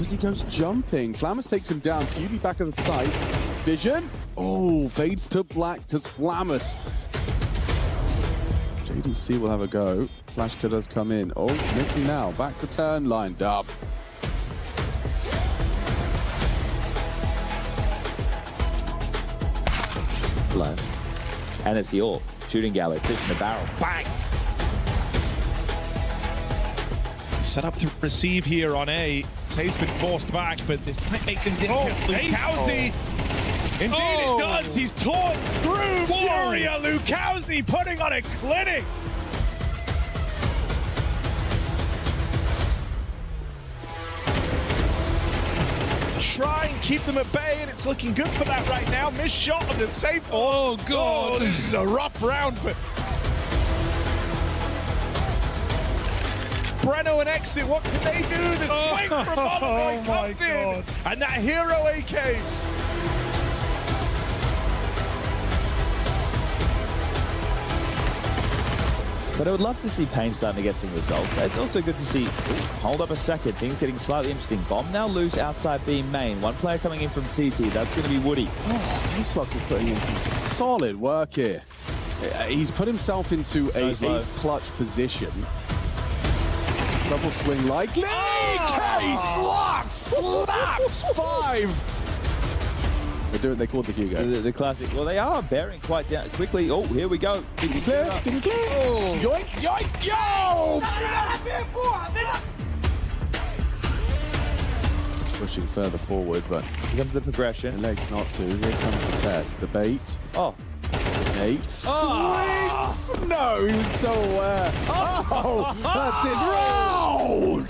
because he goes jumping. Flammus takes him down. QB back of the site. Vision. Oh, fades to black. Does Flammus. JDC will have a go. Flashka does come in. Oh, missing now. Back to turn, lined up. Low. And it's the AWP. Shooting gallery, pushing the barrel. Bang! Set up to receive here on A. Save's been forced back, but this might make them difficult. Lukowski! Indeed it does! He's torn through Furia! Lukowski putting on a clinic! Try and keep them at bay, and it's looking good for that right now. Missed shot on the safe. Oh, God. Oh, this is a rough round for Breno and Exit. What can they do? The swing from Monoboy comes in, and that hero AK. But I would love to see Pain starting to get some results. It's also good to see, hold up a second, things getting slightly interesting. Bomb now loose outside B main. One player coming in from CT, that's going to be Woody. Oh, Acelux is putting in some solid work here. He's put himself into a ace clutch position. Double swing likely. K-Slux slaps 5. They're doing, they called the Hugo. The classic. Well, they are bearing quite down quickly. Oh, here we go. Didn't clear. Oh. Yoink, yoink, yo! Pushing further forward, but here comes the progression. The leg's not to. Here comes the test. The bait. Oh. Nate swings. No, he was so aware. Oh, that's his round!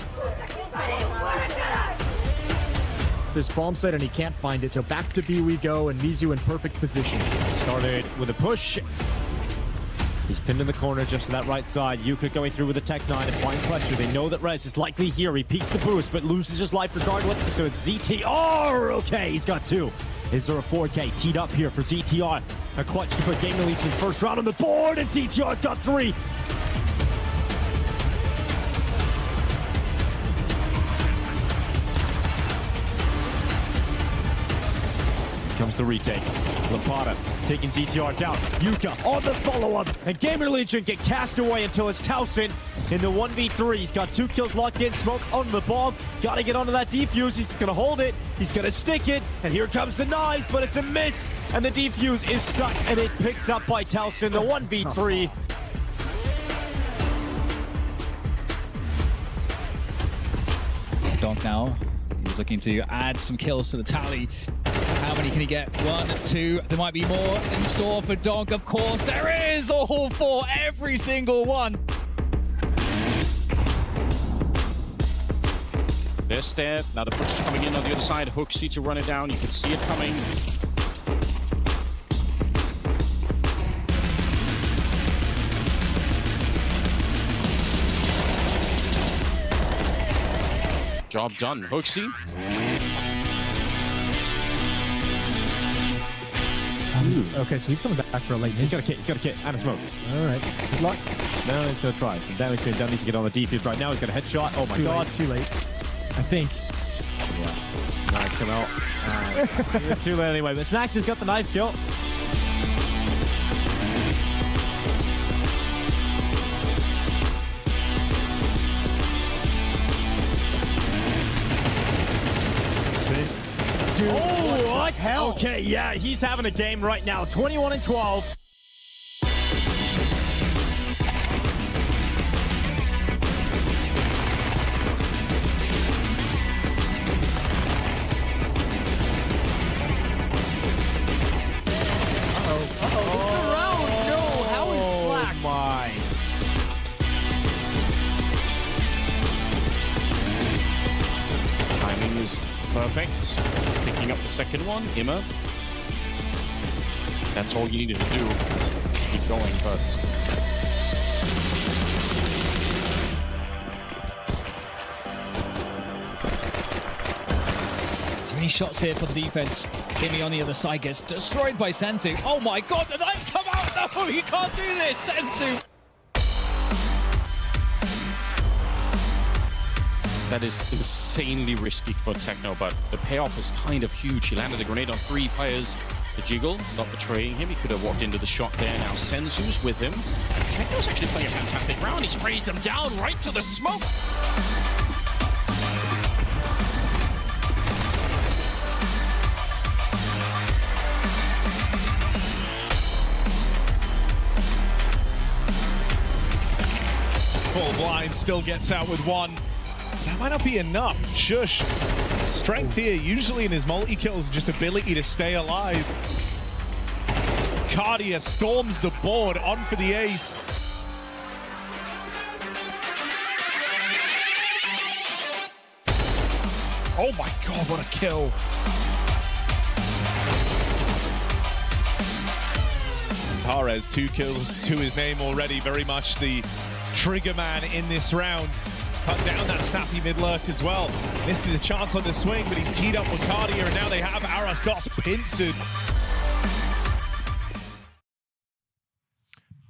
This bomb site and he can't find it, so back to B we go, and Mizu in perfect position. Started with a push. He's pinned in the corner just to that right side. Yuka going through with a Tech 9 and applying pressure. They know that Rez is likely here. He peeks the boost, but loses his life regardless. So it's ZTR. Okay, he's got 2. Is there a 4K teed up here for ZTR? A clutch to put GamerLegion first round on the board, and ZTR got 3. Comes the retake. Lapata taking ZTR down. Yuka on the follow-up. And GamerLegion get cast away until it's Towson in the 1v3. He's got 2 kills locked in. Smoke on the bomb. Got to get onto that defuse. He's going to hold it. He's going to stick it. And here comes the knives, but it's a miss. And the defuse is stuck, and it picked up by Towson, the 1v3. Donk now. He's looking to add some kills to the tally. How many can he get? 1, 2. There might be more in store for Donk, of course. There is all 4, every single one. There's there. Now the push is coming in on the other side. HOTU to run it down. You can see it coming. Job done. HOTU. Okay, so he's coming back for a late. He's got a kit. He's got a kit and a smoke. All right. Good luck. Now he's going to try. Some damage being done. Needs to get on the defuse right now. He's got a headshot. Oh my god. Too late. I think. Yeah. Knives come out. It's too late anyway. But Snacks has got the knife kill. Oh, what? Hell. Okay, yeah, he's having a game right now. 21 and 12. Perfect. Picking up the second one, Imma. That's all you needed to do. Keep going, but... So many shots here for the defense. Kimmy on the other side gets destroyed by Sensu. Oh my god, the knives come out! No, you can't do this, Sensu! That is insanely risky for Techno, but the payoff is kind of huge. He landed a grenade on 3 players. The Jiggle not betraying him. He could have walked into the shot there. Now Senzu's with him. And Techno's actually playing a fantastic round. He sprays them down right to the smoke. Full blind still gets out with 1. That might not be enough. Shush. Strength here, usually in his multi-kills, just ability to stay alive. Cardia storms the board, on for the ace. Oh my god, what a kill. Antares, 2 kills to his name already, very much the trigger man in this round. Cut down that snappy mid-lurk as well. Misses a chance on the swing, but he's teed up with Cardia, and now they have Arastos pincered.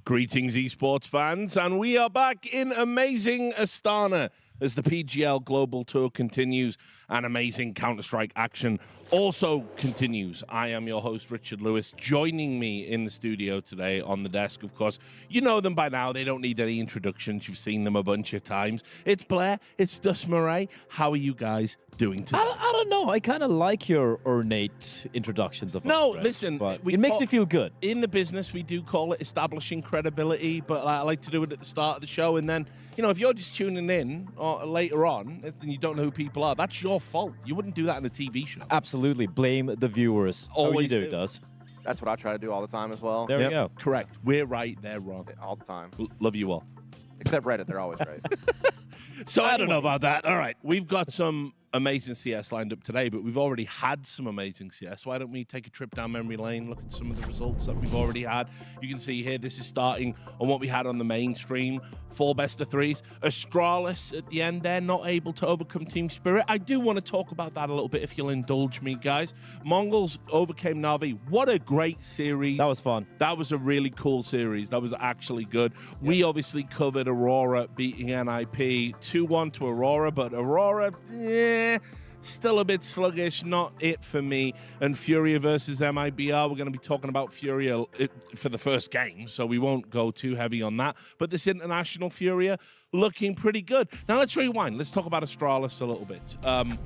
Greetings, esports fans, and we are back in amazing Astana as the PGL Global Tour continues and amazing Counter-Strike action also continues. I am your host, Richard Lewis. Joining me in the studio today on the desk, of course, you know them by now. They don't need any introductions. You've seen them a bunch of times. It's Blair. It's Dus Murray. How are you guys doing today? I don't know. I kind of like your ornate introductions of No, our friends, listen, but it makes me feel good. In the business, we do call it establishing credibility, but I like to do it at the start of the show. And then, you know, if you're just tuning in or later on and you don't know who people are, that's your fault. You wouldn't do that in a TV show. Absolutely. Blame the viewers. Always How you do. does. That's what I try to do all the time as well. There we go. Correct. We're right, they're wrong. All the time. Love you all. Except Reddit, they're always right. So I don't know about that. All right. We've got some amazing CS lined up today, but we've already had some amazing CS. Why don't we take a trip down memory lane, look at some of the results that we've already had. You can see here, this is starting on what we had on the mainstream. 4 best of 3s. Astralis at the end there, not able to overcome Team Spirit. I do want to talk about that a little bit if you'll indulge me, guys. MongolZ overcame Na'Vi. What a great series. That was fun. That was a really cool series. That was actually good. We obviously covered Aurora beating NIP 2-1 to Aurora, but Aurora, still a bit sluggish, not it for me. And Furia versus MIBR, we're going to be talking about Furia for the first game, so we won't go too heavy on that. But this international Furia looking pretty good. Now let's rewind. Let's talk about Astralis a little bit.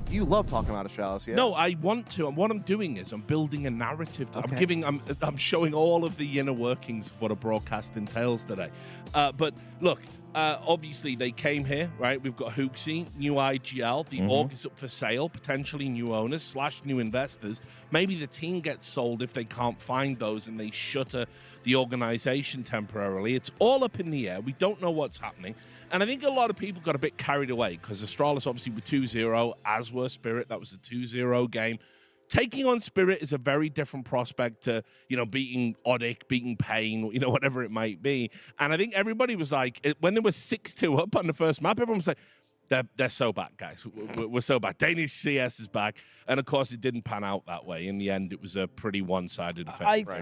You love talking about Astralis, yeah? No, I want to. And what I'm doing is I'm building a narrative. Okay. I'm showing all of the inner workings of what a broadcast entails today. But look, obviously they came here, right? We've got HOTU, new IGL. The org is up for sale, potentially new owners / new investors. Maybe the team gets sold if they can't find those and they shutter the organization temporarily. It's all up in the air. We don't know what's happening. And I think a lot of people got a bit carried away because Astralis obviously were 2-0, as were Spirit. That was a 2-0 game. Taking on Spirit is a very different prospect to, you know, beating Odik, beating Pain, you know, whatever it might be. And I think everybody was like, when they were 6-2 up on the first map, everyone was like, they're so back, guys. We're so back. Danish CS is back. And, of course, it didn't pan out that way. In the end, it was a pretty one-sided effect.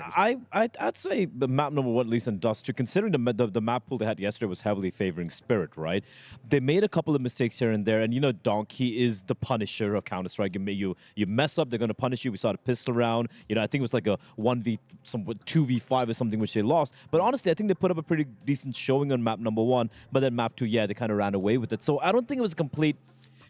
I'd say the map number 1, at least in Dust 2, considering the map pool they had yesterday was heavily favoring Spirit, right? They made a couple of mistakes here and there. And, you know, Donk, he is the punisher of Counter-Strike. You mess up, they're going to punish you. We saw the pistol round. You know, I think it was like a 2v5 or something, which they lost. But honestly, I think they put up a pretty decent showing on map number 1. But then map 2, yeah, they kind of ran away with it. So I don't think it was a complete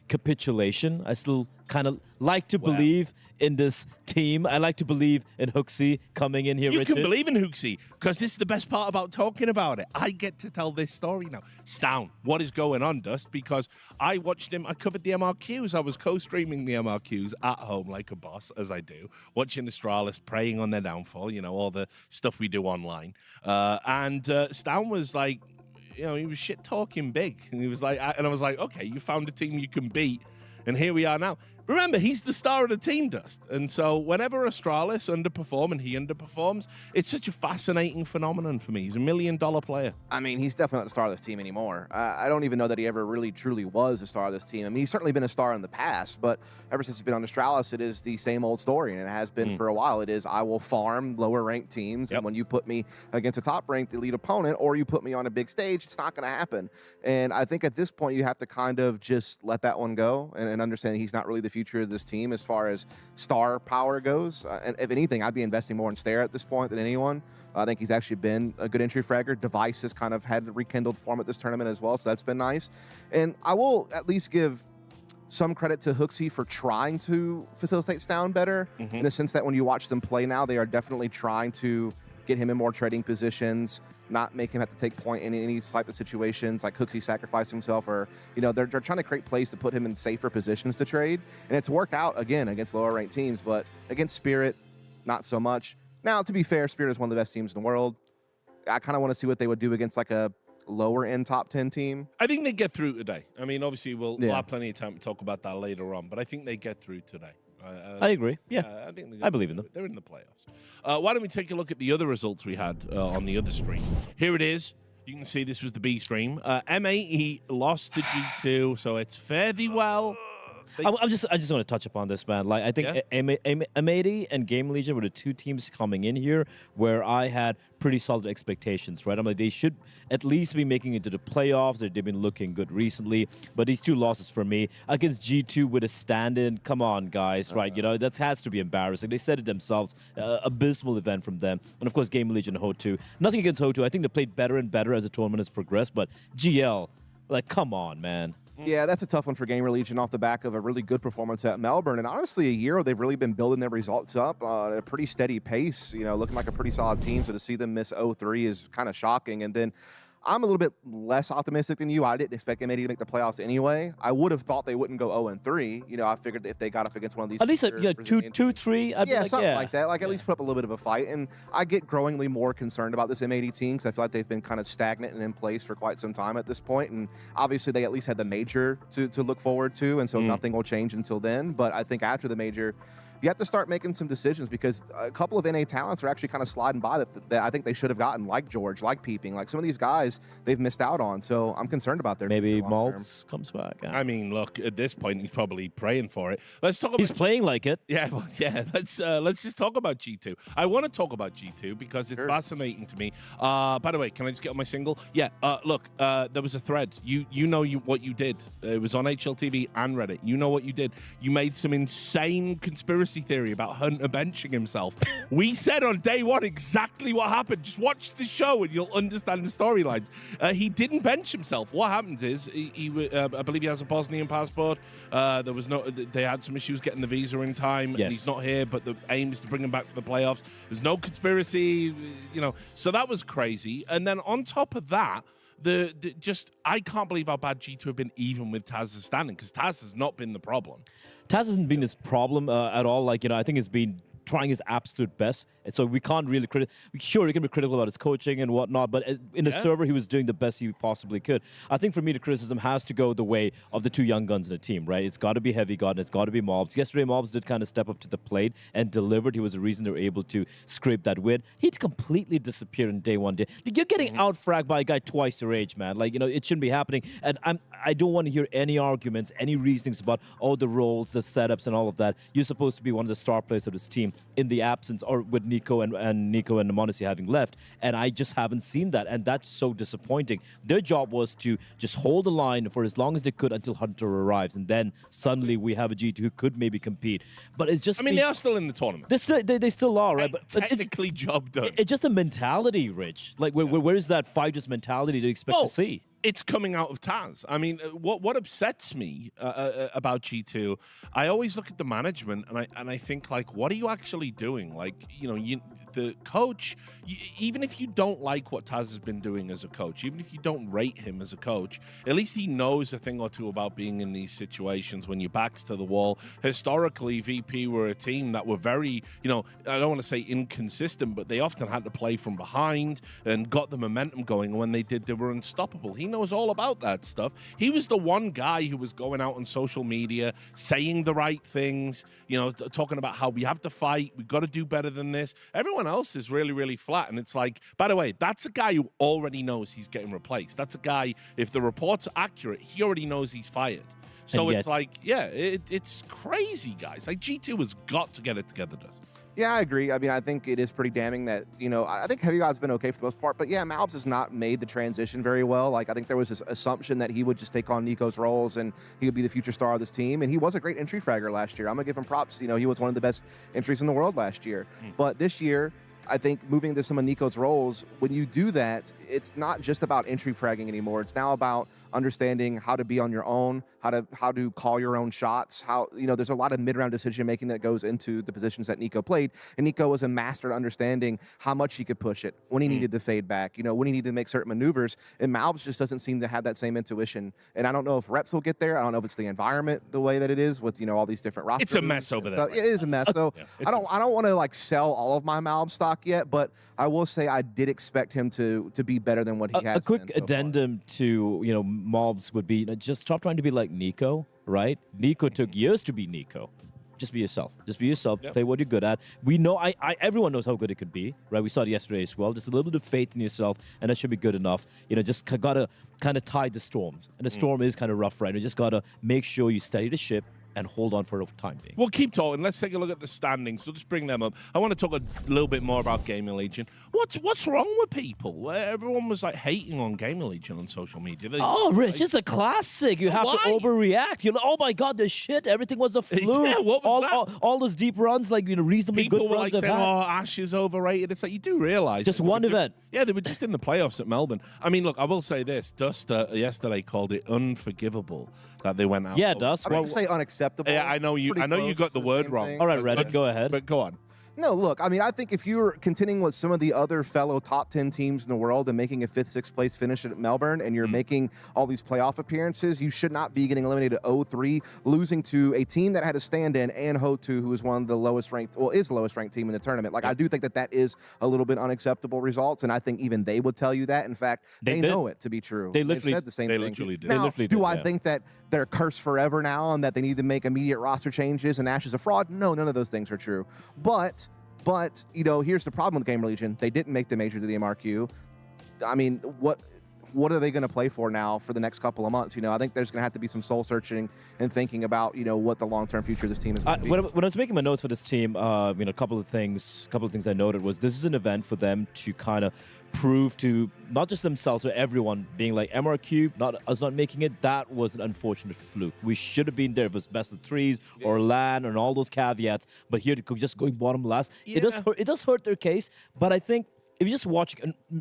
capitulation. I still kind of like to believe in this team. I like to believe in HOTU coming in here, You Richard. can believe in HOTU because this is the best part about talking about it. I get to tell this story now. Stown, what is going on, Dust? Because I watched him, I covered the MRQs. I was co-streaming the MRQs at home like a boss, as I do, watching Astralis, preying on their downfall, you know, all the stuff we do online. And Stown was like, you know, he was shit talking big. And he was like, and I was like, okay, you found a team you can beat. And here we are now. remember, he's the star of the team, Dust. And so whenever Astralis underperform and he underperforms, it's such a fascinating phenomenon for me. He's $1 million player. I mean, he's definitely not the star of this team anymore. I don't even know that he ever really truly was the star of this team. I mean, he's certainly been a star in the past, but ever since he's been on Astralis, it is the same old story, and it has been for a while. It is, I will farm lower ranked teams, and when you put me against a top ranked elite opponent, or you put me on a big stage, it's not going to happen. And I think at this point, you have to kind of just let that one go and understand he's not really the future of this team as far as star power goes. And if anything, I'd be investing more in Stare at this point than anyone. I think he's actually been a good entry fragger. Device has kind of had a rekindled form at this tournament as well, so that's been nice. And I will at least give some credit to HOTU for trying to facilitate Stound better, in the sense that when you watch them play now, they are definitely trying to get him in more trading positions, not make him have to take point in any type of situations, like HOTU sacrificed himself, or, you know, they're trying to create plays to put him in safer positions to trade. And it's worked out, again, against lower ranked teams, but against Spirit, not so much. Now, to be fair, Spirit is one of the best teams in the world. I kind of want to see what they would do against like a lower end top 10 team. I think they get through today. I mean, obviously, we'll have plenty of time to talk about that later on, but I think they get through today. I agree. Yeah, I think I believe in them. They're in the playoffs. Why don't we take a look at the other results we had on the other stream? Here it is. You can see this was the B stream. MAE lost to G2, so it's fare thee well. I just want to touch upon this, man. Like, I think M80 and GamerLegion were the two teams coming in here where I had pretty solid expectations, right? I'm like, they should at least be making it to the playoffs. They've been looking good recently, but these two losses for me against G2 with a stand-in, come on, guys, right? You know, that has to be embarrassing. They said it themselves, abysmal event from them. And of course, GamerLegion and HOTU. Nothing against HOTU. I think they played better and better as the tournament has progressed, but GL, like, come on, man. Yeah, that's a tough one for GamerLegion off the back of a really good performance at Melbourne. And honestly, a year they've really been building their results up at a pretty steady pace, you know, looking like a pretty solid team. So to see them miss 0-3 is kind of shocking. And then I'm a little bit less optimistic than you. I didn't expect M80 to make the playoffs anyway. I would have thought they wouldn't go 0-3. You know, I figured that if they got up against one of these, at least like, 2-3. Yeah, something like that. Like at least put up a little bit of a fight. And I get growingly more concerned about this M80 team because I feel like they've been kind of stagnant and in place for quite some time at this point. And obviously they at least had the major to look forward to, and so nothing will change until then. But I think after the major, you have to start making some decisions because a couple of NA talents are actually kind of sliding by that I think they should have gotten, like George, like Peeping, like some of these guys they've missed out on. So I'm concerned about their maybe MongolZ comes back. I mean, look, at this point he's probably praying for it. Let's talk about. He's playing like it. Yeah, well, yeah. Let's just talk about G2. I want to talk about G2 because it's fascinating to me. By the way, can I just get on my single? Yeah. Look, there was a thread. You know what you did. It was on HLTV and Reddit. You know what you did. You made some insane conspiracy theory about Hunter benching himself. We said on day one exactly what happened. Just watch the show and you'll understand the storylines. He didn't bench himself. What happens is I believe he has a Bosnian passport. There was they had some issues getting the visa in time. Yes. And he's not here, but the aim is to bring him back for the playoffs. There's no conspiracy, you know. So that was crazy. And then on top of that, I can't believe how bad G2 have been even with Taz standing, because Taz has not been the problem. Taz hasn't been his problem at all. Like, you know, I think he's been trying his absolute best. And so we can't really sure, you can be critical about his coaching and whatnot, but in a server, he was doing the best he possibly could. I think for me, the criticism has to go the way of the two young guns in the team, right? It's got to be Heavy God and it's got to be MongolZ. Yesterday, MongolZ did kind of step up to the plate and delivered. He was the reason they were able to scrape that win. He'd completely disappeared in day one. You're getting out-fragged by a guy twice your age, man. Like, you know, it shouldn't be happening. And I don't want to hear any arguments, any reasonings about all the roles, the setups, and all of that. You're supposed to be one of the star players of this team in the absence, or with Nico and Monesi having left, and I just haven't seen that, and that's so disappointing. Their job was to just hold the line for as long as they could until Hunter arrives, and then suddenly we have a G2 who could maybe compete. But it's just... I mean, they are still in the tournament. They still are, right? But technically, job done. It's just a mentality, Rich. Like, where is that fighter's mentality to expect to see? It's coming out of Taz. I mean, what upsets me about G2, I always look at the management and I think, like, what are you actually doing? Like, you know, the coach, even if you don't like what Taz has been doing as a coach, even if you don't rate him as a coach, at least he knows a thing or two about being in these situations when your back's to the wall. Historically, VP were a team that were very, you know, I don't want to say inconsistent, but they often had to play from behind and got the momentum going. And when they did, they were unstoppable. He knows all about that stuff. He was the one guy who was going out on social media, saying the right things, you know, talking about how we have to fight, we've got to do better than this. Everyone else is really, really flat. And it's like, by the way, that's a guy who already knows he's getting replaced. That's a guy, if the reports are accurate, he already knows he's fired. So it's like, yeah, it's crazy, guys. Like, G2 has got to get it together, Dust. Yeah, I agree. I mean, I think it is pretty damning that, you know, I think Heavy God's been okay for the most part, but yeah, MongolZ has not made the transition very well. Like, I think there was this assumption that he would just take on NiKo's roles and he would be the future star of this team, and he was a great entry fragger last year. I'm going to give him props. You know, he was one of the best entries in the world last year. But this year, I think moving to some of NiKo's roles, when you do that, it's not just about entry fragging anymore. It's now about understanding how to be on your own, how to call your own shots. How, you know, there's a lot of mid-round decision making that goes into the positions that NiKo played, and NiKo was a master at understanding how much he could push it, when he needed to fade back, you know, when he needed to make certain maneuvers. And MongolZ just doesn't seem to have that same intuition. And I don't know if reps will get there. I don't know if it's the environment the way that it is with, you know, all these different rosters. It's a mess over there. It is a mess. So I don't want to like sell all of my MongolZ stock yet, but I will say I did expect him to be better than what he has. A quick addendum to, you know, MongolZ would be, just stop trying to be like NiKo, right? NiKo took years to be NiKo. Just be yourself. Just be yourself. Play what you're good at. We know, everyone knows how good it could be, right? We saw it yesterday as well. Just a little bit of faith in yourself, and that should be good enough. You know, just gotta kind of tide the storms. And the storm is kind of rough, right? You just gotta make sure you steady the ship and hold on for the time being. We'll keep talking. Let's take a look at the standings. We'll just bring them up. I want to talk a little bit more about GamerLegion. What's wrong with people? Everyone was like hating on GamerLegion on social media. Rich, it's a classic. You have to overreact. You're like, oh my God, this shit. Everything was a fluke. Yeah, what was that? All those deep runs, like, you know, reasonably people good were runs like saying, oh, Ash is overrated. It's like, you do realize. Just one event. Yeah, they were just in the playoffs at Melbourne. I mean, look, I will say this. Dust yesterday called it unforgivable that they went out. Yeah, Dust. I would say unacceptable. Yeah, I know you got the word wrong. All right, Reddit, go ahead. But go on. No, look, I mean, I think if you're contending with some of the other fellow top 10 teams in the world and making a 5th, 6th place finish at Melbourne, and you're making all these playoff appearances, you should not be getting eliminated 0-3, losing to a team that had a stand-in and HOTU, who is one of the lowest ranked, well, is the lowest ranked team in the tournament. Like, I do think that is a little bit unacceptable results, and I think even they would tell you that. In fact, they know it to be true. They literally said the same thing. Literally did. Now, do I think that they're cursed forever now and that they need to make immediate roster changes and Ash is a fraud? No, none of those things are true. But, you know, here's the problem with GamerLegion. They didn't make the major to the MRQ. I mean, what are they going to play for now for the next couple of months? You know, I think there's going to have to be some soul searching and thinking about, you know, what the long-term future of this team is going to be. When I was making my notes for this team, you know, a couple of things I noted was this is an event for them to kind of prove to not just themselves, but everyone, being like MRQ, us not making it, that was an unfortunate fluke. We should have been there. It was best of threes or LAN and all those caveats, but here just going bottom last, it does hurt their case, but I think if you just watch,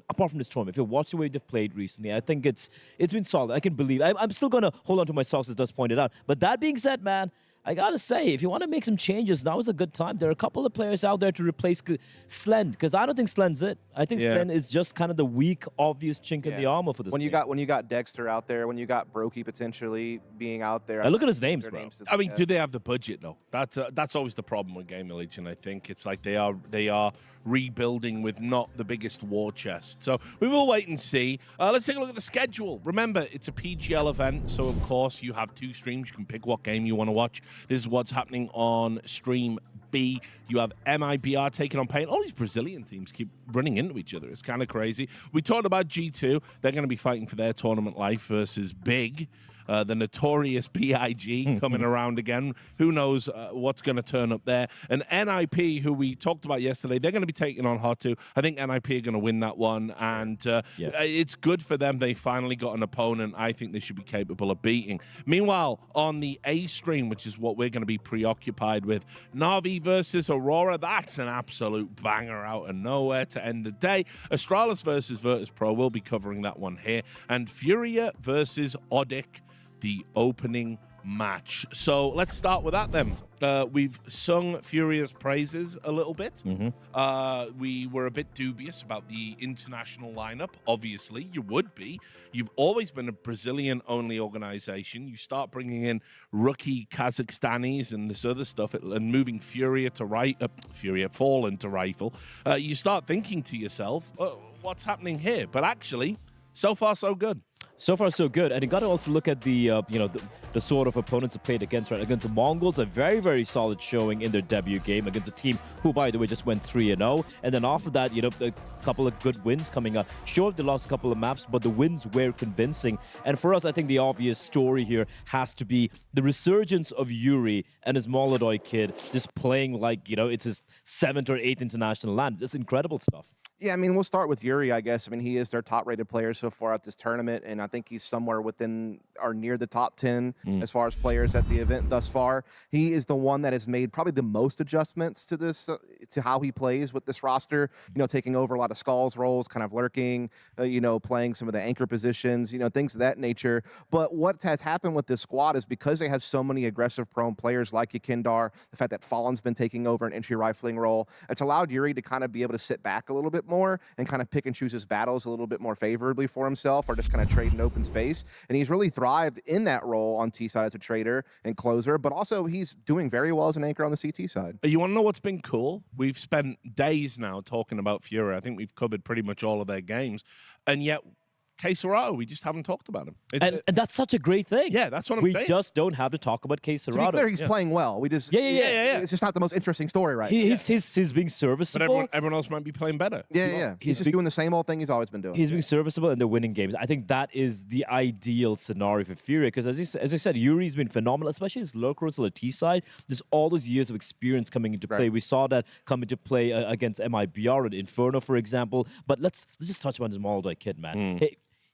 apart from this tournament, if you watch the way they've played recently, I think it's been solid. I can believe. I'm still going to hold on to my socks, as Dust pointed out. But that being said, man, I got to say, if you want to make some changes, now is a good time. There are a couple of players out there to replace Slend, because I don't think Slend's it. I think Slend is just kind of the weak, obvious chink in the armor for this when team. you got Dexter out there, when you got Brokey potentially being out there. Look at his names, bro. I mean, do they have the budget, though? That's always the problem with GamerLegion, I think. It's like they are rebuilding with not the biggest war chest. So we will wait and see. Let's take a look at the schedule. Remember, it's a PGL event, so of course you have 2 streams. You can pick what game you want to watch. This is what's happening on stream B. You have MIBR taking on Pain. All these Brazilian teams keep running into each other. It's kind of crazy. We talked about G2. They're going to be fighting for their tournament life versus Big. The notorious PIG coming around again. Who knows what's going to turn up there. And NIP, who we talked about yesterday, they're going to be taking on HOTU. I think NIP are going to win that one, and it's good for them. They finally got an opponent I think they should be capable of beating. Meanwhile, on the A stream, which is what we're going to be preoccupied with, Na'Vi versus Aurora. That's an absolute banger out of nowhere to end the day. Astralis versus Virtus.pro. We'll be covering that one here. And Furia versus Odik, the opening match. So let's start with that then. We've sung Furia's praises a little bit. We were a bit dubious about the international lineup. Obviously, you would be. You've always been a Brazilian-only organization. You start bringing in rookie Kazakhstanis and this other stuff, and moving Furia to Fallen to Rifle. You start thinking to yourself, oh, what's happening here? But actually, so far so good. So far, so good. And you got to also look at the, the sort of opponents they played against, right? Against the Mongols, a very, very solid showing in their debut game against a team who, by the way, just went 3-0. And then after that, a couple of good wins coming up. Sure, they lost a couple of maps, but the wins were convincing. And for us, I think the obvious story here has to be the resurgence of Yuri and his MongolZ kid just playing like, it's his 7th or 8th international land. It's incredible stuff. Yeah, I mean, we'll start with Yuri, I guess. I mean, he is their top-rated player so far at this tournament, and I think he's somewhere within or near the top 10 as far as players at the event thus far. He is the one that has made probably the most adjustments to this, to how he plays with this roster. Taking over a lot of Skull's roles, kind of lurking, playing some of the anchor positions, things of that nature. But what has happened with this squad is because they have so many aggressive prone players like Yekindar, the fact that Fallen's been taking over an entry rifling role, it's allowed Yuri to kind of be able to sit back a little bit more and kind of pick and choose his battles a little bit more favorably for himself, or just kind of trade in open space. And he's really thrived in that role on T side as a trader and closer, but also he's doing very well as an anchor on the CT side. You want to know what's been cool? We've spent days now talking about Furia. I think we've covered pretty much all of their games, and yet Kazakhstan, we just haven't talked about him. And that's such a great thing. Yeah, that's what I'm saying. We just don't have to talk about Kazakhstan. To be clear, he's playing well. We just Yeah. It's just not the most interesting story right now. He's being serviceable. But everyone else might be playing better. Yeah. He's just doing the same old thing he's always been doing. He's being serviceable and they're winning games. I think that is the ideal scenario for Furia because, as I said, Yuri's been phenomenal, especially his lurker on the T side. There's all those years of experience coming into play. We saw that come into play against MIBR and Inferno, for example. But let's just touch on this MongolZ kid, man.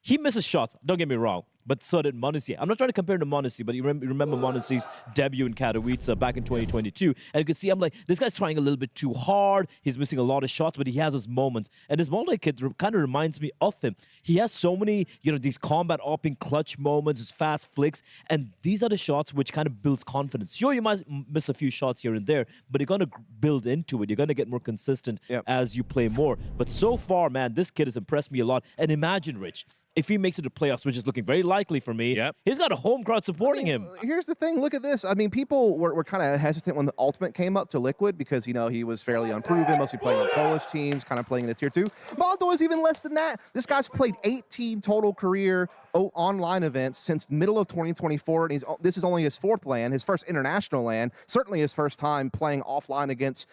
He misses shots, don't get me wrong, but so did MongolZ. I'm not trying to compare to MongolZ, but you remember MongolZ's debut in Katowice back in 2022. And you can see, I'm like, this guy's trying a little bit too hard. He's missing a lot of shots, but he has his moments. And this MongolZ kid kind of reminds me of him. He has so many, these combat opping clutch moments, his fast flicks, and these are the shots which kind of builds confidence. Sure, you might miss a few shots here and there, but you're going to build into it. You're going to get more consistent as you play more. But so far, man, this kid has impressed me a lot. And imagine, Rich, if he makes it to playoffs, which is looking very likely for me, he's got a home crowd supporting him. Here's the thing. Look at this. I mean, people were kind of hesitant when the Ultimate came up to Liquid because, he was fairly unproven, mostly playing on Polish teams, kind of playing in a Tier 2. MongolZ is even less than that. This guy's played 18 total career online events since middle of 2024, and this is only his 4th LAN, his first international LAN, certainly his first time playing offline against,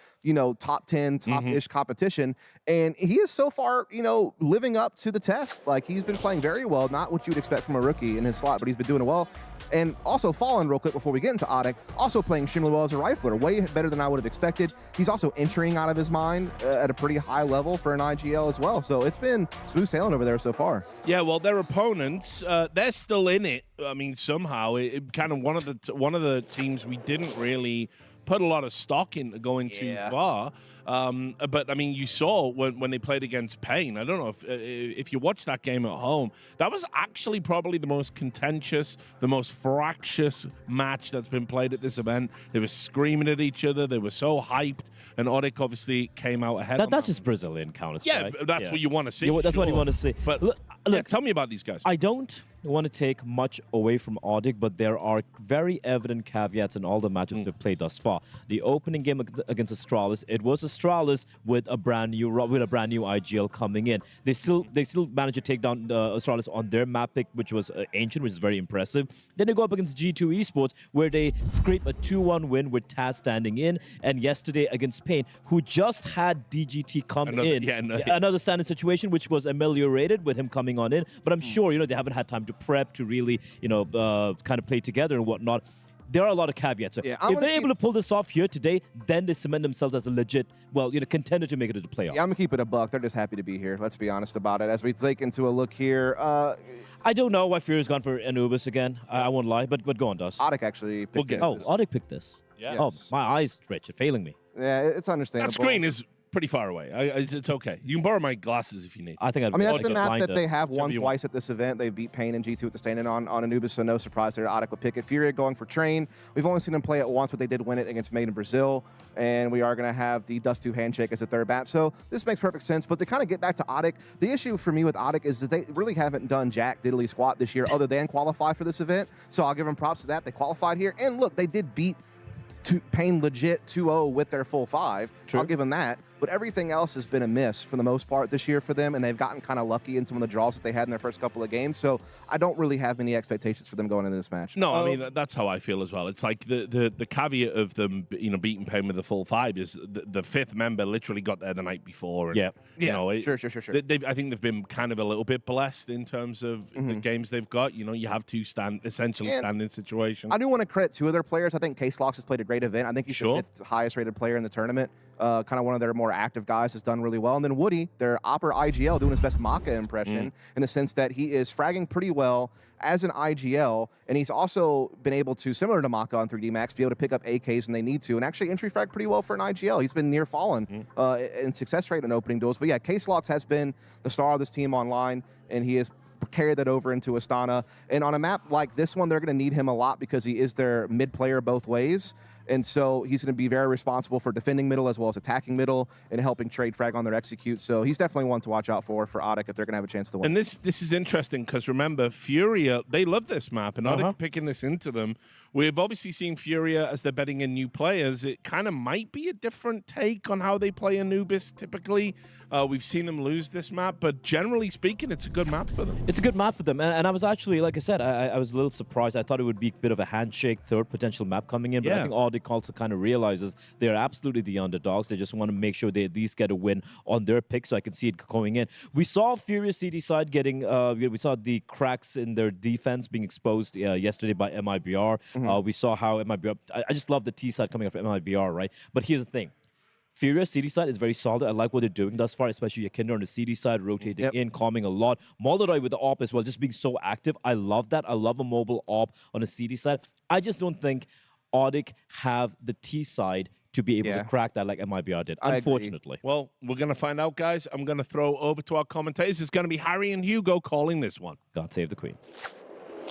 top 10, top-ish competition. And he is so far, living up to the test. Like, he's been playing very well, not what you would expect from a rookie in his slot, but he's been doing it well. And also, Fallen, real quick before we get into ODDIK, also playing extremely well as a rifler, way better than I would have expected. He's also entering out of his mind at a pretty high level for an IGL as well. So it's been smooth sailing over there so far. Yeah, well, their opponents, they're still in it. I mean, somehow, it kind of one of the teams we didn't really put a lot of stock into going too far. But I mean, you saw when they played against Pain. I don't know if you watched that game at home. That was actually probably the most contentious, the most fractious match that's been played at this event. They were screaming at each other. They were so hyped, and ODDIK obviously came out ahead. That's just Brazilian Counter-Strike. Yeah, that's what you want to see. That's what you want to see. But look, tell me about these guys. I don't want to take much away from ODDIK, but there are very evident caveats in all the matches they've played thus far. The opening game against Astralis, it was Astralis with a brand new IGL coming in. They still managed to take down Astralis on their map pick, which was Ancient, which is very impressive. Then they go up against G2 Esports, where they scrape a 2-1 win with Taz standing in, and yesterday against Pain, who just had DGT come in. Another standing situation, which was ameliorated with him coming on in. But I'm sure, they haven't had time to prep to really, kind of play together and whatnot. There are a lot of caveats. Yeah, if they're able to pull this off here today, then they cement themselves as a legit, contender to make it to the playoffs. Yeah, I'm going to keep it a buck. They're just happy to be here. Let's be honest about it. As we take into a look here. I don't know why Furia's gone for Anubis again. I won't lie, but go on, Dust. ODDIK actually picked it. Oh, ODDIK picked this. Yeah. Oh, my eyes, Rich, are failing me. Yeah, it's understandable. That screen is pretty far away. It's okay. You can borrow my glasses if you need. I think I mean, that's the map that they have won twice at this event. They beat Pain and G2 at the stand-in on Anubis, so no surprise there. ODDIK would pick it. Furia going for Train. We've only seen them play it once, but they did win it against Made in Brazil, and we are going to have the Dust 2 handshake as a third map. So this makes perfect sense, but to kind of get back to ODDIK, the issue for me with ODDIK is that they really haven't done jack diddly squat this year other than qualify for this event, so I'll give them props to that. They qualified here, and look, they did beat paying legit 2-0 with their full 5. True. I'll give them that. But everything else has been a miss for the most part this year for them, and they've gotten kind of lucky in some of the draws that they had in their first couple of games. So I don't really have many expectations for them going into this match. No, I mean, that's how I feel as well. It's like the caveat of them, beating Pain with the full 5 is the 5th member literally got there the night before. And, Sure. I think they've been kind of a little bit blessed in terms of the games they've got. You have 2 standing situations. I do want to credit 2 of their players. I think Case Locks has played a great event. I think he's the 5th highest rated player in the tournament. Kind of one of their more active guys has done really well. And then Woody, their Opera IGL, doing his best Maka impression in the sense that he is fragging pretty well as an IGL, and he's also been able to, similar to Maka on 3D Max, be able to pick up AKs when they need to, and actually entry frag pretty well for an IGL. He's been near fallen in success rate in opening duels. But yeah, Case Locks has been the star of this team online, and he has carried that over into Astana. And on a map like this one, they're going to need him a lot because he is their mid player both ways. And so he's going to be very responsible for defending middle as well as attacking middle and helping trade frag on their execute. So he's definitely one to watch out for ODDIK if they're going to have a chance to win. And this is interesting because remember, Furia, they love this map, and ODDIK picking this into them. We've obviously seen Furia as they're betting in new players. It kind of might be a different take on how they play Anubis typically. We've seen them lose this map, but generally speaking, it's a good map for them. It's a good map for them. And I was actually, like I said, I was a little surprised. I thought it would be a bit of a handshake, third potential map coming in, but I think ODDIK also kind of realizes they're absolutely the underdogs. They just want to make sure they at least get a win on their pick, so I can see it going in. We saw Furia CD side getting, we saw the cracks in their defense being exposed yesterday by MIBR. We saw how MIBR, I just love the T side coming up from MIBR, right? But here's the thing. Furia CD side is very solid. I like what they're doing thus far, especially Yekindar on the CD side, rotating in, calming a lot. MongolZ with the AWP as well, just being so active. I love that. I love a mobile AWP on the CD side. I just don't think ODDIK have the T side to be able to crack that like MIBR did, unfortunately. Well, we're going to find out, guys. I'm going to throw over to our commentators. It's going to be Harry and Hugo calling this one. God save the Queen.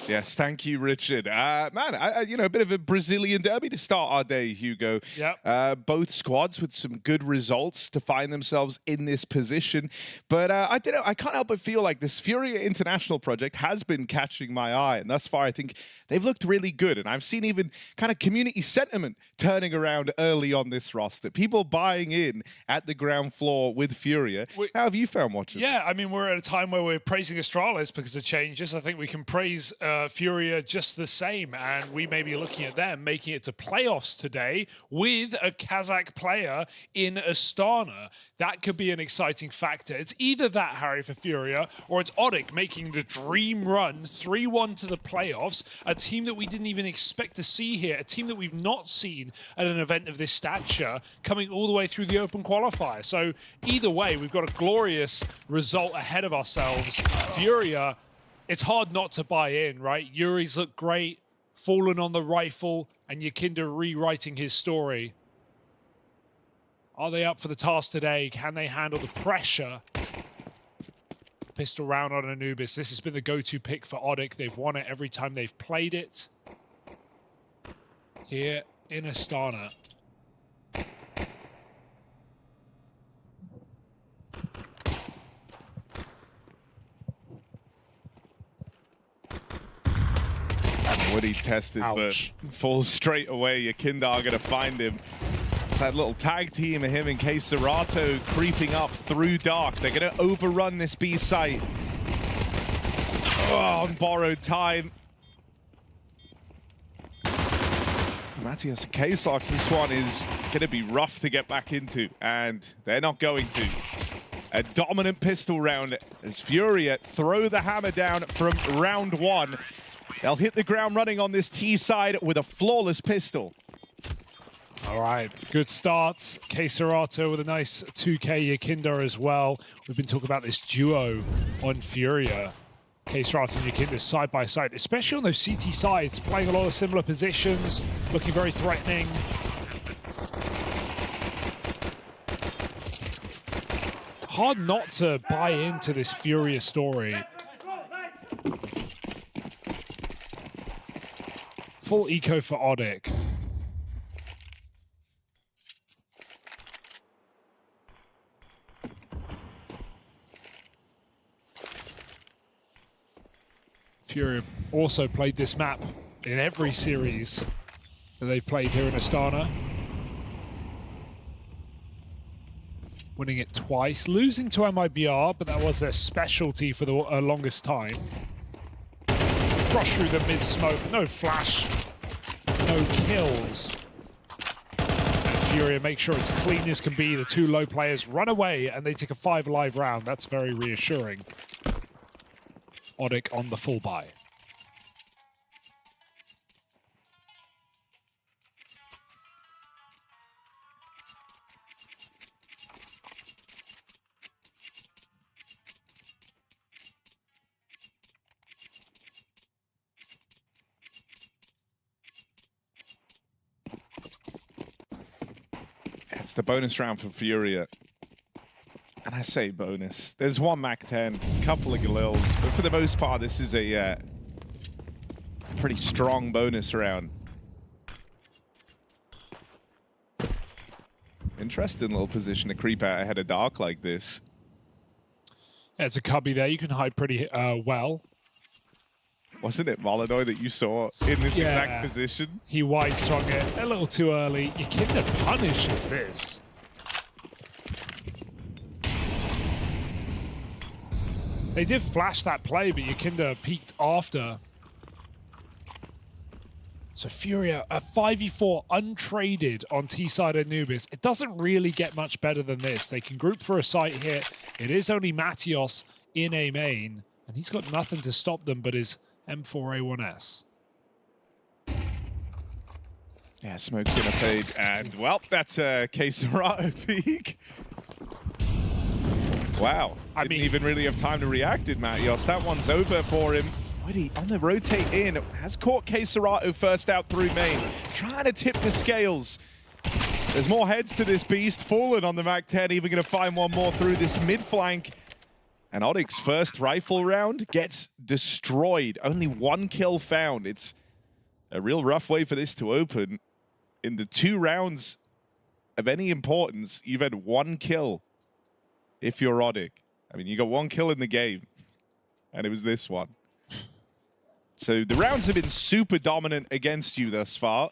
Yes, thank you, Richard. Man, a bit of a Brazilian derby to start our day, Hugo. Yep. Both squads with some good results to find themselves in this position. But I can't help but feel like this Furia International project has been catching my eye. And thus far, I think they've looked really good. And I've seen even kind of community sentiment turning around early on this roster. People buying in at the ground floor with Furia. How have you found watching? Yeah, I mean, we're at a time where we're praising Astralis because of changes. I think we can praise Furia just the same, and we may be looking at them making it to playoffs today with a Kazakh player in Astana. That could be an exciting factor. It's either that, Harry, for Furia, or it's ODDIK making the dream run 3-1 to the playoffs, a team that we didn't even expect to see here, a team that we've not seen at an event of this stature, coming all the way through the open qualifier. So either way, we've got a glorious result ahead of ourselves. Furia, it's hard not to buy in, right? Yuri's looked great, fallen on the rifle, and Yekindar rewriting his story. Are they up for the task today? Can they handle the pressure? Pistol round on Anubis. This has been the go-to pick for ODDIK. They've won it every time they've played it. Here in Astana. Woody tested, but falls straight away. Yekindar going to find him. It's that little tag team of him and Kazakhstan creeping up through dark. They're going to overrun this B site. Oh, on borrowed time. Matthias and K-Sox, this one is going to be rough to get back into, and they're not going to. A dominant pistol round as Furia throw the hammer down from round one. They'll hit the ground running on this T side with a flawless pistol. All right, good start. Kazakhstan with a nice 2K Yekindar as well. We've been talking about this duo on Furia. Kazakhstan and Yekindar side by side, especially on those CT sides, playing a lot of similar positions, looking very threatening. Hard not to buy into this Furia story. Full eco for ODDIK. Furia also played this map in every series that they've played here in Astana. Winning it twice, losing to MIBR, but that was their specialty for the longest time. Rush through the mid-smoke, no flash, no kills. And Furia make sure it's clean as can be. The two low players run away and they take a 5 live round. That's very reassuring. Odik on the full buy. It's the bonus round for Furia. And I say bonus. There's one MAC-10, a couple of Galils, but for the most part, this is a pretty strong bonus round. Interesting little position to creep out ahead of Dark like this. There's a cubby there. You can hide pretty well. Wasn't it MongolZ that you saw in this exact position? He wide swung it a little too early. Yekindar punishes this. They did flash that play, but Yekindar peeked after. So Furia, a 5v4 untraded on T-side Anubis. It doesn't really get much better than this. They can group for a site hit. It is only Matios in a main, and he's got nothing to stop them but his M4A1S. Yeah, smoke's in a fade, and well, that's a K-Serato peak. Wow, didn't even really have time to react, did Matios? That one's over for him. Already on the rotate in, has caught K-Serato first out through main, trying to tip the scales. There's more heads to this beast. Fallen on the MAC-10, even going to find one more through this mid flank. And Odik's first rifle round gets destroyed. Only 1 kill found. It's a real rough way for this to open. In the 2 rounds of any importance, you've had 1 kill if you're Odik. I mean, you got 1 kill in the game, and it was this one. So the rounds have been super dominant against you thus far.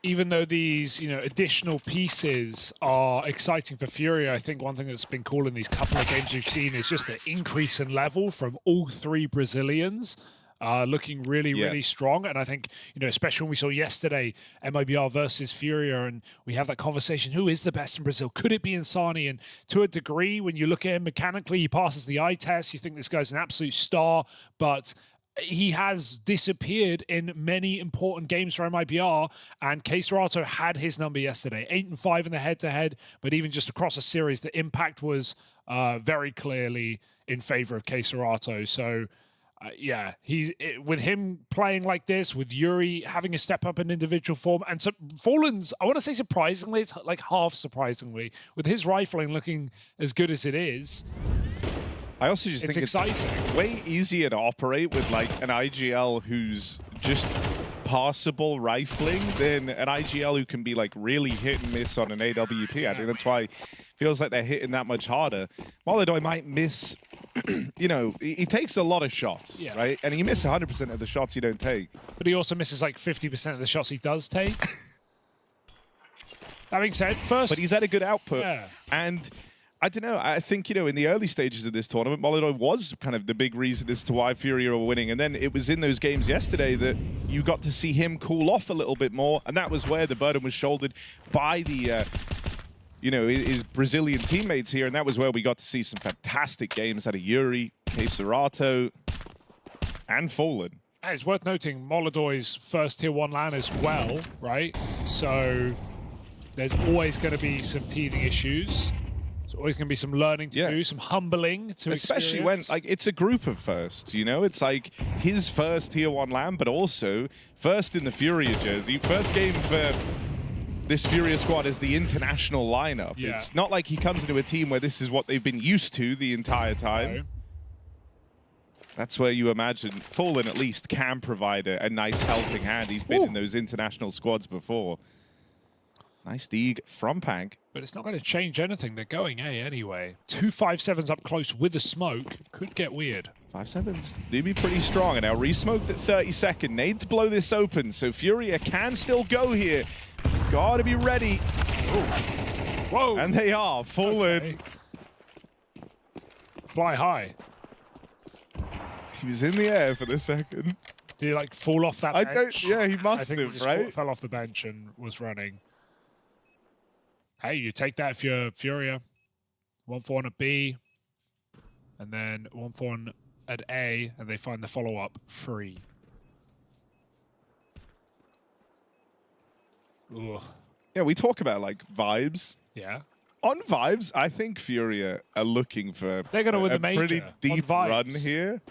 Even though these, additional pieces are exciting for Furia, I think one thing that's been cool in these couple of games we've seen is just the increase in level from all 3 Brazilians. Looking really, really strong. And I think, especially when we saw yesterday MIBR versus Furia, and we have that conversation, who is the best in Brazil? Could it be Insani? And to a degree, when you look at him mechanically, he passes the eye test. You think this guy's an absolute star, but he has disappeared in many important games for MIBR, and K-Serato had his number yesterday. 8-5 in the head-to-head, but even just across a series, the impact was very clearly in favor of K-Serato. So, with him playing like this, with Yuri having a step up in individual form, and so Fallen's, I want to say surprisingly, it's like half surprisingly, with his rifling looking as good as it is. I also just think it's way easier to operate with like an IGL who's just passable rifling than an IGL who can be like really hit and miss on an AWP. I think that's why it feels like they're hitting that much harder. MongolZ might miss, he takes a lot of shots, right? And you miss 100% of the shots you don't take. But he also misses like 50% of the shots he does take. That being said, but he's had a good output. And I don't know. I think, in the early stages of this tournament, MongolZ was kind of the big reason as to why Furia were winning. And then it was in those games yesterday that you got to see him cool off a little bit more. And that was where the burden was shouldered by the, his Brazilian teammates here. And that was where we got to see some fantastic games out of Yuri, K-Serato, and Fallen. It's worth noting MongolZ's first tier 1 LAN as well, right? So there's always going to be some teething issues. There's always going to be some learning to do, some humbling to especially experience. When it's a group of firsts, It's like his first tier 1 LAN, but also first in the Furia jersey. First game for this Furia squad is the international lineup. It's not like he comes into a team where this is what they've been used to the entire time. No. That's where you imagine Fallen at least can provide a nice helping hand. He's been in those international squads before. Nice dig from Pank. But it's not going to change anything. They're going A anyway. 2 5-7s up close with the smoke. Could get weird. 5-7s do be pretty strong, and now re-smoked at 32nd. Need to blow this open, so Furia can still go here. Gotta be ready. Whoa! And they are. Fallen. Okay. Fly high. He was in the air for the second. Did he like fall off that bench? Yeah, he must I think have, he just right? fell off the bench and was running. Hey, you take that if you're Furia. 1-4 on a B, and then 1-4 on at A, and they find the follow-up free. Ugh. Yeah, we talk about like vibes. Yeah. On vibes, I think Furia are looking for They're gonna win the major pretty on deep vibes. run here.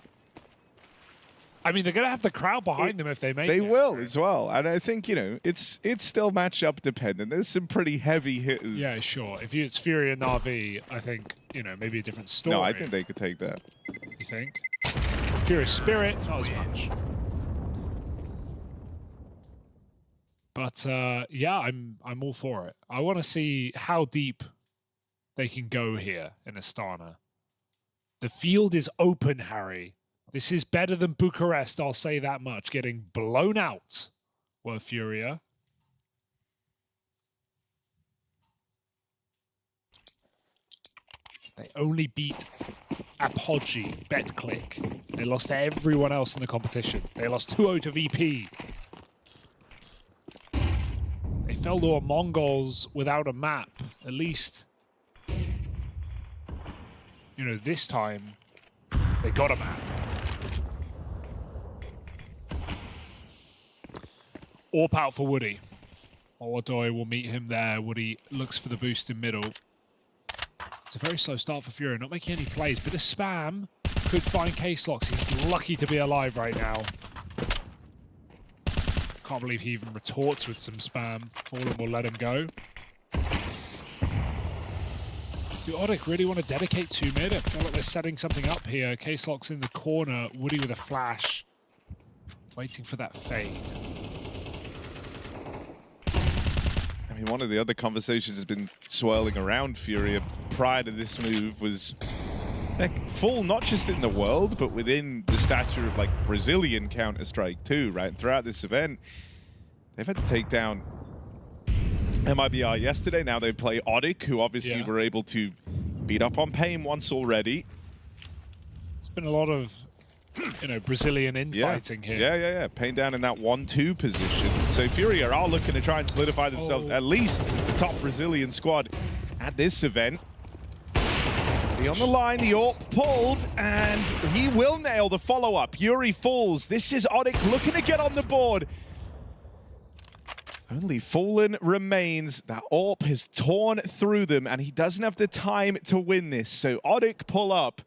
I mean, they're going to have the crowd behind them if they make it. They will as well. And I think, you know, it's still matchup dependent. There's some pretty heavy hitters. Yeah, sure. If it's Furia and Na'Vi, I think, you know, maybe a different story. No, I think they could take that. You think? Furia Spirit, not as much. But yeah, I'm all for it. I want to see how deep they can go here in Astana. The field is open, Harry. This is better than Bucharest, I'll say that much. Getting blown out were Furia. They only beat Apogee, BetClick. They lost to everyone else in the competition. They lost 2-0 to VP. They fell to a MongolZ without a map. At least, you know, this time they got a map. Orp out for Woody. Oladoy will meet him there. Woody looks for the boost in middle. It's a very slow start for Furia, not making any plays. Bit of spam. Could find case locks. He's lucky to be alive right now. Can't believe he even retorts with some spam. Fallen will let him go. Do Odik really want to dedicate 2 mid? I feel like they're setting something up here. Case locks in the corner. Woody with a flash. Waiting for that fade. I mean, one of the other conversations has been swirling around Furia prior to this move was like full, not just in the world, but within the stature of like Brazilian Counter-Strike too, right? Throughout this event, they've had to take down MIBR yesterday. Now they play Odik, who obviously were able to beat up on Pain once already. It's been a lot of, you know, Brazilian infighting here. Yeah. Pain down in that 1-2 position. So Furia are looking to try and solidify themselves at least the top Brazilian squad at this event. Be on the line, the AWP pulled, and he will nail the follow-up. Yuri falls. This is Odik looking to get on the board. Only Fallen remains. That AWP has torn through them, and he doesn't have the time to win this. So Odik pull up.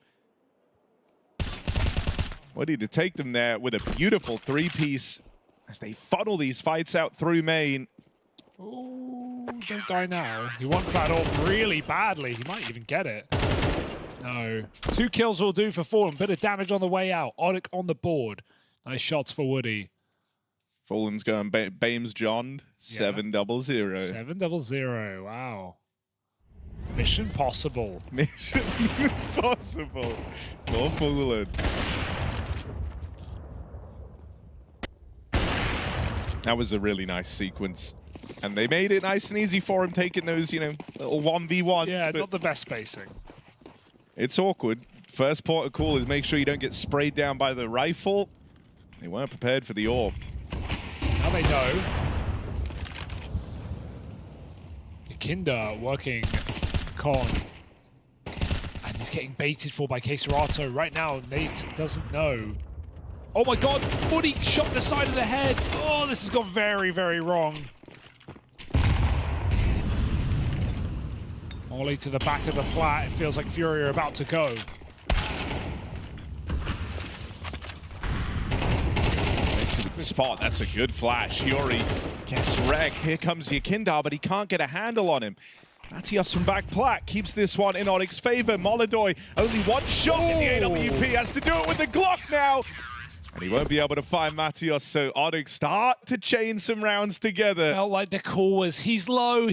Woody to take them there with a beautiful 3-piece as they funnel these fights out through main. Ooh, don't die now. He wants that AWP really badly. He might even get it. No. 2 kills will do for Fallen. Bit of damage on the way out. Odik on the board. Nice shots for Woody. Fallen's going Bames John. 7-0. 7-0. Wow. Mission possible. Mission impossible for Fallen. That was a really nice sequence. And they made it nice and easy for him, taking those, you know, little 1v1s. Yeah, not the best spacing. It's awkward. First port of call is make sure you don't get sprayed down by the rifle. They weren't prepared for the AWP. Now they know. Yekindar working con. And he's getting baited for by Keserato. Right now, Nate doesn't know. Oh my god, Odik shot the side of the head. Oh, this has gone very, very wrong. Ollie to the back of the plat. It feels like Furia are about to go. Spot, that's a good flash. Yuri gets wrecked. Here comes Yekindar, but he can't get a handle on him. Matios from back plat keeps this one in Odik's favor. MongolZ only one shot in the AWP, has to do it with the Glock now. And he won't be able to find Matios, so Odik start to chain some rounds together. Felt like the call was, he's low,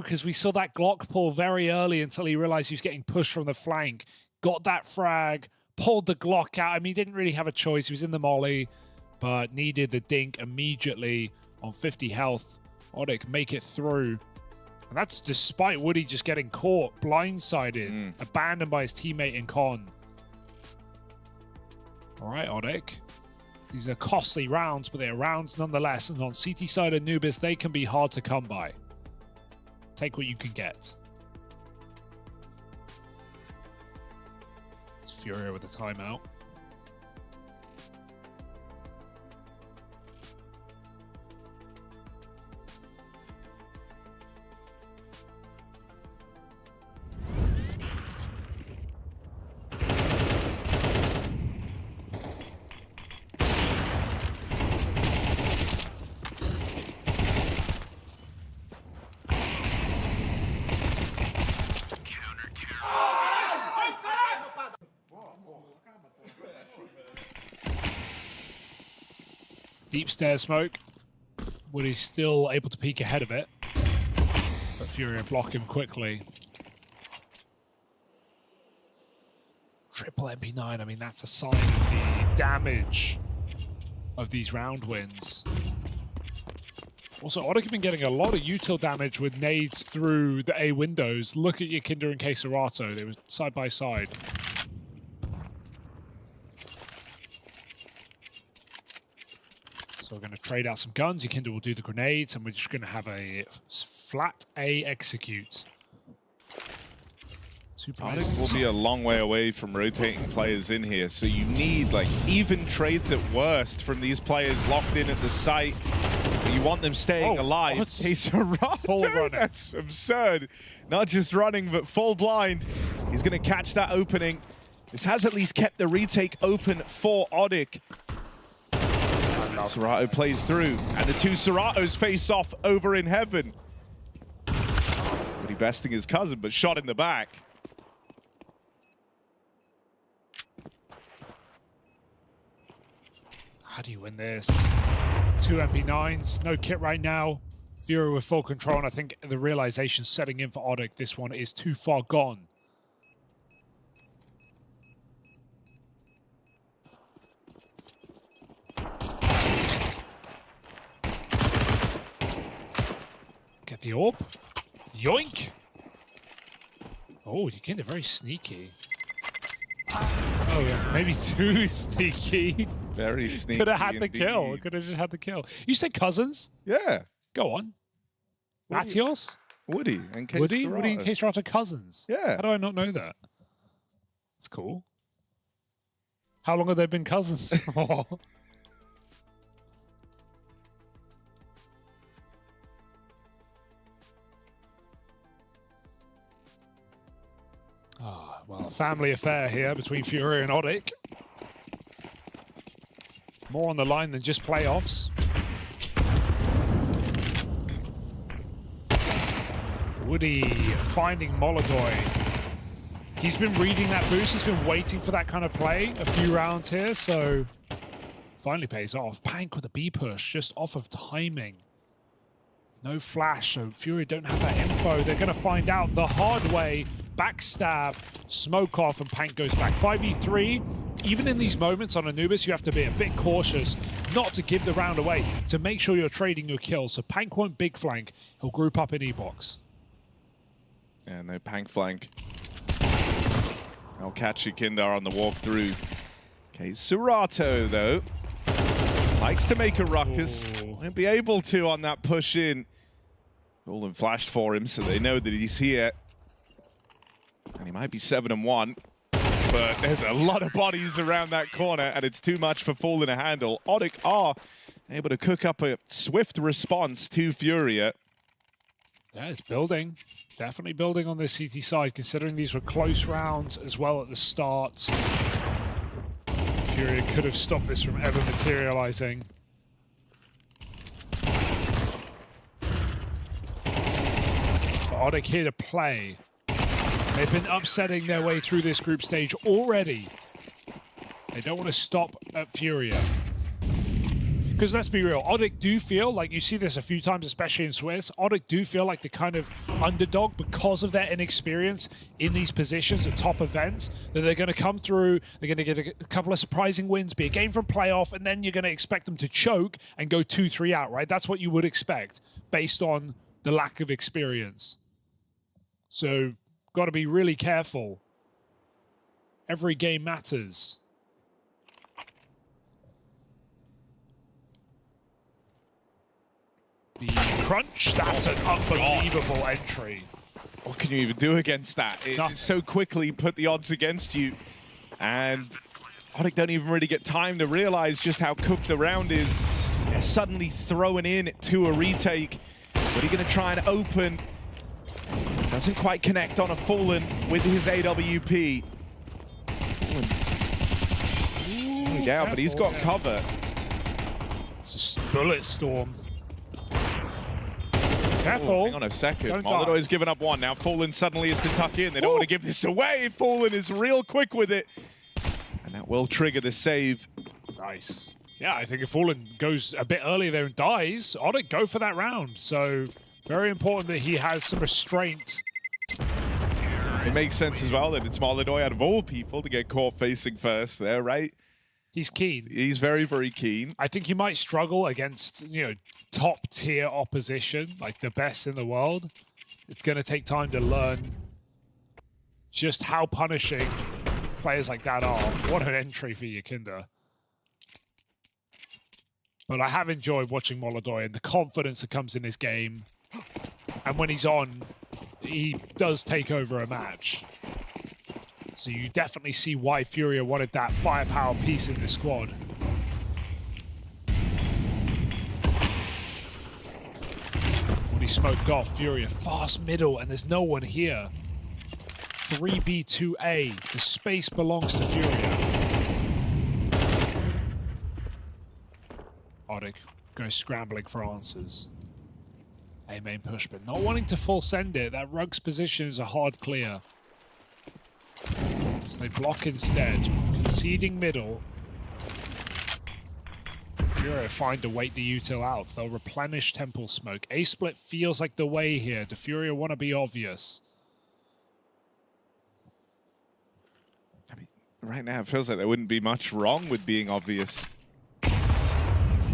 because we saw that Glock pull very early until he realized he was getting pushed from the flank. Got that frag, pulled the Glock out. I mean, he didn't really have a choice. He was in the molly, but needed the dink immediately on 50 health. ODDIK make it through. And that's despite Woody just getting caught, blindsided, abandoned by his teammate in Con. All right, ODDIK. These are costly rounds, but they are rounds nonetheless. And on CT side Anubis, they can be hard to come by. Take what you can get. It's Furia with the timeout. Deep stairs smoke. Woody's still able to peek ahead of it. But Furia block him quickly. Triple MP9, I mean, that's a sign of the damage of these round wins. Also, ODDIK have been getting a lot of util damage with nades through the A windows. Look at Yekindar and Keserato. They were side by side. So we're going to trade out some guns. Yekindar will do the grenades, and we're just going to have a flat A execute. Two players. Will be a long way away from rotating players in here, so you need like even trades at worst from these players locked in at the site. You want them staying alive. He's full running. That's absurd. Not just running, but full blind. He's going to catch that opening. This has at least kept the retake open for ODDIK. Serato plays through, and the two Seratos face off over in heaven. But he besting his cousin, but shot in the back. How do you win this? Two MP9s, no kit right now. Furia with full control, and I think the realization setting in for ODDIK, this one is too far gone. Get the orb. Yoink! Oh, you get it very sneaky. Oh, yeah, maybe too sneaky. Very sneaky. Could have had the indeed. kill. Could have just had the kill. You said cousins? Yeah. Go on. Matios? Woody and Case Woody Serato. and Case Serato cousins. Yeah. How do I not know that? It's cool. How long have they been cousins for? Well, a family affair here between Furia and ODDIK. More on the line than just playoffs. Woody finding Molodoi. He's been reading that boost. He's been waiting for that kind of play a few rounds here, so finally pays off. Pank with a B push, just off of timing. No flash, so Furia don't have that info. They're going to find out the hard way. Backstab, smoke off, and Pank goes back. 5v3, even in these moments on Anubis, you have to be a bit cautious not to give the round away, to make sure you're trading your kills. So Pank won't big flank. He'll group up in E-box. Yeah, no Pank flank. I'll catch Yekindar on the walk through. Okay, Serato, though, likes to make a ruckus. Won't be able to on that push in. Golden flashed for him, so they know that he's here. And he might be 7-1, but there's a lot of bodies around that corner, and it's too much for Fall in a handle. ODDIK are able to cook up a swift response to Furia. Yeah, it's building. Definitely building on this CT side, considering these were close rounds as well at the start. Furia could have stopped this from ever materializing. But ODDIK here to play. They've been upsetting their way through this group stage already. They don't want to stop at Furia. Because let's be real, ODDIK do feel like, you see this a few times, especially in Swiss, ODDIK do feel like the kind of underdog because of their inexperience in these positions at top events, that they're going to come through, they're going to get a couple of surprising wins, be a game from playoff, and then you're going to expect them to choke and go 2-3 out, right? That's what you would expect based on the lack of experience. So, got to be really careful. Every game matters. The crunch, that's an unbelievable entry. What can you even do against that? It so quickly put the odds against you. And ODDIK don't even really get time to realize just how cooked the round is. They're suddenly throwing in to a retake. What are you going to try and open? Doesn't quite connect on a Fallen with his AWP. Fallen. Yeah, but he's got cover. It's just bullet storm. Careful. Oh, hang on a second. MongolZ has given up one. Now Fallen suddenly is to tuck in. They don't want to give this away. Fallen is real quick with it. And that will trigger the save. Nice. Yeah, I think if Fallen goes a bit earlier there and dies, ODDIK go for that round. So very important that he has some restraint. It makes sense as well that it's MongolZ out of all people to get caught facing first there, right? He's keen. He's very, very keen. I think he might struggle against, you know, top tier opposition, like the best in the world. It's going to take time to learn just how punishing players like that are. What an entry for Yekindar. But I have enjoyed watching MongolZ and the confidence that comes in his game. And when he's on, he does take over a match. So you definitely see why Furia wanted that firepower piece in the squad. When he smoked off, Furia fast middle, and there's no one here. 3B2A, the space belongs to Furia. ODDIK goes scrambling for answers. A main push, but not wanting to full send it. That Rug's position is a hard clear. So they block instead, conceding middle. Furia find to wait the util out. They'll replenish Temple Smoke. A-split feels like the way here. Do Furia want to be obvious? I mean, right now it feels like there wouldn't be much wrong with being obvious.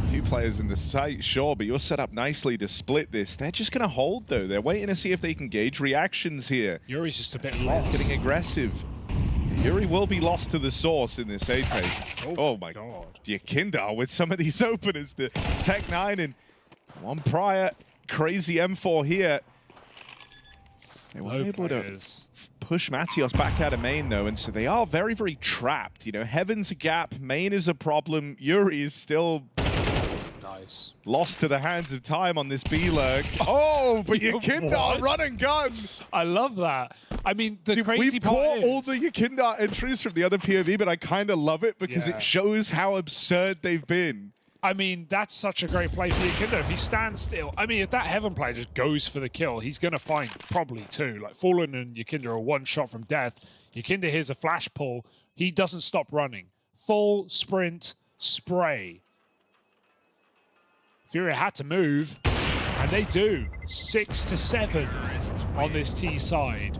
Two players in the site, sure, but you're set up nicely to split this. They're just going to hold, though. They're waiting to see if they can gauge reactions here. Yuri's just a bit lost. Getting aggressive. Yuri will be lost to the source in this AP. Oh my god. Yekindar with some of these openers. The Tech 9 and one prior. Crazy M4 here. They were able to push Matios back out of main, though, and so they are very, very trapped. You know, Heaven's a gap, main is a problem. Yuri is still lost to the hands of time on this B-lurk. Oh, but Yekindar run and gun. I love that. I mean, the crazy part caught is... all the Yekindar entries from the other POV, but I kind of love it because it shows how absurd they've been. I mean, that's such a great play for Yekindar. If he stands still, I mean, if that Heaven player just goes for the kill, he's going to find probably two. Like, Fallen and Yekindar are one shot from death. Yekindar hears a flash pull. He doesn't stop running. Full sprint, spray. Furia had to move, and they do. 6-7 on this T side.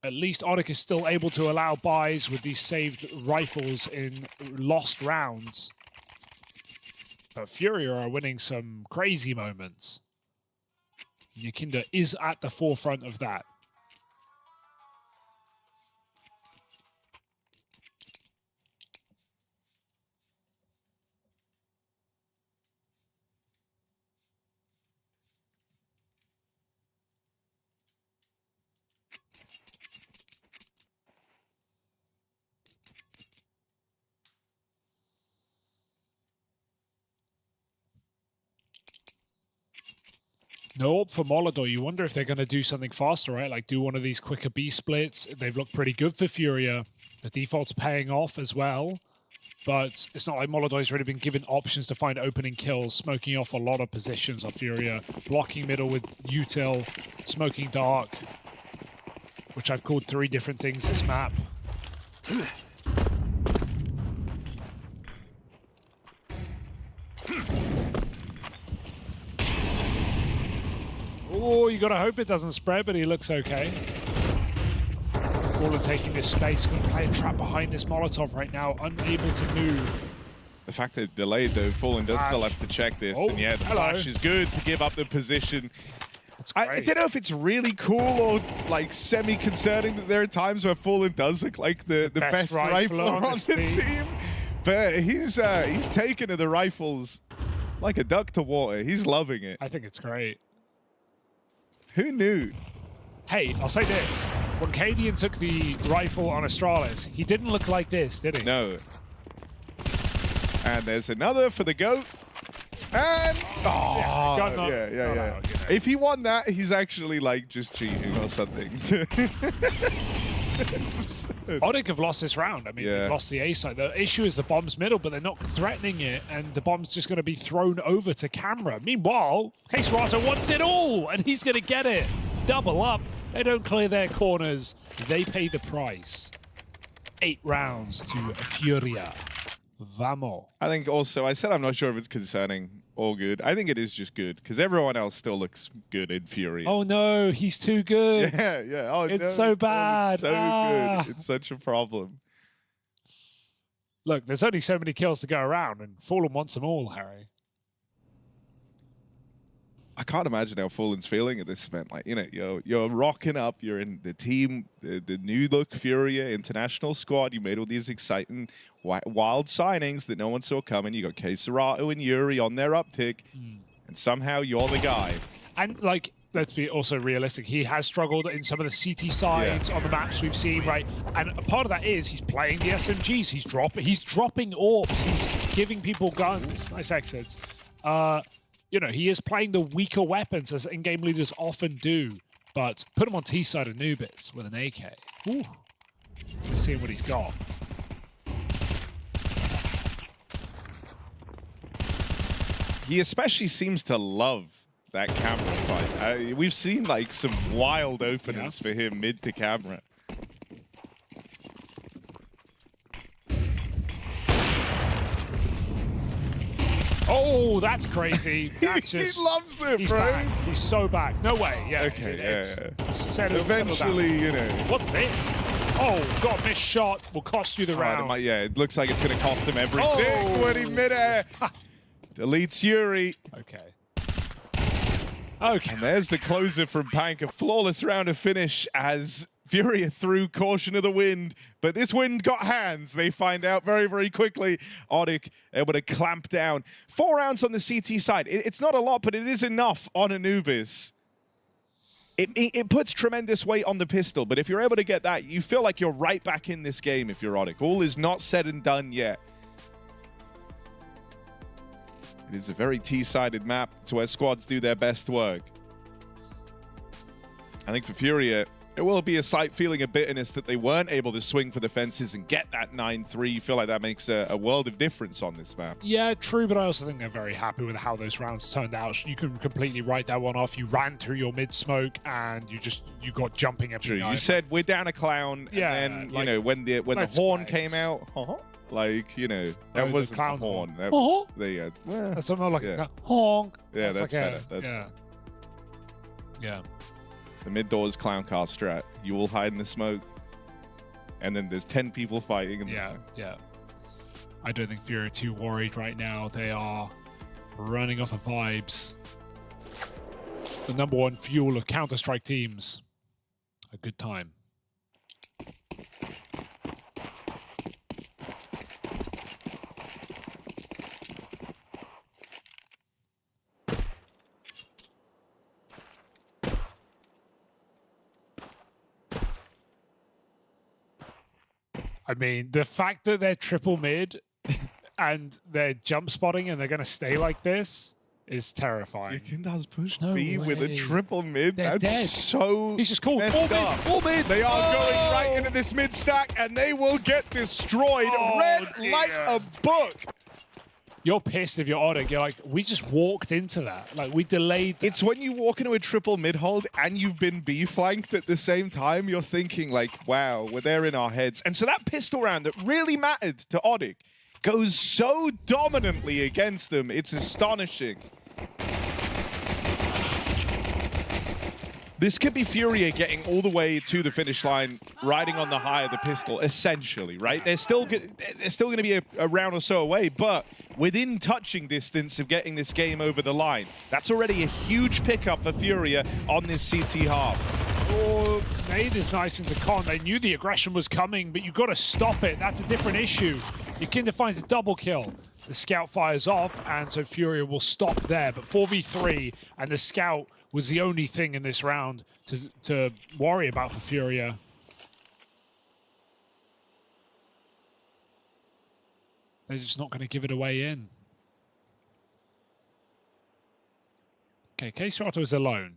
At least ODDIK is still able to allow buys with these saved rifles in lost rounds. But Furia are winning some crazy moments. Yekindar is at the forefront of that. Nope, for MongolZ, you wonder if they're going to do something faster, right? Like do one of these quicker B splits. They've looked pretty good for Furia. The default's paying off as well. But it's not like MongolZ's already been given options to find opening kills, smoking off a lot of positions on Furia, blocking middle with util, smoking dark, which I've called 3 different things this map. gotta hope it doesn't spread, but he looks okay. Fallen taking this space, gonna play a trap behind this Molotov right now, unable to move. The fact that it delayed though, Fallen does still have to check this, and yeah, the flash is good to give up the position. I don't know if it's really cool or like semi-concerning that there are times where Fallen does look like the best rifler on the team. But he's taken to the rifles like a duck to water. He's loving it. I think it's great. Who knew? Hey, I'll say this. When Cadian took the rifle on Astralis, he didn't look like this, did he? No. And there's another for the GOAT. And yeah. If he won that, he's actually like just cheating or something. Odik have lost this round. I mean, they've lost the A side. The issue is the bomb's middle, but they're not threatening it, and the bomb's just going to be thrown over to camera. Meanwhile, Queserato wants it all, and he's going to get it. Double up. They don't clear their corners. They pay the price. 8 rounds to Furia. Vamos. I think also, I said I'm not sure if it's concerning or good. I think it is just good, because everyone else still looks good in Furia. Oh no, he's too good. Yeah. Oh, it's so bad. It's so good. It's such a problem. Look, there's only so many kills to go around, and Fallen wants them all, Harry. I can't imagine how Fallen's feeling at this event. Like, you know, you're rocking up. You're in the team, the new look Furia international squad. You made all these exciting, wild signings that no one saw coming. You got Queserato and Yuri on their uptick, and somehow you're the guy. And like, let's be also realistic. He has struggled in some of the CT sides on the maps we've seen, right? And a part of that is he's playing the SMGs. He's dropping orbs. He's giving people guns. Nice exits. You know, he is playing the weaker weapons, as in-game leaders often do. But put him on T-side Anubis with an AK. Ooh. Let's see what he's got. He especially seems to love that camera fight. We've seen like some wild openings for him mid to camera. Oh, that's crazy. That's just, he loves it, he's bro. Back. He's so back. No way. Yeah. Okay, Eventually, you know. What's this? Oh, got missed shot. Will cost you the round. It looks like it's going to cost him everything when he midair. Deletes Yuri. Okay. And there's the closer from Pank. A flawless round of finish as Furia threw caution of the wind, but this wind got hands. They find out very, very quickly. Odik able to clamp down. 4 rounds on the CT side. It's not a lot, but it is enough on Anubis. It puts tremendous weight on the pistol, but if you're able to get that, you feel like you're right back in this game if you're Odik. All is not said and done yet. It is a very T-sided map. It's where squads do their best work. I think for Furia, it will be a slight feeling of bitterness that they weren't able to swing for the fences and get that 9-3. You feel like that makes a world of difference on this map. Yeah, true, but I also think they're very happy with how those rounds turned out. You can completely write that one off. You ran through your mid-smoke and you got jumping every night. You said we're down a clown, and then, like, you know, when the horn came out, like, you know, that wasn't the horn. That's something like a honk. Yeah, that's better. Yeah. The mid-doors clown car strat. You will hide in the smoke, and then there's 10 people fighting in the smoke. Yeah. I don't think Fury are too worried right now. They are running off of vibes. The #1 fuel of Counter-Strike teams. A good time. I mean, the fact that they're triple mid and they're jump spotting and they're going to stay like this is terrifying. Yekindar's pushed B with a triple mid. They're dead. So he's just called all mid. They are going right into this mid stack and they will get destroyed. Red like a book. You're pissed if you're Odik. You're like, we just walked into that. Like, we delayed that. It's when you walk into a triple mid hold and you've been B-flanked at the same time, you're thinking like, wow, we're there in our heads. And so that pistol round that really mattered to Odik goes so dominantly against them. It's astonishing. This could be Furia getting all the way to the finish line, riding on the high of the pistol, essentially, right? They're still going to be a round or so away, but within touching distance of getting this game over the line. That's already a huge pickup for Furia on this CT half. Oh, nade is nice into Con. They knew the aggression was coming, but you've got to stop it. That's a different issue. Yekindar finds a double kill. The scout fires off, and so Furia will stop there. But 4v3, and the scout was the only thing in this round to worry about for Furia. They're just not going to give it away in. Okay, K-Strato is alone.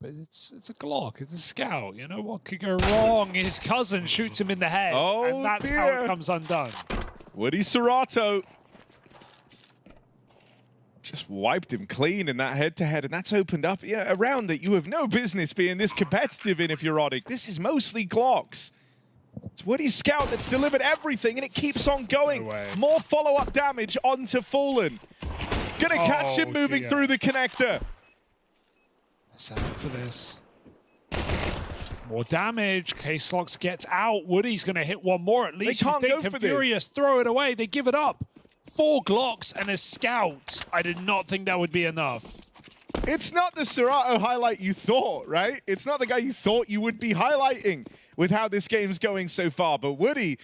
But it's a Glock, it's a scout. You know what could go wrong? His cousin shoots him in the head, and that's how it comes undone. Woody Serato just wiped him clean in that head-to-head, and that's opened up a round that you have no business being this competitive in if you're Odik. This is mostly Glocks. It's Woody's scout that's delivered everything, and it keeps on going. No more follow-up damage onto Fallen. Gonna catch him moving through the connector. Set up for this. More damage. K-Slox gets out. Woody's going to hit one more at least. They can't go for Furious throw it away. They give it up. 4 Glocks and a scout. I did not think that would be enough. It's not the Serato highlight you thought, right? It's not the guy you thought you would be highlighting with how this game's going so far. But Woody,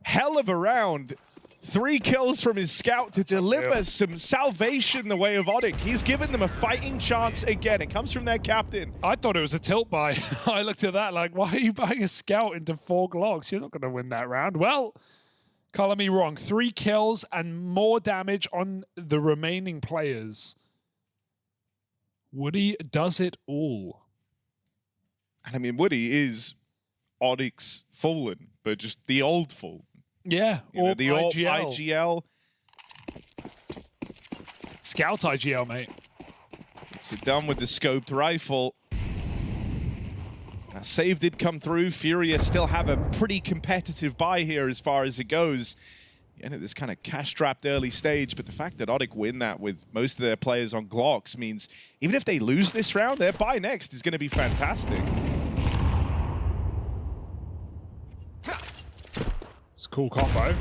hell of a round. 3 kills from his scout to deliver some salvation the way of Odik. He's given them a fighting chance again. It comes from their captain. I thought it was a tilt buy. I looked at that like, why are you buying a scout into 4 Glocks? You're not going to win that round. Well, color me wrong. 3 kills and more damage on the remaining players. Woody does it all. And I mean, Woody is Odik's Fallen, but just the old Fallen. Yeah, or the old IGL. Scout IGL, mate. It's done with the scoped rifle. That save did come through. Furia still have a pretty competitive buy here as far as it goes. And at this kind of cash-strapped early stage, but the fact that Odik win that with most of their players on Glocks means even if they lose this round, their buy next is going to be fantastic. It's a cool combo.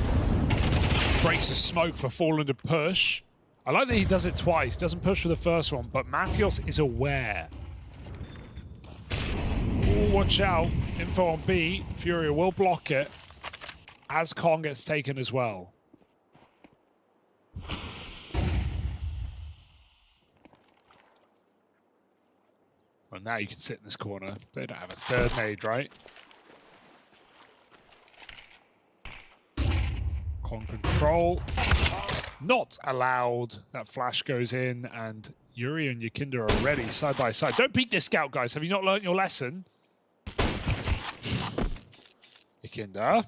Breaks the smoke for Fallen to push. I like that he does it twice. Doesn't push for the first one, but Matios is aware. Ooh, watch out. Info on B. Furia will block it as Kong gets taken as well. Well, now you can sit in this corner. They don't have a third nade, right? Con control. Not allowed. That flash goes in, and Yuri and Yekindar are ready side by side. Don't peek this scout, guys. Have you not learned your lesson? Yekindar.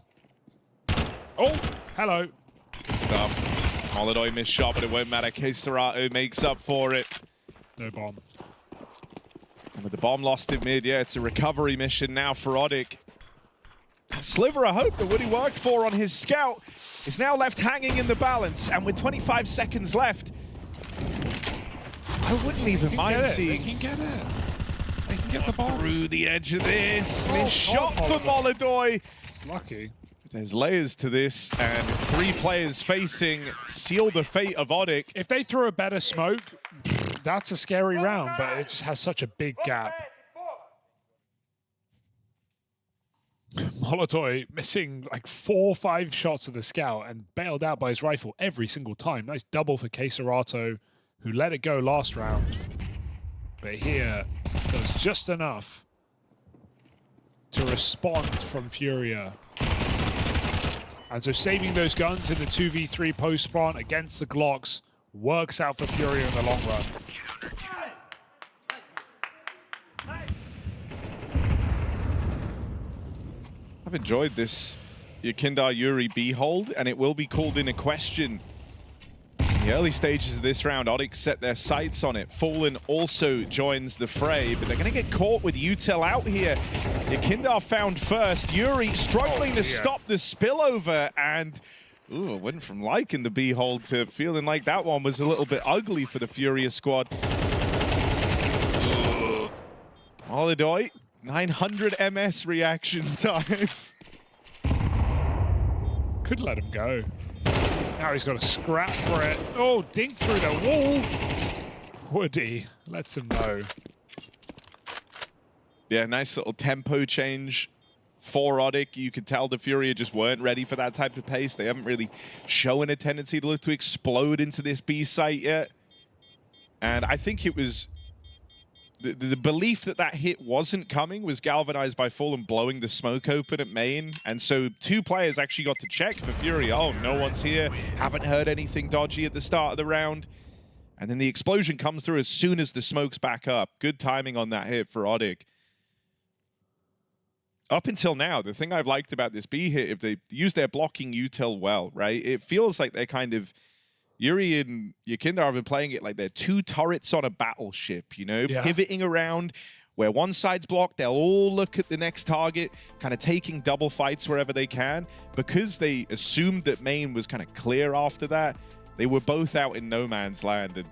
Oh, hello. Good stuff. MongolZ missed shot, but it won't matter. K-Serato makes up for it. No bomb. And with the bomb lost in mid, it's a recovery mission now for Odik. That sliver of hope that Woody worked for on his scout is now left hanging in the balance, and with 25 seconds left, I wouldn't even mind seeing. They can get it. They can get the bomb. Through the edge of this. Missed shot for MongolZ. It's lucky. There's layers to this, and 3 players facing seal the fate of Odik. If they throw a better smoke, that's a scary round, but it just has such a big gap. MongolZ missing like 4 or 5 shots of the scout and bailed out by his rifle every single time. Nice double for K-Serato, who let it go last round. But here, there was just enough to respond from Furia. And so saving those guns in the 2v3 post-spawn against the Glocks works out for Furia in the long run. I've enjoyed this Yekindar Yuri B hold, and it will be called into question. In the early stages of this round, Odik set their sights on it. Fallen also joins the fray, but they're going to get caught with Util out here. Yekindar found first. Yuri struggling to stop the spillover, and went from liking the B hold to feeling like that one was a little bit ugly for the Furia squad. ODDIK, 900 MS reaction time. Could let him go. Now he's got a scrap for it. Oh, dink through the wall. Woody lets him know. Yeah, nice little tempo change for ODDIK. You could tell the Furia just weren't ready for that type of pace. They haven't really shown a tendency to look to explode into this B site yet. And I think it was the belief that that hit wasn't coming was galvanized by Fallen blowing the smoke open at main. And so 2 players actually got to check for Furia. Oh, no one's here. Haven't heard anything dodgy at the start of the round. And then the explosion comes through as soon as the smoke's back up. Good timing on that hit for ODDIK. Up until now, the thing I've liked about this B hit, if they use their blocking util well, right? It feels like they're kind of... Yuri and Yekindar have been playing it like they're 2 turrets on a battleship, you know, pivoting around. Where one side's blocked, they'll all look at the next target, kind of taking double fights wherever they can. Because they assumed that main was kind of clear after that, they were both out in no man's land. And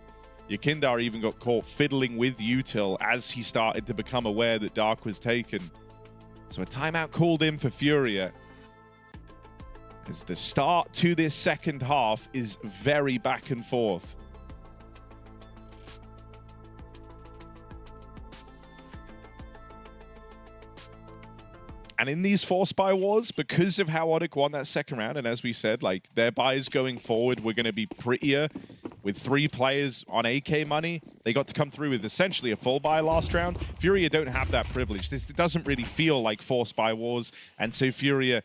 Yekindar even got caught fiddling with util as he started to become aware that Dark was taken. So a timeout called in for Furia. As the start to this second half is very back and forth. And in these force buy wars, because of how ODDIK won that second round, and as we said, like their buys going forward were going to be prettier with 3 players on AK money. They got to come through with essentially a full buy last round. Furia don't have that privilege. This doesn't really feel like force buy wars, and so Furia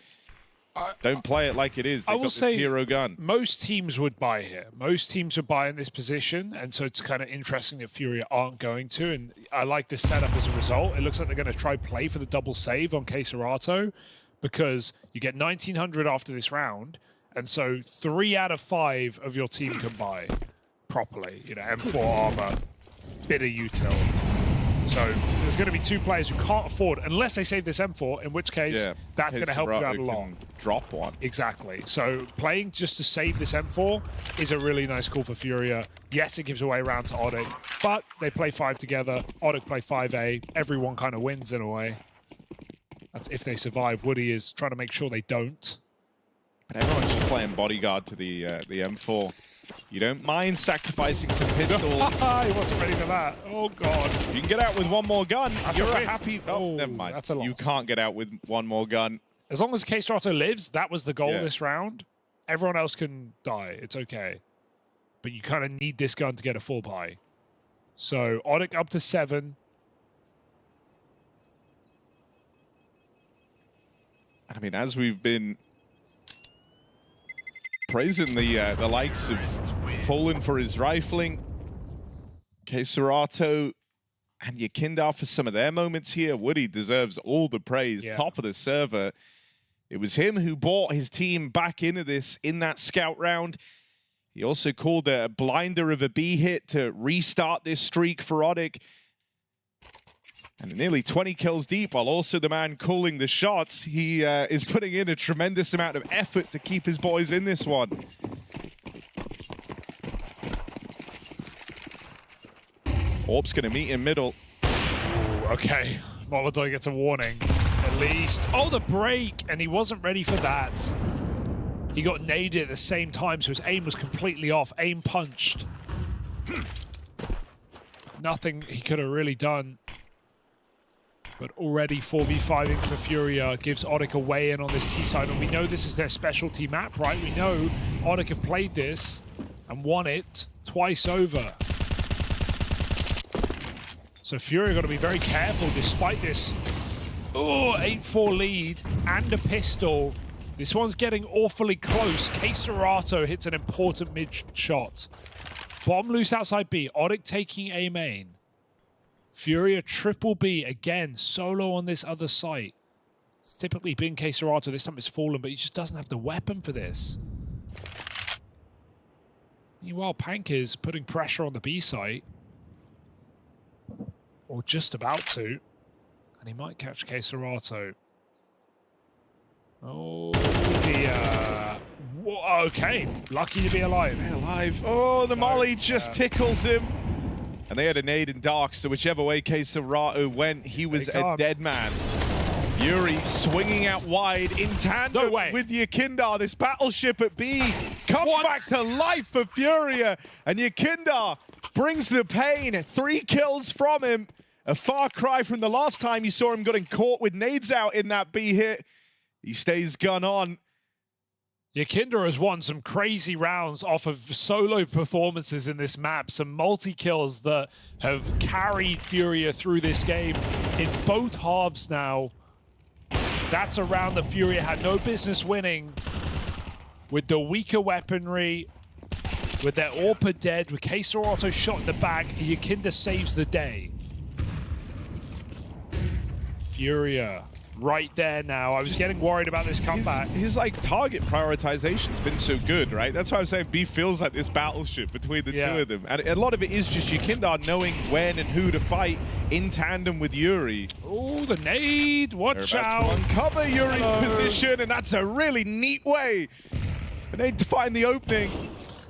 don't play it like it is. They've got this hero gun. Most teams would buy here. Most teams would buy in this position, and so it's kind of interesting that Furia aren't going to, and I like this setup as a result. It looks like they're going to try play for the double save on Kayserato, because you get 1900 after this round, and so 3 out of 5 of your team can buy properly. You know, M4 armor, bit of util. So there's going to be 2 players who can't afford, unless they save this M4, in which case that's going to help you out a lot. Drop one. Exactly. So playing just to save this M4 is a really nice call for Furia. Yes, it gives away round to ODDIK, but they play 5 together. ODDIK play 5A. Everyone kind of wins in a way. That's if they survive. Woody is trying to make sure they don't. But everyone's just playing bodyguard to the M4. You don't mind sacrificing some pistols. He wasn't ready for that. Oh, God. You can get out with 1 more gun. That's You're a a happy... Oh, never mind. That's a loss. You can't get out with 1 more gun. As long as Kayserato lives, that was the goal this round. Everyone else can die. It's okay. But you kind of need this gun to get a full buy. So, ODDIK up to 7. I mean, as we've been praising the likes of Fallen for his rifling, Kayserato and Yekindar for some of their moments here, Woody deserves all the praise. Top of the server. It was him who brought his team back into this in that scout round. He also called a blinder of a B hit to restart this streak for ODDIK. And nearly 20 kills deep, while also the man calling the shots. He is putting in a tremendous amount of effort to keep his boys in this one. Orb's going to meet in middle. Ooh, okay, MongolZ gets a warning, at least. Oh, the break, and he wasn't ready for that. He got naded at the same time, so his aim was completely off. Aim punched. Nothing he could have really done. But already 4v5ing for Furia gives ODDIK a way in on this T side, and we know this is their specialty map, right? We know ODDIK have played this and won it twice over. So Furia got to be very careful despite this 8-4 lead and a pistol. This one's getting awfully close. Kayserato hits an important mid shot. Bomb loose outside B. ODDIK taking A main. Furia triple B again, solo on this other site. It's typically been Kayserato, this time it's Fallen, but he just doesn't have the weapon for this. Meanwhile, Pank is putting pressure on the B site. Or just about to. And he might catch Kayserato. Oh dear. Okay, lucky to be alive. Alive. Oh, the molly just tickles him. And they had a nade in Dark, so whichever way KSW went, he was a dead man. Fury swinging out wide in tandem with Yekindar. This battleship at B comes back to life for Furia. And Yekindar brings the pain. 3 kills from him. A far cry from the last time you saw him getting caught with nades out in that B hit. He stays gun on. Yekindar has won some crazy rounds off of solo performances in this map, some multi-kills that have carried Furia through this game in both halves now. That's a round that Furia had no business winning. With the weaker weaponry, with their AWP dead, with KSW also shot in the back, Yekindar saves the day. Furia right there now. I was getting worried about this comeback. His like target prioritization's been so good, right? That's why I'm saying B feels like this battleship between the two of them. And a lot of it is just Yekindar knowing when and who to fight in tandem with Yuri. Oh, the nade. Watch out. Uncover Yuri's position, and that's a really neat way. A nade to find the opening.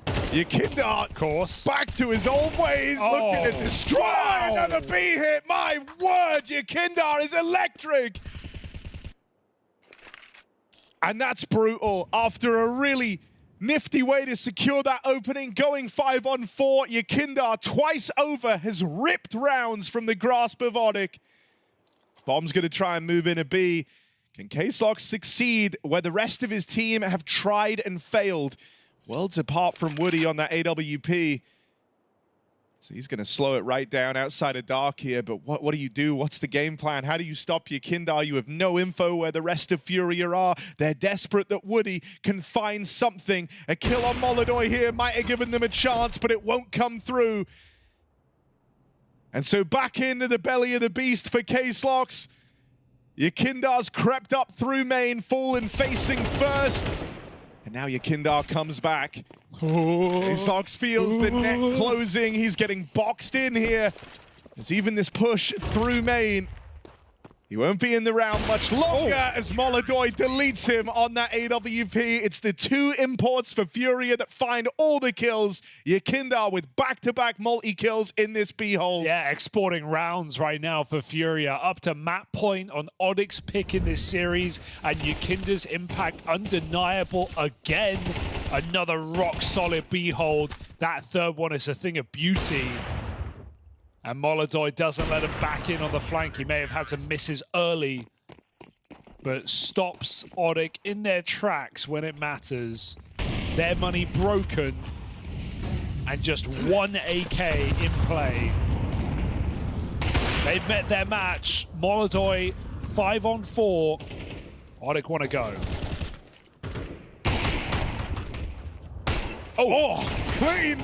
Yekindar, of course, back to his old ways, looking to destroy another B hit. My word, Yekindar is electric. And that's brutal. After a really nifty way to secure that opening, going 5-on-4, Yekindar twice over has ripped rounds from the grasp of Odik. Bomb's going to try and move in a B. Can KSW succeed where the rest of his team have tried and failed? Worlds apart from Woody on that AWP. So he's going to slow it right down outside of Dark here, but what do you do? What's the game plan? How do you stop Yekindar? You have no info where the rest of Furia are. They're desperate that Woody can find something. A kill on MongolZ here might have given them a chance, but it won't come through. And so back into the belly of the beast for KSW. Yekindar's crept up through main, fallen facing first. And now Yekindar comes back. KSW feels the net closing. He's getting boxed in here. There's even this push through main. He won't be in the round much longer as MongolZ deletes him on that AWP. It's the 2 imports for Furia that find all the kills. Yekindar with back-to-back multi-kills in this B-hole. Yeah, exporting rounds right now for Furia. Up to map point on Odik's pick in this series. And Yekindar's impact undeniable again. Another rock-solid B-hold. That third one is a thing of beauty. And MongolZ doesn't let him back in on the flank. He may have had some misses early, but stops Odik in their tracks when it matters. Their money broken, and just 1 AK in play. They've met their match. MongolZ 5-on-4. Odik want to go. Oh, clean!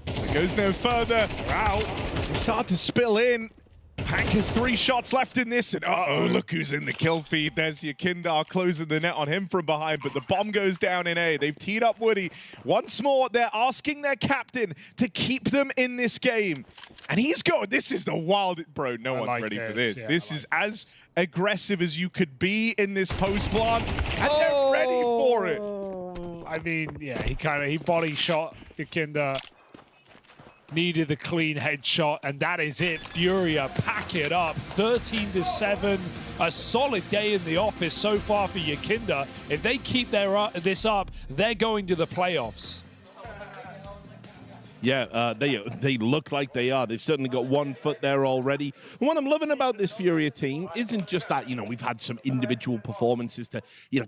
It goes no further. Wow. They start to spill in. Pank has 3 shots left in this, and look who's in the kill feed. There's Yekindar closing the net on him from behind, but the bomb goes down in A. They've teed up Woody. Once more, they're asking their captain to keep them in this game. And he's going, this is the wild, bro, no one's ready for this. Yeah, this is as aggressive as you could be in this post plant, and they're ready for it. I mean, yeah, he body shot Yekindar. Needed the clean headshot, and that is it. Furia pack it up, 13-7. A solid day in the office so far for Yekindar. If they keep this up, they're going to the playoffs. Yeah, they look like they are. They've certainly got 1 foot there already. And what I'm loving about this Furia team isn't just that, we've had some individual performances to,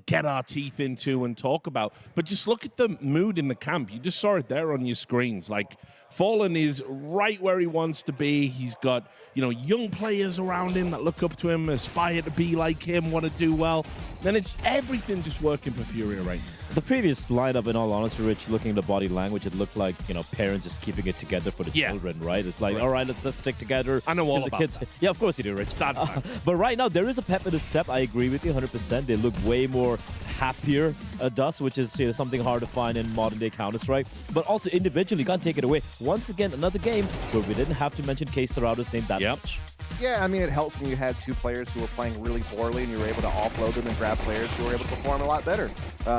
get our teeth into and talk about, but just look at the mood in the camp. You just saw it there on your screens. Like, Fallen is right where he wants to be. He's got, young players around him that look up to him, aspire to be like him, want to do well. Then it's everything just working for Furia right now. The previous lineup, in all honesty, Rich, looking at the body language, it looked like, parents just keeping it together for the children, right? It's like, all right, let's just stick together. I know all about kids. that. Yeah, of course you do, Rich. Sad but right now, there is a pep in the step. I agree with you 100%. They look way more happier, Dust, which is something hard to find in modern-day Counter-Strike. But also, individually, you can't take it away. Once again, another game where we didn't have to mention KSW's name that much. Yeah, I mean, it helps when you had two players who were playing really poorly and you were able to offload them and grab players who were able to perform a lot better.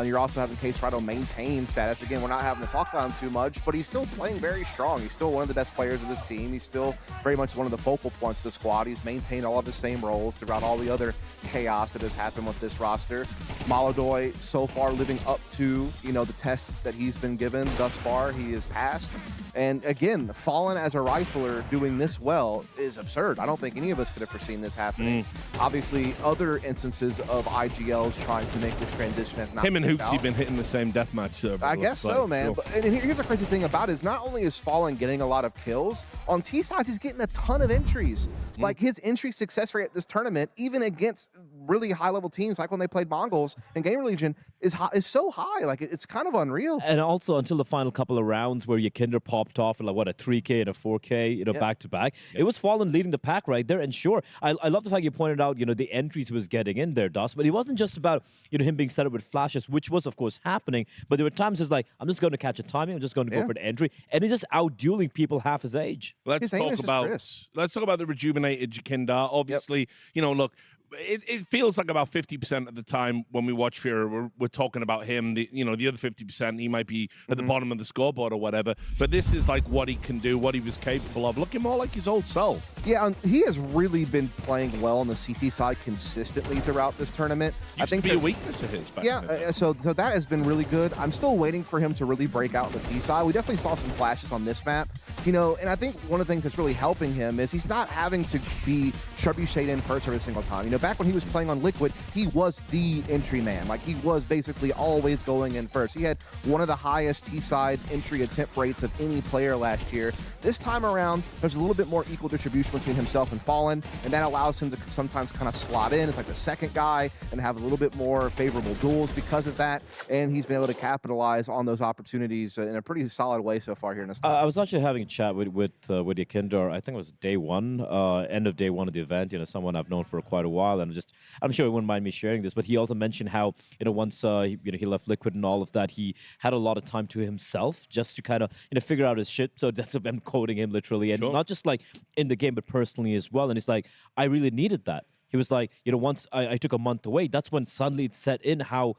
You're also having Case Rado maintain status. Again, we're not having to talk about him too much, but he's still playing very strong. He's still one of the best players of this team. He's still very much one of the focal points of the squad. He's maintained all of the same roles throughout all the other chaos that has happened with this roster. MongolZ so far living up to, the tests that he's been given thus far. He has passed. And again, Fallen as a rifler doing this well is absurd. I don't think any of us could have foreseen this happening. Obviously, other instances of IGLs trying to make this transition has not Him and worked Hooksy out. been hitting the same deathmatch server. I guess so, man. Sure. But, and here's the crazy thing about it is not only is Fallen getting a lot of kills, on T-sides he's getting a ton of entries. Like his entry success rate at this tournament, even against really high-level teams like when they played MongolZ and GamerLegion, is so high. Like it's kind of unreal. And also until the final couple of rounds where Yekindar popped off in like what, a 3K and a 4K, back to back. It was Fallen leading the pack right there. And sure, I love the fact you pointed out, the entries he was getting in there, Dust. But it wasn't just about, him being set up with flashes, which was of course happening. But there were times it's like, I'm just going to catch a timing, I'm just going to go for the entry, and he's just out-dueling people half his age. Let's talk about the rejuvenated Yekindar. Obviously, look, it feels like about 50% of the time when we watch Furia, we're talking about him. The other 50%, he might be at the bottom of the scoreboard or whatever. But this is like what he can do, what he was capable of, looking more like his old self. Yeah, he has really been playing well on the CT side consistently throughout this tournament. I think be a weakness of his. So that has been really good. I'm still waiting for him to really break out on the T side. We definitely saw some flashes on this map, and I think one of the things that's really helping him is he's not having to be trebucheted in first every single time. Back when he was playing on Liquid, he was the entry man. Like, he was basically always going in first. He had one of the highest T-side entry attempt rates of any player last year. This time around, there's a little bit more equal distribution between himself and Fallen, and that allows him to sometimes kind of slot in as like the second guy and have a little bit more favorable duels because of that, and he's been able to capitalize on those opportunities in a pretty solid way so far here in this time. I was actually having a chat with Yekindar. I think it was day one, end of day one of the event. Someone I've known for quite a while, and I'm sure he wouldn't mind me sharing this, but he also mentioned how, once he left Liquid and all of that, he had a lot of time to himself just to kind of, figure out his shit. So that's I'm quoting him literally, and not just like in the game, but personally as well. And it's like, I really needed that. He was like, once I took a month away, that's when suddenly it set in how,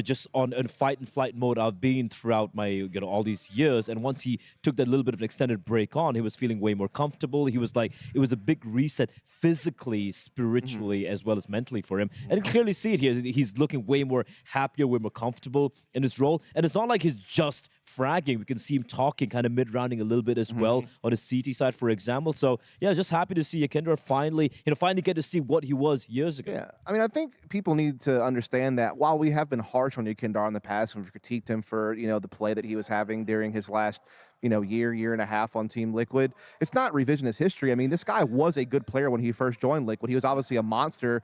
just on fight and flight mode I've been throughout my, all these years. And once he took that little bit of an extended break on, he was feeling way more comfortable. He was like, it was a big reset physically, spiritually, as well as mentally for him. And you clearly see it here. He's looking way more happier, way more comfortable in his role. And it's not like he's just fragging. We can see him talking, kind of mid-rounding a little bit as well on his CT side, for example. So, yeah, just happy to see Yekindar finally get to see what he was years ago. Yeah, I mean, I think people need to understand that while we have been harsh on Yekindar in the past and we've critiqued him for, the play that he was having during his last year and a half on Team Liquid, it's not revisionist history. I mean, this guy was a good player when he first joined Liquid. He was obviously a monster,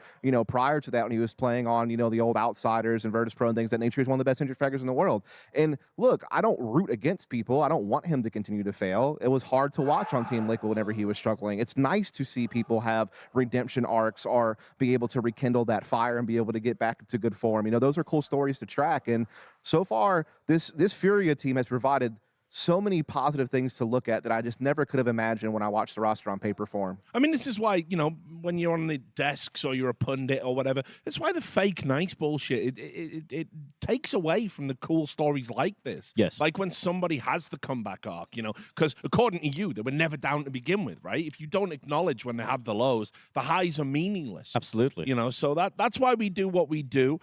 prior to that when he was playing on, the old Outsiders and Virtus.pro and things of that nature. He's one of the best entry fraggers in the world. And look, I don't root against people. I don't want him to continue to fail. It was hard to watch on Team Liquid whenever he was struggling. It's nice to see people have redemption arcs or be able to rekindle that fire and be able to get back to good form. Those are cool stories to track. And so far, this Furia team has provided so many positive things to look at that I just never could have imagined when I watched the roster on paper form. I mean, this is why, when you're on the desks or you're a pundit or whatever, that's why the fake nice bullshit, it takes away from the cool stories like this. Yes. Like when somebody has the comeback arc, because according to you, they were never down to begin with, right? If you don't acknowledge when they have the lows, the highs are meaningless. Absolutely. So that's why we do what we do.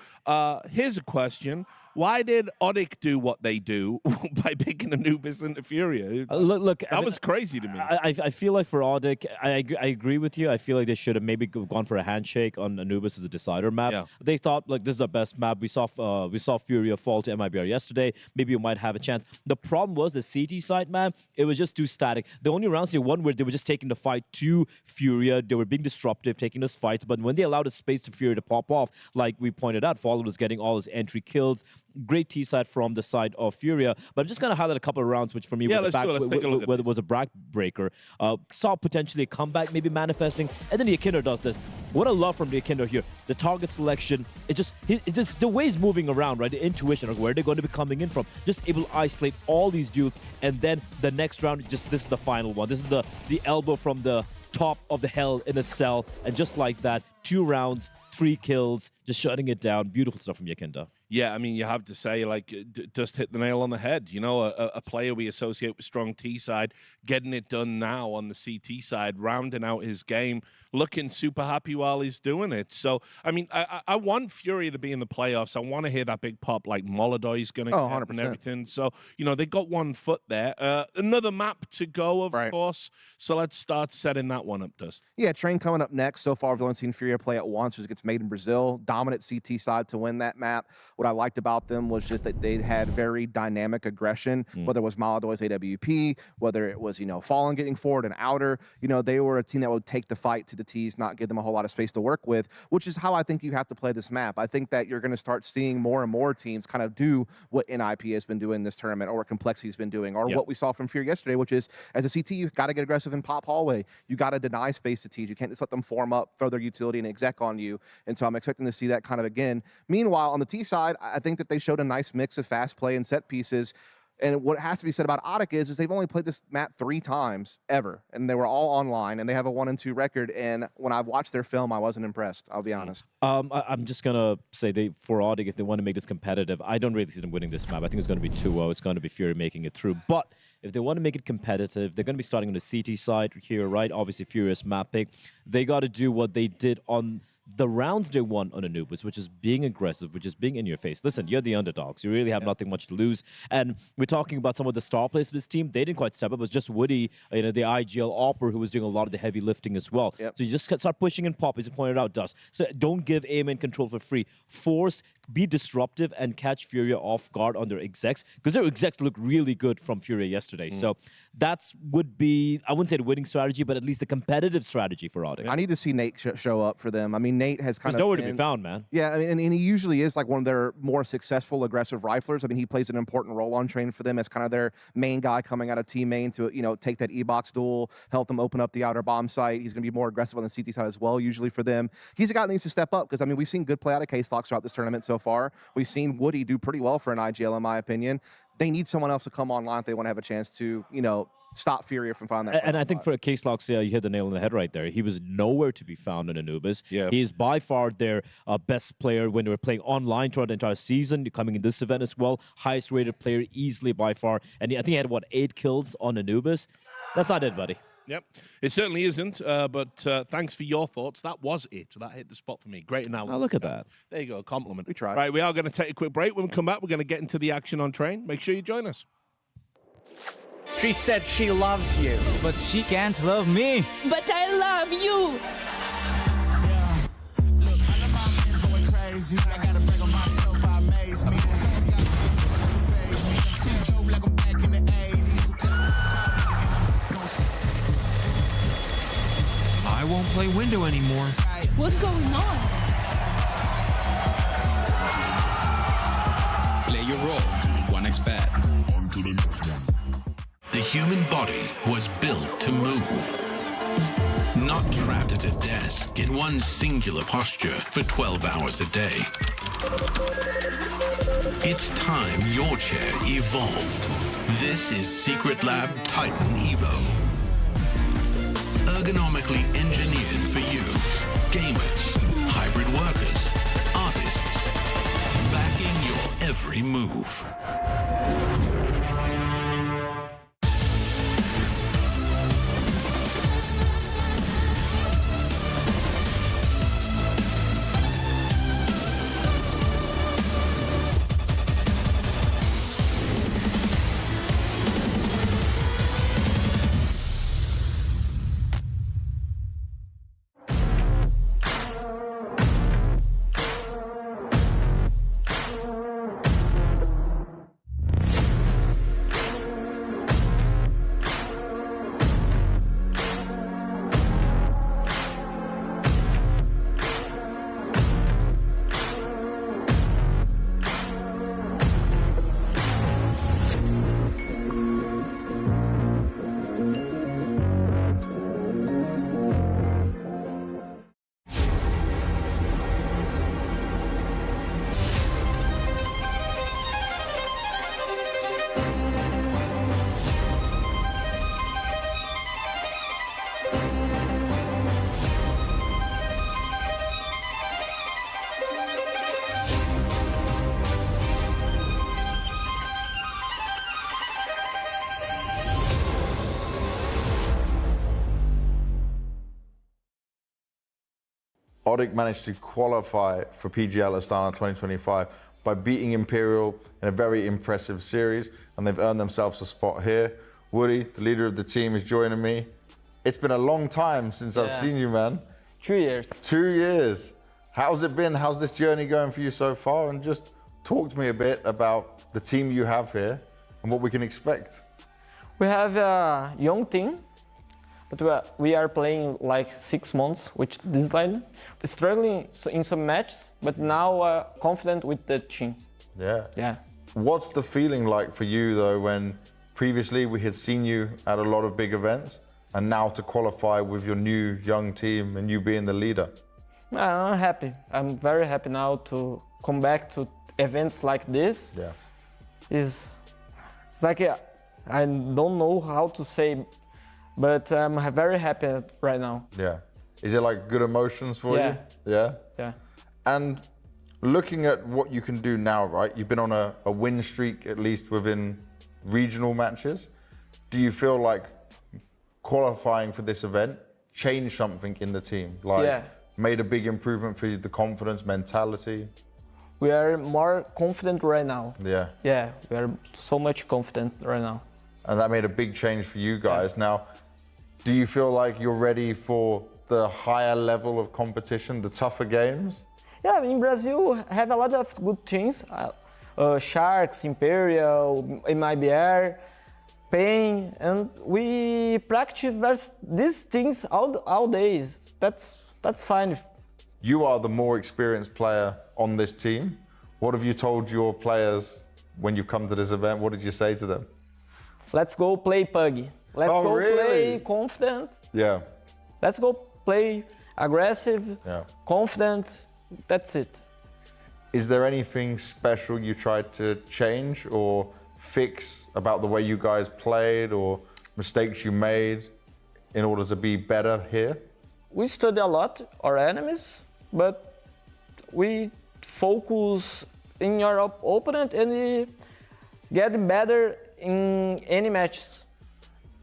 Here's a question. Why did ODDIK do what they do by picking Anubis into Furia? Look, that was crazy to me. I feel like for ODDIK, I agree with you. I feel like they should have maybe gone for a handshake on Anubis as a decider map. Yeah. They thought, like, this is our best map. We saw Furia fall to MIBR yesterday. Maybe you might have a chance. The problem was the CT side, man, it was just too static. The only rounds they won where they were just taking the fight to Furia. They were being disruptive, taking those fights. But when they allowed a space to Furia to pop off, like we pointed out, Fallen was getting all his entry kills. Great T-side from the side of Furia, but I'm just going to highlight a couple of rounds, which for me let's take a look at was a backbreaker. Saw potentially a comeback, maybe manifesting, and then Yekindar does this. What I love from Yekindar here, the target selection, it's just the way he's moving around, right? The intuition of where they're going to be coming in from, just able to isolate all these dudes, and then the next round, this is the final one. This is the elbow from the top of the Hell in a Cell, and just like that, 2 rounds, 3 kills, just shutting it down. Beautiful stuff from Yekindar. Yeah, I mean, you have to say, like, just hit the nail on the head. You know, a player we associate with strong T side, getting it done now on the CT side, rounding out his game, looking super happy while he's doing it. So, I mean, I want Furia to be in the playoffs. I want to hear that big pop like MongolZ's going to get 100%. and everything. So, you know, they got 1 foot there. Another map to go, of course. So let's start setting that one up, Dust. Yeah, Train coming up next. So far, we've only seen Furia play at once, which gets made in Brazil. Dominant CT side to win that map. What I liked about them was just that they had very dynamic aggression, whether it was MongolZ's AWP, whether it was, you know, Fallen getting forward and outer. You know, they were a team that would take the fight to the T's, not give them a whole lot of space to work with, which is how I think you have to play this map. I think that you're going to start seeing more and more teams kind of do what NIP has been doing this tournament, or what Complexity's been doing, or what we saw from Furia yesterday, which is, as a CT, you got to get aggressive in pop hallway. You got to deny space to T's. You can't just let them form up, throw their utility and exec on you. And so I'm expecting to see that kind of again. Meanwhile, on the T side, I think that they showed a nice mix of fast play and set pieces. And what has to be said about ODDIK is they've only played this map 3 times ever, and they were all online, and they have a 1-2 record. And when I watched their film, I wasn't impressed. I'll be honest. I'm just gonna say for ODDIK, if they want to make this competitive, I don't really see them winning this map. I think it's going to be 2-0. It's going to be Fury making it through. But if they want to make it competitive, they're going to be starting on the CT side here, right? Obviously, Furious map pick. They got to do what they did on the rounds they won on Anubis, which is being aggressive, which is being in your face. Listen, you're the underdogs. You really have nothing much to lose. And we're talking about some of the star players of this team. They didn't quite step up. It was just Woody, you know, the IGL Opera, who was doing a lot of the heavy lifting as well. So you just start pushing and pop, as you pointed out, Dust. So don't give aim and control for free. Force, be disruptive, and catch Furia off guard on their execs, because their execs look really good from Furia yesterday. So that would be, I wouldn't say the winning strategy, but at least the competitive strategy for ODDIK. I need to see Nate show up for them. I mean, Nate has kind of nowhere to be found, man. Yeah, I mean, and he usually is like one of their more successful aggressive riflers. I mean, he plays an important role on Train for them as kind of their main guy coming out of team main to, you know, take that E-box duel, help them open up the outer bomb site. He's going to be more aggressive on the CT side as well, usually for them. He's a guy that needs to step up, because, I mean, we've seen good play out of K-Slox throughout this tournament so far. We've seen Woody do pretty well for an IGL, in my opinion. They need someone else to come online if they want to have a chance to, you know, stop Furia from finding that. And I think for a K-Slox, you hit the nail on the head right there. He was nowhere to be found in Anubis. He is by far their best player when they were playing online throughout the entire season, coming in this event as well. Highest rated player easily by far. And I think he had, what, 8 kills on Anubis? That's not it, buddy. Yep, it certainly isn't, but thanks for your thoughts. That was it. That hit the spot for me. Great analysis. Oh, look at that. There you go, a compliment. We tried. Right, we are going to take a quick break. When we come back, we're going to get into the action on Train. Make sure you join us. She said she loves you. But she can't love me. But I love you. I won't play window anymore. What's going on? Play your role. 1xBet. On to the next one. The human body was built to move. Not trapped at a desk in one singular posture for 12 hours a day. It's time your chair evolved. This is Secret Lab Titan Evo. Ergonomically engineered for you. Gamers, hybrid workers, artists. Backing your every move. ODDIK managed to qualify for PGL Astana 2025 by beating Imperial in a very impressive series, and they've earned themselves a spot here. Woody, the leader of the team, is joining me. It's been a long time since I've seen you, man. 2 years. 2 years. How's it been? How's this journey going for you so far? And just talk to me a bit about the team you have here and what we can expect. We have a young team, but we are playing like 6 months with this line. Struggling in some matches, but now confident with the team. Yeah. What's the feeling like for you though, when previously we had seen you at a lot of big events, and now to qualify with your new young team and you being the leader? I'm happy. I'm very happy now to come back to events like this. Yeah. It's like, I don't know how to say, but I'm very happy right now. Yeah. Is it like good emotions for you? Yeah. And looking at what you can do now, right? You've been on a win streak, at least within regional matches. Do you feel like qualifying for this event changed something in the team? Like made a big improvement for you, the confidence, mentality? We are more confident right now. Yeah. Yeah, we are so much confident right now. And that made a big change for you guys. Now, do you feel like you're ready for the higher level of competition, the tougher games? Yeah, in Brazil, have a lot of good teams. Sharks, Imperial, MIBR, Pain, and we practice these things all days. That's fine. You are the more experienced player on this team. What have you told your players when you come to this event? What did you say to them? Let's go play PUG. Let's go play confident. Yeah. Let's go play aggressive, confident. That's it. Is there anything special you tried to change or fix about the way you guys played, or mistakes you made in order to be better here? We study a lot our enemies, but we focus in your opponent and get better in any matches.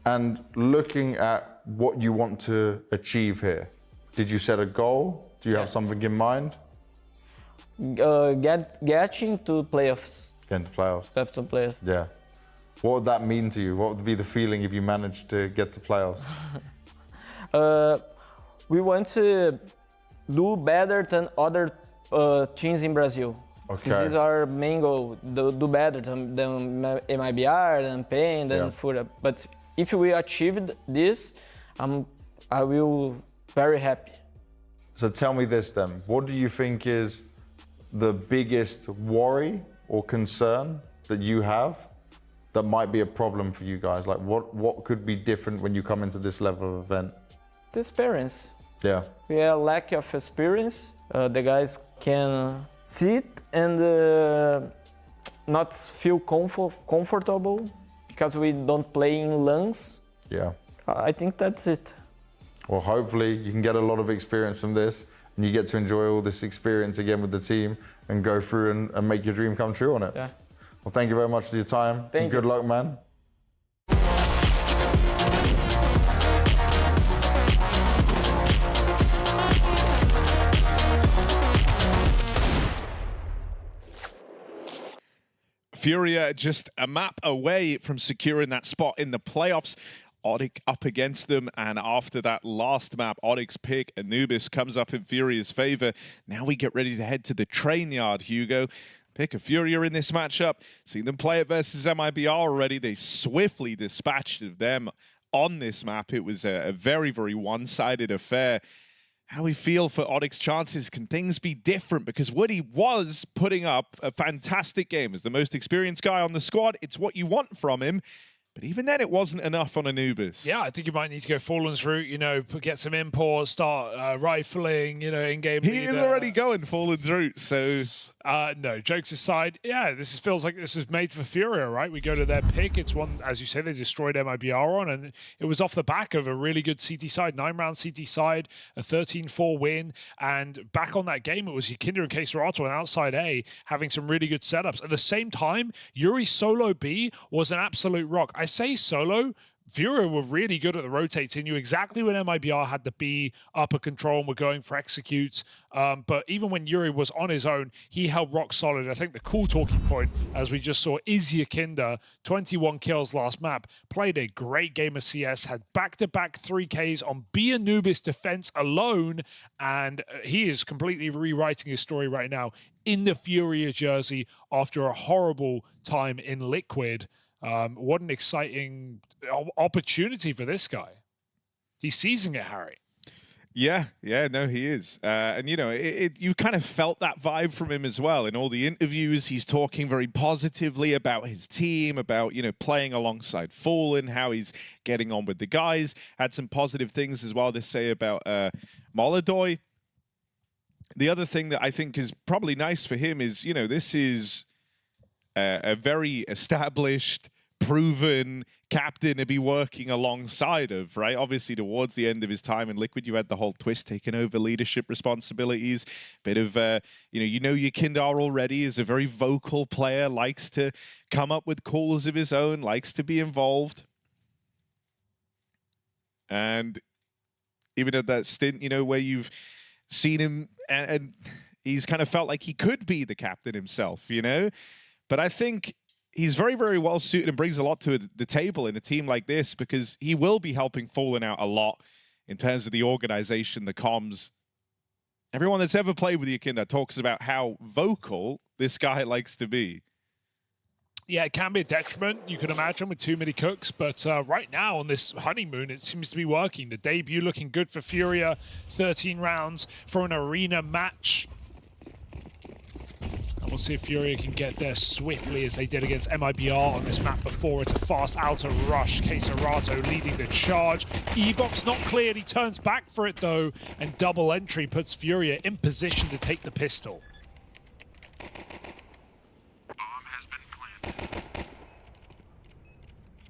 And looking at what you want to achieve here, did you set a goal? Do you have something in mind? Getting to playoffs. Getting to playoffs. Have to playoffs. Yeah. What would that mean to you? What would be the feeling if you managed to get to playoffs? We want to do better than other teams in Brazil. Okay. This is our main goal, do better than MIBR, than Pain, than Furia. But if we achieved this, I will very happy. So tell me this then, what do you think is the biggest worry or concern that you have that might be a problem for you guys? Like what could be different when you come into this level of event? The experience. Yeah. We have lack of experience. The guys can sit and not feel comfortable because we don't play in LANs. Yeah. I think that's it. Well, hopefully you can get a lot of experience from this and you get to enjoy all this experience again with the team and go through and make your dream come true on it. Yeah. Well, thank you very much for your time. Thank you. Good luck, man. Furia just a map away from securing that spot in the playoffs. ODDIK up against them, and after that last map, ODDIK's pick, Anubis, comes up in Furia's favor. Now we get ready to head to the train yard, Hugo. Pick a Furia in this matchup. Seen them play it versus MIBR already. They swiftly dispatched them on this map. It was a very, very one-sided affair. How do we feel for ODDIK's chances? Can things be different? Because Woody was putting up a fantastic game. As the most experienced guy on the squad, it's what you want from him. But even then, it wasn't enough on Anubis. Yeah, I think you might need to go Fallen's route, you know, get some imports, start rifling, you know, in-game. He is already going Fallen's route, so... no, jokes aside, yeah, this feels like this is made for Furia, right? We go to their pick. It's one, as you say, they destroyed MIBR on, and it was off the back of a really good CT side, 9-round CT side, a 13-4 win, and back on that game, it was Yekindar and Kazakhstan on outside A, having some really good setups. At the same time, Yuri solo B was an absolute rock. I say solo Furia were really good at the rotates. He knew exactly when MIBR had the B upper control and were going for executes. But even when Yuri was on his own, he held rock solid. I think the cool talking point, as we just saw, is Yekindar. 21 kills last map. Played a great game of CS. Had back-to-back 3Ks on B Anubis defense alone. And he is completely rewriting his story right now in the Furia jersey after a horrible time in Liquid. What an exciting opportunity for this guy. He's seizing it, Harry. Yeah, no, he is. And, you know, you kind of felt that vibe from him as well. In all the interviews, he's talking very positively about his team, about, you know, playing alongside Fallen, how he's getting on with the guys. Had some positive things as well to say about MongolZ. The other thing that I think is probably nice for him is, you know, this is a very established, proven captain to be working alongside of, right? Obviously, towards the end of his time in Liquid, you had the whole Twist taking over leadership responsibilities. Bit of, you know, Yekindar already is a very vocal player, likes to come up with calls of his own, likes to be involved. And even at that stint, you know, where you've seen him and he's kind of felt like he could be the captain himself, you know? But I think he's very, very well suited and brings a lot to the table in a team like this because he will be helping Fallen out a lot in terms of the organization, the comms. Everyone that's ever played with Yekindar talks about how vocal this guy likes to be. Yeah, it can be a detriment, you can imagine, with too many cooks. But right now on this honeymoon, it seems to be working. The debut looking good for Furia. 13 rounds for an arena match. And we'll see if Furia can get there swiftly as they did against MIBR on this map before. It's a fast outer rush. Keserato leading the charge. E-Box not cleared. He turns back for it, though. And double entry puts Furia in position to take the pistol.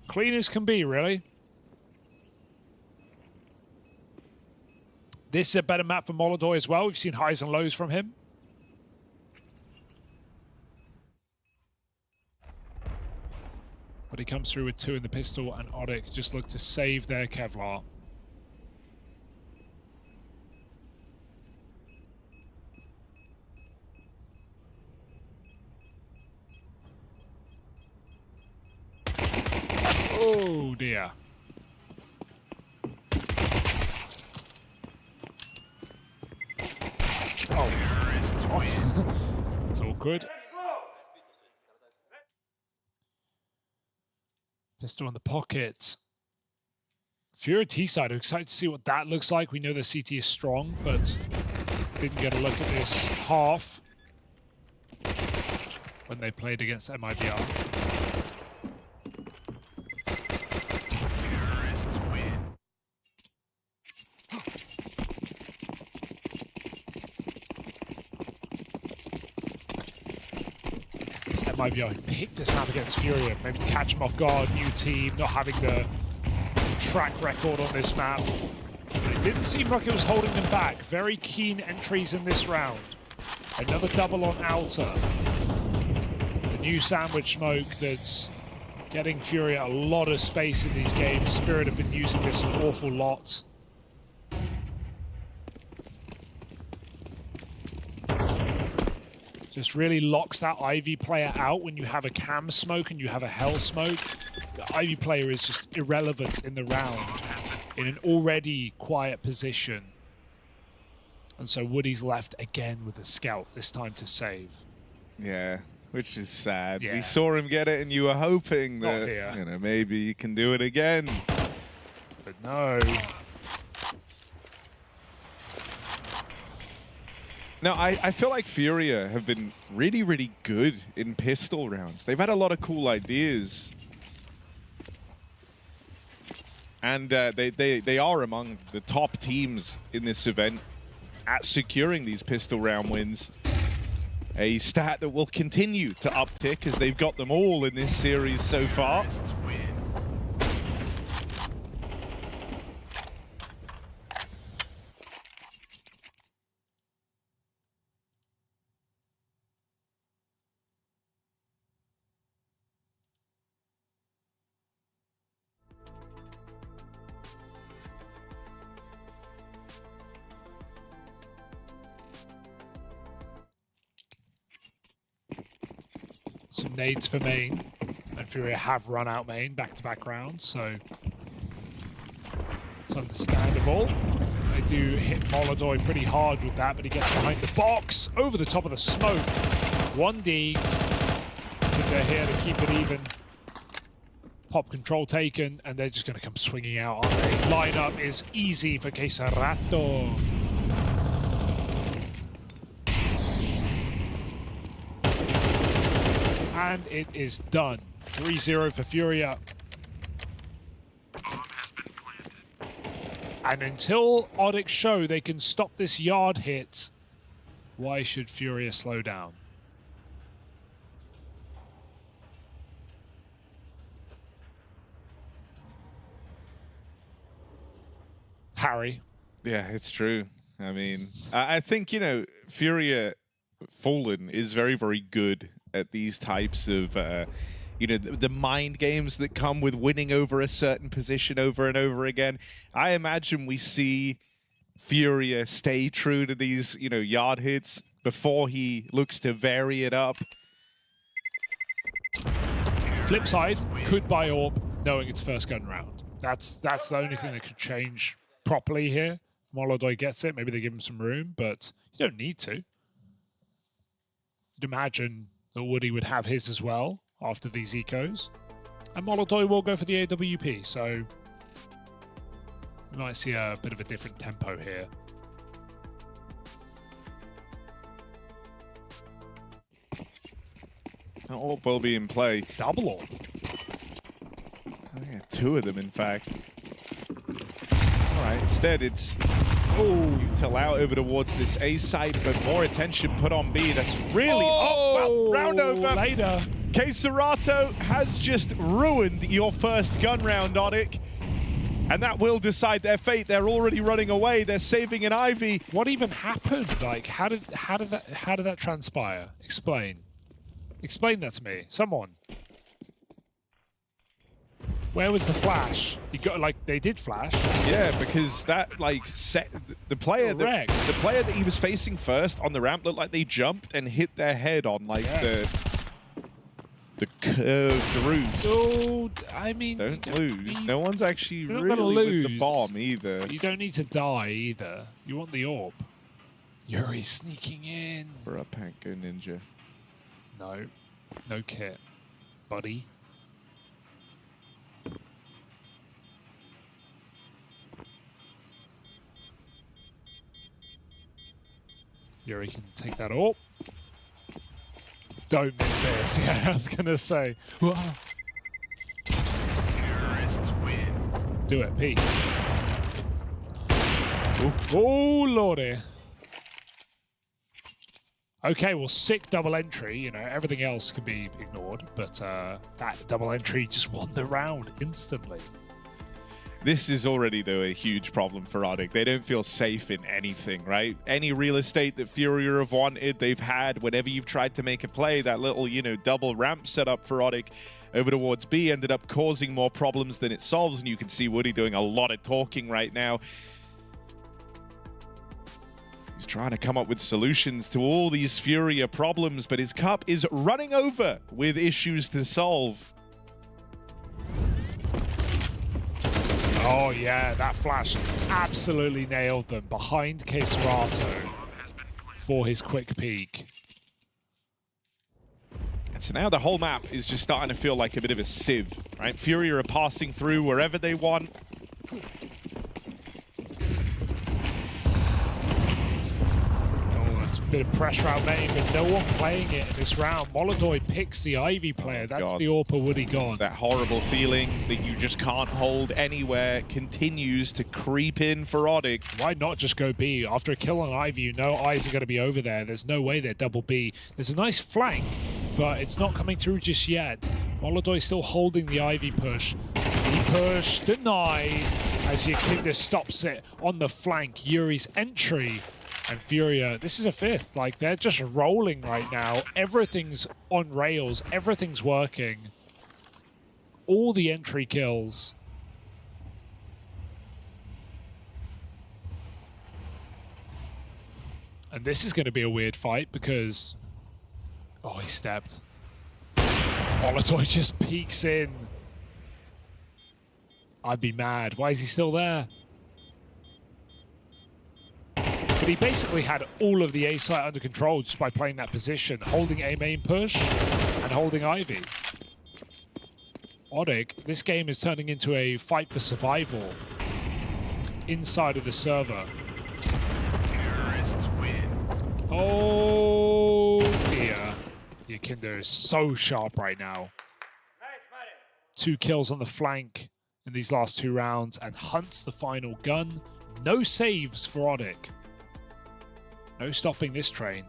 Clean as can be, really. This is a better map for MongolZ as well. We've seen highs and lows from him. But he comes through with 2 in the pistol, and ODDIK just look to save their Kevlar. Oh dear. Oh, what? That's awkward. Pistol in the pocket. Furia T-side, I'm excited to see what that looks like. We know the CT is strong, but didn't get a look at this half when they played against MIBR. MIBR picked this map against Furia, maybe to catch him off guard, new team, not having the track record on this map. But it didn't seem like it was holding them back. Very keen entries in this round. Another double on outer. The new sandwich smoke that's getting Furia a lot of space in these games. Spirit have been using this an awful lot. Just really locks that Ivy player out when you have a cam smoke and you have a hell smoke. The Ivy player is just irrelevant in the round in an already quiet position. And so Woody's left again with a scout, this time to save. Yeah, which is sad. Yeah. We saw him get it and you were hoping that, you know, maybe he can do it again. But no. Now, I feel like Furia have been really, really good in pistol rounds. They've had a lot of cool ideas. And they are among the top teams in this event at securing these pistol round wins. A stat that will continue to uptick as they've got them all in this series so far. some nades for main. And Furia have run out main back-to-back rounds, so it's understandable. They do hit MongolZ pretty hard with that, but he gets behind the box, over the top of the smoke. 1D. They're here to keep it even. Pop control taken, and they're just going to come swinging out, aren't they? Lineup is easy for Quesarato. And it is done. 3-0 for Furia. And until ODDIK show they can stop this yard hit, why should Furia slow down? Harry. Yeah, it's true. I mean, I think, you know, Furia Fallen is very, very good at these types of, you know, the mind games that come with winning over a certain position over and over again. I imagine we see Furia stay true to these, you know, yard hits before he looks to vary it up. Flip side, could buy AWP knowing it's first gun round. That's the only thing that could change properly here. If MongolZ gets it, maybe they give him some room, but you don't need to. You'd imagine that Woody would have his as well after these ecos. And MongolZ will go for the AWP, so we might see a bit of a different tempo here. AWP will be in play. Double AWP. Oh, yeah, 2 of them, in fact. All right, instead it's Util out over towards this A site, but more attention put on B. That's really, well, round over. Later. Quesarato has just ruined your first gun round, ODDIK. And that will decide their fate. They're already running away. They're saving an Ivy. What even happened? Like, how did that transpire? Explain that to me. Someone. Where was the flash? You got, like, they did flash. Yeah, because that, like, set the player that he was facing first on the ramp looked like they jumped and hit their head on, like, the curved roof. Oh, I mean, don't lose. No one's actually really with the bomb either. You don't need to die either. You want the AWP. Yuri's sneaking in. For a Panko Ninja. No kit, buddy. Yuri can take that AWP. Don't miss this. Yeah, I was gonna say. Whoa. Terrorists win. Do it, Pete. Oh, lordy. Okay, well, sick double entry. You know, everything else can be ignored, but that double entry just won the round instantly. This is already, though, a huge problem for ODDIK. They don't feel safe in anything, right? Any real estate that Furia have wanted, they've had. Whenever you've tried to make a play, that little, you know, double ramp setup for ODDIK over towards B ended up causing more problems than it solves, and you can see Woody doing a lot of talking right now. He's trying to come up with solutions to all these Furia problems, but his cup is running over with issues to solve. Oh yeah, that flash absolutely nailed them behind Quesarato for his quick peek. And so now the whole map is just starting to feel like a bit of a sieve, right? Furia are passing through wherever they want. A bit of pressure out main, but no one playing it in this round. MongolZ picks the Ivy player. That's the AWP Woody gone. That horrible feeling that you just can't hold anywhere continues to creep in for ODDIK. Why not just go B? After a kill on Ivy, you know eyes are going to be over there. There's no way they're double B. There's a nice flank, but it's not coming through just yet. MongolZ is still holding the Ivy push. The push denied as Yekindar stops it on the flank. Yuri's entry. And Furia, this is a fifth. Like, they're just rolling right now. Everything's on rails. Everything's working. All the entry kills. And this is going to be a weird fight because... Oh, he stepped. MongolZ just peeks in. I'd be mad. Why is he still there? But he basically had all of the A site under control just by playing that position, holding A main push and holding Ivy. Odik, this game is turning into a fight for survival inside of the server. Terrorists win. Oh dear. Yekindar is so sharp right now. 2 kills on the flank in these last 2 rounds and hunts the final gun. No saves for Odik. No stopping this train.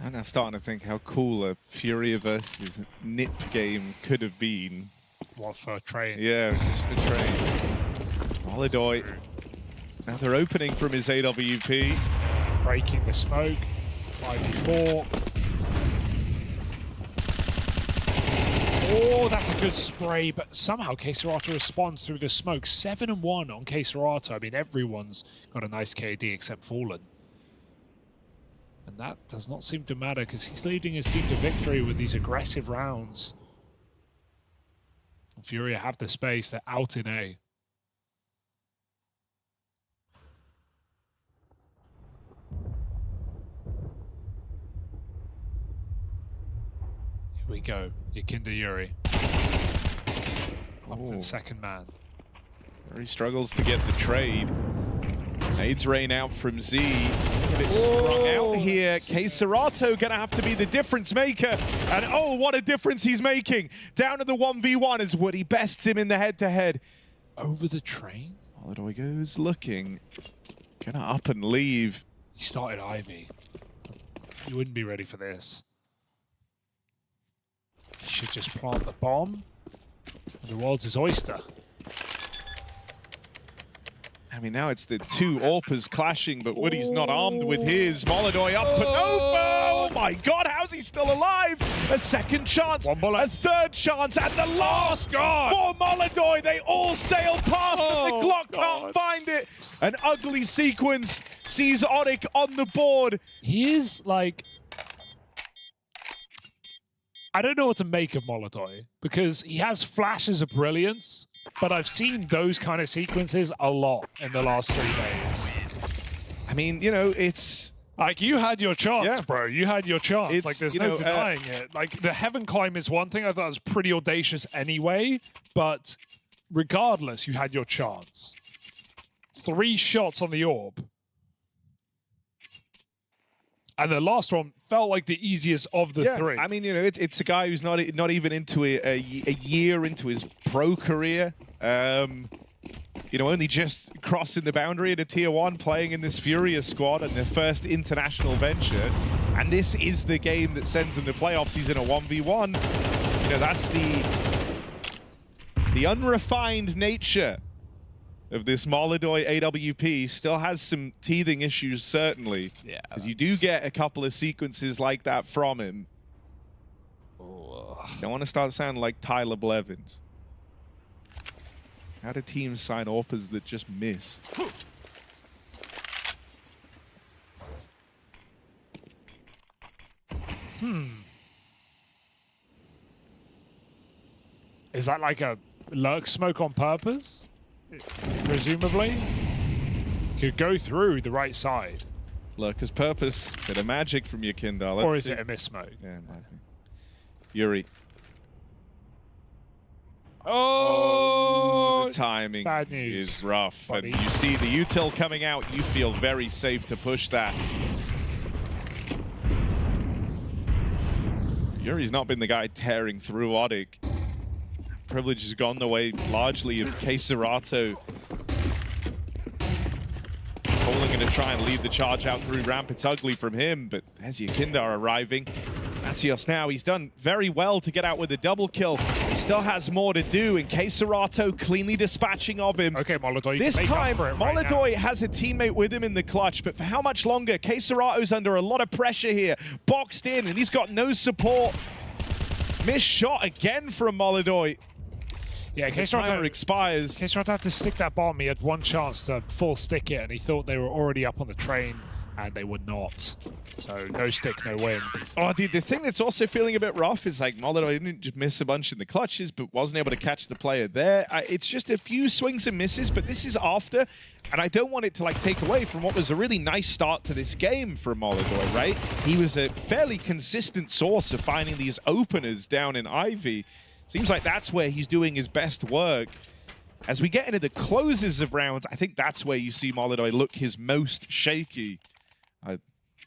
I'm now starting to think how cool a Furia versus Nip game could have been. What, for train? Yeah, just for train. MongolZ. Now they're opening from his AWP. Breaking the smoke. 5v4. Oh, that's a good spray, but somehow Kazakhstan responds through the smoke. 7-1 on Kazakhstan. I mean, everyone's got a nice KD except Fallen. And that does not seem to matter because he's leading his team to victory with these aggressive rounds. Furia have the space. They're out in A. Here we go. Yekindar Yuri. Up to the second man. He struggles to get the trade. Nades rain out from Z. But it's sprung out here. Kazakhstan gonna have to be the difference maker. And oh, what a difference he's making. Down to the 1v1 as Woody bests him in the head-to-head. Over the train? MongolZ goes looking. Gonna up and leave. He started Ivy. You wouldn't be ready for this. He should just plant the bomb. The world's his oyster. I mean, now it's the 2 AWPers clashing, but Woody's not armed with his. MongolZ up and over! Oh my god, how's he still alive? A second chance, a third chance, and the last for MongolZ. They all sail past, and the Glock can't find it. An ugly sequence sees Odik on the board. He is like... I don't know what to make of MongolZ, because he has flashes of brilliance, but I've seen those kind of sequences a lot in the last 3 days. I mean, you know, it's... Like, you had your chance, bro. You had your chance. It's, like, there's no denying it. Like, the heaven climb is one thing. I thought it was pretty audacious anyway, but regardless, you had your chance. 3 shots on the orb. And the last one felt like the easiest of the 3. I mean, you know, it's a guy who's not even into a year into his pro career. You know, only just crossing the boundary at a tier 1, playing in this Furia squad and their first international venture. And this is the game that sends him to playoffs. He's in a 1v1. You know, that's the unrefined nature of this MongolZ AWP. Still has some teething issues, certainly. Yeah. Because you do get a couple of sequences like that from him. Don't want to start sounding like Tyler Blevins. How do teams sign AWPers that just miss? Is that like a lurk smoke on purpose? Presumably? Could go through the right side. Lurker's purpose. Bit of magic from Yekindar. Or is it a miss smoke? Yeah, it might be. Yuri. Oh! The timing Bad news, is rough. buddy. And you see the util coming out, you feel very safe to push that. Yuri's not been the guy tearing through Odik. Privilege has gone the way largely of Kazakhstan. Falling going to try and lead the charge out through ramp. It's ugly from him, but there's Yekindar arriving. Matios now, he's done very well to get out with a double kill. He still has more to do, and Kayserato cleanly dispatching of him. Okay, MongolZ. This time, MongolZ has a teammate with him in the clutch, but for how much longer? Kayserato's under a lot of pressure here. Boxed in, and he's got no support. Missed shot again from MongolZ. Yeah, Kayserato expires. Kayserato had to stick that bomb. He had one chance to full stick it, and he thought they were already up on the train, and they were not. So no stick, no win. Oh, the thing that's also feeling a bit rough is like MongolZ didn't just miss a bunch in the clutches, but wasn't able to catch the player there. It's just a few swings and misses, but this is after, and I don't want it to like take away from what was a really nice start to this game for MongolZ, right? He was a fairly consistent source of finding these openers down in Ivy. Seems like that's where he's doing his best work. As we get into the closes of rounds, I think that's where you see MongolZ look his most shaky. My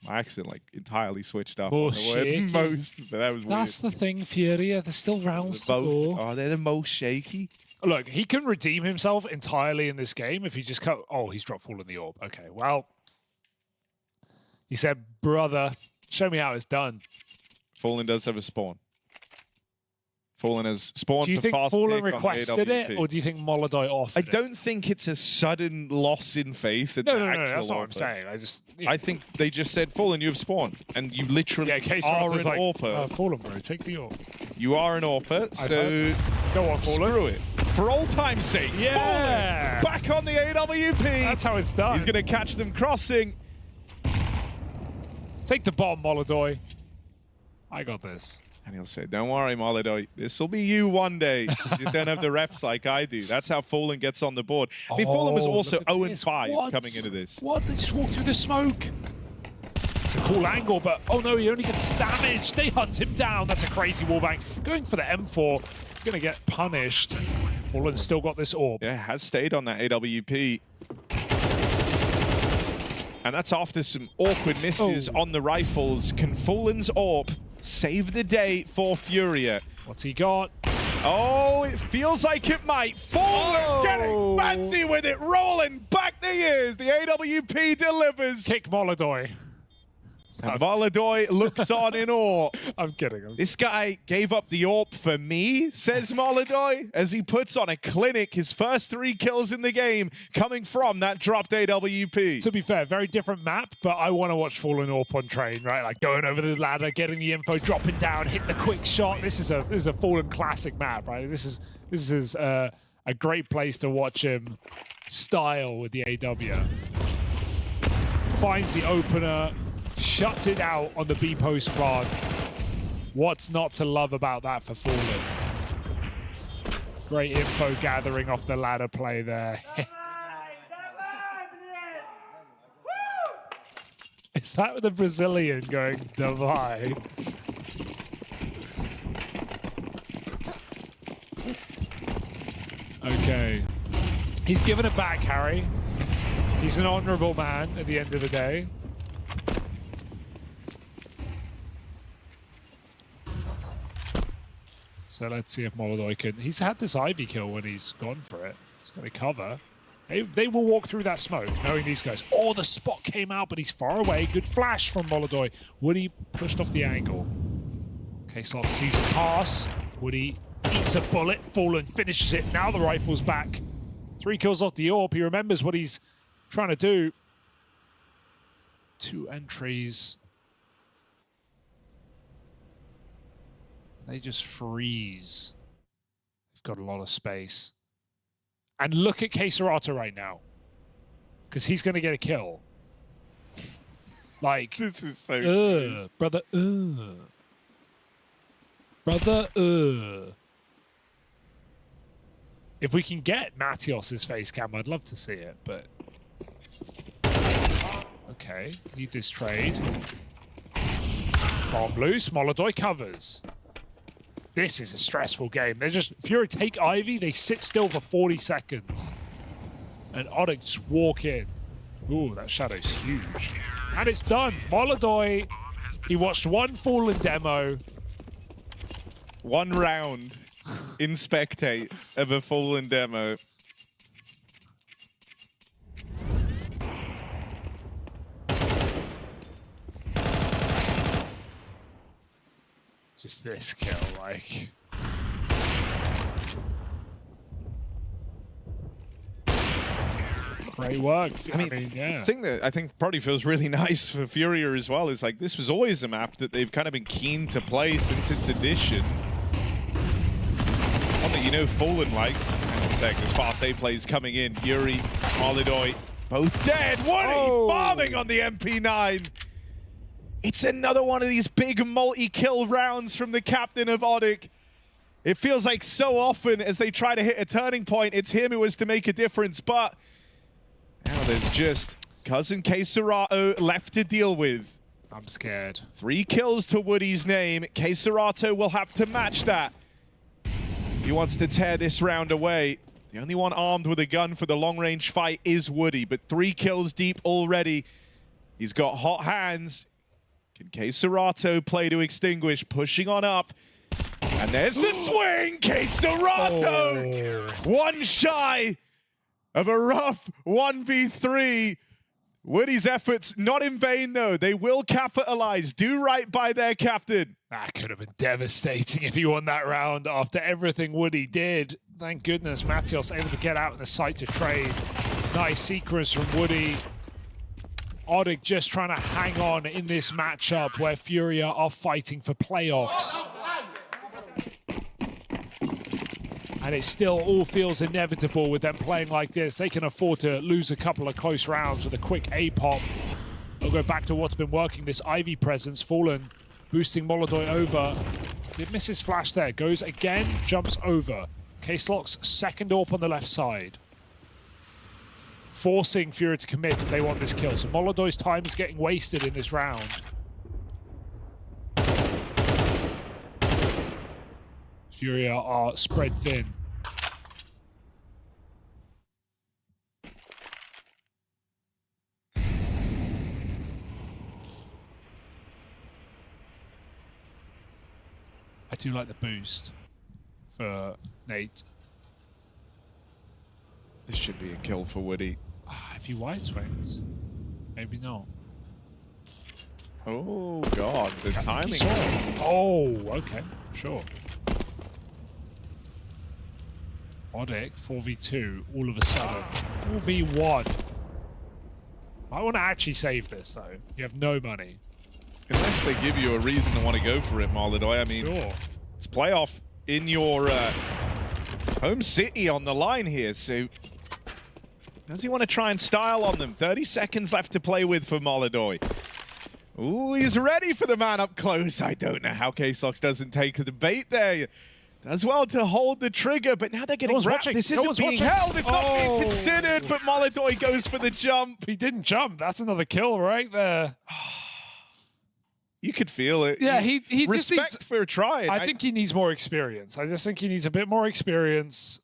accent like entirely switched up on the word most, but that was weird. That's the thing, Furia. There's still rounds to go. Oh, they're the most shaky. Look, he can redeem himself entirely in this game if he just cut. Oh, he's dropped full in the orb. Okay, well, he said, "Brother, show me how it's done." Fallen does have a spawn. Fallen has spawned. Do you think Fallen requested it, or do you think MongolZ offered it? I don't think it's a sudden loss in faith. No, that's not what I'm saying. I think they just said, Fallen, you have spawned, and you literally are an AWPer. Fallen, bro, take the AWP. You are an AWPer, so go on, Fallen. Screw it. For old time's sake, yeah. Fallen, back on the AWP. That's how it's done. He's going to catch them crossing. Take the bomb, MongolZ. I got this. And he'll say, don't worry, MongolZ, this will be you one day. You just don't have the reps like I do. That's how Fallen gets on the board. I mean, Fallen was also 0-5 coming into this. What? They just walked through the smoke. It's a cool angle, but oh no, he only gets damaged. They hunt him down. That's a crazy wallbang. Going for the M4. He's going to get punished. Fallen's still got this orb. Yeah, has stayed on that AWP. And that's after some awkward misses on the rifles. Can Fallen's orb save the day for Furia? What's he got? Oh, it feels like it might. Fallen getting fancy with it, rolling back the years. The AWP delivers. Kick MongolZ. And MongolZ looks on in awe. I'm kidding. This guy gave up the AWP for me, says MongolZ, as he puts on a clinic. His first 3 kills in the game coming from that dropped AWP. To be fair, very different map, but I want to watch Fallen AWP on train, right? Like going over the ladder, getting the info, dropping down, hit the quick shot. This is a Fallen classic map, right? This is a great place to watch him style with the AW. Finds the opener. Shuts it out on the B post spawn. What's not to love about that for Fallen? Great info gathering off the ladder play there. Is that the Brazilian going divide? Okay. He's given it back, Harry. He's an honorable man at the end of the day. So let's see if MongolZ can... He's had this Ivy kill when he's gone for it. He's going to cover. They will walk through that smoke, knowing these guys. Oh, the spot came out, but he's far away. Good flash from MongolZ. Woody pushed off the angle. K-Slot sees a pass. Woody eats a bullet. Fallen finishes it. Now the rifle's back. 3 kills off the AWP. He remembers what he's trying to do. 2 entries. They just freeze. They've got a lot of space. And look at Kayserato right now. Because he's going to get a kill. Like... This is so brother, Brother, If we can get Matios's face cam, I'd love to see it, but... Okay, need this trade. Bomb loose, MongolZ covers. This is a stressful game. They're just... Fury take Ivy, they sit still for 40 seconds. And Odik just walk in. Ooh, that shadow's huge. And it's done. MongolZ, he watched one Fallen demo. 1 round in spectate of a Fallen demo. Just this kill, like. Great work. I mean, yeah. The thing that I think probably feels really nice for Furia as well is like this was always a map that they've kind of been keen to play since its addition. One that you know Fallen likes. Hang on a sec, as fast A plays coming in. Yuri, MongolZ, both dead. Woody farming on the MP9. It's another one of these big multi-kill rounds from the captain of ODDIK. It feels like so often as they try to hit a turning point, it's him who has to make a difference, but now there's just cousin Keserato left to deal with. I'm scared. 3 kills to Woody's name. Keserato will have to match that. He wants to tear this round away. The only one armed with a gun for the long-range fight is Woody, but 3 kills deep already. He's got hot hands. Can Keserato play to extinguish? Pushing on up. And there's the swing! Keserato! One shy of a rough 1v3. Woody's efforts not in vain, though. They will capitalize. Do right by their captain. That could have been devastating if he won that round after everything Woody did. Thank goodness Matios able to get out in the site to trade. Nice sequence from Woody. ODDIK just trying to hang on in this matchup where Furia are fighting for playoffs. And it still all feels inevitable with them playing like this. They can afford to lose a couple of close rounds with a quick A-pop. They'll go back to what's been working, this Ivy presence. Fallen, boosting MongolZ over. Did miss his flash there. Goes again, jumps over. K-Slock's second AWP on the left side. Forcing Furia to commit if they want this kill. So MongolZ's time is getting wasted in this round. Furia are spread thin. I do like the boost for Nate. This should be a kill for Woody. If he wide swings, maybe not. Oh, God, the timing. Oh, okay, sure. ODDIK, 4v2, all of a sudden. 4v1. I want to actually save this, though. You have no money. Unless they give you a reason to want to go for it, MongolZ. I mean, it's playoff in your home city on the line here, so does he want to try and style on them? 30 seconds left to play with for MongolZ. Ooh, he's ready for the man up close. I don't know how K-Slox doesn't take the bait there. Does well to hold the trigger, but now they're getting wrapped. This isn't being held. It's not being considered, but MongolZ goes for the jump. He didn't jump. That's another kill right there. You could feel it. Yeah, he respect just needs, for trying. I think he needs more experience. I just think he needs a bit more experience.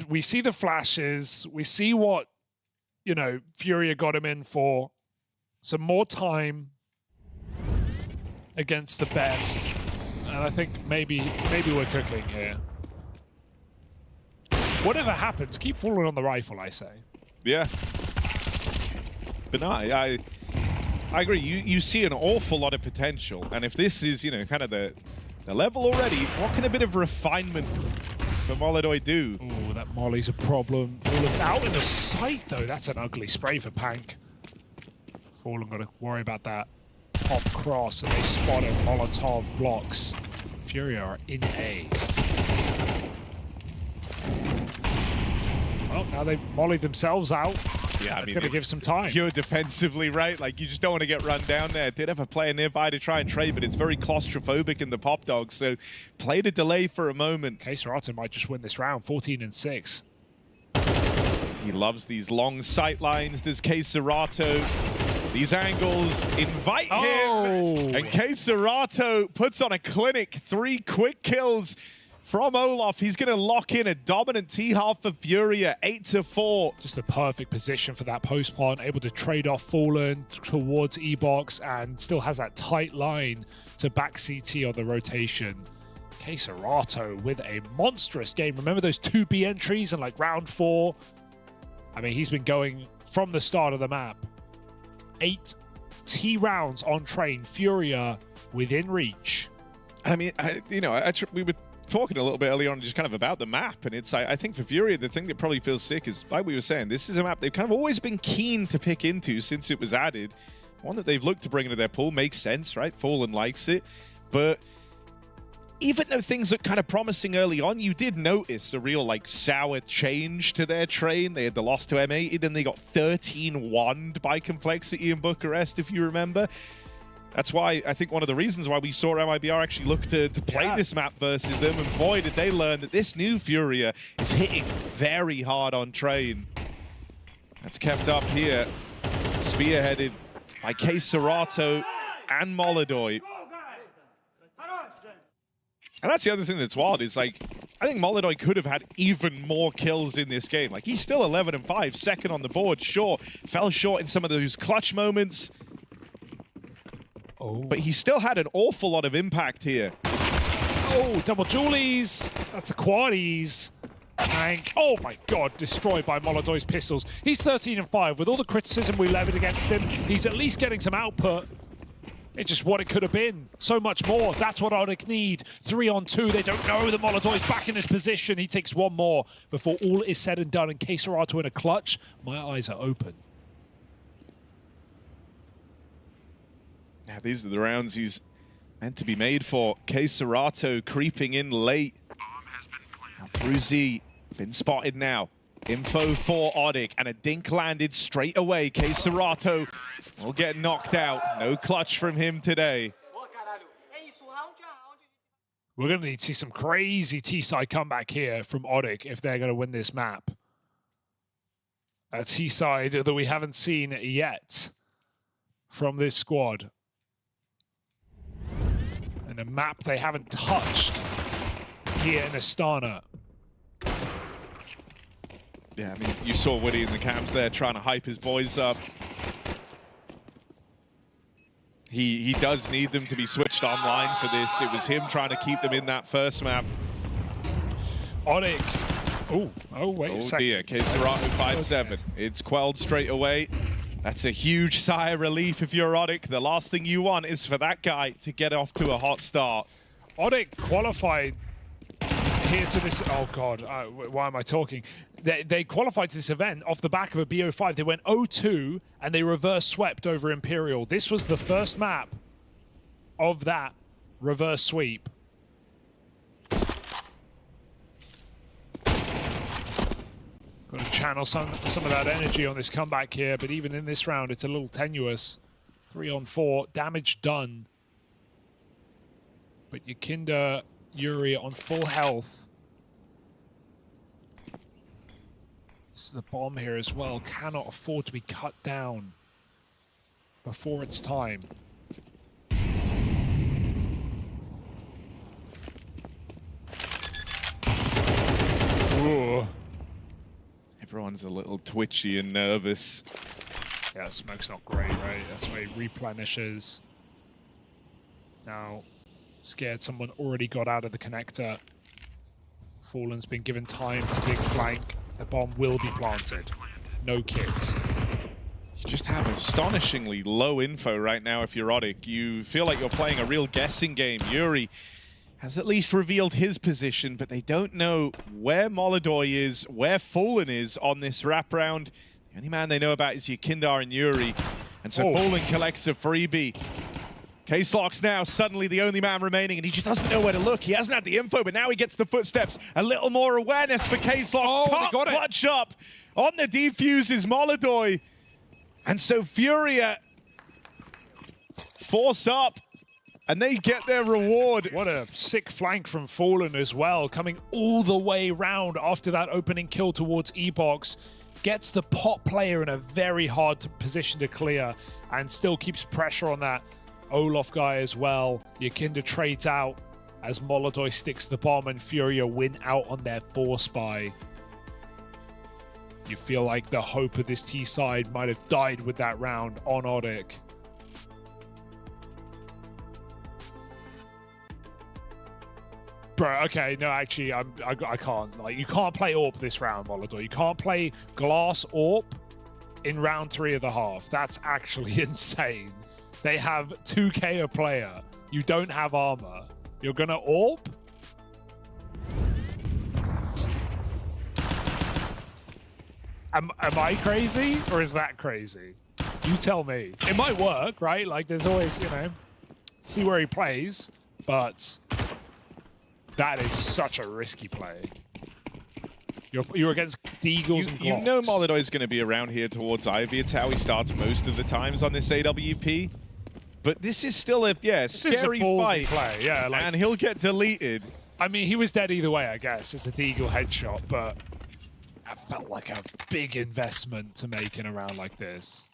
We see the flashes. We see what, you know, Furia got him in for. Some more time against the best. And I think maybe we're cooking here. Whatever happens, keep falling on the rifle, I say. Yeah. But no, I agree. You see an awful lot of potential. And if this is, you know, kind of the level already, what can a bit of refinement for MongolZ do? Oh, that Molly's a problem. Fallen's out in the sight, though. That's an ugly spray for Pank. Fallen got to worry about that. Pop cross, and they spot him. Molotov blocks. Furia are in A. Well, now they've mollied themselves out. Yeah, it's going to give some time. You're defensively, right? Like, you just don't want to get run down there. Did have a player nearby to try and trade, but it's very claustrophobic in the pop dog, so play to delay for a moment. Keserato might just win this round, 14-6. He loves these long sight lines, does Keserato. These angles invite him, and Keserato puts on a clinic. 3 quick kills from Olaf. He's going to lock in a dominant T-half for Furia, 8-4. Just the perfect position for that post plant, able to trade off Fallen towards E-Box, and still has that tight line to back CT on the rotation. Keserato with a monstrous game. Remember those 2 B entries in like round 4? I mean, he's been going from the start of the map. 8 T rounds on train. Furia within reach. I mean, we were talking a little bit earlier on just kind of about the map, and it's I think for Furia, the thing that probably feels sick is, like we were saying, this is a map they've kind of always been keen to pick into since it was added. One that they've looked to bring into their pool. Makes sense, right? Fallen likes it. But even though things look kind of promising early on, you did notice a real, like, sour change to their train. They had the loss to M80, then they got 13-1'd by Complexity in Bucharest, if you remember. That's why, I think one of the reasons why we saw MIBR actually look to play this map versus them, and boy, did they learn that this new Furia is hitting very hard on train. That's kept up here, spearheaded by Serato and MongolZ. And that's the other thing that's wild, is like, I think MongolZ could have had even more kills in this game. Like, he's still 11-5, second on the board, sure. Fell short in some of those clutch moments. Oh. But he still had an awful lot of impact here. Oh, double Julies. That's a quaddies. Tank. Oh my god, destroyed by MongolZ's pistols. He's 13-5. With all the criticism we levied against him, he's at least getting some output. It's just what it could have been. So much more. That's what ODDIK need. 3-on-2. They don't know that MongolZ is back in this position. He takes one more before all is said and done. And Serato in a clutch. My eyes are open. Yeah, these are the rounds he's meant to be made for. Serato creeping in late. Bruzy been spotted now. Info for ODDIK, and a dink landed straight away. Serato will get knocked out. No clutch from him today. We're going to need to see some crazy T-side comeback here from ODDIK if they're going to win this map. A T-side that we haven't seen yet from this squad. And a map they haven't touched here in Astana. Yeah, I mean, you saw Woody in the cams there trying to hype his boys up. He does need them to be switched online for this. It was him trying to keep them in that first map. ODDIK. Oh, wait a second. Oh dear, Serato 5-7. It's quelled straight away. That's a huge sigh of relief if you're ODDIK. The last thing you want is for that guy to get off to a hot start. ODDIK qualified here to this. Oh god, why am I talking? They qualified to this event off the back of a BO5. They went 0-2 and they reverse swept over Imperial. This was the first map of that reverse sweep. Got to channel some of that energy on this comeback here, but even in this round, it's a little tenuous. 3-on-4, damage done. But Yekindar, Yuri on full health. This is the bomb here as well. Cannot afford to be cut down before it's time. Ooh. Everyone's a little twitchy and nervous. Yeah, smoke's not great, right? That's why he replenishes. Now, scared someone already got out of the connector. Fallen's been given time to dig flank. The bomb will be planted. No kits. You just have astonishingly low info right now if you're ODDIK. You feel like you're playing a real guessing game. Yuri has at least revealed his position, but they don't know where MongolZ is, where Fallen is on this wraparound. The only man they know about is Yekindar and Yuri. And so Fallen collects a freebie. K-Slock's now suddenly the only man remaining, and he just doesn't know where to look. He hasn't had the info, but now he gets the footsteps. A little more awareness for K-Slock. Can't clutch up. On the defuse is MongolZ. And so Furia force up, and they get their reward. What a sick flank from Fallen as well, coming all the way round after that opening kill towards E-Box. Gets the pot player in a very hard position to clear, and still keeps pressure on that Olaf guy as well. Yekindar trades out as MongolZ sticks the bomb, and Furia win out on their force buy. You feel like the hope of this T side might have died with that round on ODDIK. Bro, okay, no, actually, I can't. Like, you can't play AWP this round, MongolZ. You can't play Glass AWP in round 3 of the half. That's actually insane. They have 2K a player. You don't have armor. You're gonna AWP? Am I crazy, or is that crazy? You tell me. It might work, right? Like, there's always, you know, see where he plays, but that is such a risky play. You're against Deagles and Glocks. You know MongolZ is going to be around here towards Ivy. It's how he starts most of the times on this AWP. But this is still a, scary fight. Play. Yeah, like, and he'll get deleted. I mean, he was dead either way, I guess. It's a Deagle headshot, but that felt like a big investment to make in a round like this.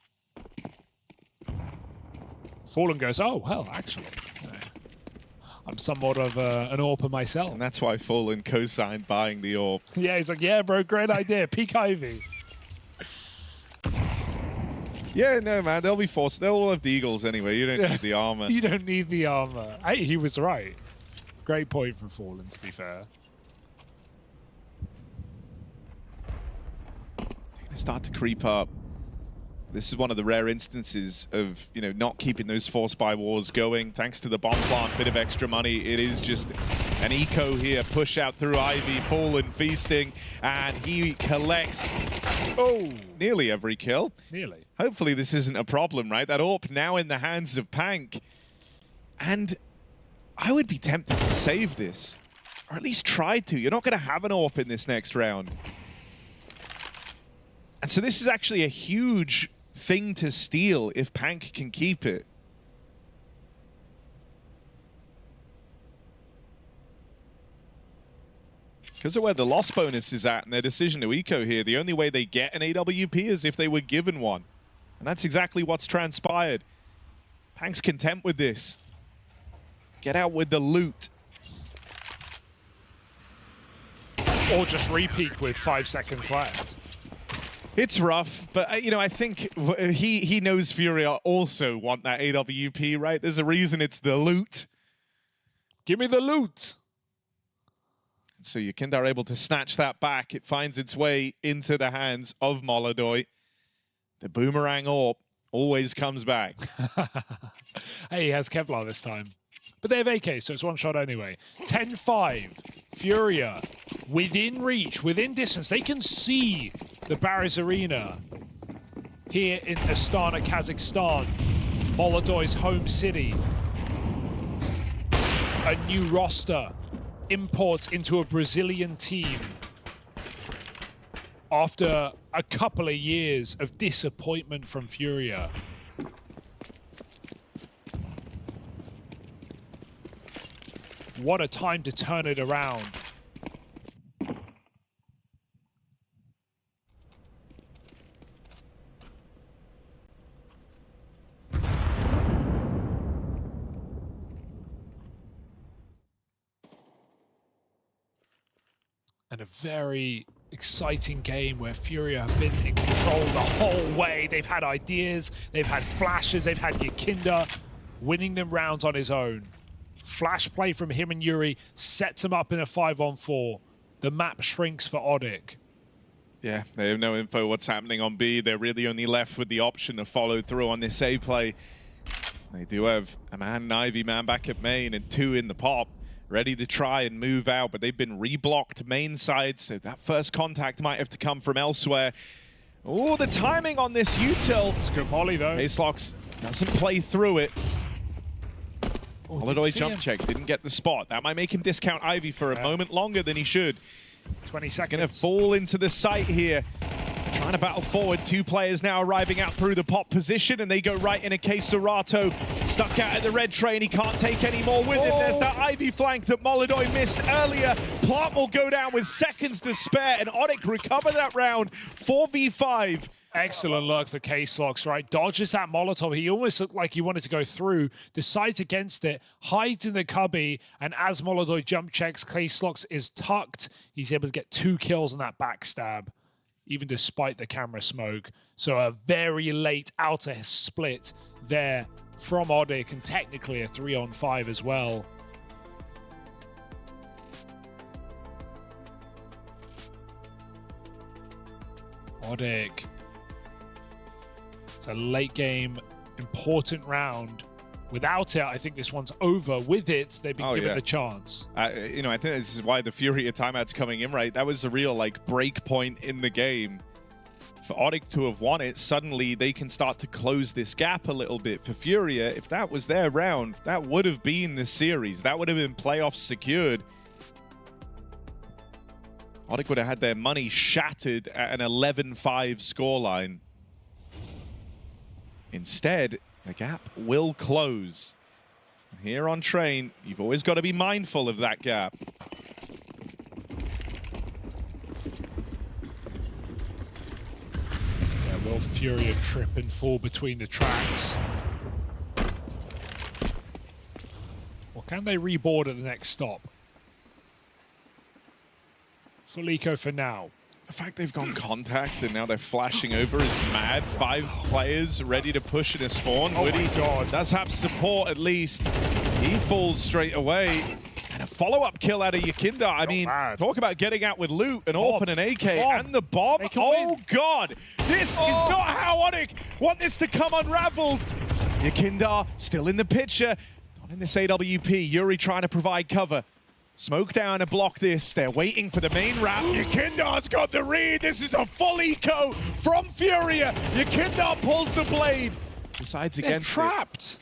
Fallen goes, oh, well, actually, I'm somewhat of an AWPer myself. And that's why Fallen co-signed buying the AWP. Yeah, he's like, yeah, bro, great idea. Peak Ivy. Yeah, no, man, they'll be forced. They'll all have Deagles anyway. You don't need the armor. You don't need the armor. Hey, he was right. Great point from Fallen, to be fair. They start to creep up. This is one of the rare instances of, you know, not keeping those forced buy wars going. Thanks to the bomb plant, bit of extra money. It is just an eco here. Push out through Ivy, Fallen feasting, and he collects, nearly every kill. Nearly. Hopefully this isn't a problem, right? That AWP now in the hands of Pank. And I would be tempted to save this, or at least try to. You're not going to have an AWP in this next round. And so this is actually a huge thing to steal if Pank can keep it. Because of where the loss bonus is at and their decision to eco here, the only way they get an AWP is if they were given one. And that's exactly what's transpired. Pank's content with this. Get out with the loot. Or just repeat with 5 seconds left. It's rough, but you know, I think he knows Furia also want that AWP, right? There's a reason it's the loot. Give me the loot. So Yekindar able to snatch that back. It finds its way into the hands of MongolZ. The boomerang AWP always comes back. Hey, he has Kevlar this time. But they have AK, so it's one shot anyway. 10-5. Furia within reach, within distance. They can see the Barys Arena here in Astana, Kazakhstan. MongolZ's home city. A new roster imports into a Brazilian team after a couple of years of disappointment from Furia. What a time to turn it around. And a very exciting game where Furia have been in control the whole way. They've had ideas, they've had flashes, they've had Yekindar winning them rounds on his own. Flash play from him and Yuri sets him up in a 5-on-4. The map shrinks for ODDIK. Yeah, they have no info what's happening on B. They're really only left with the option to follow through on this A play. They do have a man, an Ivy man back at main and 2 in the pop, ready to try and move out, but they've been reblocked main side, so that first contact might have to come from elsewhere. Oh, the timing on this util. It's good molly though. Acelox doesn't play through it. Oh, MongolZ jump check, didn't get the spot. That might make him discount Ivy for a moment longer than he should. 20 seconds. He's gonna fall into the site here. Trying to battle forward. 2 players now arriving out through the pop position, and they go right in a case. Serato stuck out at the red train. He can't take any more with him. There's that Ivy flank that MongolZ missed earlier. Plant will go down with seconds to spare, and ODDIK recover that round. 4v5. Excellent luck for K-Slox, right? Dodges that Molotov. He almost looked like he wanted to go through, decides against it, hides in the cubby, and as MongolZ jump checks, K-Slox is tucked. He's able to get 2 kills on that backstab, even despite the camera smoke. So a very late outer split there from ODDIK, and technically a 3-on-5 as well. ODDIK. It's a late game, important round Without it, I think this one's over. With it, they've been given a chance. You know, I think this is why the Furia timeout's coming in, right? That was a real, like, break point in the game. For Odik to have won it, suddenly they can start to close this gap a little bit. For Furia, if that was their round, that would have been the series. That would have been playoffs secured. Odik would have had their money shattered at an 11-5 scoreline. Instead, the gap will close. Here on Train, you've always got to be mindful of that gap. Yeah, will Furia trip and fall between the tracks? Or can they reboard at the next stop? Full eco for now. The fact they've gone contact and now they're flashing over is mad. 5 players ready to push in a spawn. Oh Woody my God. does have support at least. He falls straight away. And a follow-up kill out of Yekindar. I mean, talk about getting out with loot, an AWP and an AK, and the bomb. Oh God, this is not how Odik want this to come unraveled. Yekindar still in the picture. Not in this AWP. Yuri trying to provide cover. Smoke down and block this. They're waiting for the main wrap. Yekindar's got the read. This is a full eco from Furia. Yekindar pulls the blade. Decides against trapped.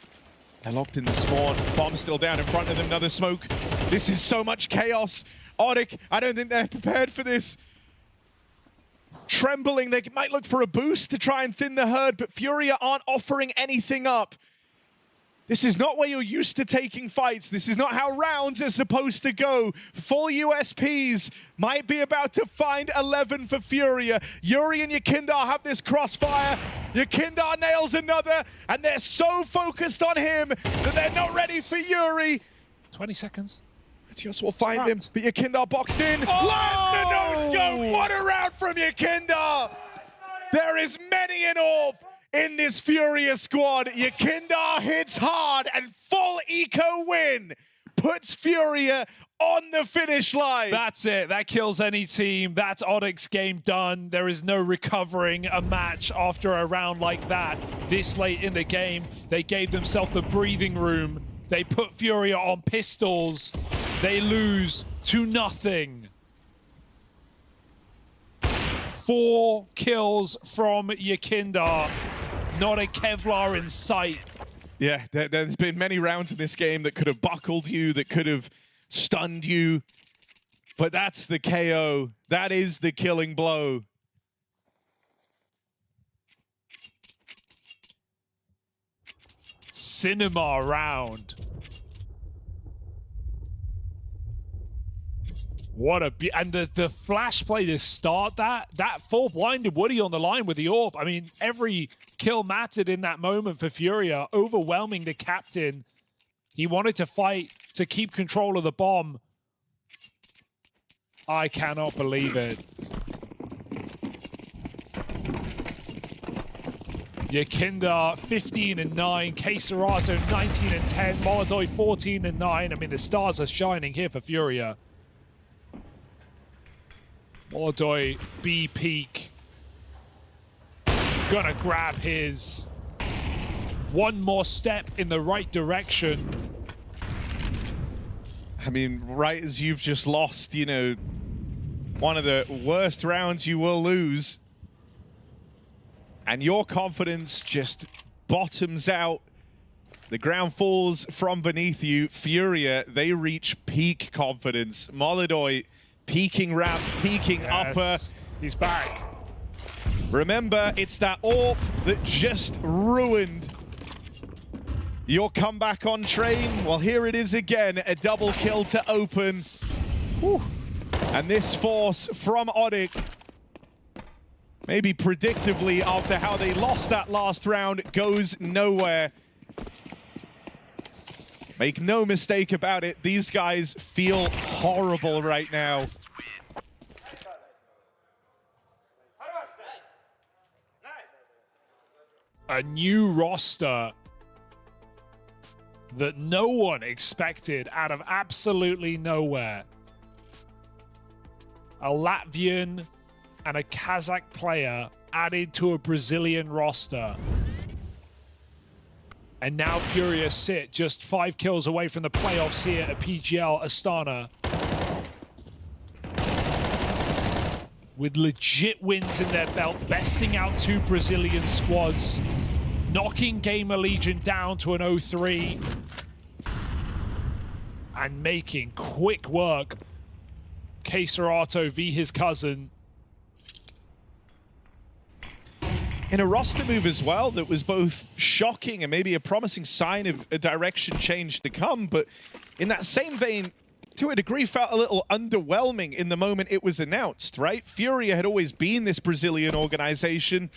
They're locked in the spawn. Bomb's still down in front of them. Another smoke. This is so much chaos. Odik, I don't think they're prepared for this. Trembling. They might look for a boost to try and thin the herd, but Furia aren't offering anything up. This is not where you're used to taking fights. This is not how rounds are supposed to go. Full USPs might be about to find 11 for Furia. Yuri and Yekindar have this crossfire. Yekindar nails another, and they're so focused on him that they're not ready for Yuri. 20 seconds. Etios will find him, but Yekindar boxed in. Land the no-scope. What a round from Yekindar. There is many in all. In this Furia squad, Yekindar hits hard and full eco win puts Furia on the finish line. That's it. That kills any team. That's Odik's game done. There is no recovering a match after a round like that. This late in the game, they gave themselves the breathing room. They put Furia on pistols. They lose 2-0. 4 kills from Yekindar. Not a Kevlar in sight. Yeah, there's been many rounds in this game that could have buckled you, that could have stunned you. But that's the KO. That is the killing blow. Cinema round. What a and the flash play to start that full blinded Woody on the line with the AWP. I mean, every kill mattered in that moment for Furia, overwhelming the captain. He wanted to fight to keep control of the bomb. I cannot believe it. Yekindar 15-9, Keserato 19-10, MongolZ 14-9. I mean, the stars are shining here for Furia. MongolZ B peak. Gonna grab his. One more step in the right direction. I mean, right as you've just lost, you know, one of the worst rounds you will lose. And your confidence just bottoms out. The ground falls from beneath you. Furia, they reach peak confidence. MongolZ peaking ramp, peaking upper. He's back. Remember, it's that AWP that just ruined your comeback on Train. Well, here it is again, a double kill to open. Whew. And this force from Odik, maybe predictably after how they lost that last round, goes nowhere. Make no mistake about it, these guys feel horrible right now. A new roster that no one expected out of absolutely nowhere. A Latvian and a Kazakh player added to a Brazilian roster. And now Furia sit just 5 kills away from the playoffs here at PGL Astana. With legit wins in their belt, besting out 2 Brazilian squads, knocking GamerLegion down to an 0-3, and making quick work. Serato v his cousin. In a roster move as well that was both shocking and maybe a promising sign of a direction change to come, but in that same vein, to a degree, felt a little underwhelming in the moment it was announced, right? Furia had always been this Brazilian organization.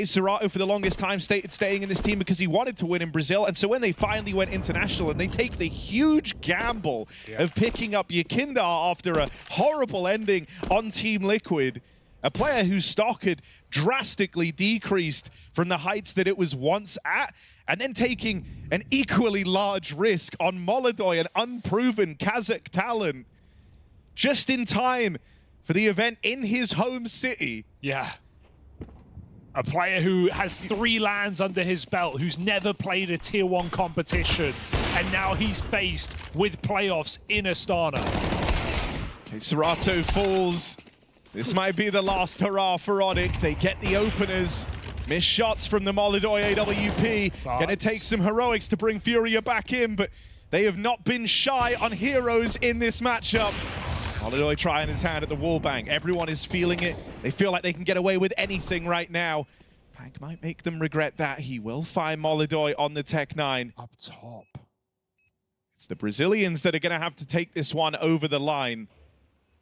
Serato for the longest time staying in this team because he wanted to win in Brazil, and so when they finally went international and they take the huge gamble of picking up Yekindar after a horrible ending on Team Liquid, a player whose stock had drastically decreased from the heights that it was once at, and then taking an equally large risk on MongolZ, an unproven Kazakh talent, just in time for the event in his home city. Yeah. A player who has 3 lands under his belt, who's never played a Tier 1 competition, and now he's faced with playoffs in Astana. Okay, Serato falls. This might be the last hurrah for Odik. They get the openers. Missed shots from the MongolZ AWP. Gonna take some heroics to bring Furia back in, but they have not been shy on heroes in this matchup. MongolZ trying his hand at the wallbang. Everyone is feeling it. They feel like they can get away with anything right now. Pank might make them regret that. He will find MongolZ on the Tech 9. Up top. It's the Brazilians that are gonna have to take this one over the line.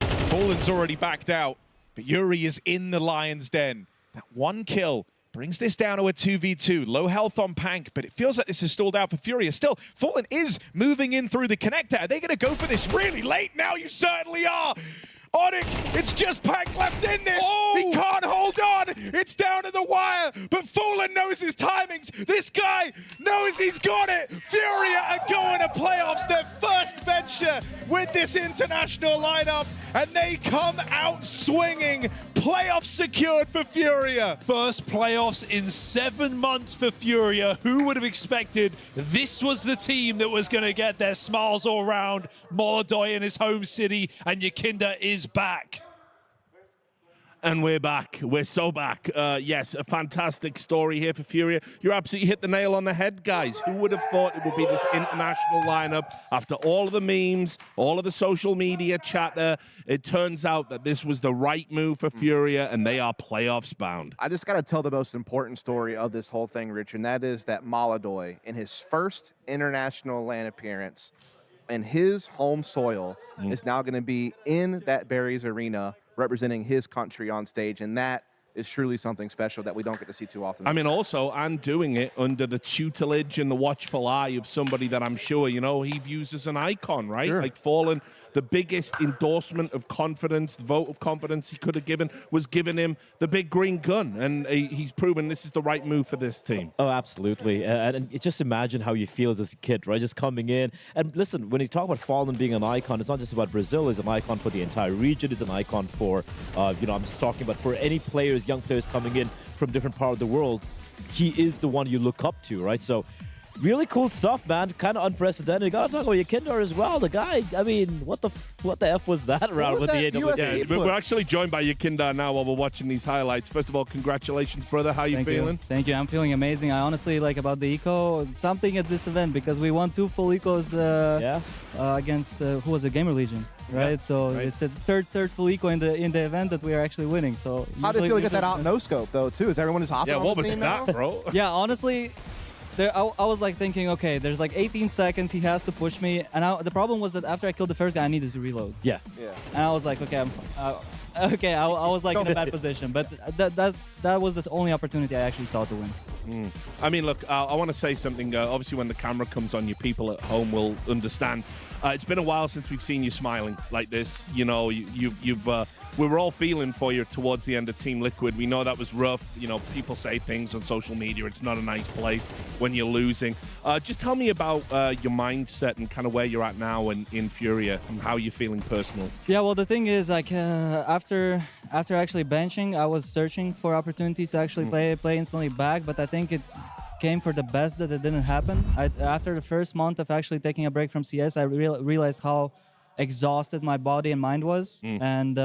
Fallen's already backed out, but Yuri is in the Lion's Den. That 1 kill brings this down to a 2v2. Low health on Pank, but it feels like this is stalled out for Furia. Still, Fallen is moving in through the connector. Are they going to go for this really late? Now you certainly are. Odik, it's just Pank left in this. Oh! He can't hold on. It's down to the wire, but Fallen knows his timings. This guy knows he's got it. Furia are going to playoffs, their first venture with this international lineup, and they come out swinging. Playoffs secured for Furia. First playoffs in 7 months for Furia. Who would have expected this was the team that was going to get their smiles all around? MongolZ in his home city, and Yekindar is back. And we're back. We're so back. Yes, a fantastic story here for Furia. You absolutely hit the nail on the head, guys. Who would have thought it would be this international lineup after all of the memes, all of the social media chatter? It turns out that this was the right move for Furia, and they are playoffs bound. I just got to tell the most important story of this whole thing, Rich, and that is that MongolZ, in his first international LAN appearance, in his home soil, is now going to be in that Barys arena representing his country on stage, and that is truly something special that we don't get to see too often. I mean, also, and doing it under the tutelage and the watchful eye of somebody that I'm sure, you know, he views as an icon, right? Sure. Like Fallen, the biggest endorsement of confidence, the vote of confidence he could have given was giving him the big green gun, and he's proven this is the right move for this team. Oh, absolutely. And just imagine how you feel as a kid, right? Just coming in. And listen, when you talk about Fallen being an icon, it's not just about Brazil. It's an icon for the entire region. It's an icon for, you know, I'm just talking about for any players, young players coming in from different parts of the world. He is the one you look up to, right? So really cool stuff, man. Kind of unprecedented. You gotta talk about Yekindar as well. The guy, I mean, what the F was that around with the AWP? Yeah, we're actually joined by Yekindar now while we're watching these highlights. First of all, congratulations, brother. How you feeling? Thank you. I'm feeling amazing. I honestly like about the eco, something at this event, because we won 2 full ecos against, who was it, GamerLegion, right? Yeah, so it's a third full eco in the event that we are actually winning. So how do you feel to get that out no scope though too? Is everyone just hopping on what the was team that, now? bro? Yeah, honestly, I was like thinking, okay, there's like 18 seconds, he has to push me, and the problem was that after I killed the first guy, I needed to reload. Yeah. And I was like, okay, I was like in a bad position, but that was the only opportunity I actually saw to win. I mean, look, I want to say something. Obviously, when the camera comes on, you people at home will understand. It's been a while since we've seen you smiling like this. You know, we were all feeling for you towards the end of Team Liquid. We know that was rough. You know, people say things on social media. It's not a nice place when you're losing. Just tell me about your mindset and kind of where you're at now in Furia and how you're feeling personally. Yeah, well, the thing is, like, after actually benching, I was searching for opportunities to actually play instantly back, but I think it came for the best that it didn't happen. After the first month of actually taking a break from CS, I realized how exhausted my body and mind was, and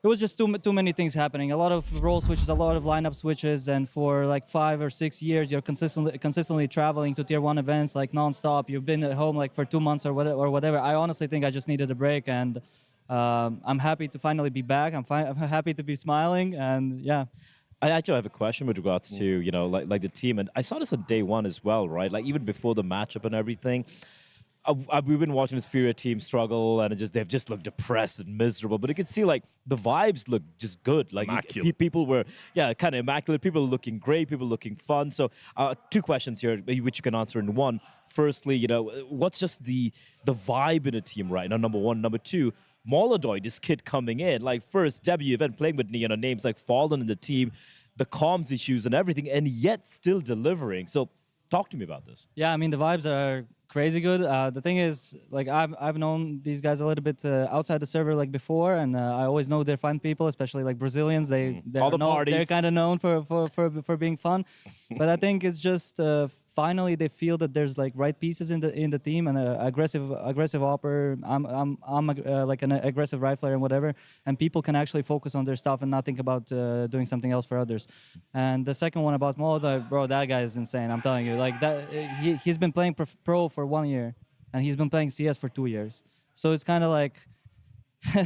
it was just too many things happening. A lot of role switches, a lot of lineup switches, and for like 5 or 6 years, you're consistently traveling to tier 1 events like non-stop. You've been at home like for 2 months or whatever. I honestly think I just needed a break, and I'm happy to finally be back. I'm happy to be smiling, and yeah. I actually have a question with regards to, you know, like the team, and I saw this on day one as well, right? Like even before the matchup and everything. We've been watching this Furia team struggle, and they've just looked depressed and miserable. But you can see like the vibes look just good. Like people were, kind of immaculate. People looking great. People looking fun. So 2 questions here, which you can answer in one. Firstly, you know, what's just the vibe in a team right now? Number one. Number 2, MongolZ, this kid coming in, like first debut event, playing with names like Fallen in the team, the comms issues and everything, and yet still delivering. So talk to me about this. Yeah, I mean the vibes are crazy good. The thing is, like I've known these guys a little bit outside the server like before, and I always know they're fun people, especially like Brazilians. They're kind of known for being fun. But I think it's just finally they feel that there's like right pieces in the team, and aggressive opper. I'm like an aggressive rifler and whatever, and people can actually focus on their stuff and not think about doing something else for others. And the second one about MongolZ, bro, that guy is insane. I'm telling you, like that he's been playing pro for 1 year, and he's been playing CS for 2 years. So it's kind of like.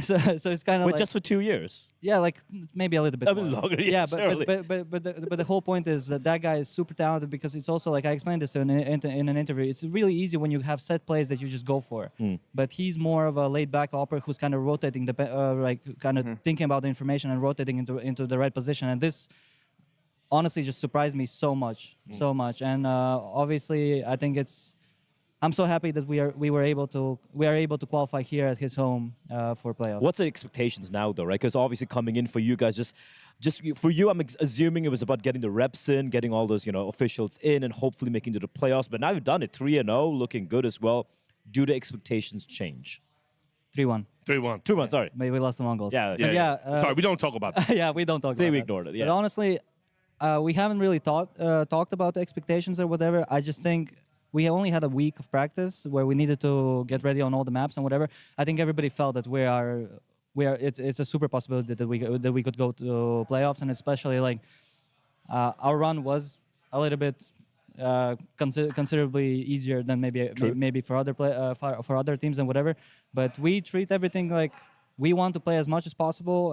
so it's kind of like, just for 2 years. Yeah, like maybe a little bit longer. Yeah, but the whole point is that guy is super talented, because it's also like I explained this in an interview. It's really easy when you have set plays that you just go for. But he's more of a laid back operator who's kind of rotating thinking about the information and rotating into the right position. And this honestly just surprised me so much. And obviously I think I'm so happy that we are able to qualify here at his home for playoffs. What's the expectations now, though, right? Because obviously coming in for you guys, just for you, I'm assuming it was about getting the reps in, getting all those officials in, and hopefully making it to the playoffs. But now you've done it, 3-0, looking good as well. Do the expectations change? 3-1. 3-1. 3-1. Sorry. Maybe we lost the Mongols. Yeah. Sorry, we don't talk about that. Yeah, we don't talk. Say about we that. ignored it. Yeah. But honestly, we haven't really talked about the expectations or whatever. I just think. We only had a week of practice where we needed to get ready on all the maps and whatever. I think everybody felt that it's a super possibility that we could go to playoffs, and especially like our run was a little bit considerably easier than maybe for other teams and whatever. But we treat everything like we want to play as much as possible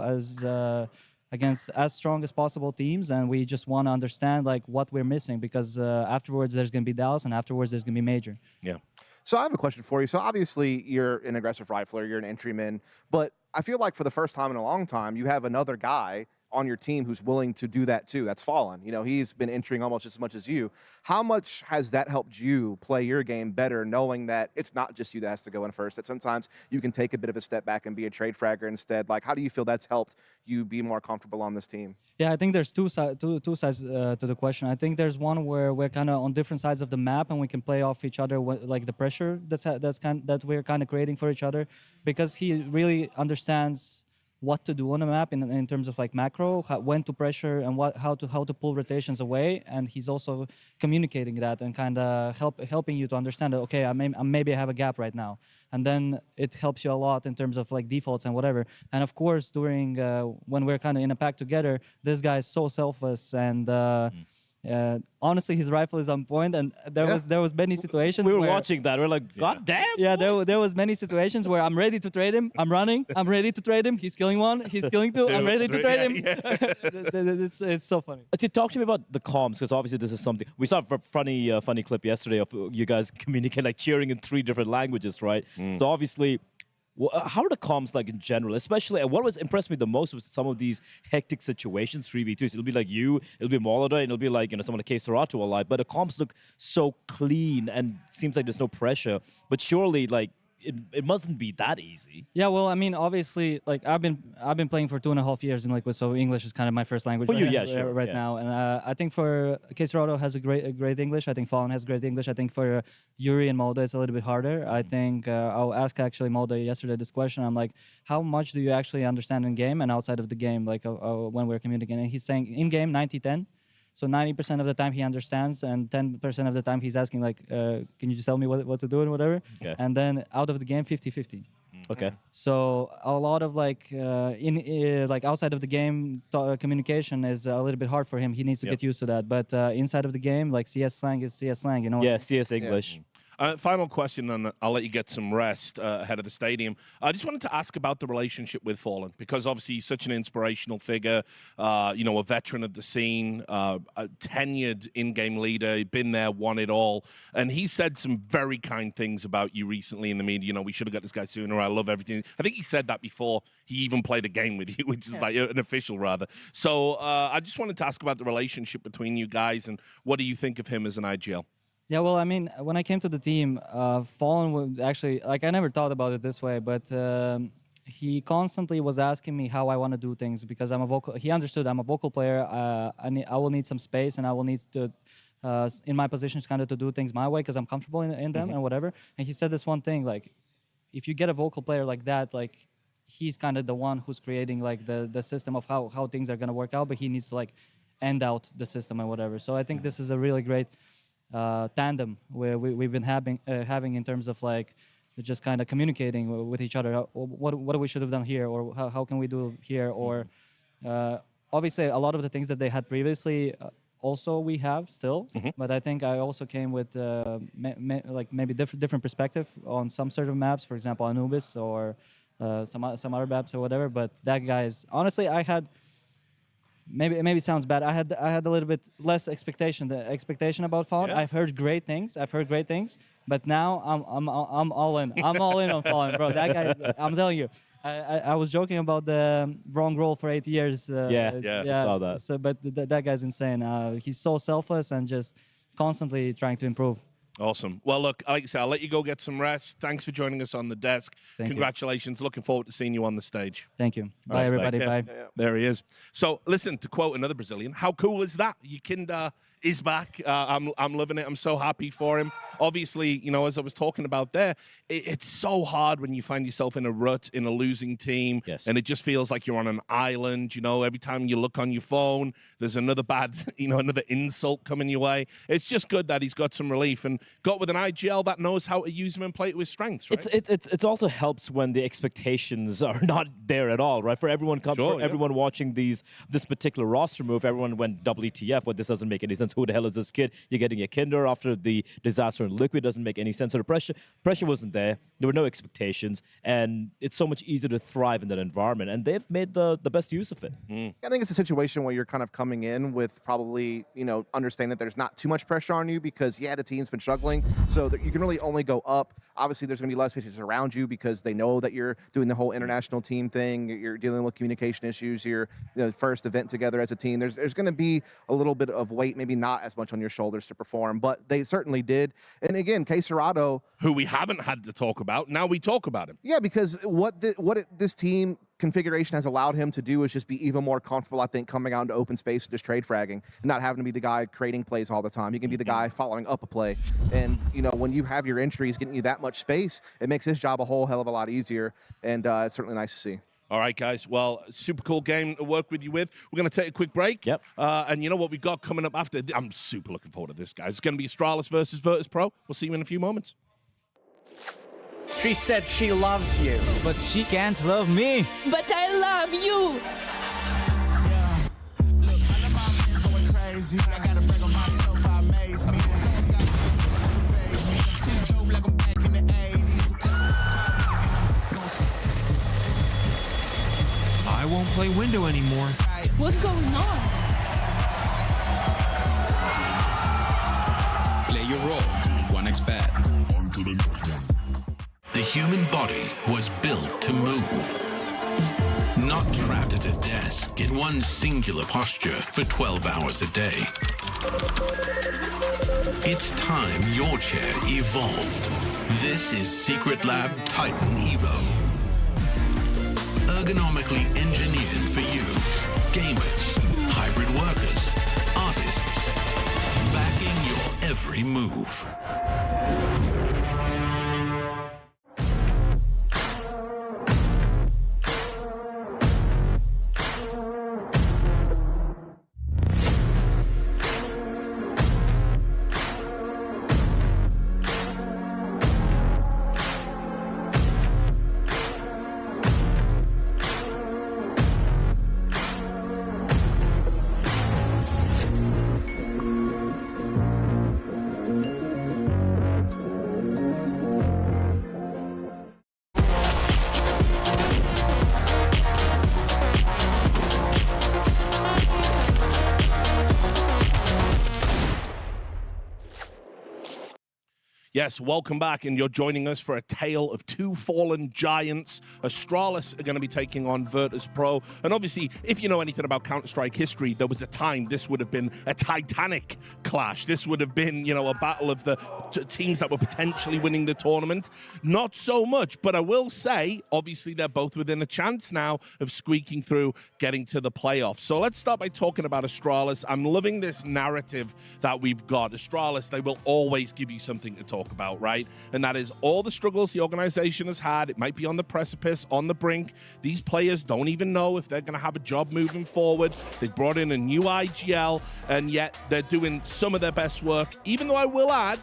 against as strong as possible teams, and we just want to understand like what we're missing, because afterwards there's going to be Dallas, and afterwards there's going to be Major. Yeah. So I have a question for you. So obviously you're an aggressive rifler, you're an entryman, but I feel like for the first time in a long time, you have another guy on your team who's willing to do that too. That's Fallen. He's been entering almost as much as you. How much has that helped you play your game better, knowing that it's not just you that has to go in first, that sometimes you can take a bit of a step back and be a trade fragger instead? Like, how do you feel that's helped you be more comfortable on this team? Yeah, I think there's two sides to the question. I think there's one where we're kind of on different sides of the map, and we can play off each other, like the pressure that we're kind of creating for each other, because he really understands what to do on the map in terms of like macro, when to pressure and how to pull rotations away, and he's also communicating that and kind of helping you to understand that, okay, I maybe have a gap right now, and then it helps you a lot in terms of like defaults and whatever. And of course, during when we're kind of in a pack together, this guy is so selfless, and honestly, his rifle is on point, and there was many situations. We were watching that. We're like, God damn. Yeah, there was many situations where I'm ready to trade him. I'm running. I'm ready to trade him. He's killing one. He's killing two. I'm ready to trade him. It's so funny. Talk to me about the comms, because obviously this is something we saw a funny clip yesterday of you guys communicating, like cheering in 3 different languages, right? So obviously. How are the comms like in general? Especially, and what was impressed me the most was some of these hectic situations, 3v3s. It'll be like you, it'll be MongolZ, and it'll be like someone like Kazakhstan alive. But the comms look so clean, and seems like there's no pressure. But surely, like it mustn't be that easy. Yeah, well, I mean, obviously, like I've been playing for 2.5 years in Liquid, so English is kind of my first language now. And I think for Kazakhstan has a great English. I think Fallen has great English. I think for Yuri and MongolZ it's a little bit harder. I think I'll ask actually MongolZ yesterday this question. I'm like, how much do you actually understand in game and outside of the game, like when we're communicating? And he's saying in game 90-10. So 90% of the time he understands, and 10% of the time he's asking like, can you just tell me what to do and whatever. Okay. And then out of the game, 50-50. Okay. So a lot of like like outside of the game communication is a little bit hard for him. He needs to get used to that. But inside of the game, like CS slang is CS slang, you know. Yeah, CS English. Final question, and I'll let you get some rest ahead of the stadium. I just wanted to ask about the relationship with Fallen, because obviously he's such an inspirational figure, you know, a veteran of the scene, a tenured in-game leader, been there, won it all. And he said some very kind things about you recently in the media. You know, we should have got this guy sooner. I love everything. I think he said that before he even played a game with you, which is like an official, rather. So I just wanted to ask about the relationship between you guys, and what do you think of him as an IGL? Yeah, well, I mean, when I came to the team, Fallen would actually, like, I never thought about it this way, but he constantly was asking me how I want to do things, because I'm a vocal. He understood I'm a vocal player. I will need some space, and I will need to, in my positions, kind of to do things my way, because I'm comfortable in them and whatever. And he said this one thing, like, if you get a vocal player like that, like, he's kind of the one who's creating like the system of how things are gonna work out, but he needs to like end out the system and whatever. So I think this is a really great tandem where we've been having in terms of like just kind of communicating with each other. What we should have done here, or how can we do here, or obviously a lot of the things that they had previously also we have still, but I think I also came with like maybe different perspective on some sort of maps, for example Anubis or some other maps or whatever. But that guy's honestly, I had. Maybe it sounds bad. I had a little bit less expectation about Fallen. Yeah. I've heard great things, but now I'm all in. I'm all in on Fallen, bro. That guy, I'm telling you. I was joking about the wrong role for 8 years. Yeah, I saw that. So, but that guy's insane. He's so selfless and just constantly trying to improve. Awesome. Well, look, like I said, I'll let you go get some rest. Thanks for joining us on the desk. Congratulations. Looking forward to seeing you on the stage. Thank you. Bye, everybody. Bye. There he is. So, listen, to quote another Brazilian, how cool is that? Yekindar is back. I'm loving it. I'm so happy for him. Obviously, you know, as I was talking about there, it's so hard when you find yourself in a rut, in a losing team, and it just feels like you're on an island. You know, every time you look on your phone, there's another bad, you know, another insult coming your way. It's just good that he's got some relief and got with an IGL that knows how to use him and play to his strengths, right? It also helps when the expectations are not there at all, right? For everyone, everyone watching this particular roster move, everyone went WTF. What, this doesn't make any sense. Who the hell is this kid? You're getting Yekindar after the disaster in Liquid. Doesn't make any sense. So the pressure wasn't there. There were no expectations, and it's so much easier to thrive in that environment. And they've made the best use of it. I think it's a situation where you're kind of coming in with probably, you know, understanding that there's not too much pressure on you, because the team's been struggling, so that you can really only go up. Obviously, there's going to be less pitches around you because they know that you're doing the whole international team thing. You're dealing with communication issues. You're the first event together as a team. There's going to be a little bit of weight, maybe not as much on your shoulders to perform, but they certainly did. And again, Caserado, who we haven't had to talk about, now we talk about him. Yeah, because this team configuration has allowed him to do is just be even more comfortable, I think, coming out into open space and just trade fragging and not having to be the guy creating plays all the time. He can be the guy following up a play. And, you know, when you have your entries getting you that much space, it makes his job a whole hell of a lot easier. And it's certainly nice to see. All right, guys. Well, super cool game to work with you with. We're going to take a quick break. Yep. And you know what we've got coming up after? I'm super looking forward to this, guys. It's going to be Astralis versus Virtus.pro. We'll see you in a few moments. She said she loves you. But she can't love me. But I love you. I won't play window anymore. What's going on? Play your role. 1xBet. The human body was built to move. Not trapped at a desk in one singular posture for 12 hours a day. It's time your chair evolved. This is Secret Lab Titan Evo. Ergonomically engineered for you. Gamers, hybrid workers, artists. Backing your every move. Yes, welcome back, and you're joining us for a tale of two fallen giants. Astralis are going to be taking on Virtus.pro, and obviously, if you know anything about Counter-Strike history, there was a time this would have been a titanic clash. This would have been, you know, a battle of the teams that were potentially winning the tournament. Not so much, but I will say, obviously, they're both within a chance now of squeaking through, getting to the playoffs. So let's start by talking about Astralis. I'm loving this narrative that we've got. Astralis, they will always give you something to talk about, right? And that is all the struggles the organization has had. It might be on the precipice, on the brink. These players don't even know if they're going to have a job moving forward. They brought in a new IGL, and yet they're doing some of their best work, even though I will add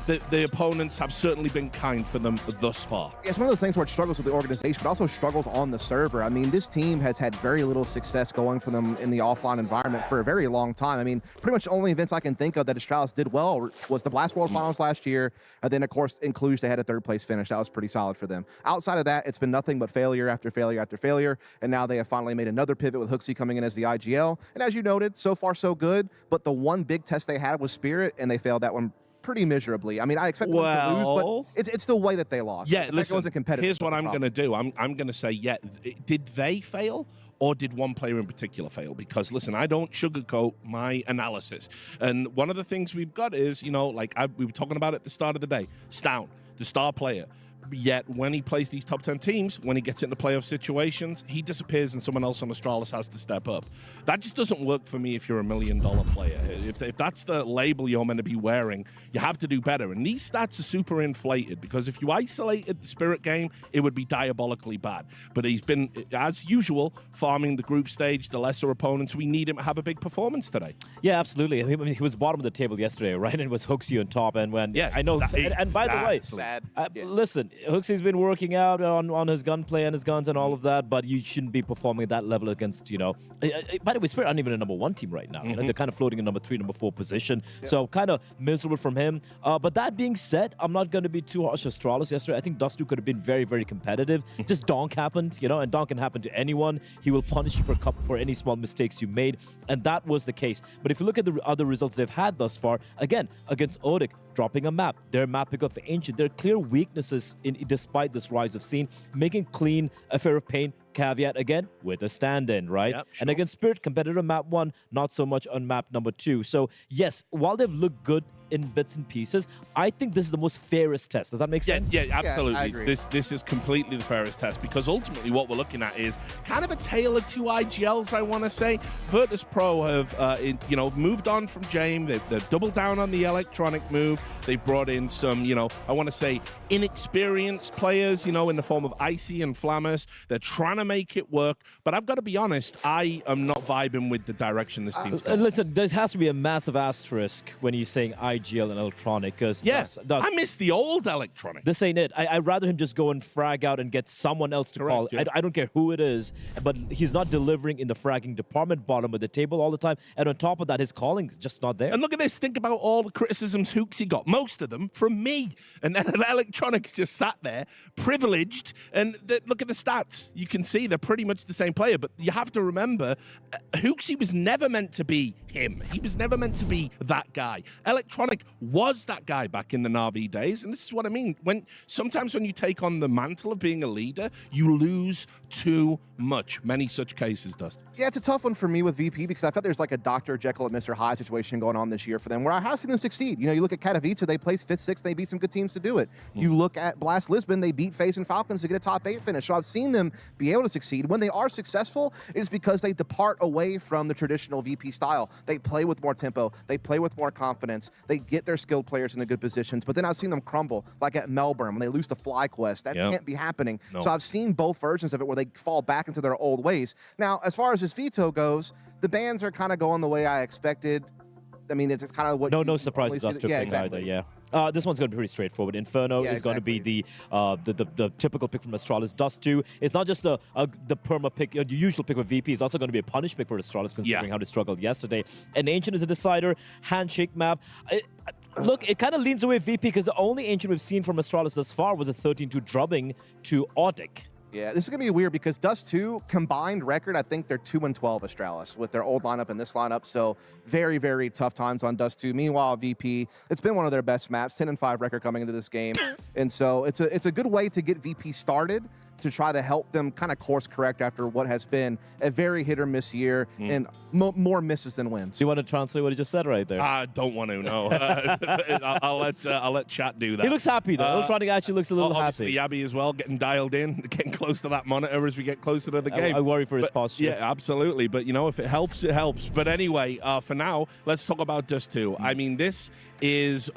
that the opponents have certainly been kind for them thus far. It's one of those things where it struggles with the organization, but also struggles on the server. I mean, this team has had very little success going for them in the offline environment for a very long time. I mean, pretty much the only events I can think of that Astralis did well was the Blast World Finals last year, and then, of course, in Cluj, they had a third-place finish. That was pretty solid for them. Outside of that, it's been nothing but failure after failure after failure, and now they have finally made another pivot with HOTU coming in as the IGL. And as you noted, so far so good, but the one big test they had was Spirit, and they failed that one pretty miserably. I mean, I expected them to lose, but it's the way that they lost. Yeah, listen, it wasn't competitive. Here's what I'm going to do. I'm going to say, yeah, did they fail? Or did one player in particular fail? Because, listen, I don't sugarcoat my analysis. And one of the things we've got is, you know, like we were talking about at the start of the day, Stown, the star player. Yet when he plays these top 10 teams, when he gets into playoff situations, he disappears and someone else on Astralis has to step up. That just doesn't work for me if you're $1 million player. If that's the label you're meant to be wearing, you have to do better. And these stats are super inflated because if you isolated the Spirit game, it would be diabolically bad. But he's been, as usual, farming the group stage, the lesser opponents. We need him to have a big performance today. Yeah, absolutely. I mean, he was bottom of the table yesterday, right? And it was HOTU on top. And when I know, and by the way, listen, HOTU's been working out on his gunplay and his guns and all of that, but you shouldn't be performing at that level against, you know. By the way, Spirit aren't even a #1 team right now. You know, they're kind of floating in #3, #4 position. So kind of miserable from him. But that being said, I'm not going to be too harsh on Astralis yesterday. I think Dust2 could have been very, very competitive. Just donk happened, you know, and donk can happen to anyone. He will punish you for any small mistakes you made, and that was the case. But if you look at the other results they've had thus far, again, against Odik, dropping a map, their map pick of Ancient, there are clear weaknesses despite this rise of scene, making clean a Fear of Pain, caveat again with a stand-in, right? Yep, sure. And against Spirit, competitor map 1, not so much on map number 2. So yes, while they've looked good in bits and pieces, I think this is the most fairest test. Does that make sense? Yeah, absolutely. Yeah, I agree. This is completely the fairest test because ultimately what we're looking at is kind of a tale of two IGLs, I want to say. Virtus.pro have, you know, moved on from Jame. They've doubled down on the electronic move. They've brought in some, you know, I want to say inexperienced players, you know, in the form of Icy and Flammers. They're trying to make it work, but I've got to be honest, I am not vibing with the direction this team's going. Listen, there has to be a massive asterisk when you're saying IGL and electronic, because I miss the old electronic. This ain't it. I'd rather him just go and frag out and get someone else to call. Yeah. I don't care who it is, but he's not delivering in the fragging department, bottom of the table all the time. And on top of that, his calling is just not there. And look at this. Think about all the criticisms HOTU got. Most of them from me. And then electronics just sat there, privileged. And look at the stats. You can see they're pretty much the same player. But you have to remember, HOTU was never meant to be him. He was never meant to be that guy. Electronic was that guy back in the Na'Vi days. And this is what I mean. Sometimes when you take on the mantle of being a leader, you lose too much. Many such cases, Dust. Yeah, it's a tough one for me with VP because I thought there's like a Dr. Jekyll and Mr. Hyde situation going on this year for them where I have seen them succeed. You know, you look at Katowice, they placed 5th, 6th, they beat some good teams to do it. You look at Blast Lisbon, they beat FaZe and Falcons to get a top 8 finish. So I've seen them be able to succeed. When they are successful, it's because they depart away from the traditional VP style. They play with more tempo, they play with more confidence, they get their skilled players in the good positions. But then I've seen them crumble, like at Melbourne when they lose to FlyQuest. That can't be happening. No. So I've seen both versions of it where they fall back into their old ways. Now, as far as his veto goes, the bans are kind of going the way I expected. I mean, it's kind of what no surprise with us either. Yeah. This one's going to be pretty straightforward. Inferno is going to be the typical pick from Astralis. Dust2 is not just the perma pick, the usual pick with VP. It's also going to be a punish pick for Astralis, considering how they struggled yesterday. And Ancient is a decider. Handshake map. Look, it kind of leans away VP because the only Ancient we've seen from Astralis thus far was a 13-2 drubbing to Odik. Yeah, this is going to be weird because Dust 2 combined record, I think they're 2-12 Astralis with their old lineup and this lineup. So very, very tough times on Dust 2. Meanwhile, VP, it's been one of their best maps, 10-5 record coming into this game. And so it's a good way to get VP started, to try to help them kind of course correct after what has been a very hit or miss year and more misses than wins. Do you want to translate what he just said right there? I don't want to, no. I'll let chat do that. He looks happy, though. Electronic actually looks a little obviously, happy. Yabby as well, getting dialed in, getting close to that monitor as we get closer to the game. I worry for his posture. Yeah, absolutely. But, you know, if it helps, it helps. But anyway, for now, let's talk about Dust 2. I mean, this is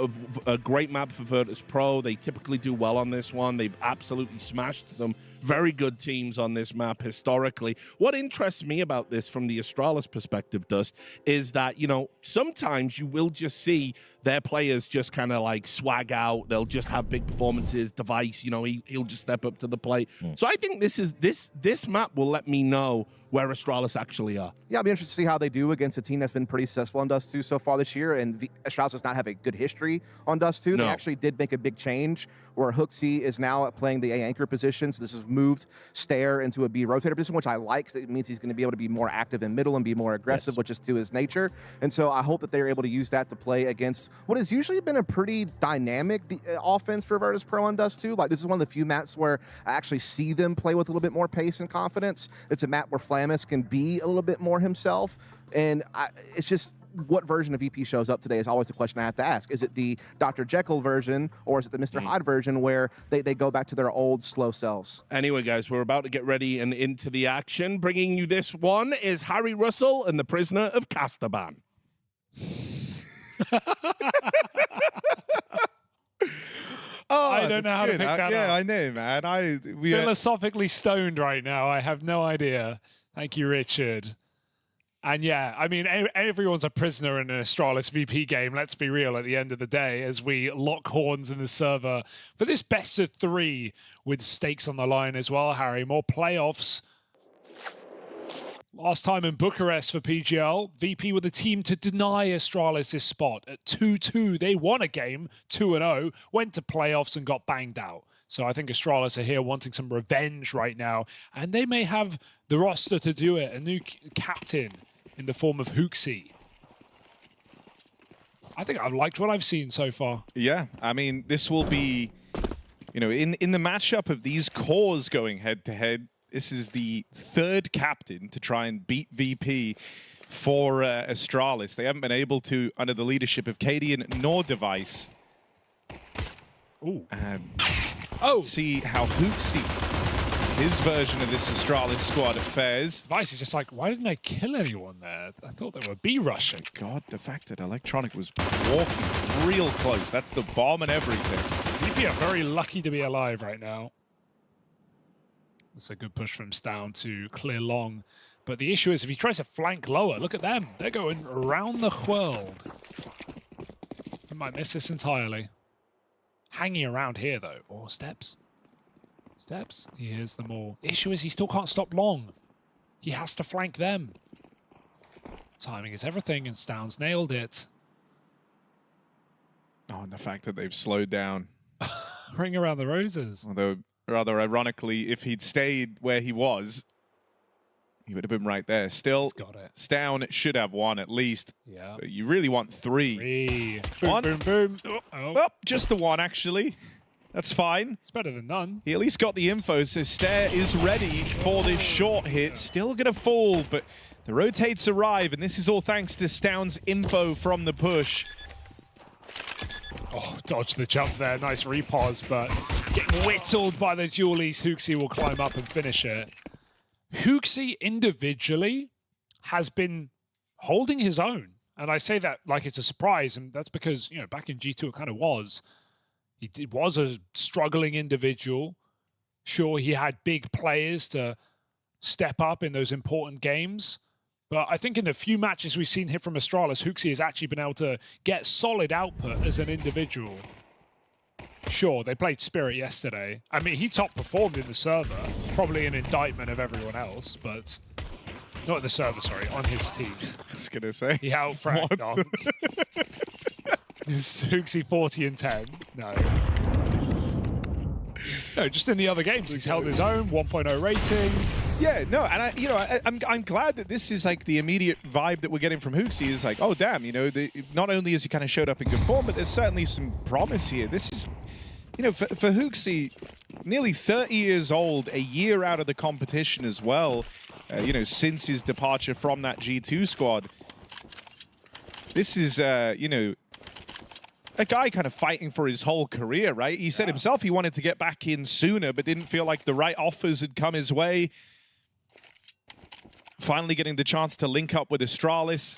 a great map for Virtus.pro. They typically do well on this one. They've absolutely smashed some very good teams on this map historically. What interests me about this from the Astralis perspective, Dust, is that, you know, sometimes you will just see their players just kind of like swag out. They'll just have big performances. Device, you know, he'll just step up to the plate. So I think this map will let me know where Astralis actually are. Yeah, I'll be interested to see how they do against a team that's been pretty successful on Dust 2 so far this year. And Astralis does not have a good history on Dust 2. No. They actually did make a big change where HOTU is now playing the A anchor position. So this has moved Stair into a B rotator position, which I like, because it means he's going to be able to be more active in middle and be more aggressive, which is to his nature. And so I hope that they're able to use that to play against what has usually been a pretty dynamic offense for Virtus.pro on Dust 2. Like, this is one of the few maps where I actually see them play with a little bit more pace and confidence. It's a map where Flamus can be a little bit more himself. And it's just, what version of VP shows up today is always the question I have to ask. Is it the Dr. Jekyll version, or is it the Mr. Hyde version where they go back to their old slow selves? Anyway, guys, we're about to get ready and into the action. Bringing you this one is Harry Russell and the Prisoner of Kazakhstan. I don't know how to pick that up. Yeah, I know, man. We philosophically stoned right now. I have no idea. Thank you, Richard. And yeah, I mean, everyone's a prisoner in an Astralis VP game, let's be real, at the end of the day, as we lock horns in the server for this best of 3 with stakes on the line as well, Harry. More playoffs. Last time in Bucharest for PGL, VP were the team to deny Astralis this spot. At 2-2, they won a game, 2-0, went to playoffs and got banged out. So I think Astralis are here wanting some revenge right now, and they may have the roster to do it. A new captain in the form of HOTU. I think I've liked what I've seen so far. Yeah, I mean, this will be, you know, in the matchup of these cores going head-to-head, this is the 3rd captain to try and beat VP for Astralis. They haven't been able to under the leadership of Cadian nor Device. Ooh. See how HOTU, his version of this Astralis squad fares. Device is just like, why didn't I kill anyone there? I thought they were B-rushing. God, the fact that Electronic was walking real close. That's the bomb and everything. VP are very lucky to be alive right now. It's a good push from Stown to clear long. But the issue is, if he tries to flank lower, look at them. They're going around the world. He might miss this entirely. Hanging around here, though. Oh, steps. Steps. He hears them all. The issue is, he still can't stop long. He has to flank them. Timing is everything, and Stown's nailed it. Oh, and the fact that they've slowed down. Ring around the roses. Although, rather ironically, if he'd stayed where he was, he would have been right there. Still, Stown should have 1 at least. Yeah. But you really want 3. 3. Boom, 1. boom, boom. Oh. Well, just the 1, actually. That's fine. It's better than none. He at least got the info, so Stair is ready for this short hit. Still going to fall, but the rotates arrive, and this is all thanks to Stown's info from the push. Oh, dodge the jump there. Nice repause, but getting whittled by the dualies. HOTU will climb up and finish it. HOTU individually has been holding his own. And I say that like it's a surprise, and that's because, you know, back in G2 it kind of was. He was a struggling individual. Sure, he had big players to step up in those important games. But I think in the few matches we've seen here from Astralis, HOTU has actually been able to get solid output as an individual. Sure, they played Spirit yesterday. I mean, he top performed in the server. Probably an indictment of everyone else, but... Not in the server, sorry, on his team. I was going to say. He out-fragged on. HOTU 40 and 10. No. No, just in the other games, he's held his own, 1.0 rating. Yeah, no, and I'm glad that this is like the immediate vibe that we're getting from HOOXi is like, oh damn, not only has he kind of showed up in good form, but there's certainly some promise here. This is, for HOOXi, nearly 30 years old, a year out of the competition as well, since his departure from that G2 squad. This is, a guy kind of fighting for his whole career, right? He said himself he wanted to get back in sooner, but didn't feel like the right offers had come his way. Finally getting the chance to link up with Astralis.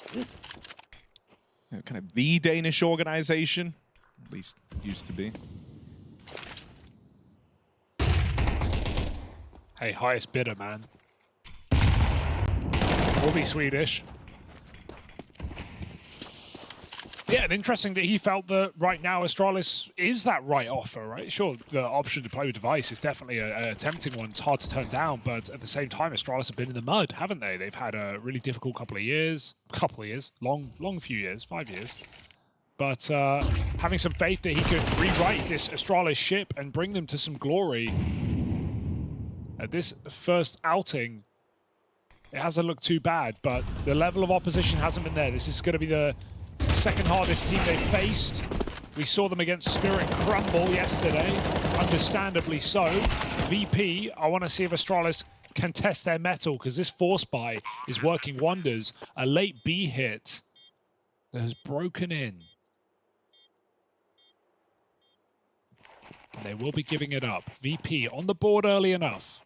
Kind of the Danish organization, at least used to be. Hey, highest bidder, man. Will be Swedish. Yeah, and interesting that he felt that right now Astralis is that right offer, right? Sure, the option to play with device is definitely a tempting one. It's hard to turn down, but at the same time, Astralis have been in the mud, haven't they? They've had a really difficult couple of years, long few years, 5 years. But having some faith that he could rewrite this Astralis ship and bring them to some glory. At this first outing, it hasn't looked too bad, but the level of opposition hasn't been there. This is going to be the second hardest team they faced. We saw them against Spirit crumble yesterday, understandably so. VP, I want to see if Astralis can test their mettle, because this force buy is working wonders. A late B hit that has broken in. And they will be giving it up. VP on the board early enough.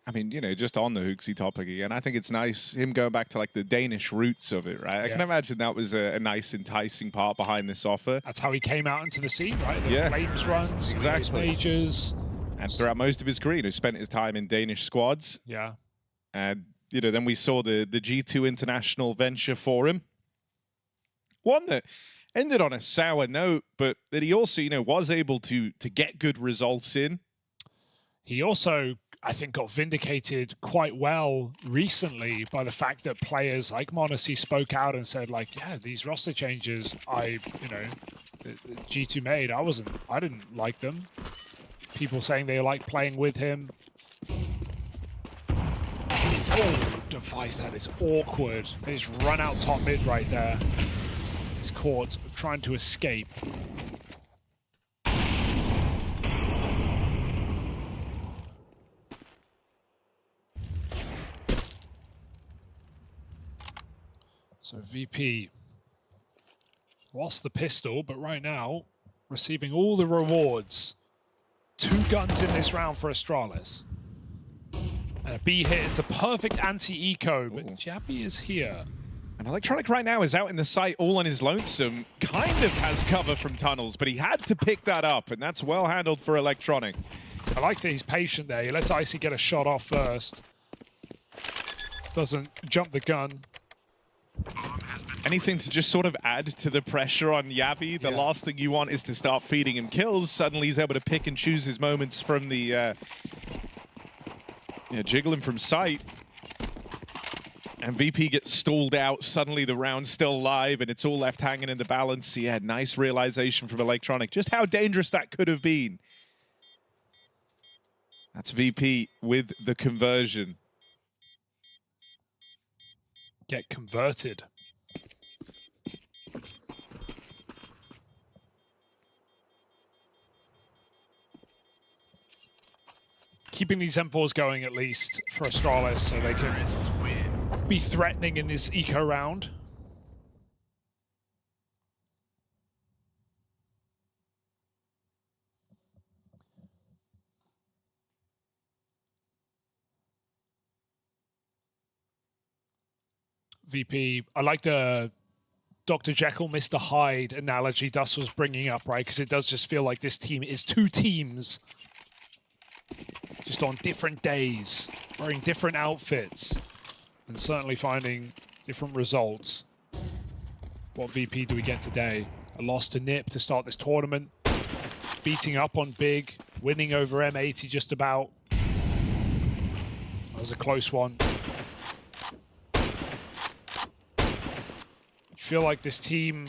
I mean, just on the HOOXi topic again, I think it's nice him going back to like the Danish roots of it, right? I can imagine that was a nice, enticing part behind this offer. That's how he came out into the scene, right? The Flames runs, exactly. Majors. And throughout most of his career, he spent his time in Danish squads. Yeah. And, then we saw the G2 international venture for him. One that ended on a sour note, but that he also, was able to get good results in. He also, I think, got vindicated quite well recently by the fact that players like MongolZ spoke out and said, like, yeah, these roster changes G2 made, I didn't like them. People saying they like playing with him. Oh, device, that is awkward. They just run out top mid right there. He's caught trying to escape. So VP lost the pistol, but right now receiving all the rewards. 2 guns in this round for Astralis. And a B hit is the perfect anti-eco, but Jabby is here. And Electronic right now is out in the site all on his lonesome. Kind of has cover from tunnels, but he had to pick that up, and that's well handled for Electronic. I like that he's patient there. He lets Icy get a shot off first. Doesn't jump the gun. Anything to just sort of add to the pressure on Yavi. The last thing you want is to start feeding him kills. Suddenly he's able to pick and choose his moments from the jiggling from sight. And VP gets stalled out. Suddenly the round's still live and it's all left hanging in the balance. Yeah, nice realization from Electronic. Just how dangerous that could have been. That's VP with the conversion. Get converted. Keeping these M4s going at least for Astralis so they can be threatening in this eco round. VP, I like the Dr. Jekyll, Mr. Hyde analogy Dust was bringing up, right? Because it does just feel like this team is 2 teams. Just on different days, wearing different outfits, and certainly finding different results. What VP do we get today? A loss to Nip to start this tournament. Beating up on Big, winning over M80 just about. That was a close one. I feel like this team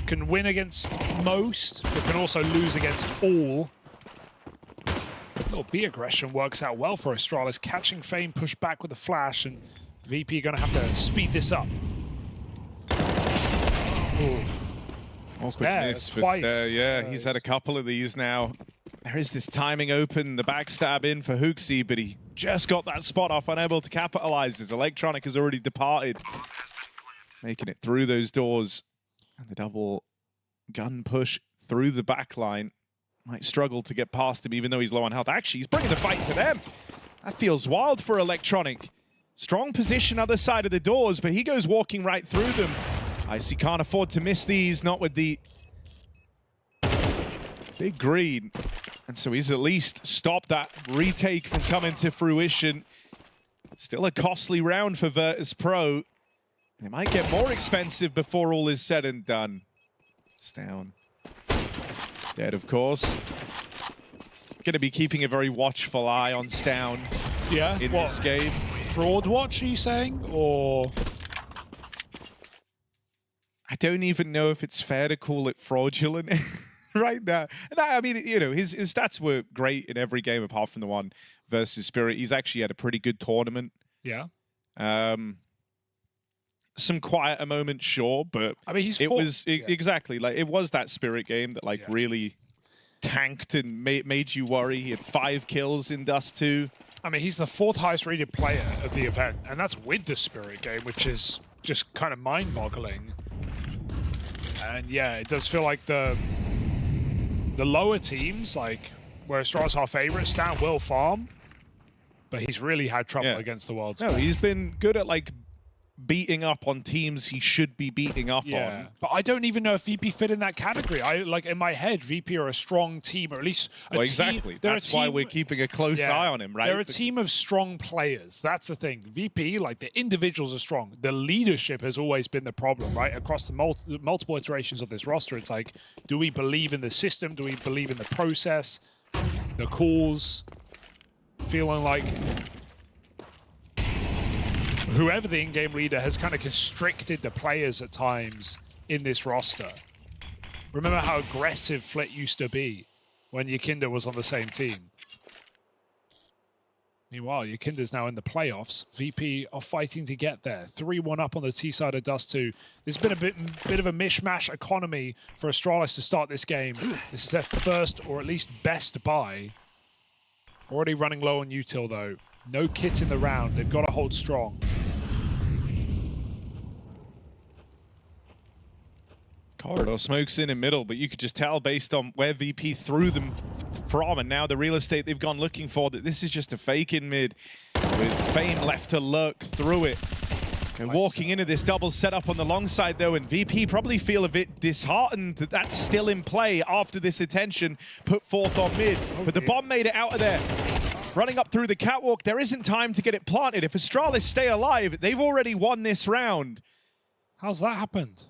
can win against most, but can also lose against all. Little B aggression works out well for Astralis, catching Fame, push back with a flash, and VP going to have to speed this up. Ooh. Awkwardness, but yeah, he's had a couple of these now. There is this timing open, the backstab in for HOTU, but he just got that spot off, unable to capitalize as Electronic has already departed. Making it through those doors. And the double gun push through the back line. Might struggle to get past him, even though he's low on health. Actually, he's bringing the fight to them. That feels wild for Electronic. Strong position other side of the doors, but he goes walking right through them. Icy can't afford to miss these, not with the big green. And so he's at least stopped that retake from coming to fruition. Still a costly round for Virtus.pro. It might get more expensive before all is said and done. It's down. Dead, of course. Going to be keeping a very watchful eye on Stown in this game. Fraud watch, are you saying? Or... I don't even know if it's fair to call it fraudulent right now. And I mean, you know, his stats were great in every game apart from the one versus Spirit. He's actually had a pretty good tournament. Yeah. Some quieter moments, sure, but I mean, exactly like it was that Spirit game that like really tanked and made you worry. He had 5 kills in Dust 2. I mean, he's the 4th highest rated player of the event, and that's with the Spirit game, which is just kind of mind-boggling. And yeah, it does feel like the lower teams, like where Astralis are favorites, Stan will farm, but he's really had trouble against the world's best. He's been good at like beating up on teams he should be beating up on. But I don't even know if VP fit in that category. I like in my head, VP are a strong team, or at least a exactly. team. That's why we're keeping a close eye on him, right? They're a team of strong players. That's the thing. VP, like the individuals are strong. The leadership has always been the problem, right? Across the multiple iterations of this roster, it's like, do we believe in the system? Do we believe in the process? The calls? Feeling like whoever the in-game leader has kind of constricted the players at times in this roster. Remember how aggressive Flit used to be when Yekindar was on the same team. Meanwhile, Yekindar's now in the playoffs. VP are fighting to get there. 3-1 up on the T side of Dust 2. There's been a bit of a mishmash economy for Astralis to start this game. This is their first, or at least best buy. Already running low on util though. No kit in the round. They've got to hold strong. Corridor smokes in middle, but you could just tell based on where VP threw them from and now the real estate they've gone looking for that this is just a fake in mid with Fame left to lurk through it. And walking into this double setup on the long side though, and VP probably feel a bit disheartened that that's still in play after this attention put forth on mid. But the bomb made it out of there. Running up through the catwalk, there isn't time to get it planted. If Astralis stay alive, they've already won this round. How's that happened?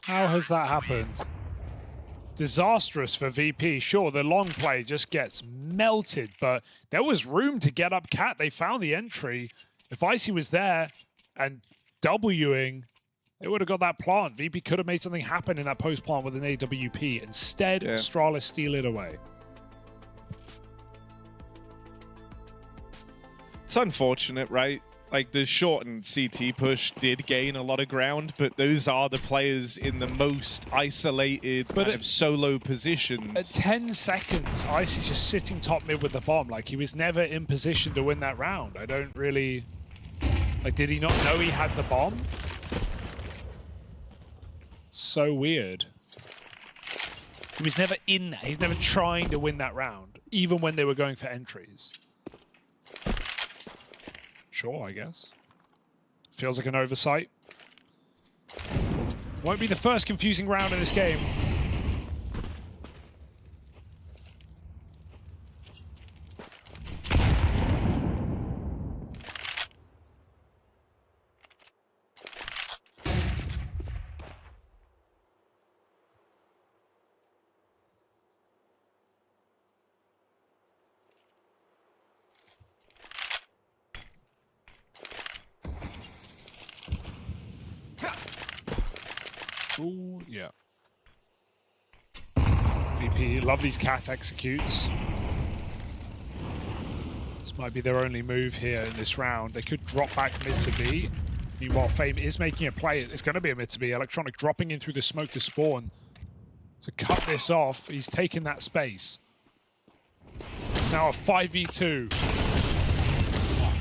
How has that happened? Disastrous for VP. Sure, the long play just gets melted, but there was room to get up cat. They found the entry. If Icy was there and Wing, they would have got that plant. VP could have made something happen in that post plant with an AWP. Instead, Astralis steal it away. It's unfortunate, right? Like the shortened CT push did gain a lot of ground, but those are the players in the most isolated kind of solo positions. At 10 seconds, Icy's just sitting top mid with the bomb. Like he was never in position to win that round. I don't really... Like, did he not know he had the bomb? So weird. He was never in that. He's never trying to win that round, even when they were going for entries. Sure, I guess. Feels like an oversight. Won't be the first confusing round in this game. Ooh, yeah. VP, love these cat executes. This might be their only move here in this round. They could drop back mid to B. Meanwhile, Fame is making a play. It's going to be a mid to B. Electronic dropping in through the smoke to spawn. To cut this off, he's taken that space. It's now a 5v2.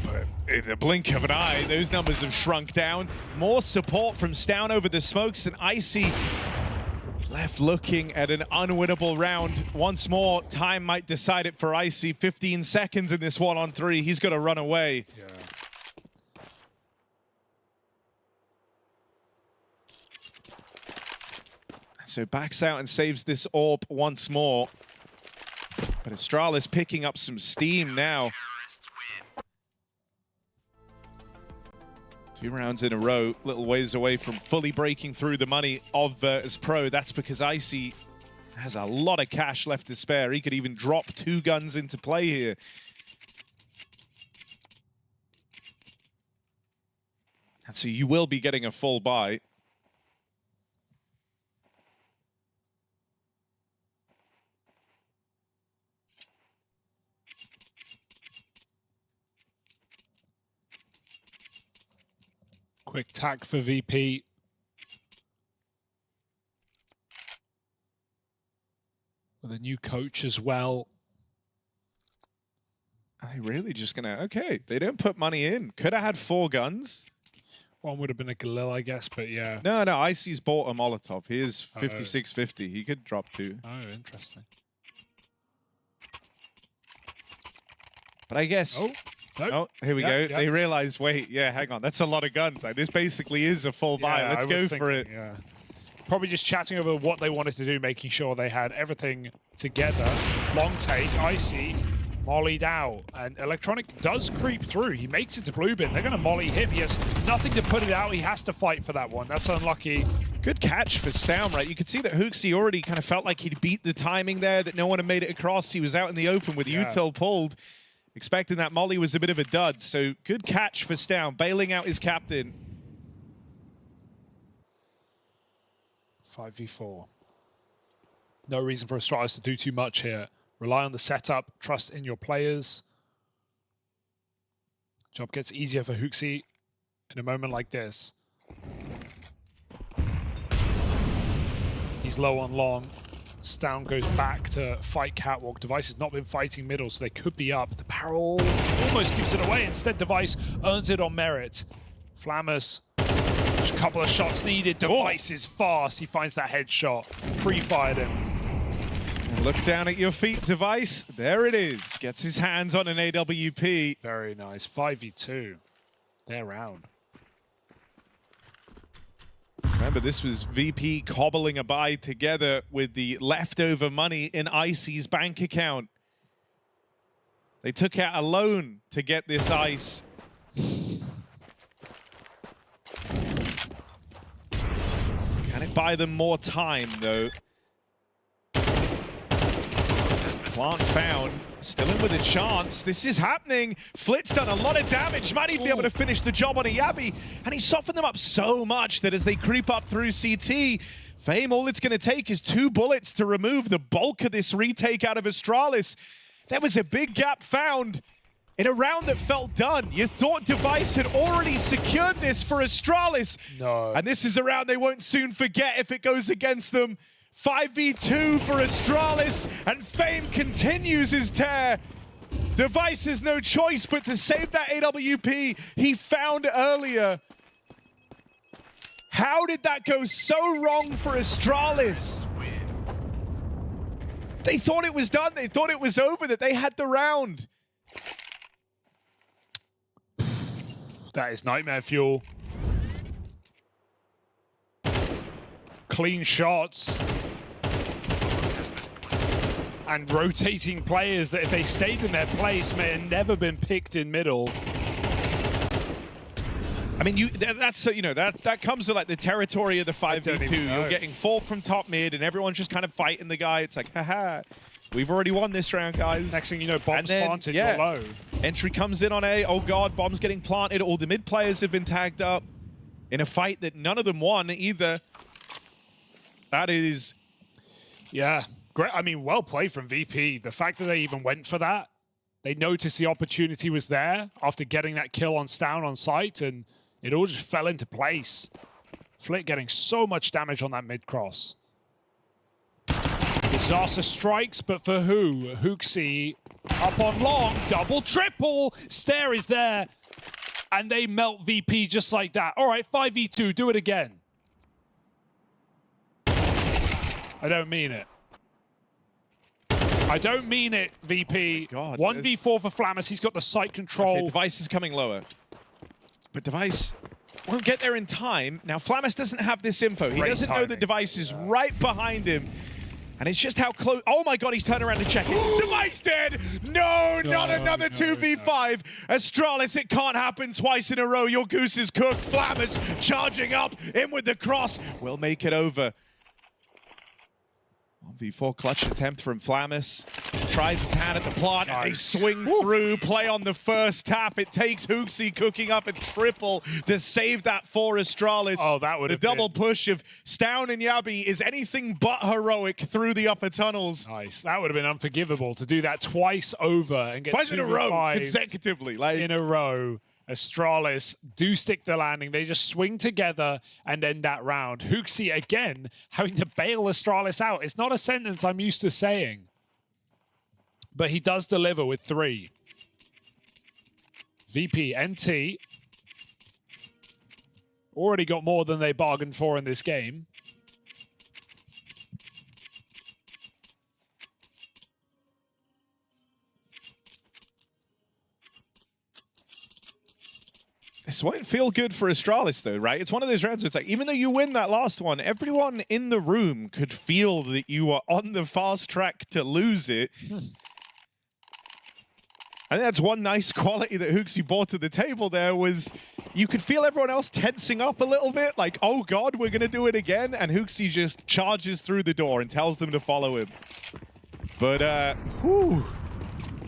But in the blink of an eye, those numbers have shrunk down. More support from Stown over the smokes, and Icy left looking at an unwinnable round. Once more, time might decide it for Icy. 15 seconds in this 1-on-3. He's got to run away. Yeah. So backs out and saves this AWP once more. But Astralis picking up some steam now. 2 rounds in a row, little ways away from fully breaking through the money of Virtus.pro. That's because Icy has a lot of cash left to spare. He could even drop 2 guns into play here. And so you will be getting a full buy. Quick tag for VP. With a new coach as well. Are they really just gonna, okay, they don't put money in. Could have had 4 guns. One would have been a Galil, I guess, but yeah. No, Icy's bought a Molotov. He is 5650. He could drop 2. Oh, interesting. But I guess... Oh, here we go. They realize, wait, yeah, hang on. That's a lot of guns. Like, this basically is a full buy. Let's go for it. Yeah. Probably just chatting over what they wanted to do, making sure they had everything together. Long take, Icy, mollied out. And Electronic does creep through. He makes it to blue bin. They're going to molly him. He has nothing to put it out. He has to fight for that one. That's unlucky. Good catch for Stown, right? You could see that HOTU already kind of felt like he'd beat the timing there, that no one had made it across. He was out in the open with util pulled. Expecting that molly was a bit of a dud, so good catch for Stown, bailing out his captain. 5v4. No reason for Astralis to do too much here. Rely on the setup, trust in your players. Job gets easier for HOTU in a moment like this. He's low on long. Stown goes back to fight Catwalk. Device has not been fighting middle, so they could be up. The barrel almost gives it away. Instead, Device earns it on merit. Flammers, just a couple of shots needed. Device is fast. He finds that headshot. Pre-fired him. Look down at your feet, Device. There it is. Gets his hands on an AWP. Very nice. 5v2. They're round. Remember, this was VP cobbling a buy together with the leftover money in Icy's bank account. They took out a loan to get this ice. Can it buy them more time, though? Plant found. Still in with a chance. This is happening. Flit's done a lot of damage. Might even be able to finish the job on a Yabi. And he softened them up so much that as they creep up through CT, Fame, all it's going to take is 2 bullets to remove the bulk of this retake out of Astralis. There was a big gap found in a round that felt done. You thought Device had already secured this for Astralis. No. And this is a round they won't soon forget if it goes against them. 5v2 for Astralis, and Fame continues his tear. Device has no choice but to save that AWP he found earlier. How did that go so wrong for Astralis? They thought it was done. They thought it was over, that they had the round. That is nightmare fuel. Clean shots. And rotating players that if they stayed in their place may have never been picked in middle. I mean, that's you know, that comes with like the territory of the 5v2. You're getting 4 from top mid, and everyone's just kind of fighting the guy. It's like, haha, we've already won this round, guys. Next thing you know, bombs planted, you're low. Entry comes in on A. Oh god, bombs getting planted. All the mid players have been tagged up in a fight that none of them won either. That is... Yeah, great. I mean, well played from VP. The fact that they even went for that, they noticed the opportunity was there after getting that kill on Stown on site, and it all just fell into place. Flick getting so much damage on that mid-cross. Disaster strikes, but for who? HOTU up on long, double, triple. Stare is there, and they melt VP just like that. All right, 5v2, do it again. I don't mean it. I don't mean it, VP. God, 1v4 for Flammus. He's got the site control. Okay, Device is coming lower. But Device won't get there in time. Now, Flammus doesn't have this info. He doesn't know that Device is right behind him. And it's just how close... Oh my god, he's turned around to check it. Device dead! No, not another 2v5. Astralis, it can't happen twice in a row. Your goose is cooked. Flammus charging up, in with the cross. We'll make it over. 1v4 clutch attempt from Flammus. Tries his hand at the plant, and they swing through, play on the first tap. It takes HOTU cooking up a triple to save that for Astralis. Oh, that would have been... The double push of Stown and Yabi is anything but heroic through the upper tunnels. Nice. That would have been unforgivable to do that twice over and get twice in a row, consecutively. In a row. Astralis do stick the landing. They just swing together and end that round. HOTU again having to bail Astralis out. It's not a sentence I'm used to saying. But he does deliver with 3. VP, NT. Already got more than they bargained for in this game. This won't feel good for Astralis, though, right? It's one of those rounds where it's like, even though you win that last one, everyone in the room could feel that you are on the fast track to lose it. I think that's one nice quality that HOTU brought to the table there was you could feel everyone else tensing up a little bit, like, oh god, we're going to do it again, and HOTU just charges through the door and tells them to follow him. But, whew.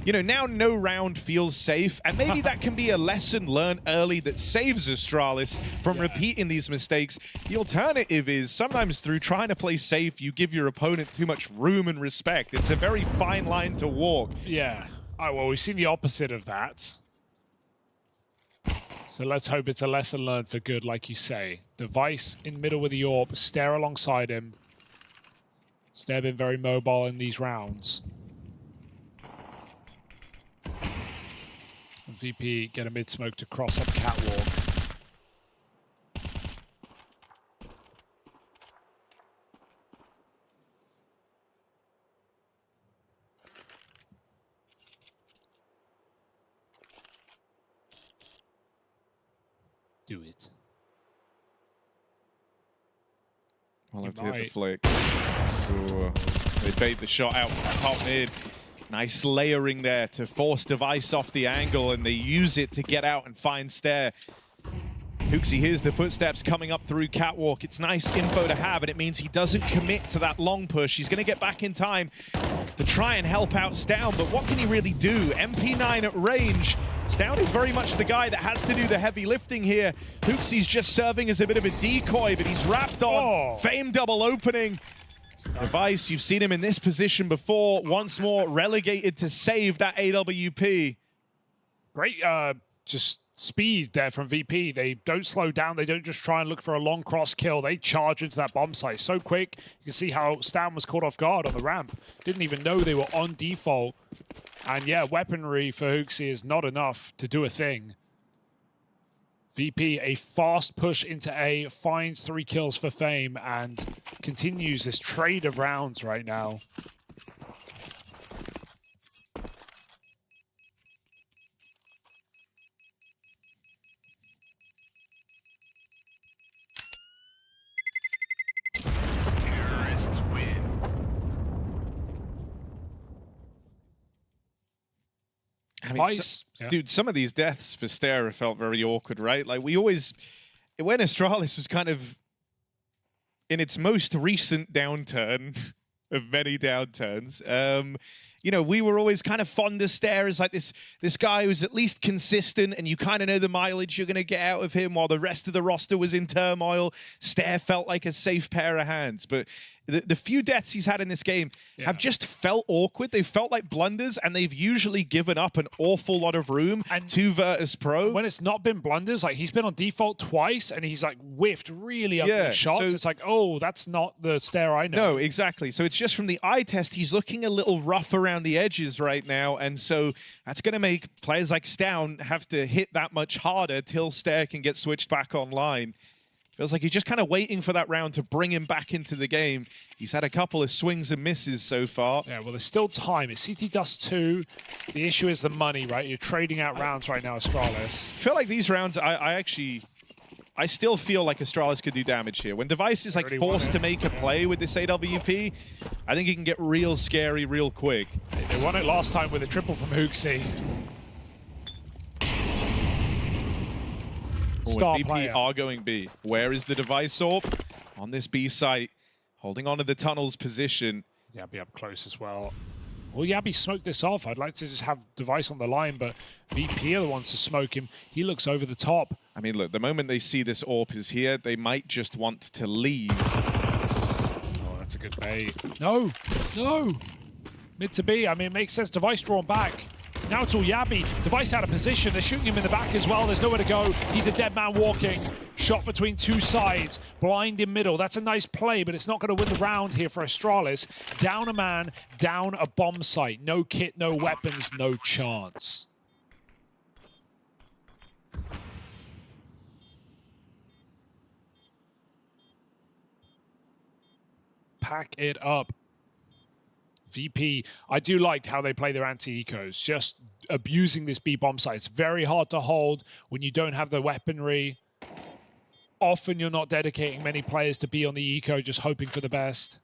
You know, now no round feels safe, and maybe that can be a lesson learned early that saves Astralis from repeating these mistakes. The alternative is sometimes through trying to play safe, you give your opponent too much room and respect. It's a very fine line to walk. Yeah. Oh, well, we've seen the opposite of that. So let's hope it's a lesson learned for good, like you say. Device in middle with the AWP, Stare alongside him. Stare been very mobile in these rounds. And VP get a mid-smoke to cross up catwalk. Do it. I'll have to hit the flick. Ooh. They bait the shot out top mid. Nice layering there to force Device off the angle, and they use it to get out and find Stare. HOTU hears the footsteps coming up through catwalk. It's nice info to have, and it means he doesn't commit to that long push. He's going to get back in time to try and help out Stown, but what can he really do? MP9 at range. Stown is very much the guy that has to do the heavy lifting here. HOTU's just serving as a bit of a decoy, but he's wrapped on. Fame double opening. Device, you've seen him in this position before, once more relegated to save that AWP. Great just speed there from VP. They don't slow down. They don't just try and look for a long cross kill. They charge into that bomb site so quick. You can see how Stown was caught off guard on the ramp. Didn't even know they were on default. And yeah, weaponry for HOTU is not enough to do a thing. VP, a fast push into A, finds 3 kills for Fame, and continues this trade of rounds right now. Terrorists win. I mean, dude, some of these deaths for Stare felt very awkward, right? Like, we always... When Astralis was kind of in its most recent downturn of many downturns, you know, we were always kind of fond of Stair as like this guy who's at least consistent, and you kind of know the mileage you're going to get out of him, while the rest of the roster was in turmoil. Stair felt like a safe pair of hands, but the few deaths he's had in this game have just felt awkward. They've felt like blunders, and they've usually given up an awful lot of room to Virtus.pro. When it's not been blunders, like he's been on default twice, and he's like whiffed really ugly shots. So it's like, oh, that's not the Stair I know. No, exactly. So it's just from the eye test, he's looking a little rough around the edges right now, and so that's going to make players like Stown have to hit that much harder till Stair can get switched back online. Feels like he's just kind of waiting for that round to bring him back into the game. He's had a couple of swings and misses so far. Yeah, well, there's still time. It's CT Dust 2. The issue is the money, right? You're trading out rounds right now, Astralis. I feel like these rounds, I still feel like Astralis could do damage here. When Device is like forced to make a play with this AWP, I think he can get real scary real quick. They won it last time with a triple from HOTU. Star VP are going B. Where is the Device AWP? On this B site, holding on to the tunnel's position. Yabby up close as well. Well, Yabby smoked this off. I'd like to just have Device on the line, but VP are the ones to smoke him. He looks over the top. I mean, look, the moment they see this AWP is here, they might just want to leave. Oh, that's a good bait. No, no. Mid to B. I mean, it makes sense. Device drawn back. Now it's all Yabby. Device out of position. They're shooting him in the back as well. There's nowhere to go. He's a dead man walking. Shot between two sides. Blind in middle. That's a nice play, but it's not going to win the round here for Astralis. Down a man, down a bomb site. No kit, no weapons, no chance. Pack it up. VP, I do like how they play their anti-ecos, just abusing this B bomb site. It's very hard to hold when you don't have the weaponry. Often you're not dedicating many players to be on the eco, just hoping for the best.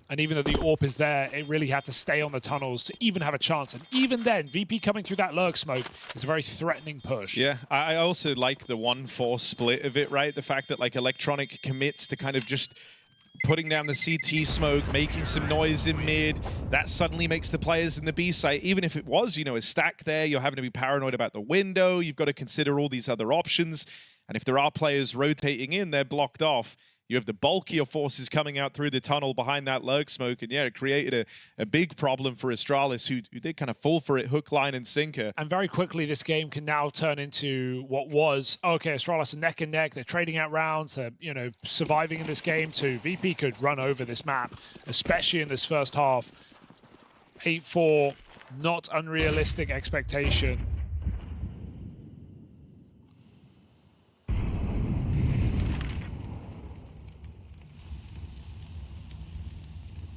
And even though the AWP is there, it really had to stay on the tunnels to even have a chance. And even then, VP coming through that lurk smoke is a very threatening push. Yeah, I also like the 1-4 split of it, right? The fact that like Electronic commits to kind of just putting down the CT smoke, making some noise in mid. That suddenly makes the players in the B site, even if it was, you know, a stack there, you're having to be paranoid about the window. You've got to consider all these other options. And if there are players rotating in, they're blocked off. You have the bulkier forces coming out through the tunnel behind that lurk smoke. And yeah, it created a big problem for Astralis, who did kind of fall for it, hook, line, and sinker. And very quickly, this game can now turn into what was, okay, Astralis are neck and neck. They're trading out rounds. They're, you know, surviving in this game too. VP could run over this map, especially in this first half. 8-4, not unrealistic expectation.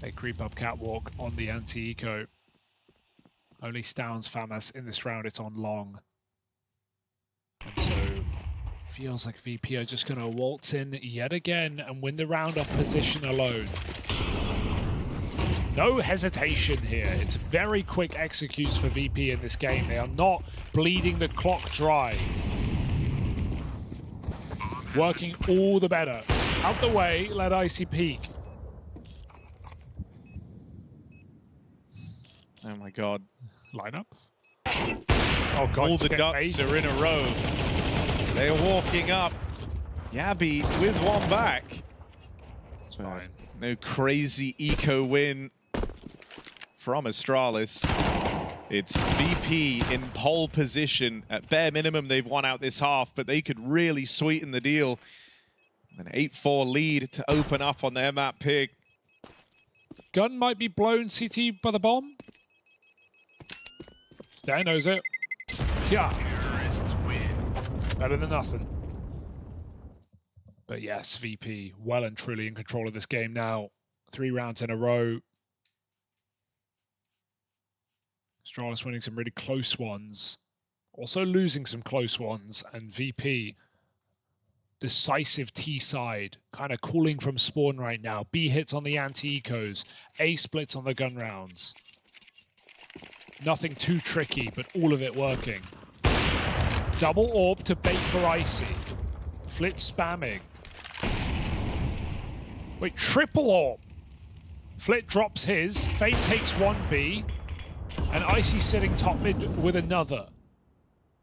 They creep up catwalk on the anti-eco. Only Stown's FAMAS in this round, it's on long. And so, feels like VP are just going to waltz in yet again and win the round off position alone. No hesitation here. It's very quick executes for VP in this game. They are not bleeding the clock dry. Working all the better. Out the way, let Icy peek. Oh my god. Line up. Oh god, all the ducks are in a row. They're walking up. Yabby with one back. It's fine. No crazy eco win from Astralis. It's VP in pole position. At bare minimum, they've won out this half, but they could really sweeten the deal. An 8-4 lead to open up on their map pick. Gun might be blown CT by the bomb. Stan knows it. Yeah. Better than nothing. But yes, VP well and truly in control of this game now. 3 rounds in a row. Astralis winning some really close ones. Also losing some close ones. And VP, decisive T side. Kind of cooling from spawn right now. B hits on the anti-ecos. A splits on the gun rounds. Nothing too tricky, but all of it working. Double AWP to bait for Icy. Flit spamming. Wait, triple AWP. Flit drops his. Fate takes 1B. and Icy sitting top mid with another.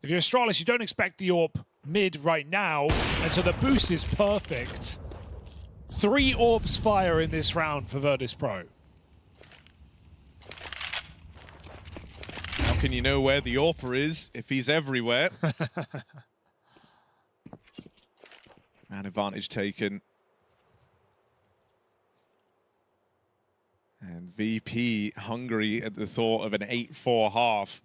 If you're Astralis, you don't expect the AWP mid right now, and so the boost is perfect. 3 AWPs fire in this round for Virtus.pro. How can you know where the AWPer is if he's everywhere? Man advantage taken. And VP hungry at the thought of an 8-4 half.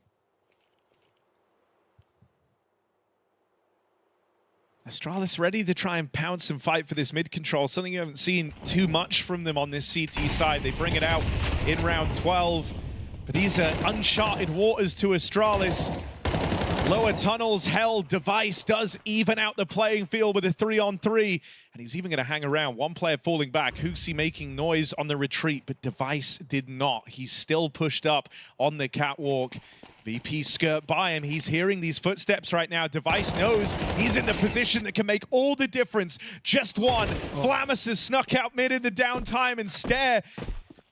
Astralis ready to try and pounce and fight for this mid control, something you haven't seen too much from them on this CT side. They bring it out in round 12, but these are uncharted waters to Astralis. Lower tunnels held. Device does even out the playing field with a 3-on-3, and he's even going to hang around. One player falling back. HOTU making noise on the retreat, but Device did not. He's still pushed up on the catwalk. VP skirt by him. He's hearing these footsteps right now. Device knows he's in the position that can make all the difference. Just one. Flamus has snuck out mid in the downtime, and Stare,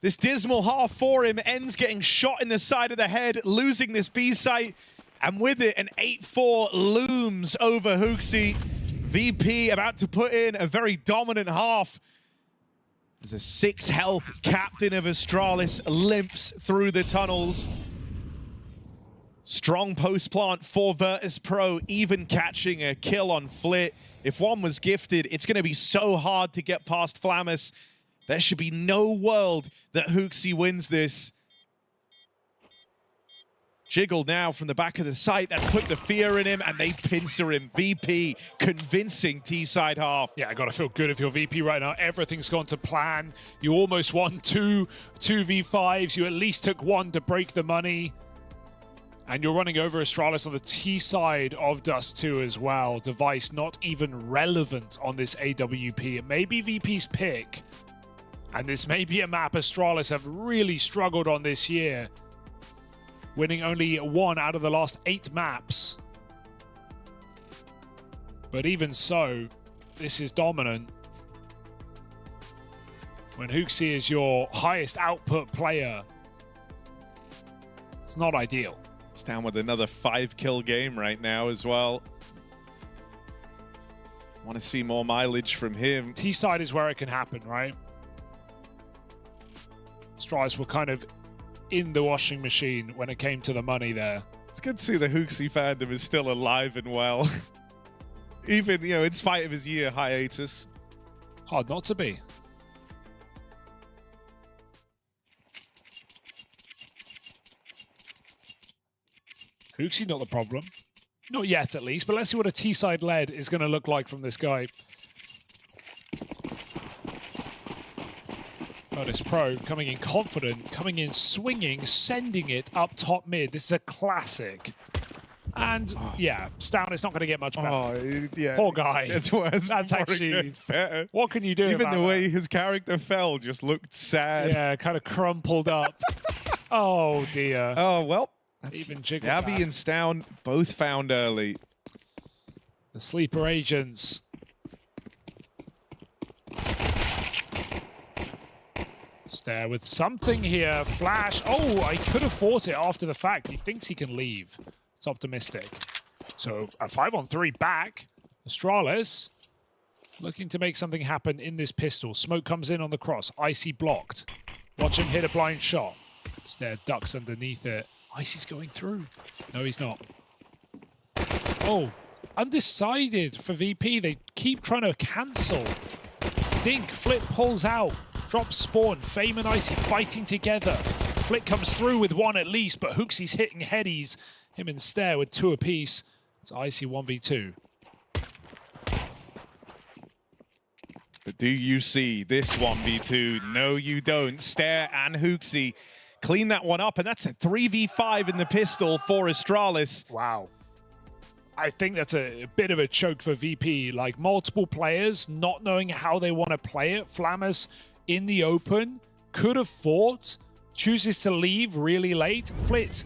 this dismal half for him, ends getting shot in the side of the head, losing this B site. And with it, an 8-4 looms over HOTU. VP about to put in a very dominant half. As a 6 health captain of Astralis limps through the tunnels. Strong post plant for Virtus.pro, even catching a kill on Flit. If one was gifted, it's going to be so hard to get past Flamus. There should be no world that HOTU wins this. Jiggle now from the back of the site. That's put the fear in him, and they pincer him. VP convincing T-side half. Yeah, I gotta feel good if you're VP right now. Everything's gone to plan. You almost won 2v5s. You at least took 1 to break the money. And you're running over Astralis on the T side of Dust 2 as well. Device not even relevant on this AWP. It may be VP's pick. And this may be a map Astralis have really struggled on this year. Winning only 1 out of the last 8 maps. But even so, this is dominant. When HOTU is your highest output player, it's not ideal. It's down with another 5-kill game right now as well. Want to see more mileage from him. T-side is where it can happen, right? Astralis were kind of in the washing machine when it came to the money there. It's good to see the HOTU fandom is still alive and well. Even, you know, in spite of his year hiatus. Hard not to be. HOTU not the problem. Not yet, at least, but let's see what a T-side lead is going to look like from this guy. Virtus.pro coming in confident, coming in swinging, sending it up top mid. This is a classic. And yeah, Stown is not going to get much better. Oh, yeah. Poor guy. It's worse. That's actually better. What can you do? Even about the way that? his character fell just looked sad. Yeah, kind of crumpled up. Oh dear. Oh well. Even jiggled Gabby back. and Stown both found early. The sleeper agents. Stare with something here. Flash. Oh, I could have fought it after the fact. He thinks he can leave. It's optimistic. So a 5-on-3 back. Astralis looking to make something happen in this pistol. Smoke comes in on the cross. Icy blocked. Watch him hit a blind shot. Stare ducks underneath it. Icy's going through. No, he's not. Oh, undecided for VP. They keep trying to cancel. Dink, Flip pulls out. Drops spawn. Fame and Icy fighting together. Flip comes through with 1 at least, but Hooksy's hitting headies. Him and Stare with 2 apiece. It's Icy 1v2. But do you see this 1v2? No, you don't. Stare and HOTU clean that one up, and that's a 3v5 in the pistol for Astralis. Wow. I think that's a bit of a choke for VP. Like, multiple players not knowing how they want to play it. Flamus in the open, could have fought, chooses to leave really late. Flit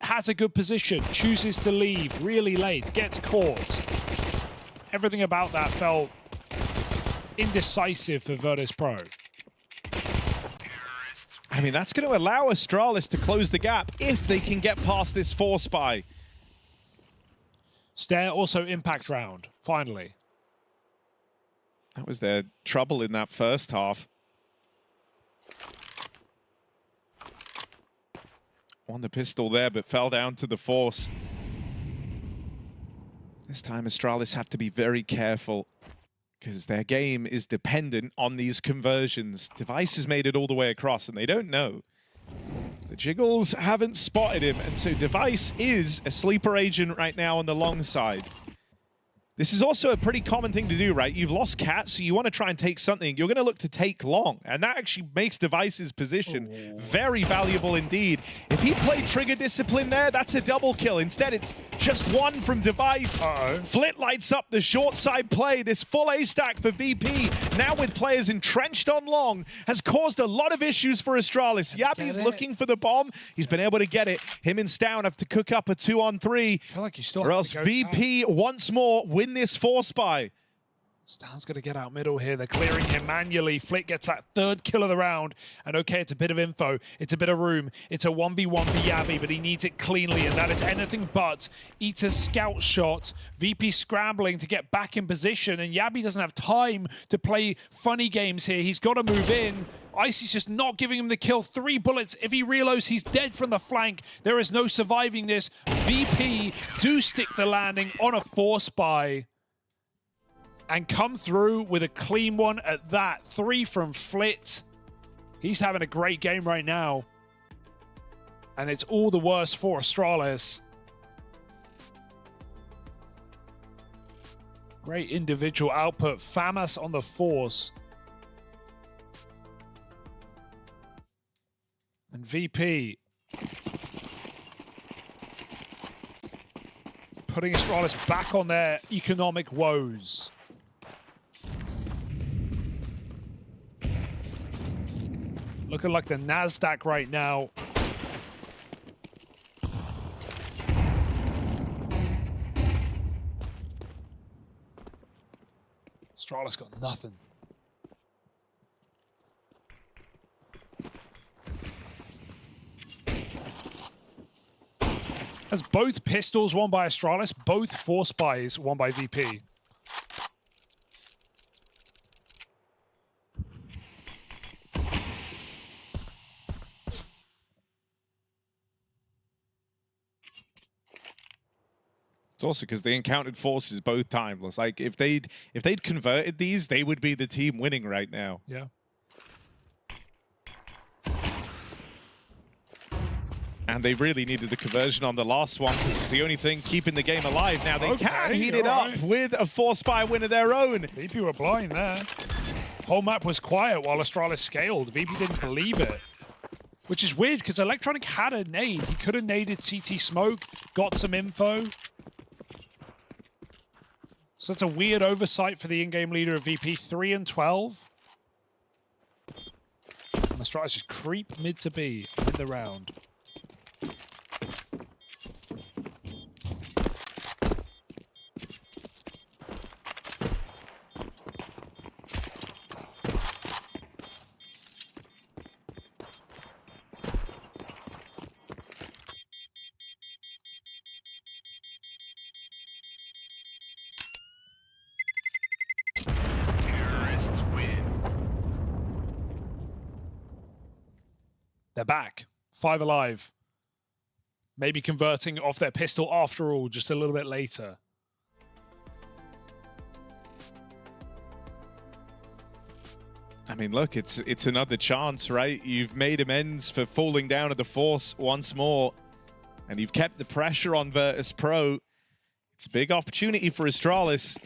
has a good position, chooses to leave really late, gets caught. Everything about that felt indecisive for Virtus.pro. I mean, that's going to allow Astralis to close the gap if they can get past this force buy. Stare also impact round, finally. That was their trouble in that first half. Won the pistol there, but fell down to the force. This time, Astralis have to be very careful because their game is dependent on these conversions. Device has made it all the way across, and they don't know. The Jiggles haven't spotted him, and so Device is a sleeper agent right now on the long side. This is also a pretty common thing to do, right? You've lost Cat, so you want to try and take something. You're going to look to take long, and that actually makes Device's position very valuable indeed. If he played Trigger Discipline there, that's a double kill. Instead, it's just one from Device. Flit lights up the short side play. This full A stack for VP, now with players entrenched on long, has caused a lot of issues for Astralis. Yabi's looking for the bomb. He's been able to get it. Him and Stown have to cook up a 2-on-3, I feel like you still or else VP once more win this force buy. Stown's going to get out middle here. They're clearing him manually. Flick gets that third kill of the round. And okay, it's a bit of info. It's a bit of room. It's a 1v1 for Yabi, but he needs it cleanly, and that is anything but. Eats a scout shot. VP scrambling to get back in position, and Yabi doesn't have time to play funny games here. He's got to move in. Icy's just not giving him the kill. 3 bullets. If he reloads, he's dead from the flank. There is no surviving this. VP do stick the landing on a force buy and come through with a clean one at that. 3 from Flit. He's having a great game right now. And it's all the worse for Astralis. Great individual output. Famas on the force. And VP putting Astralis back on their economic woes. Looking like the NASDAQ right now. Astralis got nothing. As both pistols won by Astralis, both force buys won by VP. It's also because they encountered forces both times. Like if they'd converted these, they would be the team winning right now. Yeah. And they really needed the conversion on the last one because it was the only thing keeping the game alive. Now they can heat it up with a force buy win of their own. VP were blind there. Whole map was quiet while Astralis scaled. VP didn't believe it. Which is weird because Electronic had a nade. He could have naded CT smoke, got some info. So it's a weird oversight for the in-game leader of VP. 3 and 12. And Astralis just creep mid to B in the round. They're back. 5 alive. Maybe converting off their pistol after all, just a little bit later. I mean, look, it's another chance, right? You've made amends for falling down at the force once more, and you've kept the pressure on Virtus.pro. It's a big opportunity for Astralis.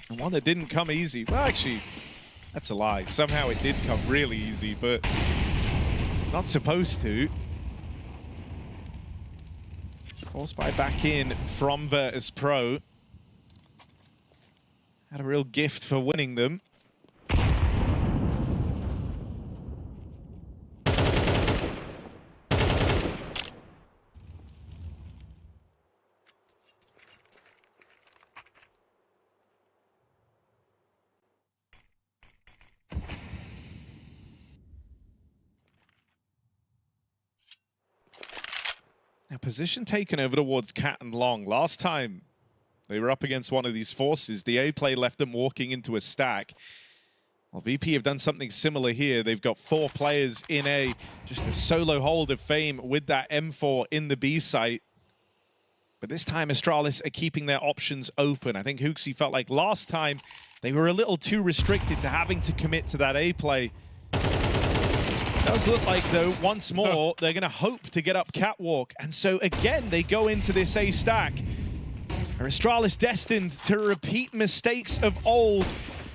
And one that didn't come easy. Well, actually, that's a lie. Somehow it did come really easy, but not supposed to. Force buy back in from Virtus.pro. Had a real gift for winning them. Now, position taken over towards Cat and Long. Last time they were up against one of these forces, the A play left them walking into a stack. Well, VP have done something similar here. They've got 4 players in A, just a solo hold of Fame with that M4 in the B site. But this time, Astralis are keeping their options open. I think HOTU felt like last time they were a little too restricted to having to commit to that A play. Does look like, though, once more, they're going to hope to get up Catwalk. And so, again, they go into this A stack. Are Astralis destined to repeat mistakes of old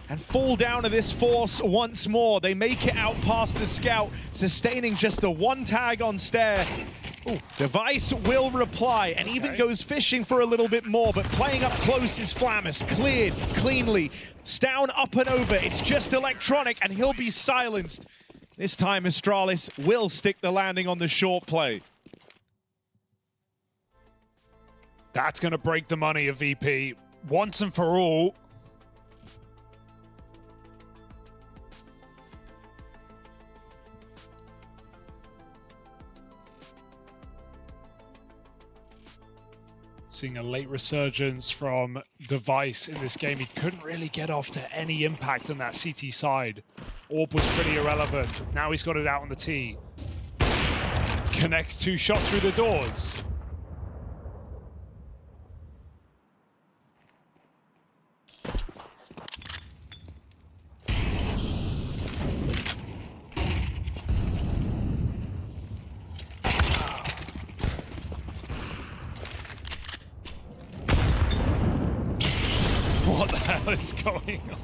and fall down to this force once more? They make it out past the scout, sustaining just the 1 tag on Stair. Device will reply and even goes fishing for a little bit more, but playing up close is Flammus. Cleared cleanly. Stown up and over. It's just Electronic, and he'll be silenced. This time, Astralis will stick the landing on the short play. That's going to break the money of VP once and for all. Seeing a late resurgence from Device in this game. He couldn't really get off to any impact on that CT side. Orb was pretty irrelevant. Now he's got it out on the T. Connects 2 shots through the doors. What the hell is going on?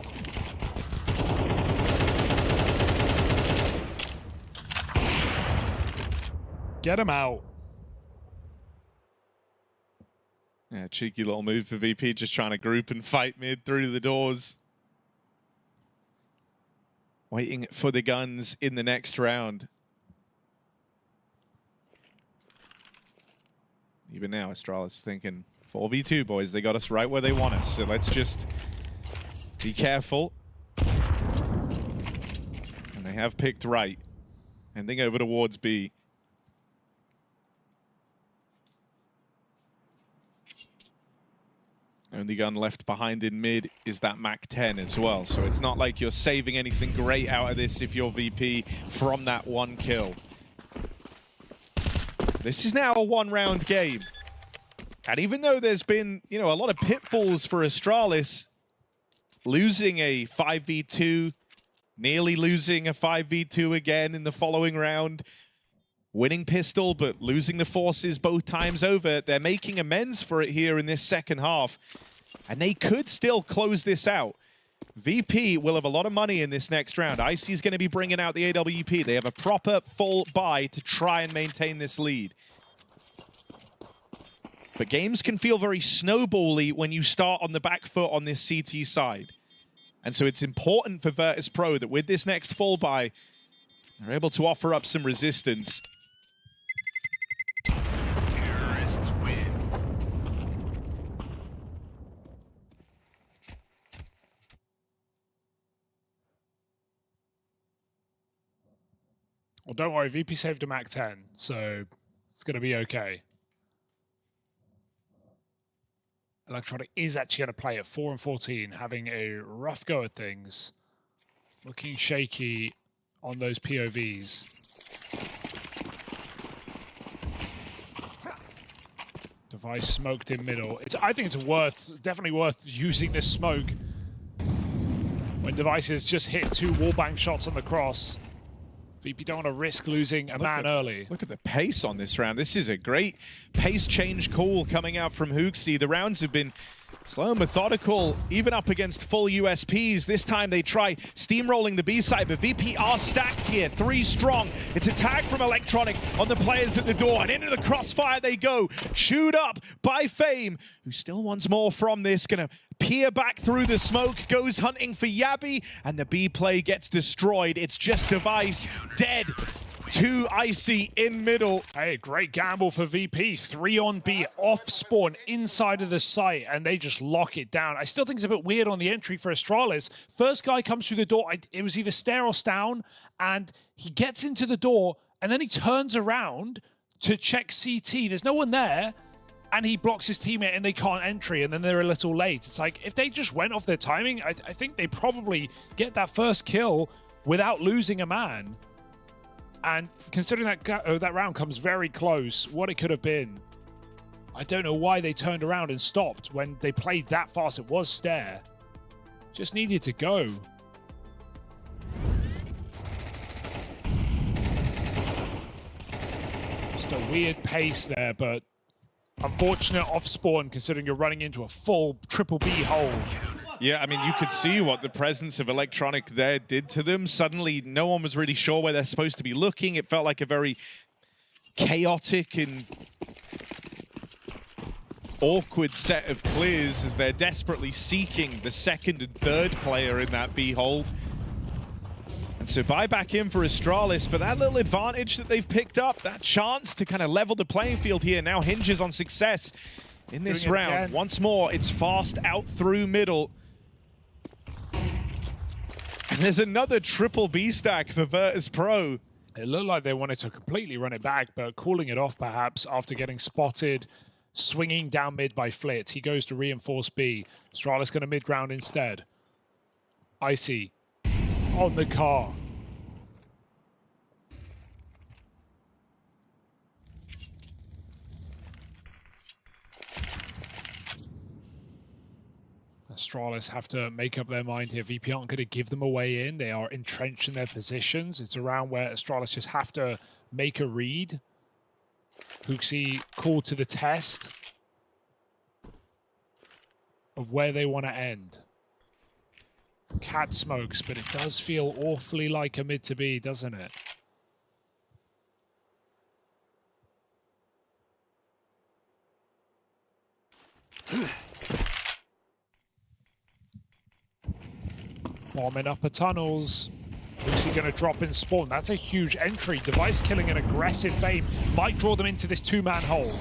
Get him out. Yeah, cheeky little move for VP, just trying to group and fight mid through the doors. Waiting for the guns in the next round. Even now, Astralis thinking, 4v2, boys. They got us right where they want us, so let's just be careful. And they have picked right. Ending over towards B. Only gun left behind in mid is that MAC-10 as well, so it's not like you're saving anything great out of this if you're VP from that 1 kill. This is now a 1-round game. And even though there's been, a lot of pitfalls for Astralis, losing a 5v2, nearly losing a 5v2 again in the following round, winning pistol, but losing the forces both times over, they're making amends for it here in this second half. And they could still close this out. VP will have a lot of money in this next round. Icy is going to be bringing out the AWP. They have a proper full buy to try and maintain this lead. But games can feel very snowbally when you start on the back foot on this CT side. And so it's important for Virtus.pro that with this next full buy, they're able to offer up some resistance. Terrorists win. Well, don't worry, VP saved a MAC-10, so it's going to be okay. Electronic is actually going to play at 4 and 14, having a rough go at things. Looking shaky on those POVs. Device smoked in middle. I think it's definitely worth using this smoke when Device has just hit 2 wallbang shots on the cross. VP don't want to risk losing a man early. Look at the pace on this round. This is a great pace change call coming out from HOTU. The rounds have been slow and methodical, even up against full USPs. This time they try steamrolling the B side, but VP are stacked here, 3 strong. It's a tag from Electronic on the players at the door, and into the crossfire they go. Chewed up by Fame, who still wants more from this. Gonna peer back through the smoke, goes hunting for Yabby, and the B play gets destroyed. It's just Device dead. 2 Icy in middle. Hey, great gamble for VP. 3 on B, off spawn, inside of the site, and they just lock it down. I still think it's a bit weird on the entry for Astralis. First guy comes through the door, it was either Stair or Stown, and he gets into the door, and then he turns around to check CT. There's no one there, and he blocks his teammate and they can't entry, and then they're a little late. It's like, if they just went off their timing, I think they probably get that first kill without losing a man. And considering that round comes very close, what it could have been, I don't know why they turned around and stopped when they played that fast. It was Stare. Just needed to go. Just a weird pace there, but unfortunate off spawn considering you're running into a full triple B hold. Yeah, I mean, you could see what the presence of Electronic there did to them. Suddenly, no one was really sure where they're supposed to be looking. It felt like a very chaotic and awkward set of clears as they're desperately seeking the second and third player in that B hold. And so buy back in for Astralis, but that little advantage that they've picked up, that chance to kind of level the playing field here now hinges on success in this round. Again. Once more, it's fast out through middle. And there's another triple B stack for Virtus.pro. It looked like they wanted to completely run it back, but calling it off perhaps after getting spotted, swinging down mid by Flit. He goes to reinforce B. Astralis going to mid-ground instead. Icy on the car. Astralis have to make up their mind here. VP aren't going to give them a way in. They are entrenched in their positions. It's around where Astralis just have to make a read. HOTU called to the test of where they want to end. Cat smokes, but it does feel awfully like a mid to B, doesn't it? Bombing upper tunnels. HOTU going to drop in spawn. That's a huge entry. Device killing an aggressive fame. Might draw them into this two-man hole.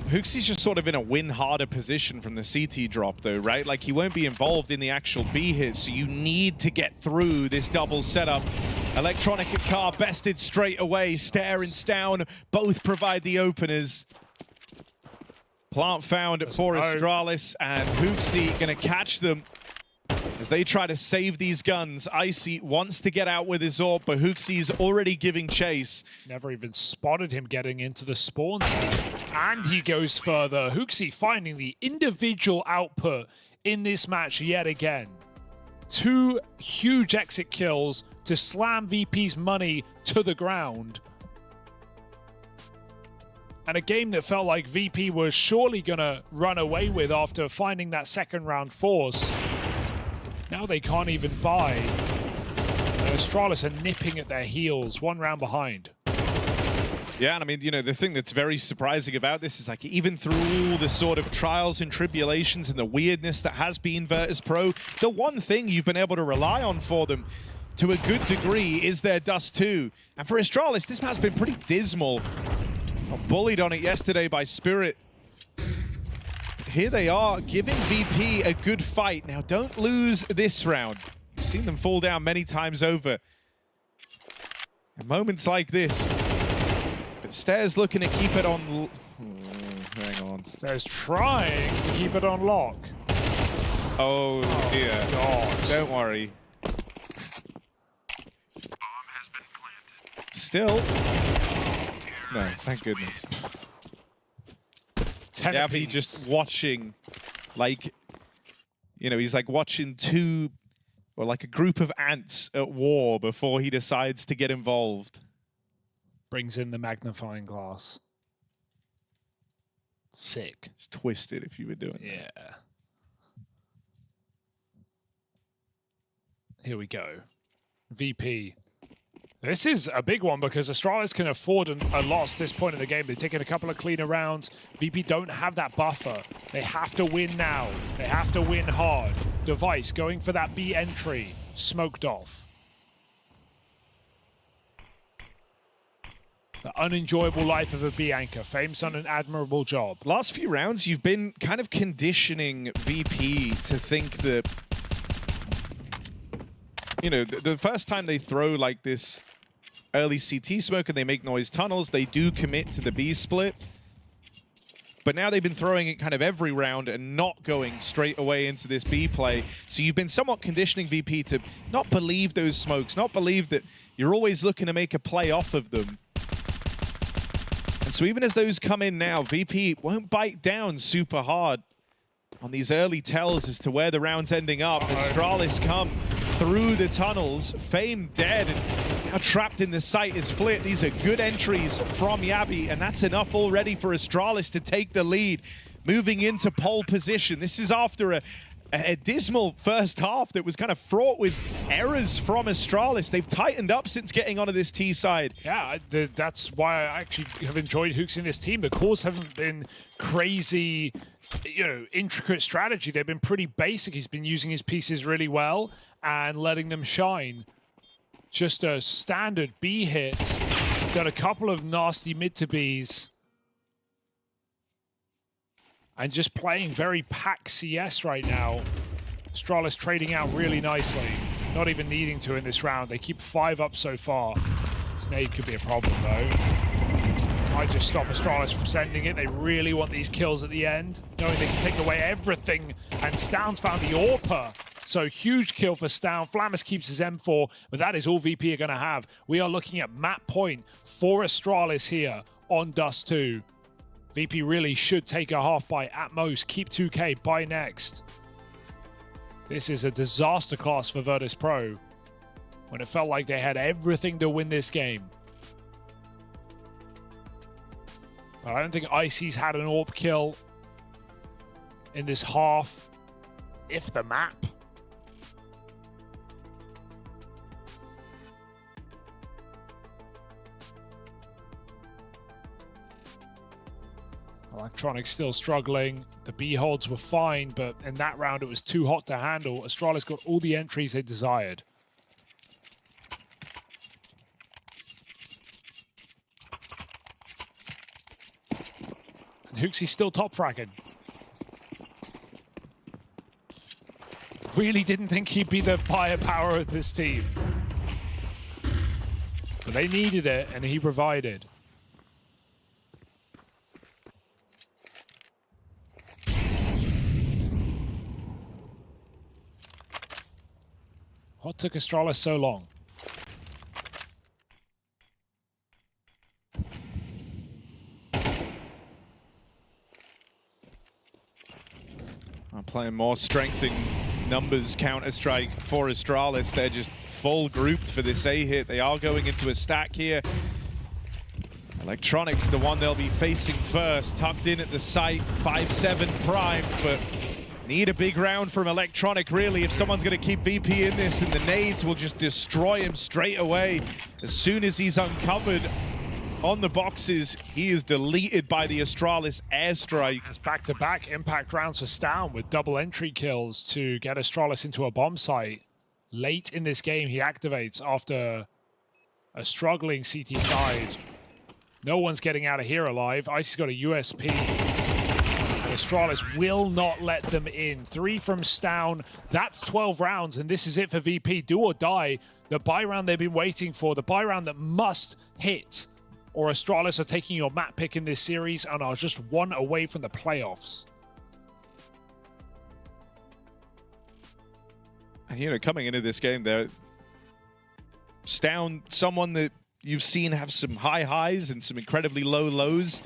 HOTU's just sort of in a win harder position from the CT drop though, right? Like he won't be involved in the actual B hit, so you need to get through this double setup. Electronic at car bested straight away. Stare and Stown both provide the openers. Plant found for Astralis, and HOTU gonna catch them as they try to save these guns. Icy wants to get out with his AWP, but HOTU's already giving chase. Never even spotted him getting into the spawn. And he goes further. HOTU finding the individual output in this match yet again. 2 huge exit kills to slam VP's money to the ground. And a game that felt like VP was surely gonna run away with after finding that second round force. Now they can't even buy. And Astralis are nipping at their heels, 1 round behind. Yeah, and I mean, you know, the thing that's very surprising about this is like even through all the sort of trials and tribulations and the weirdness that has been Virtus.pro, the one thing you've been able to rely on for them to a good degree is their Dust 2. And for Astralis, this map's been pretty dismal. Got bullied on it yesterday by Spirit. Here they are, giving VP a good fight. Now, don't lose this round. You've seen them fall down many times over. In moments like this. But Stare's looking to keep it on... hang on. Stare's trying to keep it on lock. Oh dear. God. Don't worry. Still. No, thank goodness. Yeah, but he's just watching, like, you know, he's like watching two, or like a group of ants at war before he decides to get involved. Brings in the magnifying glass. Sick. It's twisted if you were doing that. Yeah. Here we go. VP. This is a big one because Astralis can afford a loss this point in the game. They've taken a couple of cleaner rounds. VP don't have that buffer. They have to win now. They have to win hard. Device going for that B entry. Smoked off. The unenjoyable life of a B anchor. Fame's done an admirable job. Last few rounds, you've been kind of conditioning VP to think that, you know, the first time they throw like this early CT smoke and they make noise tunnels. They do commit to the B split. But now they've been throwing it kind of every round and not going straight away into this B play. So you've been somewhat conditioning VP to not believe those smokes, not believe that you're always looking to make a play off of them. And so even as those come in now, VP won't bite down super hard on these early tells as to where the round's ending up. Astralis come through the tunnels, Fame dead, and now trapped in the site is Flit. These are good entries from Yabi, and that's enough already for Astralis to take the lead. Moving into pole position. This is after a dismal first half that was kind of fraught with errors from Astralis. They've tightened up since getting onto this T side. Yeah, that's why I actually have enjoyed Hooks in this team. The cores haven't been crazy, intricate strategy. They've been pretty basic. He's been using his pieces really well and letting them shine. Just a standard B hit. Got a couple of nasty mid to Bs. And just playing very pack CS right now. Astralis trading out really nicely. Not even needing to in this round. They keep 5 up so far. This nade could be a problem though. Might just stop Astralis from sending it. They really want these kills at the end, knowing they can take away everything. And Stown's found the AWPer. So huge kill for Stown. Flamus keeps his M4, but that is all VP are going to have. We are looking at map point for Astralis here on Dust 2. VP really should take a half buy at most, keep 2K, buy next. This is a disaster class for Virtus.pro when it felt like they had everything to win this game. But I don't think Icy's had an AWP kill in this half, if the map. Electronics still struggling. The B holds were fine, but in that round it was too hot to handle. Astralis got all the entries they desired. And Hooksy's still top fragging. Really didn't think he'd be the firepower of this team. But they needed it, and he provided. What took Astralis so long? I'm playing more strengthening numbers Counter-Strike for Astralis. They're just full grouped for this A hit. They are going into a stack here. Electronic, the one they'll be facing first, tucked in at the site, 5-7 prime, but need a big round from Electronic, really, if someone's going to keep VP in this, and the nades will just destroy him straight away. As soon as he's uncovered on the boxes, he is deleted by the Astralis airstrike. It's back-to-back impact rounds for Stown with double entry kills to get Astralis into a bomb site. Late in this game, he activates after a struggling CT side. No one's getting out of here alive. Icy's got a USP. Astralis will not let them in. 3 from Stown. That's 12 rounds, and this is it for VP. Do or die. The buy round they've been waiting for. The buy round that must hit. Or Astralis are taking your map pick in this series and are just 1 away from the playoffs. And, coming into this game, there, Stown, someone that you've seen have some high highs and some incredibly low lows.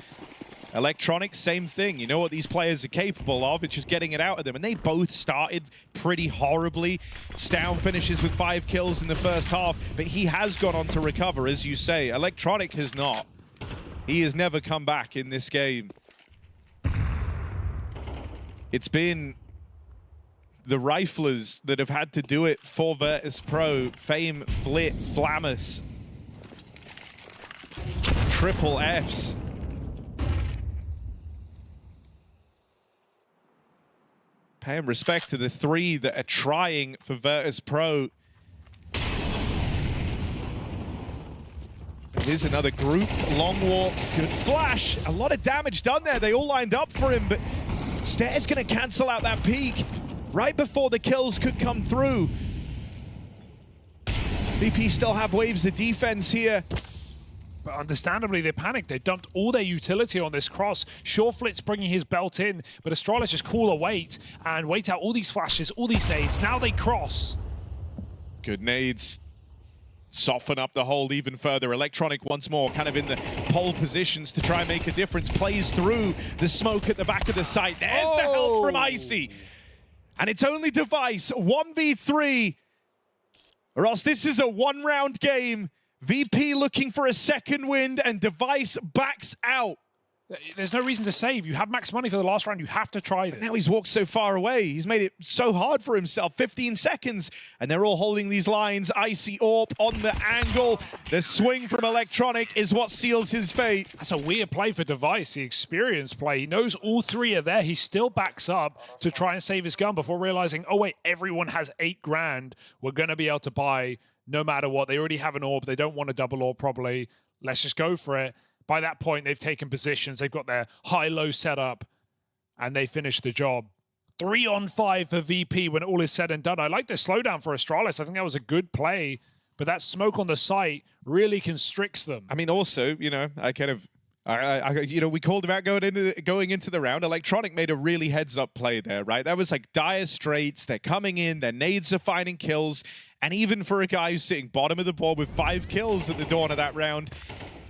Electronic, same thing. You know what these players are capable of. It's just getting it out of them. And they both started pretty horribly. Stown finishes with 5 kills in the first half, but he has gone on to recover, as you say. Electronic has not. He has never come back in this game. It's been the riflers that have had to do it for Virtus.pro. Fame, Flit, Flamus. Triple Fs. Paying respect to the 3 that are trying for Virtus.pro. Here's another group. Long walk. Good flash. A lot of damage done there. They all lined up for him, but Stair's going to cancel out that peak right before the kills could come through. VP still have waves of defense here. But understandably, they panicked. They dumped all their utility on this cross. Flit's bringing his belt in, but Astralis just call a wait and wait out all these flashes, all these nades. Now they cross. Good nades. Soften up the hold even further. Electronic once more, kind of in the pole positions to try and make a difference. Plays through the smoke at the back of the site. There's the help from Icy. And it's only Device, 1v3. Or else this is a one-round game. VP looking for a second wind, and Device backs out. There's no reason to save. You have max money for the last round. You have to try this. But now he's walked so far away. He's made it so hard for himself. 15 seconds, and they're all holding these lines. Icy AWP on the angle. The swing from Electronic is what seals his fate. That's a weird play for Device, the experienced play. He knows all three are there. He still backs up to try and save his gun before realizing, oh wait, everyone has 8 grand. We're going to be able to buy no matter what. They already have an AWP. They don't want a double AWP probably. Let's just go for it. By that point, they've taken positions. They've got their high-low setup, and they finish the job. 3-on-5 for VP when all is said and done. I like the slowdown for Astralis. I think that was a good play, but that smoke on the site really constricts them. I mean, also, you know, we called him out going into the round. Electronic made a really heads-up play there, right? That was like dire straits. They're coming in. Their nades are finding kills. And even for a guy who's sitting bottom of the board with 5 kills at the dawn of that round,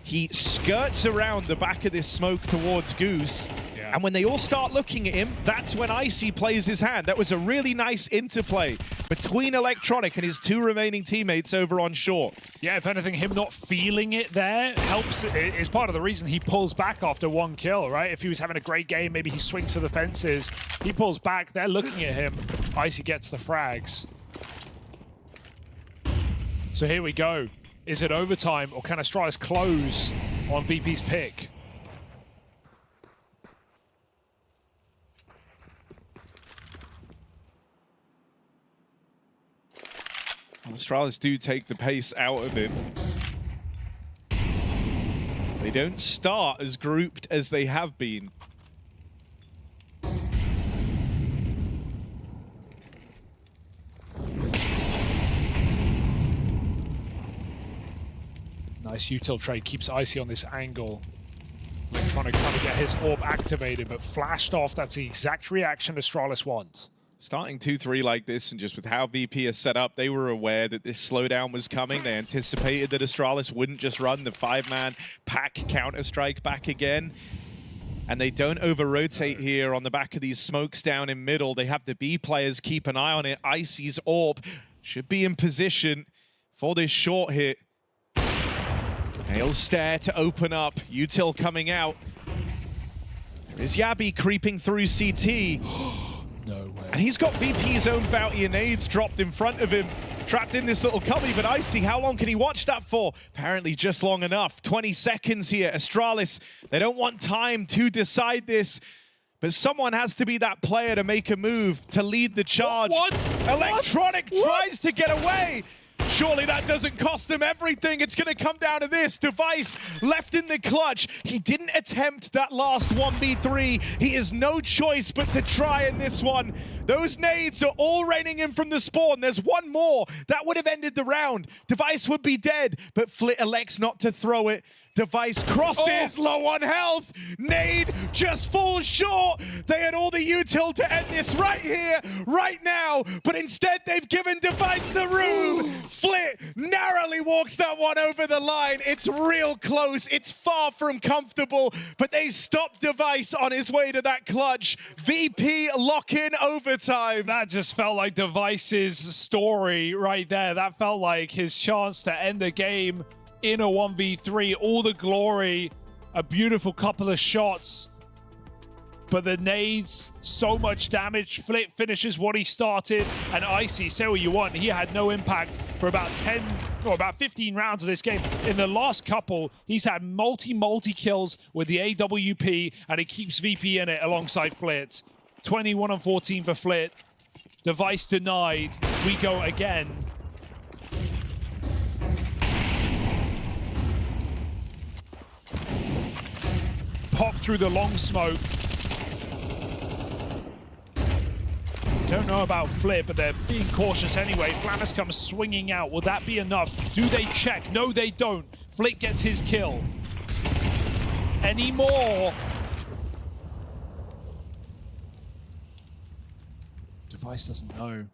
he skirts around the back of this smoke towards Goose. Yeah. And when they all start looking at him, that's when Icy plays his hand. That was a really nice interplay between Electronic and his 2 remaining teammates over on short. Yeah, if anything, him not feeling it there helps. It's part of the reason he pulls back after 1 kill, right? If he was having a great game, maybe he swings to the fences. He pulls back. They're looking at him. Icy gets the frags. So here we go. Is it overtime, or can Astralis close on VP's pick? Astralis do take the pace out of him. They don't start as grouped as they have been. Nice util trade, keeps Icy on this angle. Electronic trying to get his AWP activated, but flashed off. That's the exact reaction Astralis wants. Starting 2-3 like this, and just with how VP is set up, they were aware that this slowdown was coming. They anticipated that Astralis wouldn't just run the 5-man pack counter-strike back again. And they don't over-rotate here on the back of these smokes down in middle. They have the B players keep an eye on it. Icy's AWP should be in position for this short hit. He'll stare to open up. Util coming out. There is Yabi creeping through CT. No way. And he's got VP's own bounty and nades dropped in front of him. Trapped in this little cubby, but Icy, how long can he watch that for? Apparently just long enough. 20 seconds here. Astralis, they don't want time to decide this. But someone has to be that player to make a move, to lead the charge. What? Electronic tries to get away. Surely that doesn't cost them everything. It's going to come down to this. Device left in the clutch. He didn't attempt that last 1v3. He has no choice but to try in this one. Those nades are all raining in from the spawn. There's one more. That would have ended the round. Device would be dead, but Flit elects not to throw it. Device crosses, low on health. Nade just falls short. They had all the util to end this right here, right now, but instead they've given Device the room. Flit narrowly walks that one over the line. It's real close. It's far from comfortable, but they stopped Device on his way to that clutch. VP lock in overtime. That just felt like Device's story right there. That felt like his chance to end the game in a 1v3, all the glory, a beautiful couple of shots, but the nades, so much damage. Flit finishes what he started, and Icy, say what you want, he had no impact for about 15 rounds of this game. In the last couple, he's had multi kills with the AWP, and he keeps VP in it alongside Flit. 21-14 for Flit. Device denied. We go again. Pop through the long smoke. Don't know about Flip, but they're being cautious anyway. Flamus comes swinging out. Will that be enough? Do they check? No, they don't. Flick gets his kill. Any more? Device doesn't know.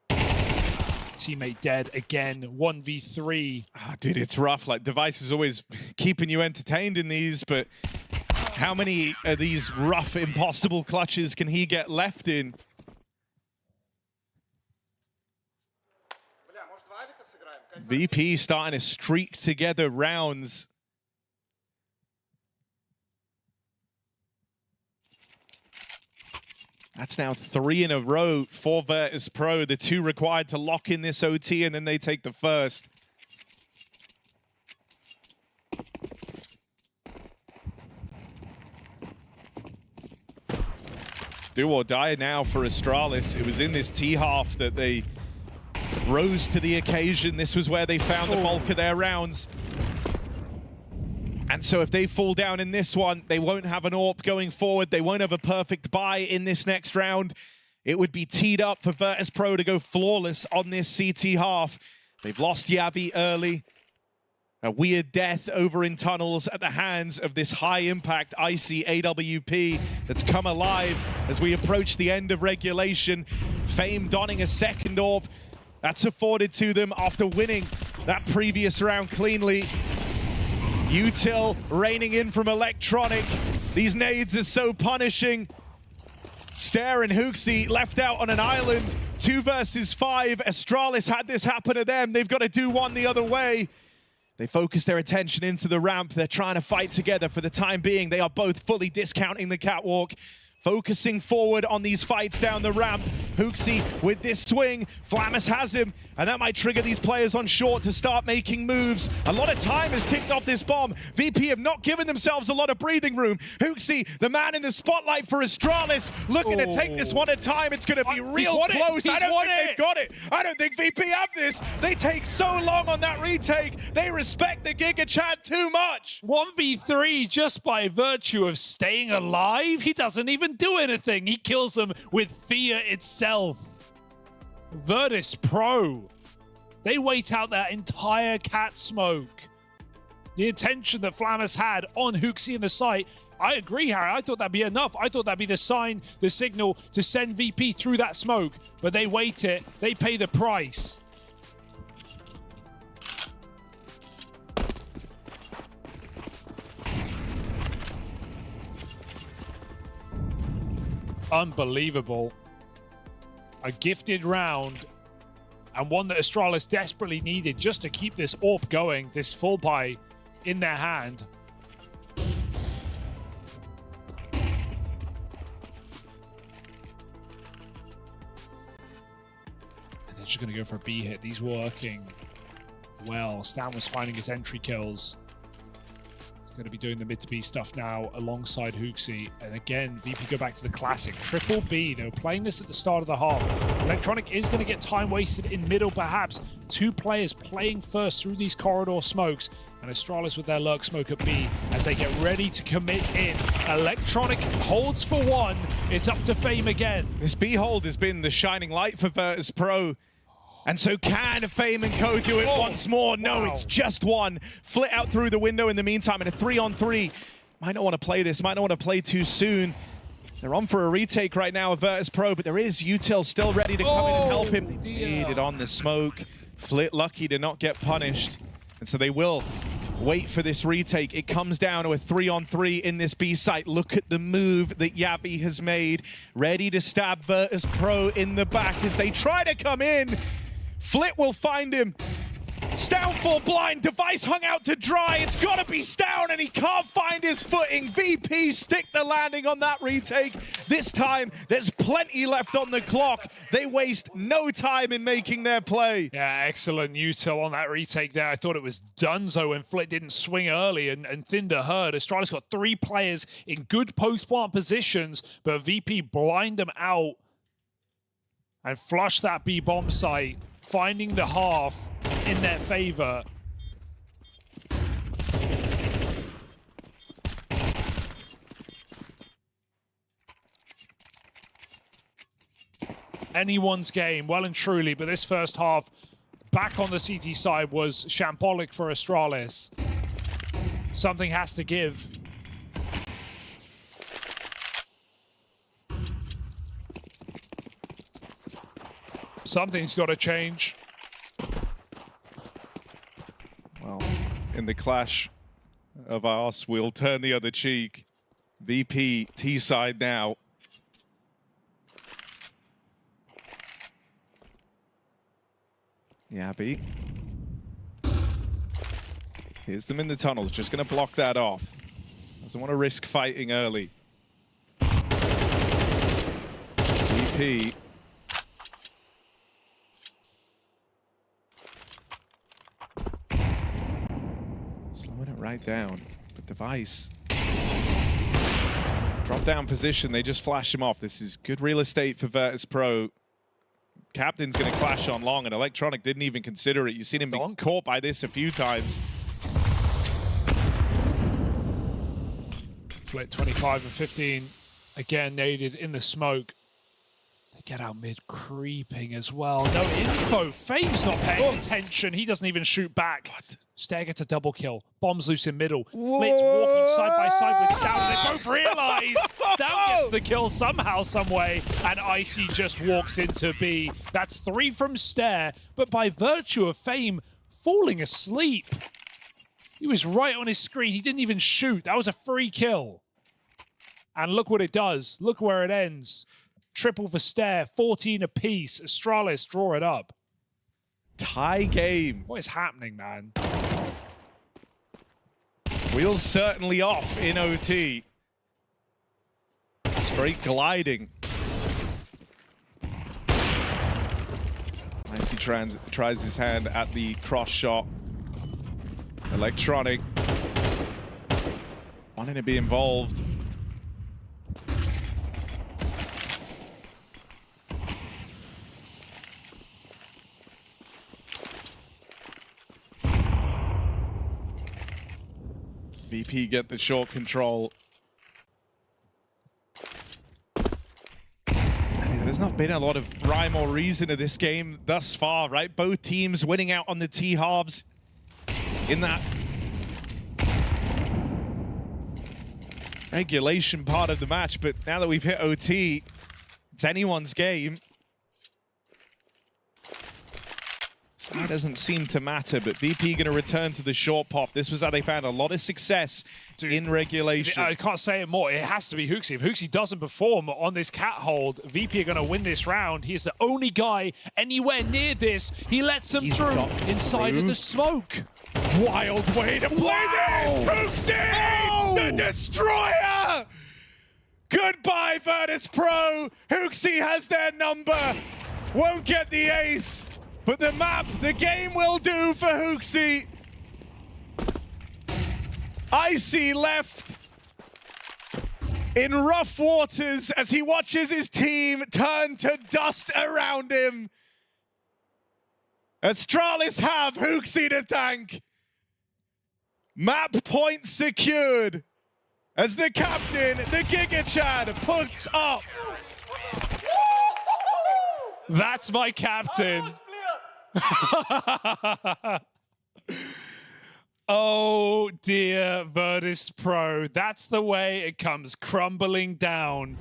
Teammate dead again, 1v3. Dude, it's rough. Like, Device is always keeping you entertained in these, but how many of these rough, impossible clutches can he get left in? VP starting to streak together rounds. That's now 3 in a row for Virtus.pro, the 2 required to lock in this OT, and then they take the first. Do or die now for Astralis. It was in this T-half that they rose to the occasion. This was where they found the bulk of their rounds. And so if they fall down in this one, they won't have an AWP going forward. They won't have a perfect buy in this next round. It would be teed up for Virtus.pro to go flawless on this CT half. They've lost Yabi early. A weird death over in tunnels at the hands of this high-impact icy AWP that's come alive as we approach the end of regulation. Fame donning a second AWP. That's afforded to them after winning that previous round cleanly. Util raining in from Electronic. These nades are so punishing. Stare and HOTU left out on an island. 2 versus 5. Astralis had this happen to them. They've got to do one the other way. They focus their attention into the ramp. They're trying to fight together for the time being. They are both fully discounting the catwalk. Focusing forward on these fights down the ramp. HOTU with this swing. Flamus has him, and that might trigger these players on short to start making moves. A lot of time has ticked off this bomb. VP have not given themselves a lot of breathing room. HOTU, the man in the spotlight for Astralis, looking to take this one at a time. It's going to be real close. I don't think they've got it. I don't think VP have this. They take so long on that retake. They respect the Giga Chad too much. 1v3 just by virtue of staying alive. He doesn't even do anything. He kills them with fear itself. Virtus.pro, they wait out that entire cat smoke. The attention that Flamus had on HOTU in the site, I agree, Harry. I thought that'd be enough. I thought that'd be the sign, the signal to send VP through that smoke. But they wait it. They pay the price. Unbelievable. A gifted round, and one that Astralis desperately needed just to keep this AWP going, this full buy in their hand. And they're just going to go for a B hit. These working well. Stan was finding his entry kills. Going to be doing the mid to B stuff now alongside HOTU. And again, VP go back to the classic triple B. They were playing this at the start of the half. Electronic is going to get time wasted in middle, perhaps. 2 players playing first through these corridor smokes, and Astralis with their lurk smoke at B as they get ready to commit in. Electronic holds for 1. It's up to Fame again. This B hold has been the shining light for Virtus.pro. And so can Fame and Co do it once more? No, it's just 1. Flit out through the window in the meantime, and a 3-on-3. Might not want to play this, might not want to play too soon. They're on for a retake right now of Virtus.pro, but there is Util still ready to come in and help him. They made it on the smoke. Flit lucky to not get punished. And so they will wait for this retake. It comes down to a 3-on-3 in this B site. Look at the move that Yabi has made. Ready to stab Virtus.pro in the back as they try to come in. Flit will find him. Stown fall blind. Device hung out to dry. It's got to be Stown, and he can't find his footing. VP stick the landing on that retake. This time, there's plenty left on the clock. They waste no time in making their play. Yeah, excellent Util on that retake there. I thought it was donezo when Flit didn't swing early and Thinder heard. Astralis got 3 players in good post-plant positions, but VP blind them out and flush that B bomb site, finding the half in their favor. anyone's game, well and truly, but this first half, back on the CT side, was shambolic for Astralis. Something has to give. Something's got to change. Well, in the clash of ours, we'll turn the other cheek. VP T-side now. Yabby. Here's them in the tunnels, just going to block that off. Doesn't want to risk fighting early. VP. Slowing it right down. But Device. Drop down position, they just flash him off. This is good real estate for Virtus.pro. Captain's going to clash on long, and Electronic didn't even consider it. You've seen him be caught by this a few times. Flit 25 and 15. Again, naded in the smoke. They get out mid, creeping as well. No info. Fame's not paying attention. He doesn't even shoot back. Stair gets a double kill. Bombs loose in middle. Flit's walking side by side with Stout. They both realize Stout gets the kill somehow, some way, and Icy just walks into B. That's 3 from Stair, but by virtue of Fame falling asleep. He was right on his screen. He didn't even shoot. That was a free kill. And look what it does. Look where it ends. Triple for Stair, 14 apiece. Astralis draw it up. Tie game. What is happening, man? Wheels certainly off in OT. Straight gliding. Icy tries his hand at the cross shot. Electronic wanting to be involved. VP get the short control. I mean, there's not been a lot of rhyme or reason to this game thus far, right? Both teams winning out on the T-halves in that regulation part of the match, but now that we've hit OT, it's anyone's game. So it doesn't seem to matter, but VP going to return to the short pop. This was how they found a lot of success in regulation. I can't say it more. It has to be HOTU. If HOTU doesn't perform on this cat hold, VP are going to win this round. He's the only guy anywhere near this. He lets them through inside of the smoke. Wild way to play this! HOTU! The Destroyer! Goodbye, Virtus.pro! HOTU has their number. Won't get the ace. But the map, the game will do for HOTU. Icy left in rough waters as he watches his team turn to dust around him. Astralis have HOTU to thank. Map point secured as the captain, the Giga Chad, puts up. That's my captain. Oh dear, Virtus.pro. That's the way it comes crumbling down.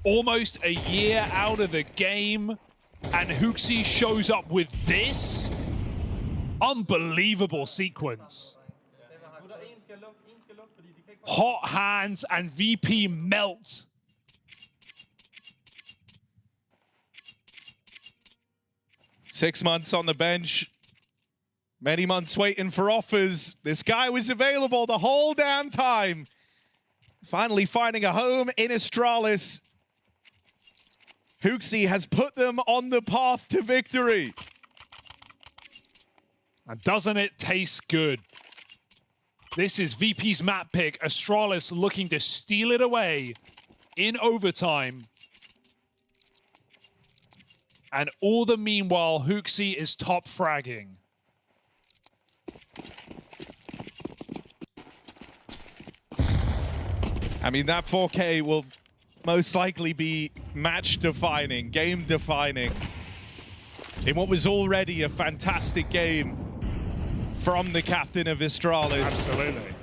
Almost a year out of the game, and HOTU shows up with this unbelievable sequence. Hot hands and VP melt. Six months on the bench, many months waiting for offers. This guy was available the whole damn time. Finally finding a home in Astralis. HOTU has put them on the path to victory. And doesn't it taste good? This is VP's map pick. Astralis looking to steal it away in overtime. And all the meanwhile, HOTU is top fragging. I mean, that 4K will most likely be match-defining, game-defining in what was already a fantastic game from the captain of Astralis. Absolutely.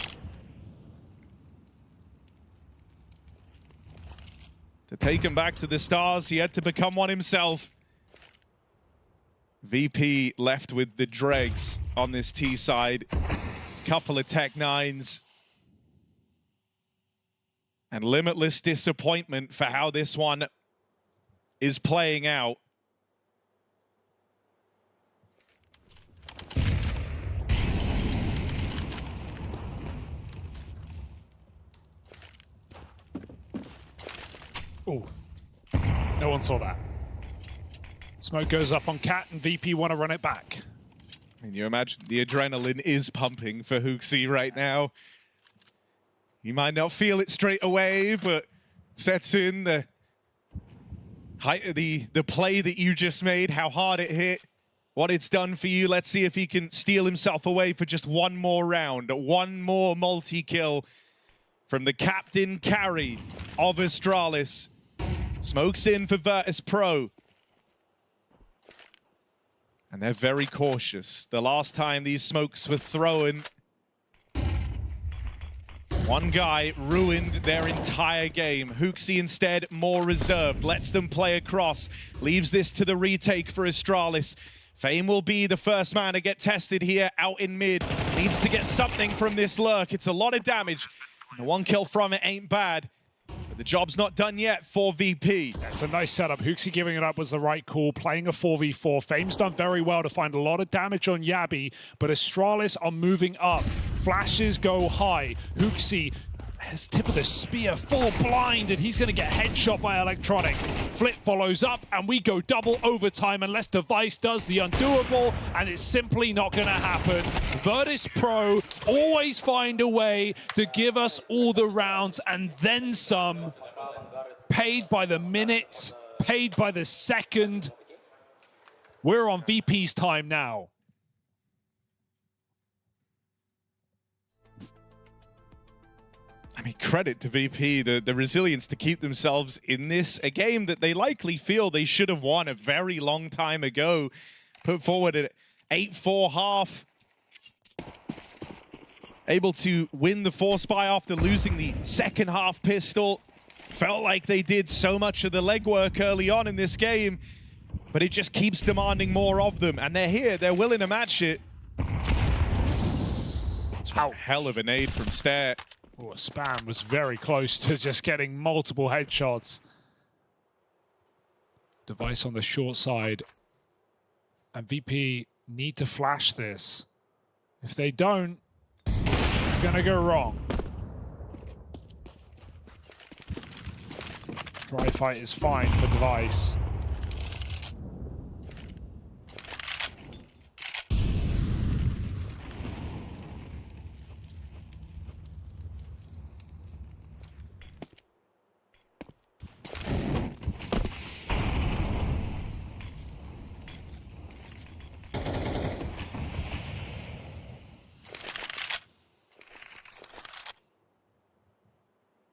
To take him back to the stars, he had to become one himself. VP left with the dregs on this T side. Couple of Tech 9s. And limitless disappointment for how this one is playing out. Oh, no one saw that. Smoke goes up on Cat, and VP want to run it back. Can you imagine? The adrenaline is pumping for HOTU right now. You might not feel it straight away, but sets in the play that you just made, how hard it hit, what it's done for you. Let's see if he can steal himself away for just one more round, one more multi-kill from the captain carry of Astralis. Smokes in for Virtus.pro. And they're very cautious. The last time these smokes were thrown, one guy ruined their entire game. HOTU instead more reserved, lets them play across, leaves this to the retake for Astralis. Fame will be the first man to get tested here out in mid. Needs to get something from this lurk. It's a lot of damage. And the one kill from it ain't bad. But the job's not done yet for VP. That's a nice setup. HOTU giving it up was the right call, playing a 4v4. Fame's done very well to find a lot of damage on Yabi, but Astralis are moving up. Flashes go high. HOTU has tip of the spear, full blind, and he's going to get headshot by Electronic. Flip follows up, and we go double overtime unless Device does the undoable, and it's simply not going to happen. Virtus.pro always find a way to give us all the rounds and then some. Paid by the minute, paid by the second. We're on VP's time now. I mean, credit to VP, the resilience to keep themselves in this, a game that they likely feel they should have won a very long time ago. Put forward an 8-4 half. Able to win the force buy after losing the second half pistol. Felt like they did so much of the legwork early on in this game, but it just keeps demanding more of them. And they're here, they're willing to match it. It's a hell of a nade from Stare. Oh, Spam was very close to just getting multiple headshots. Device on the short side. And VP need to flash this. If they don't, it's going to go wrong. Dry fight is fine for Device.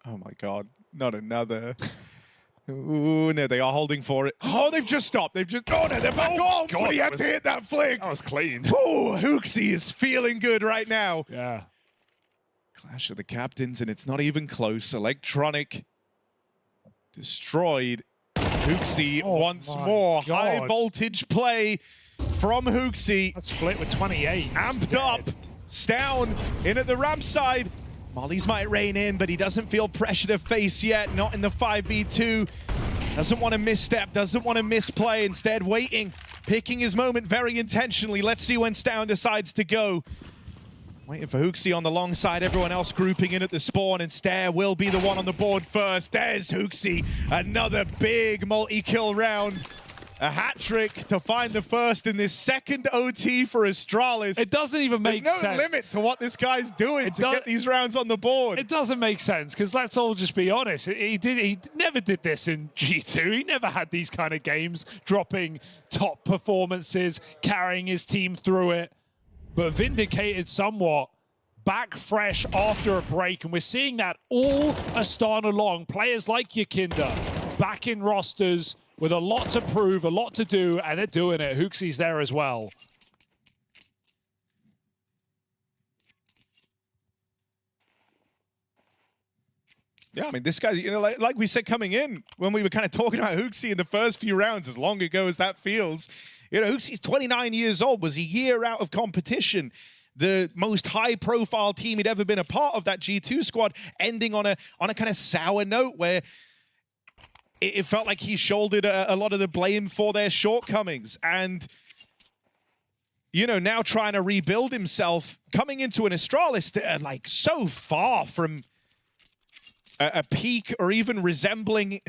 Oh my God, not another. Ooh, no, they are holding for it. Oh, they've just stopped. They've just, oh no, they're back on. God, But he had to hit that flick. That was clean. Oh, HOTU is feeling good right now. Yeah. Clash of the captains, and it's not even close. Electronic destroyed. HOTU once more. God. High voltage play from HOTU. Let's flip with 28. Amped up. Stown in at the ramp side. Mollies might rein in, but he doesn't feel pressure to face yet. Not in the 5v2. Doesn't want to misstep, doesn't want to misplay. Instead, waiting, picking his moment very intentionally. Let's see when Stown decides to go. Waiting for HOTU on the long side. Everyone else grouping in at the spawn, and Stare will be the one on the board first. There's HOTU. Another big multi-kill round. A hat trick to find the first in this second OT for Astralis. It doesn't even make sense. There's no limit to what this guy's doing to get these rounds on the board. It doesn't make sense, because let's all just be honest. He never did this in G2. He never had these kind of games, dropping top performances, carrying his team through it. But vindicated somewhat, back fresh after a break, and we're seeing that all Astana long. Players like Yekindar, back in rosters with a lot to prove, a lot to do, and they're doing it. HOTU's there as well. Yeah, I mean, this guy, you know, like we said coming in, when we were kind of talking about HOTU in the first few rounds, as long ago as that feels, you know, HOTU's 29 years old, was a year out of competition. The most high-profile team he'd ever been a part of, that G2 squad, ending on a kind of sour note where it felt like he shouldered a lot of the blame for their shortcomings. And, you know, now trying to rebuild himself, coming into an Astralis that are, like, so far from a peak or even resembling,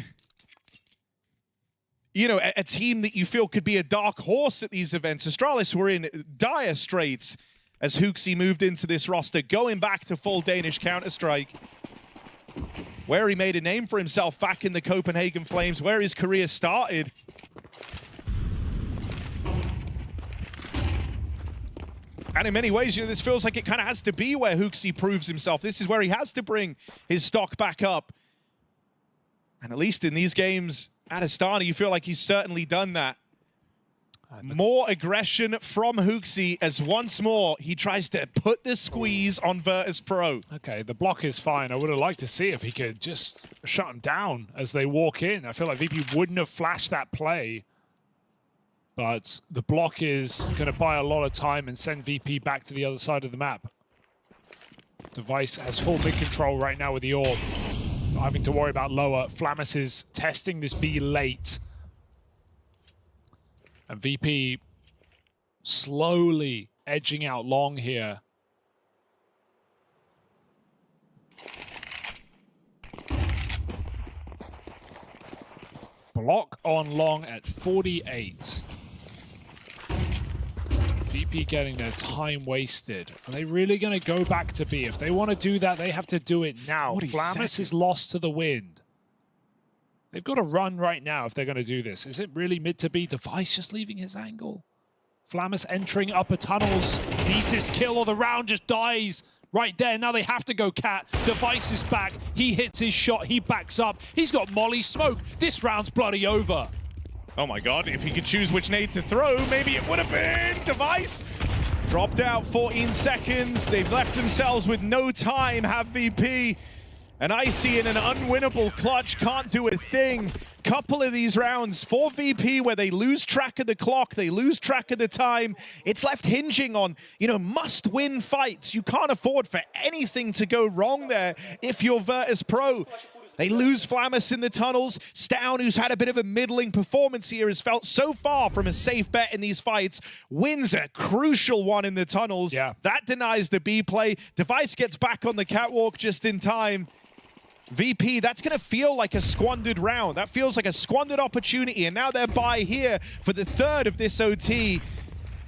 you know, a team that you feel could be a dark horse at these events. Astralis were in dire straits as HOTU moved into this roster, going back to full Danish Counter-Strike, where he made a name for himself back in the Copenhagen Flames, where his career started. And in many ways, you know, this feels like it kind of has to be where HOTU proves himself. This is where he has to bring his stock back up. And at least in these games at Astana, you feel like he's certainly done that. More aggression from HOTU as once more he tries to put the squeeze on Virtus.pro. Okay, the block is fine. I would have liked to see if he could just shut him down as they walk in. I feel like VP wouldn't have flashed that play. But the block is going to buy a lot of time and send VP back to the other side of the map. Device has full mid control right now with the orb. Not having to worry about lower. Flamus is testing this B late. And VP slowly edging out long here. Block on long at 48. VP getting their time wasted. Are they really going to go back to B? If they want to do that, they have to do it now. Flamus is lost to the wind. They've got to run right now if they're going to do this. Is it really mid to B? Device just leaving his angle. Flamus entering upper tunnels. Needs his kill or the round just dies right there. Now they have to go cat. Device is back. He hits his shot. He backs up. He's got Molly smoke. This round's bloody over. Oh my god, if he could choose which nade to throw, maybe it would have been Device. Dropped out 14 seconds. They've left themselves with no time, have VP. And Icy in an unwinnable clutch, can't do a thing. Couple of these rounds for VP where they lose track of the clock, they lose track of the time. It's left hinging on, you know, must-win fights. You can't afford for anything to go wrong there if you're Virtus.pro. They lose Flamus in the tunnels. Stown, who's had a bit of a middling performance here, has felt so far from a safe bet in these fights, wins a crucial one in the tunnels. Yeah. That denies the B play. Device gets back on the catwalk just in time. VP, that's going to feel like a squandered round. That feels like a squandered opportunity, and now they're by here for the third of this OT.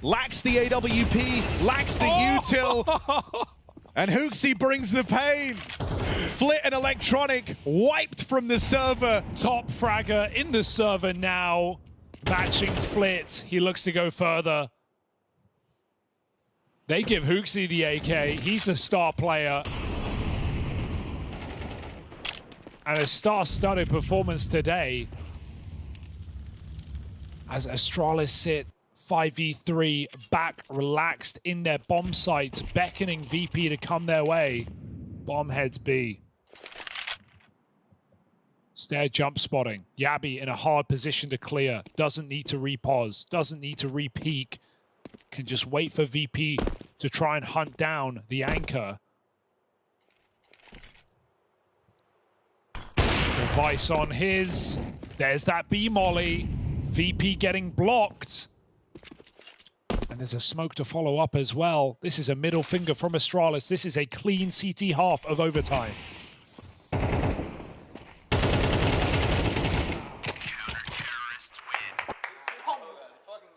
Lacks the AWP, lacks the util, and HOTU brings the pain. Flit and Electronic wiped from the server. Top fragger in the server now, matching Flit. He looks to go further. They give HOTU the AK. He's a star player. And a star-studded performance today as Astralis sit 5v3 back relaxed in their bomb sites, beckoning VP to come their way. Bomb heads B. Stair jump spotting. Yabi in a hard position to clear. Doesn't need to repause. Doesn't need to re-peek. Can just wait for VP to try and hunt down the anchor. Device on his. There's that B molly. VP getting blocked. And there's a smoke to follow up as well. This is a middle finger from Astralis. This is a clean CT half of overtime.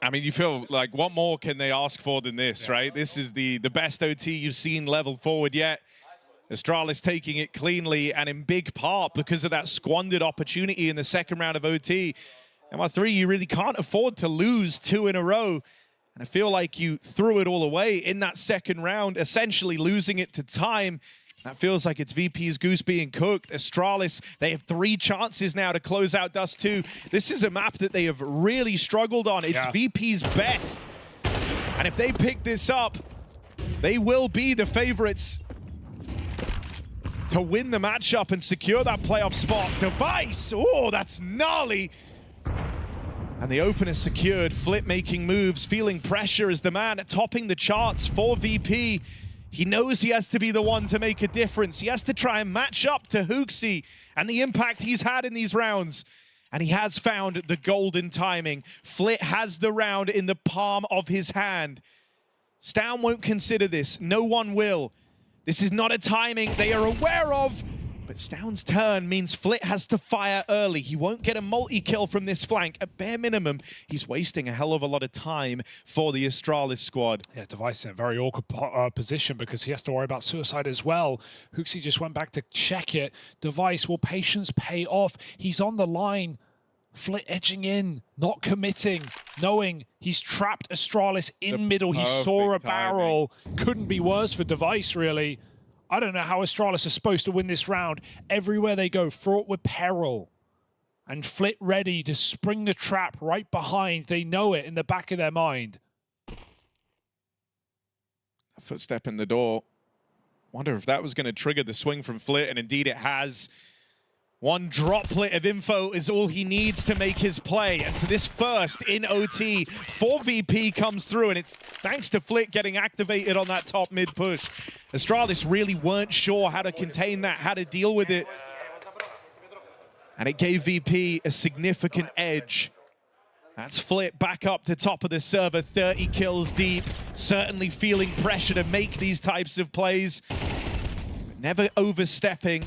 I mean, you feel like, what more can they ask for than this, right? This is the best OT you've seen leveled forward yet. Astralis taking it cleanly, and in big part because of that squandered opportunity in the second round of OT. MR3, you really can't afford to lose 2 in a row. And I feel like you threw it all away in that second round, essentially losing it to time. That feels like it's VP's goose being cooked. Astralis, they have 3 chances now to close out Dust 2. This is a map that they have really struggled on. It's VP's best. And if they pick this up, they will be the favorites to win the matchup and secure that playoff spot. Device, oh, that's gnarly. And the opener secured. Flip making moves, feeling pressure as the man topping the charts for VP. He knows he has to be the one to make a difference. He has to try and match up to HOTU and the impact he's had in these rounds. And he has found the golden timing. Flit has the round in the palm of his hand. Stown won't consider this. No one will. This is not a timing they are aware of. But Stown's turn means Flit has to fire early. He won't get a multi-kill from this flank. At bare minimum, he's wasting a hell of a lot of time for the Astralis squad. Yeah, Device in a very awkward position because he has to worry about suicide as well. HOTU just went back to check it. Device, will patience pay off? He's on the line. Flit edging in, not committing, knowing he's trapped Astralis in middle. He saw a barrel. Couldn't be worse for Device, really. I don't know how Astralis are supposed to win this round. Everywhere they go, fraught with peril. And Flit ready to spring the trap right behind. They know it in the back of their mind. A footstep in the door. Wonder if that was going to trigger the swing from Flit, and indeed it has. One droplet of info is all he needs to make his play. And so this first in OT for VP comes through, and it's thanks to Flit getting activated on that top mid push. Astralis really weren't sure how to contain that, how to deal with it. And it gave VP a significant edge. That's Flit back up to top of the server, 30 kills deep. Certainly feeling pressure to make these types of plays, but never overstepping.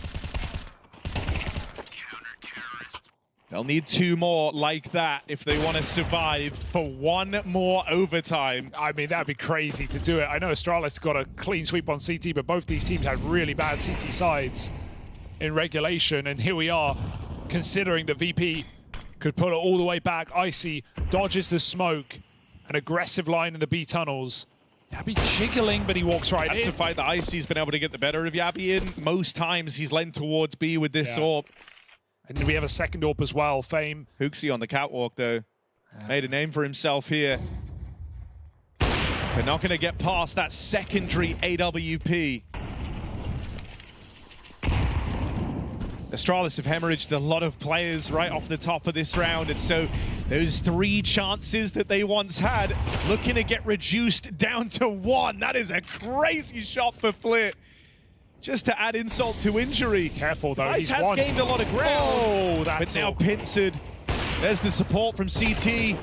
They'll need 2 more like that if they want to survive for 1 more overtime. I mean, that'd be crazy to do it. I know Astralis got a clean sweep on CT, but both these teams had really bad CT sides in regulation. And here we are, considering the VP could pull it all the way back. Icy dodges the smoke. An aggressive line in the B tunnels. Yabi jiggling, but he walks right in. That's a fight that Icy's been able to get the better of Yabi in. Most times he's lent towards B with this AWP. And we have a second AWP as well, Fame. HOTU on the catwalk, though. Made a name for himself here. They're not going to get past that secondary AWP. Astralis have hemorrhaged a lot of players right off the top of this round, and so those 3 chances that they once had looking to get reduced down to 1. That is a crazy shot for Flit. Just to add insult to injury. Careful though, Device has gained a lot of ground. Oh, that's but now pincered. There's the support from CT.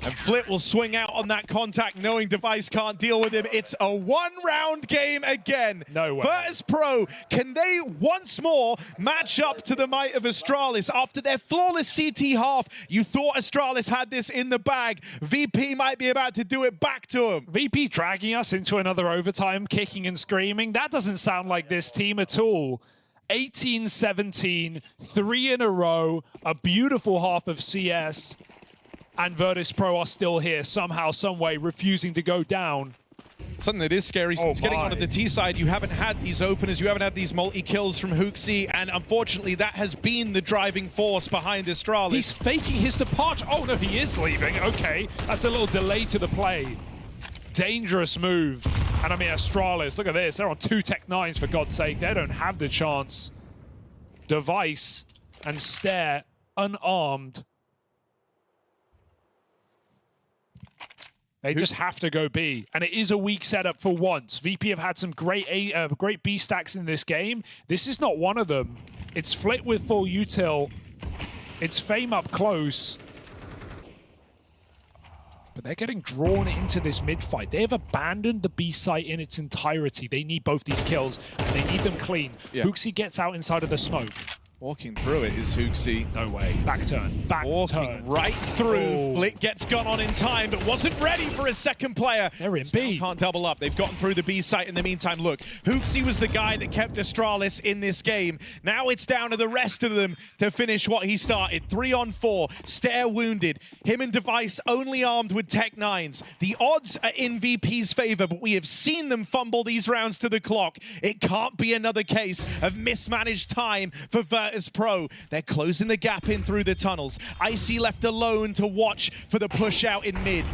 And Flit will swing out on that contact, knowing Device can't deal with him. It's a 1-round game again. No way. Virtus.pro, can they once more match up to the might of Astralis? After their flawless CT half, you thought Astralis had this in the bag. VP might be about to do it back to him. VP dragging us into another overtime, kicking and screaming. That doesn't sound like this team at all. 18-17, 3 in a row, a beautiful half of CS. And Virtus.pro are still here, somehow, some way, refusing to go down. Something that is scary, since getting onto the T side, you haven't had these openers, you haven't had these multi-kills from HOTU, and unfortunately that has been the driving force behind Astralis. He's faking his departure. Oh no, he is leaving. Okay, that's a little delay to the play. Dangerous move. And I mean, Astralis, look at this. They're on 2 Tech 9s, for God's sake. They don't have the chance. Device and Stare, unarmed. They just have to go B, and it is a weak setup for once. VP have had some great B stacks in this game. This is not one of them. It's Flit with full util. It's Fame up close. But they're getting drawn into this mid-fight. They have abandoned the B site in its entirety. They need both these kills, and they need them clean. HOTU gets out inside of the smoke. Walking through it is HOTU. No way. Back turn. Back Walking turn. right through. Oh. Flick gets gone on in time, but wasn't ready for a second player. They're in Still B. can't double up. They've gotten through the B site in the meantime. Look, HOTU was the guy that kept Astralis in this game. Now it's down to the rest of them to finish what he started. 3 on 4. Stare wounded. Him and Device only armed with Tech 9s. The odds are in VP's favor, but we have seen them fumble these rounds to the clock. It can't be another case of mismanaged time for Virtus.pro. They're closing the gap in through the tunnels. Icy left alone to watch for the push out in mid.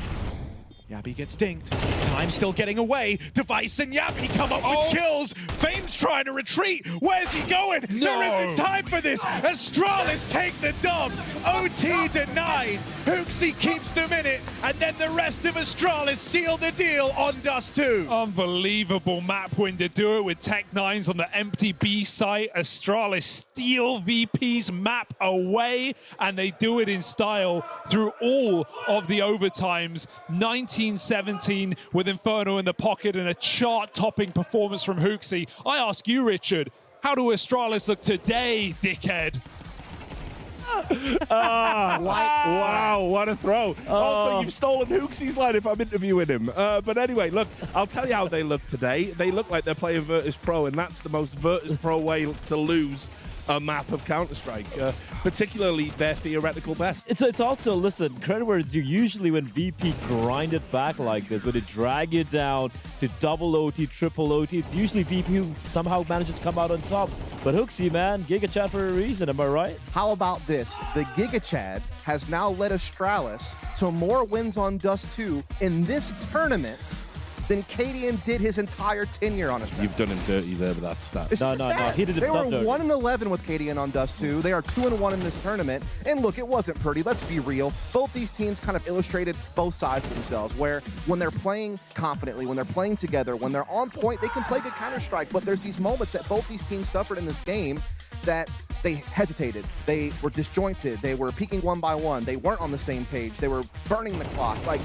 Yabi gets dinked. Time still getting away. Device and Yabi come up with kills. Fame's trying to retreat. Where's he going? No. There isn't time for this. Astralis take the dub. OT denied. HOTU keeps them in it. And then the rest of Astralis seal the deal on Dust 2. Unbelievable map win to do it with Tech 9s on the empty B site. Astralis steal VP's map away, and they do it in style through all of the overtimes. 19-17 with Inferno in the pocket and a chart-topping performance from HOTU. I ask you, Richard, how do Astralis look today, dickhead? Wow, what a throw. Also, you've stolen HOTU's line if I'm interviewing him. But anyway, look, I'll tell you how they look today. They look like they're playing Virtus.pro, and that's the most Virtus.pro way to lose a map of Counter-Strike, particularly their theoretical best. It's also, listen, credit where it's due. Usually when VP grind it back like this, when they drag it down to double OT, triple OT, it's usually VP who somehow manages to come out on top. But HOTU, man, Giga Chad for a reason, am I right? How about this? The Giga Chad has now led Astralis to more wins on Dust 2 in this tournament than KDN did his entire tenure on Astralis. You've done him dirty there with that stat. No, he did They were himself dirty. 1-11 with KDN on Dust 2. They are 2-1 in this tournament. And look, it wasn't pretty. Let's be real. Both these teams kind of illustrated both sides of themselves, where when they're playing confidently, when they're playing together, when they're on point, they can play good Counter-Strike. But there's these moments that both these teams suffered in this game that they hesitated. They were disjointed. They were peaking one by one. They weren't on the same page. They were burning the clock. Like,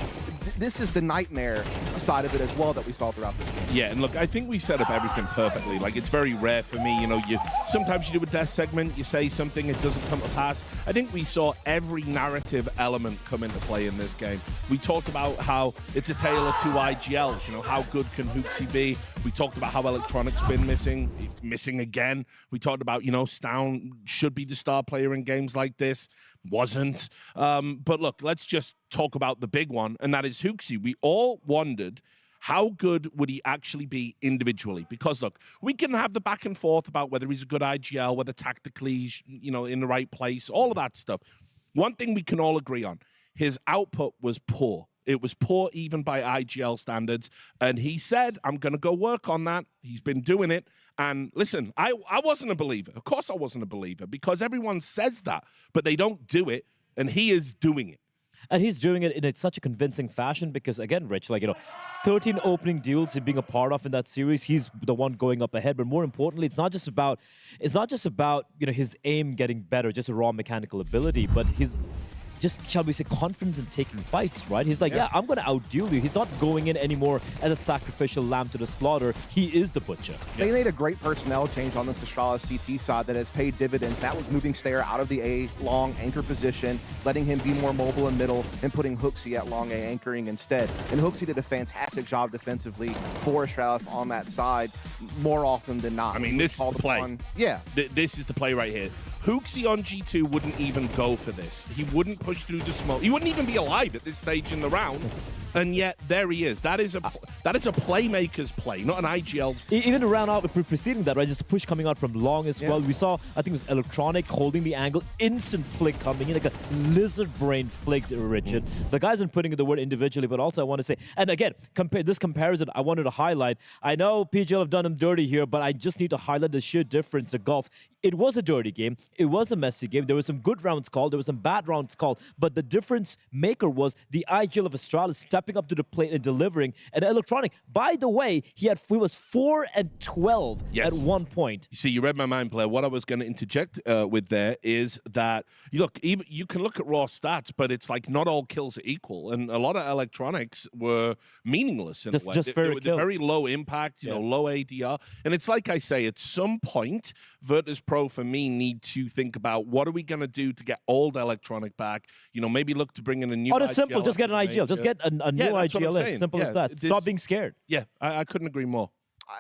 this is the nightmare side of it as well that we saw throughout this game. Yeah, and look, I think we set up everything perfectly. Like, it's very rare for me, you know, sometimes you do a death segment, you say something, it doesn't come to pass. I think we saw every narrative element come into play in this game. We talked about how it's a tale of two IGLs, you know, how good can HOTU be? We talked about how Electronic's been missing again. We talked about, you know, Stown should be the star player in games like this. Wasn't. But look, let's just talk about the big one, and that is HOTU. We all wondered how good would he actually be individually? Because look, we can have the back and forth about whether he's a good IGL, whether tactically he's, you know, in the right place, all of that stuff. One thing we can all agree on, his output was poor. It was poor even by IGL standards. And he said, I'm going to go work on that. He's been doing it. And listen, I wasn't a believer. Of course I wasn't a believer, because everyone says that, but they don't do it. And he is doing it. And he's doing it in such a convincing fashion because, again, Rich, like, you know, 13 opening duels he's being a part of in that series. He's the one going up ahead. But more importantly, it's not just about, you know, his aim getting better, just a raw mechanical ability, but his just, shall we say, confidence in taking fights, right? He's like, yeah, I'm going to outduel you. He's not going in anymore as a sacrificial lamb to the slaughter. He is the butcher. They made a great personnel change on the Astralis CT side that has paid dividends. That was moving Stare out of the A long anchor position, letting him be more mobile in middle, and putting HOTU at long A anchoring instead. And HOTU did a fantastic job defensively for Astralis on that side more often than not. I mean, this is the play. Yeah. This is the play right here. HOTU on G2 wouldn't even go for this. He wouldn't push through the smoke. He wouldn't even be alive at this stage in the round. And yet, there he is. That is a playmaker's play, not an IGL. Even around out preceding that, right? Just a push coming out from long as well. We saw, I think it was Electronic holding the angle, instant flick coming in, like a lizard brain flick, Richard. The guys aren't putting in the word individually, but also I want to say, and again, this comparison I wanted to highlight. I know PGL have done him dirty here, but I just need to highlight the sheer difference, the gulf. It was a dirty game. It was a messy game. There were some good rounds called. There were some bad rounds called. But the difference maker was the IGL of Astralis stepping up to the plate and delivering. And Electronic, by the way, he was 4-12 at one point. You see, you read my mind, player. What I was going to interject with there is that, look, even you can look at raw stats, but it's like not all kills are equal. And a lot of Electronics were meaningless in a way. They're very low impact, you know, low ADR. And it's like I say, at some point, Virtus.pro for me need to think about what are we going to do to get old Electronic back? You know, maybe look to bring in a new. Oh, that's simple. Just get an IGL. Just get a new IGL in. Simple as that. Stop being scared. Yeah, I couldn't agree more.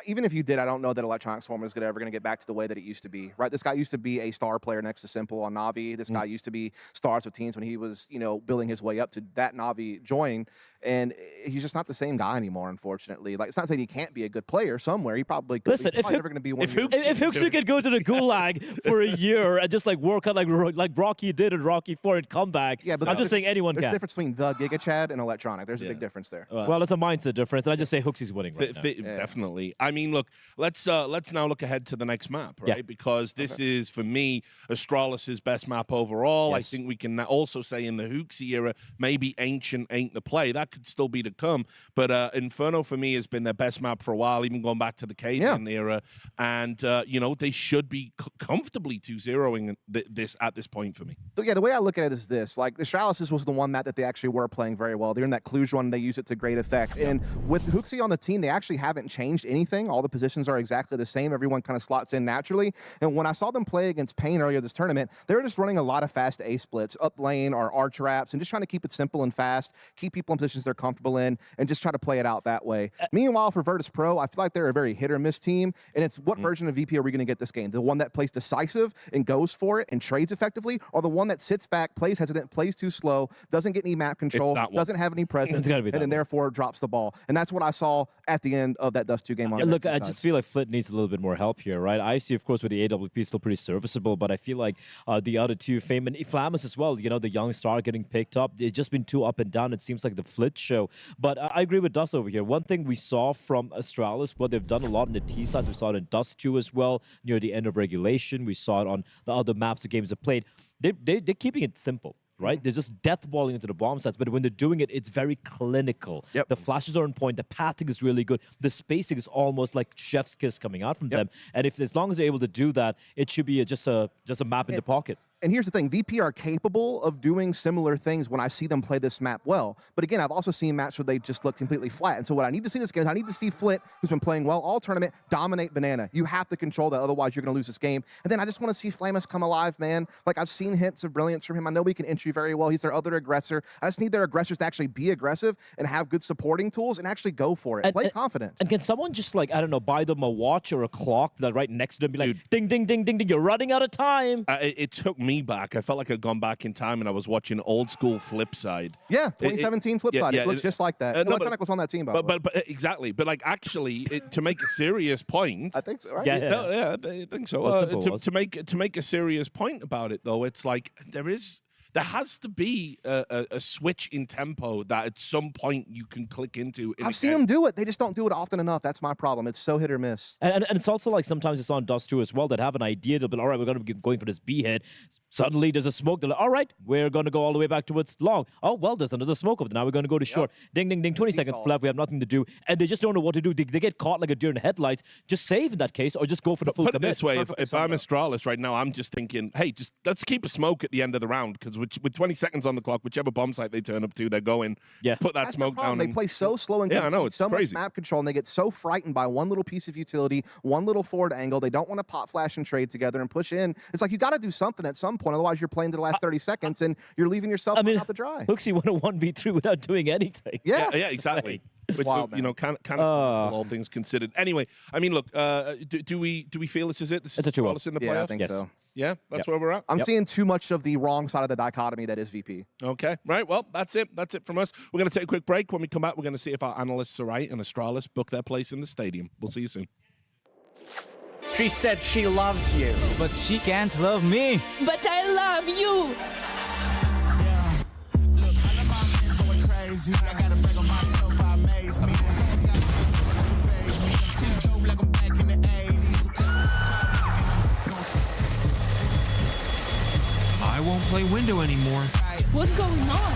Even if you did, I don't know that Electronics Form is ever going to get back to the way that it used to be, right? This guy used to be a star player next to Simple on Na'Vi. This guy used to be stars of teams when he was, you know, building his way up to that Na'Vi join. And he's just not the same guy anymore, unfortunately. Like, it's not saying he can't be a good player somewhere. He probably could. Listen, he's probably never going to be one. If Huxley could go to the Gulag for a year and just like work out like Rocky did in Rocky 4 and come back, but I'm just saying anyone can. There's a difference between the Giga Chad and Electronic. There's a big difference there. Well, it's a mindset difference, and I just say Huxley's winning right now. Definitely. I mean, look, let's now look ahead to the next map, right? Because this is, for me, Astralis' best map overall. I think we can also say in the Huxley era, maybe Ancient ain't the play. That could still be to come. But Inferno, for me, has been their best map for a while, even going back to the Cadian era. And, you know, they should be comfortably 2-0ing this at this point for me. So, yeah, the way I look at it is this. Like, the Astralis was the one map that they actually were playing very well. They're in that Cluj one. They use it to great effect. And with Huxley on the team, they actually haven't changed anything. All the positions are exactly the same. Everyone kind of slots in naturally. And when I saw them play against Pain earlier this tournament, they were just running a lot of fast A splits, up lane or R traps, and just trying to keep it simple and fast, keep people in positions they're comfortable in, and just try to play it out that way. Meanwhile, for Virtus.pro, I feel like they're a very hit or miss team, and it's what version of VP are we going to get this game? The one that plays decisive and goes for it and trades effectively, or the one that sits back, plays hesitant, plays too slow, doesn't get any map control, doesn't have any presence, and then therefore drops the ball. And that's what I saw at the end of that Dust 2 game on Look, I just feel like Flit needs a little bit more help here, right? I see, of course, with the AWP still pretty serviceable, but I feel like the other two, Fame and Flamus as well, you know, the young star getting picked up, it's just been too up and down. It seems like the Flit show. But I agree with Dust over here. One thing we saw from Astralis, what they've done a lot in the T side, we saw it in Dust 2 as well, near the end of regulation. We saw it on the other maps the games have played. They're keeping it simple. Right? They're just death balling into the bomb sites, but when they're doing it, it's very clinical. The flashes are on point, the pathing is really good, the spacing is almost like chef's kiss coming out from them. And if as long as they're able to do that, it should be just a map in the pocket. And here's the thing, VP are capable of doing similar things when I see them play this map well. But again, I've also seen maps where they just look completely flat. And so what I need to see this game is I need to see Flit, who's been playing well all tournament, dominate Banana. You have to control that, otherwise you're going to lose this game. And then I just want to see Flamus come alive, man. Like, I've seen hints of brilliance from him. I know he can entry very well. He's their other aggressor. I just need their aggressors to actually be aggressive and have good supporting tools and actually go for it. Play confident. And can someone just, like, I don't know, buy them a watch or a clock that right next to them, be like, ding, ding, ding, ding, ding, you're running out of time. It took me back. I felt like I'd gone back in time and I was watching old school Flipside. Yeah, 2017 Flipside. It looks just like that. Electronic was on that team, by the way. But exactly. But like actually, to make a serious point, I think so. Right? Yeah, I think so. To make a serious point about it, though, it's like there has to be a switch in tempo that at some point you can click into. I've seen them do it. They just don't do it often enough. That's my problem. It's so hit or miss. And it's also like sometimes it's on Dust 2 as well that have an idea. They'll be, all right, we're going to be going for this B hit. Suddenly there's a smoke. They're like, all right, we're going to go all the way back towards long. Oh, well, there's another smoke over there. Now we're going to go to short. Ding, ding, ding. 20 seconds left. We have nothing to do. And they just don't know what to do. They get caught like a deer in the headlights. Just save in that case or just go for the full commit. Put it this way, if I'm Astralis right now, I'm just thinking, hey, just let's keep a smoke at the end of the round because with 20 seconds on the clock, whichever bomb site they turn up to, they're going. Put that smoke down. They play so slow and I know, it's so crazy. much map control, and they get so frightened by one little piece of utility, one little forward angle. They don't want to pop flash and trade together and push in. It's like you got to do something at some point, otherwise you're playing to the last 30 seconds and you're leaving yourself out to dry. Huxley won a 1v3 without doing anything. Yeah, exactly. Wild, you know, kind of all things considered. Anyway, I mean, look, do we feel this is it? This is Astralis in the playoffs? Yeah, I think so. Yeah, that's where we're at. I'm seeing too much of the wrong side of the dichotomy that is VP. Okay, right. Well, that's it. That's it from us. We're going to take a quick break. When we come back, we're going to see if our analysts are right and Astralis book their place in the stadium. We'll see you soon. She said she loves you. But she can't love me. But I love you. Yeah. Look, I'm going crazy. I got to break on myself. I amaze me. Like I'm back in the 80s. I won't play window anymore. What's going on?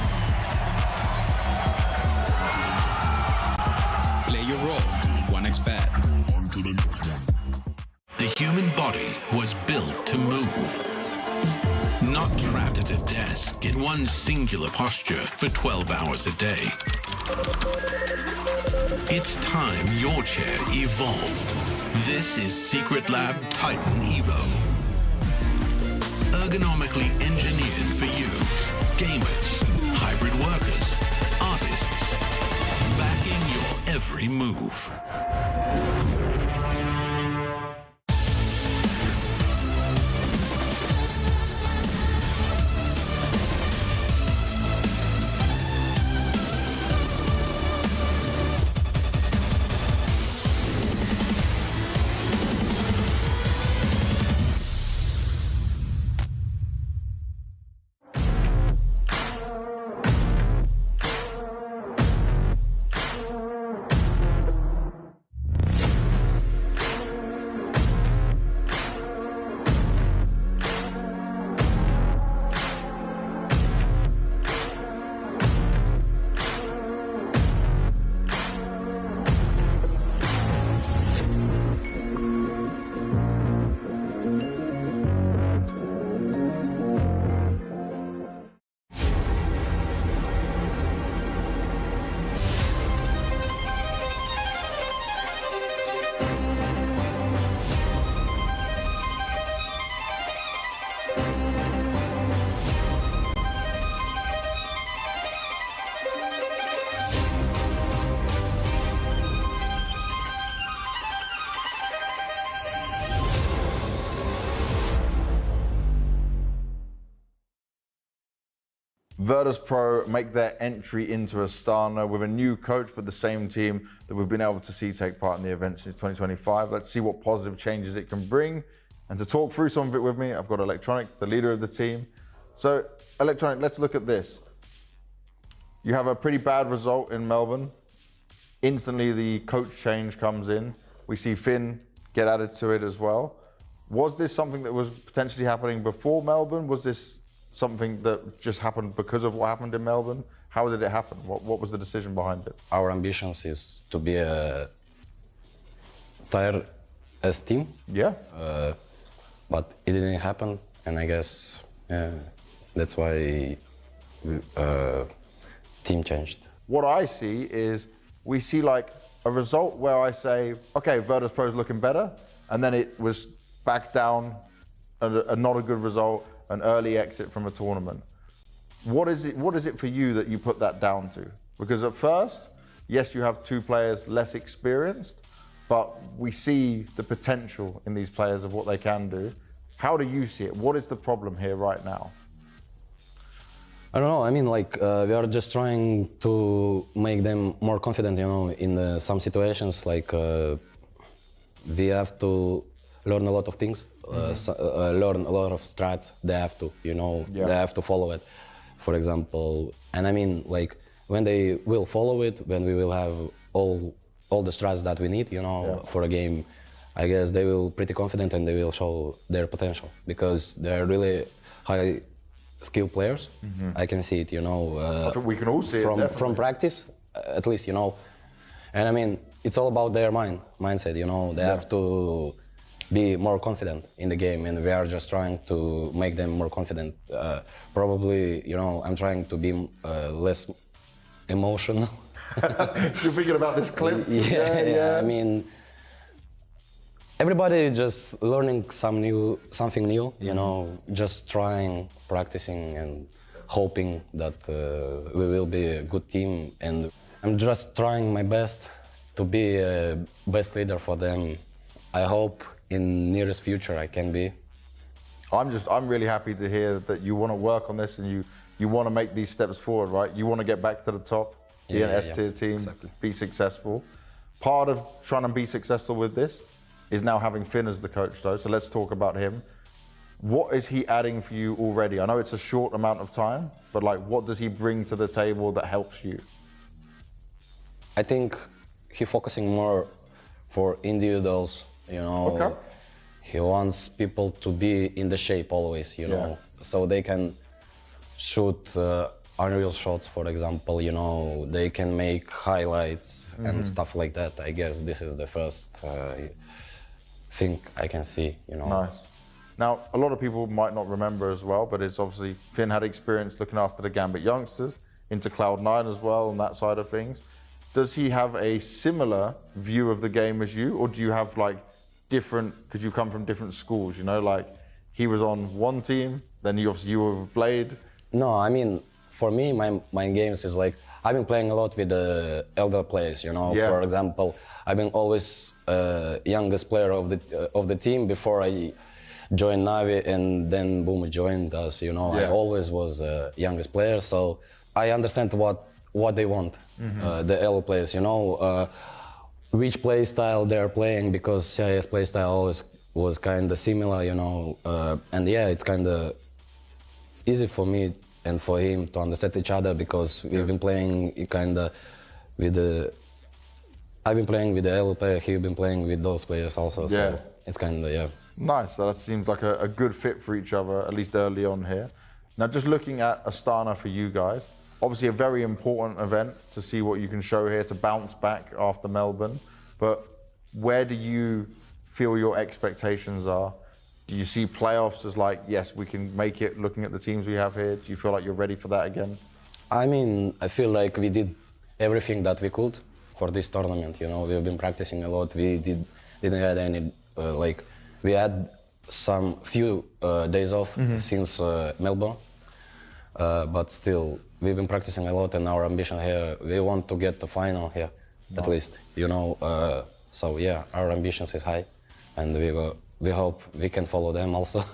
your role. 1xBet. The human body was built to move. Not trapped at a desk in one singular posture for 12 hours a day. It's time your chair evolved. This is Secret Lab Titan Evo. Ergonomically engineered for you, gamers, hybrid workers, artists, backing your every move. Virtus.pro make their entry into Astana with a new coach, but the same team that we've been able to see take part in the event since 2025. Let's see what positive changes it can bring. And to talk through some of it with me, I've got Electronic, the leader of the team. So, Electronic, let's look at this. You have a pretty bad result in Melbourne. Instantly, the coach change comes in. We see Finn get added to it as well. Was this something that was potentially happening before Melbourne? Was this something that just happened because of what happened in Melbourne? How did it happen? What was the decision behind it? Our ambitions is to be a tier S team. Yeah. But it didn't happen, and I guess that's why team changed. What I see is we see like a result where I say, okay, Virtus.pro is looking better, and then it was back down, a not a good result, an early exit from a tournament. What is it for you that you put that down to? Because at first, yes, you have two players less experienced, but we see the potential in these players of what they can do. How do you see it? What is the problem here right now? I don't know. I mean, like we are just trying to make them more confident, you know, in some situations. Like we have to learn a lot of things, learn a lot of strats. They have to, you know, they have to follow it. For example, and I mean, like when they will follow it, when we will have all the strats that we need, you know, for a game, I guess they will pretty confident and they will show their potential because they're really high skill players. I can see it, you know. I think we can all see it from practice, at least, you know. And I mean, it's all about their mindset, you know. They have to be more confident in the game, and we are just trying to make them more confident. Probably, you know, I'm trying to be less emotional. You're thinking about this clip? Yeah. I mean, everybody just learning something new, you know, just trying, practicing, and hoping that we will be a good team. And I'm just trying my best to be a best leader for them. I hope in nearest future I can be. I'm really happy to hear that you want to work on this and you want to make these steps forward, right? You want to get back to the top, be an S-tier team, be successful. Part of trying to be successful with this is now having Finn as the coach, though, so let's talk about him. What is he adding for you already? I know it's a short amount of time, but like, what does he bring to the table that helps you? I think he's focusing more for individuals, you know. Okay. He wants people to be in the shape always, you know, so they can shoot unreal shots, for example, you know, they can make highlights and stuff like that. I guess this is the first thing I can see, you know. Nice. Now, a lot of people might not remember as well, but it's obviously Finn had experience looking after the Gambit youngsters into Cloud9 as well on that side of things. Does he have a similar view of the game as you, or do you have like different, because you come from different schools, you know, like he was on one team, then you were with Blade? No, I mean, for me, my games is like, I've been playing a lot with the elder players, you know. For example, I've been always youngest player of the team before I joined Navi, and then boom, joined us, you know. I always was youngest player, so I understand what they want, the elder players, you know, which play style they're playing, because CIS play style always was kind of similar, you know, and yeah, it's kind of easy for me and for him to understand each other, because we've been playing kind of with the, I've been playing with the elder player, he's been playing with those players also, so it's kind of, Nice, so that seems like a good fit for each other, at least early on here. Now, just looking at Astana for you guys, obviously a very important event to see what you can show here to bounce back after Melbourne, but where do you feel your expectations are? Do you see playoffs as like, yes, we can make it looking at the teams we have here? Do you feel like you're ready for that again? I mean, I feel like we did everything that we could for this tournament, you know. We've been practicing a lot. We didn't have any, like, we had some few days off since Melbourne, but still, we've been practicing a lot, and our ambition here, we want to get the final here, at least, you know. So yeah, our ambitions is high, and we hope we can follow them also.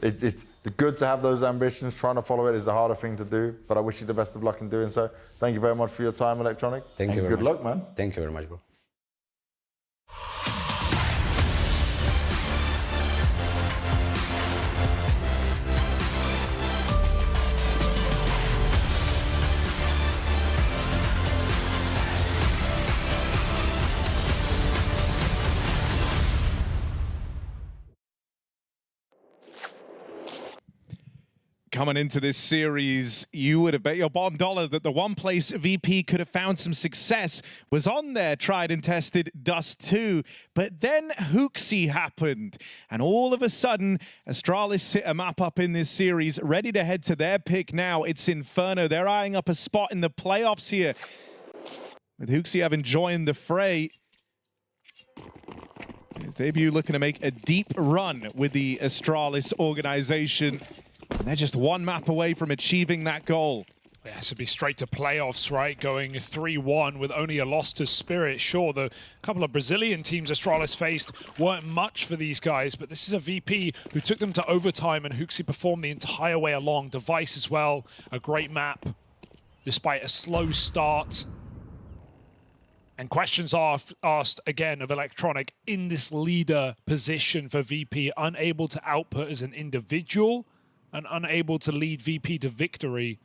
It's good to have those ambitions. Trying to follow it is the harder thing to do, but I wish you the best of luck in doing so. Thank you very much for your time, Electronic. Thank you very much. Good luck, man. Thank you very much, bro. Coming into this series, you would have bet your bottom dollar that the one place VP could have found some success was on their tried and tested Dust 2. But then HOTU happened, and all of a sudden, Astralis sit a map up in this series, ready to head to their pick now. It's Inferno. They're eyeing up a spot in the playoffs here, with HOTU having joined the fray. His debut looking to make a deep run with the Astralis organization. And they're just one map away from achieving that goal. Yeah, so be straight to playoffs, right? Going 3-1 with only a loss to Spirit. Sure, the couple of Brazilian teams Astralis faced weren't much for these guys, but this is a VP who took them to overtime, and HOTU performed the entire way along. Device as well, a great map, despite a slow start. And questions are asked again of Electronic in this leader position for VP, unable to output as an individual, and unable to lead VP to victory.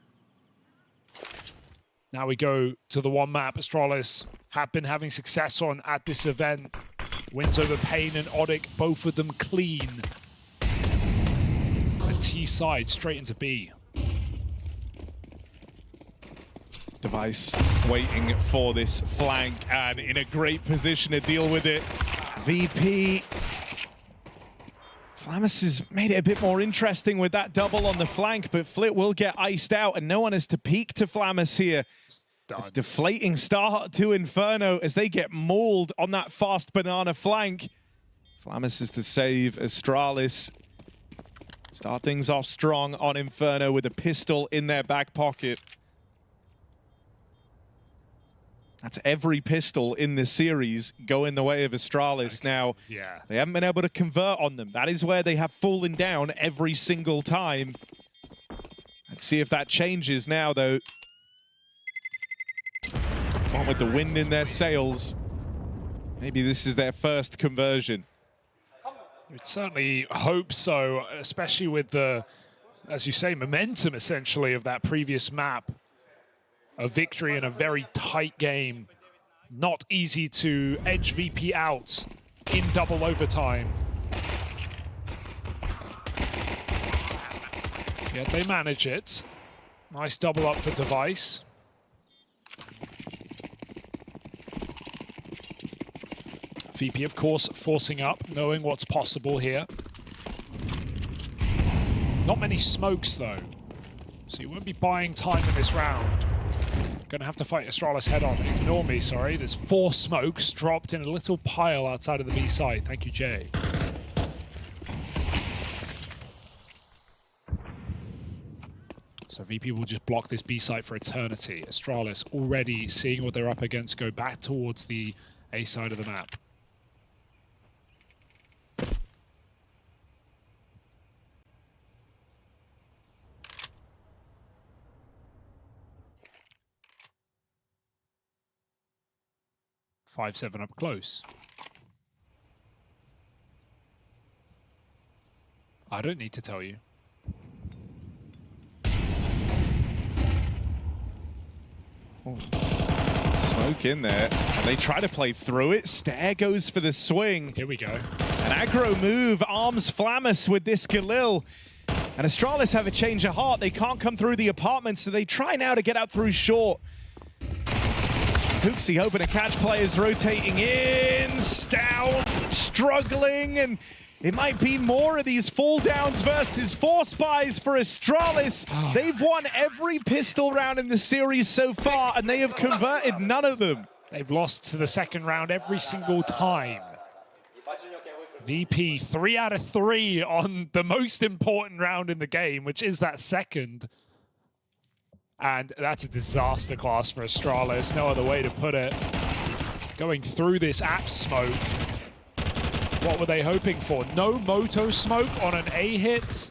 Now we go to the one map Astralis have been having success on at this event. Wins over Pain and Odik, both of them clean. A T side straight into B. Device waiting for this flank and in a great position to deal with it. VP. Flamus has made it a bit more interesting with that double on the flank, but Flit will get iced out, and no one is to peek to Flamus here. A deflating start to Inferno as they get mauled on that fast banana flank. Flamus is to save Astralis. Start things off strong on Inferno with a pistol in their back pocket. That's every pistol in this series going the way of Astralis. Now, they haven't been able to convert on them. That is where they have fallen down every single time. Let's see if that changes now, though. One with the wind in their sails. Maybe this is their first conversion. We'd certainly hope so, especially with the, as you say, momentum, essentially, of that previous map. A victory in a very tight game. Not easy to edge VP out in double overtime. Yet they manage it. Nice double up for Device. VP, of course, forcing up, knowing what's possible here. Not many smokes, though. So you won't be buying time in this round. Gonna have to fight Astralis head on. Ignore me, sorry. There's 4 smokes dropped in a little pile outside of the B site. Thank you, Jay. So VP will just block this B site for eternity. Astralis already seeing what they're up against go back towards the A side of the map. Five-7 up close. I don't need to tell you. Smoke in there, and they try to play through it. Stair goes for the swing. Here we go. An aggro move, arms Flammus with this Galil. And Astralis have a change of heart. They can't come through the apartment, so they try now to get out through short. HOTU hoping to catch players rotating in. Stout struggling, and it might be more of these fall downs versus force buys for Astralis. They've won every pistol round in the series so far, and they have converted none of them. They've lost to the second round every single time. VP 3 out of 3 on the most important round in the game, which is that second. And that's a disaster class for Astralis, no other way to put it. Going through this app smoke. What were they hoping for? No moto smoke on an A hit?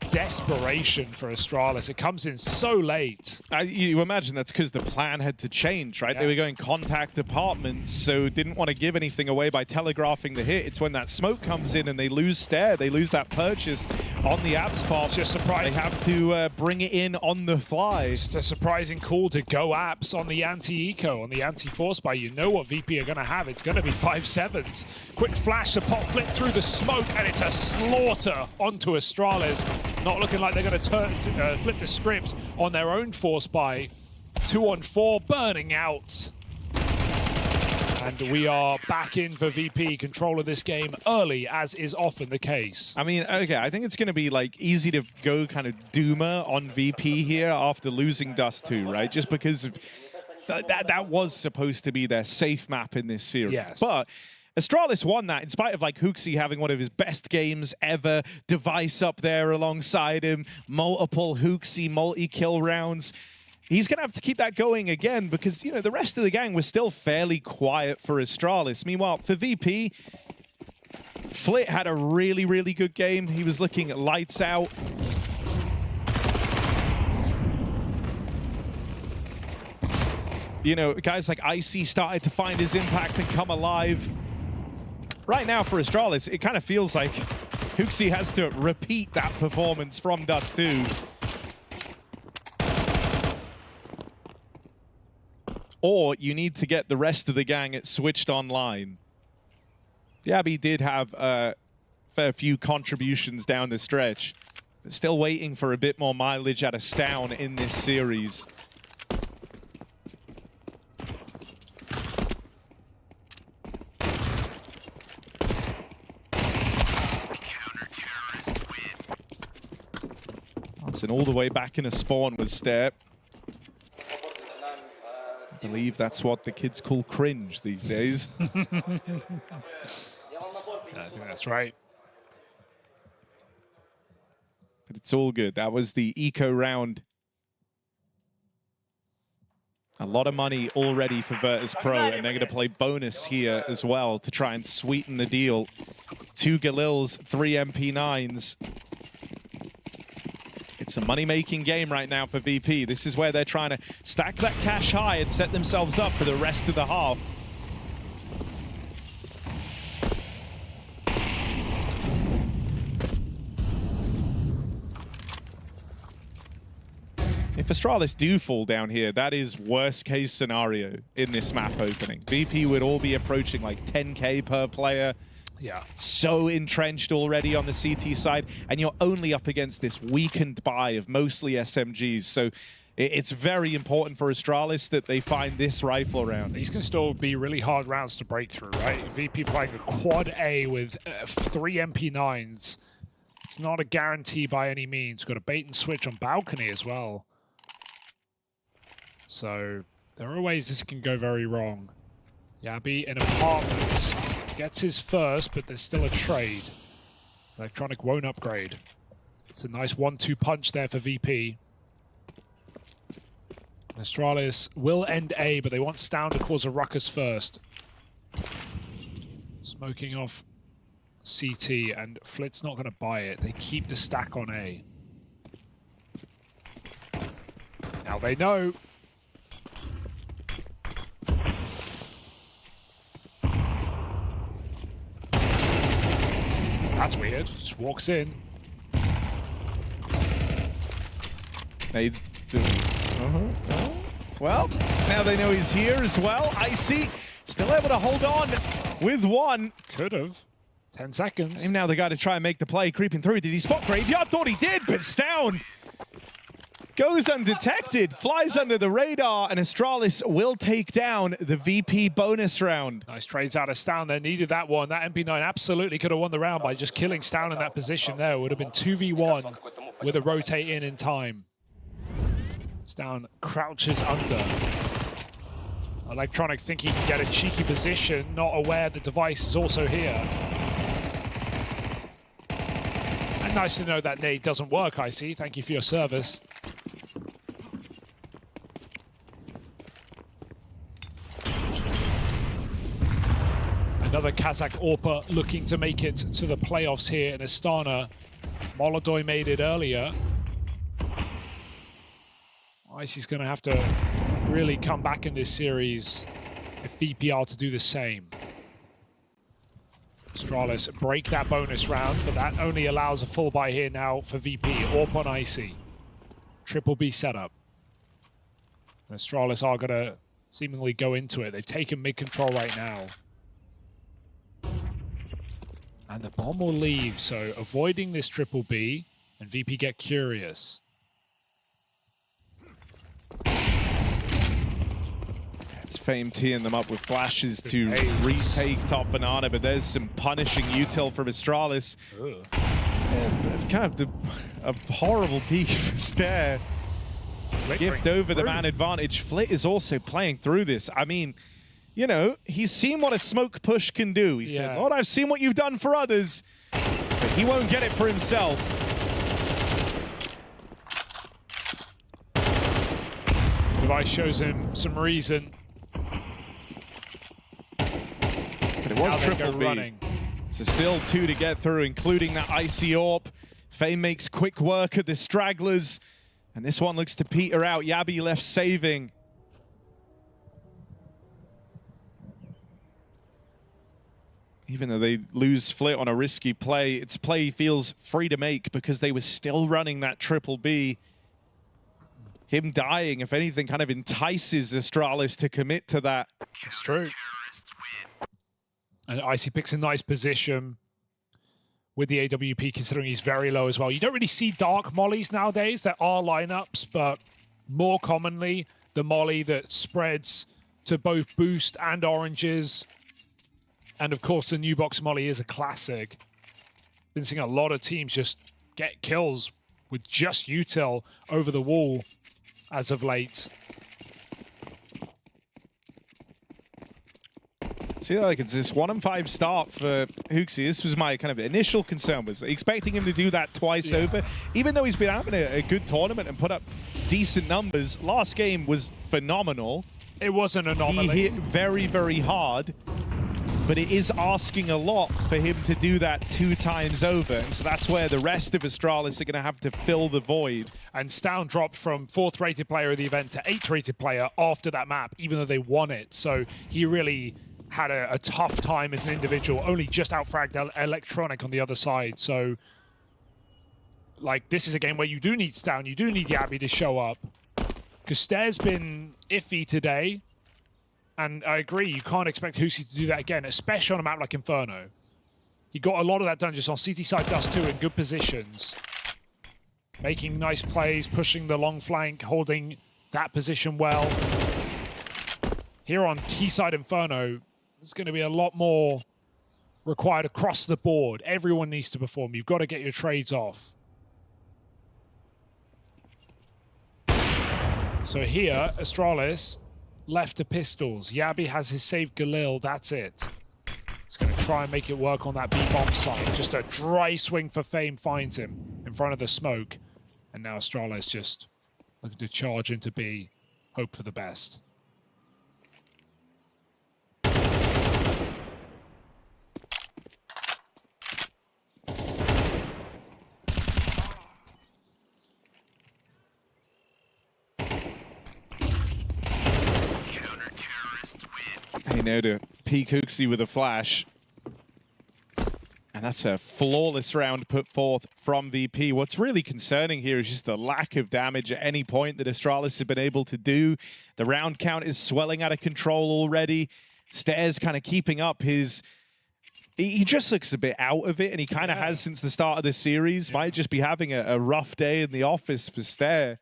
Desperation for Astralis. It comes in so late. You imagine that's because the plan had to change, right? Yeah. They were going contact apartments, so didn't want to give anything away by telegraphing the hit. It's when that smoke comes in and they lose Stair, they lose that purchase on the app spot. Just surprising. They have to bring it in on the fly. Just a surprising call to go apps on the anti-eco, on the anti-force buy. You know what VP are going to have. It's going to be 5-7s. Quick flash, a pop flip through the smoke, and it's a slaughter onto Astralis. Not looking like they're going to flip the script on their own force buy. 2-on-4, burning out. And we are back in for VP, control of this game early, as is often the case. I mean, okay, I think it's going to be like easy to go kind of doomer on VP here after losing Dust 2, right? Just because of that was supposed to be their safe map in this series. Yes. But Astralis won that in spite of like HOTU having one of his best games ever, Device up there alongside him, multiple HOTU multi-kill rounds. He's going to have to keep that going again because, you know, the rest of the gang was still fairly quiet for Astralis. Meanwhile, for VP, Flit had a really, really good game. He was looking at lights out. You know, guys like Icy started to find his impact and come alive. Right now for Astralis, it kind of feels like HOTU has to repeat that performance from Dust 2. Or you need to get the rest of the gang switched online. Diaby did have a fair few contributions down the stretch. But still waiting for a bit more mileage out of Stown in this series. And all the way back in a spawn with Stair. I believe that's what the kids call cringe these days. I think that's right. But it's all good. That was the eco round. A lot of money already for Virtus.pro, and they're going to play bonus here as well to try and sweeten the deal. 2 Galils, 3 MP9s. It's a money-making game right now for VP. This is where they're trying to stack that cash high and set themselves up for the rest of the half. If Astralis do fall down here, that is worst-case scenario in this map opening. VP would all be approaching like 10K per player. Yeah. So entrenched already on the CT side, and you're only up against this weakened buy of mostly SMGs. So it's very important for Astralis that they find this rifle round. These can still be really hard rounds to break through, right? VP playing a quad A with 3 MP9s. It's not a guarantee by any means. Got a bait and switch on balcony as well. So there are ways this can go very wrong. Yabi in apartments gets his first, but there's still a trade. Electronic won't upgrade. It's a nice 1-2 punch there for VP. Astralis will end A, but they want Stown to cause a ruckus first. Smoking off CT, and Flit's not going to buy it. They keep the stack on A. Now they know. That's weird. Just walks in. Well, now they know he's here as well. Icy still able to hold on with one. Could have. 10 seconds. And now they got to try and make the play, creeping through. Did he spot Graveyard? Thought he did, but Stown goes undetected, flies under the radar, and Astralis will take down the VP bonus round. Nice trades out of Stown there. Needed that one. That MP9 absolutely could have won the round by just killing Stown in that position there. It would have been 2v1 with a rotate in time. Stown crouches under. Electronic think he can get a cheeky position, not aware the device is also here. And nice to know that nade doesn't work, I see. Thank you for your service. Another Kazakh AWPer looking to make it to the playoffs here in Astana. MongolZ made it earlier. Icy's going to have to really come back in this series if VP are to do the same. Astralis break that bonus round, but that only allows a full buy here now for VP. AWP on Icy. Triple B setup. And Astralis are going to seemingly go into it. They've taken mid-control right now. And the bomb will leave, so avoiding this triple B, and VP get curious. It's Fame teeing them up with flashes to retake top banana, but there's some punishing util from Astralis. Kind of a horrible peek of a stare. Gift over the man advantage. Flit is also playing through this. I mean, you know, he's seen what a smoke push can do. He said, Lord, I've seen what you've done for others, but he won't get it for himself. Device shows him some reason. But it was triple B. Running. So still 2 to get through, including that Icy AWP. Fame makes quick work at the stragglers, and this one looks to peter out. Yabi left saving. Even though they lose Flit on a risky play, its play feels free to make because they were still running that triple B. Him dying, if anything, kind of entices Astralis to commit to that. That's true. And Icy picks a nice position with the AWP, considering he's very low as well. You don't really see dark mollies nowadays. There are lineups, but more commonly, the molly that spreads to both boost and oranges. And of course, the new box molly is a classic. Been seeing a lot of teams just get kills with just util over the wall as of late. See, like it's this 1-5 start for Hooksy. This was my kind of initial concern, was expecting him to do that twice over. Even though he's been having a good tournament and put up decent numbers, last game was phenomenal. It was an anomaly. He hit very, very hard, but it is asking a lot for him to do that 2 times over. And so that's where the rest of Astralis are going to have to fill the void. And Stown dropped from 4th rated player of the event to 8th rated player after that map, even though they won it. So he really had a tough time as an individual, only just outfragged Electronic on the other side. So, like, this is a game where you do need Stown, you do need Yabi to show up. Because Stair's been iffy today. And I agree, you can't expect Hooksy to do that again, especially on a map like Inferno. He got a lot of that done just on CT side Dust 2 in good positions. Making nice plays, pushing the long flank, holding that position well. Here on Quayside Inferno, there's going to be a lot more required across the board. Everyone needs to perform. You've got to get your trades off. So here, Astralis left to pistols. Yabi has his save Galil, that's it. He's going to try and make it work on that B-bomb side. Just a dry swing for Fame finds him in front of the smoke. And now Astralis just looking to charge into B, hope for the best. Hey, now to peek HOTU with a flash. And that's a flawless round put forth from VP. What's really concerning here is just the lack of damage at any point that Astralis have been able to do. The round count is swelling out of control already. Stairs kind of keeping up his... He just looks a bit out of it, and he kind of has since the start of this series. Might just be having a rough day in the office for Stair.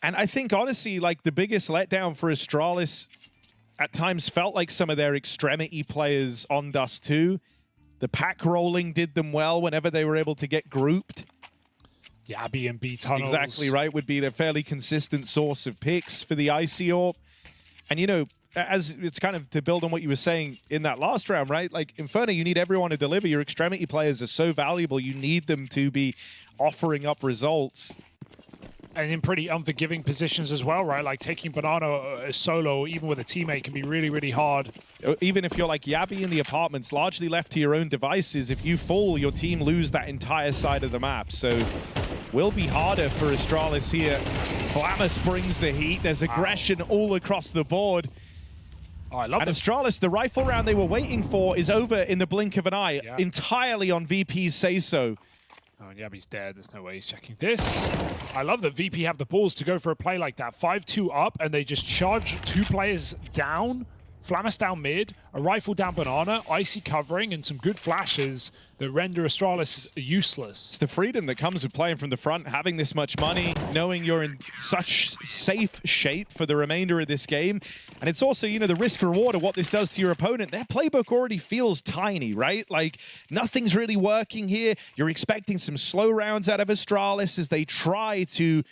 And I think, honestly, like, the biggest letdown for Astralis at times felt like some of their extremity players on Dust 2. The pack rolling did them well whenever they were able to get grouped. The Abbey and B tunnels. Exactly right, would be the fairly consistent source of picks for the Icy Orb. And, you know, as it's kind of to build on what you were saying in that last round, right? Like, Inferno, you need everyone to deliver. Your extremity players are so valuable. You need them to be offering up results. And in pretty unforgiving positions as well, right? Like taking Banana as solo, even with a teammate, can be really, really hard. Even if you're like Yabi in the apartments, largely left to your own devices, if you fall, your team lose that entire side of the map. So will be harder for Astralis here. Pyjamas brings the heat. There's aggression all across the board. Oh, I love and Astralis, the rifle round they were waiting for is over in the blink of an eye, entirely on VP's say-so. Oh, and Yabi's dead. There's no way he's checking this. I love that VP have the balls to go for a play like that. 5-2 up, and they just charge 2 players down. Flammus down mid, a rifle down Banana, Icy covering, and some good flashes that render Astralis useless. It's the freedom that comes with playing from the front, having this much money, knowing you're in such safe shape for the remainder of this game. And it's also, you know, the risk-reward of what this does to your opponent. Their playbook already feels tiny, right? Like, nothing's really working here. You're expecting some slow rounds out of Astralis as they try to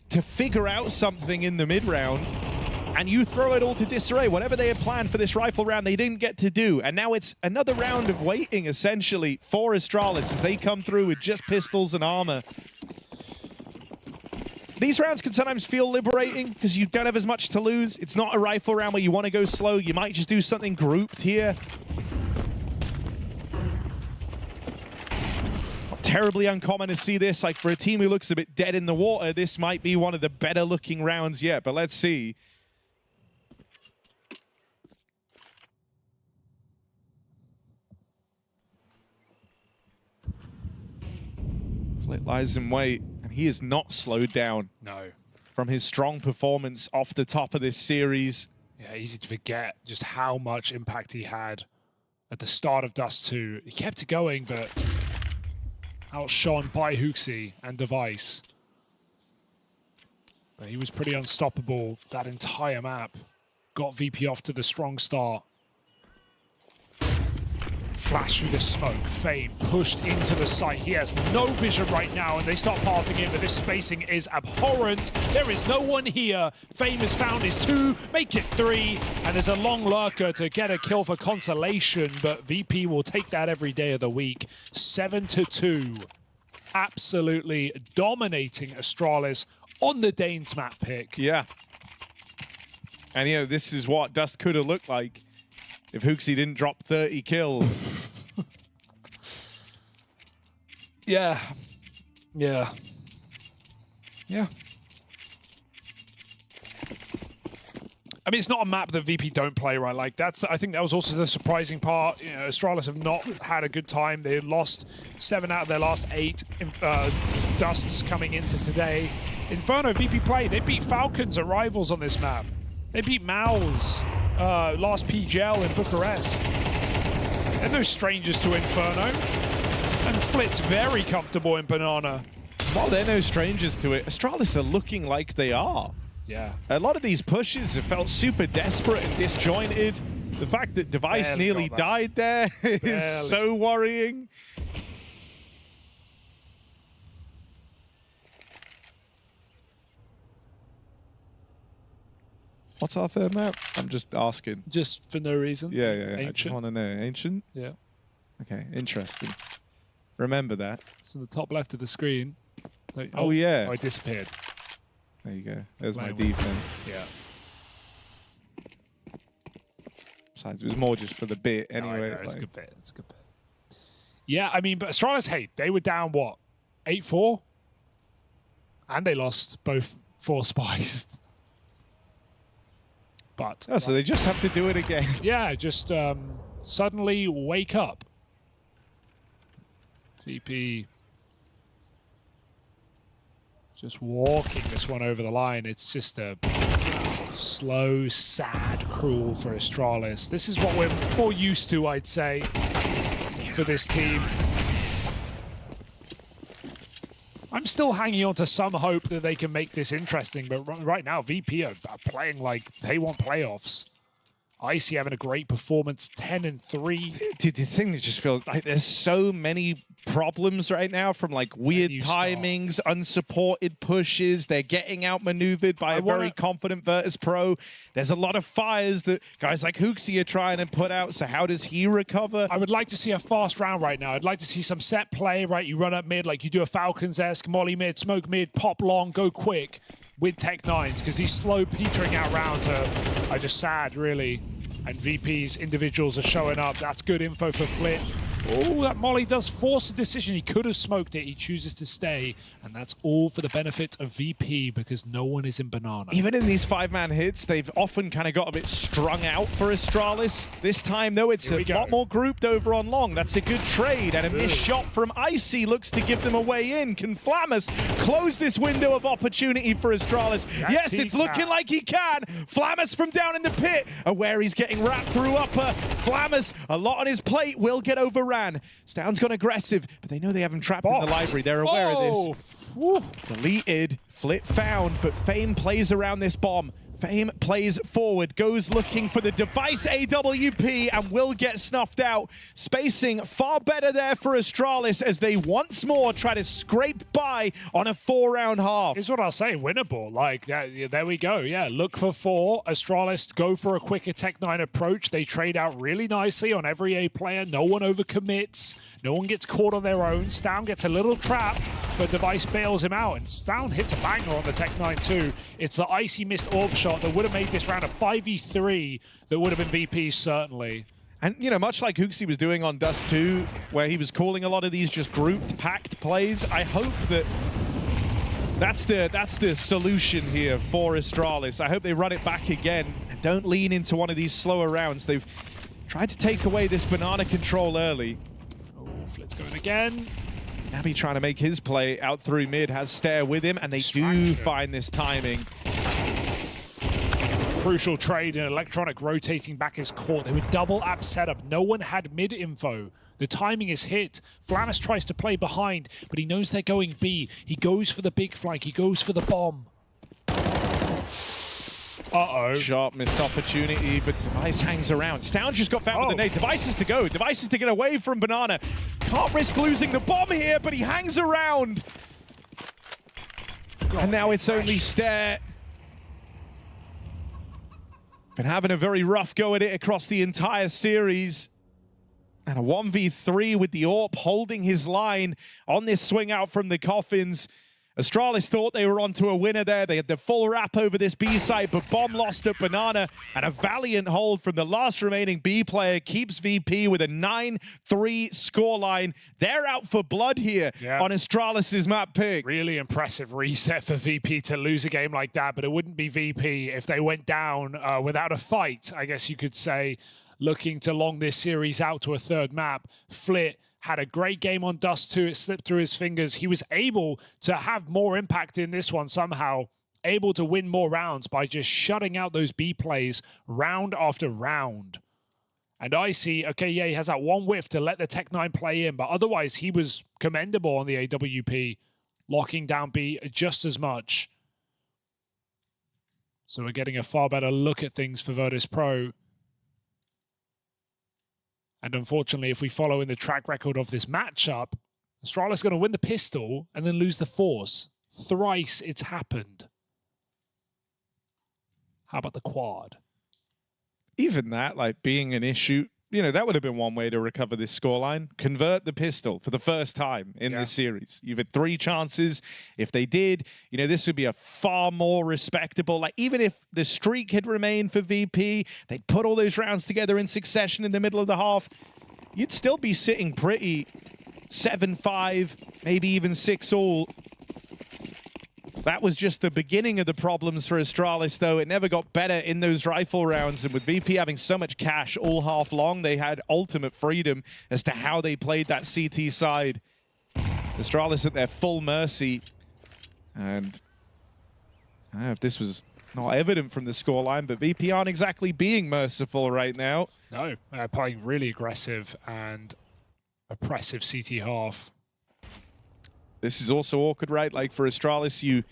figure out something in the mid-round. And you throw it all to disarray. Whatever they had planned for this rifle round, they didn't get to do. And now it's another round of waiting, essentially, for Astralis as they come through with just pistols and armor. These rounds can sometimes feel liberating because you don't have as much to lose. It's not a rifle round where you want to go slow. You might just do something grouped here. Not terribly uncommon to see this. Like, for a team who looks a bit dead in the water, this might be one of the better looking rounds yet. But let's see. Flit lies in wait, and he is not slowed down. No. From his strong performance off the top of this series. Yeah, easy to forget just how much impact he had at the start of Dust 2. He kept it going, but outshone by HOTU and Device. But he was pretty unstoppable that entire map. Got VP off to the strong start. Flash through the smoke. Fame pushed into the site. He has no vision right now, and they start pathing in, but this spacing is abhorrent. There is no one here. Fame has found his 2, make it 3, and there's a long lurker to get a kill for consolation, but VP will take that every day of the week. 7-2. Absolutely dominating Astralis on the Danes map pick. Yeah. And, you know, this is what Dust could have looked like if HOTU didn't drop 30 kills. Yeah. Yeah. Yeah. I mean, it's not a map that VP don't play, right? Like, I think that was also the surprising part. You know, Astralis have not had a good time. They lost 7 out of their last 8 Dusts coming into today. Inferno, VP play. They beat Falcons at Rivals on this map. They beat Maus last PGL in Bucharest. They're no strangers to Inferno. And Flit's very comfortable in Banana. Well, they're no strangers to it. Astralis are looking like they are. Yeah. A lot of these pushes have felt super desperate and disjointed. The fact that Device nearly died there is so worrying. What's our third map? I'm just asking. Just for no reason. Yeah. Ancient. I just want to know. Ancient? Yeah. Okay, interesting. Remember that. It's in the top left of the screen. Oh, yeah. Oh, it disappeared. There you go. There's my Right. defense. Yeah. Besides, it was more just for the bit anyway. No, it's a good bit. It's a good bit. Yeah, I mean, but Astralis, hey, they were down, what, 8-4? And they lost both 4 spies. But... Oh, so they just have to do it again. Yeah, just suddenly wake up. VP just walking this one over the line. It's just a slow, sad crawl for Astralis. This is what we're more used to, I'd say, for this team. I'm still hanging on to some hope that they can make this interesting, but right now VP are playing like they want playoffs. Icy having a great performance, 10-3. Dude, the thing that just feels like there's so many problems right now, from like weird timings, unsupported pushes. They're getting outmaneuvered by a very confident Virtus.pro. There's a lot of fires that guys like HOTU are trying to put out. So how does he recover? I would like to see a fast round right now. I'd like to see some set play, right? You run up mid like you do a Falcons-esque, molly mid, smoke mid, pop long, go quick with Tech9s, because these slow petering out rounds are just sad, really. And VP's individuals are showing up. That's good info for Flit. Oh, that molly does force a decision. He could have smoked it. He chooses to stay. And that's all for the benefit of VP, because no one is in Banana. Even in these 5-man hits, they've often kind of got a bit strung out for Astralis. This time, though, it's a lot more grouped over on long. That's a good trade. And a missed shot from Icy looks to give them a way in. Can Flamus close this window of opportunity for Astralis? Yes, it's looking like he can. Flamus from down in the pit, aware he's getting wrapped through upper. Flamus, a lot on his plate, will get overran. Stound's gone aggressive, but they know they have him trapped in the library. They're aware of this. Woo. Deleted, Flit found, but Fame plays around this bomb. Fame plays forward, goes looking for the Device AWP, and will get snuffed out. Spacing far better there for Astralis as they once more try to scrape by on a 4-round half. Here's what I'll say, winnable. Like, there we go. Yeah, look for 4. Astralis go for a quicker Tech9 approach. They trade out really nicely on every A player. No one overcommits. No one gets caught on their own. Stound gets a little trapped, but Device bails him out. And Stound hits a banger on the Tech9 too. It's the Icy missed orb shot that would have made this round a 5v3 that would have been VP, certainly. And, you know, much like HOTU was doing on Dust 2, where he was calling a lot of these just grouped, packed plays, I hope that that's the solution here for Astralis. I hope they run it back again and don't lean into one of these slower rounds. They've tried to take away this banana control early. Oh, Flit's going again. Nabi trying to make his play out through mid, has Stare with him, and they do find this timing. Crucial trade and Electronic rotating back his court. They were double app setup. No one had mid info. The timing is hit. Flamus tries to play behind, but he knows they're going B. He goes for the big flank. He goes for the bomb. Uh-oh. Sharp missed opportunity, but Device hangs around. Stound just got found with the nade. Device is to go. Device is to get away from Banana. Can't risk losing the bomb here, but he hangs around. And now it's only Stare. Been having a very rough go at it across the entire series. And a 1v3 with the AWP holding his line on this swing out from the coffins. Astralis thought they were onto a winner there. They had the full wrap over this B site, but bomb lost at Banana, and a valiant hold from the last remaining B player keeps VP with a 9-3 scoreline. They're out for blood here on Astralis' map pick. Really impressive reset for VP to lose a game like that, but it wouldn't be VP if they went down without a fight, I guess you could say, looking to long this series out to a third map. Flit had a great game on Dust 2. It slipped through his fingers. He was able to have more impact in this one somehow, able to win more rounds by just shutting out those B plays round after round. And I see, okay, yeah, he has that one whiff to let the Tech-9 play in, but otherwise he was commendable on the AWP, locking down B just as much. So we're getting a far better look at things for Virtus.pro. And unfortunately, if we follow in the track record of this matchup, Astralis is going to win the pistol and then lose the force. Thrice it's happened. How about the quad? Even that, like, being an issue, you know, that would have been one way to recover this scoreline. Convert the pistol for the first time in this series. You've had 3 chances. If they did, you know, this would be a far more respectable, like, even if the streak had remained for VP, they'd put all those rounds together in succession in the middle of the half, you'd still be sitting pretty 7-5, maybe even 6-all. That was just the beginning of the problems for Astralis, though. It never got better in those rifle rounds, and with VP having so much cash all half long, they had ultimate freedom as to how they played that CT side. Astralis at their full mercy, and I don't know if this was not evident from the scoreline, but VP aren't exactly being merciful right now. No, playing really aggressive and oppressive CT half. This is also awkward, right? Like, for Astralis, you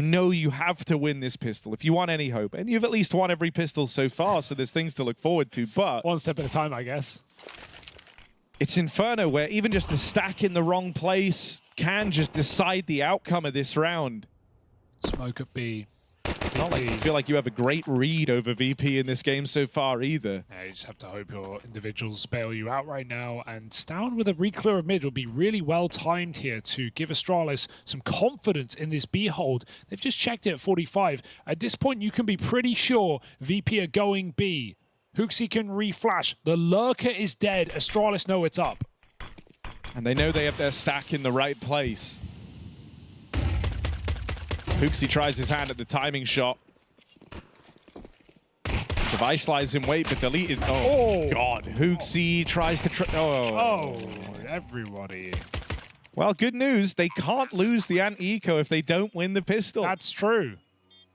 know you have to win this pistol if you want any hope. And you've at least won every pistol so far, so there's things to look forward to, but... One step at a time, I guess. It's Inferno, where even just a stack in the wrong place can just decide the outcome of this round. Smoke at B. It's not like you feel like you have a great read over VP in this game so far either. Yeah, you just have to hope your individuals bail you out right now. And Stown with a re-clear of mid will be really well timed here to give Astralis some confidence in this B hold. They've just checked it at 45. At this point, you can be pretty sure VP are going B. HOTU can re-flash. The lurker is dead. Astralis know it's up. And they know they have their stack in the right place. HOTU tries his hand at the timing shot. Device lies in wait, but deleted. Oh, God. HOTU tries to... Oh, everybody. Well, good news. They can't lose the anti-eco if they don't win the pistol. That's true.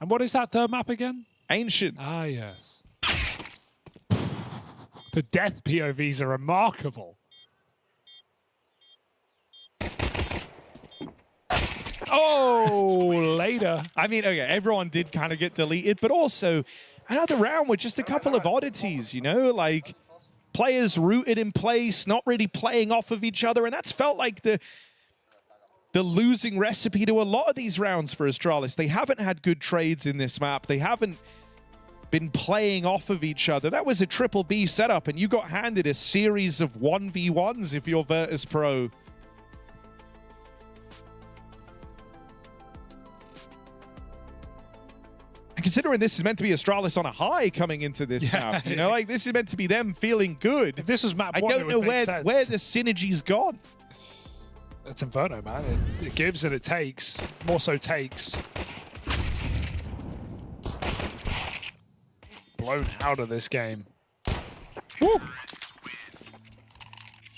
And what is that third map again? Ancient. Ah, yes. The death POVs are remarkable. Oh, later. I mean, okay, everyone did kind of get deleted, but also another round with just a couple of oddities, you know, like players rooted in place, not really playing off of each other, and that's felt like the losing recipe to a lot of these rounds for Astralis. They haven't had good trades in this map. They haven't been playing off of each other. That was a triple B setup, and you got handed a series of 1v1s if you're Virtus.pro. And considering this is meant to be Astralis on a high coming into this map, you know, like this is meant to be them feeling good. If this was map I one, don't know where the synergy's gone. It's Inferno, man. It gives and it takes. More so takes. Blown out of this game. Woo!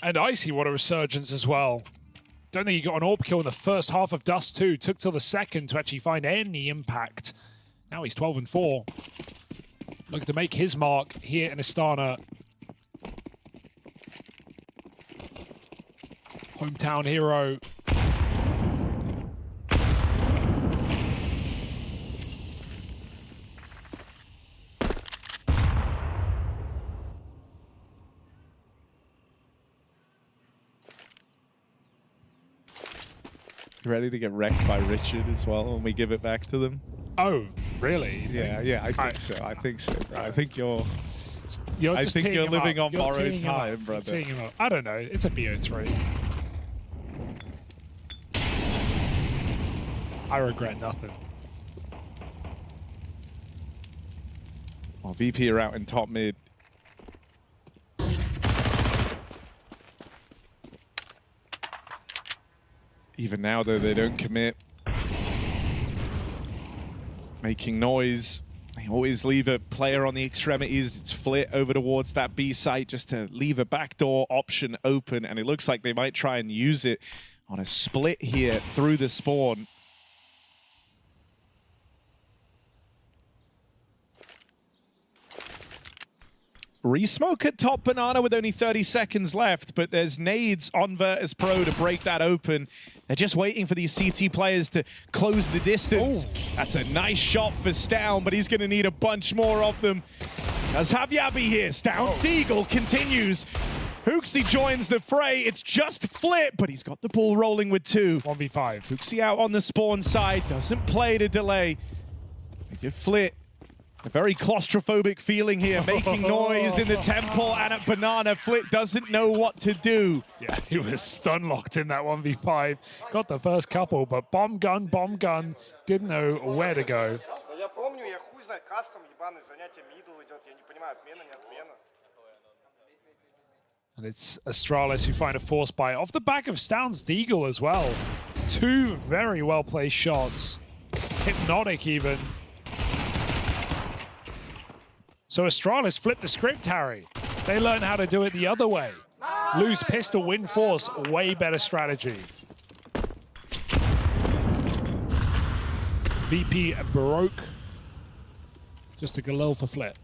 And Icy, what a resurgence as well. Don't think he got an AWP kill in the first half of Dust 2. Took till the second to actually find any impact. Now he's 12-4. Looking to make his mark here in Astana. Hometown hero. Ready to get wrecked by Richard as well when we give it back to them? Oh, really? Yeah, I think so. I think so, bro. I think you're just think you're teeing him living up. on You're borrowed teeing him up. time, You're brother. teeing him up. I don't know. It's a BO3. I regret nothing. Well, VP are out in top mid. Even now, though, they don't commit. Making noise. They always leave a player on the extremities. It's flit over towards that B site just to leave a backdoor option open, and it looks like they might try and use it on a split here through the spawn. Resmoke at top banana with only 30 seconds left, but there's nades on Virtus.pro to break that open. They're just waiting for these CT players to close the distance. That's a nice shot for Stown, but he's going to need a bunch more of them. As Havyabi here, Stown's Deagle continues. HOTU joins the fray. It's just Flip, but he's got the ball rolling with 2. 1v5. HOTU out on the spawn side, doesn't play to delay. They give Flip a very claustrophobic feeling here, making noise in the temple and at banana. Flip doesn't know what to do. Yeah, he was stun locked in that 1v5. Got the first couple, but bomb gun, didn't know where to go. And it's Astralis who find a force buy off the back of Stown's Deagle as well. 2 very well placed shots. Hypnotic even. So Astralis flipped the script, Harry. They learned how to do it the other way. Lose pistol, win force, way better strategy. VP broke. Just a Galil for Flip.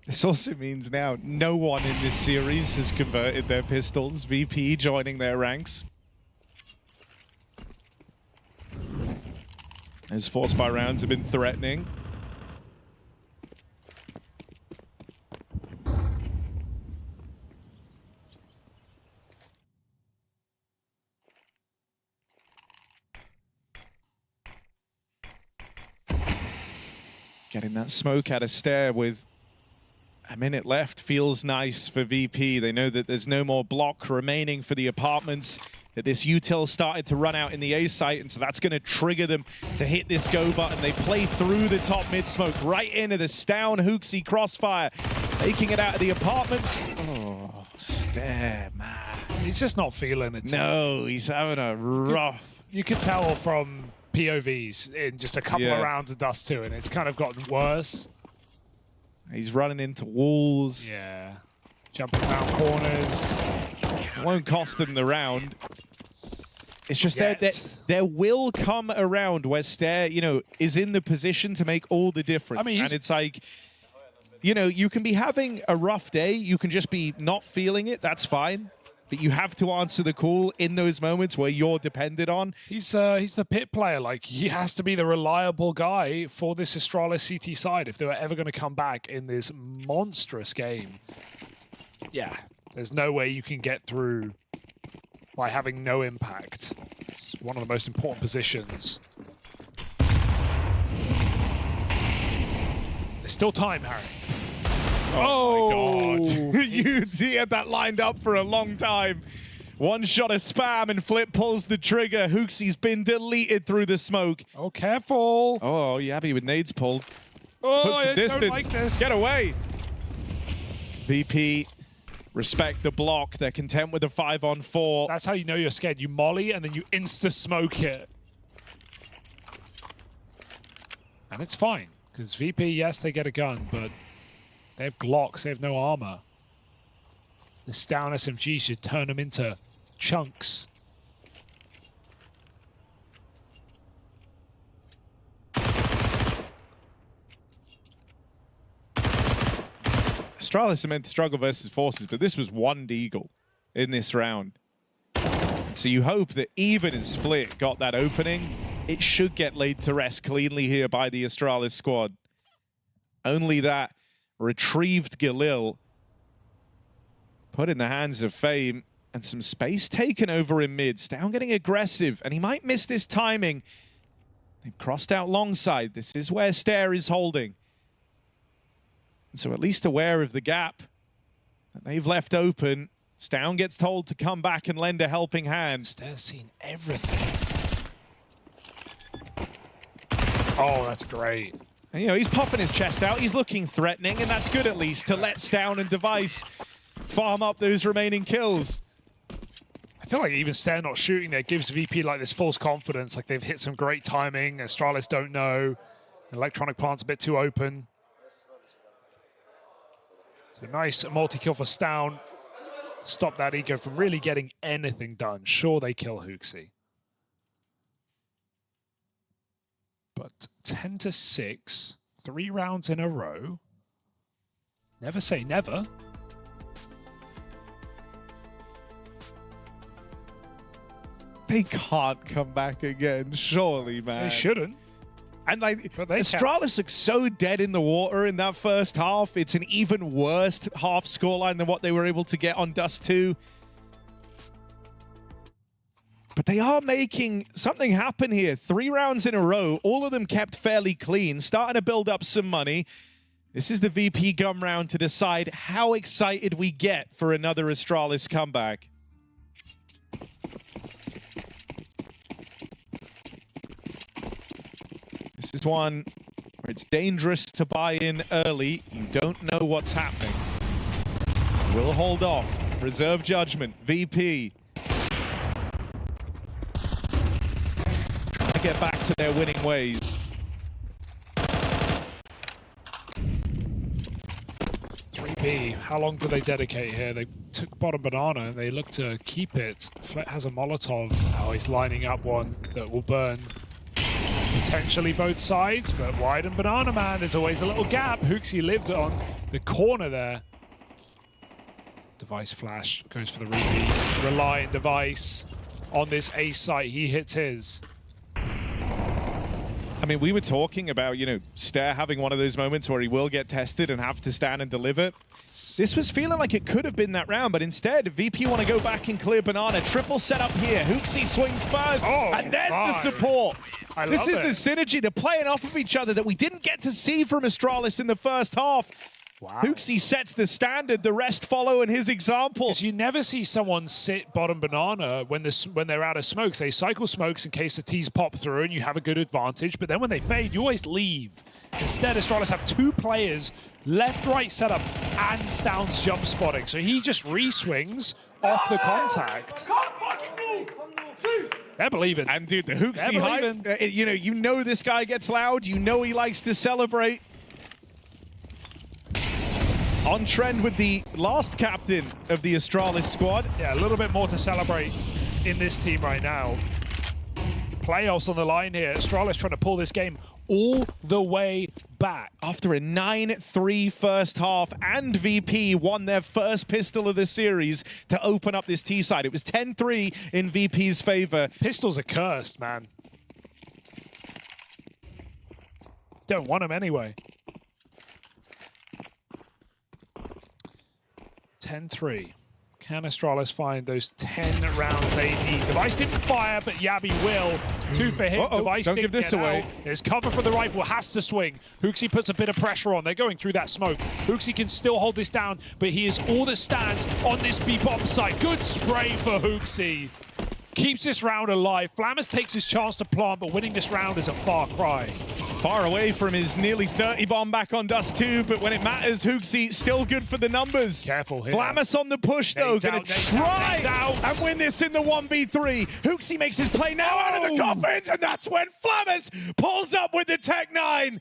This also means now no one in this series has converted their pistols. VP joining their ranks. Those force buy rounds have been threatening. Getting that smoke out of stair with a minute left feels nice for VP. They know that there's no more block remaining for the apartments, that this util started to run out in the A site, and so that's going to trigger them to hit this go button. They play through the top mid smoke, right into the Stown HOTU crossfire, taking it out of the apartments. Oh, Stair, man. He's just not feeling it. No, he's having a rough... You could tell from POVs in just a couple of rounds of Dust 2, and it's kind of gotten worse. He's running into walls. Yeah. Jumping around corners. It won't cost them the round. It's just there will come a round where Stair, you know, is in the position to make all the difference. I mean, and it's like, you know, you can be having a rough day. You can just be not feeling it. That's fine. But you have to answer the call in those moments where you're dependent on. He's the pit player. Like, he has to be the reliable guy for this Astralis CT side if they were ever going to come back in this monstrous game. Yeah, there's no way you can get through by having no impact. It's one of the most important positions. There's still time, Harry. Oh, my God. You had that lined up for a long time. One shot of spam and Flip pulls the trigger. HOTU's been deleted through the smoke. Oh, careful. Oh, Yabby with nades pulled. Oh, Put some I distance. don't like this. Get away. VP, respect the block. They're content with a 5-on-4. That's how you know you're scared. You molly and then you insta-smoke it. And it's fine, because VP, yes, they get a gun, but they have Glocks, they have no armor. This down SMG should turn them into chunks. Astralis are meant to struggle versus forces, but this was one Deagle in this round. So you hope that even as Flit got that opening, it should get laid to rest cleanly here by the Astralis squad. Only that retrieved Galil put in the hands of Fame, and some space taken over in mid. Stown getting aggressive, and he might miss this timing. They've crossed out long side. This is where Stair is holding. And so at least aware of the gap that they've left open. Stown gets told to come back and lend a helping hand. Stair's seen everything. Oh, that's great. And, you know, he's popping his chest out. He's looking threatening, and that's good at least to let Stown and Device farm up those remaining kills. I feel like even Stair not shooting there gives VP like this false confidence, like they've hit some great timing. Astralis don't know. Electronic plant's a bit too open. So nice multi-kill for Stown. Stop that Eco from really getting anything done. Sure, they kill HOTU. But 10-6, 3 rounds in a row. Never say never. They can't come back again, surely, man. They shouldn't. And like, they Astralis looked so dead in the water in that first half. It's an even worse half scoreline than what they were able to get on Dust 2. But they are making something happen here. 3 rounds in a row, all of them kept fairly clean, starting to build up some money. This is the VP Gum round to decide how excited we get for another Astralis comeback. This is one where it's dangerous to buy in early. You don't know what's happening. So we'll hold off. Reserve judgment. VP. Trying to get back to their winning ways. 3B, how long do they dedicate here? They took bottom banana and they look to keep it. Flet has a Molotov. Oh, he's lining up one that will burn potentially both sides, but wide and banana man, there's always a little gap. HOTU lived on the corner there. Device flash goes for the repeat. Rely on Device on this A site. He hits his. I mean, we were talking about, you know, Stair having one of those moments where he will get tested and have to stand and deliver. This was feeling like it could have been that round, but instead, VP want to go back and clear banana. Triple setup here. HOTU swings first, and there's the support. This is the synergy. They're playing off of each other that we didn't get to see from Astralis in the first half. Wow. HOTU sets the standard. The rest follow in his example. Because you never see someone sit bottom banana when they're out of smokes. They cycle smokes in case the T's pop through and you have a good advantage. But then when they fade, you always leave. Instead, Astralis have 2 players, left-right setup, and Stown's jump spotting. So he just re-swings off the contact. They're believing. And dude, the HOTU hype, you know this guy gets loud. You know he likes to celebrate. On trend with the last captain of the Astralis squad. Yeah, a little bit more to celebrate in this team right now. Playoffs on the line here. Astralis trying to pull this game all the way back. After a 9-3 first half, and VP won their first pistol of the series to open up this T side. It was 10-3 in VP's favor. Pistols are cursed, man. Don't want them anyway. 10-3. Can Astralis find those 10 rounds they need? Device didn't fire, but Yabi will. 2 for him. Device don't didn't give this get away. out. There's cover for the rifle. Has to swing. HOTU puts a bit of pressure on. They're going through that smoke. HOTU can still hold this down, but he is all that stands on this B-bomb site. Good spray for HOTU. Keeps this round alive. Flammers takes his chance to plant, but winning this round is a far cry. Far away from his nearly 30 bomb back on Dust 2, but when it matters, HOTU still good for the numbers. Careful here. Flamus on the push, though. Going to try and win this in the 1v3. HOTU makes his play now out of the coffins, and that's when Flamus pulls up with the Tech 9.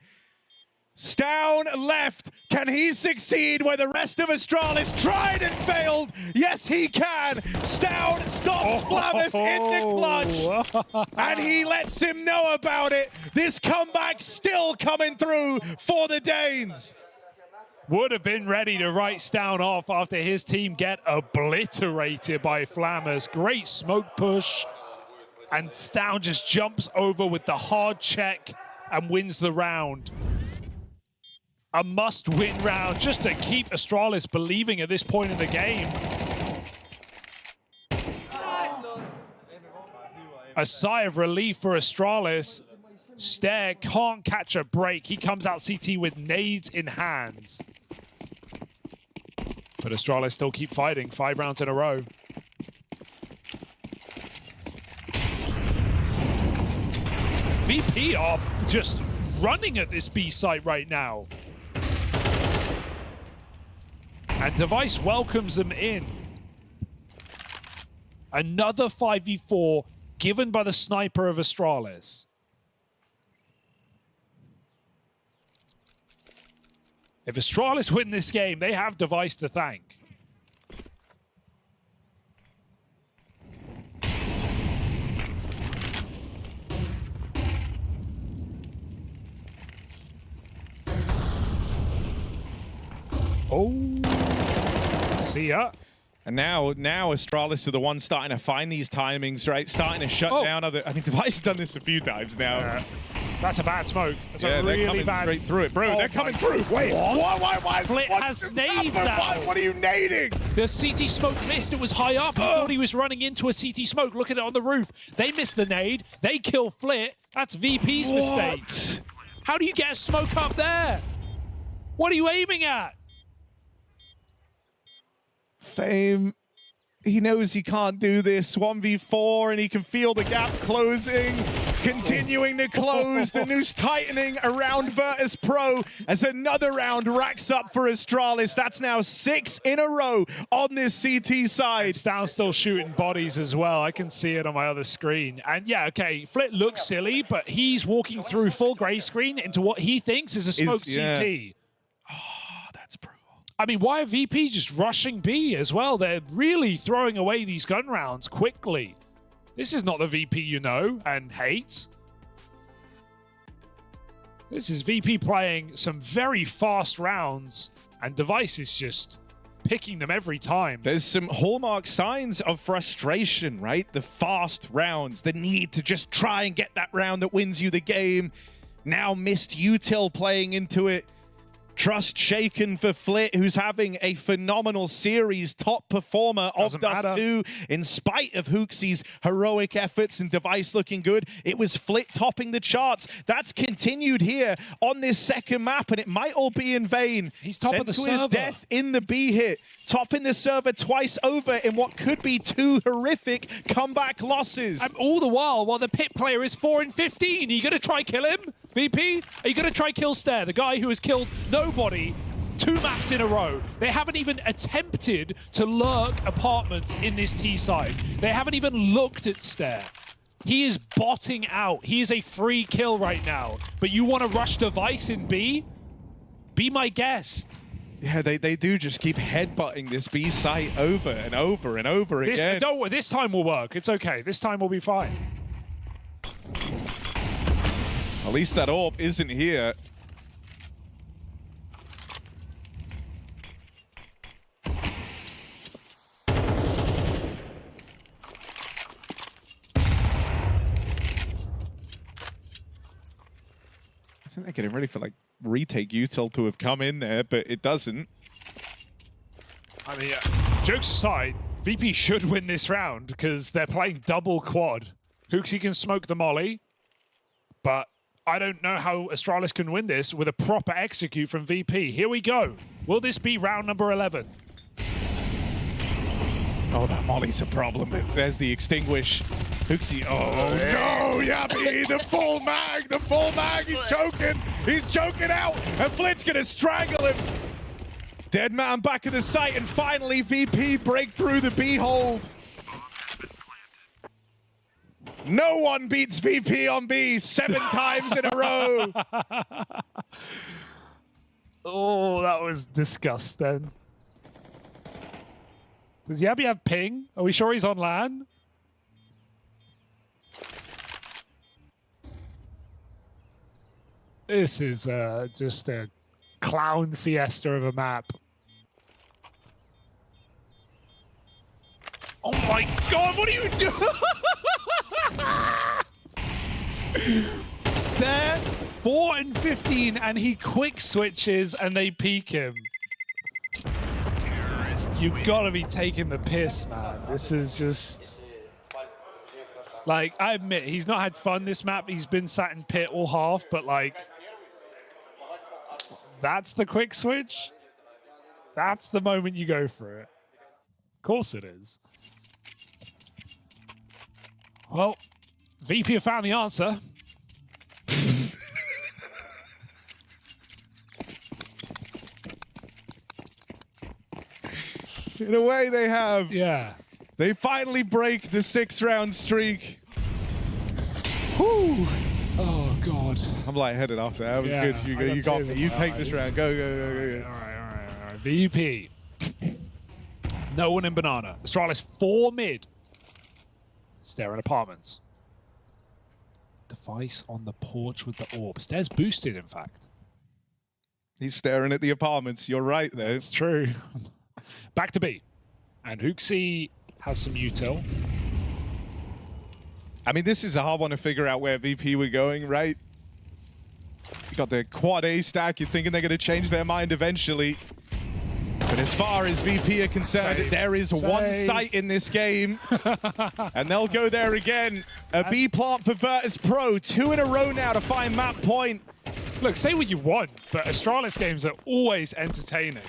Stown left. Can he succeed where the rest of Astralis tried and failed? Yes, he can. Stown stops Flamus in the clutch, and he lets him know about it. This comeback still coming through for the Danes. Would have been ready to write Stown off after his team get obliterated by Flammers. Great smoke push, and Stown just jumps over with the hard check and wins the round. A must-win round just to keep Astralis believing at this point in the game. A sigh of relief for Astralis. Stair can't catch a break. He comes out CT with nades in hands. But Astralis still keep fighting. 5 rounds in a row. VP are just running at this B site right now. And Device welcomes them in. Another 5v4 given by the sniper of Astralis. If Astralis win this game, they have Device to thank. Oh, see ya. And now Astralis are the ones starting to find these timings, right? Starting to shut down other. I mean, Device has done this a few times now. That's a bad smoke. That's a they're really coming bad. straight through it, bro. They're coming through. Wait, why? Flit has naded that. What are you nading? The CT smoke missed. It was high up. He thought he was running into a CT smoke. Look at it on the roof. They missed the nade. They kill Flit. That's VP's mistake. How do you get a smoke up there? What are you aiming at? Fame. He knows he can't do this. 1v4, and he can feel the gap closing, continuing to close. The noose tightening around Virtus.pro as another round racks up for Astralis. That's now 6 in a row on this CT side. Stan's still shooting bodies as well. I can see it on my other screen. And yeah, okay, Flit looks silly, but he's walking through full gray screen into what he thinks is a smoked CT. I mean, why are VP just rushing B as well? They're really throwing away these gun rounds quickly. This is not the VP you know and hate. This is VP playing some very fast rounds, and Device is just picking them every time. There's some hallmark signs of frustration, right? The fast rounds, the need to just try and get that round that wins you the game. Now missed util playing into it. Trust shaken for Flit, who's having a phenomenal series, top performer of Dust 2, in spite of HOOXie's heroic efforts and Device looking good. It was Flit topping the charts. That's continued here on this second map, and it might all be in vain. He's top of the server. His death in the B hit, topping the server twice over in what could be 2 horrific comeback losses. And all the while the pit player is 4 in 15. Are you going to try kill him, VP? Are you going to try kill Stair, the guy who has killed nobody 2 maps in a row? They haven't even attempted to lurk apartments in this T side. They haven't even looked at Stair. He is botting out. He is a free kill right now. But you want to rush Device in B? Be my guest. Yeah, they do just keep headbutting this B site over and over and over again. Don't worry, this time will work. It's okay. This time will be fine. At least that orb isn't here. I think they're getting ready for like retake util to have come in there, but it doesn't. I mean, jokes aside, VP should win this round because they're playing double quad. HOOXie can smoke the molly, but I don't know how Astralis can win this with a proper execute from VP. Here we go. Will this be round number 11? Oh, that molly's a problem. There's the extinguish. HOOXie, oh no, Yabby, the full mag, he's choking out, and Flit's gonna strangle him. Dead man back at the site, and finally VP break through the B hold. No one beats VP on B 7 times in a row. Oh, that was disgusting. Does Yabby have ping? Are we sure he's on LAN? This is just a clown fiesta of a map. Oh my god, what are you doing? Stair, 4 in 15, and he quick switches and they peek him. You've got to be taking the piss, man. This is just... Like, I admit, he's not had fun this map. He's been sat in pit all half, but like... That's the quick switch? That's the moment you go for it. Of course it is. Well, VP have found the answer. In a way they have. Yeah. They finally break the 6-round streak. Whew. Oh, God. God. I'm lightheaded after that. That was good, Hugo. You got me. You take this round. Go, go, go, go. All right. VP. No one in banana. Astralis 4 mid. Staring apartments. Device on the porch with the orb. Stairs boosted, in fact. He's staring at the apartments. You're right there. It's true. Back to B. And HOTU has some util. I mean, this is a hard one to figure out where VP were going, right? You got the quad A stack. You're thinking they're going to change their mind eventually. But as far as VP are concerned, there is one site in this game. And they'll go there again. A B plant for Virtus.pro. 2 in a row now to find map point. Look, say what you want, but Astralis games are always entertaining.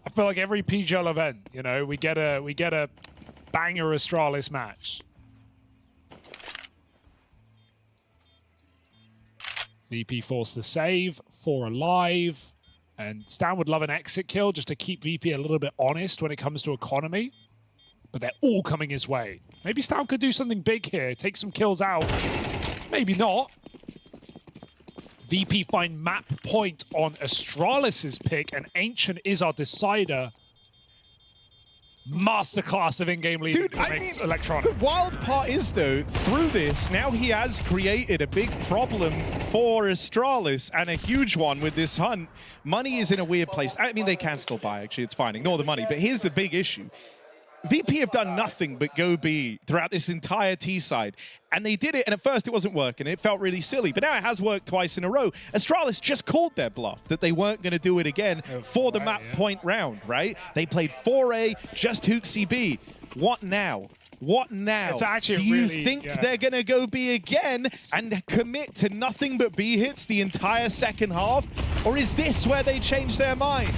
I feel like every PGL event, you know, we get a banger Astralis match. VP forced the save, 4 alive, and Stan would love an exit kill just to keep VP a little bit honest when it comes to economy. But they're all coming his way. Maybe Stan could do something big here, take some kills out. Maybe not. VP find map point on Astralis's pick, and Ancient is our decider. Masterclass of in-game leading from Electronic. The wild part is, though, through this, now he has created a big problem for Astralis, and a huge one with this hunt. Money is in a weird place. I mean, they can still buy, actually. It's fine. Ignore the money. But here's the big issue. VP have done nothing but go B throughout this entire T side. And they did it, and at first it wasn't working. It felt really silly, but now it has worked twice in a row. Astralis just called their bluff that they weren't going to do it again for the map point round, right? They played 4A, just HOTU B. What now? What now? It's actually do you really, think they're going to go B again and commit to nothing but B hits the entire second half? Or is this where they change their mind?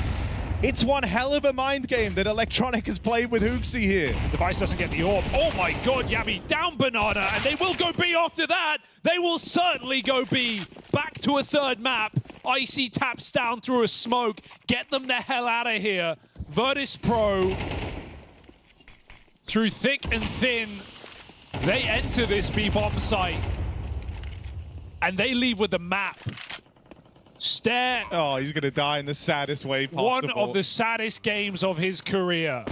It's one hell of a mind game that Electronic has played with HOTU here. Device doesn't get the orb. Oh my god, Yabby, down Banana, and they will go B after that. They will certainly go B. Back to a third map. Icy taps down through a smoke. Get them the hell out of here. Virtus.pro, through thick and thin, they enter this B-bomb site. And they leave with the map. Stare. Oh, he's going to die in the saddest way possible. One of the saddest games of his career.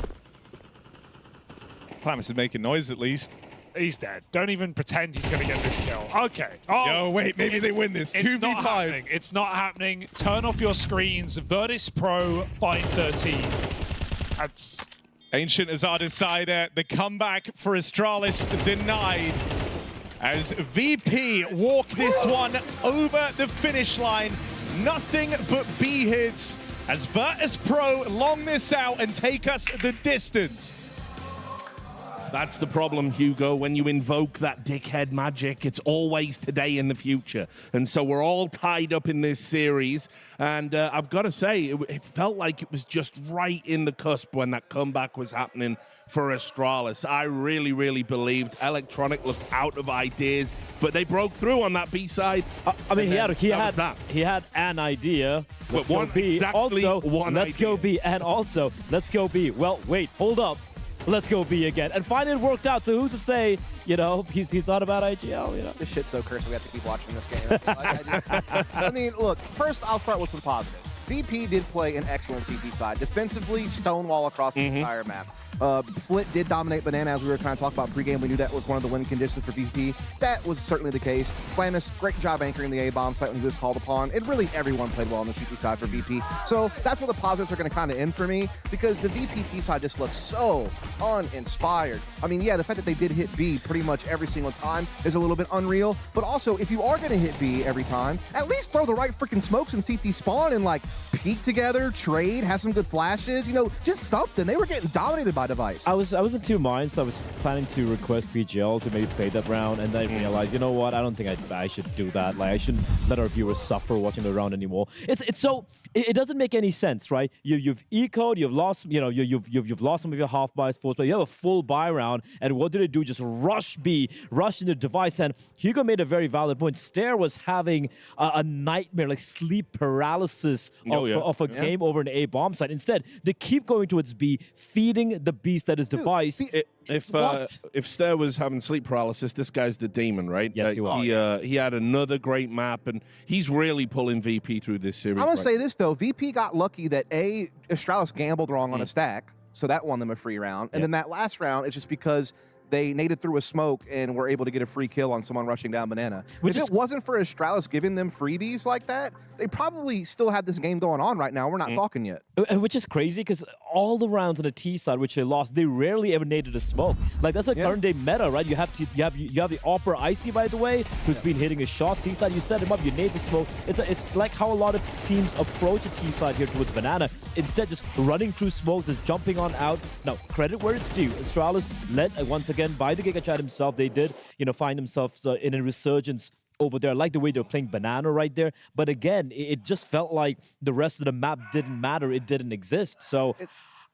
Pyjamas is making noise at least. He's dead. Don't even pretend he's going to get this kill. Okay. Oh, yo, wait, maybe they win this. It's not happening. It's not happening. Turn off your screens. Virtus.pro, find 13. That's... Ancient as our decider. The comeback for Astralis denied. As VP walk this one over the finish line. Nothing but B hits as Virtus.pro long this out and take us the distance. That's the problem, Hugo. When you invoke that dickhead magic, it's always today in the future. And so we're all tied up in this series. And I've got to say, it felt like it was just right in the cusp when that comeback was happening for Astralis. I really, really believed Electronic looked out of ideas, but they broke through on that B side. I mean, he had an idea. Let's go B. Let's go B, and also let's go B. Well, wait, hold up. Let's go B again. And finally it worked out, so who's to say, you know, he's not about IGL, you know? This shit's so cursed we have to keep watching this game. I mean, look, first I'll start with some positives. VP did play an excellent CT side. Defensively, stonewall across the entire map. Flit did dominate Banana, as we were kind of talking about pregame. We knew that was one of the win conditions for VP. That was certainly the case. Flamus, great job anchoring the A-bomb site when he was called upon. And really, everyone played well on the CT side for VP. So that's where the positives are going to kind of end for me, because the VPT side just looks so uninspired. I mean, yeah, the fact that they did hit B pretty much every single time is a little bit unreal. But also, if you are going to hit B every time, at least throw the right freaking smokes in CT spawn and, like, peek together, trade, have some good flashes, you know, just something. They were getting dominated by Device. I was in two minds. I was planning to request PGL to maybe play that round, and then I realized, you know what, I don't think I should do that. Like, I shouldn't let our viewers suffer watching the round anymore. It's so it doesn't make any sense, right? You've ecoed, you've lost, you know, you've lost some of your half buys force, but you have a full buy round, and what did it do? Just rush B, rush into Device, and Hugo made a very valid point. Stair was having a nightmare, like sleep paralysis of a game over an A bomb site. Instead, they keep going towards B, feeding the beast that is Device. If Stair was having sleep paralysis, this guy's the demon, right? Yes, he was. He had another great map, and he's really pulling VP through this series. I'm going to say this, though. VP got lucky that, Astralis gambled wrong on a stack, so that won them a free round. And then that last round, it's just because they naded through a smoke and were able to get a free kill on someone rushing down Banana. If it wasn't for Astralis giving them freebies like that, they probably still had this game going on right now. We're not talking yet. And which is crazy because all the rounds on the T side, which they lost, they rarely ever naded a smoke. Like that's a current day meta, right? You have the Opera Icy, by the way, who's been hitting his shot. T side, you set him up, you nade the smoke. It's like how a lot of teams approach a T side here towards Banana. Instead, just running through smokes, just jumping on out. Now, credit where it's due. Astralis led once again by the Giga Chat himself. They did, find themselves in a resurgence over there. I like the way they're playing Banana right there. But again, it just felt like the rest of the map didn't matter. It didn't exist. So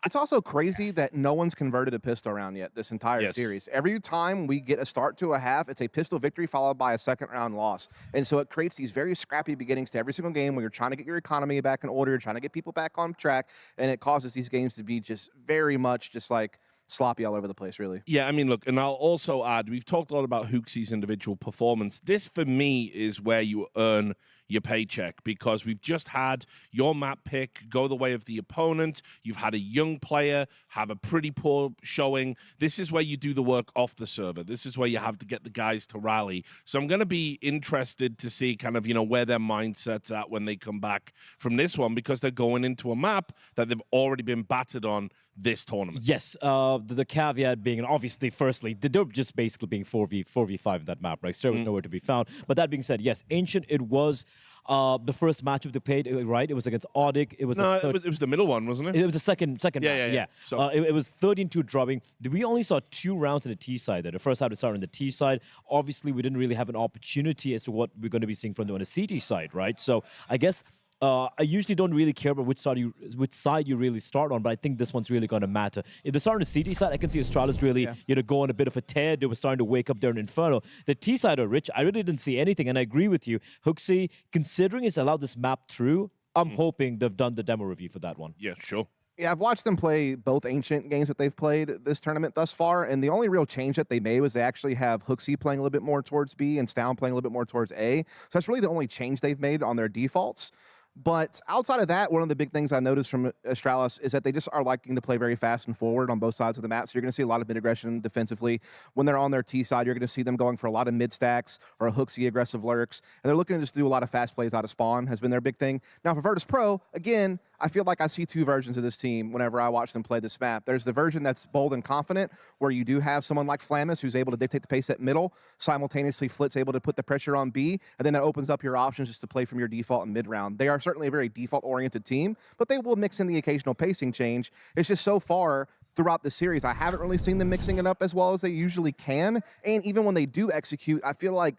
it's also crazy that no one's converted a pistol round yet this entire series. Every time we get a start to a half, it's a pistol victory followed by a second round loss. And so it creates these very scrappy beginnings to every single game where you're trying to get your economy back in order, you're trying to get people back on track, and it causes these games to be just very much just like sloppy all over the place, really. Yeah, I mean, look, and I'll also add, we've talked a lot about HOOXI's individual performance. This, for me, is where you earn your paycheck, because we've just had your map pick go the way of the opponent. You've had a young player have a pretty poor showing. This is where you do the work off the server. This is where you have to get the guys to rally. So I'm going to be interested to see kind of, where their mindset's at when they come back from this one, because they're going into a map that they've already been battered on this tournament. Yes, the caveat being, and obviously, firstly, they're just basically being 4v5 in that map, right? Stair was nowhere to be found. But that being said, yes, Ancient, it was the first matchup they played, right? It was against Odik. It was it was the middle one, wasn't it? It was the second match. Yeah. So it was 13-2 dropping. We only saw 2 rounds on the T side there. The first half to start on the T side. Obviously, we didn't really have an opportunity as to what we're going to be seeing from them on the CT side, right? So I guess I usually don't really care about which side you really start on, but I think this one's really going to matter. If they start on the CT side, I can see Astralis really, go on a bit of a tear. They were starting to wake up there in Inferno. The T side are rich. I really didn't see anything, and I agree with you. HOOXI, considering it's allowed this map through, I'm hoping they've done the demo review for that one. Yeah, sure. Yeah, I've watched them play both Ancient games that they've played this tournament thus far, and the only real change that they made was they actually have HOOXI playing a little bit more towards B and Stown playing a little bit more towards A. So that's really the only change they've made on their defaults. But outside of that, one of the big things I noticed from Astralis is that they just are liking to play very fast and forward on both sides of the map. So you're going to see a lot of mid aggression defensively. When they're on their T side, you're going to see them going for a lot of mid stacks or a HOOXI aggressive lurks. And they're looking to just do a lot of fast plays out of spawn has been their big thing. Now for Virtus.pro, again, I feel like I see 2 versions of this team whenever I watch them play this map. There's the version that's bold and confident, where you do have someone like Flamus who's able to dictate the pace at middle, simultaneously Flit's able to put the pressure on B, and then that opens up your options just to play from your default and mid-round. They are certainly a very default-oriented team, but they will mix in the occasional pacing change. It's just so far throughout the series, I haven't really seen them mixing it up as well as they usually can, and even when they do execute, I feel like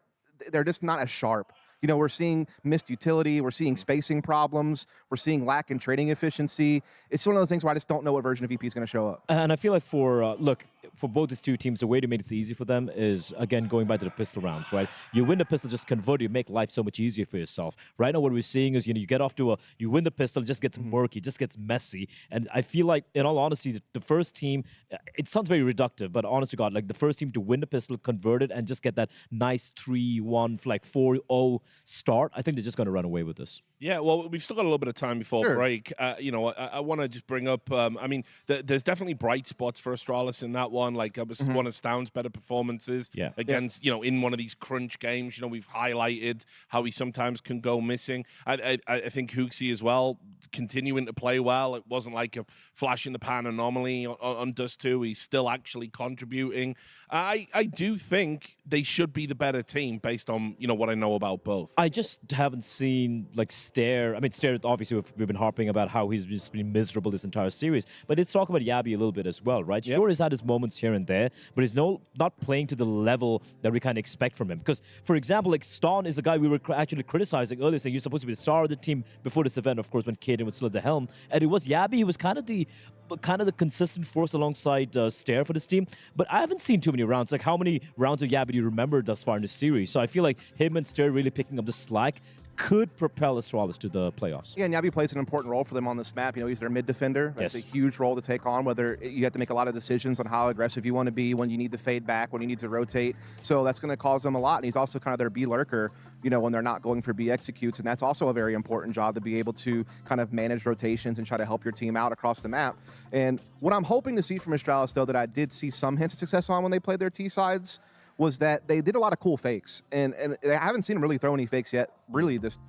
they're just not as sharp. We're seeing missed utility, we're seeing spacing problems, we're seeing lack in trading efficiency. It's one of those things where I just don't know what version of VP is going to show up. And I feel like for both these 2 teams, the way to make it easy for them is, again, going back to the pistol rounds, right? You win the pistol, just convert it, you make life so much easier for yourself. Right now, what we're seeing is, you get off to you win the pistol, it just gets murky, just gets messy. And I feel like, in all honesty, the first team, it sounds very reductive, but honest to God, like the first team to win the pistol, convert it, and just get that nice 3-1, 4-0 start, I think they're just going to run away with this. Yeah, well, we've still got a little bit of time before break. I want to just bring up, there's definitely bright spots for Astralis in that one. Like, it was one of Stown's better performances against, in one of these crunch games. We've highlighted how he sometimes can go missing. I think HOOXI as well, continuing to play well. It wasn't like a flash in the pan anomaly on Dust 2. He's still actually contributing. I do think they should be the better team based on, what I know about both. I just haven't seen, Stair. I mean, Stair, obviously, we've been harping about how he's just been miserable this entire series. But let's talk about Yabi a little bit as well, right? Sure, he's had his moments here and there, but he's not playing to the level that we kind of expect from him. Because, for example, Ston is a guy we were actually criticizing earlier, saying you're supposed to be the star of the team before this event, of course, when Caden was still at the helm. And it was Yabi. He was kind of the consistent force alongside Stair for this team. But I haven't seen too many rounds. Like, how many rounds of Yabi do you remember thus far in the series? So I feel like him and Stair really picking up the slack could propel Astralis to the playoffs. Yeah, Nyabi plays an important role for them on this map. You know, he's their mid defender. That's Yes. a huge role to take on, whether you have to make a lot of decisions on how aggressive you want to be, when you need to fade back, when you need to rotate. So that's going to cause them a lot. And he's also kind of their B lurker, you know, when they're not going for B executes. And that's also a very important job, to be able to kind of manage rotations and try to help your team out across the map. And what I'm hoping to see from Astralis, though, that I did see some hints of success on when they played their T sides, was that they did a lot of cool fakes, and I haven't seen them really throw any fakes yet, really, this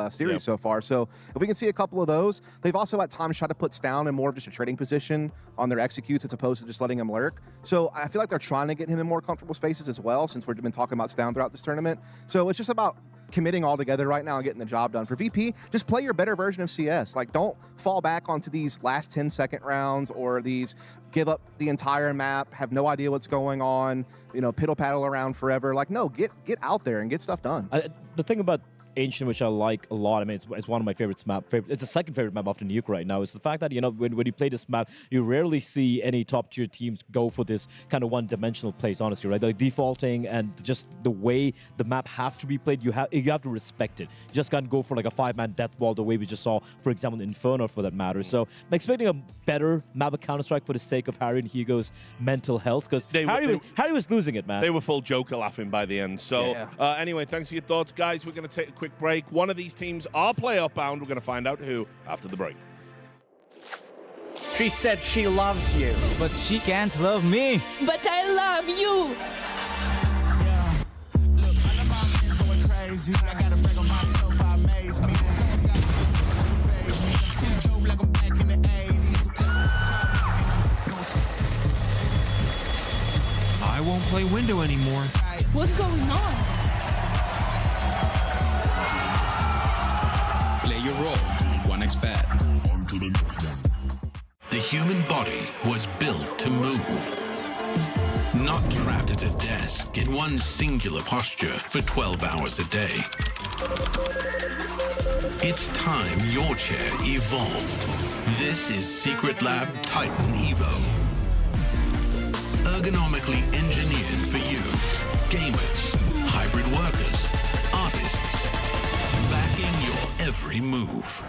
series so far. So if we can see a couple of those. They've also at times tried to put Stown in more of just a trading position on their executes as opposed to just letting him lurk. So I feel like they're trying to get him in more comfortable spaces as well, since we've been talking about Stown throughout this tournament. So it's just about committing all together right now and getting the job done. For VP, just play your better version of CS. Like, don't fall back onto these last 10-second rounds or these give up the entire map, have no idea what's going on, you know, piddle paddle around forever. Like, no, get out there and get stuff done. The thing about Ancient, which I like a lot, I mean, it's one of my favorites map. It's the second favorite map after Nuke right now. It's the fact that, you know, when you play this map, you rarely see any top-tier teams go for this kind of one-dimensional plays, honestly, right? Like defaulting and just the way the map has to be played, you have to respect it. You just can't go for like a 5-man death wall the way we just saw, for example, in Inferno, for that matter. So I'm expecting a better map of Counter-Strike for the sake of Harry and Hugo's mental health, because Harry was losing it, man. They were full Joker laughing by the end. So anyway, thanks for your thoughts, guys. We're going to take a quick break. One of these teams are playoff bound. We're going to find out who after the break. She said she loves you. But she can't love me. But I love you. Crazy. I gotta break on myself, I amaze me. Like I'm back in the 80s. I won't play window anymore. What's going on? Play your role. 1xBet. On to the next one. The human body was built to move. Not trapped at a desk in one singular posture for 12 hours a day. It's time your chair evolved. This is Secret Lab Titan Evo. Ergonomically engineered for you. Gamers, hybrid workers, artists. Backing your every move.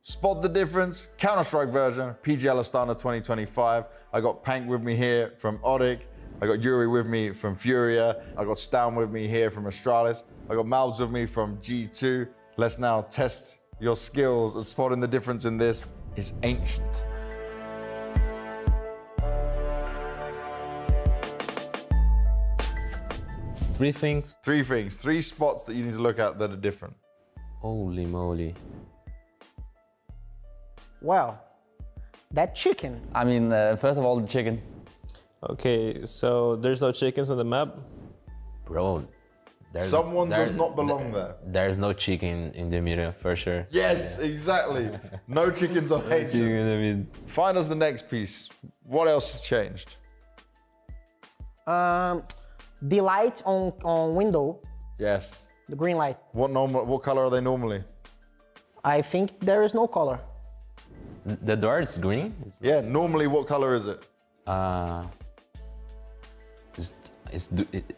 Spot the difference, Counter-Strike version, PGL Astana 2025. I got Pank with me here from Odik. I got Yuri with me from Furia. I got Stown with me here from Astralis. I got MongolZ with me from G2. Let's now test your skills at spotting the difference in this. Is Ancient. Three things. Three spots that you need to look at that are different. Holy moly. Well, that chicken. I mean, first of all, the chicken. Okay, so there's no chickens on the map? Bro, Someone does not belong there. There's no chicken in the mirror, for sure. Yes, exactly. No chickens on Ancient. Find us the next piece. What else has changed? The lights on window, Yes. the green light. What color are they normally? I think there is no color. The door is green? Yeah, normally what color is it? It's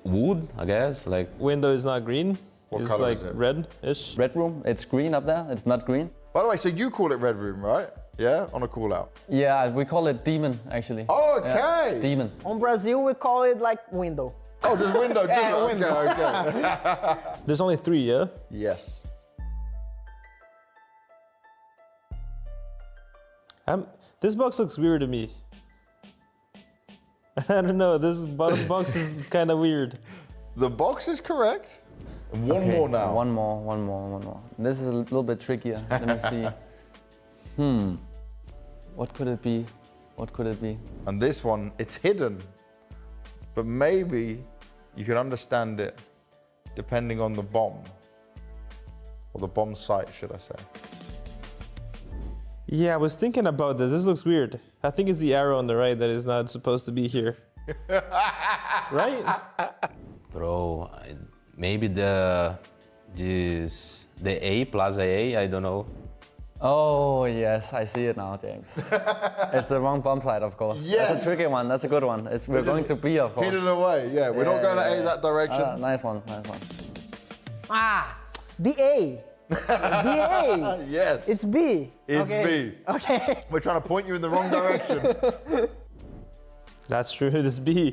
wood, I guess. Like Window is not green. What it's color like is it? red-ish. Red room, it's green up there. It's not green. By the way, so you call it red room, right? Yeah, on a call out. Yeah, we call it demon actually. Oh, okay. Yeah, demon. On Brazil, we call it like window. Oh, there's window. Yeah, window. Okay. There's only 3, yeah? Yes. This box looks weird to me. I don't know, this bottom box is kind of weird. The box is correct. One more now. One more. This is a little bit trickier. Let me see. What could it be? What could it be? And this one, it's hidden. But maybe you can understand it depending on the bomb. Or the bomb site, should I say. Yeah, I was thinking about this. This looks weird. I think it's the arrow on the right that is not supposed to be here. Right? Bro, maybe the A, Plaza A, I don't know. Oh yes, I see it now, James. It's the wrong bomb site, of course. Yes. That's a tricky one. That's a good one. We're going to B, of course. Hidden away, yeah. We're not going to A that direction. Nice one. The A. The A. Yes. It's B. It's okay. B. Okay. We're trying to point you in the wrong direction. That's true, it is B.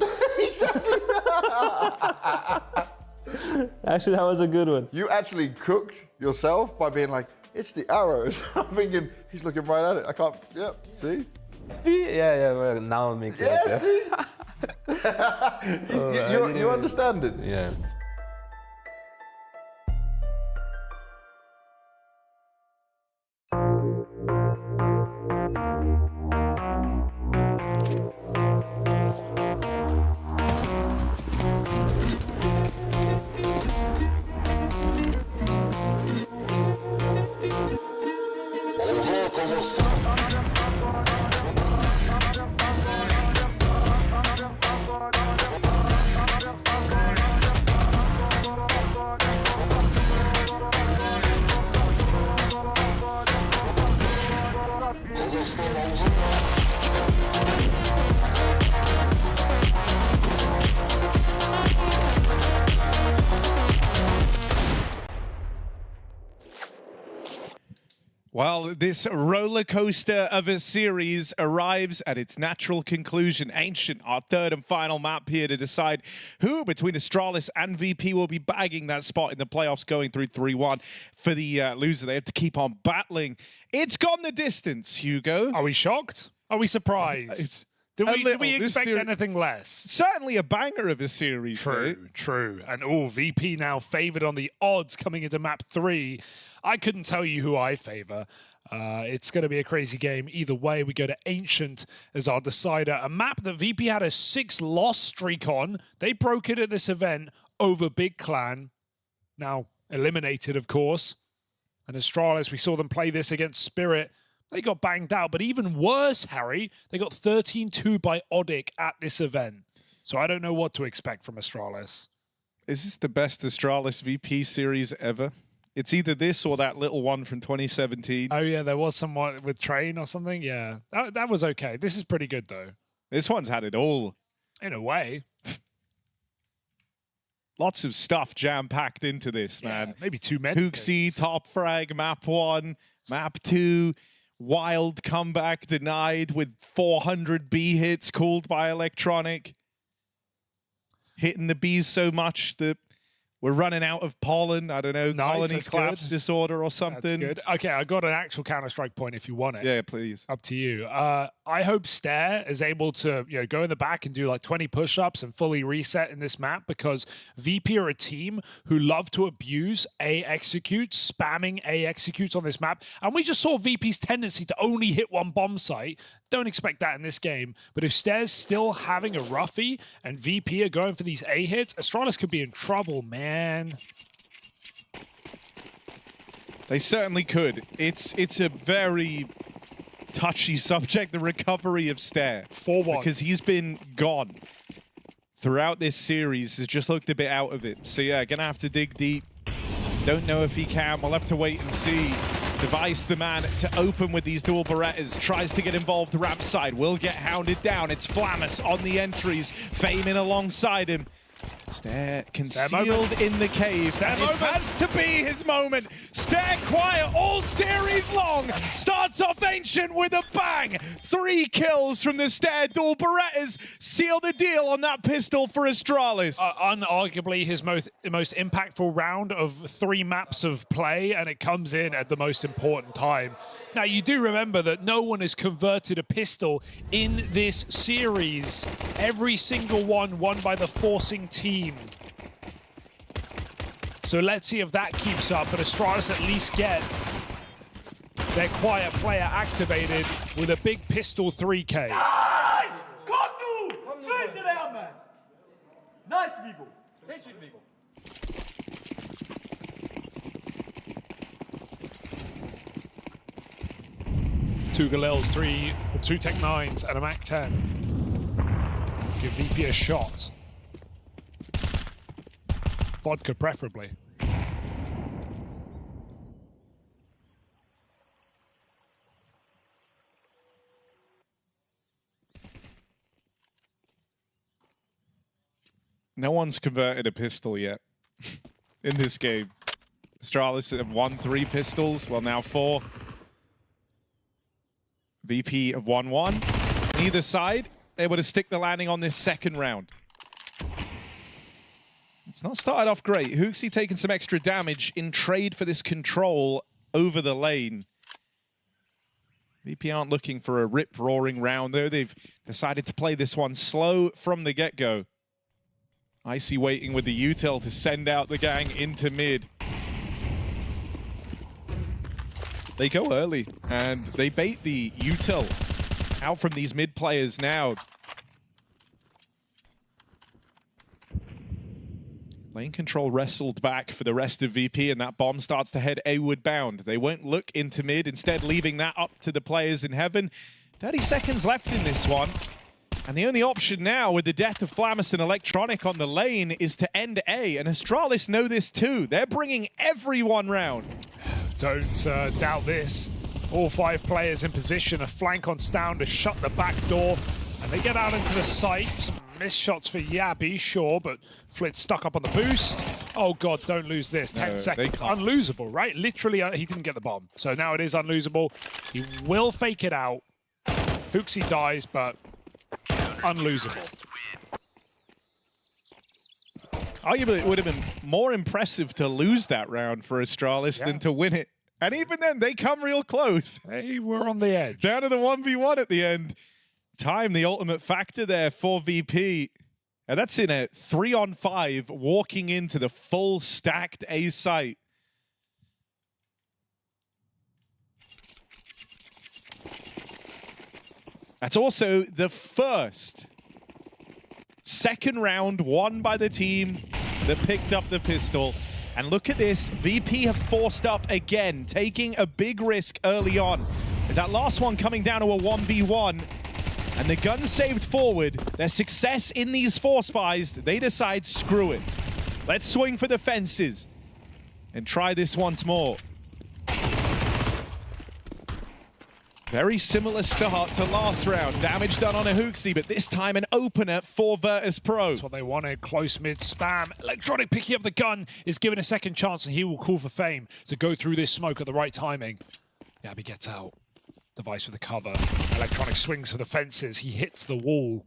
Actually, that was a good one. You actually cooked yourself by being like, it's the arrows. I'm thinking, he's looking right at it. I can't, yep, see? It's B? Yeah, well, now it makes sense. Yeah, see? you understand it? Yeah. Well, this roller coaster of a series arrives at its natural conclusion. Ancient, our third and final map here to decide who between Astralis and VP will be bagging that spot in the playoffs, going through 3-1. For the loser, they have to keep on battling. It's gone the distance, Hugo. Are we shocked? Are we surprised? Did we expect anything less? Certainly a banger of a series. True. And VP now favored on the odds coming into map 3. I couldn't tell you who I favor. It's going to be a crazy game. Either way, we go to Ancient as our decider. A map that VP had a 6-loss streak on. They broke it at this event over Big Clan. Now eliminated, of course. And Astralis, we saw them play this against Spirit. They got banged out, but even worse, Harry, they got 13-2 by Odik at this event. So I don't know what to expect from Astralis. Is this the best Astralis VP series ever? It's either this or that little one from 2017. Oh yeah, there was someone with Train or something. Yeah, that was okay. This is pretty good though. This one's had it all. In a way. Lots of stuff jam-packed into this, man. Maybe too many. HOTU, top frag, map 1, map 2. Wild comeback denied with 400 B hits called by Electronic. Hitting the Bs so much that we're running out of pollen. I don't know, colony collapse disorder or something. That's good. Okay, I got an actual Counter-Strike point if you want it. Yeah, please. Up to you. I hope Stare is able to go in the back and do like 20 push-ups and fully reset in this map, because VP are a team who love to abuse A executes, spamming A executes on this map. And we just saw VP's tendency to only hit one bomb site. Don't expect that in this game. But if Stare's still having a roughie and VP are going for these A hits, Astralis could be in trouble, man. They certainly could. It's a very touchy subject, the recovery of Stare. 4-1. Because he's been gone throughout this series, has just looked a bit out of it. So yeah, gonna have to dig deep. Don't know if he can. We'll have to wait and see. Device, the man to open with these dual Berettas, tries to get involved ramp side, will get hounded down. It's Flamus on the entries, Fame in alongside him. Stare concealed in the cave. This has to be his moment. Stare quiet all series long. Starts off Ancient with a bang. 3 kills from the Stare dual Berettas. Seal the deal on that pistol for Astralis. Unarguably his most impactful round of 3 maps of play, and it comes in at the most important time. Now, you do remember that no one has converted a pistol in this series. Every single one won by the forcing team. So let's see if that keeps up, but Astralis at least get their quiet player activated with a big pistol 3K. Nice! HOTU! Straight to there, man! Nice, Vigo. Say sweet, Vigo. 2 Galils, 2 Tech 9s, and a Mac 10. Give VP a shot. Vodka, preferably. No one's converted a pistol yet in this game. Astralis have won 3 pistols, well now 4. VP have won 1. Neither side able to stick the landing on this second round. It's not started off great. HOTU taking some extra damage in trade for this control over the lane. VP aren't looking for a rip-roaring round, though. They've decided to play this one slow from the get-go. Icy waiting with the util to send out the gang into mid. They go early, and they bait the util out from these mid players now. Lane control wrestled back for the rest of VP, and that bomb starts to head A-ward bound. They won't look into mid, instead leaving that up to the players in heaven. 30 seconds left in this one. And the only option now with the death of Flamus and Electronic on the lane is to end A, and Astralis know this too. They're bringing everyone round. Don't doubt this. All 5 players in position, a flank on Stound to shut the back door, and they get out into the site. Some missed shots for Yabi, sure, but Flit's stuck up on the boost. Oh god, don't lose this. 10 seconds. Unlosable, right? Literally, he didn't get the bomb. So now it is unlosable. He will fake it out. HOTU dies, but unlosable. Arguably, it would have been more impressive to lose that round for Astralis than to win it. And even then, they come real close. They were on the edge. Down to the 1v1 at the end. Time, the ultimate factor there for VP. And that's in a 3-on-5, walking into the full stacked A site. That's also the first second round won by the team that picked up the pistol. And look at this, VP have forced up again, taking a big risk early on. With that last one coming down to a 1v1, and the gun saved forward, their success in these force buys, they decide, screw it. Let's swing for the fences and try this once more. Very similar start to last round. Damage done on a HOTU, but this time an opener for Virtus.pro. That's what they wanted. Close mid spam. Electronic picking up the gun is given a second chance, and he will call for Fame to go through this smoke at the right timing. Yabi gets out. Device with the cover. Electronic swings for the fences. He hits the wall.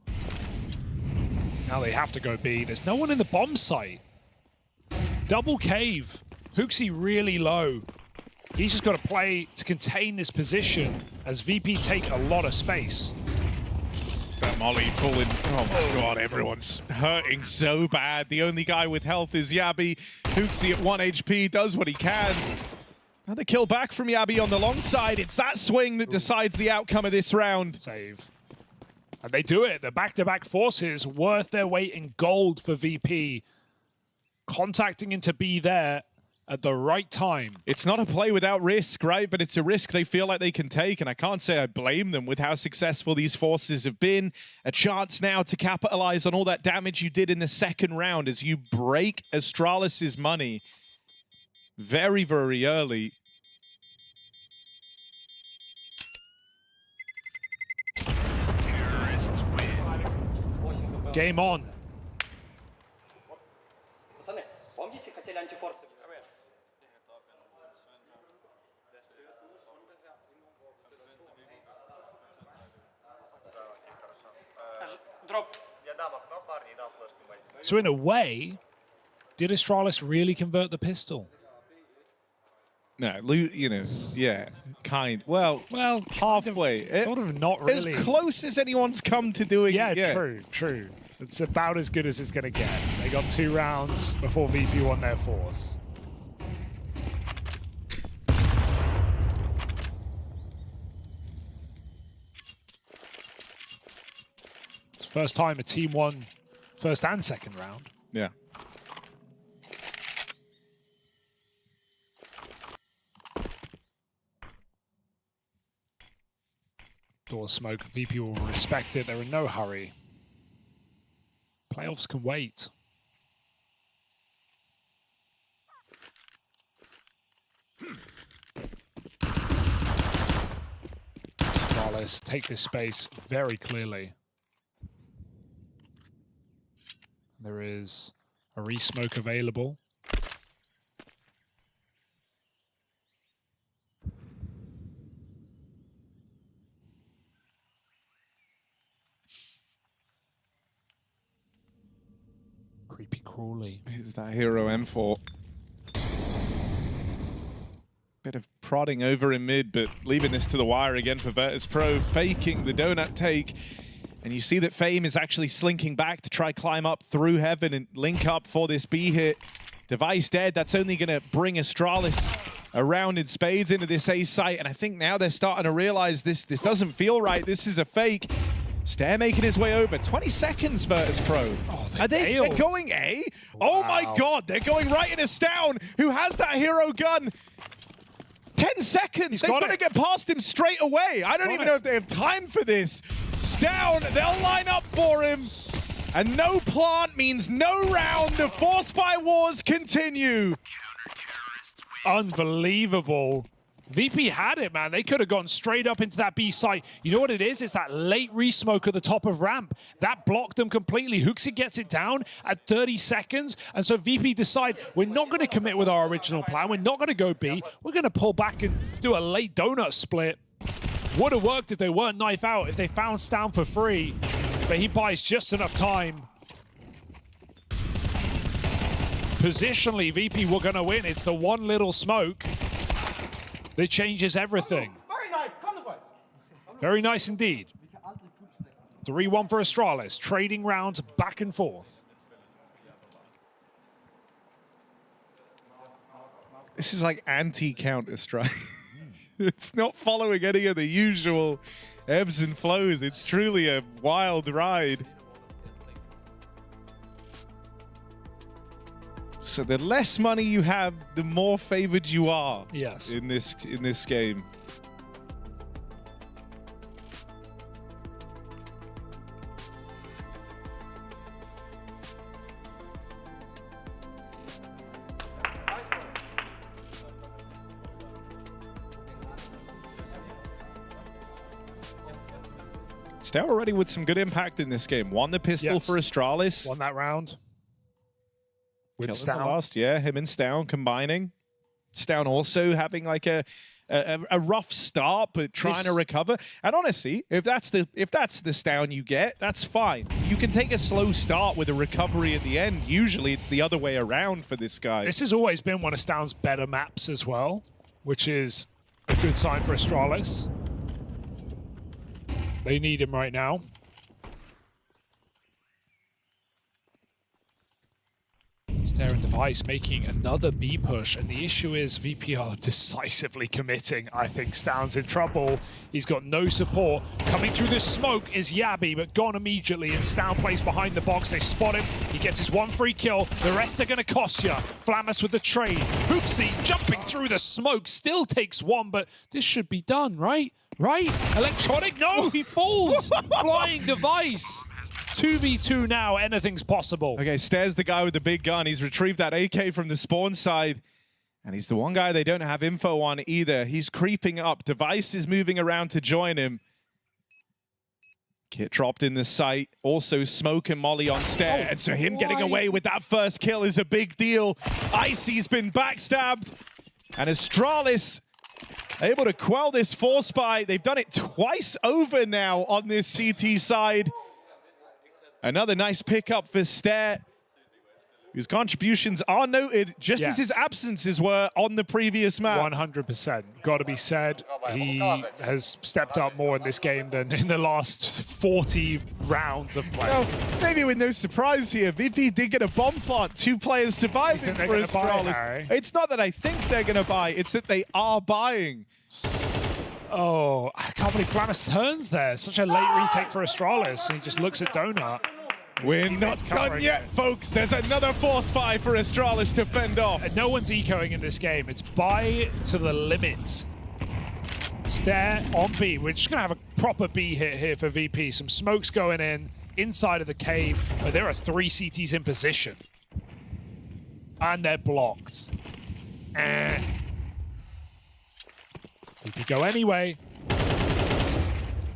Now they have to go B. There's no one in the bomb site. Double cave. HOTU really low. He's just got to play to contain this position as VP take a lot of space. That Molly falling. Oh my god, everyone's hurting so bad. The only guy with health is Yabi. HOTU at 1 HP does what he can. Another kill back from Yabi on the long side. It's that swing that decides the outcome of this round. Save. And they do it. The back-to-back forces worth their weight in gold for VP. Contacting into B there at the right time. It's not a play without risk, right? But it's a risk they feel like they can take, and I can't say I blame them with how successful these forces have been. A chance now to capitalize on all that damage you did in the second round as you break Astralis' money very, very early. Game on. So in a way, did Astralis really convert the pistol? No, you know, yeah, well, halfway. Sort of not really. As close as anyone's come to doing it. Yeah, true. It's about as good as it's going to get. They got 2 rounds before VP won their force. It's the first time a team won first and second round. Yeah. Door smoke. VP will respect it. They're in no hurry. Playoffs can wait. Astralis take this space very clearly. There is a re-smoke available. Creepy crawly. Here's that hero M4. Bit of prodding over in mid, but leaving this to the wire again for Virtus.pro, faking the donut take. And you see that Fame is actually slinking back to try climb up through heaven and link up for this B hit. Device dead, that's only going to bring Astralis around in spades into this A site. And I think now they're starting to realize this doesn't feel right. This is a fake. Stair making his way over. 20 seconds, Virtus.pro. Oh, They're going A? Wow. Oh my God, they're going right into Stown, who has that hero gun. 10 seconds. They've got to get past him straight away. I don't even know if they have time for this. Stown, they'll line up for him. And no plant means no round. The Force by Wars continue. Unbelievable. VP had it, man. They could have gone straight up into that B site. You know what it is? It's that late re-smoke at the top of ramp. That blocked them completely. HOTU gets it down at 30 seconds. And so VP decide, we're not going to commit with our original plan. We're not going to go B. We're going to pull back and do a late donut split. Would have worked if they weren't knife out, if they found Stown for free. But he buys just enough time. Positionally, VP were going to win. It's the one little smoke that changes everything. Very nice. Come on, boys. Very nice indeed. 3-1 for Astralis. Trading rounds back and forth. This is like anti-Counter-Strike. It's not following any of the usual ebbs and flows. It's truly a wild ride. So the less money you have, the more favored you are. Yes. In this game. Still already with some good impact in this game. Won the pistol for Astralis. Won that round. With Stown. Last, yeah, him and Stown combining. Stown also having like a rough start, but trying to recover. And honestly, if that's the Stown you get, that's fine. You can take a slow start with a recovery at the end. Usually it's the other way around for this guy. This has always been one of Stown's better maps as well, which is a good sign for Astralis. They need him right now. Staring Device making another B push, and the issue is VP are decisively committing. I think Stown's in trouble. He's got no support. Coming through this smoke is Yabby, but gone immediately, and Stown plays behind the box. They spot him. He gets his one free kill. The rest are going to cost you. Flamus with the trade. HOTU jumping through the smoke, still takes one, but this should be done, right? Right? Electronic? No, he falls! Flying Device. 2v2 now, anything's possible. Okay, Stair's the guy with the big gun. He's retrieved that AK from the spawn side. And he's the one guy they don't have info on either. He's creeping up. Device is moving around to join him. Kit dropped in the sight. Also Smoke and Molly on Stair. And so him getting away with that first kill is a big deal. Icy's been backstabbed. And Astralis able to quell this force buy. They've done it twice over now on this CT side. Another nice pickup for Stair, whose contributions are noted just as his absences were on the previous map. 100%. Got to be said, he has stepped up more in this game than in the last 40 rounds of play. Well, maybe with no surprise here, VP did get a bomb plant. 2 players surviving for Astralis. It's not that I think they're going to buy, it's that they are buying. Oh, I can't believe Flamus turns there. Such a late retake for Astralis, and he just looks at Donut. We're not done yet, folks. There's another force buy for Astralis to fend off. And no one's ecoing in this game. It's buy to the limit. Stair on B. We're just going to have a proper B hit here for VP. Some smokes going in inside of the cave, but there are 3 CTs in position. And they're blocked. VP go anyway.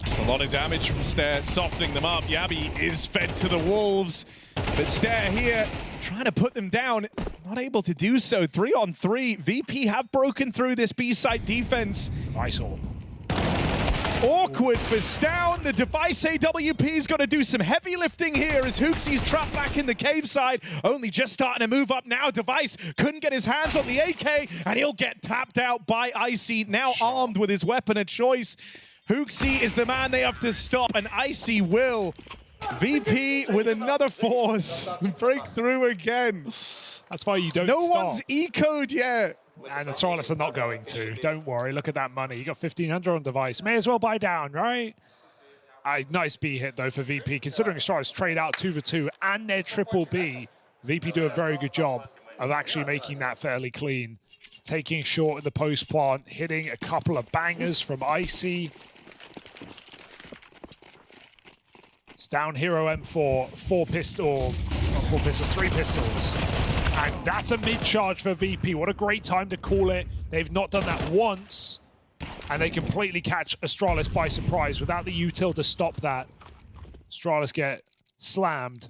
It's a lot of damage from Stair, softening them up. Yabi is fed to the wolves, but Stair here trying to put them down, not able to do so. 3 on 3. VP have broken through this B-side defense. Nice orb. Awkward for Stown. The device AWP's got to do some heavy lifting here as HOOXie's trapped back in the cave side. Only just starting to move up now. Device couldn't get his hands on the AK, and he'll get tapped out by Icy, now armed with his weapon of choice. HOOXie is the man they have to stop, and Icy will. VP with another force. Break through again. That's why you don't No stop. one's ecoed yet. And the Astralis are not going to. Don't worry. Look at that money. You got 1,500 on device. May as well buy down, right? Nice B hit, though, for VP. Considering Astralis trade out 2 for 2 and their triple B, VP do a very good job of actually making that fairly clean. Taking short in the post plant, hitting a couple of bangers from Icy. It's down Hero M4, 3 pistols. And that's a mid-charge for VP. What a great time to call it. They've not done that once. And they completely catch Astralis by surprise without the util to stop that. Astralis get slammed.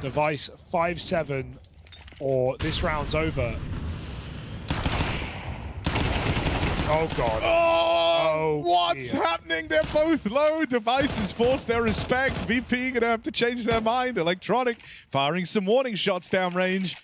Device 5-7, or this round's over. Oh, God. Oh, what's dear. happening? They're both low. Devices force their respect. VP gonna have to change their mind. Electronic firing some warning shots downrange.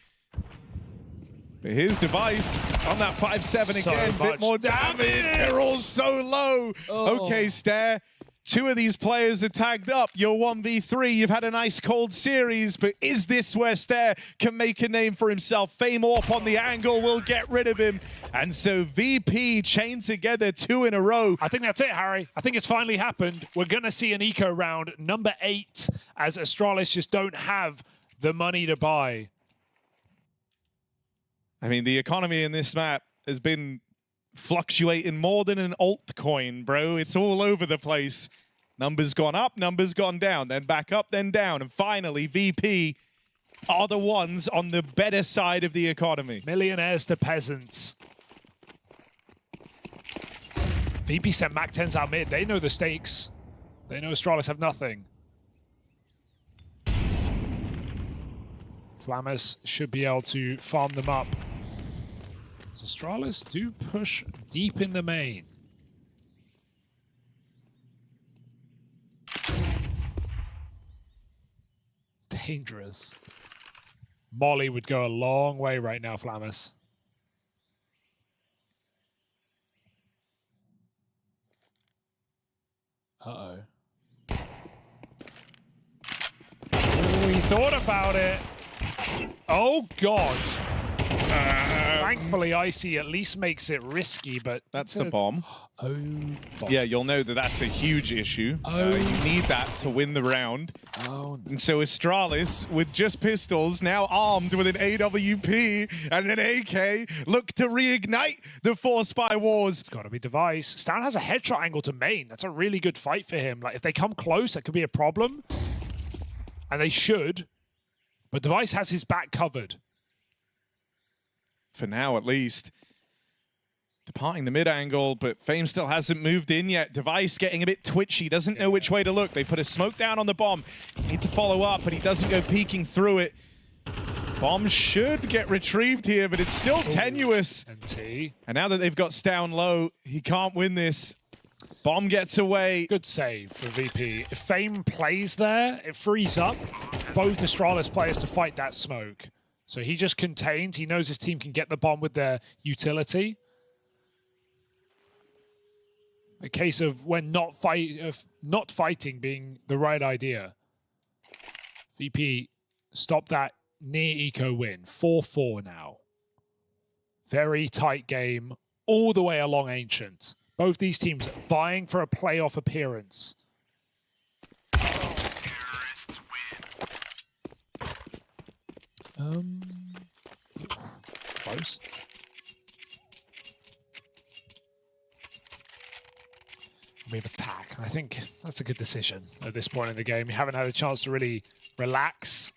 But here's Device on that 5-7 So again. Bit much more damage. They're all so low. Oh. Okay, Stair. 2 of these players are tagged up. You're 1v3. You've had a nice cold series, but is this where Stair can make a name for himself? Fame Orp on the angle will get rid of him. And so VP chained together 2 in a row. I think that's it, Harry. I think it's finally happened. We're going to see an eco round number 8 as Astralis just don't have the money to buy. I mean, the economy in this map has been fluctuating more than an altcoin, bro. It's all over the place. Numbers gone up, numbers gone down, then back up, then down. And finally, VP are the ones on the better side of the economy. Millionaires to peasants. VP sent Mac 10s out mid. They know the stakes. They know Astralis have nothing. Flamus should be able to farm them up. Astralis do push deep in the main. Dangerous. Molly would go a long way right now, Flamus. Uh-oh. We thought about it. Oh, God. Thankfully, Icy at least makes it risky, but... That's the bomb. Oh, bomb. Yeah, you'll know that that's a huge issue. Oh. You need that to win the round. Oh, no. And so Astralis, with just pistols, now armed with an AWP and an AK, look to reignite the Force by Wars. It's got to be Device. Stan has a headshot angle to main. That's a really good fight for him. Like, if they come close, that could be a problem. And they should. But Device has his back covered. For now, at least. Departing the mid angle, but Fame still hasn't moved in yet. Device getting a bit twitchy, doesn't know which way to look. They put a smoke down on the bomb. Need to follow up, but he doesn't go peeking through it. Bomb should get retrieved here, but it's still tenuous. NT. And now that they've got Stown low, he can't win this. Bomb gets away. Good save for VP. If Fame plays there, it frees up both Astralis players to fight that smoke. So he just contains. He knows his team can get the bomb with their utility. A case of when not fighting being the right idea. VP, stop that near eco win. 4-4 now. Very tight game all the way along Ancient. Both these teams vying for a playoff appearance. Close. We have attack. I think that's a good decision at this point in the game. You haven't had a chance to really relax.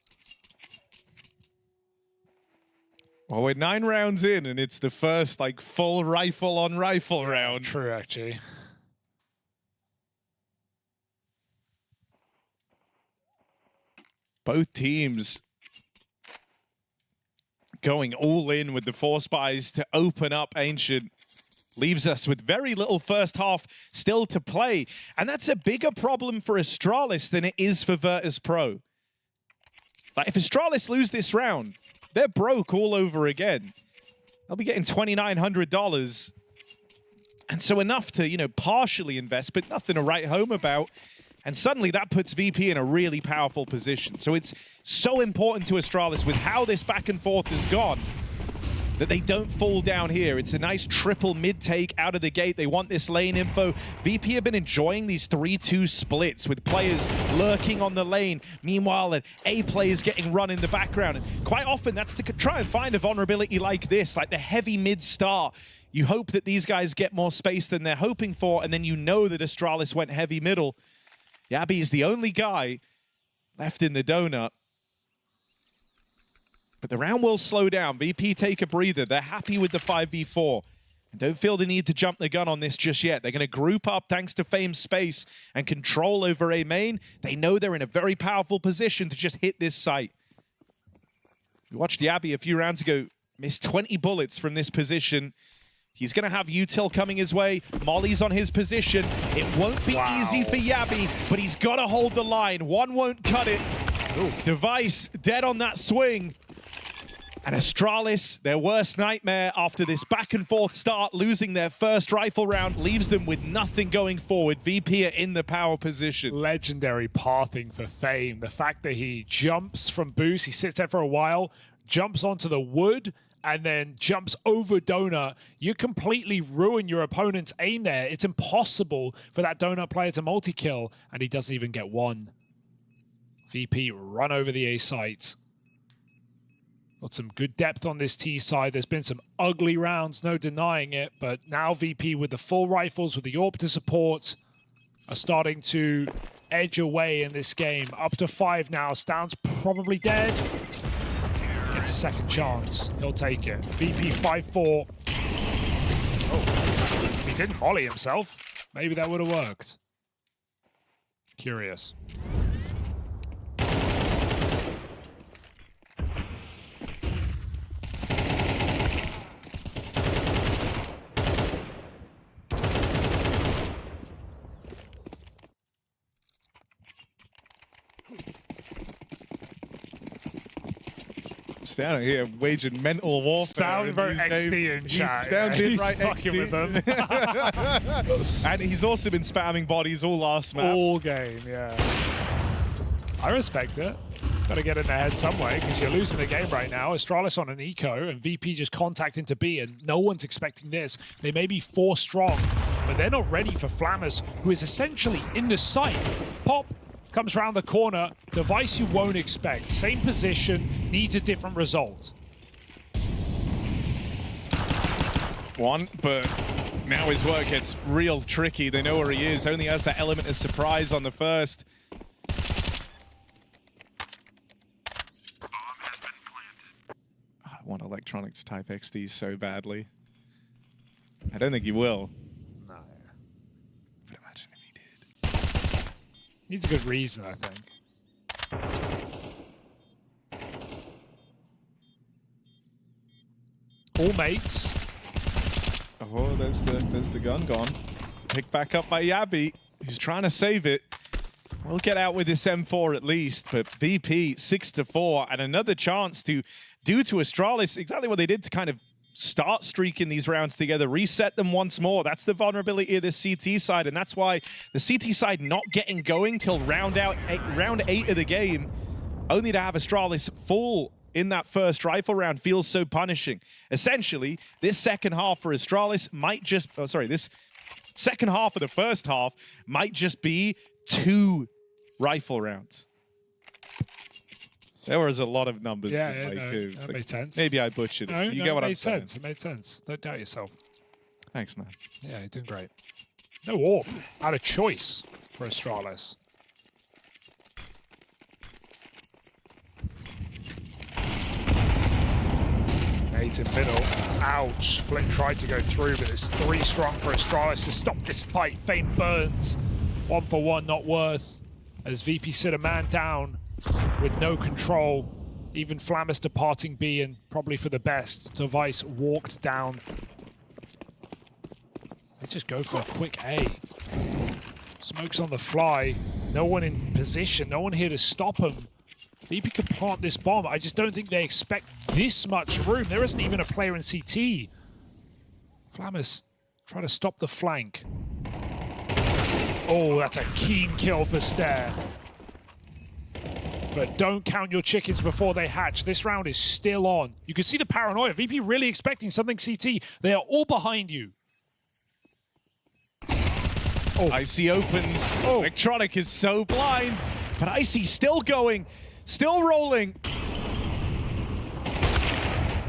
Well, we're 9 rounds in, and it's the first like full rifle on rifle round. True, actually. Both teams going all in with the Force Buys to open up Ancient. Leaves us with very little first half still to play. And that's a bigger problem for Astralis than it is for Virtus.pro. Like, if Astralis lose this round, they're broke all over again. They'll be getting $2,900. And so enough to, you know, partially invest, but nothing to write home about. And suddenly that puts VP in a really powerful position. So it's so important to Astralis with how this back and forth has gone that they don't fall down here. It's a nice triple mid-take out of the gate. They want this lane info. VP have been enjoying these 3-2 splits with players lurking on the lane. Meanwhile, an A player's getting run in the background. And quite often, that's to try and find a vulnerability like this, like the heavy mid-star. You hope that these guys get more space than they're hoping for, and then you know that Astralis went heavy middle. Yabby is the only guy left in the donut. But the round will slow down. VP take a breather. They're happy with the 5v4. And don't feel the need to jump the gun on this just yet. They're going to group up thanks to Fame's space and control over A main. They know they're in a very powerful position to just hit this site. We watched Yabby a few rounds ago miss 20 bullets from this position. He's going to have util coming his way. Molly's on his position. It won't be easy for Yabby, but he's got to hold the line. One won't cut it. Device dead on that swing. And Astralis, their worst nightmare after this back and forth start, losing their first rifle round, leaves them with nothing going forward. VP are in the power position. Legendary pathing for Fame. The fact that he jumps from boost, he sits there for a while, jumps onto the wood, and then jumps over Donut. You completely ruin your opponent's aim there. It's impossible for that Donut player to multi-kill, and he doesn't even get one. VP run over the A site. Got some good depth on this T side. There's been some ugly rounds, no denying it, but now VP with the full rifles, with the AWP to support, are starting to edge away in this game. Up to 5 now. Stown's probably dead. Gets a second chance. He'll take it. VP 5-4. Oh, he didn't molly himself. Maybe that would have worked. Curious. Stown here waging mental warfare. Stown wrote XD in chat. Stown did write fucking with them. And he's also been spamming bodies all last map. All game, yeah. I respect it. Got to get in their head some way because you're losing the game right now. Astralis on an eco and VP just contact into B, and no one's expecting this. They may be 4 strong, but they're not ready for Flammers, who is essentially in the site. Pop comes around the corner, device you won't expect. Same position, needs a different result. One, but now his work gets real tricky. They know where he is. Only has that element of surprise on the first. I want Electronic to type XD so badly. I don't think he will. No. But imagine if he did. Needs a good reason, I think. All mates. Oh, there's the gun gone. Picked back up by Yabi, who's trying to save it. We'll get out with this M4 at least, but VP 6-4 and another chance to do to Astralis exactly what they did to kind of start streaking these rounds together, reset them once more. That's the vulnerability of the CT side, and that's why the CT side not getting going till round 8 of the game, only to have Astralis fall in that first rifle round feels so punishing. Essentially, this second half for Astralis might just, this second half of the first half might just be 2 rifle rounds. There was a lot of numbers. Yeah, that made sense. Maybe I butchered it. No, You get what I'm saying. It made sense. Don't doubt yourself. Thanks, man. Yeah, you're doing great. No AWP. Out of choice for Astralis. Nades in middle. Ouch. Flick tried to go through, but it's 3 strong for Astralis to stop this fight. Fame burns. 1 for 1, not worth. As VP sit a man down with no control. Even Flammus departing B, and probably for the best. Device walked down. Let's just go for a quick A. Smokes on the fly. No one in position. No one here to stop him. VP could plant this bomb. I just don't think they expect this much room. There isn't even a player in CT. Flammus try to stop the flank. Oh, that's a keen kill for Stare. But don't count your chickens before they hatch. This round is still on. You can see the paranoia. VP really expecting something CT. They are all behind you. Oh. Icy opens. Oh. Electronic is so blind, but Icy still going, still rolling.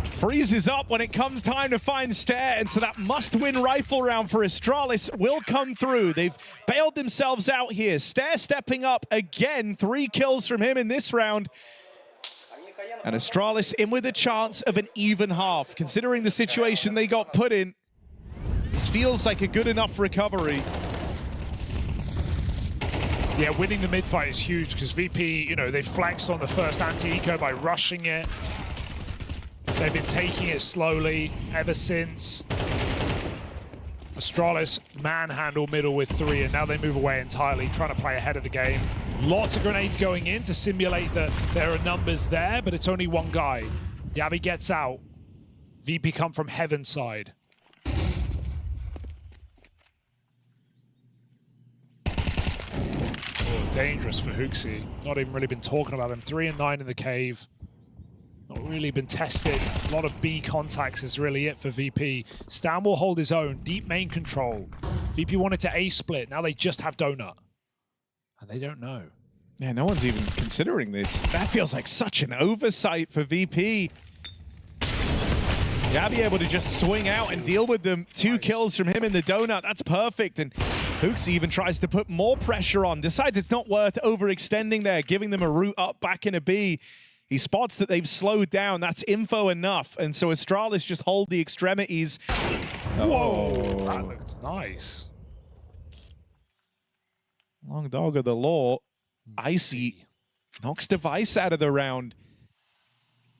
Freezes up when it comes time to find Stare, and so that must-win rifle round for Astralis will come through. They've bailed themselves out here. Stare stepping up again. 3 kills from him in this round. And Astralis in with a chance of an even half. Considering the situation they got put in, this feels like a good enough recovery. Yeah, winning the mid-fight is huge because VP, you know, they flexed on the first anti-eco by rushing it. They've been taking it slowly ever since. Astralis manhandle middle with 3, and now they move away entirely, trying to play ahead of the game. Lots of grenades going in to simulate that there are numbers there, but it's only one guy. Yabi gets out. VP come from heaven side. Oh, dangerous for HOTU. Not even really been talking about them. 3 and 9 in the cave. Not really been tested. A lot of B contacts is really it for VP. Stan will hold his own. Deep main control. VP wanted to A split. Now they just have Donut. And they don't know. Yeah, no one's even considering this. That feels like such an oversight for VP. Yeah, be able to just swing out and deal with them. 2 kills from him in the Donut. That's perfect. And HOTU even tries to put more pressure on. Decides it's not worth overextending there, giving them a route up back in a B. He spots that they've slowed down. That's info enough. And so Astralis just hold the extremities. Whoa, that looks nice. Long dog of the law. Icy knocks Device out of the round.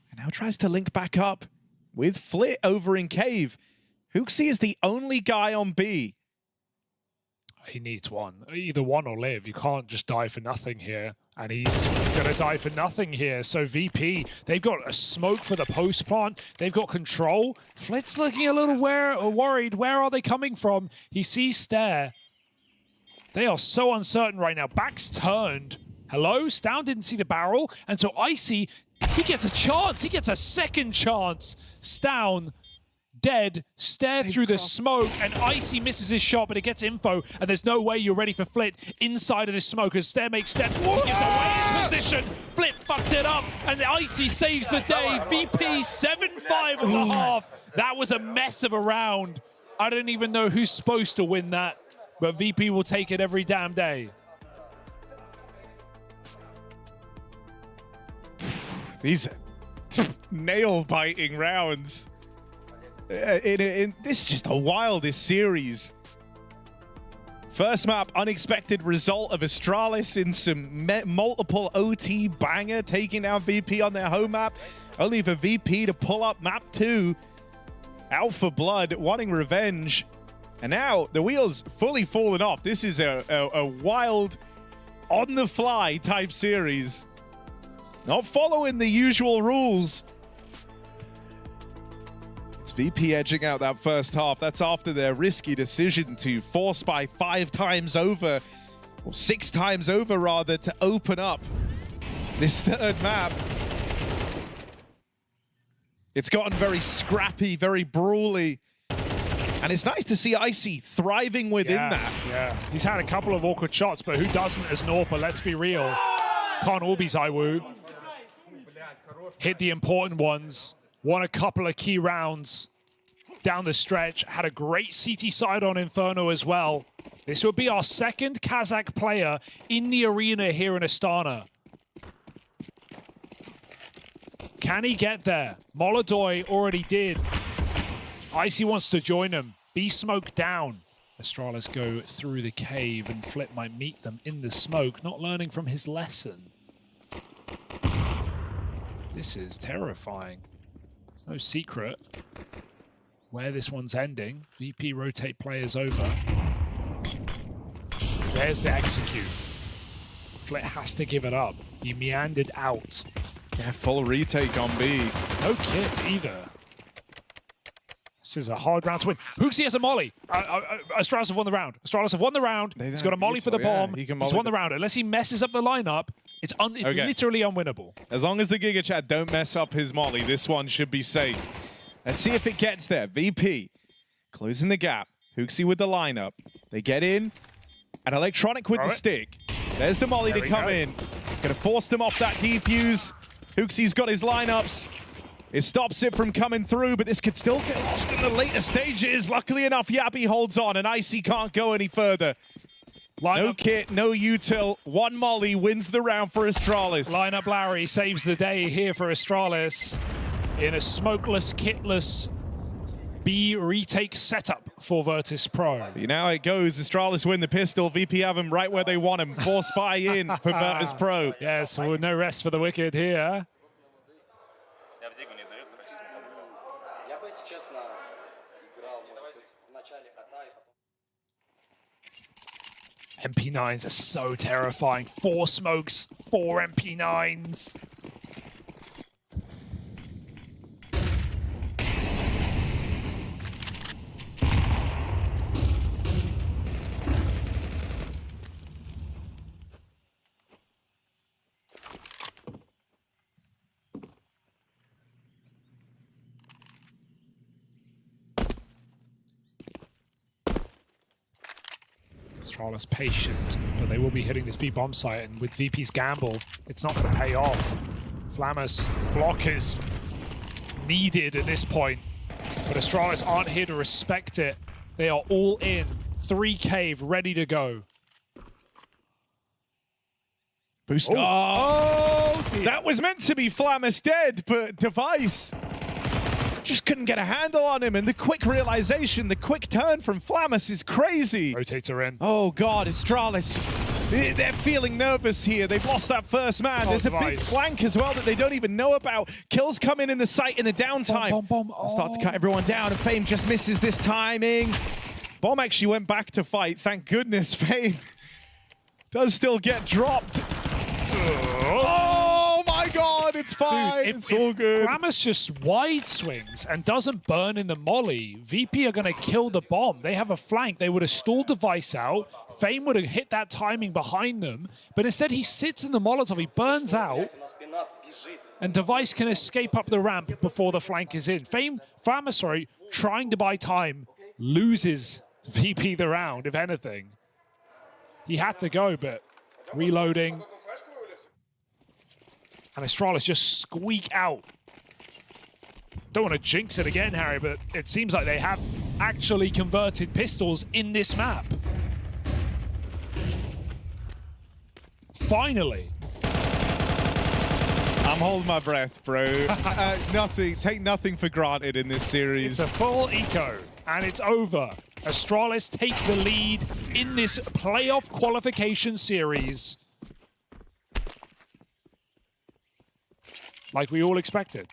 And now tries to link back up with Flit over in Cave. HOTU is the only guy on B. He needs one. Either one or live. You can't just die for nothing here. And he's going to die for nothing here. So VP, they've got a smoke for the post plant. They've got control. Flit's looking a little worried. Where are they coming from? He sees Stare. They are so uncertain right now. Back's turned. Hello? Stown didn't see the barrel. And so Icy, he gets a chance. He gets a second chance. Stown dead, Stare through the smoke, and Icy misses his shot, but it gets info, and there's no way you're ready for Flit inside of this smoke as Stare makes steps. He gives away his position. Flit fucked it up, and Icy saves the day. VP 7-5 and a half. That was a mess of a round. I don't even know who's supposed to win that, but VP will take it every damn day. These are nail-biting rounds. This is just the wildest series. First map, unexpected result of Astralis in some multiple OT banger, taking down VP on their home map. Only for VP to pull up map 2. Alpha Blood wanting revenge. And now the wheels fully fallen off. This is a wild, on-the-fly type series. Not following the usual rules. It's VP edging out that first half. That's after their risky decision to force by 5 times over, or 6 times over rather, to open up this third map. It's gotten very scrappy, very brawly. And it's nice to see Icy thriving within that. Yeah, he's had a couple of awkward shots, but who doesn't as an AWPer? Let's be real. Can't all be ZywOo. Hit the important ones. Won a couple of key rounds down the stretch. Had a great CT side on Inferno as well. This would be our second Kazakh player in the arena here in Astana. Can he get there? MongolZ already did. Icy wants to join him. B smoke down. Astralis go through the cave and Flip might meet them in the smoke, not learning from his lesson. This is terrifying. It's no secret where this one's ending. VP rotate players over. There's the execute. Flip has to give it up. He meandered out. Yeah, full retake on B. No kit either. This is a hard round to win. HOTU has a molly. Astralis have won the round. Astralis have won the round. He's got a molly for the bomb. He's won the round. Unless he messes up the lineup, it's literally unwinnable. As long as the Giga Chat don't mess up his molly, this one should be safe. Let's see if it gets there. VP closing the gap. HOTU with the lineup. They get in. And Electronic with the stick. There's the molly to come in. Gonna force them off that defuse. HOTU's got his lineups. It stops it from coming through, but this could still get lost in the later stages. Luckily enough, Yappy holds on, and Icy can't go any further. No kit, no util. One molly wins the round for Astralis. Lineup Larry saves the day here for Astralis in a smokeless, kitless B retake setup for Virtus.pro. You know how it goes. Astralis win the pistol. VP have him right where they want him. Force buy in for Virtus.pro. Yes, well, no rest for the wicked here. MP9s are so terrifying. 4 smokes, 4 MP9s. Astralis patient, but they will be hitting this B bomb site, and with VP's gamble, it's not going to pay off. Flammer's block is needed at this point, but Astralis aren't here to respect it. They are all in. 3 cave, ready to go. Boost. Oh, that was meant to be Flammer's dead, but Device just couldn't get a handle on him, and the quick realization, the quick turn from Flammus is crazy. Rotator in. Oh God, Astralis. They're feeling nervous here. They've lost that first man. There's a big flank as well that they don't even know about. Kills come in the site in the downtime. Start to cut everyone down, and Fame just misses this timing. Bomb actually went back to fight. Thank goodness. Fame does still get dropped. Oh my God, it's fine. Dude, it's all good. Flammus just wide swings and doesn't burn in the molly, VP are going to kill the bomb. They have a flank. They would have stalled Device out. Fame would have hit that timing behind them, but instead he sits in the Molotov. He burns out, and Device can escape up the ramp before the flank is in. Flammus, trying to buy time, loses VP the round, if anything. He had to go, but reloading. And Astralis just squeak out. Don't want to jinx it again, Harry, but it seems like they have actually converted pistols in this map. Finally. I'm holding my breath, bro. Take nothing for granted in this series. It's a full eco, and it's over. Astralis take the lead in this playoff qualification series. Like we all expected.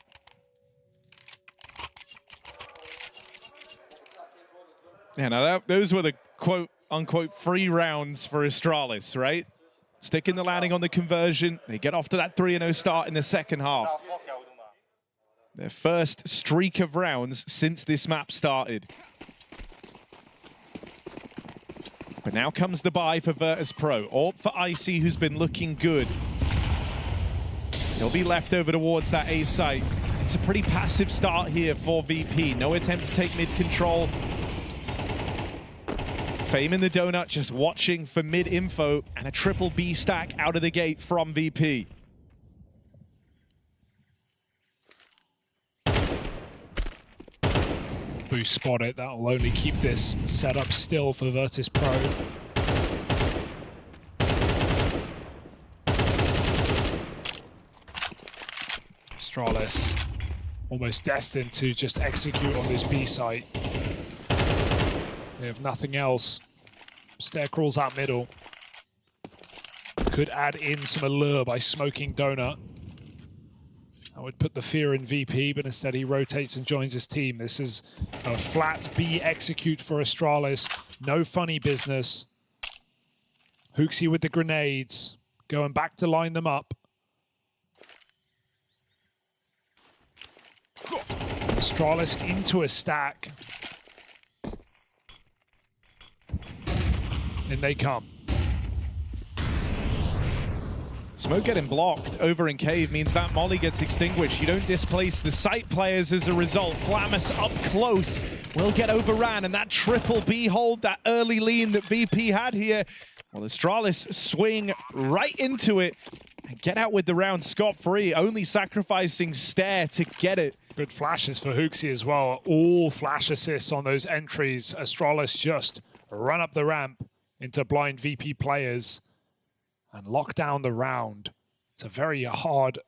Yeah, now those were the quote-unquote free rounds for Astralis, right? Sticking the landing on the conversion. They get off to that 3-0 start in the second half. Their first streak of rounds since this map started. But now comes the buy for Virtus.pro. AWP for Icy, who's been looking good. He'll be left over towards that A site. It's a pretty passive start here for VP. No attempt to take mid control. Fame in the donut, just watching for mid info, and a triple B stack out of the gate from VP. Boost spot it. That'll only keep this setup still for Virtus.pro. Astralis almost destined to just execute on this B site. They have nothing else. Stair crawls out middle. Could add in some allure by smoking donut. I would put the fear in VP, but instead he rotates and joins his team. This is a flat B execute for Astralis. No funny business. HOTU with the grenades. Going back to line them up. Astralis into a stack. In they come. Smoke getting blocked over in cave means that molly gets extinguished. You don't displace the site players as a result. Flamus up close will get overran, and that triple B hold, that early lean that VP had here, well, Astralis swing right into it and get out with the round scot-free, only sacrificing Stair to get it. Good flashes for HOTU as well. All flash assists on those entries. Astralis just run up the ramp into blind VP players and lock down the round. It's a very hard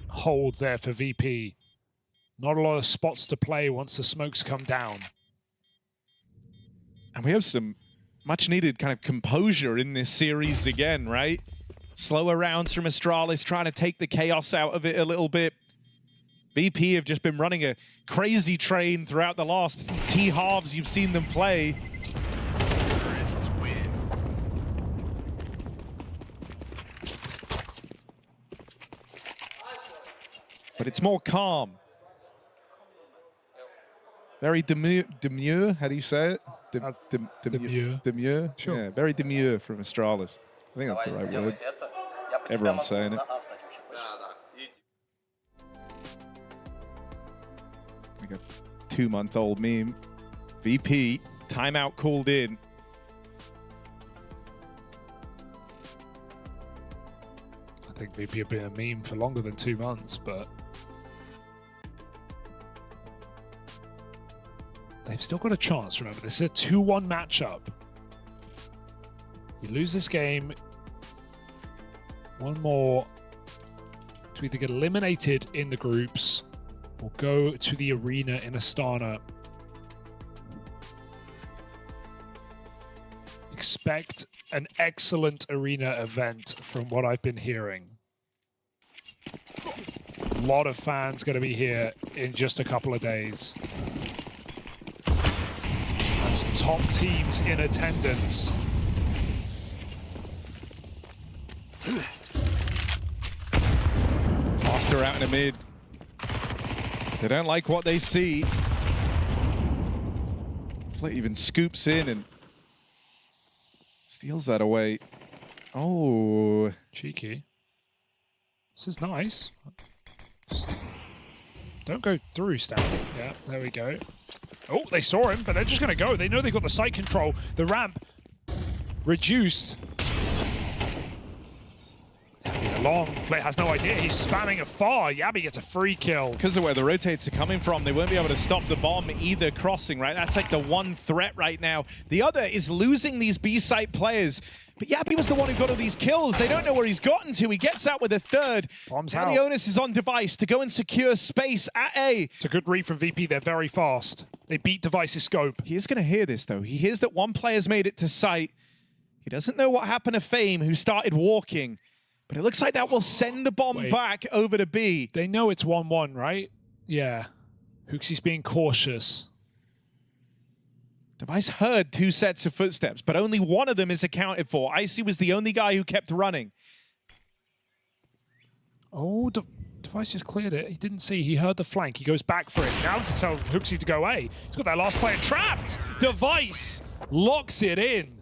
hold there for VP. Not a lot of spots to play once the smokes come down. And we have some much needed kind of composure in this series again, right? Slower rounds from Astralis, trying to take the chaos out of it a little bit. VP have just been running a crazy train throughout the last T-halves you've seen them play. But it's more calm. Very demure, how do you say it? Demure. Demure? Sure. Yeah, very demure from Astralis. I think that's the right word. Everyone's saying it. Like a 2-month-old meme. VP, timeout called in. I think VP have been a meme for longer than 2 months, but they've still got a chance. Remember, this is a 2-1 matchup. You lose this game, one more to either get eliminated in the groups or go to the arena in Astana. Expect an excellent arena event from what I've been hearing. A lot of fans going to be here in just a couple of days. And some top teams in attendance. Foster out in the mid. They don't like what they see. Play even scoops in and steals that away. Oh. Cheeky. This is nice. Just don't go through, Stanley. Yeah, there we go. Oh, they saw him, but they're just going to go. They know they got the site control. The ramp reduced. Long. Flit has no idea. He's spamming afar. Yabi gets a free kill. Because of where the rotates are coming from, they won't be able to stop the bomb either crossing, right? That's like the one threat right now. The other is losing these B-site players. But Yappy was the one who got all these kills. They don't know where he's gotten to. He gets out with a third. Bombs now out. the onus is on Device to go and secure space at A. It's a good read from VP. They're very fast. They beat Device's scope. He is going to hear this, though. He hears that one player's made it to site. He doesn't know what happened to Fame, who started walking. But it looks like that will send the bomb back over to B. They know it's 1-1, right? Yeah. HOOXI's being cautious. Device heard 2 sets of footsteps, but only one of them is accounted for. Icy was the only guy who kept running. Oh, Device just cleared it. He didn't see. He heard the flank. He goes back for it. Now he can tell HOOXI to go A. He's got that last player trapped. Device locks it in.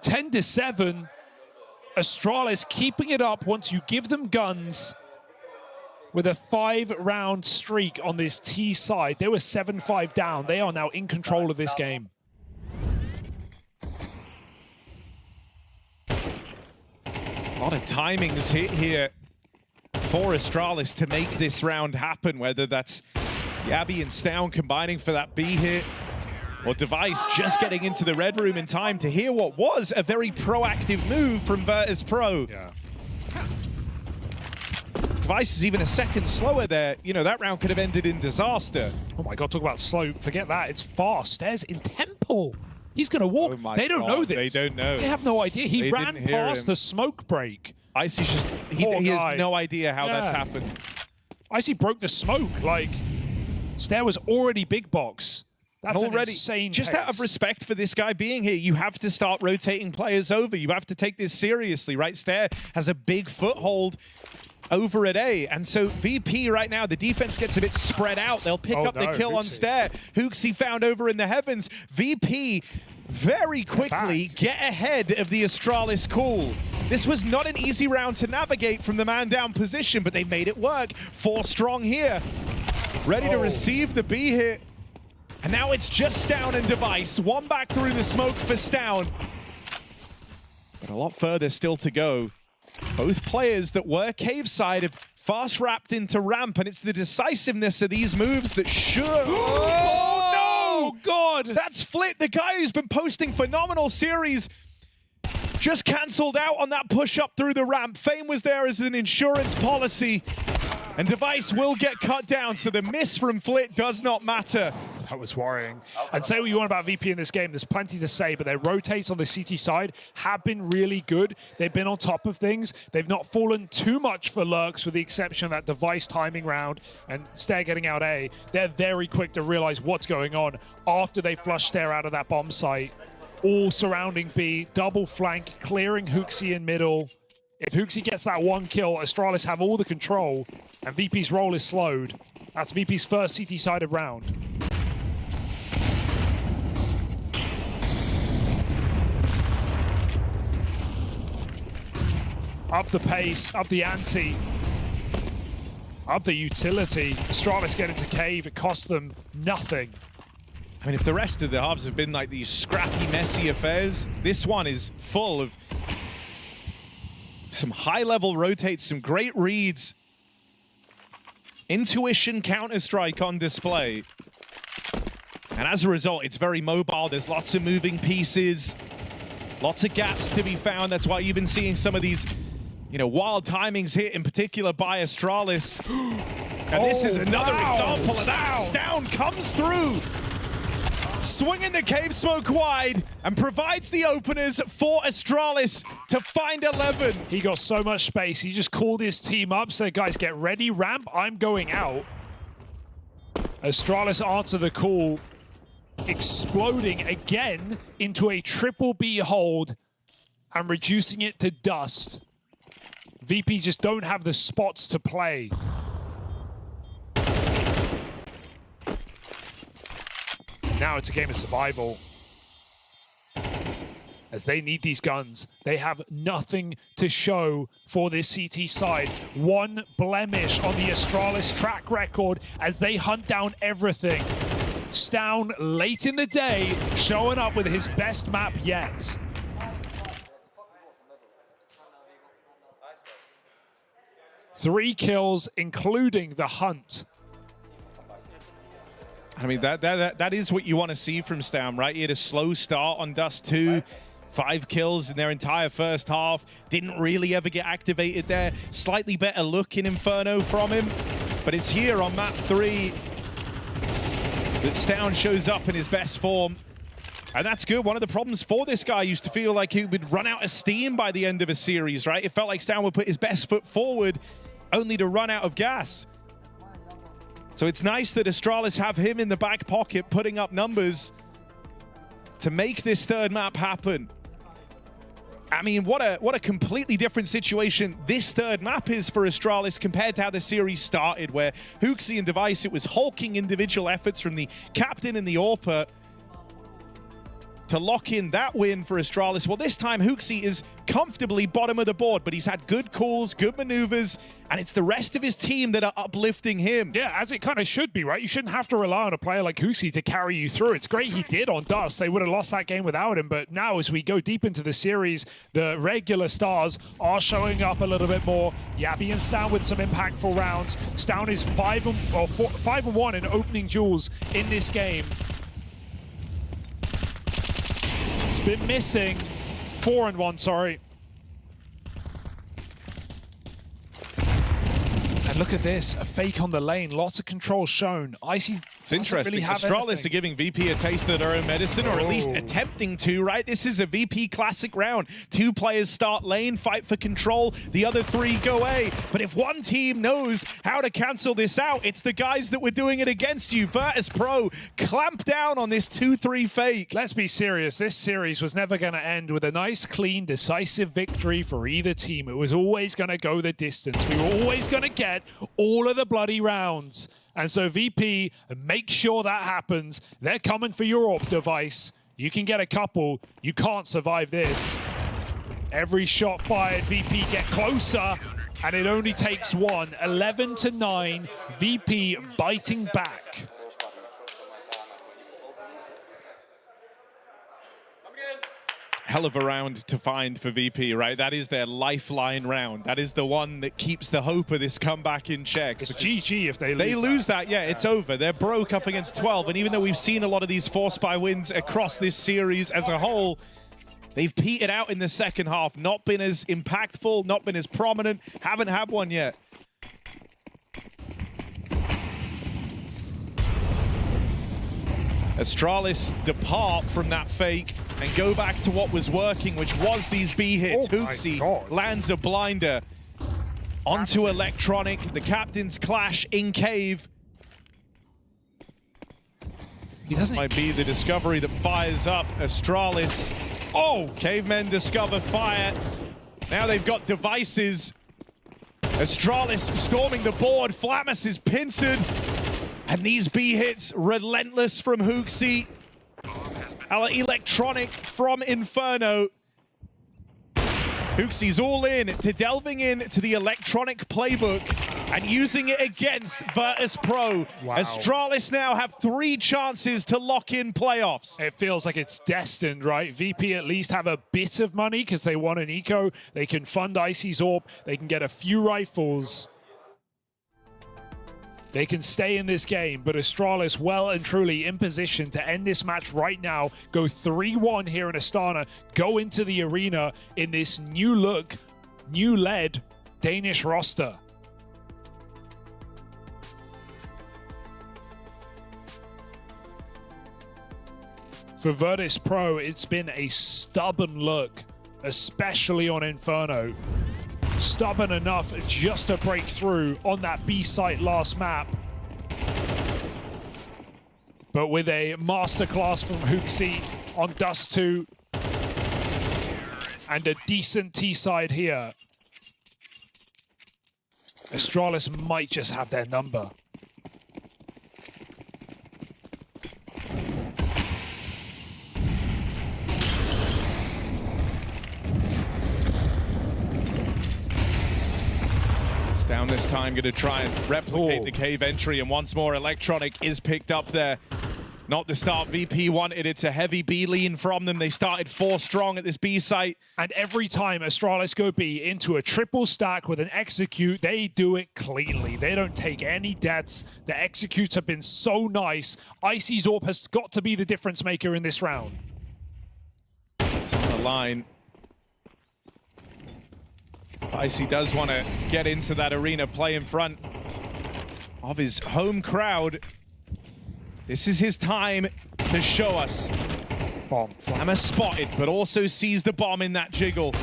10-7. Astralis keeping it up once you give them guns. With a 5-round streak on this T side. They were 7-5 down. They are now in control of this game. A lot of timings hit here for Astralis to make this round happen, whether that's Yabby and Stown combining for that B hit, or Device just getting into the red room in time to hear what was a very proactive move from Virtus.pro. Yeah. Device is even a second slower there. You know, that round could have ended in disaster. Oh my God, talk about slow. Forget that. It's fast. Stairs in Temple. He's going to walk. Oh they don't know this. They don't know. They have no idea. He ran past the smoke break. Icy's just, he has no idea how that's happened. Icy broke the smoke. Like, Stair was already big box. That's already an insane just pace. Out of respect for this guy being here, you have to start rotating players over. You have to take this seriously, right? Stair has a big foothold over at A, and so VP right now, the defense gets a bit spread out. They'll pick up the kill on Stair. HOOXI found over in the heavens. VP very quickly get ahead of the Astralis call. This was not an easy round to navigate from the man down position, but they made it work. 4 strong here, ready to receive the B hit. And now it's just Stown and Device. One back through the smoke for Stown. But a lot further still to go. Both players that were cave side have fast wrapped into ramp, and it's the decisiveness of these moves that should... Oh, no! God! That's Flit, the guy who's been posting phenomenal series, just cancelled out on that push up through the ramp. Fame was there as an insurance policy, and Device will get cut down, so the miss from Flit does not matter. That was worrying. And say what you want about VP in this game, there's plenty to say, but their rotates on the CT side have been really good. They've been on top of things. They've not fallen too much for lurks, with the exception of that Device timing round and Stair getting out A. They're very quick to realize what's going on after they flush Stair out of that bomb site. All surrounding B, double flank, clearing HOOXI in middle. If HOOXI gets that 1 kill, Astralis have all the control, and VP's roll is slowed. That's VP's first CT-sided round. Up the pace, up the ante, up the utility. Astralis get into cave, it costs them nothing. I mean, if the rest of the halves have been like these scrappy, messy affairs, this one is full of some high-level rotates, some great reads. Intuition Counter-Strike on display. And as a result, it's very mobile. There's lots of moving pieces, lots of gaps to be found. That's why you've been seeing some of these, you know, wild timings hit, in particular by Astralis. And this is another example of that. Stown comes through, swinging the cave smoke wide, and provides the openers for Astralis to find 11. He got so much space. He just called his team up, said, guys, get ready, ramp, I'm going out. Astralis answer the call, exploding again into a triple B hold and reducing it to dust. VP just don't have the spots to play. Now it's a game of survival. As they need these guns, they have nothing to show for this CT side. One blemish on the Astralis track record as they hunt down everything. Stown late in the day, showing up with his best map yet. Three kills, including the hunt. I mean, that is what you want to see from Stown, right? He had a slow start on Dust 2. 5 kills in their entire first half. Didn't really ever get activated there. Slightly better look in Inferno from him. But it's here on map 3 that Stown shows up in his best form. And that's good. One of the problems for this guy used to feel like he would run out of steam by the end of a series, right? It felt like Stown would put his best foot forward only to run out of gas. So it's nice that Astralis have him in the back pocket putting up numbers to make this third map happen. I mean, what a completely different situation this third map is for Astralis compared to how the series started, where HOTU and Device, it was hulking individual efforts from the captain and the AWPer to lock in that win for Astralis. Well, this time HOTU is comfortably bottom of the board, but he's had good calls, good maneuvers, and it's the rest of his team that are uplifting him. Yeah, as it kind of should be, right? You shouldn't have to rely on a player like HOTU to carry you through. It's great he did on Dust. They would have lost that game without him, but now as we go deep into the series, the regular stars are showing up a little bit more. Yabby and Stown with some impactful rounds. Stown is 5-1 in opening duels in this game. It's been missing. 4-1, sorry. And look at this, a fake on the lane, lots of control shown. Icy. It's interesting. Really Astralis are giving VP a taste of their own medicine, or at least attempting to, right? This is a VP classic round. 2 players start lane, fight for control, the other 3 go A. But if one team knows how to cancel this out, it's the guys that were doing it against you. Virtus.pro clamp down on this 2-3 fake. Let's be serious. This series was never going to end with a nice, clean, decisive victory for either team. It was always going to go the distance. We were always going to get all of the bloody rounds. And so VP, make sure that happens. They're coming for your AWP device. You can get a couple. You can't survive this. Every shot fired, VP get closer, and it only takes one. 11-9, VP biting back. Hell of a round to find for VP, right? That is their lifeline round. That is the one that keeps the hope of this comeback in check. It's GG if they lose. They lose that, yeah, it's over. They're broke up against 12, and even though we've seen a lot of these 4-spy wins across this series as a whole, they've petered out in the second half, not been as impactful, not been as prominent, haven't had one yet. Astralis depart from that fake and go back to what was working, which was these B hits. HOTU lands a blinder onto Electronic. The captains clash in cave. He doesn't. Might be the discovery that fires up Astralis. Oh, Cavemen discover fire. Now they've got devices. Astralis storming the board. Flamus is pincered. And these B hits, relentless from HOTU. Electronic from Inferno. HOTU's all in to delving into the Electronic playbook and using it against Virtus.pro. Wow. Astralis now have 3 chances to lock in playoffs. It feels like it's destined, right? VP at least have a bit of money because they won an eco. They can fund Icy's AWP. They can get a few rifles. They can stay in this game, but Astralis well and truly in position to end this match right now, go 3-1 here in Astana, go into the arena in this new look, new led Danish roster. For Virtus.pro, it's been a stubborn look, especially on Inferno. Stubborn enough just to break through on that B site last map. But with a masterclass from HOTU on Dust 2 and a decent T side here, Astralis might just have their number. Down this time, going to try and replicate the cave entry, and once more Electronic is picked up there. Not the start VP wanted. It's a heavy B lean from them. They started 4 strong at this B site. And every time Astralis go B into a triple stack with an execute, they do it cleanly. They don't take any deaths. The executes have been so nice. Icy's AWP has got to be the difference maker in this round. It's on the line. Icy does want to get into that arena, play in front of his home crowd. This is his time to show us. Bomb. Flammer spotted, but also sees the bomb in that jiggle.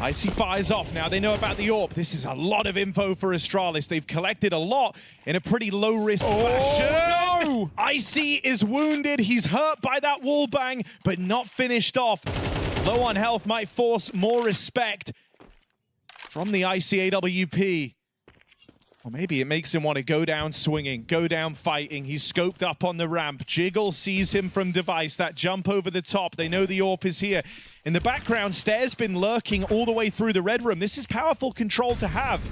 Icy fires off. Now they know about the AWP. This is a lot of info for Astralis. They've collected a lot in a pretty low-risk fashion. No! Icy is wounded. He's hurt by that wall bang, but not finished off. Low on health might force more respect from the Icy AWP. Or maybe it makes him want to go down swinging, go down fighting. He's scoped up on the ramp. Jiggle sees him from device. That jump over the top. They know the AWP is here. In the background, Stair's been lurking all the way through the red room. This is powerful control to have.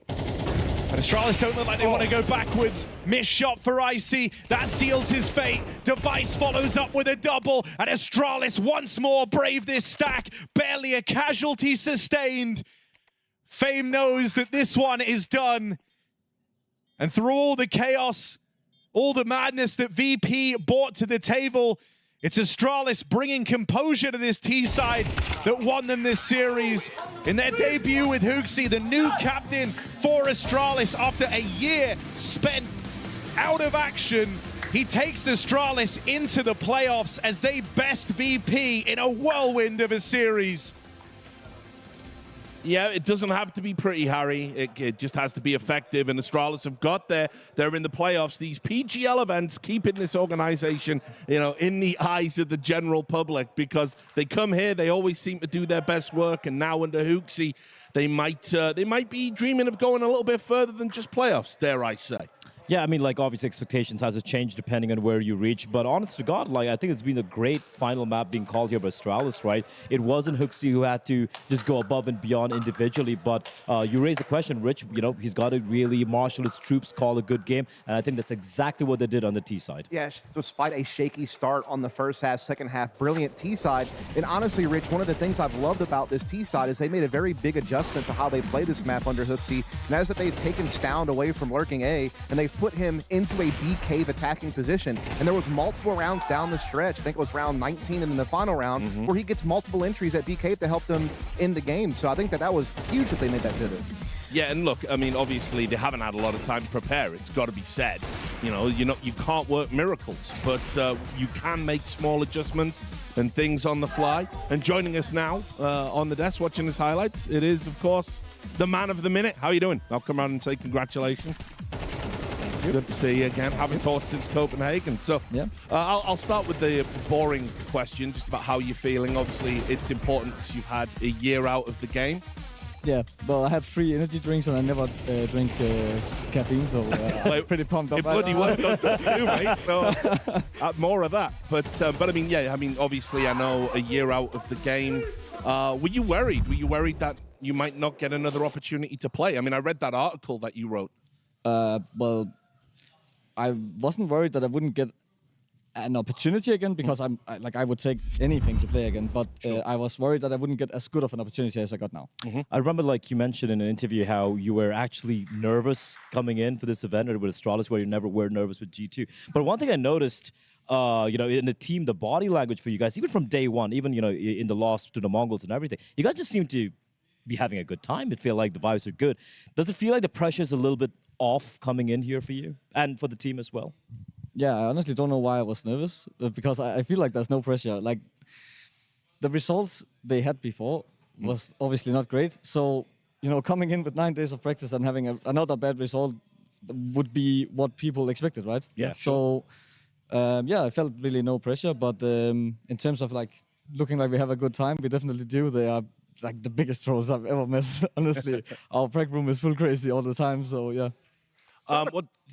But Astralis don't look like they want to go backwards. Missed shot for Icy. That seals his fate. Device follows up with a double. And Astralis once more brave this stack. Barely a casualty sustained. Fame knows that this one is done. And through all the chaos, all the madness that VP brought to the table, it's Astralis bringing composure to this T-side that won them this series. In their debut with HOTU, the new captain for Astralis after a year spent out of action, he takes Astralis into the playoffs as they best VP in a whirlwind of a series. Yeah, it doesn't have to be pretty, Harry. It just has to be effective, and Astralis have got there. They're in the playoffs. These PGL events keeping this organization, you know, in the eyes of the general public, because they come here, they always seem to do their best work, and now under HOTU, they might be dreaming of going a little bit further than just playoffs, dare I say. Yeah, I mean, like, obviously expectations has to change depending on where you reach. But honest to God, like, I think it's been a great final map being called here by Astralis, right? It wasn't HOTU who had to just go above and beyond individually. But you raised the question, Rich, you know, he's got to really marshal his troops, call a good game. And I think that's exactly what they did on the T side. Yes, despite a shaky start on the first half, second half, brilliant T side. And honestly, Rich, one of the things I've loved about this T side is they made a very big adjustment to how they play this map under HOTU. And that is that they've taken Stound away from lurking A, and they've put him into a B cave attacking position. And there was multiple rounds down the stretch, I think it was round 19 and in the final round, where he gets multiple entries at B cave to help them in the game. So I think that that was huge that they made that pivot. Yeah, and look, I mean, obviously they haven't had a lot of time to prepare. It's got to be said. You know, you can't work miracles, but you can make small adjustments and things on the fly. And joining us now on the desk, watching his highlights, it is, of course, the man of the minute. How are you doing? I'll come around and say congratulations. Good to see you again. Haven't talked since Copenhagen. So yeah, I'll start with the boring question, just about how you're feeling. Obviously, it's important because you've had a year out of the game. Yeah, well, I had 3 energy drinks and I never drink caffeine, so I'm pretty pumped up. It bloody well done too, mate. So more of that. But I mean, yeah, I mean, obviously, I know a year out of the game. Were you worried? Were you worried that you might not get another opportunity to play? I mean, I read that article that you wrote. Well, I wasn't worried that I wouldn't get an opportunity again, because I would take anything to play again, but I was worried that I wouldn't get as good of an opportunity as I got now. I remember, like, you mentioned in an interview how you were actually nervous coming in for this event, or with Astralis, where you never were nervous with G2. But one thing I noticed, you know, in the team, the body language for you guys, even from day one, even, you know, in the loss to the Mongols and everything, you guys just seem to be having a good time. It feel like the vibes are good. Does it feel like the pressure is a little bit off coming in here for you and for the team as well? Yeah, I honestly don't know why I was nervous, because I feel like there's no pressure. Like, the results they had before was obviously not great. So, you know, coming in with 9 days of practice and having another bad result would be what people expected, right? Yeah. So, yeah, I felt really no pressure. But in terms of, like, looking like we have a good time, we definitely do. They are, like, the biggest trolls I've ever met, honestly. Our practice room is full crazy all the time, so yeah.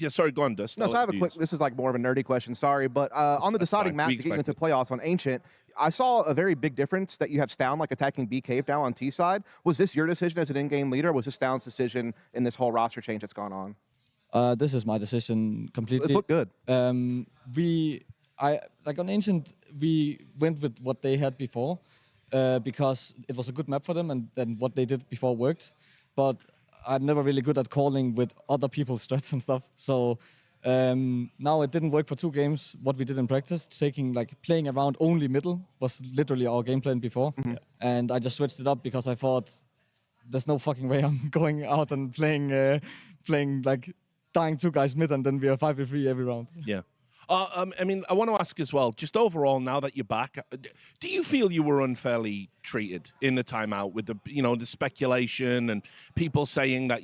Sorry, go on, Dust. No, so I have a quick, this is like more of a nerdy question, sorry, but on the deciding map to get into playoffs on Ancient, I saw a very big difference that you have Stound like attacking B Cave now on T side. Was this your decision as an in-game leader, or was this Stound's decision in this whole roster change that's gone on? This is my decision completely. It looked good. Like on Ancient, we went with what they had before because it was a good map for them, and then what they did before worked. But I'm never really good at calling with other people's strats and stuff. So Now it didn't work for 2 games. What we did in practice, playing around only middle was literally our game plan before, and I just switched it up because I thought there's no fucking way I'm going out and playing like dying 2 guys mid and then we are 5v3 every round. Yeah. I mean, I want to ask as well, just overall, now that you're back, do you feel you were unfairly treated in the timeout with the, the speculation and people saying that,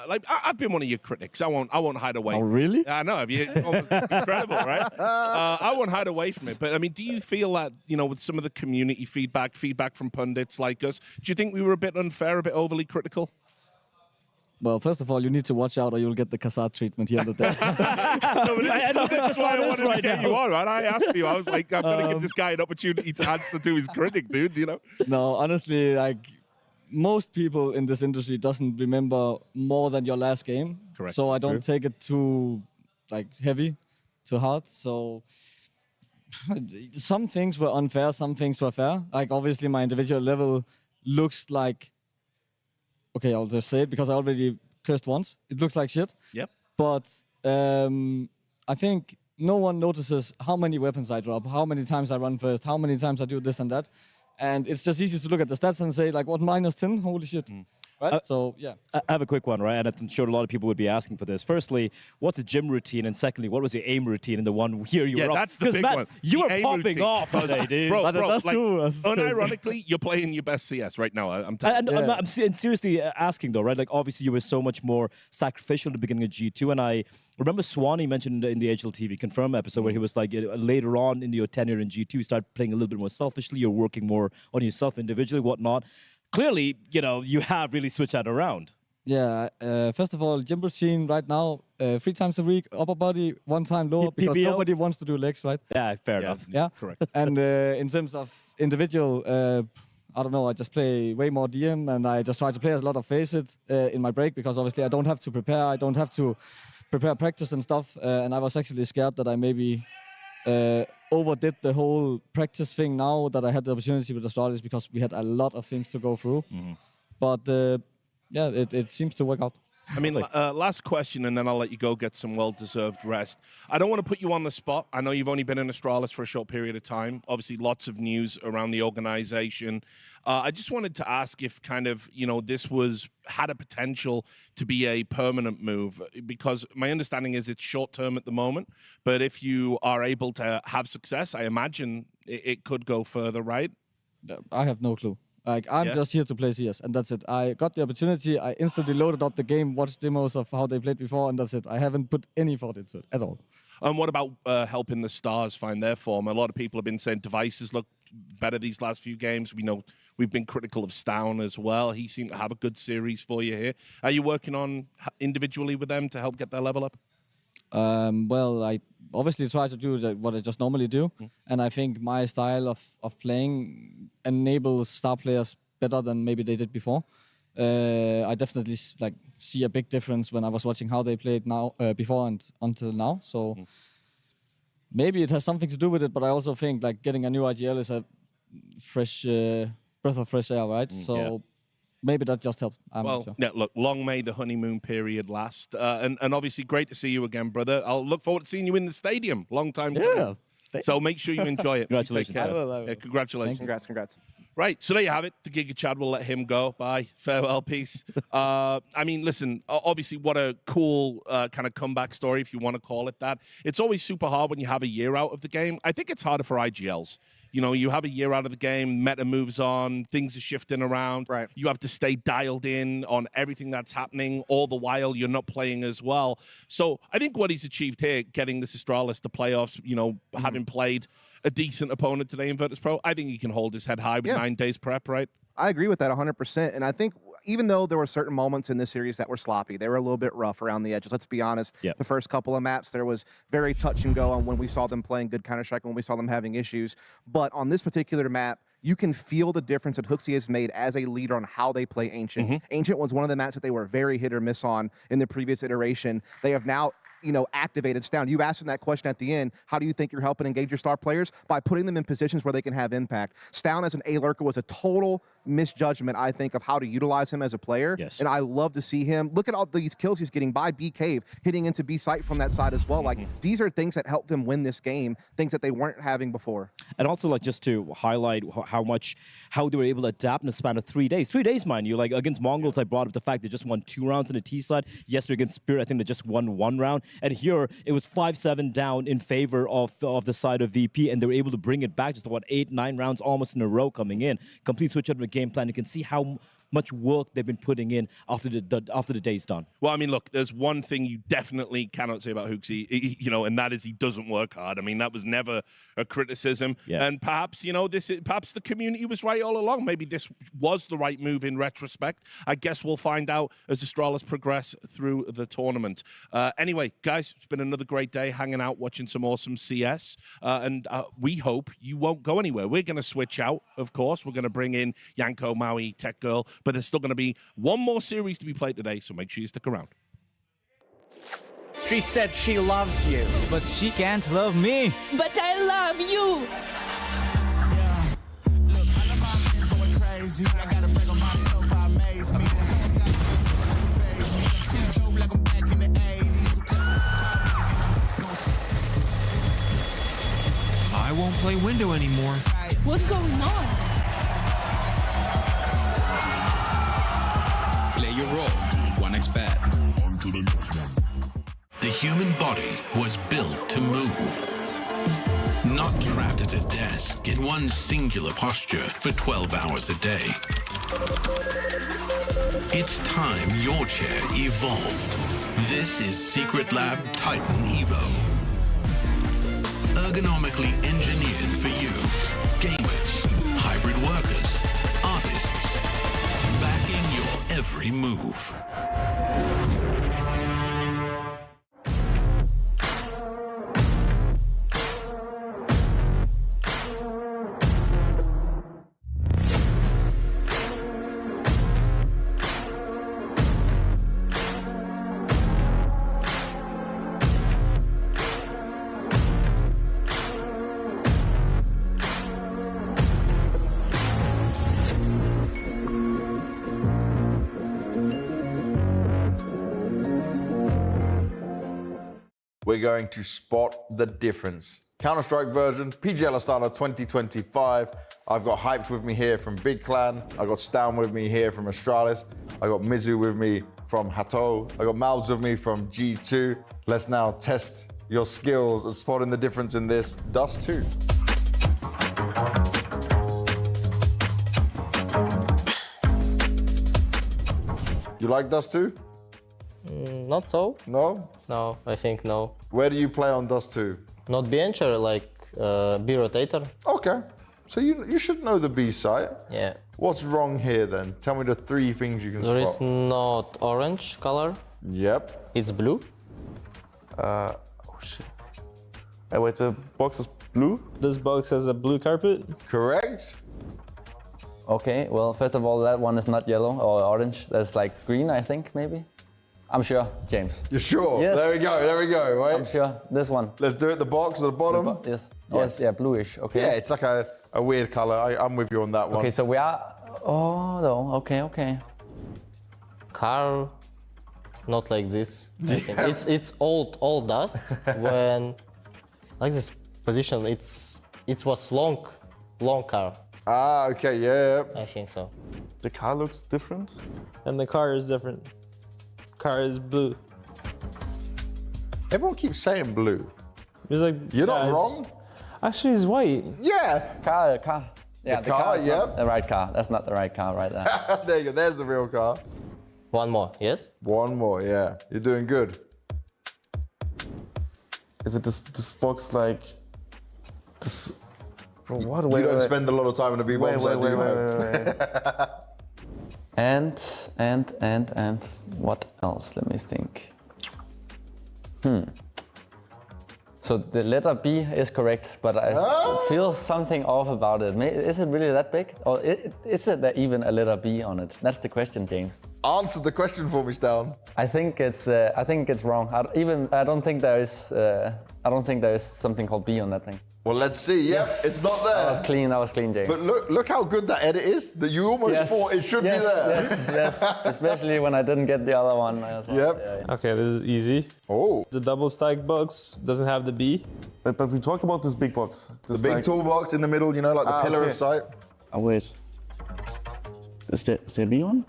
like I've been one of your critics. I won't hide away. Oh, really? I know. Incredible, right? I won't hide away from it. But I mean, do you feel that, with some of the community feedback from pundits like us, do you think we were a bit unfair, a bit overly critical? Well, first of all, you need to watch out or you'll get the Kazakh treatment here in the day. That's why I wanted to get you on, right? I asked you. I was like, I'm going to give this guy an opportunity to answer to his critic, dude, No, honestly, like, most people in this industry doesn't remember more than your last game. Correct. So I don't take it too, heavy, too hard. So some things were unfair, some things were fair. Like, obviously, my individual level looks like... Okay, I'll just say it because I already cursed once. It looks like shit. Yep. But I think no one notices how many weapons I drop, how many times I run first, how many times I do this and that. And it's just easy to look at the stats and say, like, what, -10? Holy shit. Right? So, yeah. I have a quick one, right? And I'm sure a lot of people would be asking for this. Firstly, what's the gym routine? And secondly, what was your aim routine in the 1 year you were up? Yeah, that's the big one. You were aim popping routine. off today, dude. Bro, that's like, too, unironically, you're playing your best CS right now. I'm telling you. I'm seriously asking, though, right? Like, obviously, you were so much more sacrificial at the beginning of G2. And I remember Swanee mentioned in the HLTV Confirm episode where he was like, later on in your tenure in G2, you start playing a little bit more selfishly. You're working more on yourself individually, whatnot. Clearly, you have really switched that around. Yeah, first of all, gym routine right now, 3 times a week, upper body, 1 time lower, because PBL? nobody wants to do legs, right? Yeah, fair enough. Yeah, correct. And in terms of individual, I don't know, I just play way more DM and I just try to play a lot of Faceit in my break because obviously I don't have to prepare, I don't have to prepare practice and stuff. And I was actually scared that I maybe overdid the whole practice thing now that I had the opportunity with Astralis because we had a lot of things to go through. But yeah, it seems to work out. I mean, last question, and then I'll let you go get some well-deserved rest. I don't want to put you on the spot. I know you've only been in Astralis for a short period of time. Obviously, lots of news around the organization. I just wanted to ask if kind of, this had a potential to be a permanent move, because my understanding is it's short-term at the moment. But if you are able to have success, I imagine it could go further, right? I have no clue. Like, I'm just here to play CS, and that's it. I got the opportunity, I instantly loaded up the game, watched demos of how they played before, and that's it. I haven't put any thought into it at all. And what about helping the Stars find their form? A lot of people have been saying devices look better these last few games. We know we've been critical of Stown as well. He seemed to have a good series for you here. Are you working on individually with them to help get their level up? Well, I obviously try to do what I just normally do, and I think my style of playing enables star players better than maybe they did before. I definitely see a big difference when I was watching how they played now before and until now. So maybe it has something to do with it, but I also think getting a new IGL is a fresh breath of fresh air, right? So. Maybe that just helped. I'm not sure. Yeah, look, long may the honeymoon period last. And obviously, great to see you again, brother. I'll look forward to seeing you in the stadium. Long time coming. So make sure you enjoy it. Congratulations. I will. Yeah, congratulations. Congrats. Right, so there you have it. The Giga Chad will let him go. Bye. Farewell. Peace. I mean, listen, obviously, what a cool kind of comeback story, if you want to call it that. It's always super hard when you have a year out of the game. I think it's harder for IGLs. You have a year out of the game, meta moves on, things are shifting around. Right. You have to stay dialed in on everything that's happening, all the while you're not playing as well. So I think what he's achieved here, getting this Astralis to playoffs, having played a decent opponent today in Virtus.pro, I think he can hold his head high with 9 days prep, right? I agree with that 100%. And I think even though there were certain moments in this series that were sloppy, they were a little bit rough around the edges. Let's be honest. Yep. The first couple of maps, there was very touch and go on when we saw them playing good Counter-Strike and when we saw them having issues. But on this particular map, you can feel the difference that HOTU has made as a leader on how they play Ancient. Ancient was one of the maps that they were very hit or miss on in the previous iteration. They have now activated. Stown, you asked him that question at the end. How do you think you're helping engage your star players? By putting them in positions where they can have impact. Stown as an A lurker was a total misjudgment, I think, of how to utilize him as a player. Yes. And I love to see him. Look at all these kills he's getting by B Cave, hitting into B site from that side as well. Like, these are things that help them win this game, things that they weren't having before. And also, like, just to highlight how they were able to adapt in the span of 3 days. 3 days, mind you. Like, against MongolZ, I brought up the fact they just won 2 rounds in the T side. Yesterday against Spirit, I think they just won 1 round. And here, it was 5-7 down in favor of the side of VP, and they were able to bring it back just, 8-9 rounds almost in a row coming in. Complete switch up the game plan. You can see how much work they've been putting in after the day's done. Well, I mean, look, there's one thing you definitely cannot say about HOOXi, and that is he doesn't work hard. I mean, that was never a criticism. Yeah. And perhaps, perhaps the community was right all along. Maybe this was the right move in retrospect. I guess we'll find out as Astralis progress through the tournament. Anyway, guys, it's been another great day hanging out, watching some awesome CS. And we hope you won't go anywhere. We're going to switch out, of course. We're going to bring in Yanko, Maui, Tech Girl. But there's still going to be one more series to be played today, so make sure you stick around. She said she loves you. But she can't love me. But I love you. Look, I know my man's going crazy. I gotta break on myself, I amaze me. Like I'm back in the 80s. I won't play window anymore. What's going on? Play your role. 1xBet. On to the next one. The human body was built to move. Not trapped at a desk in one singular posture for 12 hours a day. It's time your chair evolved. This is Secret Lab Titan Evo. Ergonomically engineered for you. Gamers, hybrid workers, artists. Backing your every move. We're going to spot the difference. Counter-Strike version, PGL Astana 2025. I've got Hyped with me here from Big Clan. I've got Stown with me here from Astralis. I got Mizu with me from HOTU. I got MongolZ with me from G2. Let's now test your skills of spotting the difference in this Dust 2. You like Dust 2? Not so. No? No, I think no. Where do you play on Dust 2? Not bencher, like B rotator. Okay. So you should know the B site. Yeah. What's wrong here then? Tell me the 3 things you can spot. There is not orange color. Yep. It's blue. Oh shit. Wait, the box is blue? This box has a blue carpet? Correct. Okay, well, first of all, that one is not yellow or orange. That's like green, I think, maybe. I'm sure, James. You're sure? Yes. There we go, right? I'm sure. This one. Let's do it, the box at the bottom. Yes. Yes. Oh, yeah, bluish, okay. Yeah, it's like a weird color. I'm with you on that one. Okay, so we are... Oh, no, okay. Car, not like this. I think. It's old dust. When, like this position, it was long car. Ah, okay, yeah. I think so. The car looks different. And the car is different. Car is blue. Everyone keeps saying blue. It's like, you're not wrong. Actually, it's white. Yeah. Car. Yeah, the car is yeah. not the right car. That's not the right car right there. There you go. There's the real car. One more, yes? One more, yeah. You're doing good. Is it this box like this? Bro, what? You don't spend a lot of time in a B-bomb set, do you? Wait. And what else? Let me think. So the letter B is correct, but I feel something off about it. Is it really that big? Or is it even a letter B on it? That's the question, James. Answer the question for me, Stan. I think it's wrong. I don't think there is something called B on that thing. Well, let's see. Yes, it's not there. That was clean, James. But look how good that edit is. That you almost thought it should be there. Yes. Especially when I didn't get the other one as well. Yep. Yeah. Okay, this is easy. Oh. The double stack box doesn't have the B. But we talk about this big box. The big toolbox in the middle, you know, like the pillar of sight. Oh, wait. Is there a B on?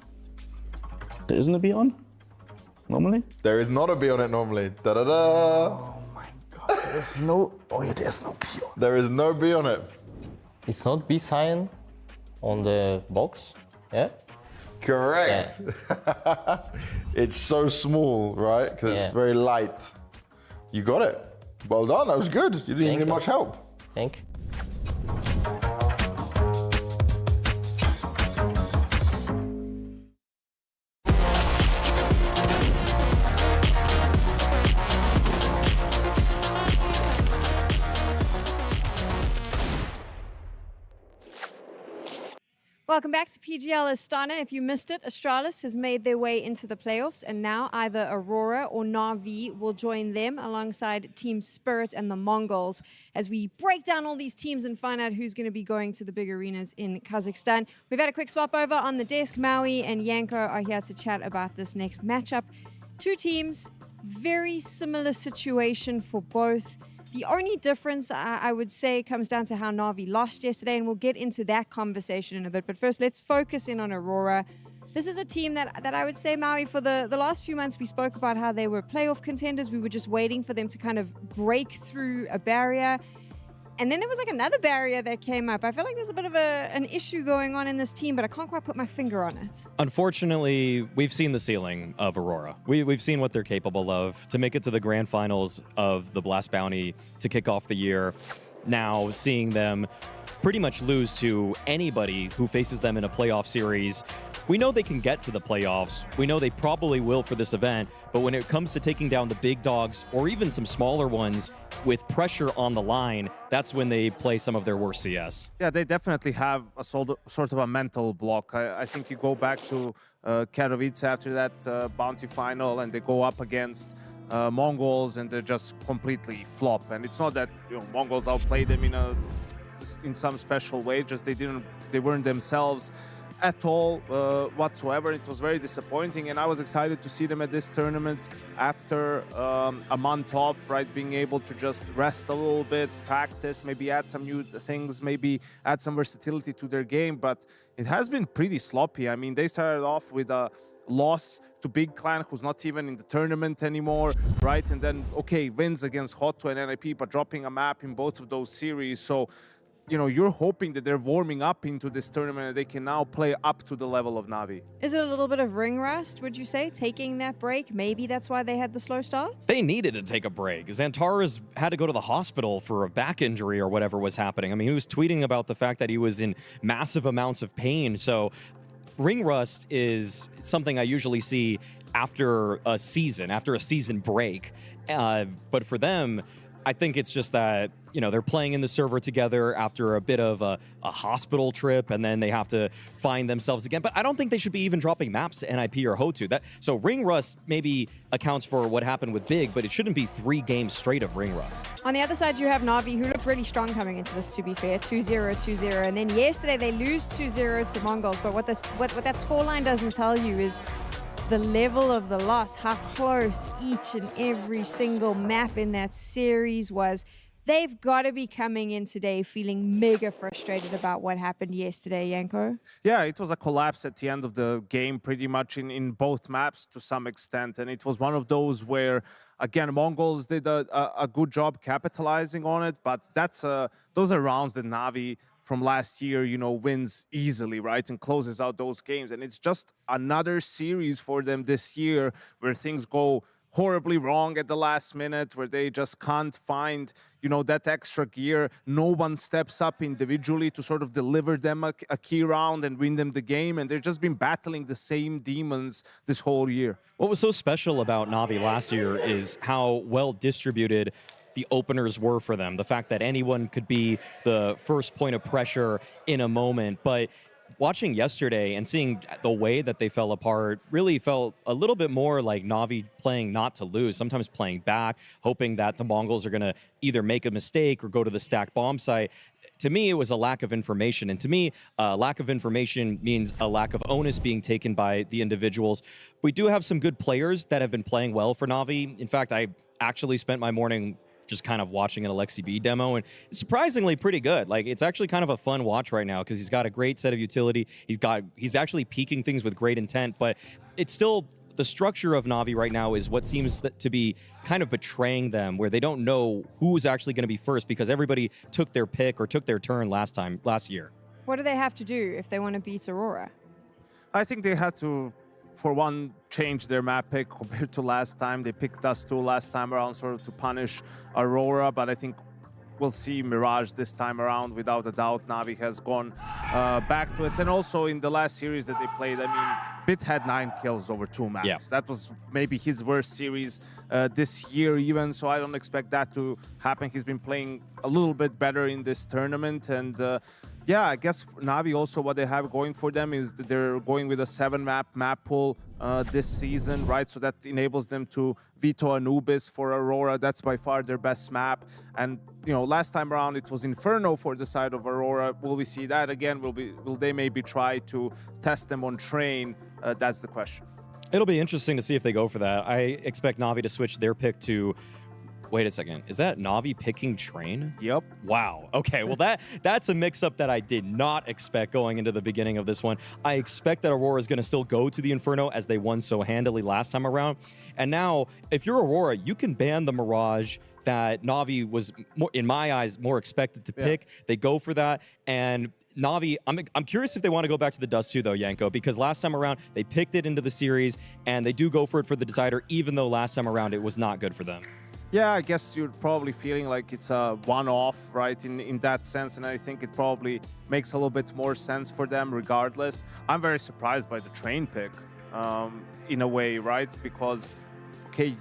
There isn't a B on? Normally? There is not a B on it normally. Da-da-da. Oh my God. There's no... Oh yeah, there's no B on it. There is no B on it. It's not B sign on the box, yeah? Correct. Yeah. It's so small, right? Because it's very light. You got it. Well done, that was good. You didn't need much help. Thank you. Welcome back to PGL Astana. If you missed it, Astralis has made their way into the playoffs, and now either Aurora or Na'Vi will join them alongside Team Spirit and the Mongols as we break down all these teams and find out who's going to be going to the big arenas in Kazakhstan. We've had a quick swap over on the desk. Maui and Yanko are here to chat about this next matchup. Two teams, very similar situation for both. The only difference, I would say, comes down to how Na'Vi lost yesterday, and we'll get into that conversation in a bit. But first, let's focus in on Aurora. This is a team that I would say, Maui, for the last few months, we spoke about how they were playoff contenders. We were just waiting for them to kind of break through a barrier. And then there was like another barrier that came up. I feel like there's a bit of an issue going on in this team, but I can't quite put my finger on it. Unfortunately, we've seen the ceiling of Aurora. We've seen what they're capable of. To make it to the grand finals of the Blast Bounty to kick off the year, now seeing them pretty much lose to anybody who faces them in a playoff series. We know they can get to the playoffs. We know they probably will for this event, but when it comes to taking down the big dogs or even some smaller ones with pressure on the line, that's when they play some of their worst CS. Yeah, they definitely have a sort of a mental block. I think you go back to Katowice after that bounty final, and they go up against MongolZ, and they just completely flop. And it's not that MongolZ outplayed them in some special way, just they weren't themselves at all whatsoever. It was very disappointing, and I was excited to see them at this tournament after a month off, right? Being able to just rest a little bit, practice, maybe add some new things, maybe add some versatility to their game, but it has been pretty sloppy. I mean, they started off with a loss to Big Clan, who's not even in the tournament anymore, right? And then, okay, wins against HOTU and NIP, but dropping a map in both of those series. So, you're hoping that they're warming up into this tournament and they can now play up to the level of Na'Vi. Is it a little bit of ring rust, would you say, taking that break? Maybe that's why they had the slow start? They needed to take a break. Xantares had to go to the hospital for a back injury or whatever was happening. I mean, he was tweeting about the fact that he was in massive amounts of pain. So ring rust is something I usually see after a season break. But for them, I think it's just that, they're playing in the server together after a bit of a hospital trip, and then they have to find themselves again. But I don't think they should be even dropping maps to NIP or HOTU. So ring rust maybe accounts for what happened with Big, but it shouldn't be 3 games straight of ring rust. On the other side, you have Na'Vi, who looked really strong coming into this, to be fair, 2-0, 2-0. And then yesterday they lose 2-0 to MongolZ. But what that scoreline doesn't tell you is the level of the loss, how close each and every single map in that series was. They've got to be coming in today feeling mega frustrated about what happened yesterday, Yanko. Yeah, it was a collapse at the end of the game pretty much in both maps to some extent. And it was one of those where, again, MongolZ did a good job capitalizing on it. But those are rounds that Na'Vi from last year, wins easily, right? And closes out those games. And it's just another series for them this year where things go horribly wrong at the last minute, where they just can't find, that extra gear. No one steps up individually to sort of deliver them a key round and win them the game. And they've just been battling the same demons this whole year. What was so special about Na'Vi last year is how well distributed the openers were for them. The fact that anyone could be the first point of pressure in a moment. But watching yesterday and seeing the way that they fell apart really felt a little bit more like Na'Vi playing not to lose, sometimes playing back, hoping that the Mongols are going to either make a mistake or go to the stacked bomb site. To me, it was a lack of information. And to me, lack of information means a lack of onus being taken by the individuals. We do have some good players that have been playing well for Na'Vi. In fact, I actually spent my morning just kind of watching an Aleksib demo, and it's surprisingly pretty good. Like, it's actually kind of a fun watch right now because he's got a great set of utility. He's actually peaking things with great intent, but it's still the structure of Na'Vi right now is what seems to be kind of betraying them, where they don't know who's actually going to be first because everybody took their pick or took their turn last year. What do they have to do if they want to beat Aurora? I think they had to, for one, change their map pick compared to last time. They picked Dust2 last time around sort of to punish Aurora, but I think we'll see Mirage this time around without a doubt. Na'Vi has gone back to it. And also in the last series that they played, I mean, Bit had 9 kills over 2 maps. Yeah. That was maybe his worst series this year even, so I don't expect that to happen. He's been playing a little bit better in this tournament, and yeah, I guess Na'Vi also what they have going for them is that they're going with a 7-map pool this season, right? So that enables them to veto Anubis for Aurora. That's by far their best map. And, you know, last time around it was Inferno for the side of Aurora. Will we see that again? Will they maybe try to test them on Train? That's the question. It'll be interesting to see if they go for that. I expect Na'Vi to switch their pick to... Wait a second. Is that Na'Vi picking Train? Yep. Wow. Okay, well that's a mix-up that I did not expect going into the beginning of this one. I expect that Aurora is going to still go to the Inferno as they won so handily last time around. And now, if you're Aurora, you can ban the Mirage that Na'Vi was, in my eyes, more expected to pick. Yeah. They go for that, and Na'Vi, I'm curious if they want to go back to the Dust2 though, Yanko, because last time around they picked it into the series, and they do go for it for the Decider, even though last time around it was not good for them. Yeah, I guess you're probably feeling like it's a one-off, right, in that sense, and I think it probably makes a little bit more sense for them regardless. I'm very surprised by the Train pick, in a way, right, because, okay,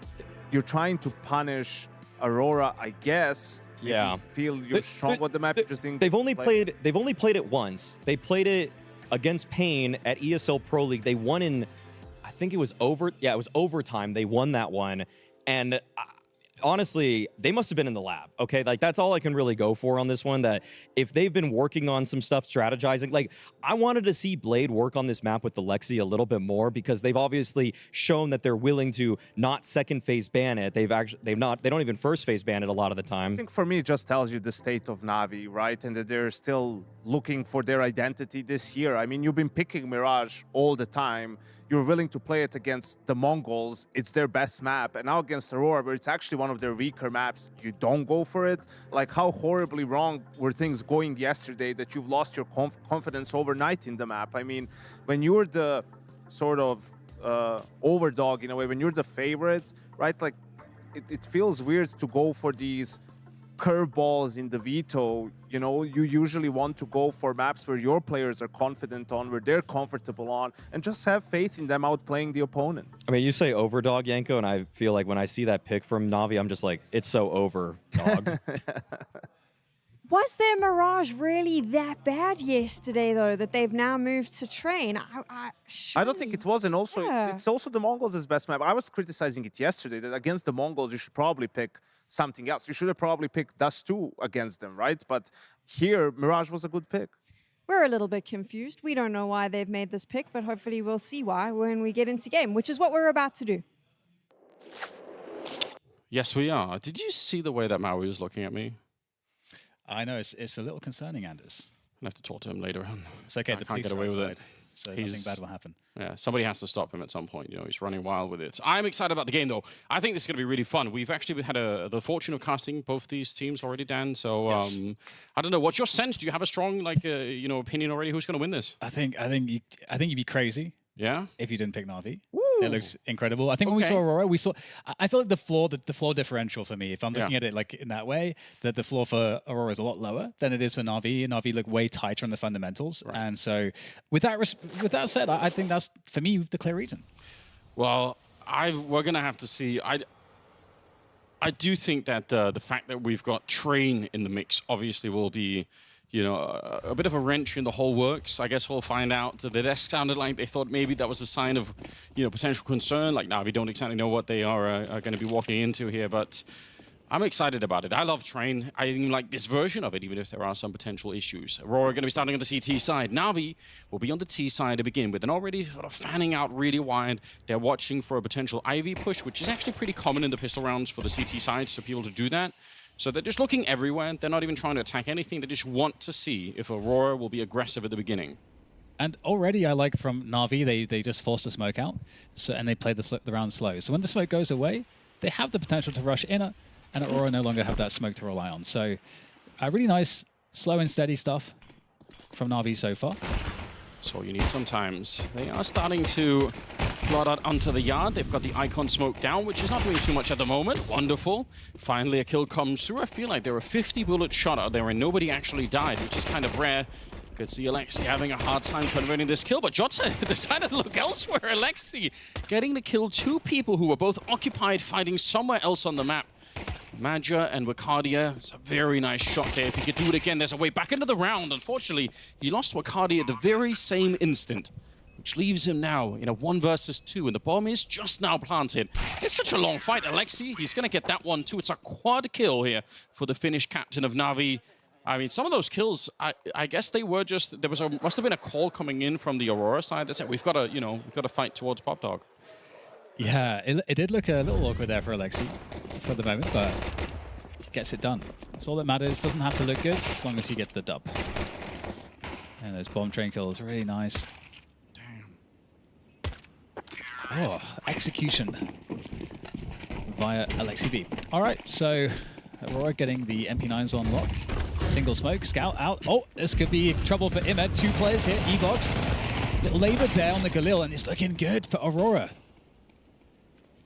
you're trying to punish Aurora, I guess. Yeah. You feel you're strong with the map. They've only played it once. They played it against Pain at ESL Pro League. They won in, I think it was overtime. They won that one, and honestly, they must have been in the lab, okay? Like, that's all I can really go for on this one, that if they've been working on some stuff, strategizing, like, I wanted to see Blade work on this map with the Lexi a little bit more, because they've obviously shown that they're willing to not second phase ban it. They don't even first phase ban it a lot of the time. I think for me, it just tells you the state of Na'Vi, right? And that they're still looking for their identity this year. I mean, you've been picking Mirage all the time. You're willing to play it against the Mongols. It's their best map. And now against Aurora, where it's actually one of their weaker maps, you don't go for it. Like, how horribly wrong were things going yesterday that you've lost your confidence overnight in the map? I mean, when you're the sort of overdog in a way, when you're the favorite, right? Like, it feels weird to go for these curveballs in the veto. You know, you usually want to go for maps where your players are confident on, where they're comfortable on, and just have faith in them outplaying the opponent. I mean, you say overdog, Yanko, and I feel like when I see that pick from Na'Vi, I'm just like, it's so over, dog. Was their Mirage really that bad yesterday, though, that they've now moved to Train? I don't think it was, and also it's also the Mongols' best map. I was criticizing it yesterday, that against the Mongols, you should probably pick something else. You should have probably picked Dust2 against them, right? But here, Mirage was a good pick. We're a little bit confused. We don't know why they've made this pick, but hopefully we'll see why when we get into game, which is what we're about to do. Yes, we are. Did you see the way that Maui was looking at me? I know, it's a little concerning, Anders. I'll have to talk to him later on. It's okay, I can't get away with it. So nothing bad will happen. Yeah, somebody has to stop him at some point. You know, he's running wild with it. I'm excited about the game, though. I think this is going to be really fun. We've actually had the fortune of casting both these teams already, Dan. So yes. I don't know. What's your sense? Do you have a strong, opinion already? Who's going to win this? I think you'd be crazy. Yeah. If you didn't pick Na'Vi. It looks incredible. I think when we saw Aurora, I feel like the floor differential for me, if I'm looking at it like in that way, that the floor for Aurora is a lot lower than it is for Na'Vi. And Na'Vi look way tighter on the fundamentals. Right. And so with that said, I think that's, for me, the clear reason. Well, we're going to have to see. I do think that the fact that we've got Train in the mix obviously will be, you know, a bit of a wrench in the whole works. I guess we'll find out. The desk sounded like they thought maybe that was a sign of, you know, potential concern. Like, now we don't exactly know what they are going to be walking into here, but I'm excited about it. I love Train. I even like this version of it, even if there are some potential issues. Aurora going to be starting on the CT side. Na'Vi will be on the T side to begin with, and already sort of fanning out really wide. They're watching for a potential IV push, which is actually pretty common in the pistol rounds for the CT side, so people to do that. So they're just looking everywhere. They're not even trying to attack anything. They just want to see if Aurora will be aggressive at the beginning. And already I like from Na'Vi, they just forced the smoke out, so, and they played the round slow. So when the smoke goes away, they have the potential to rush in, and Aurora no longer have that smoke to rely on. So really nice, slow and steady stuff from Na'Vi so far. So you need sometimes. They are starting to flood out onto the yard. They've got the icon smoke down, which is not doing too much at the moment. Wonderful. Finally a kill comes through. I feel like there were 50 bullets shot out there and nobody actually died, which is kind of rare. Could see Aleksib having a hard time converting this kill, but Jota decided to look elsewhere. Aleksib getting to kill two people who were both occupied fighting somewhere else on the map. Madja and Wakadia. It's a very nice shot there. If he could do it again, there's a way back into the round. Unfortunately, he lost Wakadia at the very same instant, which leaves him now in a 1 versus 2, and the bomb is just now planted. It's such a long fight, Aleksib. He's going to get that one too. It's a quad kill here for the Finnish captain of Na'Vi. I mean, some of those kills, I guess they were just, must have been a call coming in from the Aurora side that said, we've got to, you know, we've got to fight towards Pop Dog. Yeah, it did look a little awkward there for Aleksib for the moment, but gets it done. That's all that matters. Doesn't have to look good as long as you get the dub. And those bomb train kills, really nice. Damn. Oh, execution via Aleksib. All right, so Aurora getting the MP9s on lock. Single smoke, scout out. Oh, this could be trouble for Imed. 2 players here, E-Box. Little labor there on the Galil, and it's looking good for Aurora.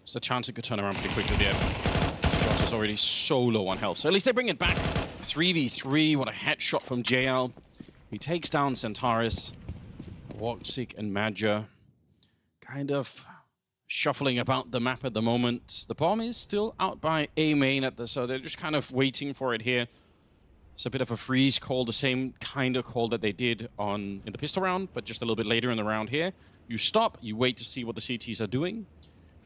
It's a chance it could turn around pretty quickly there. Josh is already so low on health, so at least they bring it back. 3v3, what a headshot from JL. He takes down Centaurus. Woksik and Madja kind of shuffling about the map at the moment. The bomb is still out by A main, so they're just kind of waiting for it here. It's a bit of a freeze call, the same kind of call that they did in the pistol round, but just a little bit later in the round here. You stop, you wait to see what the CTs are doing.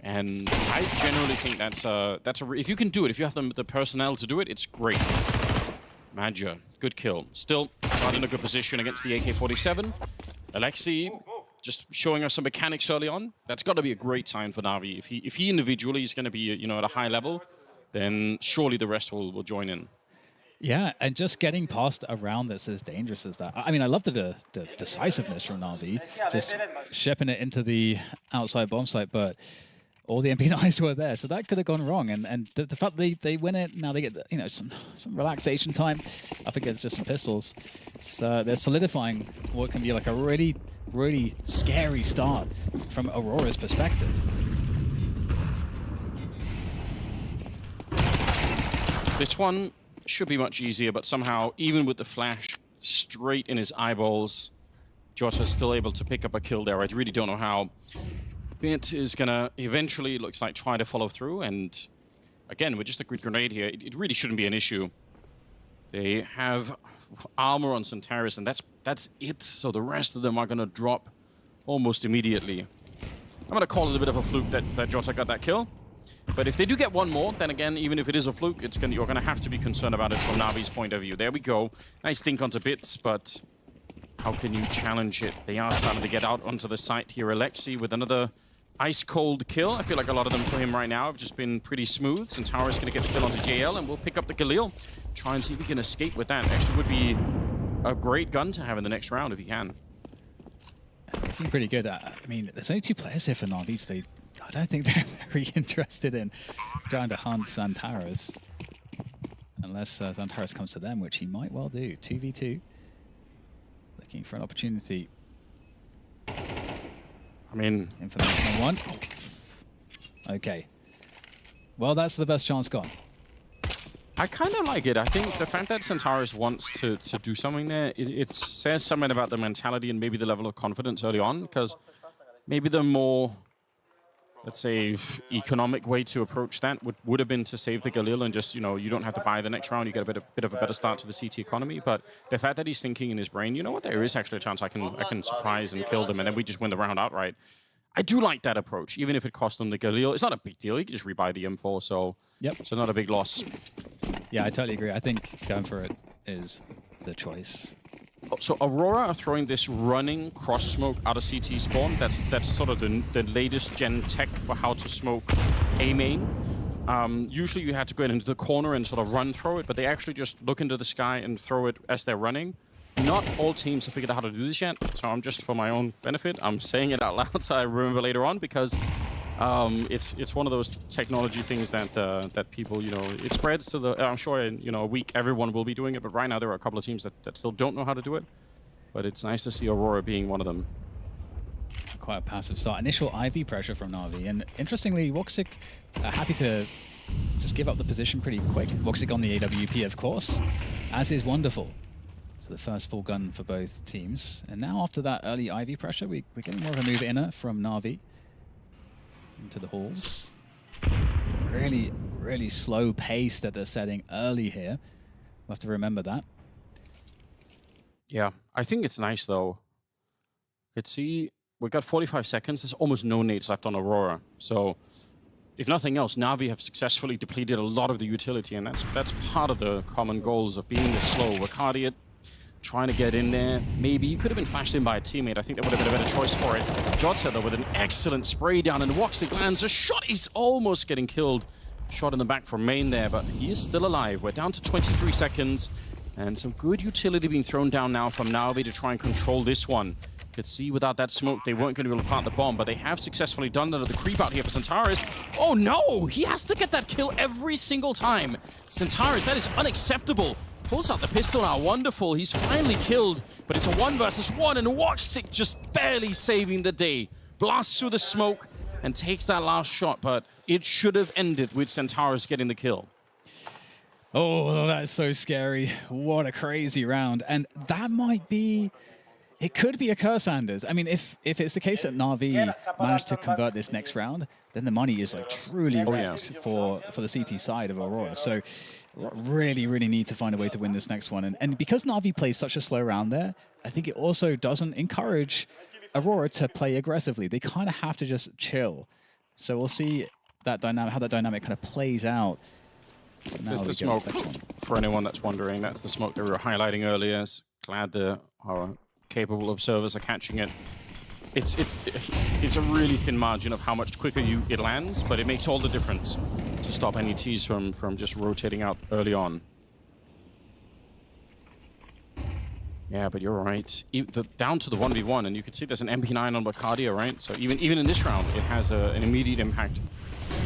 And I generally think that's if you can do it, if you have the personnel to do it, it's great. Madja, good kill. Still not in a good position against the AK-47. Aleksib just showing us some mechanics early on. That's got to be a great sign for Na'Vi. If he individually is going to be, you know, at a high level, then surely the rest will join in. Yeah, and just getting past a round that's as dangerous as that. I mean, I love the decisiveness from Na'Vi, just shipping it into the outside bomb site, but all the MP9s were there, so that could have gone wrong. And the fact that they win it, now they get, you know, some relaxation time up against just some pistols. So they're solidifying what can be like a really, really scary start from Aurora's perspective. This one should be much easier, but somehow, even with the flash straight in his eyeballs, Jota's still able to pick up a kill there. I really don't know how. Bint is gonna eventually, looks like, try to follow through, and again, with just a grid grenade here, it really shouldn't be an issue. They have armor on Centaurus, and that's it, so the rest of them are gonna drop almost immediately. I'm gonna call it a bit of a fluke that Jota got that kill. But if they do get one more, then again, even if it is a fluke, you're going to have to be concerned about it from Na'Vi's point of view. There we go. Nice dink onto Bits, but how can you challenge it? They are starting to get out onto the site here. Aleksib with another ice-cold kill. I feel like a lot of them for him right now have just been pretty smooth. Centaurus is going to get the kill onto JL, and we'll pick up the Galil. Try and see if he can escape with that. Actually would be a great gun to have in the next round if he can. Looking pretty good. I mean, there's only 2 players here for Na'Vi. I don't think they're very interested in trying to hunt Centaurus. Unless Centaurus comes to them, which he might well do. 2v2. Looking for an opportunity. I mean... Information on 1. Okay. Well, that's the best chance gone. I kind of like it. I think the fact that Centaurus wants to do something there, it says something about the mentality and maybe the level of confidence early on, because maybe the more let's say, economic way to approach that would have been to save the Galil and just, you know, you don't have to buy the next round. You get a bit of a better start to the CT economy. But the fact that he's thinking in his brain, you know what, there is actually a chance I can surprise and kill them, and then we just win the round outright. I do like that approach, even if it cost them the Galil. It's not a big deal. You can just rebuy the M4, so so not a big loss. Yeah, I totally agree. I think going for it is the choice. So Aurora are throwing this running cross smoke out of CT spawn. That's sort of the latest gen tech for how to smoke A main. Usually you had to go into the corner and sort of run through it, but they actually just look into the sky and throw it as they're running. Not all teams have figured out how to do this yet, so I'm just for my own benefit, I'm saying it out loud so I remember later on, because it's one of those technology things that that people, you know, it spreads to the. I'm sure in, you know, a week everyone will be doing it, but right now there are a couple of teams that still don't know how to do it. But it's nice to see Aurora being one of them. Quite a passive start. Initial IV pressure from Na'Vi, and interestingly, Woxic happy to just give up the position pretty quick. Woxic on the AWP, of course, as is Wonderful. So the first full gun for both teams. And now after that early IV pressure, we're getting more of a move inner from Na'Vi into the halls. Really, really slow pace that they're setting early here. We'll have to remember that. Yeah, I think it's nice though. You could see we've got 45 seconds. There's almost no nades left on Aurora. So if nothing else, Na'Vi have successfully depleted a lot of the utility, and that's part of the common goals of being this slow. Ricardiot trying to get in there. Maybe you could have been flashed in by a teammate. I think that would have been a better choice for it. Jotzer, though, with an excellent spray down, and Woxic lands a shot. He's almost getting killed. Shot in the back from main there, but he is still alive. We're down to 23 seconds, and some good utility being thrown down now from Na'Vi to try and control this one. Could see without that smoke, they weren't going to be able to plant the bomb, but they have successfully done that at the creep out here for Centaurus. Oh no! He has to get that kill every single time. Centaurus, that is unacceptable. Pulls out the pistol now, Wonderful. He's finally killed, but it's a 1 versus 1, and Woxic just barely saving the day. Blasts through the smoke and takes that last shot, but it should have ended with Centaurus getting the kill. Oh, that's so scary. What a crazy round. And that might be... It could be a curse, Anders. I mean, if it's the case that Na'Vi managed to convert this next round, then the money is like truly wrapped for the CT side of Aurora. So really, really need to find a way to win this next one. And because Na'Vi plays such a slow round there, I think it also doesn't encourage Aurora to play aggressively. They kind of have to just chill. So we'll see that dynamic, how that dynamic kind of plays out. There's the smoke. For anyone that's wondering, that's the smoke that we were highlighting earlier. Glad our capable observers are catching it. It's a really thin margin of how much quicker it lands, but it makes all the difference to stop any Ts from just rotating out early on. Yeah, but you're right. Down to the 1v1, and you can see there's an MP9 on Bacardia, right? So even in this round, it has an immediate impact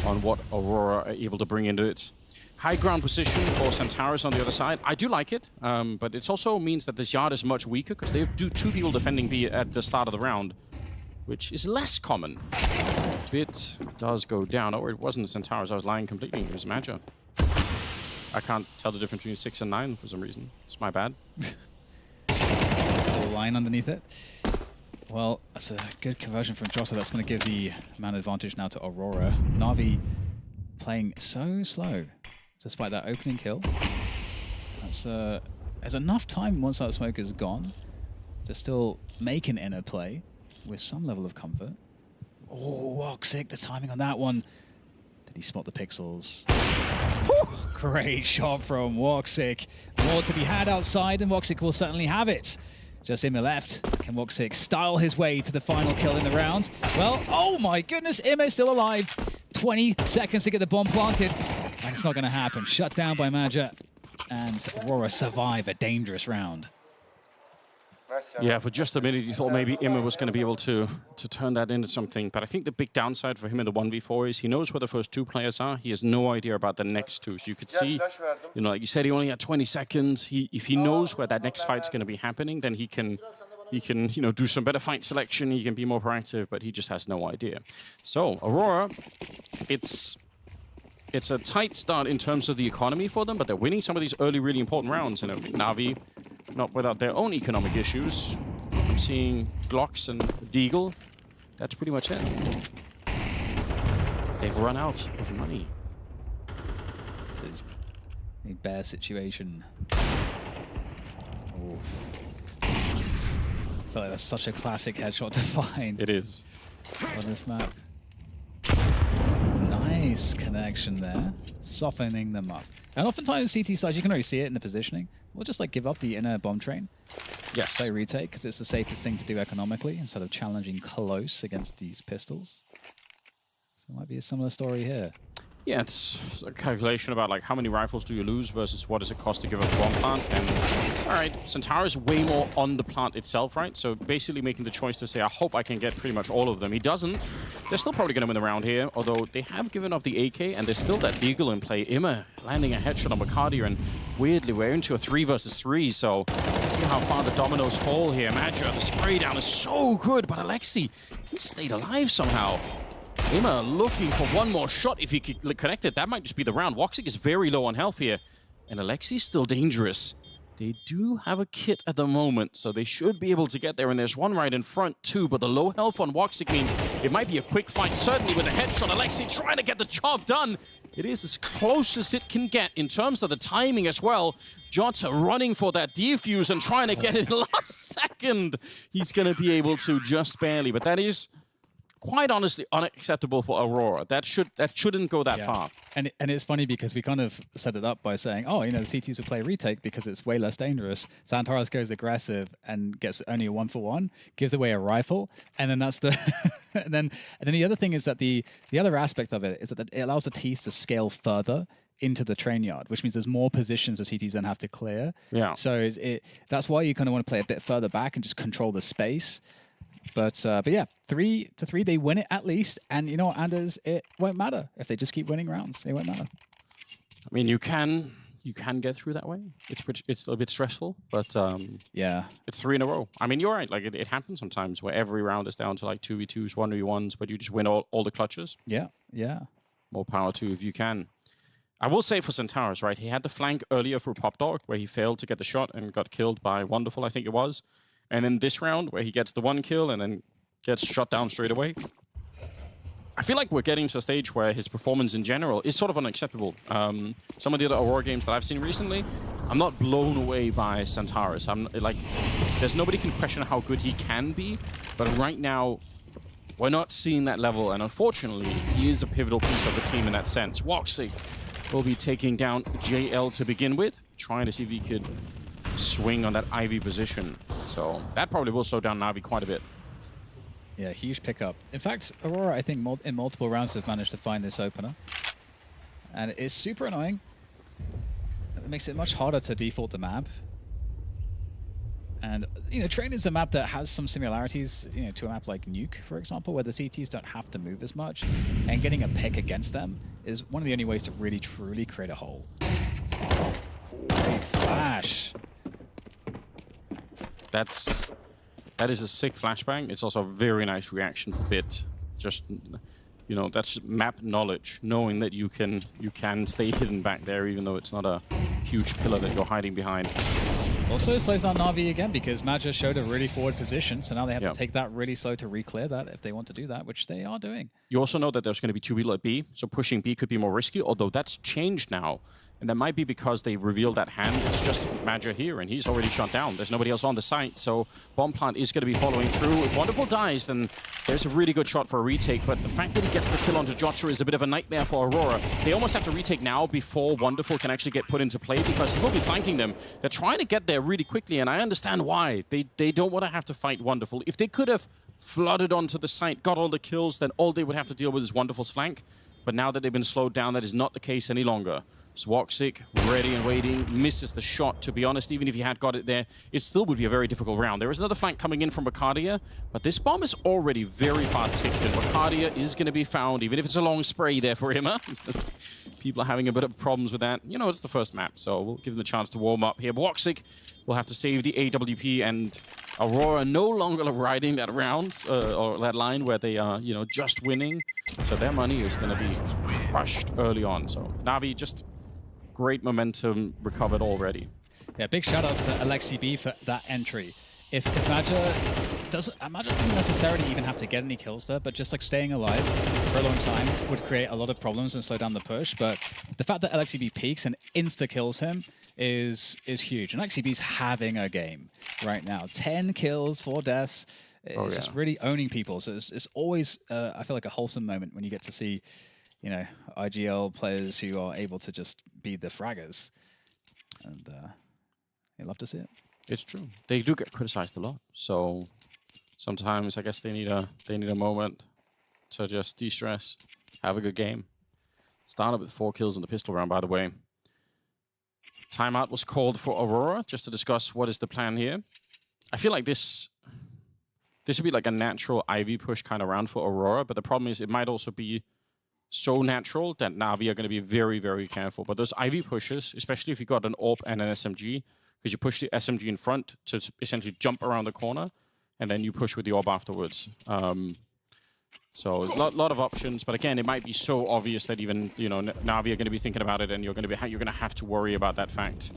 on what Aurora are able to bring into it. High ground position for Centaurus on the other side. I do like it, but it also means that this yard is much weaker because they do 2 people defending B at the start of the round, which is less common. Bit does go down. Oh, it wasn't the Centaurus. I was lying completely. It was Magi. I can't tell the difference between 6 and 9 for some reason. It's my bad. Little line underneath it. Well, that's a good conversion from Jota. That's going to give the man advantage now to Aurora. Na'Vi playing so slow. Despite that opening kill, there's enough time once that smoke is gone to still make an inner play with some level of comfort. Oh, Woxic, the timing on that one. Did he spot the pixels? Whew! Great shot from Woxic. More to be had outside, and Woxic will certainly have it. Just Imma left. Can Woxic style his way to the final kill in the round? Well, oh my goodness, Imma is still alive. 20 seconds to get the bomb planted. And it's not going to happen. Shut down by Magi. And Aurora survive a dangerous round. Yeah, for just a minute you thought maybe Imma was going to be able to turn that into something. But I think the big downside for him in the 1v4 is he knows where the first 2 players are. He has no idea about the next 2. So you could see, you know, like you said, he only had 20 seconds. If he knows where that next fight's going to be happening, then he can, you know, do some better fight selection. He can be more proactive, but he just has no idea. So Aurora, it's a tight start in terms of the economy for them, but they're winning some of these early, really important rounds. And Na'Vi, not without their own economic issues. I'm seeing Glocks and Deagle. That's pretty much it. they've run out of money. This is a bear situation. Oh. I feel like that's such a classic headshot to find. It is. On this map. Nice connection there, softening them up. And oftentimes CT sides, you can already see it in the positioning. We'll just like give up the inner bomb train. Yes. Play retake, because it's the safest thing to do economically instead of challenging close against these pistols. So it might be a similar story here. Yeah, it's a calculation about like how many rifles do you lose versus what does it cost to give up one plant. And all right, Centaur is way more on the plant itself, right? So basically making the choice to say, I hope I can get pretty much all of them. He doesn't. They're still probably going to win the round here, although they have given up the AK and there's still that Deagle in play. Ima landing a headshot on Bacardia, and weirdly we're into a 3 versus 3, so let's see how far the dominoes fall here. Maggia, the spray down is so good, but Aleksib, he stayed alive somehow. Ima looking for one more shot. If he could connect it, that might just be the round. Woxic is very low on health here, and Aleksib's still dangerous. They do have a kit at the moment, so they should be able to get there, and there's one right in front too, but the low health on Woxic means it might be a quick fight, certainly with a headshot. Aleksib trying to get the job done. It is as close as it can get in terms of the timing as well. Jota running for that defuse and trying to get it last second. He's going to be able to just barely, but that is quite honestly unacceptable for Aurora. That shouldn't go that far. And it's funny because we kind of set it up by saying, oh, you know, the CTs will play retake because it's way less dangerous. Xantares goes aggressive and gets only a 1-for-1, gives away a rifle, and then that's the and then the other thing is that the other aspect of it is that it allows the T's to scale further into the train yard, which means there's more positions the CTs then have to clear. Yeah. So that's why you kind of want to play a bit further back and just control the space. But yeah, 3-3, they win it at least. And you know what, Anders, it won't matter if they just keep winning rounds. It won't matter. I mean, you can get through that way. It's a bit stressful, but yeah, it's 3 in a row. I mean, you're right. Like it happens sometimes where every round is down to like 2v2s, 1v1s, but you just win all the clutches. Yeah, yeah. More power to you if you can. I will say for Centaurus, right? He had the flank earlier for Pop Dog where he failed to get the shot and got killed by Wonderful, I think it was. And in this round, where he gets the 1 kill and then gets shot down straight away, I feel like we're getting to a stage where his performance in general is sort of unacceptable. Some of the other Aurora games that I've seen recently, I'm not blown away by Centaurus. I'm like, there's nobody can question how good he can be, but right now, we're not seeing that level, and unfortunately, he is a pivotal piece of the team in that sense. Woxic will be taking down JL to begin with, trying to see if he could swing on that Ivy position. So that probably will slow down Na'Vi quite a bit. Yeah, huge pickup. In fact, Aurora, I think, in multiple rounds have managed to find this opener. And it's super annoying. It makes it much harder to default the map. And, you know, Train is a map that has some similarities, you know, to a map like Nuke, for example, where the CTs don't have to move as much. And getting a pick against them is one of the only ways to really, truly create a hole. Great flash. That is a sick flashbang. It's also a very nice reaction for Bit. Just, you know, that's map knowledge, knowing that you can stay hidden back there, even though it's not a huge pillar that you're hiding behind. Also slows down Na'Vi again because Maggia showed a really forward position, so now they have to take that really slow to re-clear that if they want to do that, which they are doing. You also know that there's going to be 2 people at B, so pushing B could be more risky, although that's changed now. And that might be because they revealed that hand. It's just Maggia here, and he's already shot down. There's nobody else on the site, so Bomb Plant is going to be following through. If Wonderful dies, then there's a really good shot for a retake, but the fact that he gets the kill onto Jotcha is a bit of a nightmare for Aurora. They almost have to retake now before Wonderful can actually get put into play, because he will be flanking them. They're trying to get there really quickly, and I understand why. They don't want to have to fight Wonderful. If they could have flooded onto the site, got all the kills, then all they would have to deal with is Wonderful's flank. But now that they've been slowed down, that is not the case any longer. Woxic, ready and waiting, misses the shot. To be honest, even if he had got it there, it still would be a very difficult round. There is another flank coming in from Bacardia, but this bomb is already very far ticked, and Bacardia is going to be found, even if it's a long spray there for him. People are having a bit of problems with that. You know, it's the first map, so we'll give them a chance to warm up here. Woxic will have to save the AWP, and Aurora no longer riding that round, or that line where they are, you know, just winning. So their money is going to be crushed early on. So Na'Vi just great momentum recovered already. Yeah, big shout outs to Aleksib for that entry. if Maja doesn't necessarily even have to get any kills there, but just like staying alive for a long time would create a lot of problems and slow down the push. But the fact that Aleksib peaks and insta-kills him is huge. And Aleksib's having a game right now. 10 kills, 4 deaths. It's just really owning people. So it's always, I feel like, a wholesome moment when you get to see, you know, IGL players who are able to just be the fraggers. And you love to see it. It's true. They do get criticized a lot. So sometimes I guess they need a moment to just de-stress, have a good game. Started with 4 kills in the pistol round, by the way. Timeout was called for Aurora, just to discuss what is the plan here. I feel like this would be like a natural IV push kind of round for Aurora, but the problem is it might also be so natural that Na'Vi are going to be very, very careful. But those IV pushes, especially if you got an AWP and an SMG, because you push the SMG in front to essentially jump around the corner, and then you push with the AWP afterwards. So a lot of options, but again, it might be so obvious that even Na'Vi are going to be thinking about it, and you're going to have to worry about that fact.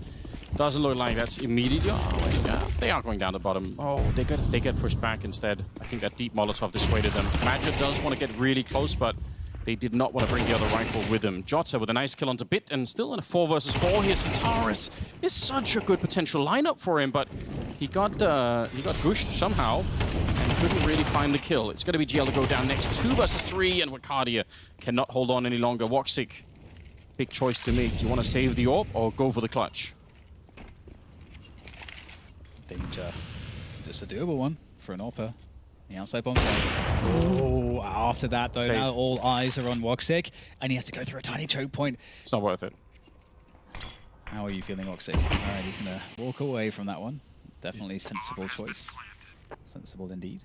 Doesn't look like that's immediately. Oh, yeah, they are going down the bottom. Oh, they get pushed back instead. I think that deep Molotov dissuaded them. Maja does want to get really close, but they did not want to bring the other rifle with them. Jota with a nice kill onto Bit, and still in a 4 versus 4 here. Centaurus is such a good potential lineup for him, but he got gushed somehow and couldn't really find the kill. It's going to be GL to go down next. 2 versus 3, and Wakadia cannot hold on any longer. Woxic, big choice to make. Do you want to save the AWP or go for the clutch? Danger. Just a doable one for an AWPer. The outside bomb side. Oh, after that though, now all eyes are on Woxic, and he has to go through a tiny choke point. It's not worth it. How are you feeling, Woxic? All right, he's gonna walk away from that one. Definitely sensible choice. Sensible indeed.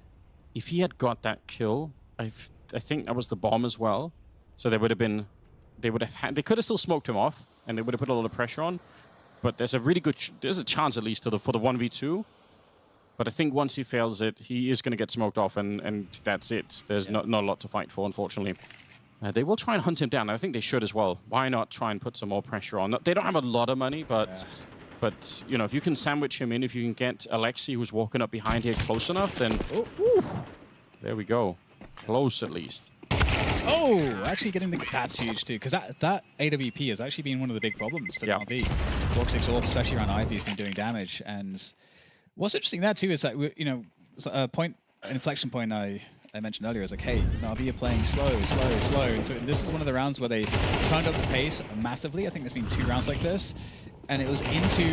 If he had got that kill, I think that was the bomb as well. So they could have still smoked him off, and they would have put a lot of pressure on. But there's a chance at least for the 1v2. But I think once he fails it, he is going to get smoked off, and that's it. There's not a lot to fight for, unfortunately. They will try and hunt him down. I think they should as well. Why not try and put some more pressure on? They don't have a lot of money, but you know, if you can sandwich him in, if you can get Aleksib, who's walking up behind here, close enough, then there we go. Close at least. Oh, actually getting that's huge too, because that AWP has actually been one of the big problems for Na'Vi. Woxic's AWP, especially around Ivy, has been doing damage. And what's interesting there too is that inflection point I mentioned earlier is like, hey, Na'Vi are playing slow. And so this is one of the rounds where they turned up the pace massively. I think there's been 2 rounds like this. And it was into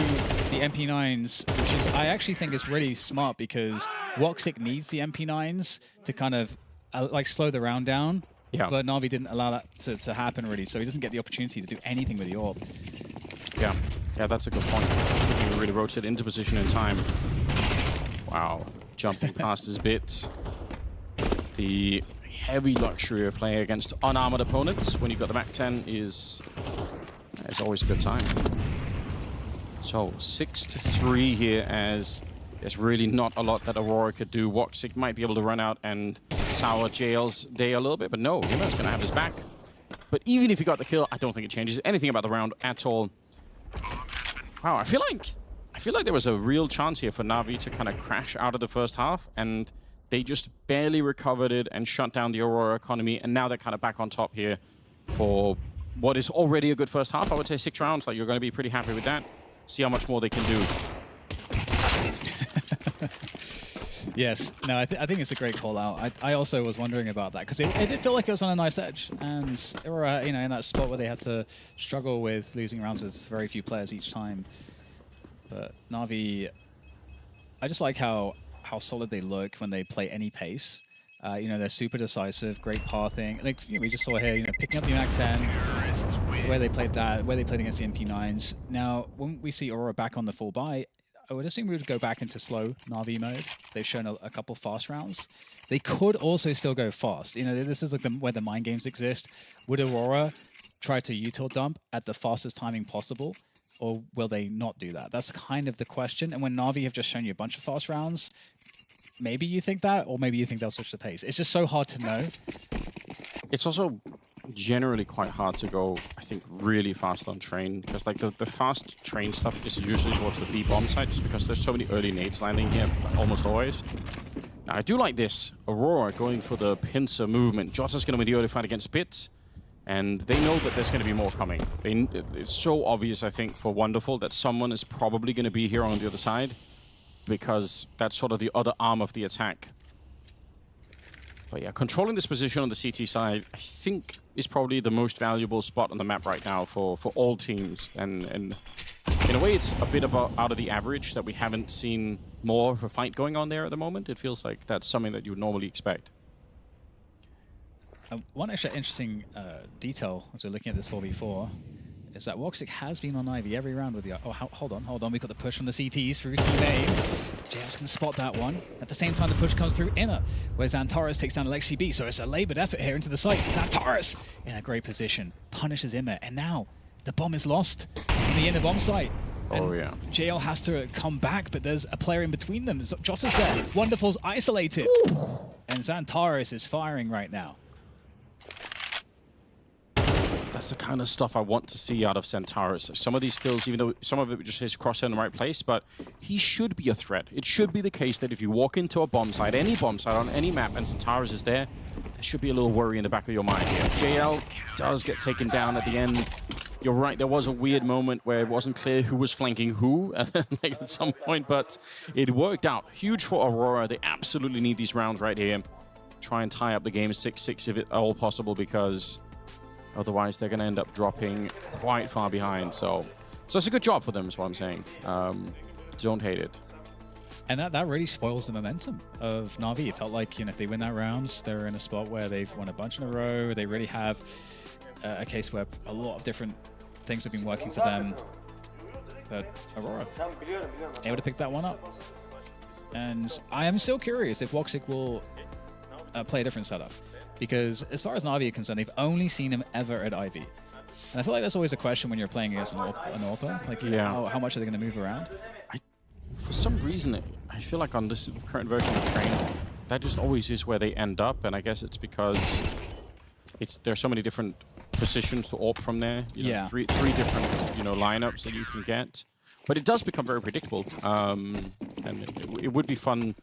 the MP9s, which is, I actually think is really smart, because Woxic needs the MP9s to kind of like slow the round down. Yeah. But Na'Vi didn't allow that to happen really, so he doesn't get the opportunity to do anything with the AWP. Yeah, that's a good point. He really rotated into position in time. Wow, jumping past his bit. The heavy luxury of playing against unarmored opponents when you've got the MAC-10 is always a good time. So 6-3 here, as there's really not a lot that Aurora could do. Woxic might be able to run out and sour JL's day a little bit, but no, Yimmer's going to have his back. But even if he got the kill, I don't think it changes anything about the round at all. Wow, I feel like there was a real chance here for Na'Vi to kind of crash out of the first half, and they just barely recovered it and shut down the Aurora economy, and now they're kind of back on top here for what is already a good first half. I would say 6 rounds, like you're going to be pretty happy with that. See how much more they can do. Yes, no, I think it's a great call out. I also was wondering about that, because it did feel like it was on a nice edge, and they were in that spot where they had to struggle with losing rounds with very few players each time. But Na'Vi, I just like how solid they look when they play any pace. They're super decisive, great pathing. Like we just saw here, picking up the MAC-10, where they played against the MP9s. Now, when we see Aurora back on the full buy, I would assume we would go back into slow Na'Vi mode. They've shown a couple fast rounds. They could also still go fast. This is like where the mind games exist. Would Aurora try to util dump at the fastest timing possible, or will they not do that? That's kind of the question. And when Na'Vi have just shown you a bunch of fast rounds, maybe you think that, or maybe you think they'll switch the pace. It's just so hard to know. It's also generally quite hard to go, I think, really fast on train, because like the fast train stuff is usually towards the B bomb side, just because there's so many early nades landing here, almost always. Now, I do like this. Aurora going for the pincer movement. Jota's going to win the early fight against Bits, and they know that there's going to be more coming. It's so obvious, I think, for Wonderful that someone is probably going to be here on the other side, because that's sort of the other arm of the attack. But yeah, controlling this position on the CT side, I think, is probably the most valuable spot on the map right now for all teams. And in a way, it's a bit out of the average that we haven't seen more of a fight going on there at the moment. It feels like that's something that you would normally expect. One extra interesting detail as we're looking at this 4v4 is that Woxic has been on Ivy every round with the... Oh, hold on. We've got the push from the CTs through Team A. JS can spot that one. At the same time, the push comes through Inner, where Xantares takes down Aleksib. So it's a labored effort here into the site. Xantares in a great position, punishes Immer, and now the bomb is lost on the Inner bomb site. Oh, yeah. JL has to come back, but there's a player in between them. Jota's there. Wonderful's isolated. And Xantares is firing right now. That's the kind of stuff I want to see out of Xantares. Some of these kills, even though some of it just is crosshair in the right place, but he should be a threat. It should be the case that if you walk into a bomb site, any bomb site on any map, and Xantares is there should be a little worry in the back of your mind here. JL does get taken down at the end. You're right, there was a weird moment where it wasn't clear who was flanking who like at some point, but it worked out. Huge for Aurora. They absolutely need these rounds right here. Try and tie up the game 6-6 if at all possible, because otherwise, they're going to end up dropping quite far behind. So it's a good job for them, is what I'm saying. Don't hate it. And that really spoils the momentum of Na'Vi. It felt like, if they win that round, they're in a spot where they've won a bunch in a row. They really have a case where a lot of different things have been working for them. But Aurora able to pick that one up. And I am still curious if Woxic will play a different setup. Because as far as Na'Vi are concerned, they've only seen him ever at Ivy. And I feel like that's always a question when you're playing against an AWPer. Like, how much are they going to move around? For some reason, I feel like on this current version of Train, that just always is where they end up. And I guess it's because there's so many different positions to AWP from there. Three different lineups that you can get. But it does become very predictable. And it would be fun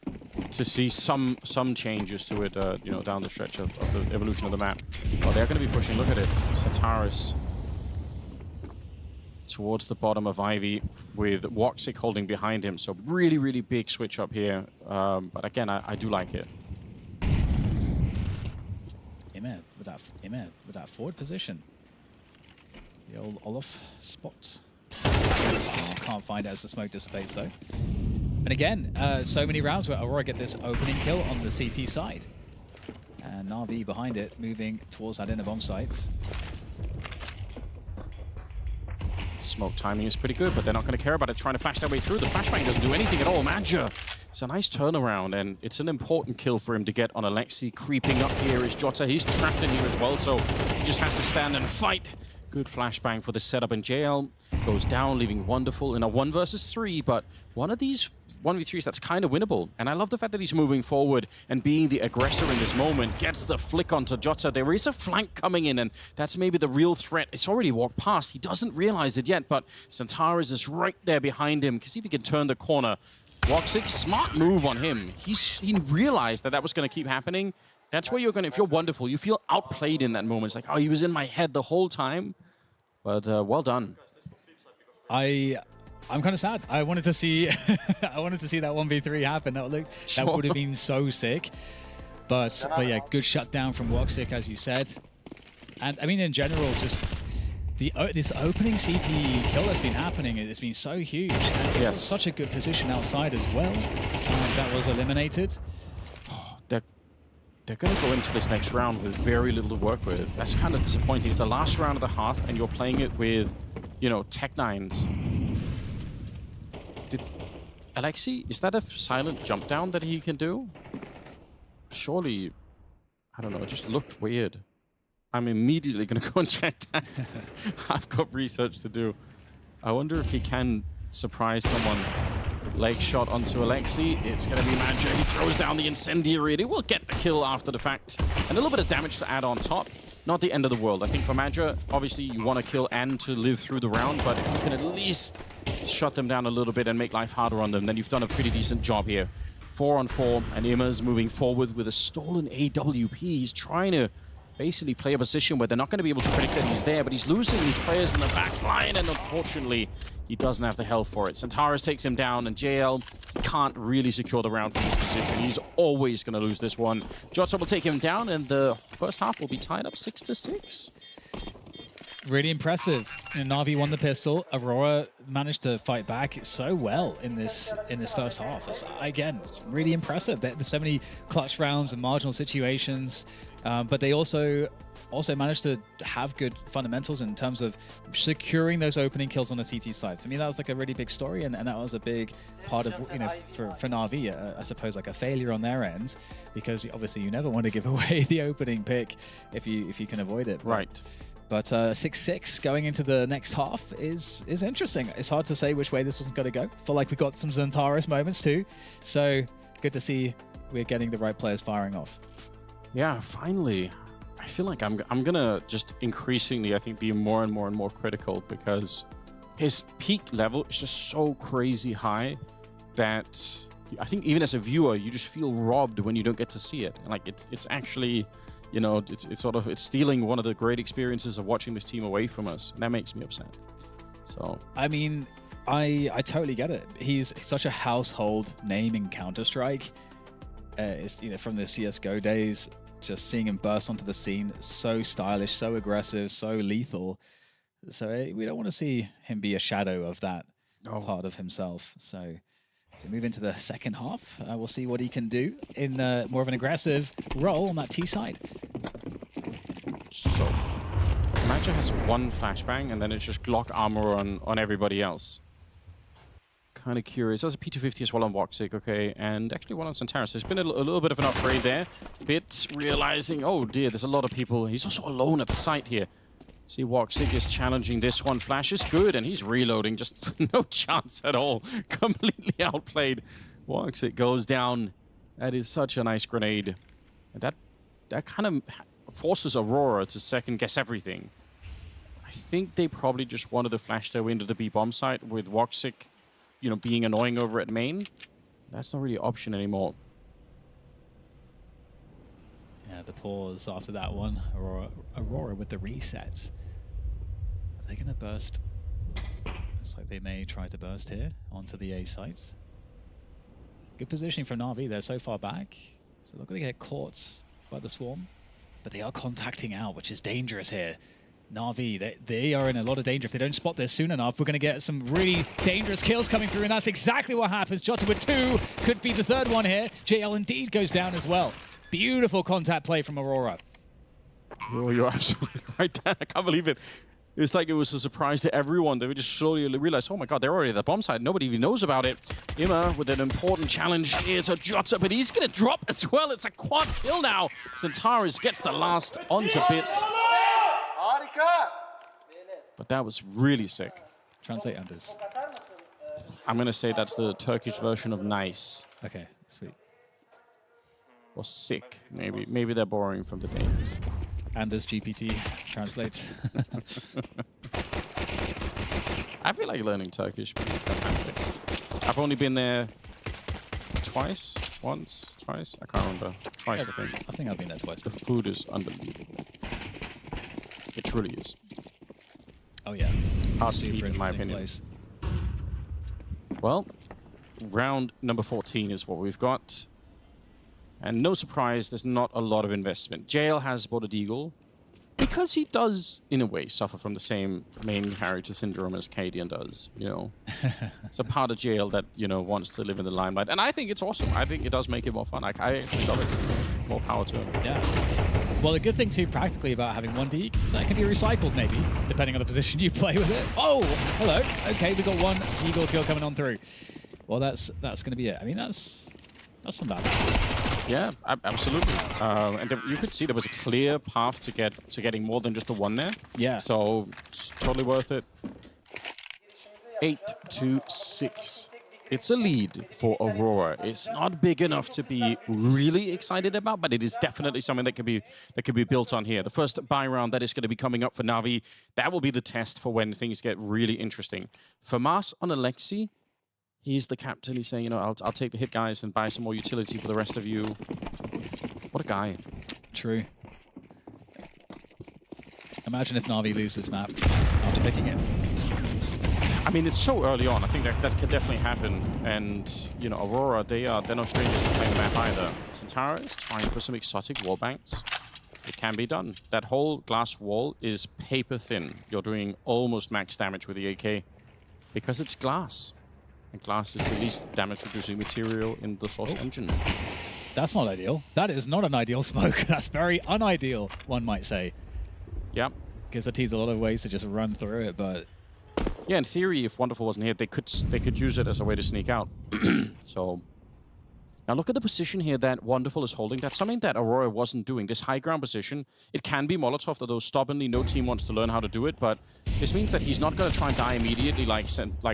to see some changes to it, down the stretch of the evolution of the map. Well, they're going to be pushing. Look at it, Xantares towards the bottom of Ivy with Woxic holding behind him. So really, really big switch up here. But again, I do like it. Immer with that forward position. The old Olaf spot. Can't find it as the smoke dissipates though. And again, so many rounds where Aurora get this opening kill on the CT side. And Na'Vi behind it, moving towards that inner bomb site. Smoke timing is pretty good, but they're not going to care about it, trying to flash their way through. The flashbang doesn't do anything at all. Madja, it's a nice turnaround, and it's an important kill for him to get on Aleksib. Creeping up here is Jota. He's trapped in here as well, so he just has to stand and fight. Good flashbang for the setup, and JL goes down, leaving Wonderful in a 1 versus 3, but one of these 1v3s that's kind of winnable. And I love the fact that he's moving forward and being the aggressor in this moment, gets the flick onto Jota. There is a flank coming in, and that's maybe the real threat. It's already walked past. He doesn't realize it yet, but Xantares is right there behind him. See if he can turn the corner. Woxic, smart move on him. He realized that was going to keep happening. That's where you're going to, if you're Wonderful, you feel outplayed in that moment. It's like, oh, he was in my head the whole time. But well done. I'm kind of sad. I wanted to see that 1v3 happen. That would have been so sick. But yeah, good shutdown from Woxic, as you said. And I mean, in general, just this opening CT kill that's been happening, it's been so huge. And it was such a good position outside as well. That was eliminated. They're going to go into this next round with very little to work with. That's kind of disappointing. It's the last round of the half, and you're playing it with, Tech-9s. Aleksib, is that a silent jump down that he can do? Surely, I don't know, it just looked weird. I'm immediately going to go and check that. I've got research to do. I wonder if he can surprise someone. Leg shot onto Aleksib. It's going to be Madja. He throws down the incendiary. He will get the kill after the fact. And a little bit of damage to add on top. not the end of the world. I think for Madra, obviously you want to kill and to live through the round, but if you can at least shut them down a little bit and make life harder on them, then you've done a pretty decent job here. 4-on-4, and Ima's moving forward with a stolen AWP. He's trying to basically play a position where they're not going to be able to predict that he's there, but he's losing his players in the back line, and unfortunately, he doesn't have the health for it. Centaurus takes him down, and JL can't really secure the round from this position. He's always going to lose this one. Jota will take him down, and the first half will be tied up 6-6. Really impressive. Na'Vi won the pistol. Aurora managed to fight back so well in this first half. Again, it's really impressive. There's so many clutch rounds and marginal situations, but they also managed to have good fundamentals in terms of securing those opening kills on the CT side. For me, that was like a really big story, and that was a big part of, for Na'Vi, I suppose, like a failure on their end, because obviously you never want to give away the opening pick if you can avoid it. Right. But 6-6 going into the next half is interesting. It's hard to say which way this was going to go. Feel like we got some Centaurus moments too. So good to see we're getting the right players firing off. Yeah, finally. I feel like I'm gonna just increasingly, I think, be more and more critical, because his peak level is just so crazy high that I think even as a viewer, you just feel robbed when you don't get to see it. Like it's actually, you know, it's stealing one of the great experiences of watching this team away from us, and that makes me upset. So I mean, I totally get it. He's such a household name in Counter-Strike. It's, from the CS:GO days, just seeing him burst onto the scene, so stylish, so aggressive, so lethal. So we don't want to see him be a shadow of that part of himself. So move into the second half. We'll see what he can do in more of an aggressive role on that T side. So, Madra has one flashbang, and then it's just Glock armor on everybody else. Kind of curious. There's a P250 as well on Woxic, okay, and actually one on Centaurus. There's been a little bit of an upgrade there. Bit realizing, oh dear, there's a lot of people. He's also alone at the site here. See, Woxic is challenging this one. Flash is good, and he's reloading. Just no chance at all. Completely outplayed. Woxic goes down. That is such a nice grenade. And that kind of forces Aurora to second guess everything. I think they probably just wanted to flash their way into the B bomb site with Woxic, being annoying over at main. That's not really an option anymore. Yeah, the pause after that one. Aurora with the resets. Are they going to burst? Looks like they may try to burst here onto the A sites. Good positioning from Na'Vi. They're so far back, so they're going to get caught by the swarm. But they are contacting out, which is dangerous here. Na'Vi, they are in a lot of danger. If they don't spot this soon enough, we're going to get some really dangerous kills coming through, and that's exactly what happens. Jota with 2, could be the third one here. JL indeed goes down as well. Beautiful contact play from Aurora. Oh, you're absolutely right, Dan. I can't believe it. It's like it was a surprise to everyone. They would just slowly realize, oh my god, they're already at the bomb site. Nobody even knows about it. Ima with an important challenge here to Jota, but he's going to drop as well. It's a quad kill now. Centaurus gets the last onto Bits. But that was really sick. Translate Anders. I'm going to say that's the Turkish version of nice. Okay, sweet. Or sick, maybe. Maybe they're borrowing from the Danes. Anders GPT translates. I feel like learning Turkish would be fantastic. I've only been there twice, I can't remember. Twice, I think. I think I've been there twice. The food is unbelievable. It truly is. Oh yeah. Hard to eat, in my opinion. Well, round number 14 is what we've got. And no surprise, there's not a lot of investment. JL has bought a Deagle because he does, in a way, suffer from the same main character syndrome as Cadian does, It's a part of JL that, wants to live in the limelight. And I think it's awesome. I think it does make it more fun. I actually love it. More power to him. Yeah. Well, the good thing, too, practically about having one DEAG is that it can be recycled, maybe, depending on the position you play with it. Oh, hello. Okay, we got one Eagle kill coming on through. Well, that's going to be it. I mean, that's not bad. Yeah, absolutely. And you could see there was a clear path to getting more than just the one there. Yeah. So it's totally worth it. 8-6. It's a lead for Aurora. It's not big enough to be really excited about, but it is definitely something that could be built on here. The first buy round that is going to be coming up for Na'Vi, that will be the test for when things get really interesting. For Mas on Aleksib, he's the captain. He's saying, you know, I'll take the hit, guys, and buy some more utility for the rest of you. What a guy. True. Imagine if Na'Vi lose this map after picking it. I mean, it's so early on. I think that could definitely happen. And, you know, Aurora, they're no strangers to playing the map either. Santara is trying for some exotic wall banks. It can be done. That whole glass wall is paper thin. You're doing almost max damage with the AK because it's glass. And glass is the least damage-reducing material in the Source engine. That's not ideal. That is not an ideal smoke. That's very unideal, one might say. Yeah. Gives ATs a lot of ways to just run through it, but... Yeah, in theory, if Wonderful wasn't here, they could use it as a way to sneak out. So... Now look at the position here that Wonderful is holding. That's something that Aurora wasn't doing. This high ground position, it can be Molotov, although stubbornly no team wants to learn how to do it, but this means that he's not going to try and die immediately like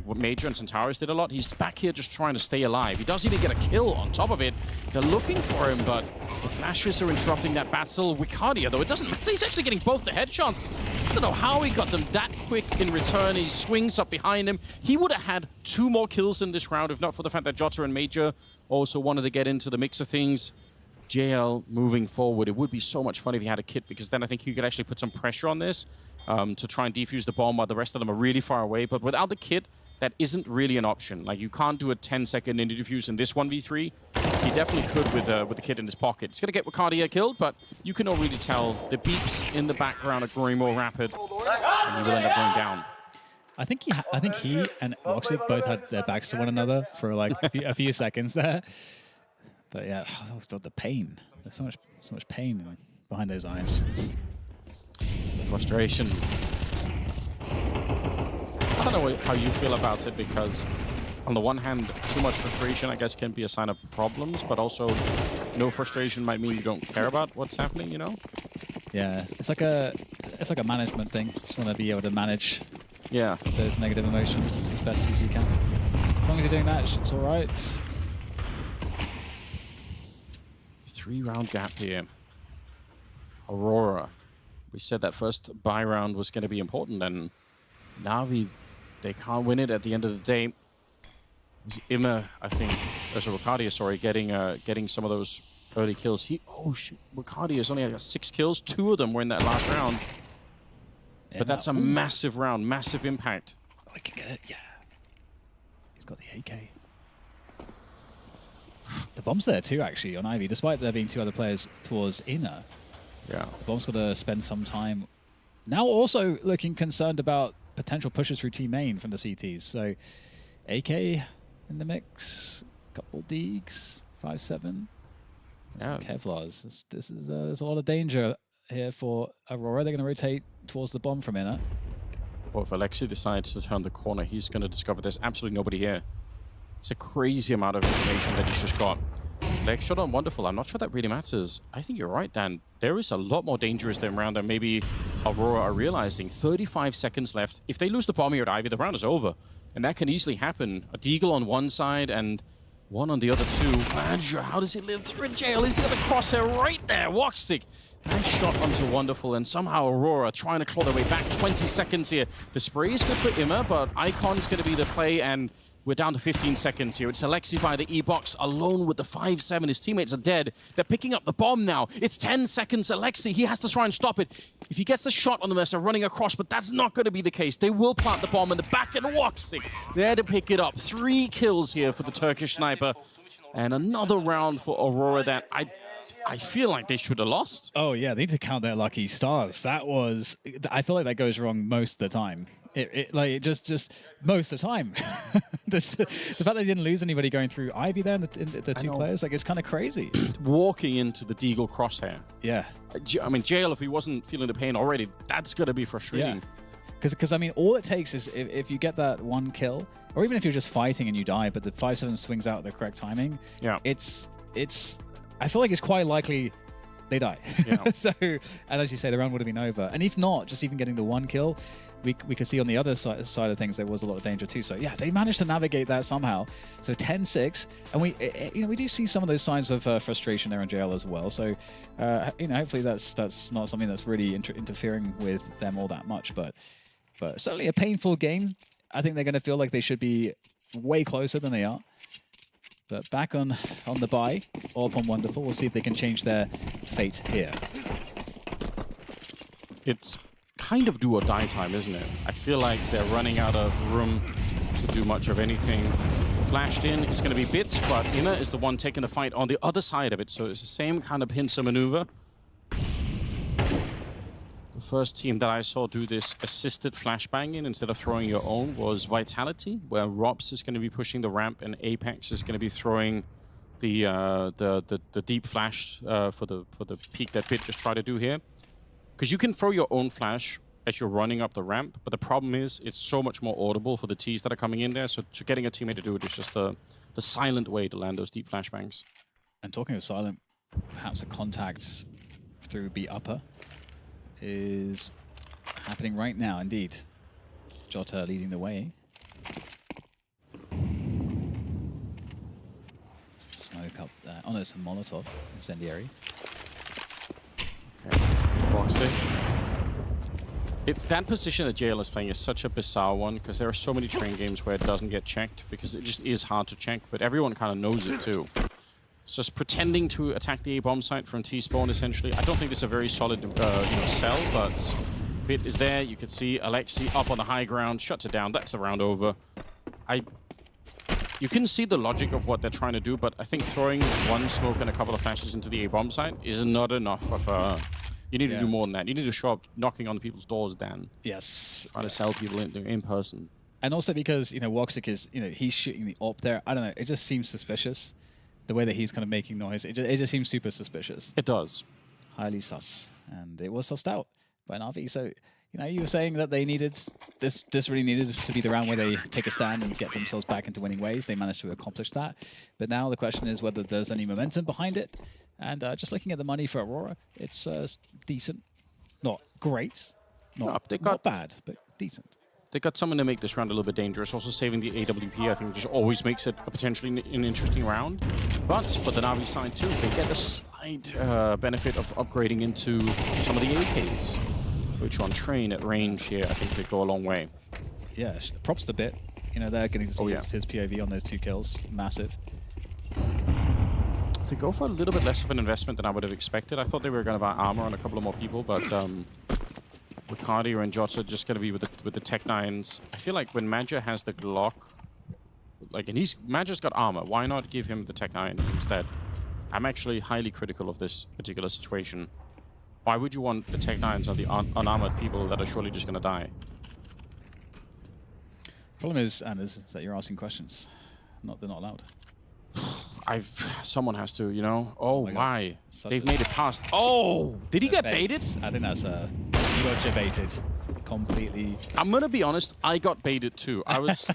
what Major and Centaurus did a lot. He's back here just trying to stay alive. He does even get a kill on top of it. They're looking for him, but the flashes are interrupting that battle. Wicardia, though, it doesn't matter. He's actually getting both the headshots. I don't know how he got them that quick in return. He swings up behind him. He would have had 2 more kills in this round, if not for the fact that Jota and Major also wanted to get into the mix of things. JL moving forward. It would be so much fun if he had a kit, because then I think he could actually put some pressure on this to try and defuse the bomb while the rest of them are really far away. But without the kit, that isn't really an option. Like, you can't do a 10-second indie defuse in this 1v3. He definitely could with the kit in his pocket. He's going to get Wicardia killed, but you can not really tell. The beeps in the background are growing more rapid, and he will end up going down. I think he and Aleksib both had their backs to one another for like a few seconds there. But yeah, the pain. There's so much pain behind those eyes. It's the frustration. I don't know how you feel about it, because on the one hand, too much frustration, I guess, can be a sign of problems, but also no frustration might mean you don't care about what's happening, you know? Yeah, it's like a management thing. Just want to be able to manage those negative emotions as best as you can. As long as you're doing that, it's all right. 3-round gap here. Aurora. We said that first buy round was going to be important, and Na'Vi, they can't win it at the end of the day. It was Ima, I think, Wicardia, sorry, getting some of those early kills. Oh shit, Wicardia's only got 6 kills. 2 of them were in that last round. But that's a massive round, massive impact. Oh, I can get it, yeah. He's got the AK. The bomb's there too, actually, on Ivy, despite there being 2 other players towards Inner. Yeah. The bomb's got to spend some time. Now also looking concerned about potential pushes through Team Main from the CTs. So AK in the mix, couple Deegs, 5-7. Yeah. Kevlars. There's a lot of danger here for Aurora. They're going to rotate towards the bomb from Inner. Well, if Aleksib decides to turn the corner, he's going to discover there's absolutely nobody here. It's a crazy amount of information that he's just got. Leg shot on Wonderful. I'm not sure that really matters. I think you're right, Dan. There is a lot more dangerous than round than maybe Aurora are realizing. 35 seconds left. If they lose the bomb here at Ivy, the round is over. And that can easily happen. A Deagle on one side and one on the other 2. Badger, how does he live through in jail? He's got the crosshair right there. Walkstick. Nice shot onto Wonderful, and somehow Aurora trying to claw their way back. 20 seconds here. The spray is good for Ima, but Icon's going to be the play, and we're down to 15 seconds here. It's Aleksib by the E-box, alone with the 5-7. His teammates are dead. They're picking up the bomb now. It's 10 seconds. Aleksib, he has to try and stop it. If he gets the shot on them as they're running across, but that's not going to be the case. They will plant the bomb in the back, and Walkstick there to pick it up. 3 kills here for the Turkish sniper. And another round for Aurora that I feel like they should have lost. Oh, yeah, they need to count their lucky stars. I feel like that goes wrong most of the time. Just most of the time. The fact they didn't lose anybody going through Ivy there, the 2 players, like, it's kind of crazy. Walking into the Deagle crosshair. Yeah. I mean, JL, if he wasn't feeling the pain already, that's going to be frustrating. Because, I mean, all it takes is if you get that 1 kill, or even if you're just fighting and you die, but the 5-7 swings out at the correct timing, I feel like it's quite likely they die. Yeah. And as you say, the round would have been over. And if not, just even getting the 1 kill, we could see on the other side of things there was a lot of danger too. So yeah, they managed to navigate that somehow. So 10-6, and we do see some of those signs of frustration there in JL as well. So hopefully that's not something that's really interfering with them all that much. But certainly a painful game. I think they're going to feel like they should be way closer than they are. But back on the bye, all upon Wonderful. We'll see if they can change their fate here. It's kind of do or die time, isn't it? I feel like they're running out of room to do much of anything. Flashed in is going to be Bits, but Inna is the one taking the fight on the other side of it, so it's the same kind of pincer maneuver. The first team that I saw do this assisted flashbanging instead of throwing your own was Vitality, where Robs is going to be pushing the ramp and Apex is going to be throwing the deep flash for the peak that Bit just tried to do here. Because you can throw your own flash as you're running up the ramp, but the problem is it's so much more audible for the Ts that are coming in there, so getting a teammate to do it is just the silent way to land those deep flashbangs. And talking of silent, perhaps a contact through B upper is happening right now, indeed. Jota leading the way. Smoke up there. Oh no, it's a Molotov, incendiary. Okay. Boxing. That position that JL is playing is such a bizarre one because there are so many train games where it doesn't get checked because it just is hard to check, but everyone kind of knows it too. It's just pretending to attack the A-bomb site from T-spawn essentially. I don't think it's a very solid sell, but Bit is there. You can see Aleksib up on the high ground, shuts it down. That's the round over. You can see the logic of what they're trying to do, but I think throwing one smoke and a couple of flashes into the A-bomb site is not enough of a... You need to do more than that. You need to show up knocking on people's doors, Dan. Yes. Trying to sell people in person. And also because, Woxic is, he's shooting the AWP there. I don't know, it just seems suspicious. The way that he's kind of making noise, it just seems super suspicious. It does. Highly sus. And it was sussed out by Na'Vi. So, you were saying that they needed, this really needed to be the round where they take a stand and get themselves back into winning ways. They managed to accomplish that. But now the question is whether there's any momentum behind it. And just looking at the money for Aurora, it's decent. Not great. Not bad, but decent. They got someone to make this round a little bit dangerous. Also saving the AWP, I think, just always makes it a potentially an interesting round. But for the Na'Vi side too, they get a slight benefit of upgrading into some of the AKs, which on train at range here, I think they go a long way. Yeah, props to Bit. They're getting to see his POV on those 2 kills. Massive. They go for a little bit less of an investment than I would have expected. I thought they were going to buy armor on a couple of more people, but Ricardio and Jota are just going to be with the Tech 9s. I feel like when Madja has the Glock, and Madja's got armor, why not give him the Tech 9 instead? I'm actually highly critical of this particular situation. Why would you want the Tech 9s on the unarmored people that are surely just going to die? Problem is, Anders, is that you're asking questions. They're not allowed. Someone has to, Oh, why? They've made it past. Oh, did he get baited? I think that's you got baited completely. I'm gonna be honest. I got baited too. I was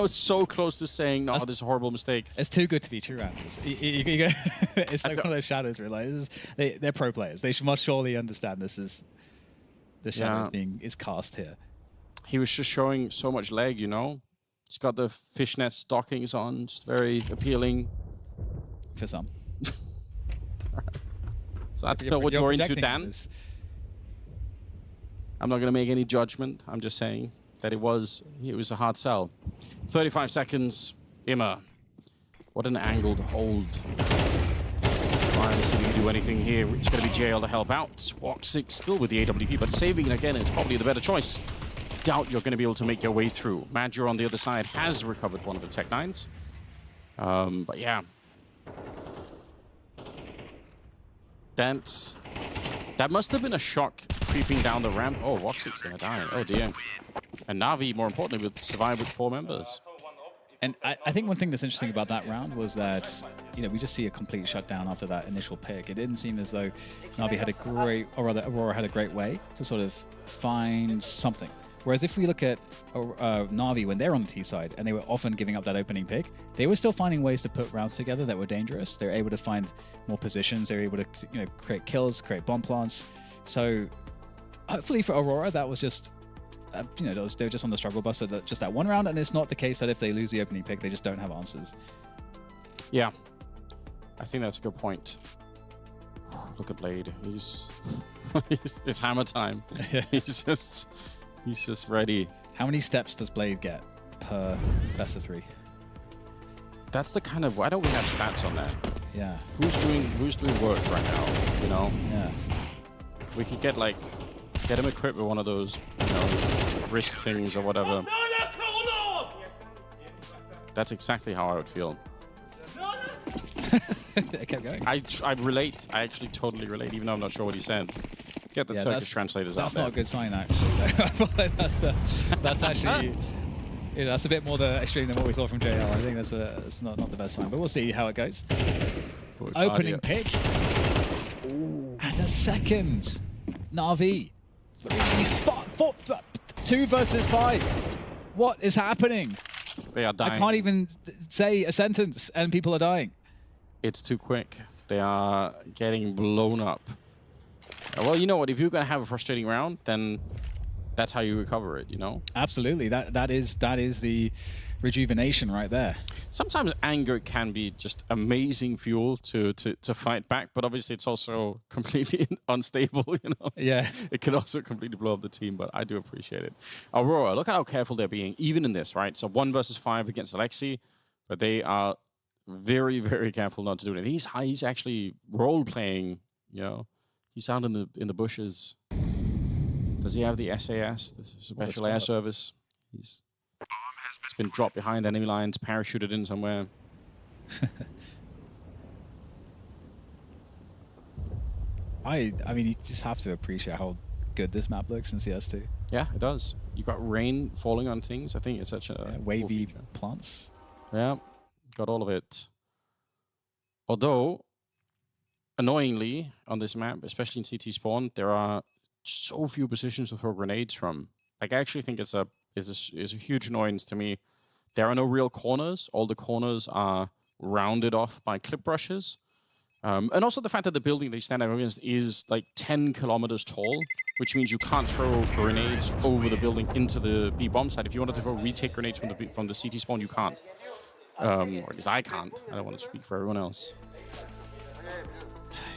so close to saying, no, this is a horrible mistake. It's too good to be true, Anders. It's like one of those shadows where they're pro players. They must surely understand the shadow is cast here. He was just showing so much leg, He's got the fishnet stockings on, just very appealing. For some. So I don't know what you're into, Dan. I'm not going to make any judgment. I'm just saying that it was a hard sell. 35 seconds. Imma. What an angle to hold. Trying to see if we can do anything here. It's going to be JL to help out. Woxic still with the AWP, but saving it again is probably the better choice. Doubt you're going to be able to make your way through. Madja on the other side has recovered one of the Tech 9s. But yeah. That must have been a shock creeping down the ramp. Oh, Woxic's going to die. Oh dear. And Na'Vi, more importantly, would survive with 4 members. And I think one thing that's interesting about that round was that, we just see a complete shutdown after that initial pick. It didn't seem as though Na'Vi had Aurora had a great way to sort of find something. Whereas if we look at Na'Vi when they're on the T side and they were often giving up that opening pick, they were still finding ways to put rounds together that were dangerous. They were able to find more positions. They were able to create kills, create bomb plants. So hopefully for Aurora, that was just you know, they're just on the struggle bus for just that one round, and it's not the case that if they lose the opening pick, they just don't have answers. Yeah, I think that's a good point. Look at Blade. He's it's hammer time. he's just ready. How many steps does Blade get per best of 3? That's the kind of, why don't we have stats on that? Yeah. Who's doing work right now? You know. Yeah. We could get him equipped with one of those, you know, wrist things or whatever. That's exactly how I would feel. It kept going. I relate. I actually totally relate, even though I'm not sure what he said. Get the Turkish translators out there. That's not a good sign, actually. That's actually, you know, that's a bit more the extreme than what we saw from JL. I think that's not the best sign, but we'll see how it goes. Opening pick. Ooh. And a second. Na'Vi. 2 versus 5. What is happening? They are dying. I can't even say a sentence and people are dying. It's too quick. They are getting blown up. Well, you know what? If you're going to have a frustrating round, then that's how you recover it, you know? Absolutely. That is the rejuvenation right there. Sometimes anger can be just amazing fuel to fight back, but obviously it's also completely unstable, you know? Yeah. It can also completely blow up the team, but I do appreciate it. Aurora, look at how careful they're being, even in this, right? So 1 versus 5 against Aleksib, but they are very, very careful not to do it. He's actually role-playing, you know? He's out in the bushes. Does he have the SAS, the Special Air Service? He's been dropped behind enemy lines, parachuted in somewhere. I mean, you just have to appreciate how good this map looks in CS2. Yeah, it does. You got rain falling on things. I think it's such a wavy plants. Yeah, got all of it. Although, annoyingly, on this map, especially in CT spawn, there are so few positions to throw grenades from. Like, I actually think it's a huge annoyance to me. There are no real corners. All the corners are rounded off by clip brushes. And also the fact that the building they stand against is like 10 kilometers tall, which means you can't throw grenades over the building into the B bomb site. If you wanted to throw retake grenades from the CT spawn, you can't. Or at least I can't. I don't want to speak for everyone else.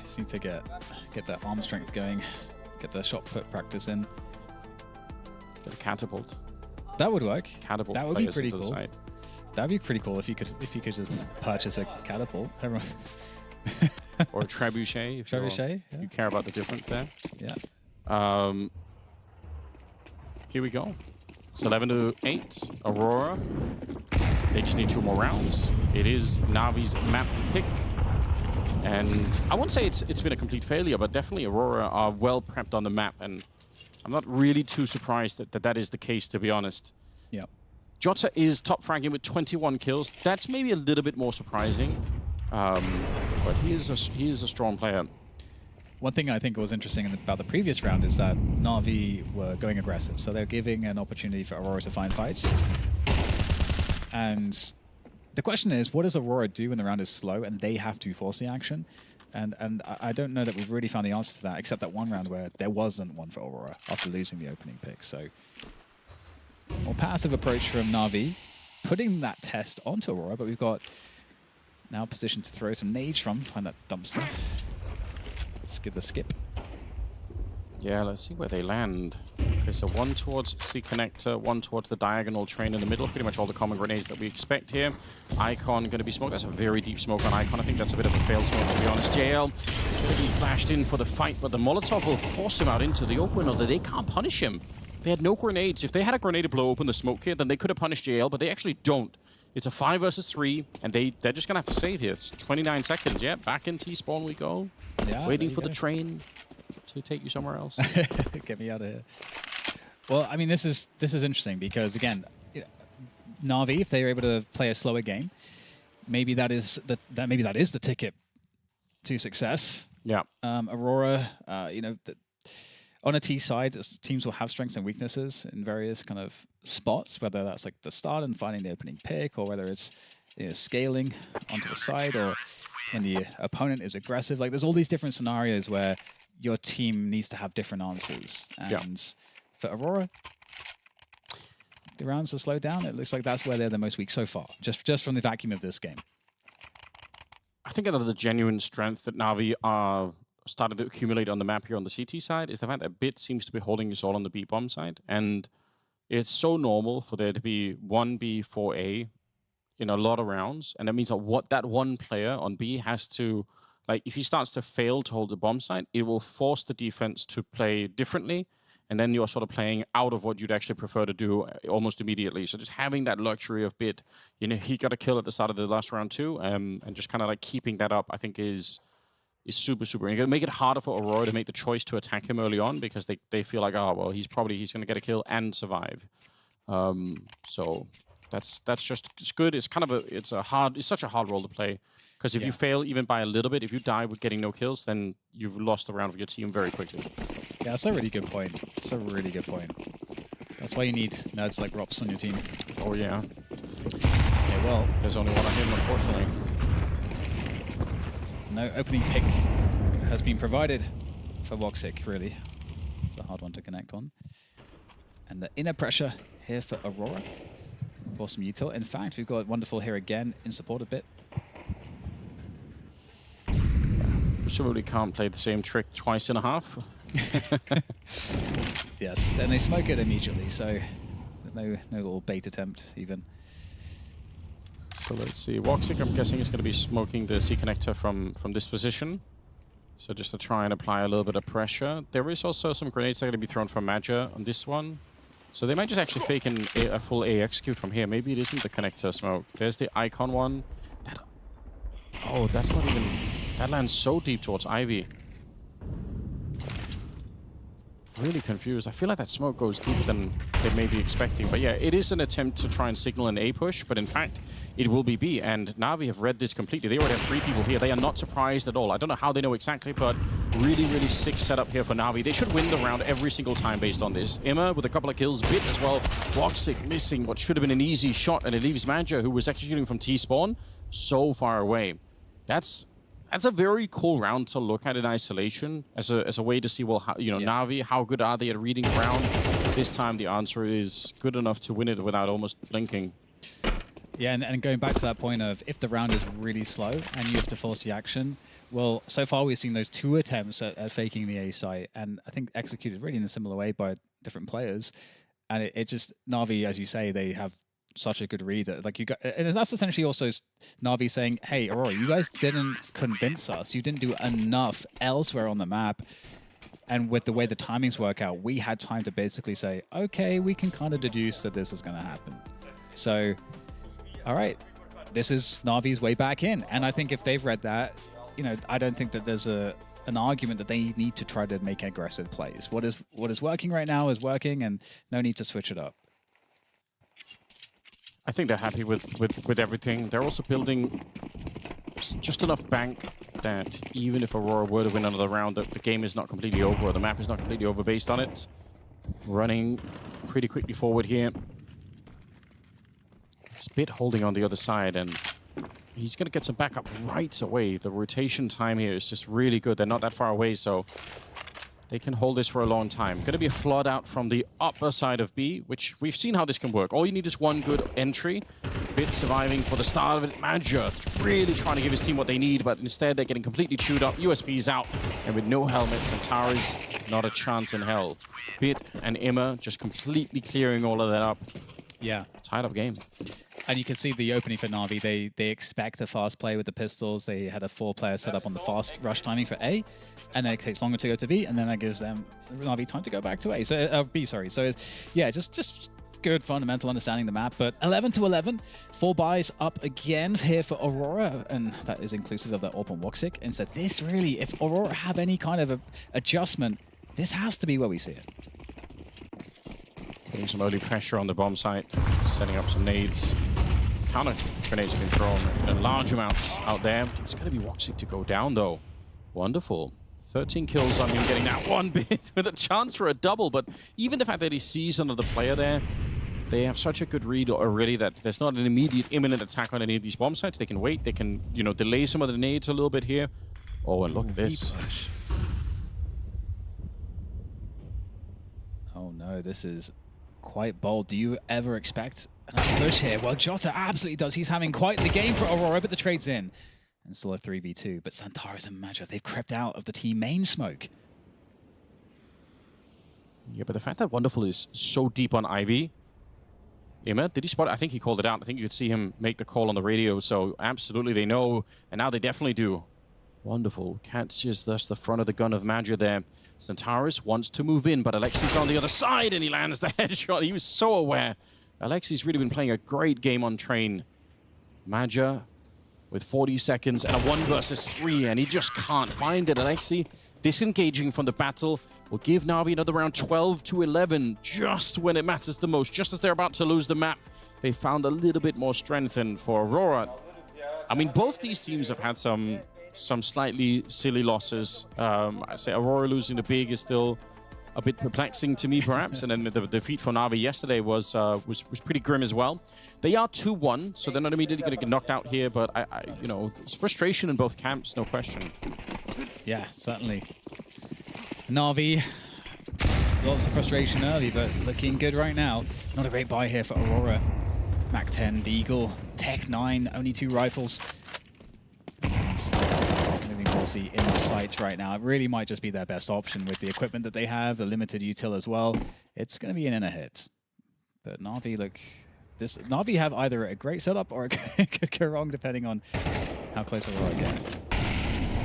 Just need to get that arm strength going, get the shot put practice in. Get a catapult. That would work. Catapult. That would be pretty cool. That'd be pretty cool if you could just purchase a catapult. Everyone. Or a trebuchet. If you care about the difference there. Yeah. Here we go. It's 11-8. Aurora. They just need 2 more rounds. It is Navi's map pick. And I won't say it's been a complete failure, but definitely Aurora are well prepped on the map. And I'm not really too surprised that is the case, to be honest. Yeah. Jota is top fragging with 21 kills. That's maybe a little bit more surprising. But he is a strong player. One thing I think was interesting about the previous round is that Na'Vi were going aggressive, so they're giving an opportunity for Aurora to find fights. And the question is, what does Aurora do when the round is slow and they have to force the action? And I don't know that we've really found the answer to that, except that one round where there wasn't one for Aurora after losing the opening pick. So, more passive approach from Na'Vi, putting that test onto Aurora, but we've got now positioned to throw some nades from behind that dumpster. Let's give the skip. Yeah, let's see where they land. Okay, so 1 towards C connector, 1 towards the diagonal train in the middle. Pretty much all the common grenades that we expect here. Icon going to be smoked. That's a very deep smoke on Icon. I think that's a bit of a failed smoke, to be honest. JL going to be flashed in for the fight, but the Molotov will force him out into the open, although they can't punish him. They had no grenades. If they had a grenade to blow open the smoke here, then they could have punished JL, but they actually don't. It's a 5 versus 3, and they're just going to have to save here. It's 29 seconds. Yeah, back in T-spawn we go. Yeah, waiting for the train to take you somewhere else. Get me out of here. Well, I mean, this is interesting because, again, Na'Vi, if they're able to play a slower game, maybe that is the ticket to success. Yeah. Aurora, on a T side, teams will have strengths and weaknesses in various kind of spots, whether that's like the start and finding the opening pick, or whether it's scaling onto the side, or when the opponent is aggressive. Like, there's all these different scenarios where your team needs to have different answers. And for Aurora, the rounds are slowed down, it looks like that's where they're the most weak so far, just from the vacuum of this game. I think another genuine strength that Na'Vi are started to accumulate on the map here on the CT side is the fact that Bit seems to be holding us all on the B bomb side, and it's so normal for there to be 1B, 4A in a lot of rounds, and that means that that one player on B has to, like, if he starts to fail to hold the bomb side, it will force the defense to play differently, and then you're sort of playing out of what you'd actually prefer to do almost immediately. So just having that luxury of Bit, he got a kill at the start of the last round too, and just kind of like keeping that up, I think is super, super. It'll make it harder for Aurora to make the choice to attack him early on because they feel like, oh, well, he's going to get a kill and survive. So that's just, it's good. It's kind of it's such a hard role to play because if you fail even by a little bit, if you die with getting no kills, then you've lost the round of your team very quickly. Yeah, that's a really good point. It's a really good point. That's why you need nerds like Rops on your team. Oh, yeah. Okay, well, there's only one on him, unfortunately. No opening pick has been provided for Woxic, really. It's a hard one to connect on. And the inner pressure here for Aurora for some util. In fact, we've got Wonderful here again in support a bit. Presumably can't play the same trick twice and a half. Yes, and they smoke it immediately, so no little bait attempt even. So let's see. Woxic, I'm guessing, is going to be smoking the C connector from this position. So just to try and apply a little bit of pressure. There is also some grenades that are going to be thrown from Madja on this one. So they might just actually fake a full A execute from here. Maybe it isn't the connector smoke. There's the Icon one. Oh, that's not even... That lands so deep towards Ivy. Really confused. I feel like that smoke goes deeper than they may be expecting. But yeah, it is an attempt to try and signal an A push, but in fact, it will be B. And Na'Vi have read this completely. They already have 3 people here. They are not surprised at all. I don't know how they know exactly, but really, really sick setup here for Na'Vi. They should win the round every single time based on this. Emma with a couple of kills, Bit as well. Woxic missing what should have been an easy shot, and it leaves Madja, who was executing from T-spawn, so far away. That's a very cool round to look at in isolation as a way to see, well, how, Na'Vi, how good are they at reading the round? This time the answer is good enough to win it without almost blinking. Yeah, and going back to that point of if the round is really slow and you have to force the action, well, so far we've seen those 2 attempts at faking the A site, and I think executed really in a similar way by different players. And it just, Na'Vi, as you say, they have such a good reader. Like, you got, and that's essentially also Na'Vi saying, hey, Aurora, you guys didn't convince us. You didn't do enough elsewhere on the map. And with the way the timings work out, we had time to basically say, okay, we can kind of deduce that this is going to happen. So, all right, this is Na'Vi's way back in. And I think if they've read that, I don't think that there's an argument that they need to try to make aggressive plays. What is working right now is working, and no need to switch it up. I think they're happy with everything. They're also building just enough bank that even if Aurora were to win another round, the game is not completely over, or the map is not completely over based on it. Running pretty quickly forward here. Spit holding on the other side, and he's going to get some backup right away. The rotation time here is just really good. They're not that far away, so they can hold this for a long time. Going to be a flood out from the upper side of B, which we've seen how this can work. All you need is one good entry. Bit surviving for the start of it. Madja really trying to give his team what they need, but instead they're getting completely chewed up. USB's out, and with no helmets, Antares not a chance in hell. Bit and Emma just completely clearing all of that up. Yeah. Tied up game. And you can see the opening for Na'Vi. They expect a fast play with the pistols. They had a 4-player setup on the fast rush timing for A, and then it takes longer to go to B, and then that gives them Na'Vi time to go back to A. So B, sorry. So it's, yeah, just good fundamental understanding the map. But 11-11, 4 buys up again here for Aurora, and that is inclusive of the AWP and Woxic. And so this really, if Aurora have any kind of adjustment, this has to be where we see it. Putting some early pressure on the bomb site, setting up some nades. Counter grenades have been thrown in large amounts out there. It's going to be Woxic to go down, though. Wonderful. 13 kills on him, getting that one bit with a chance for a double. But even the fact that he sees another player there, they have such a good read already that there's not an immediate, imminent attack on any of these bomb sites. They can wait. They can, delay some of the nades a little bit here. Oh, and look at this. Oh, no, this is quite bold. Do you ever expect another push here? Well, Jota absolutely does. He's having quite the game for Aurora, but the trade's in. And still a 3v2. But Xantares and Magi, they've crept out of the team main smoke. Yeah, but the fact that Wonderful is so deep on Ivy, Emma, did he spot it? I think he called it out. I think you could see him make the call on the radio. So absolutely they know, and now they definitely do. Wonderful catches thus the front of the gun of Magi there. Xantares wants to move in, but Aleksib's on the other side, and he lands the headshot. He was so aware. Aleksib's really been playing a great game on Train. Magi with 40 seconds and a 1 versus 3, and he just can't find it. Aleksib disengaging from the battle will give Na'Vi another round 12-11, just when it matters the most, just as they're about to lose the map. They found a little bit more strength, and for Aurora, I mean, both these teams have had some slightly silly losses. I say Aurora losing the big is still a bit perplexing to me, perhaps. And then the defeat for Na'Vi yesterday was pretty grim as well. They are 2-1, so they're not immediately going to get knocked out here. But you know, it's frustration in both camps, no question. Yeah, certainly. Na'Vi, lots of frustration early, but looking good right now. Not a great buy here for Aurora. Mac 10, the Eagle, Tech 9, only 2 rifles. Moving Horsey in the sights right now. It really might just be their best option with the equipment that they have, the limited util as well. It's going to be an inner hit. But Na'Vi, look, Na'Vi have either a great setup or it could go wrong depending on how close Aurora get.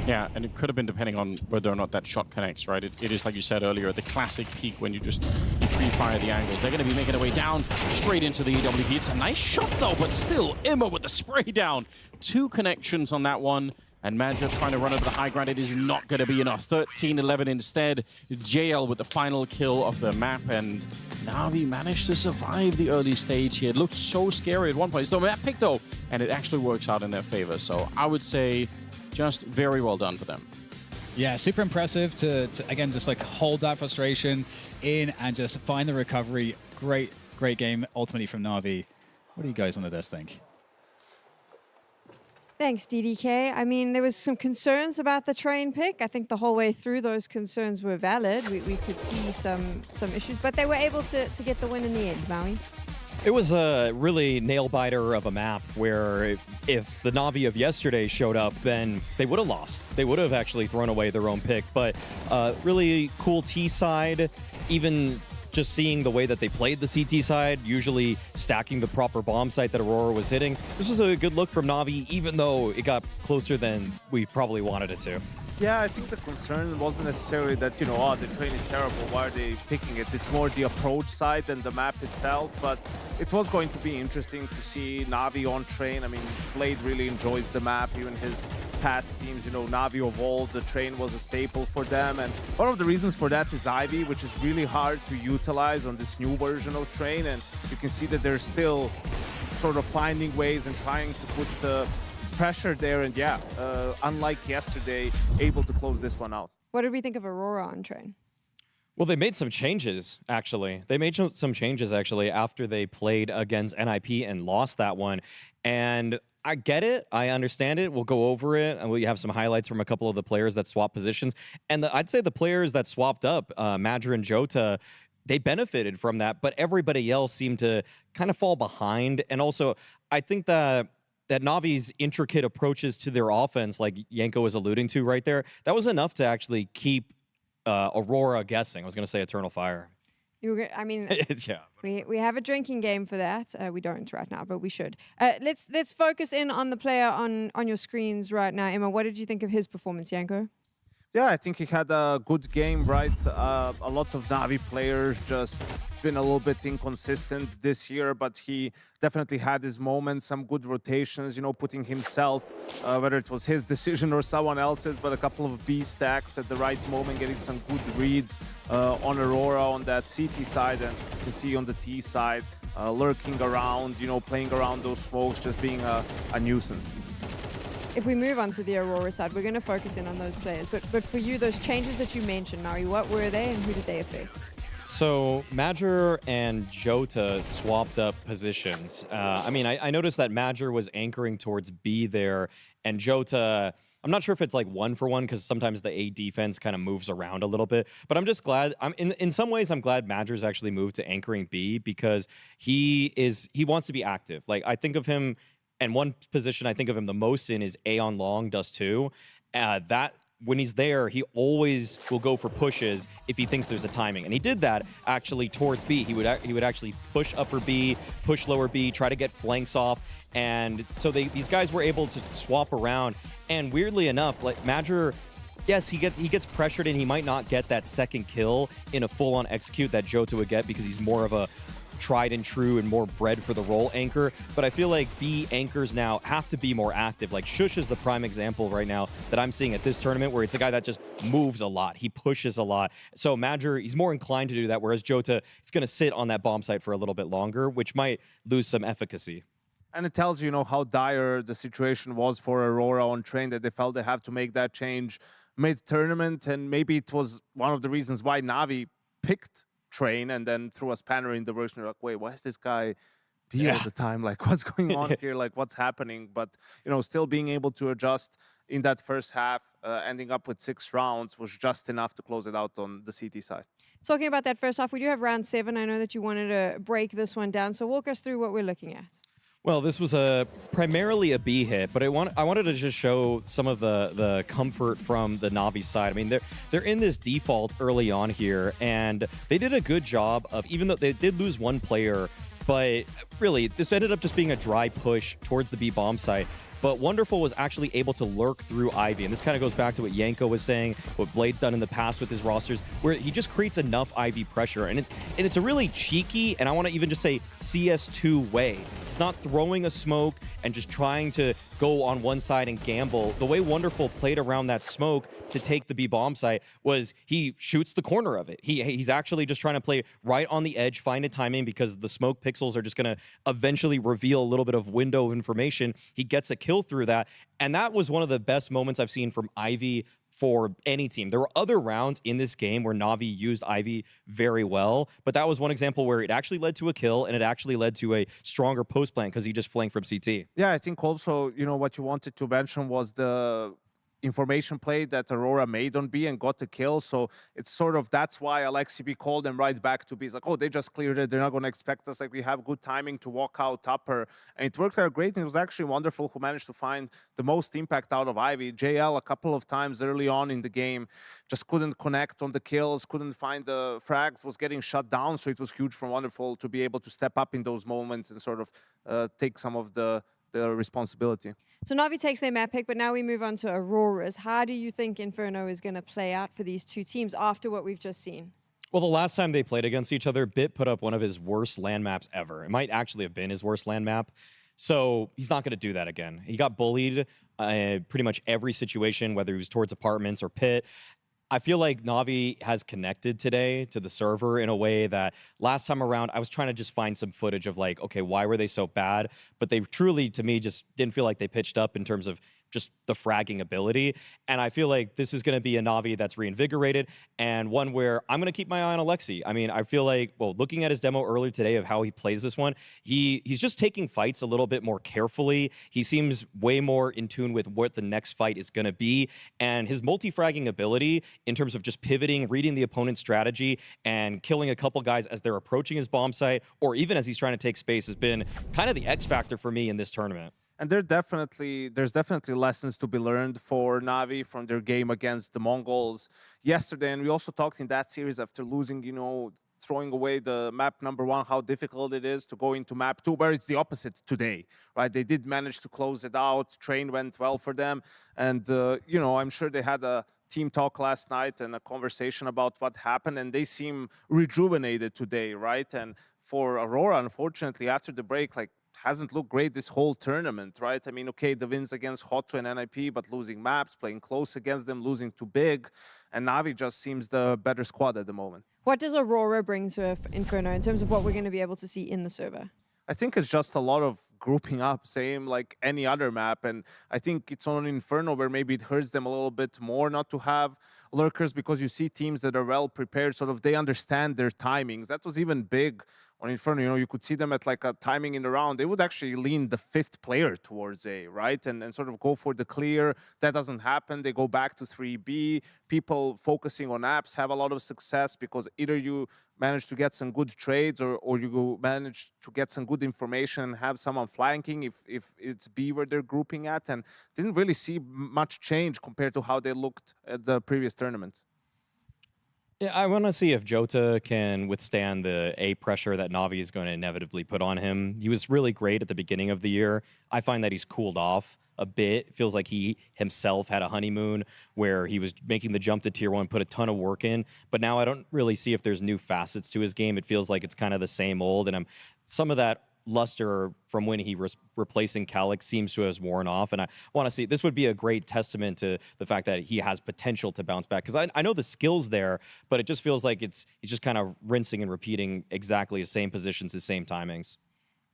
Yeah, and it could have been depending on whether or not that shot connects, right? It is, like you said earlier, the classic peak when you just pre-fire the angles. They're going to be making their way down straight into the EWP. It's a nice shot, though, but still, Emma with the spray down. 2 connections on that one, and Magi trying to run over the high ground. It is not going to be enough. 13-11 instead. JL with the final kill of the map, and Na'Vi managed to survive the early stage here. It looked so scary at one point. It's the map pick, though, and it actually works out in their favor. So I would say just very well done for them. Yeah, super impressive to again, just like hold that frustration in and just find the recovery. Great game ultimately from Na'Vi. What do you guys on the desk think? Thanks, DDK. I mean, there was some concerns about the train pick. I think the whole way through those concerns were valid. We could see some issues, but they were able to get the win in the end, Maui. It was a really nail-biter of a map where if the Na'Vi of yesterday showed up, then they would have lost. They would have actually thrown away their own pick. But really cool T side, even just seeing the way that they played the CT side, usually stacking the proper bomb site that Aurora was hitting. This was a good look from Na'Vi, even though it got closer than we probably wanted it to. Yeah, I think the concern wasn't necessarily that, you know, oh, the train is terrible, why are they picking it? It's more the approach side than the map itself, but it was going to be interesting to see Na'Vi on train. I mean, Blade really enjoys the map, even his past teams, you know, Na'Vi of old, the train was a staple for them, and one of the reasons for that is Ivy, which is really hard to utilize on this new version of train, and you can see that they're still sort of finding ways and trying to put the pressure there, and yeah, unlike yesterday, able to close this one out. What did we think of Aurora on train? Well, they made some changes, actually. They made some changes, actually, after they played against NIP and lost that one. And I get it. I understand it. We'll go over it, and we have some highlights from a couple of the players that swapped positions. And I'd say the players that swapped up, Magi and Jota, they benefited from that, but everybody else seemed to kind of fall behind. And also, I think that Na'Vi's intricate approaches to their offense, like Yanko was alluding to right there, that was enough to actually keep Aurora guessing. I was going to say Eternal Fire. I mean, yeah. we have a drinking game for that. We don't right now, but we should. Let's focus in on the player on your screens right now. Emma, what did you think of his performance, Yanko? Yeah, I think he had a good game, right? A lot of Na'Vi players just been a little bit inconsistent this year, but he definitely had his moments, some good rotations, you know, putting himself, whether it was his decision or someone else's, but a couple of B stacks at the right moment, getting some good reads on Aurora on that CT side, and you can see on the T side, lurking around, you know, playing around those smokes, just being a nuisance. If we move on to the Aurora side, we're going to focus in on those players. But for you, those changes that you mentioned, Maui, what were they and who did they affect? So Magi and Jota swapped up positions. I mean, I noticed that Magi was anchoring towards B there, and Jota, I'm not sure if it's like 1-for-1 because sometimes the A defense kind of moves around a little bit. But I'm just glad. In some ways, I'm glad Madger's actually moved to anchoring B because he wants to be active. Like I think of him, and one position I think of him the most in is A on long, Dust 2. That when he's there, he always will go for pushes if he thinks there's a timing. And he did that actually towards B. He would actually push upper B, push lower B, try to get flanks off. And so these guys were able to swap around. And weirdly enough, like Madger, yes, he gets pressured and he might not get that second kill in a full-on execute that Jota would get because he's more of a tried and true and more bred for the role anchor. But I feel like B anchors now have to be more active. Like Shush is the prime example right now that I'm seeing at this tournament where it's a guy that just moves a lot. He pushes a lot. So Madger, he's more inclined to do that, whereas Jota is going to sit on that bomb site for a little bit longer, which might lose some efficacy. And it tells you, how dire the situation was for Aurora on train, that they felt they have to make that change mid-tournament. And maybe it was one of the reasons why Navi picked train and then threw a spanner in the works. And you're like, wait, why is this guy B all the time? Like, what's going on here? Like, what's happening? But, still being able to adjust in that first half, ending up with 6 rounds was just enough to close it out on the CT side. Talking about that first half, we do have round 7. I know that you wanted to break this one down. So walk us through what we're looking at. Well, this was primarily a B hit, but I wanted to just show some of the comfort from the Navi side. I mean, they're in this default early on here, and they did a good job of, even though they did lose one player, but really, this ended up just being a dry push towards the B bomb site. But Wonderful was actually able to lurk through Ivy. And this kind of goes back to what Yanko was saying, what Blade's done in the past with his rosters, where he just creates enough Ivy pressure. And it's a really cheeky, and I want to even just say CS2 way. He's not throwing a smoke and just trying to go on one side and gamble. The way Wonderful played around that smoke to take the B bomb site was he shoots the corner of it. He's actually just trying to play right on the edge, find a timing, because the smoke pixels are just going to eventually reveal a little bit of window of information. He gets a kill through that, and that was one of the best moments I've seen from Ivy for any team. There were other rounds in this game where Navi used Ivy very well, but that was one example where it actually led to a kill and it actually led to a stronger post plan because he just flanked from CT. Yeah, I think also, what you wanted to mention was the information play that Aurora made on B and got the kill. So it's sort of, that's why Aleksib called them right back to B. It's like, oh, they just cleared it. They're not going to expect us. Like, we have good timing to walk out upper. And it worked out great. And it was actually Wonderful who managed to find the most impact out of Ivy. JL a couple of times early on in the game just couldn't connect on the kills, couldn't find the frags, was getting shut down. So it was huge for Wonderful to be able to step up in those moments and sort of take some of the responsibility. So Navi takes their map pick, but now we move on to Aurora's. How do you think Inferno is going to play out for these two teams after what we've just seen? Well, the last time they played against each other, Bit put up one of his worst land maps ever. It might actually have been his worst land map. So he's not going to do that again. He got bullied pretty much every situation, whether he was towards apartments or pit. I feel like Navi has connected today to the server in a way that last time around, I was trying to just find some footage of like, okay, why were they so bad? But they truly, to me, just didn't feel like they pitched up in terms of just the fragging ability. And I feel like this is going to be a Navi that's reinvigorated and one where I'm going to keep my eye on Aleksib. I mean, I feel like, well, looking at his demo earlier today of how he plays this one, he's just taking fights a little bit more carefully. He seems way more in tune with what the next fight is going to be. And his multi-fragging ability in terms of just pivoting, reading the opponent's strategy, and killing a couple guys as they're approaching his bomb site, or even as he's trying to take space, has been kind of the X factor for me in this tournament. And there's definitely lessons to be learned for Navi from their game against the Mongols yesterday. And we also talked in that series after losing, throwing away the map number 1, how difficult it is to go into map 2, where it's the opposite today, right? They did manage to close it out. Train went well for them. And, I'm sure they had a team talk last night and a conversation about what happened, and they seem rejuvenated today, right? And for Aurora, unfortunately, after the break, hasn't looked great this whole tournament, right? I mean, okay, the wins against HOTU and NIP, but losing maps, playing close against them, losing too big, and Navi just seems the better squad at the moment. What does Aurora bring to Inferno in terms of what we're going to be able to see in the server? I think it's just a lot of grouping up, same like any other map. And I think it's on Inferno where maybe it hurts them a little bit more not to have lurkers, because you see teams that are well prepared, sort of they understand their timings. That was even big on Inferno, you know, you could see them at like a timing in the round. They would actually lean the 5th player towards A, right? And sort of go for the clear. That doesn't happen. They go back to 3B. People focusing on apps have a lot of success because either you manage to get some good trades or you manage to get some good information and have someone flanking if it's B where they're grouping at. And didn't really see much change compared to how they looked at the previous tournaments. Yeah, I want to see if Jota can withstand the A pressure that Na'Vi is going to inevitably put on him. He was really great at the beginning of the year. I find that he's cooled off a bit. It feels like he himself had a honeymoon where he was making the jump to tier 1, put a ton of work in. But now I don't really see if there's new facets to his game. It feels like it's kind of the same old. And some of that luster from when he was replacing Kalix seems to have worn off, and I want to see, this would be a great testament to the fact that he has potential to bounce back, because I know the skill's there, but it just feels like he's just kind of rinsing and repeating exactly the same positions, the same timings.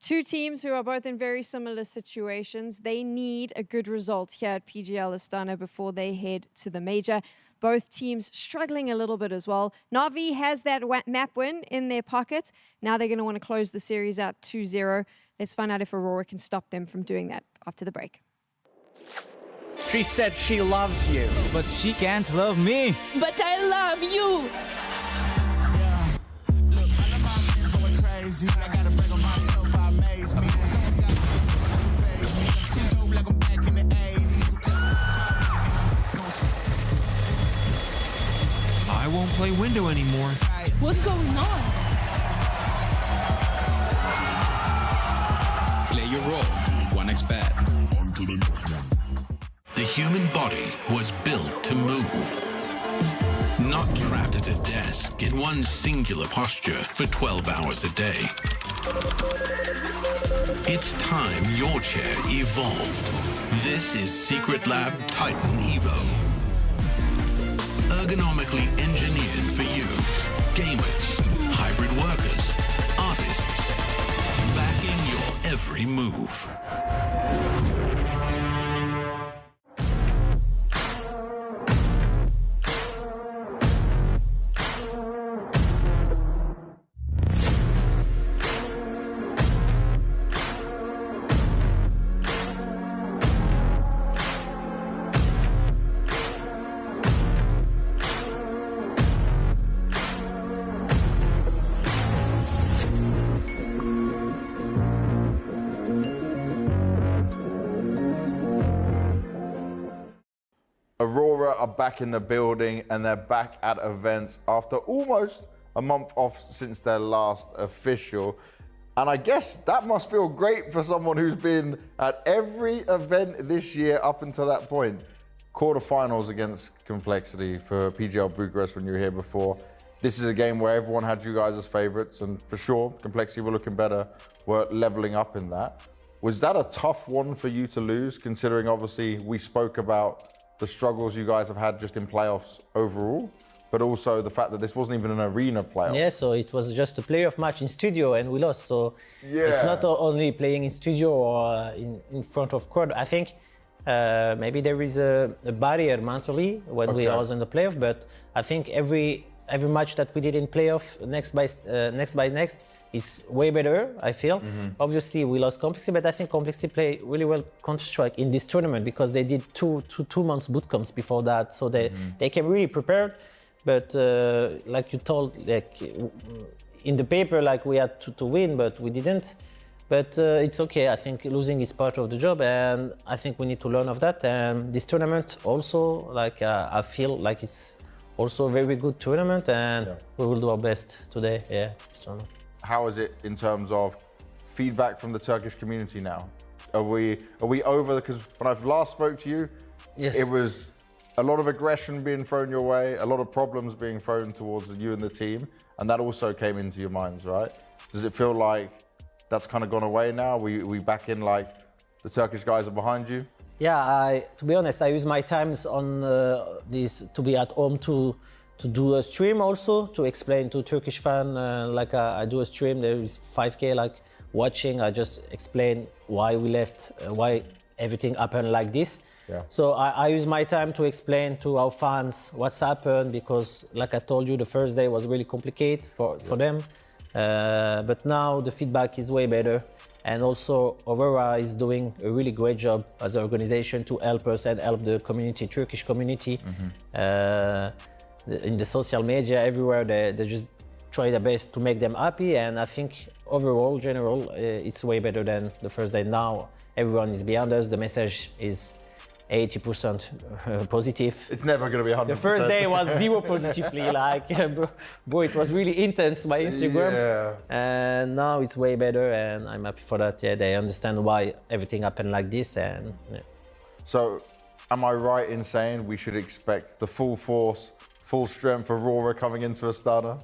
Two teams who are both in very similar situations. They need a good result here at PGL Astana before they head to the major. Both teams struggling a little bit as well. Na'Vi has that map win in their pocket. Now they're going to want to close the series out 2-0. Let's find out if Aurora can stop them from doing that after the break. She said she loves you. But she can't love me. But I love you. I gotta break on myself, I amaze me. Like I'm back in the 80s. I won't play window anymore. What's going on? Play your role. 1xBet. On to the next one. The human body was built to move. Not trapped at a desk in one singular posture for 12 hours a day. It's time your chair evolved. This is Secret Lab Titan Evo. Ergonomically engineered for you. Gamers, hybrid workers, artists. Backing your every move. Aurora are back in the building and they're back at events after almost a month off since their last official. And I guess that must feel great for someone who's been at every event this year up until that point. Quarterfinals against Complexity for PGL Bucharest when you were here before. This is a game where everyone had you guys as favorites, and for sure, Complexity were looking better, were leveling up in that. Was that a tough one for you to lose, considering obviously we spoke about the struggles you guys have had just in playoffs overall, but also the fact that this wasn't even an arena playoff? Yeah, so it was just a playoff match in studio and we lost. So it's not only playing in studio or in front of crowd. I think maybe there is a barrier mentally when we was in the playoff, but I think every match that we did in playoff, next by next, is way better, I feel. Obviously, we lost Complexity, but I think Complexity played really well Counter-Strike in this tournament because they did two months boot camps before that, so they came really prepared. But like you told, like in the paper, like we had to win, but we didn't. But it's okay. I think losing is part of the job, and I think we need to learn of that. And this tournament also, like I feel like it's also a very good tournament, and we will do our best today. Yeah, this tournament. How is it in terms of feedback from the Turkish community now? Are we over? Because when I last spoke to you, it was a lot of aggression being thrown your way, a lot of problems being thrown towards you and the team, and that also came into your minds, right? Does it feel like that's kind of gone away now? We back in, like the Turkish guys are behind you? Yeah, to be honest, I use my times on this to be at home to do a stream also, to explain to Turkish fan, like I do a stream, there is 5K like watching, I just explain why we left, why everything happened like this. Yeah. So I use my time to explain to our fans what's happened, because like I told you, the first day was really complicated for them. But now the feedback is way better. And also Aurora is doing a really great job as an organization to help us and help the community, Turkish community. In the social media, everywhere, they just try their best to make them happy. And I think overall, general, it's way better than the first day. Now everyone is behind us. The message is 80% positive. It's never going to be 100%. The first day was 0 positively, like, bro, it was really intense, my Instagram. Yeah. And now it's way better, and I'm happy for that. Yeah, they understand why everything happened like this, and yeah. So, am I right in saying we should expect the full force, full strength Aurora coming into Astana?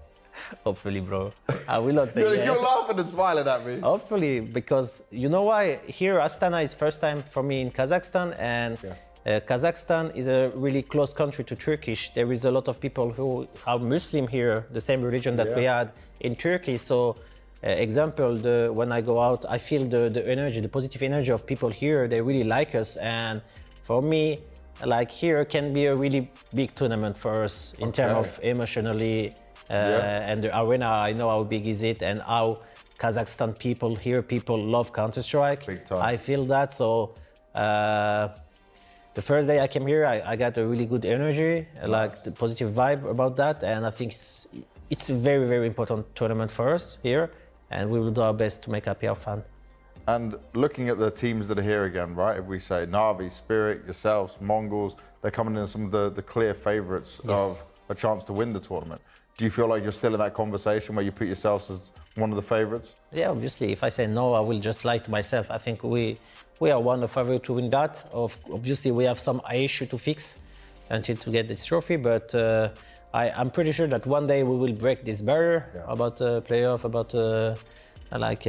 Hopefully, bro. I will not say You're laughing and smiling at me. Hopefully, because you know why? Here, Astana is first time for me in Kazakhstan, and Kazakhstan is a really close country to Turkish. There is a lot of people who are Muslim here, the same religion that we had in Turkey. So, example, when I go out, I feel the energy, the positive energy of people here. They really like us, and for me, like here can be a really big tournament for us in terms of emotionally. And the arena, I know how big is it and how Kazakhstan people here, people love Counter-Strike. Big time. I feel that, so the first day I came here, I got a really good energy, like the positive vibe about that, and I think it's a very, very important tournament for us here, and we will do our best to make happy our fans. And looking at the teams that are here again, right? If we say Na'Vi, Spirit, yourselves, MongolZ, they're coming in some of the clear favourites of a chance to win the tournament. Do you feel like you're still in that conversation where you put yourselves as one of the favourites? Yeah, obviously. If I say no, I will just lie to myself. I think we are one of the favourites to win that. Obviously, we have some issue to fix until to get this trophy, but I'm pretty sure that one day we will break this barrier about playoff, about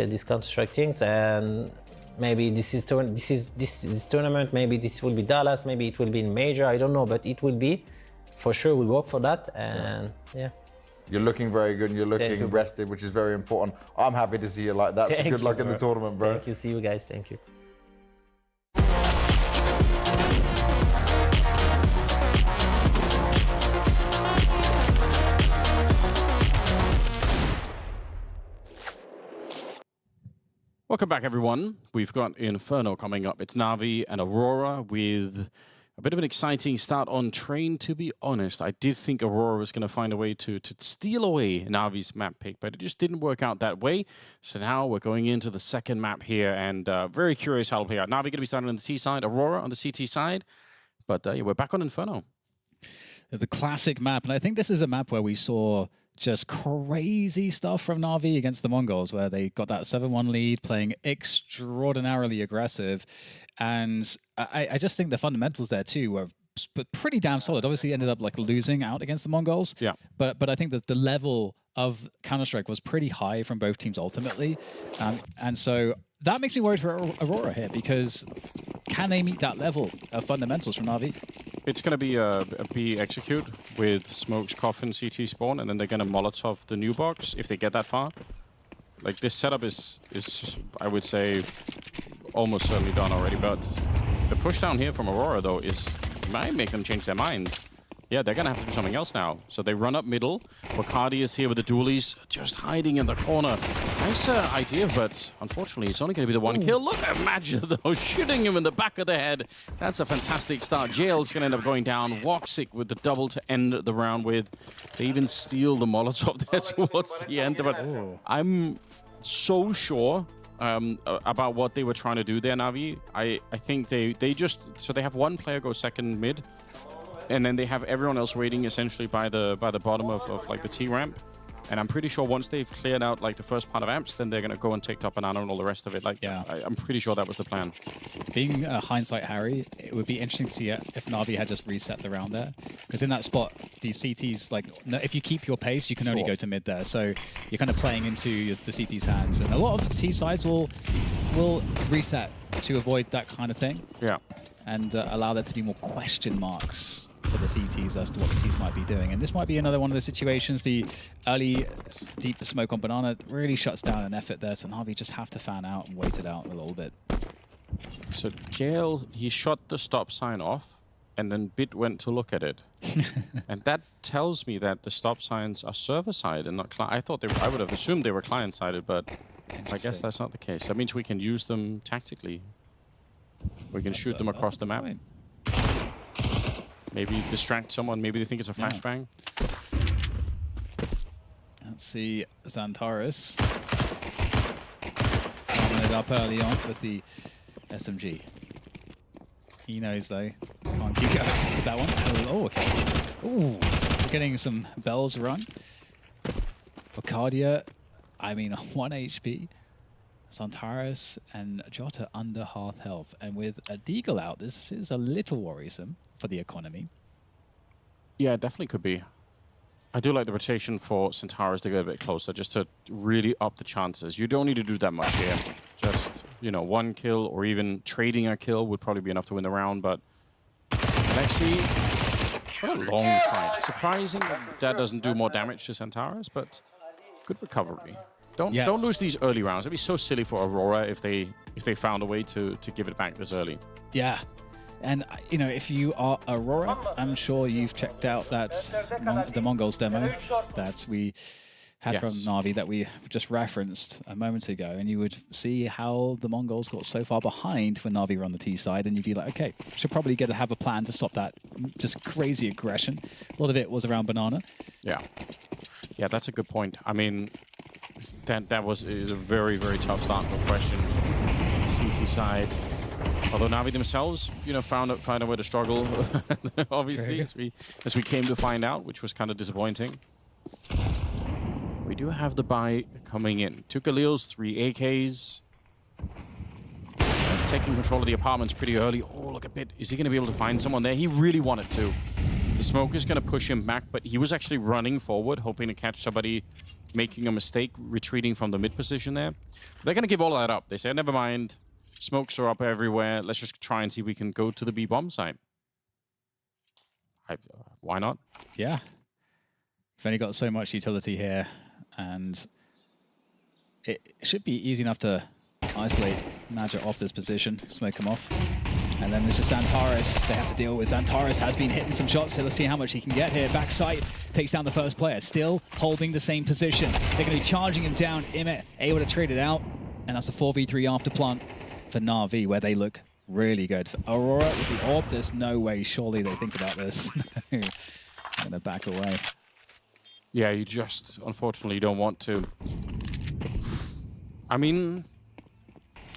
these Counter-Strike things, and maybe this tournament, maybe this will be Dallas, maybe it will be in Major, I don't know, but it will be. For sure, we'll work for that, and yeah. You're looking very good and you're looking rested, which is very important. I'm happy to see you like that. So good luck in the tournament, bro. Thank you. See you guys. Thank you. Welcome back, everyone. We've got Inferno coming up. It's Na'Vi and Aurora with a bit of an exciting start on Train, to be honest. I did think Aurora was going to find a way to steal away Na'Vi's map pick, but it just didn't work out that way. So now we're going into the second map here, and very curious how it'll play out. Na'Vi going to be starting on the T side, Aurora on the CT side. But yeah, we're back on Inferno. The classic map, and I think this is a map where we saw just crazy stuff from Na'Vi against the MongolZ, where they got that 7-1 lead, playing extraordinarily aggressive. And I just think the fundamentals there too were pretty damn solid. Obviously ended up like losing out against the MongolZ. Yeah. But I think that the level of Counter-Strike was pretty high from both teams ultimately. And so that makes me worried for Aurora here, because can they meet that level of fundamentals from Na'Vi? It's going to be a B execute with Smokes, Coffin, CT spawn, and then they're going to Molotov the new box if they get that far. Like, this setup is I would say, almost certainly done already, but the push down here from Aurora, though, might make them change their mind. Yeah, they're going to have to do something else now. So they run up middle. Bacardi is here with the dualies, just hiding in the corner. Nice idea, but unfortunately, it's only going to be the one kill. Look at Magic, though, shooting him in the back of the head. That's a fantastic start. Jail's going to end up going down. Woxic with the double to end the round with. They even steal the Molotov there towards the end. But I'm so sure about what they were trying to do there, Na'Vi. I think they have one player go second mid, and then they have everyone else waiting essentially by the bottom of like the T ramp. And I'm pretty sure once they've cleared out like the first part of amps, then they're gonna go and take top banana and all the rest of it. Like, yeah, I'm pretty sure that was the plan. Being hindsight Harry, it would be interesting to see if Na'Vi had just reset the round there, because in that spot, these CTs, like, if you keep your pace, you can only go to mid there. So you're kind of playing into the CT's hands, and a lot of T sides will reset to avoid that kind of thing. Yeah, and allow there to be more question marks for the CTs as to what the T's might be doing. And this might be another one of the situations. The early deep smoke on banana really shuts down an effort there, so Na'Vi just have to fan out and wait it out a little bit. So Jail, he shot the stop sign off, and then Bit went to look at it. And that tells me that the stop signs are server-side and not client. I thought I would have assumed they were client-sided, but I guess that's not the case. That means we can use them tactically. We can shoot them across the map. Maybe distract someone. Maybe they think it's a flashbang. Let's see Xantares farming it up early on with the SMG. He knows though. Can't keep going with that one. Oh, ooh, we're getting some bells run. Arcadia, I mean, 1 HP. Xantares and Jota under half health. And with a Deagle out, this is a little worrisome for the economy. Yeah, it definitely could be. I do like the rotation for Xantares to get a bit closer, just to really up the chances. You don't need to do that much here. Just, you know, 1 kill or even trading a kill would probably be enough to win the round, but Alexi, what a long fight. Surprising that doesn't do more damage to Xantares, but good recovery. Don't lose these early rounds. It'd be so silly for Aurora if they found a way to give it back this early. Yeah. And, you know, if you are Aurora, I'm sure you've checked out that the MongolZ demo that we had from Na'Vi that we just referenced a moment ago, and you would see how the MongolZ got so far behind when Na'Vi were on the T side, and you'd be like, okay, should probably have a plan to stop that just crazy aggression. A lot of it was around Banana. Yeah. Yeah, that's a good point. I mean, that is a very, very tough start, no question. CT side. Although Na'Vi themselves, you know, found a way to struggle, obviously, as we came to find out, which was kind of disappointing. We do have the buy coming in. 2 Galils, 3 AKs. Taking control of the apartments pretty early. Oh, look at Bit. Is he going to be able to find someone there? He really wanted to. The smoke is going to push him back, but he was actually running forward, hoping to catch somebody making a mistake, retreating from the mid position there. They're going to give all that up. They say, never mind. Smokes are up everywhere. Let's just try and see if we can go to the B bomb site. Why not? Yeah. We've only got so much utility here, and it should be easy enough to isolate Nadja off this position, smoke him off. And then this is Xantares they have to deal with. Xantares has been hitting some shots, so let's see how much he can get here. Backside takes down the first player, still holding the same position. They're going to be charging him down. Imet able to trade it out, and that's a 4v3 after plant for Na'Vi, where they look really good. For Aurora with the orb, there's no way, surely they think about this. I'm going to back away. Yeah, you just, unfortunately, don't want to. I mean,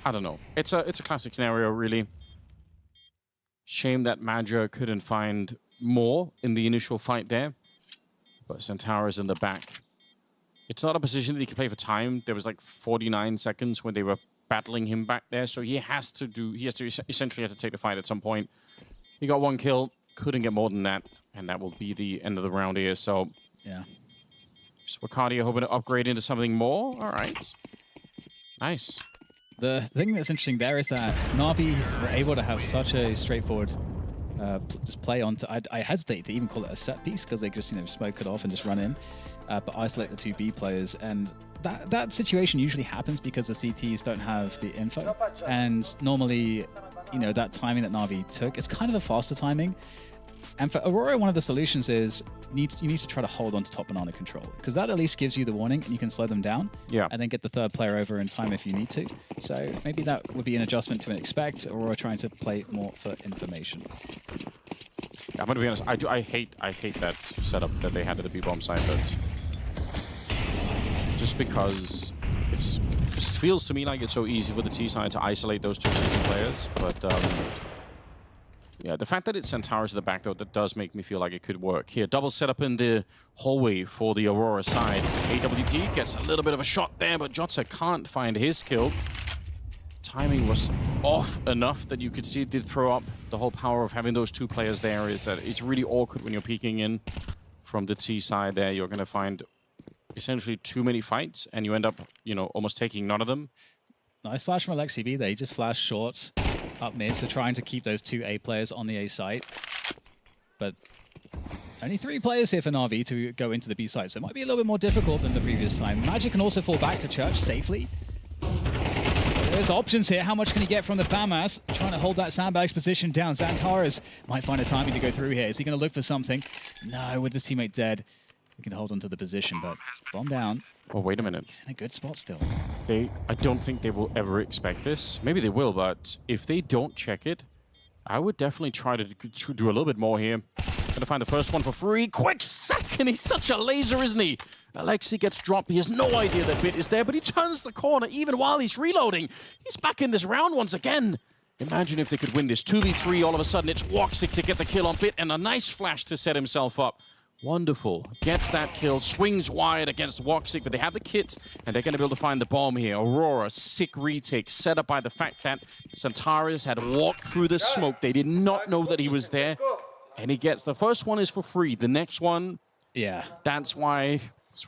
I don't know. It's a classic scenario, really. Shame that Major couldn't find more in the initial fight there. But Xantares in the back. It's not a position that he can play for time. There was like 49 seconds when they were battling him back there, so he has to essentially have to take the fight at some point. He got 1 kill, couldn't get more than that, and that will be the end of the round here. So yeah, so Arcadia hoping to upgrade into something more. All right, nice. The thing that's interesting there is that Na'Vi were able to have such a straightforward just play on. I hesitate to even call it a set piece because they just smoke it off and just run in, but isolate the 2 B players. And that situation usually happens because the CTs don't have the info, and normally, that timing that Na'Vi took, it's kind of a faster timing. And for Aurora, one of the solutions is you need to try to hold on to top banana control, because that at least gives you the warning and you can slow them down. Yeah. And then get the third player over in time if you need to. So maybe that would be an adjustment to expect. Aurora trying to play more for information. Yeah, I'm gonna be honest. I hate that setup that they had at the B bomb site, but just because it feels to me like it's so easy for the T side to isolate those 2 CT players, but. Yeah, the fact that it's Xantares at the back, though, that does make me feel like it could work. Here, double setup in the hallway for the Aurora side. AWP gets a little bit of a shot there, but Jota can't find his kill. Timing was off enough that you could see it did throw up. The whole power of having those 2 players there is that it's really awkward when you're peeking in from the T side there. You're going to find essentially too many fights, and you end up, almost taking none of them. Nice flash from Aleksib there. He just flashed shorts up mid, so trying to keep those 2 A players on the A site. But only 3 players here for Na'Vi to go into the B site, so it might be a little bit more difficult than the previous time. Magic can also fall back to Church safely. There's options here. How much can he get from the Pyjamas? Trying to hold that sandbags position down. Xantares might find a timing to go through here. Is he going to look for something? No, with his teammate dead. He can hold on to the position, but bomb down. Oh, wait a minute. He's in a good spot still. I don't think they will ever expect this. Maybe they will, but if they don't check it, I would definitely try to do a little bit more here. Gonna find the first one for free. Quick second! He's such a laser, isn't he? Aleksib gets dropped. He has no idea that Bit is there, but he turns the corner even while he's reloading. He's back in this round once again. Imagine if they could win this 2v3. All of a sudden, it's Woxic to get the kill on Bit, and a nice flash to set himself up. Wonderful. Gets that kill, swings wide against Woxic, but they have the kit, and they're going to be able to find the bomb here. Aurora, sick retake, set up by the fact that Xantares had walked through the smoke. They did not know that he was there, and he gets the first one is for free. The next one, yeah, that's why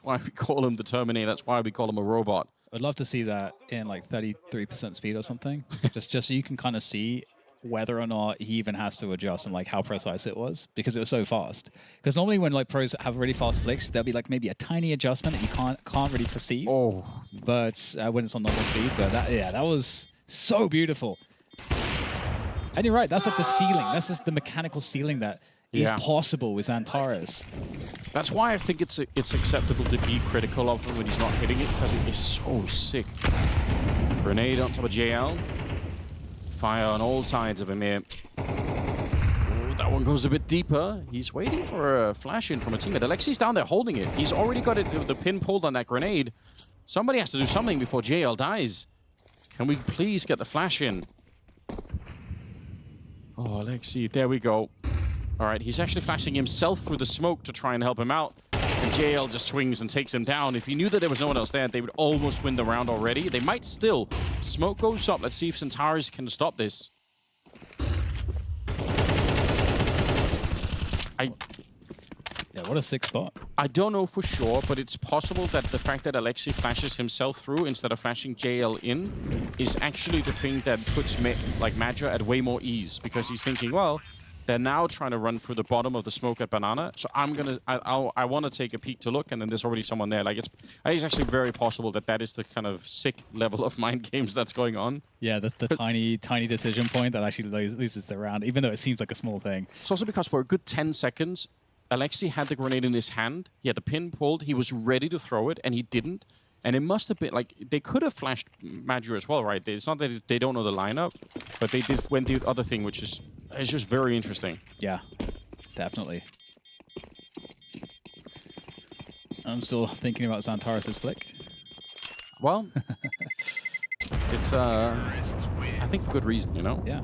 we call him the Terminator. That's why we call him a robot. I'd love to see that in like 33% speed or something, just so you can kind of see whether or not he even has to adjust and like how precise it was, because it was so fast. Because normally when like pros have really fast flicks, there'll be like maybe a tiny adjustment that you can't really perceive. Oh, but when it's on normal speed, but that was so beautiful. And you're right, that's like the ceiling. That's just the mechanical ceiling that is possible with Xantares. That's why I think it's acceptable to be critical of him when he's not hitting it, because it is so sick. Grenade on top of JL. Fire on all sides of him here. Oh, that one goes a bit deeper. He's waiting for a flash in from a teammate. Aleksib's down there holding it. He's already got the pin pulled on that grenade. Somebody has to do something before JL dies. Can we please get the flash in? Oh, Aleksib, there we go. All right, he's actually flashing himself through the smoke to try and help him out. And JL just swings and takes him down. If he knew that there was no one else there, they would almost win the round already. They might still. Smoke goes up. Let's see if Xantares can stop this. Yeah, what a sick spot. I don't know for sure, but it's possible that the fact that Aleksib flashes himself through instead of flashing JL in is actually the thing that puts MIBR at way more ease, because he's thinking, well, they're now trying to run through the bottom of the smoke at Banana, so I want to take a peek to look, and then there's already someone there. Like it's actually very possible that is the kind of sick level of mind games that's going on. Yeah, the tiny decision point that actually loses the round, even though it seems like a small thing. It's also because for a good 10 seconds, Aleksib had the grenade in his hand. He had the pin pulled. He was ready to throw it, and he didn't. And it must have been, like, they could have flashed MIBR as well, right? It's not that they don't know the lineup, but they went the other thing, which is just very interesting. Yeah, definitely. I'm still thinking about Xantares' flick. Well, it's, I think for good reason, you know? Yeah.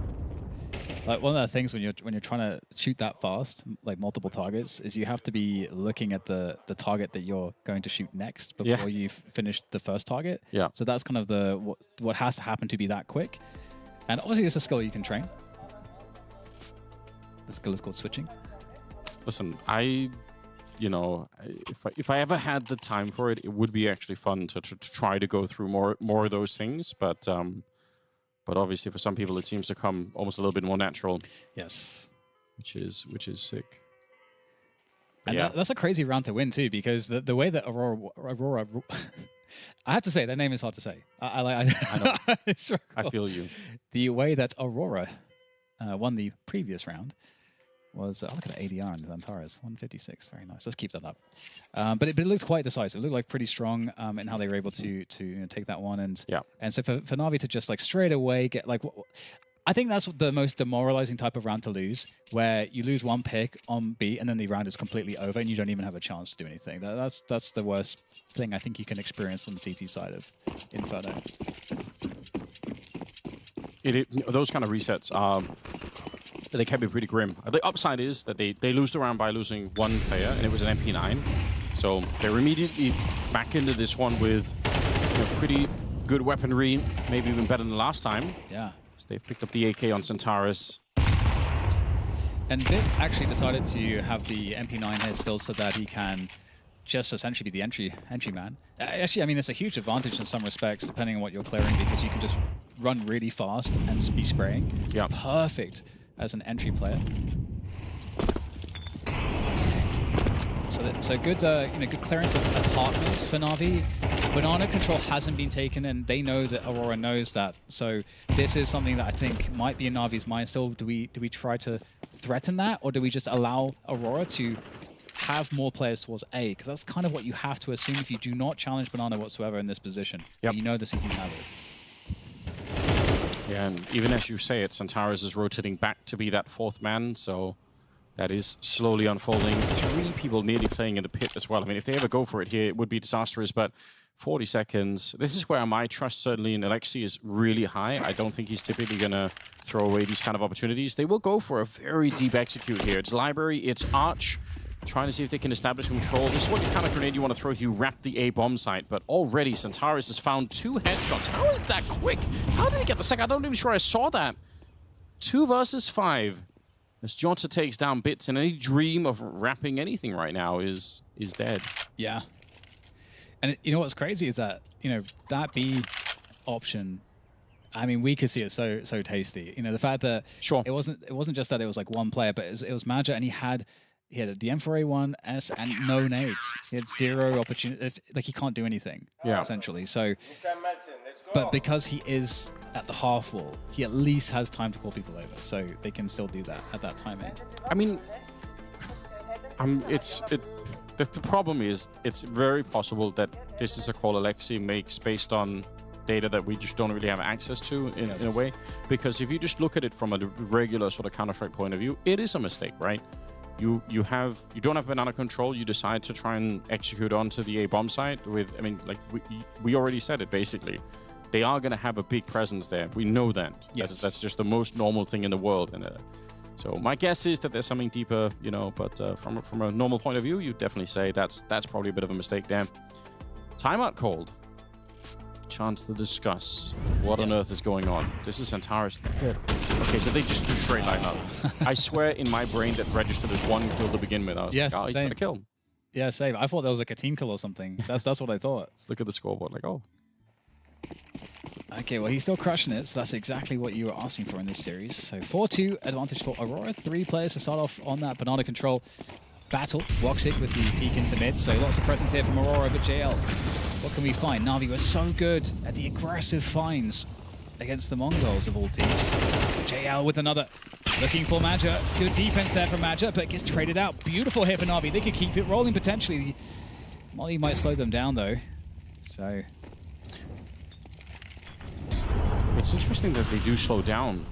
Like one of the things when you're trying to shoot that fast, like multiple targets, is you have to be looking at the target that you're going to shoot next before you've finished the first target. Yeah. So that's kind of what has to happen to be that quick. And obviously it's a skill you can train. The skill is called switching. Listen, if I ever had the time for it, it would be actually fun to try to go through more of those things, but obviously for some people it seems to come almost a little bit more natural. Yes. Which is sick. And yeah. That's a crazy round to win too, because the way that Aurora I have to say, that name is hard to say. I know. I feel you. The way that Aurora won the previous round was, look at the ADR in Xantares, 156. Very nice. Let's keep that up. But it looked quite decisive. It looked like pretty strong in how they were able to take that one. And so for Na'Vi to just like straight away get like, I think that's the most demoralizing type of round to lose, where you lose one pick on B and then the round is completely over and you don't even have a chance to do anything. That's the worst thing I think you can experience on the CT side of Inferno. Those kind of resets are... They can be pretty grim. The upside is that they lose the round by losing one player, and it was an MP9. So they're immediately back into this one with pretty good weaponry, maybe even better than last time. Yeah. So they've picked up the AK on Xantares. And Bit actually decided to have the MP9 here still so that he can just essentially be the entry man. Actually, I mean, it's a huge advantage in some respects, depending on what you're clearing, because you can just run really fast and be spraying. It's perfect as an entry player. So good, good clearance of apartments for Na'Vi. Banana control hasn't been taken, and they know that Aurora knows that. So this is something that I think might be in Na'Vi's mind still. Do we try to threaten that, or do we just allow Aurora to have more players towards A? Because that's kind of what you have to assume if you do not challenge Banana whatsoever in this position. Yep. You know the CTs have it. Yeah, and even as you say it, Santaris is rotating back to be that fourth man, so that is slowly unfolding. 3 people nearly playing in the pit as well. I mean, if they ever go for it here, it would be disastrous, but 40 seconds. This is where my trust certainly in Aleksib is really high. I don't think he's typically going to throw away these kind of opportunities. They will go for a very deep execute here. It's Library, it's Arch, trying to see if they can establish control. This is what kind of grenade you want to throw if you wrap the A bomb site, but already Santaris has found 2 headshots. How is that quick? How did he get the second? I'm not even sure I saw that. 2 versus 5. As Jota takes down Bits, and any dream of wrapping anything right now is dead. Yeah. And you know what's crazy is that, that B option, I mean, we could see it so tasty. The fact that it wasn't just that it was like one player, but it was Maja, and he had a DM for A1, S, and no nades. He had 0 opportunity. Like, he can't do anything, essentially. So, but because he is at the half wall, he at least has time to call people over, so they can still do that at that timing. I mean, the problem is, it's very possible that this is a call Aleksib makes based on data that we just don't really have access to in a way. Because if you just look at it from a regular sort of Counter-Strike point of view, it is a mistake, right? You don't have banana control. You decide to try and execute onto the A bomb site with. I mean, like we already said it basically. They are going to have a big presence there. We know that. Yes. That's just the most normal thing in the world. And so my guess is that there's something deeper, But from a normal point of view, you definitely say that's probably a bit of a mistake there. Timeout called. Chance to discuss what on earth is going on. This is Santaris. Good. Okay, so they just do straight line up. I swear in my brain that registered as 1 kill to begin with. I was like, oh, he's going to kill. Yeah, same. I thought that was like a team kill or something. That's what I thought. Let's look at the scoreboard like, oh. Okay, well, he's still crushing it, so that's exactly what you were asking for in this series. So 4-2 advantage for Aurora. 3 players to start off on that banana control battle. Woxic with the peek into mid, so lots of presence here from Aurora, but JL, what can we find? Na'Vi were so good at the aggressive finds against the MongolZ of all teams. JL with another, looking for Maja. Good defense there from Maja, but gets traded out. Beautiful here for Na'Vi. They could keep it rolling potentially. Molly might slow them down though, so... It's interesting that they do slow down.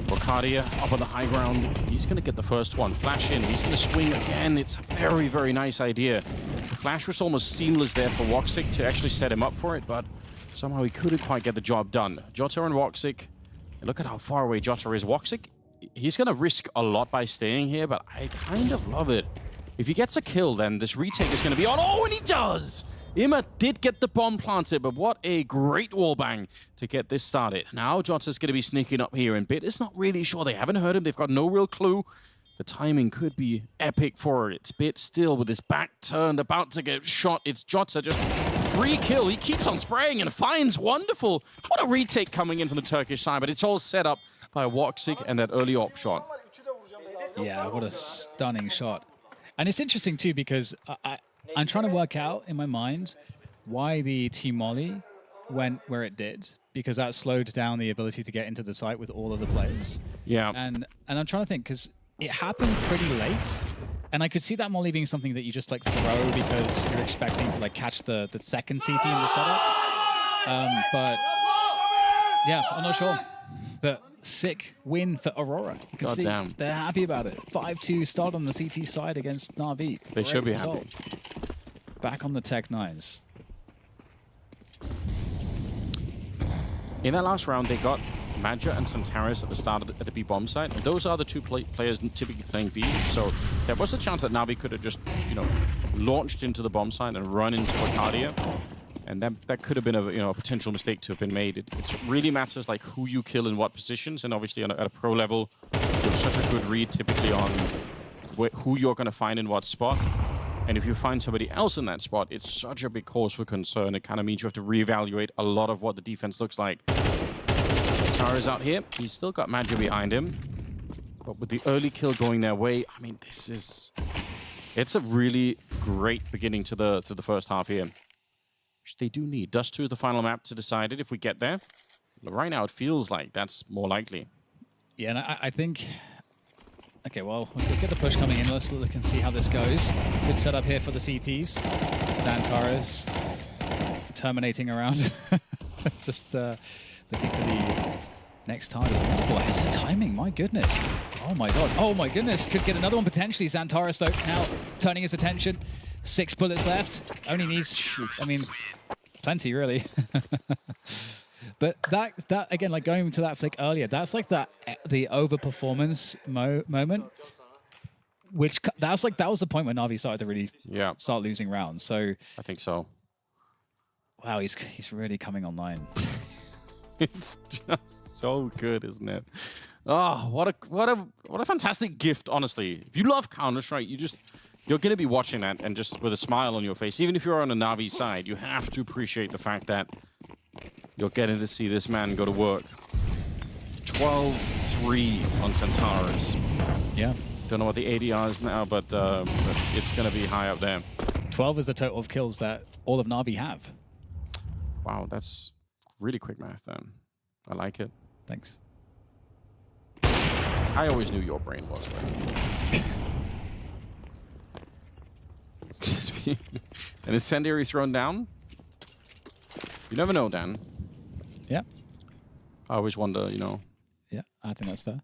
Bocadia up on the high ground. He's going to get the first one. Flash in. He's going to swing again. It's a very, very nice idea. The flash was almost seamless there for Woxic to actually set him up for it, but somehow he couldn't quite get the job done. Jota and Woxic. Look at how far away Jota is. Woxic, he's going to risk a lot by staying here, but I kind of love it. If he gets a kill, then this retake is going to be on. Oh, and he does! Ima did get the bomb planted, but what a great wallbang to get this started. Now Jota's going to be sneaking up here, and Bit is not really sure. They haven't heard him. They've got no real clue. The timing could be epic for it. It's Bit still with his back turned, about to get shot. It's Jota, just free kill. He keeps on spraying and finds wonderful. What a retake coming in from the Turkish side, but it's all set up by Woxic and that early op shot. Yeah, what a stunning shot. And it's interesting too, because I'm trying to work out in my mind why the Team Molly went where it did, because that slowed down the ability to get into the site with all of the players. Yeah. And I'm trying to think, because it happened pretty late, and I could see that Molly being something that you just like throw because you're expecting to like catch the second CT in the setup. But yeah, I'm not sure. But sick win for Aurora. You can see they're happy about it. 5-2 start on the CT side against Na'Vi. They should be happy. Back on the Tech 9s. In that last round, they got Maja and Santaris at the start of the B bomb site. And those are the 2 players typically playing B. So there was a chance that Na'Vi could have just, launched into the bomb site and run into Bocadia. And that could have been a potential mistake to have been made. It really matters like who you kill in what positions, and obviously at a pro level, you have such a good read typically on who you're going to find in what spot. And if you find somebody else in that spot, it's such a big cause for concern. It kind of means you have to reevaluate a lot of what the defense looks like. Tara's out here. He's still got Maja behind him. But with the early kill going their way, I mean, this is It's a really great beginning to the first half here, which they do need. Dust2 the final map to decide it if we get there. But right now, it feels like that's more likely. Yeah, and I think... Okay, well, we'll get the push coming in. Let's look and see how this goes. Good setup here for the CTs. Xantara's terminating around. Just looking for the next target. Wonderful. Has the timing, my goodness. Oh my god. Oh my goodness. Could get another one potentially. Xantara's though now turning his attention. 6 bullets left. Only needs, I mean, plenty really. But that again, like going to that flick earlier, that's like the overperformance moment. Which that was the point when Na'Vi started to really start losing rounds. So I think so. Wow, he's really coming online. It's just so good, isn't it? Oh, what a fantastic gift, honestly. If you love Counter-Strike, you're going to be watching that and just with a smile on your face. Even if you're on a Na'Vi side, you have to appreciate the fact that you're getting to see this man go to work. 12-3 on Centaurus. Yeah. Don't know what the ADR is now, but it's going to be high up there. 12 is the total of kills that all of Na'Vi have. Wow, that's really quick math then. I like it. Thanks. I always knew your brain was right. And Incendiary thrown down? You never know, Dan. Yeah. I always wonder, you know. Yeah, I think that's fair.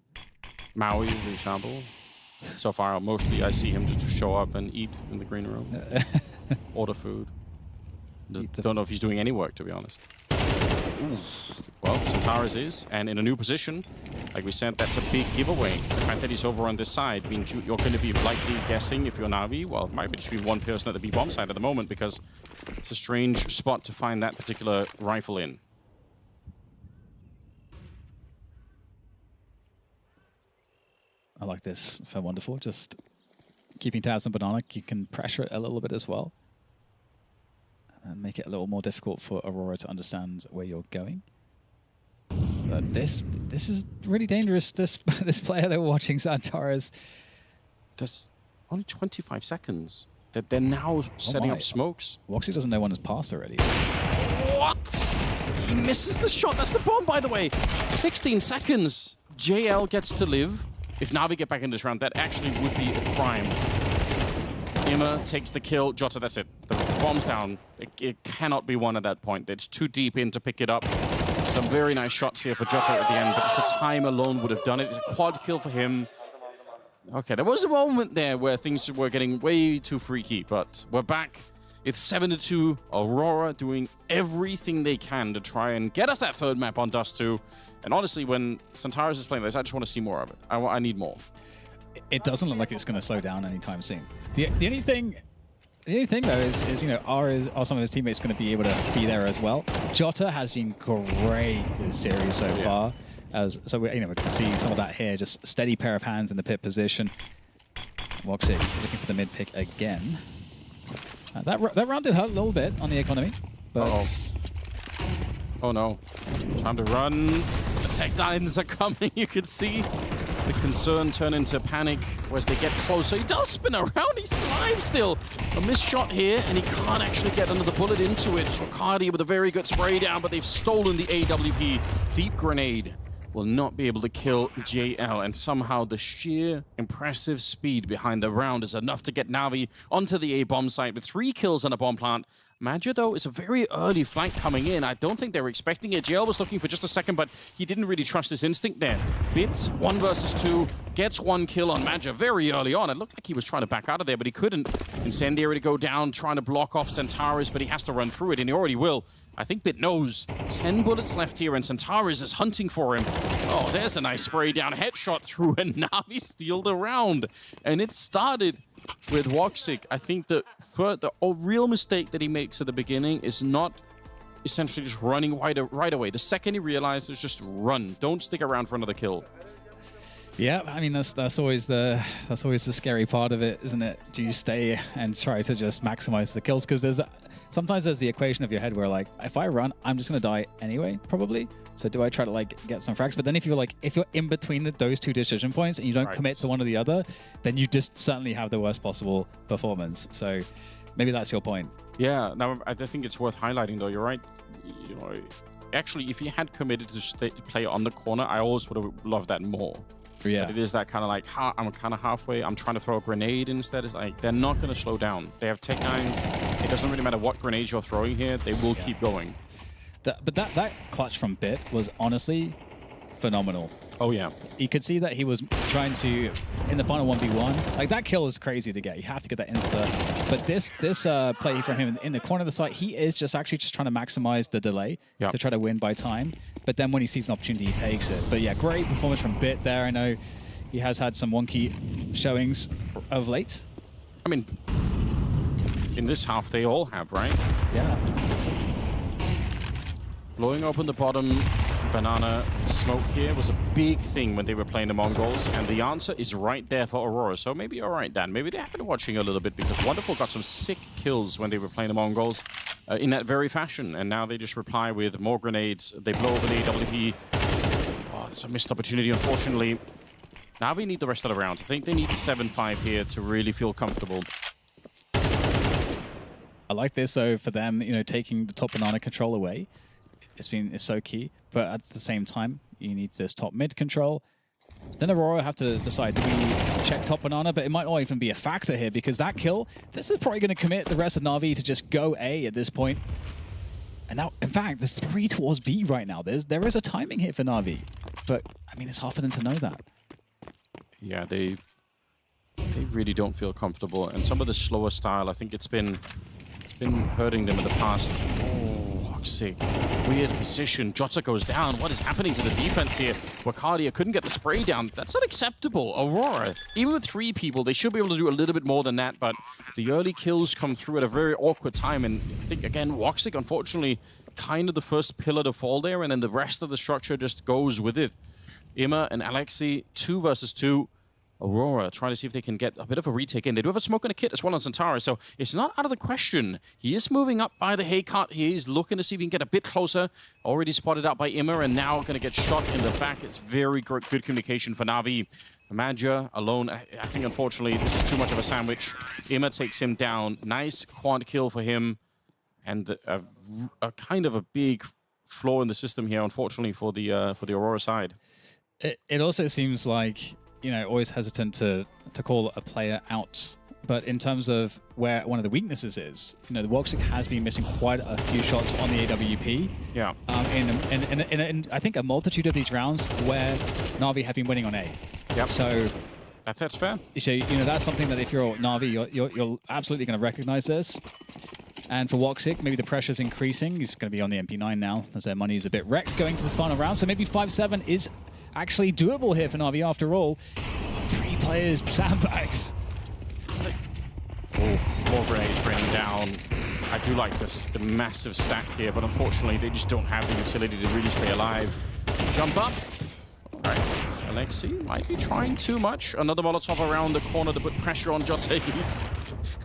Maui, the example. So far, mostly I see him just show up and eat in the green room. Order food. Don't know if he's doing any work, to be honest. Ooh. Well, Centaurus is, and in a new position. Like we said, that's a big giveaway. The fact that he's over on this side means you're going to be likely guessing if you're Na'Vi. Well, it might just be one person at the B-bomb side at the moment because it's a strange spot to find that particular rifle in. I like this for Wonderful. Just keeping tabs on Banana. You can pressure it a little bit as well. And make it a little more difficult for Aurora to understand where you're going. But this is really dangerous. This player that we're watching, Xantara's. There's only 25 seconds. That they're now setting up smokes. Woxy doesn't know one has passed already. What? He misses the shot. That's the bomb, by the way. 16 seconds. JL gets to live. If Na'Vi get back in this round, that actually would be a crime. Ima takes the kill. Jota, that's it. The bomb's down. It cannot be won at that point. It's too deep in to pick it up. Some very nice shots here for Jota at the end, but just the time alone would have done it. It's a quad kill for him. Okay, there was a moment there where things were getting way too freaky, but we're back. It's 7-2. Aurora doing everything they can to try and get us that third map on Dust2. And honestly, when Centaurus is playing this, I just want to see more of it. I need more. It doesn't look like it's going to slow down anytime soon. The only thing though is you know, are some of his teammates going to be able to be there as well? Jota has been great this series so far. So we can see some of that here. Just steady pair of hands in the pit position. Woxy looking for the mid pick again. That round did hurt a little bit on the economy, but. Oh no. Time to run. The tech nines are coming. You can see the concern turn into panic as they get closer. He does spin around. He's alive still. A missed shot here, and he can't actually get another bullet into it. Riccardi with a very good spray down, but they've stolen the AWP. Deep grenade will not be able to kill JL, and somehow the sheer impressive speed behind the round is enough to get Na'Vi onto the A-bomb site with 3 kills on a bomb plant. Madja, though, is a very early flank coming in. I don't think they were expecting it. JL was looking for just a second, but he didn't really trust his instinct there. Bit, 1 versus 2, gets 1 kill on Madja very early on. It looked like he was trying to back out of there, but he couldn't. Incendiary to go down, trying to block off Centaurus, but he has to run through it, and he already will. I think Bit knows. 10 bullets left here, and Centaurus is hunting for him. Oh, there's a nice spray down headshot through, and Na'Vi steal the round. And it started with Woxy. I think the real mistake that he makes at the beginning is not essentially just running right away. The second he realizes, just run. Don't stick around for another kill. Yeah, I mean that's always the scary part of it, isn't it? Do you stay and try to just maximize the kills? Because sometimes there's the equation of your head where like, if I run, I'm just gonna die anyway, probably. So do I try to like get some frags? But then if you're in between those two decision points and you don't commit to one or the other, then you just certainly have the worst possible performance. So maybe that's your point. Yeah, now I think it's worth highlighting though. You're right. You know, actually, if he had committed to play on the corner, I always would have loved that more. Yeah. But it is that kind of like, I'm kind of halfway. I'm trying to throw a grenade instead. It's like, they're not going to slow down. They have Tech 9s. It doesn't really matter what grenades you're throwing here. They will keep going. But that clutch from Bit was honestly phenomenal. Oh, yeah. You could see that he was trying to, in the final 1v1, like that kill is crazy to get. You have to get that insta. But this play from him in the corner of the site, he is just actually just trying to maximize the delay to try to win by time. But then when he sees an opportunity, he takes it. But yeah, great performance from Bit there. I know he has had some wonky showings of late. I mean, in this half, they all have, right? Yeah. Blowing open the bottom banana smoke here was a big thing when they were playing the Mongols, and the answer is right there for Aurora. So maybe you're right, Dan. Maybe they have been watching a little bit because Wonderful got some sick kills when they were playing the Mongols in that very fashion, and now they just reply with more grenades. They blow over the AWP. Oh, it's a missed opportunity, unfortunately. Now we need the rest of the rounds. I think they need 7-5 here to really feel comfortable. I like this, though, for them, you know, taking the top banana control away. It's so key, but at the same time, you need this top mid control. Then Aurora have to decide, do we check top banana? But it might not even be a factor here because that kill, this is probably going to commit the rest of Na'Vi to just go A at this point. And now, in fact, there's 3 towards B right now. There is a timing hit for Na'Vi, but I mean, it's hard for them to know that. Yeah, they really don't feel comfortable, and some of the slower style, I think it's been hurting them in the past. Oh, sick. Weird position. Jota goes down. What is happening to the defense here? Wakadia couldn't get the spray down. That's unacceptable. Aurora, even with 3 people, they should be able to do a little bit more than that, but the early kills come through at a very awkward time, and I think, again, Woxic, unfortunately, kind of the first pillar to fall there, and then the rest of the structure just goes with it. Ima and Aleksib, 2 versus 2. Aurora trying to see if they can get a bit of a retake in. They do have a smoke and a kit as well on Centauri, so it's not out of the question. He is moving up by the haycart. He is looking to see if he can get a bit closer. Already spotted out by Immer, and now going to get shot in the back. It's very good communication for Na'Vi. Madja alone. I think, unfortunately, this is too much of a sandwich. Immer takes him down. Nice quad kill for him. And a kind of a big flaw in the system here, unfortunately, for the Aurora side. It also seems like, you know, always hesitant to call a player out. But in terms of where one of the weaknesses is, you know, the Woxic has been missing quite a few shots on the AWP. Yeah. In I think a multitude of these rounds where Na'Vi have been winning on A. Yep. So that's fair. So, you know, that's something that if you're Na'Vi, you're absolutely going to recognize this. And for Woxic, maybe the pressure's increasing. He's going to be on the MP9 now, as their money is a bit wrecked going to this final round. So maybe 5-7 is actually doable here for Na'Vi after all. 3 players, sandbags. Oh, more grenades raining down. I do like the massive stack here, but unfortunately they just don't have the utility to really stay alive. Jump up. All right, Aleksib might be trying too much. Another Molotov around the corner to put pressure on Jota.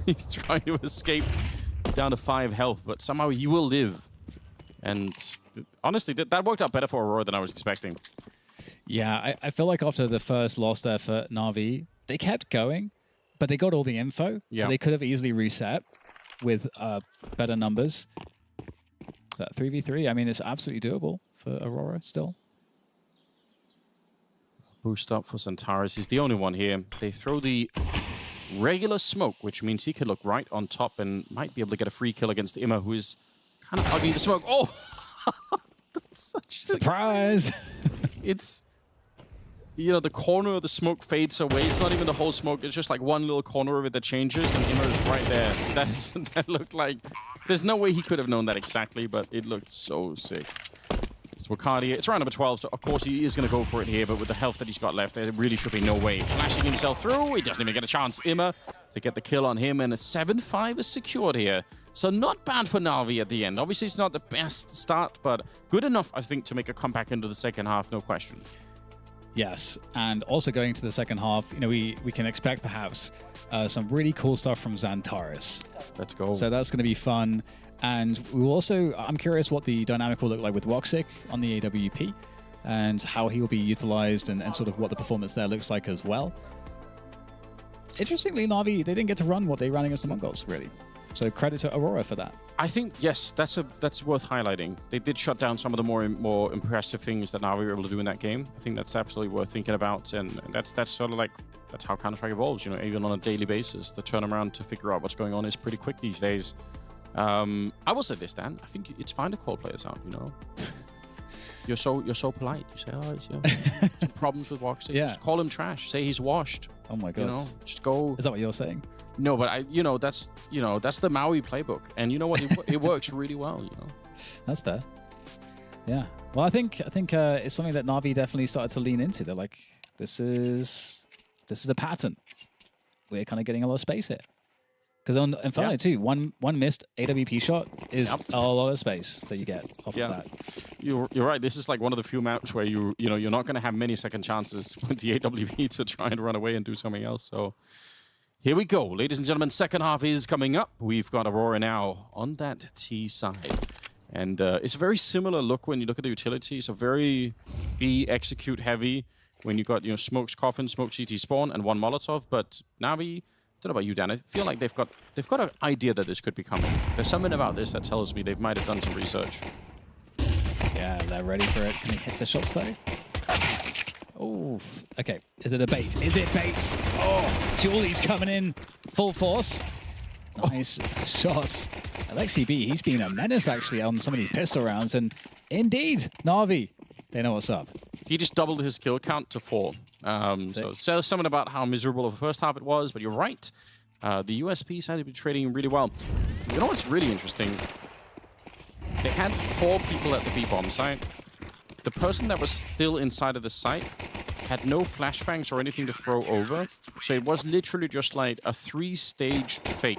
He's trying to escape down to 5 health, but somehow he will live. And honestly, that worked out better for Aurora than I was expecting. Yeah, I feel like after the first loss there for Na'Vi, they kept going, but they got all the info, so they could have easily reset with better numbers. That 3v3, I mean, it's absolutely doable for Aurora still. Boost up for Centaurus. He's the only one here. They throw the regular smoke, which means he could look right on top and might be able to get a free kill against Immer, who is kind of hugging the smoke. Oh! That's such surprise! It's... You know, the corner of the smoke fades away. It's not even the whole smoke. It's just like one little corner of it that changes, and Immer's right there. That looked like... There's no way he could have known that exactly, but it looked so sick. It's Wakadia. It's round number 12, so of course he is going to go for it here, but with the health that he's got left, there really should be no way. Flashing himself through. He doesn't even get a chance. Immer to get the kill on him, and a 7-5 is secured here. So not bad for Na'Vi at the end. Obviously, it's not the best start, but good enough, I think, to make a comeback into the second half, no question. Yes, and also going to the second half, you know, we can expect perhaps some really cool stuff from Xantaris. Let's go. So that's going to be fun. And we will also, I'm curious what the dynamic will look like with Woxic on the AWP and how he will be utilized and sort of what the performance there looks like as well. Interestingly, Na'Vi, they didn't get to run what they ran against the Mongols, really. So credit to Aurora for that. I think, yes, that's worth highlighting. They did shut down some of the more impressive things that Na'Vi were able to do in that game. I think that's absolutely worth thinking about, and that's sort of like, that's how Counter-Strike evolves, you know, even on a daily basis. The turnaround to figure out what's going on is pretty quick these days. I will say this, Dan. I think it's fine to call players out, you know. You're so polite. You say, oh, some problems with Woxic. Yeah. Just call him trash. Say he's washed. Oh my god. You know, just go. Is that what you're saying? No, but that's the Maui playbook, and you know what? It works really well. You know. That's fair. Yeah. Well, I think it's something that Na'Vi definitely started to lean into. They're like, this is a pattern. We're kind of getting a lot of space here. Because in Furia too, one missed AWP shot is a lot of space that you get off of that. You're right. This is like one of the few maps where you're not going to have many second chances with the AWP to try and run away and do something else. So here we go, ladies and gentlemen. Second half is coming up. We've got Aurora now on that T side, and it's a very similar look when you look at the utility. So very B execute heavy when you got smokes, coffin, smoke, CT spawn, and one Molotov. But Na'Vi. I don't know about you, Dan. I feel like they've got an idea that this could be coming. There's something about this that tells me they might have done some research. Yeah, they're ready for it. Can he hit the shots though? Oh, okay. Is it a bait? Is it bait? Oh, Julie's coming in full force. Nice shots. Aleksib, he's been a menace actually on some of these pistol rounds, and indeed, Na'Vi, they know what's up. He just doubled his kill count to 4. So it says something about how miserable of a first half it was, but you're right. The USP side have been trading really well. You know what's really interesting? They had 4 people at the B-bomb site. The person that was still inside of the site had no flashbangs or anything to throw over, so it was literally just like a 3-stage fake.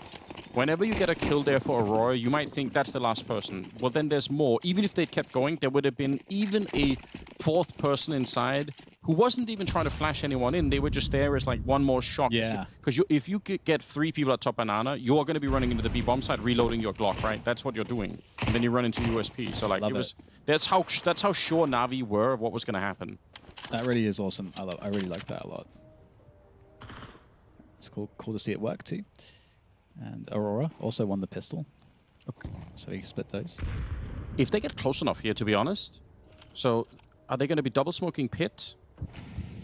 Whenever you get a kill there for Aurora, you might think that's the last person. Well, then there's more. Even if they kept going, there would have been even a 4th person inside who wasn't even trying to flash anyone in. They were just there as like one more shot. Yeah. Because if you get 3 people at top banana, you're going to be running into the B-bomb side, reloading your Glock, right? That's what you're doing. And then you run into USP. So like that's how sure Na'Vi were of what was going to happen. That really is awesome. I really like that a lot. It's cool to see it work too. And Aurora also won the pistol. Okay. So he split those. If they get close enough here, to be honest, so are they going to be double smoking pit?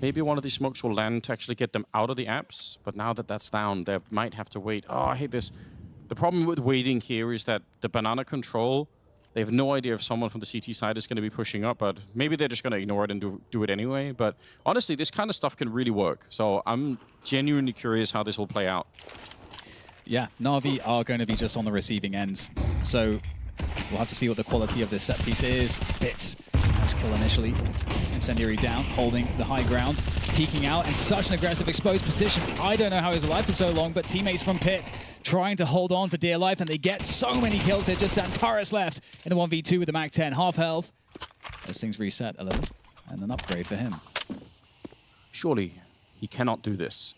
Maybe one of these smokes will land to actually get them out of the apps, but now that that's down, they might have to wait. Oh, I hate this. The problem with waiting here is that the banana control, they have no idea if someone from the CT side is going to be pushing up, but maybe they're just going to ignore it and do it anyway. But honestly, this kind of stuff can really work. So I'm genuinely curious how this will play out. Yeah, Na'Vi are going to be just on the receiving end. So we'll have to see what the quality of this set piece is. Bit. Nice kill initially. Incendiary down, holding the high ground. Peeking out in such an aggressive exposed position. I don't know how he's alive for so long, but teammates from Pit trying to hold on for dear life, and they get so many kills here. Just Santaris left in a 1v2 with the Mac 10, half health. As things reset a little, and an upgrade for him. Surely he cannot do this.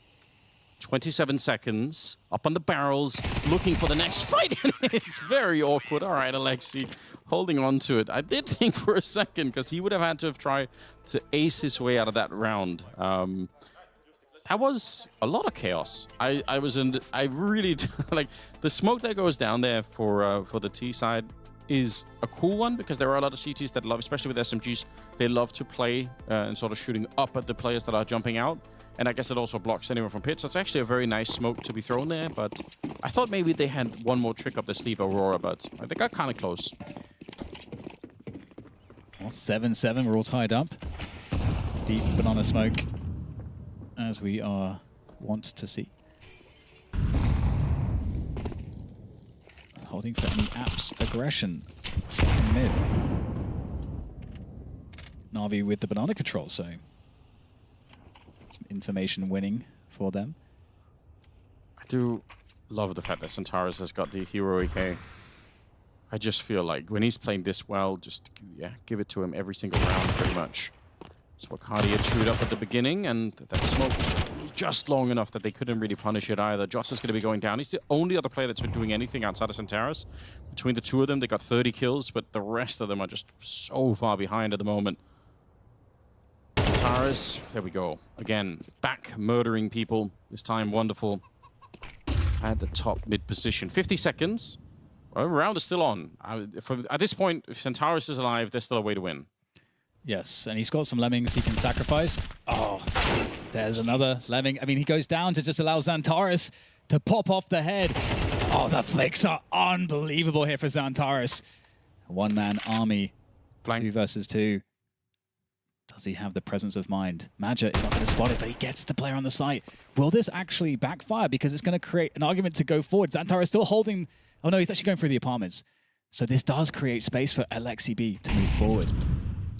27 seconds, up on the barrels, looking for the next fight. It's very awkward. All right, Aleksib, holding on to it. I did think for a second, because he would have had to have tried to ace his way out of that round. That was a lot of chaos. I really, like, the smoke that goes down there for the T side is a cool one, because there are a lot of CTs that love, especially with SMGs, they love to play and sort of shooting up at the players that are jumping out. And I guess it also blocks anyone from pit. So it's actually a very nice smoke to be thrown there. But I thought maybe they had one more trick up the sleeve, Aurora, but they got kind of close. Well, 7-7, we're all tied up. Deep banana smoke, as we are wont to see. Holding for any apps aggression. Second mid. Na'Vi with the banana control, so some information winning for them. I do love the fact that Santaris has got the hero AK. I just feel like when he's playing this well, just give it to him every single round, pretty much. Swakadi had chewed up at the beginning, and that smoke just long enough that they couldn't really punish it either. Jota's going to be going down. He's the only other player that's been doing anything outside of Centaurus. Between the two of them, they got 30 kills, but the rest of them are just so far behind at the moment. Centaurus, there we go. Again, back murdering people. This time, wonderful. At the top mid position. 50 seconds. Well, round is still on. At this point, if Centaurus is alive, there's still a way to win. Yes, and he's got some lemmings he can sacrifice. Oh, there's another lemming. I mean, he goes down to just allow Xantares to pop off the head. Oh, the flicks are unbelievable here for Xantares. One-man army, Flank. 2 versus 2. Does he have the presence of mind? Madja is not going to spot it, but he gets the player on the site. Will this actually backfire? Because it's going to create an argument to go forward. Xantares still holding... Oh no, he's actually going through the apartments. So this does create space for Aleksib to move forward.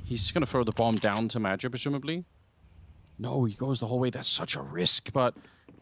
He's going to throw the bomb down to Madja, presumably. No, he goes the whole way. That's such a risk, but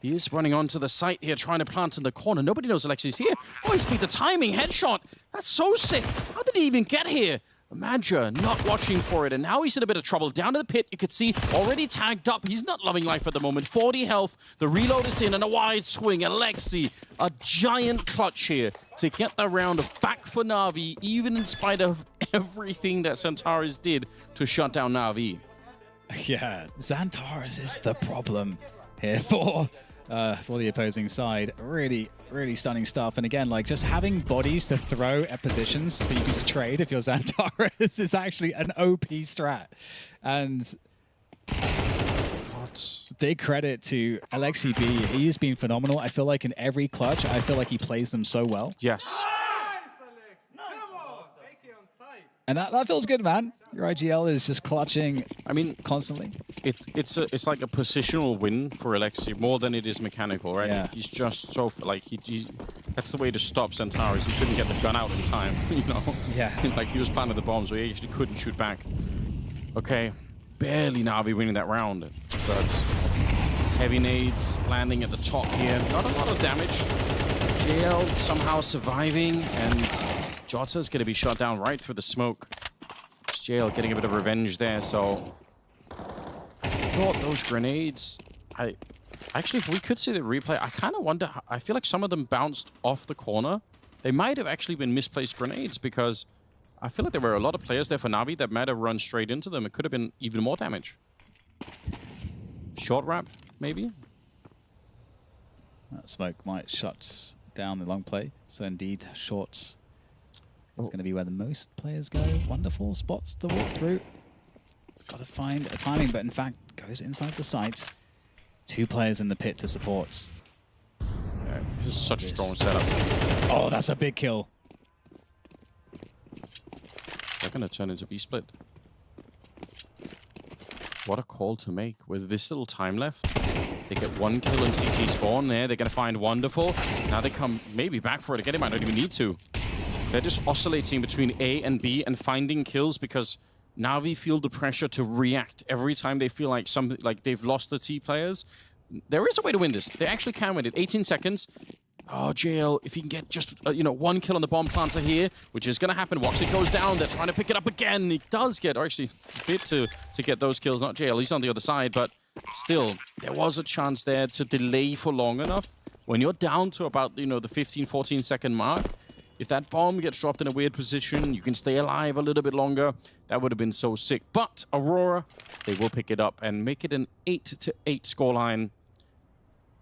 he is running onto the site here, trying to plant in the corner. Nobody knows Aleksib's here. Oh, he's beat the timing. Headshot. That's so sick. How did he even get here? Madja not watching for it, and now he's in a bit of trouble. Down to the pit, you could see already tagged up. He's not loving life at the moment. 40 health. The reload is in, and a wide swing. Aleksib, a giant clutch here to get the round back for Na'Vi, even in spite of everything that Xantares did to shut down Na'Vi. Yeah, Xantares is the problem here for the opposing side. Really, really stunning stuff. And again, like just having bodies to throw at positions so you can just trade if you're Xantares is actually an OP strat. And big credit to Aleksib. He's been phenomenal. I feel like in every clutch, I feel like he plays them so well. Yes. And that feels good, man. Your IGL is just clutching, I mean, constantly. It's like a positional win for Aleksib more than it is mechanical, right? Yeah. He's just so, like, that's the way to stop Xantares. He couldn't get the gun out in time, you know? Yeah. Like, he was planting the bombs, so he actually couldn't shoot back. Okay, barely Na'Vi winning that round, but heavy nades landing at the top here. Not a lot of damage. JL somehow surviving, and Jota's going to be shot down right through the smoke. JL getting a bit of revenge there, so I thought those grenades, actually, if we could see the replay, I kind of wonder, I feel like some of them bounced off the corner. They might have actually been misplaced grenades, because I feel like there were a lot of players there for Na'Vi that might have run straight into them. It could have been even more damage. Short wrap, maybe? That smoke might shut down the long play, so indeed, shorts. It's going to be where the most players go. Wonderful spots to walk through. Got to find a timing, but in fact, goes inside the site. 2 players in the pit to support. Yeah, this is such a strong setup. Oh, that's a big kill. They're going to turn into B-split. What a call to make. With this little time left, they get 1 kill in CT spawn there. They're going to find Wonderful. Now they come maybe back for it again. They might not even need to. They're just oscillating between A and B and finding kills because Na'Vi feel the pressure to react every time they feel like they've lost the T players. There is a way to win this. They actually can win it. 18 seconds. Oh, JL, if he can get just, 1 kill on the bomb planter here, which is going to happen. Woxit goes down. They're trying to pick it up again. He does get, or actually, a bit to get those kills. Not JL. He's on the other side, but still, there was a chance there to delay for long enough. When you're down to about, the 15, 14 second mark, if that bomb gets dropped in a weird position, you can stay alive a little bit longer. That would have been so sick. But Aurora, they will pick it up and make it an 8-8 scoreline.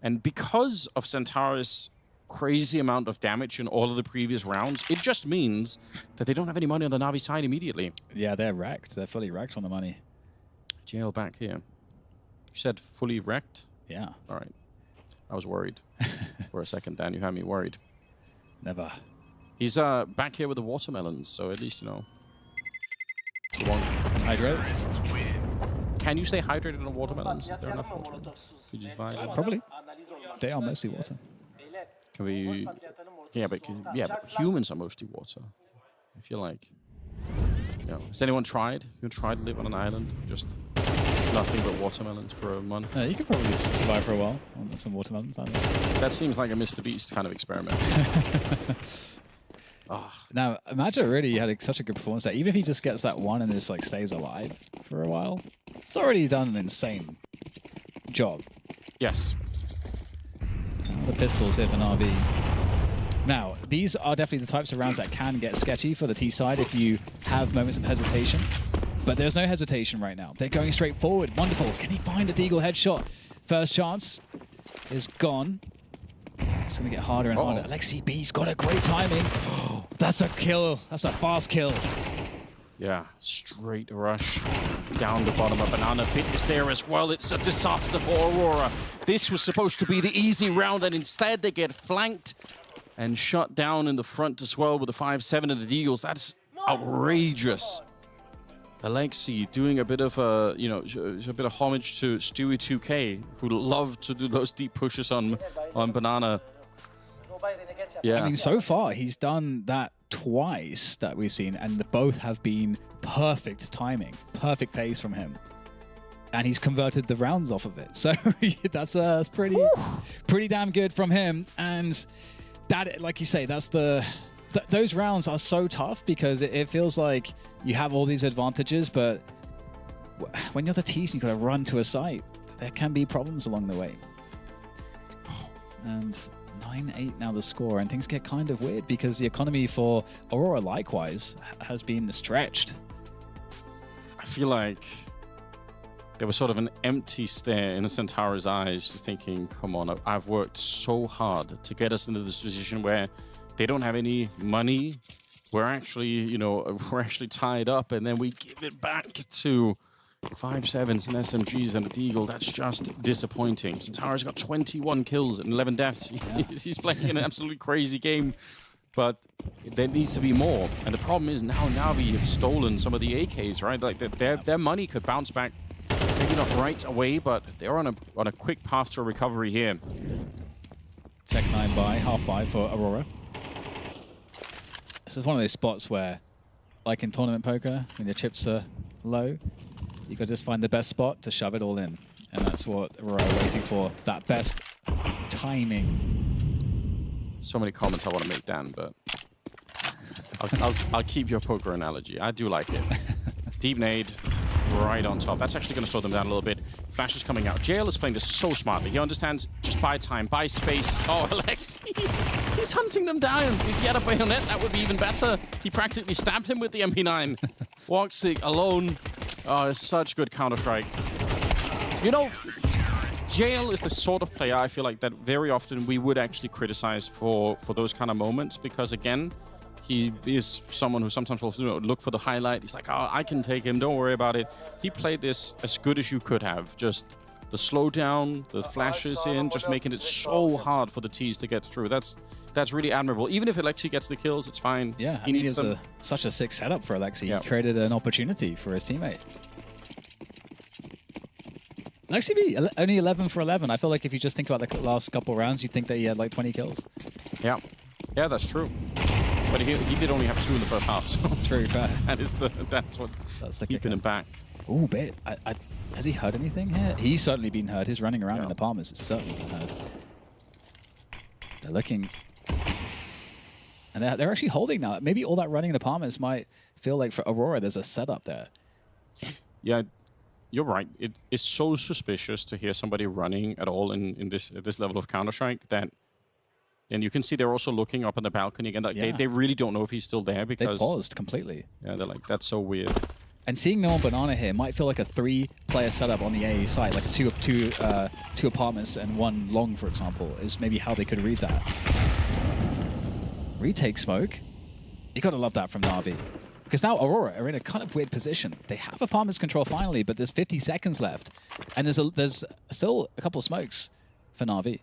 And because of Xantares' crazy amount of damage in all of the previous rounds, it just means that they don't have any money on the Na'Vi side immediately. Yeah, they're wrecked. They're fully wrecked on the money. JL back here. You said fully wrecked? Yeah. All right. I was worried for a second, Dan. You had me worried. Never. He's back here with the watermelons, so at least, Hydrate. Can you stay hydrated on watermelons? Is there enough water? Probably. They are mostly water. Can we... Yeah, but humans are mostly water. I feel like... Has anyone tried? You tried to live on an island? Just nothing but watermelons for a month? You could probably survive for a while on some watermelons. That seems like a Mr. Beast kind of experiment. Now, Madja really had such a good performance there. Even if he just gets that one and just stays alive for a while, It's already done an insane job. Yes. The pistols here for Na'Vi. Now, these are definitely the types of rounds that can get sketchy for the T side if you have moments of hesitation. But there's no hesitation right now. They're going straight forward. Wonderful. Can he find a Deagle headshot? First chance is gone. It's going to get harder and harder. Aleksib's got a great timing. That's a kill. That's a fast kill. Yeah, straight rush down the bottom of Banana. Pit is there as well. It's a disaster for Aurora. This was supposed to be the easy round, and instead they get flanked and shut down in the front as well with the 5-7 and the Deagles. That's outrageous. Aleksib doing a bit of a, a bit of homage to Stewie 2K, who loved to do those deep pushes on Banana. Yeah. I mean, so far he's done that twice that we've seen, and both have been perfect timing, perfect pace from him, and he's converted the rounds off of it. So that's pretty damn good from him. And that, like you say, that's those rounds are so tough because it feels like you have all these advantages, but when you're the T's and you've got to run to a site, there can be problems along the way. And 9-8 now the score, and things get kind of weird because the economy for Aurora likewise has been stretched. I feel like there was sort of an empty stare in the Centaur's eyes, just thinking, come on, I've worked so hard to get us into this position where they don't have any money. We're actually, we're actually tied up, and then we give it back to 5-7s and SMGs and a Deagle. That's just disappointing. Centaur's got 21 kills and 11 deaths. Yeah. He's playing an absolutely crazy game, but there needs to be more. And the problem is now Na'Vi have stolen some of the AKs, right? Like their money could bounce back, maybe not right away, but they're on a quick path to recovery here. Tech 9 buy, half buy for Aurora. This is one of those spots where, like in tournament poker, when your chips are low, you got to just find the best spot to shove it all in. And that's what Aurora are waiting for, that best timing. So many comments I want to make, Dan, but I'll keep your poker analogy. I do like it. Deep nade, right on top. That's actually going to slow them down a little bit. Flash is coming out. JL is playing this so smartly. He understands just buy time, buy space. Oh, Aleksib, he's hunting them down. If he had a bayonet, that would be even better. He practically stabbed him with the MP9. Woxic alone. Oh, it's such good Counter-Strike. JL is the sort of player I feel like that very often we would actually criticize for those kind of moments, because again, he is someone who sometimes will look for the highlight. He's like, oh, I can take him, don't worry about it. He played this as good as you could have. Just the slowdown, the flashes in, just making it so hard for the T's to get through. That's really admirable. Even if Aleksib gets the kills, it's fine. Yeah, he needs them. Such a sick setup for Aleksib. Yeah. He created an opportunity for his teammate. Aleksib only 11 for 11. I feel like if you just think about the last couple rounds, you'd think that he had like 20 kills. Yeah, that's true. But he did only have 2 in the first half. So true, fair. That's what's keeping him back. Oh, bit. Has he heard anything here? He's certainly been heard. His running around in the Palmers, it's certainly been heard. They're looking. And they're actually holding now. Maybe all that running in the Palmers might feel like for Aurora there's a setup there. Yeah, you're right. It is so suspicious to hear somebody running at all at this level of Counter-Strike that. And you can see they're also looking up on the balcony again. Like they really don't know if he's still there because... They paused completely. Yeah, they're like, that's so weird. And seeing no one Banana here might feel like a 3-player setup on the A side, like two apartments and 1 long, for example, is maybe how they could read that. Retake smoke. You gotta love that from Na'Vi. Because now Aurora are in a kind of weird position. They have apartments control finally, but there's 50 seconds left. And there's still a couple of smokes for Na'Vi.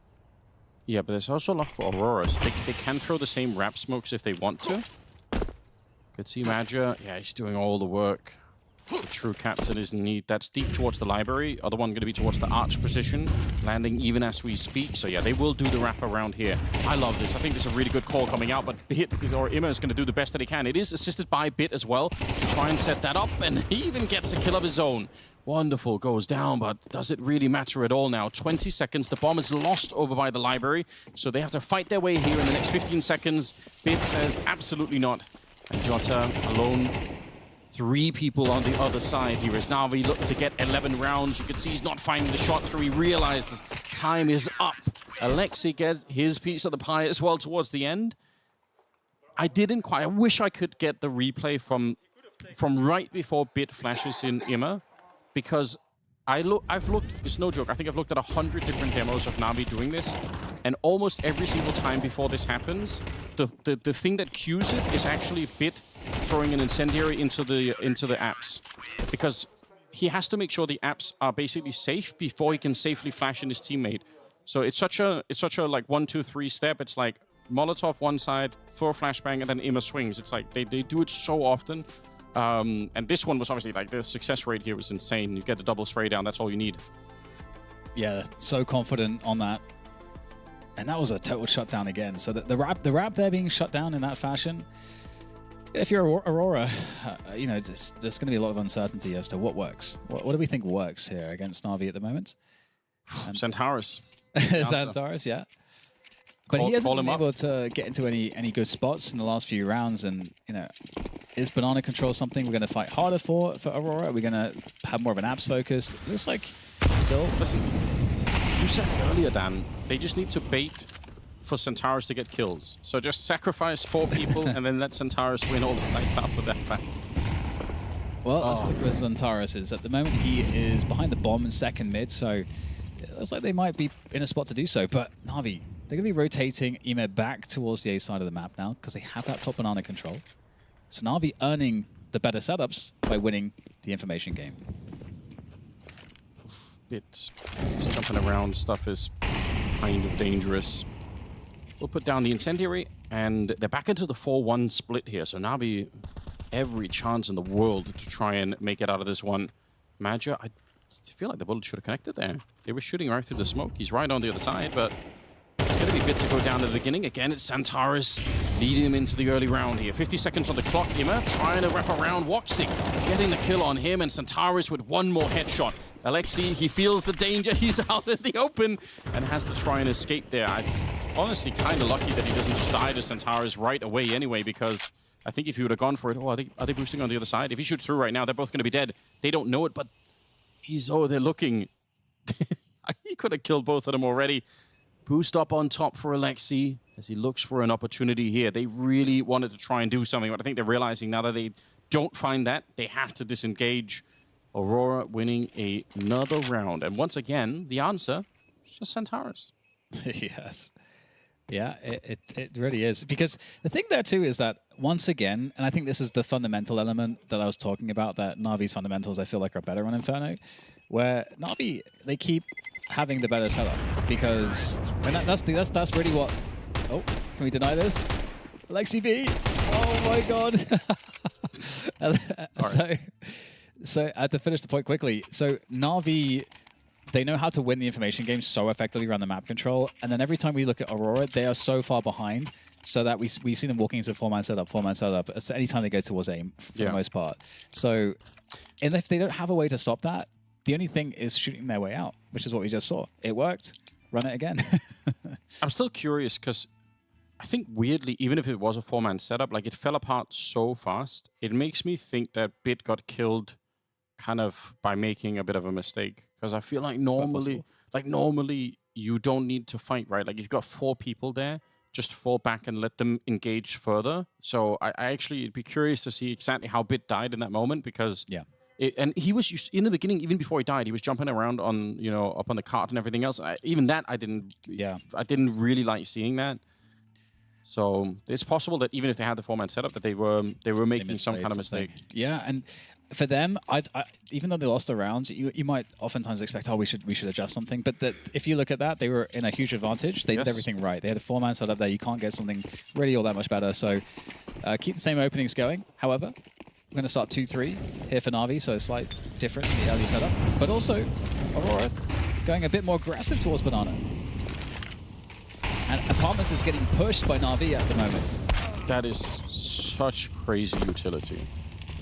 Yeah, but there's also a lot for Aurora. So they can throw the same wrap smokes if they want to. Could see Madger. Yeah, he's doing all the work. The true captain is in need. That's deep towards the library. Other one going to be towards the arch position. Landing even as we speak. So yeah, they will do the wrap around here. I love this. I think this is a really good call coming out. But Bit or Imma is going to do the best that he can. It is assisted by Bit as well to try and set that up. And he even gets a kill of his own. Wonderful, goes down, but does it really matter at all now? 20 seconds, the bomb is lost over by the library, so they have to fight their way here in the next 15 seconds. Bit says absolutely not. And Jota alone 3 people on the other side here as Na'Vi looking to get 11 rounds. You can see he's not finding the shot through. He realizes time is up. Aleksib gets his piece of the pie as well towards the end. I wish I could get the replay from right before Bit flashes in Imma, because I've looked, it's no joke, I think I've looked at 100 different demos of Na'Vi doing this, and almost every single time before this happens, the thing that cues it is actually Bit throwing an incendiary into the apps, because he has to make sure the apps are basically safe before he can safely flash in his teammate. So it's such a like 1, 2, 3 step. It's like Molotov one side, 4 flashbang, and then Imma swings. It's like they do it so often. And this one was obviously like the success rate here was insane. You get the double spray down, that's all you need. Yeah, so confident on that. And that was a total shutdown again. So the wrap there being shut down in that fashion, if you're Aurora, you know, there's going to be a lot of uncertainty as to what works. What do we think works here against Na'Vi at the moment? Centaurus. Centaurus, yeah. But he hasn't been able to get into any good spots in the last few rounds. And, you know, is banana control something we're going to fight harder for Aurora? Are we going to have more of an apps focus? It looks like still... Listen, you said it earlier, Dan. They just need to bait for Centaurus to get kills. So just sacrifice 4 people and then let Centaurus win all the fights after that fact. Well, let's look where Centaurus is. At the moment, he is behind the bomb in second mid, so it looks like they might be in a spot to do so. But Na'Vi, they're going to be rotating Imma back towards the A side of the map now because they have that top banana control. So Na'Vi earning the better setups by winning the information game. Just jumping around stuff is kind of dangerous. We'll put down the incendiary, and they're back into the 4-1 split here. So Na'Vi, every chance in the world to try and make it out of this one. Major, I feel like the bullet should have connected there. They were shooting right through the smoke. He's right on the other side, but it's going to be Bit to go down at the beginning. Again, it's Centaurus leading him into the early round here. 50 seconds on the clock. Imma trying to wrap around Woxing, getting the kill on him, and Centaurus with one more headshot. Aleksib, he feels the danger. He's out in the open and has to try and escape there. I'm honestly kind of lucky that he doesn't just die to Centaurus right away anyway, because I think if he would have gone for it, are they boosting on the other side? If he shoots through right now, they're both going to be dead. They don't know it, but they're looking. He could have killed both of them already. Boost up on top for Aleksib as he looks for an opportunity here. They really wanted to try and do something, but I think they're realizing now that they don't find that, they have to disengage. Aurora winning another round. And once again, the answer is just Centaurus. Yes. Yeah, it really is. Because the thing there too is that once again, and I think this is the fundamental element that I was talking about, that Na'Vi's fundamentals I feel like are better on Inferno, where Na'Vi, they keep having the better setup. Because and that's really what... Oh, can we deny this? Aleksib B! Oh my god! So I had to finish the point quickly. So Na'Vi, they know how to win the information game so effectively around the map control. And then every time we look at Aurora, they are so far behind so that we see them walking into a 4-man setup, anytime they go towards aim for the most part. So, and if they don't have a way to stop that, the only thing is shooting their way out, which is what we just saw. It worked. Run it again. I'm still curious because I think weirdly, even if it was a 4-man setup, like it fell apart so fast, it makes me think that Bit got killed kind of by making a bit of a mistake. Because I feel like normally you don't need to fight, right? Like if you've got 4 people there, just fall back and let them engage further. So I actually would be curious to see exactly how Bit died in that moment, because and he was in the beginning, even before he died, he was jumping around on, you know, up on the cart and everything else. Even that I didn't really like seeing that. So it's possible that even if they had the 4-man setup, that they were making some kind of mistake. Yeah, and for them, even though they lost the rounds, you might oftentimes expect, we should adjust something. But if you look at that, they were in a huge advantage. They did everything right. They had a 4-man setup there. You can't get something really all that much better. So keep the same openings going. However, we're going to start 2-3 here for Na'Vi, so a slight difference in the early setup. But also, Aurora going a bit more aggressive towards Banana. And Apartments is getting pushed by Na'Vi at the moment. That is such crazy utility.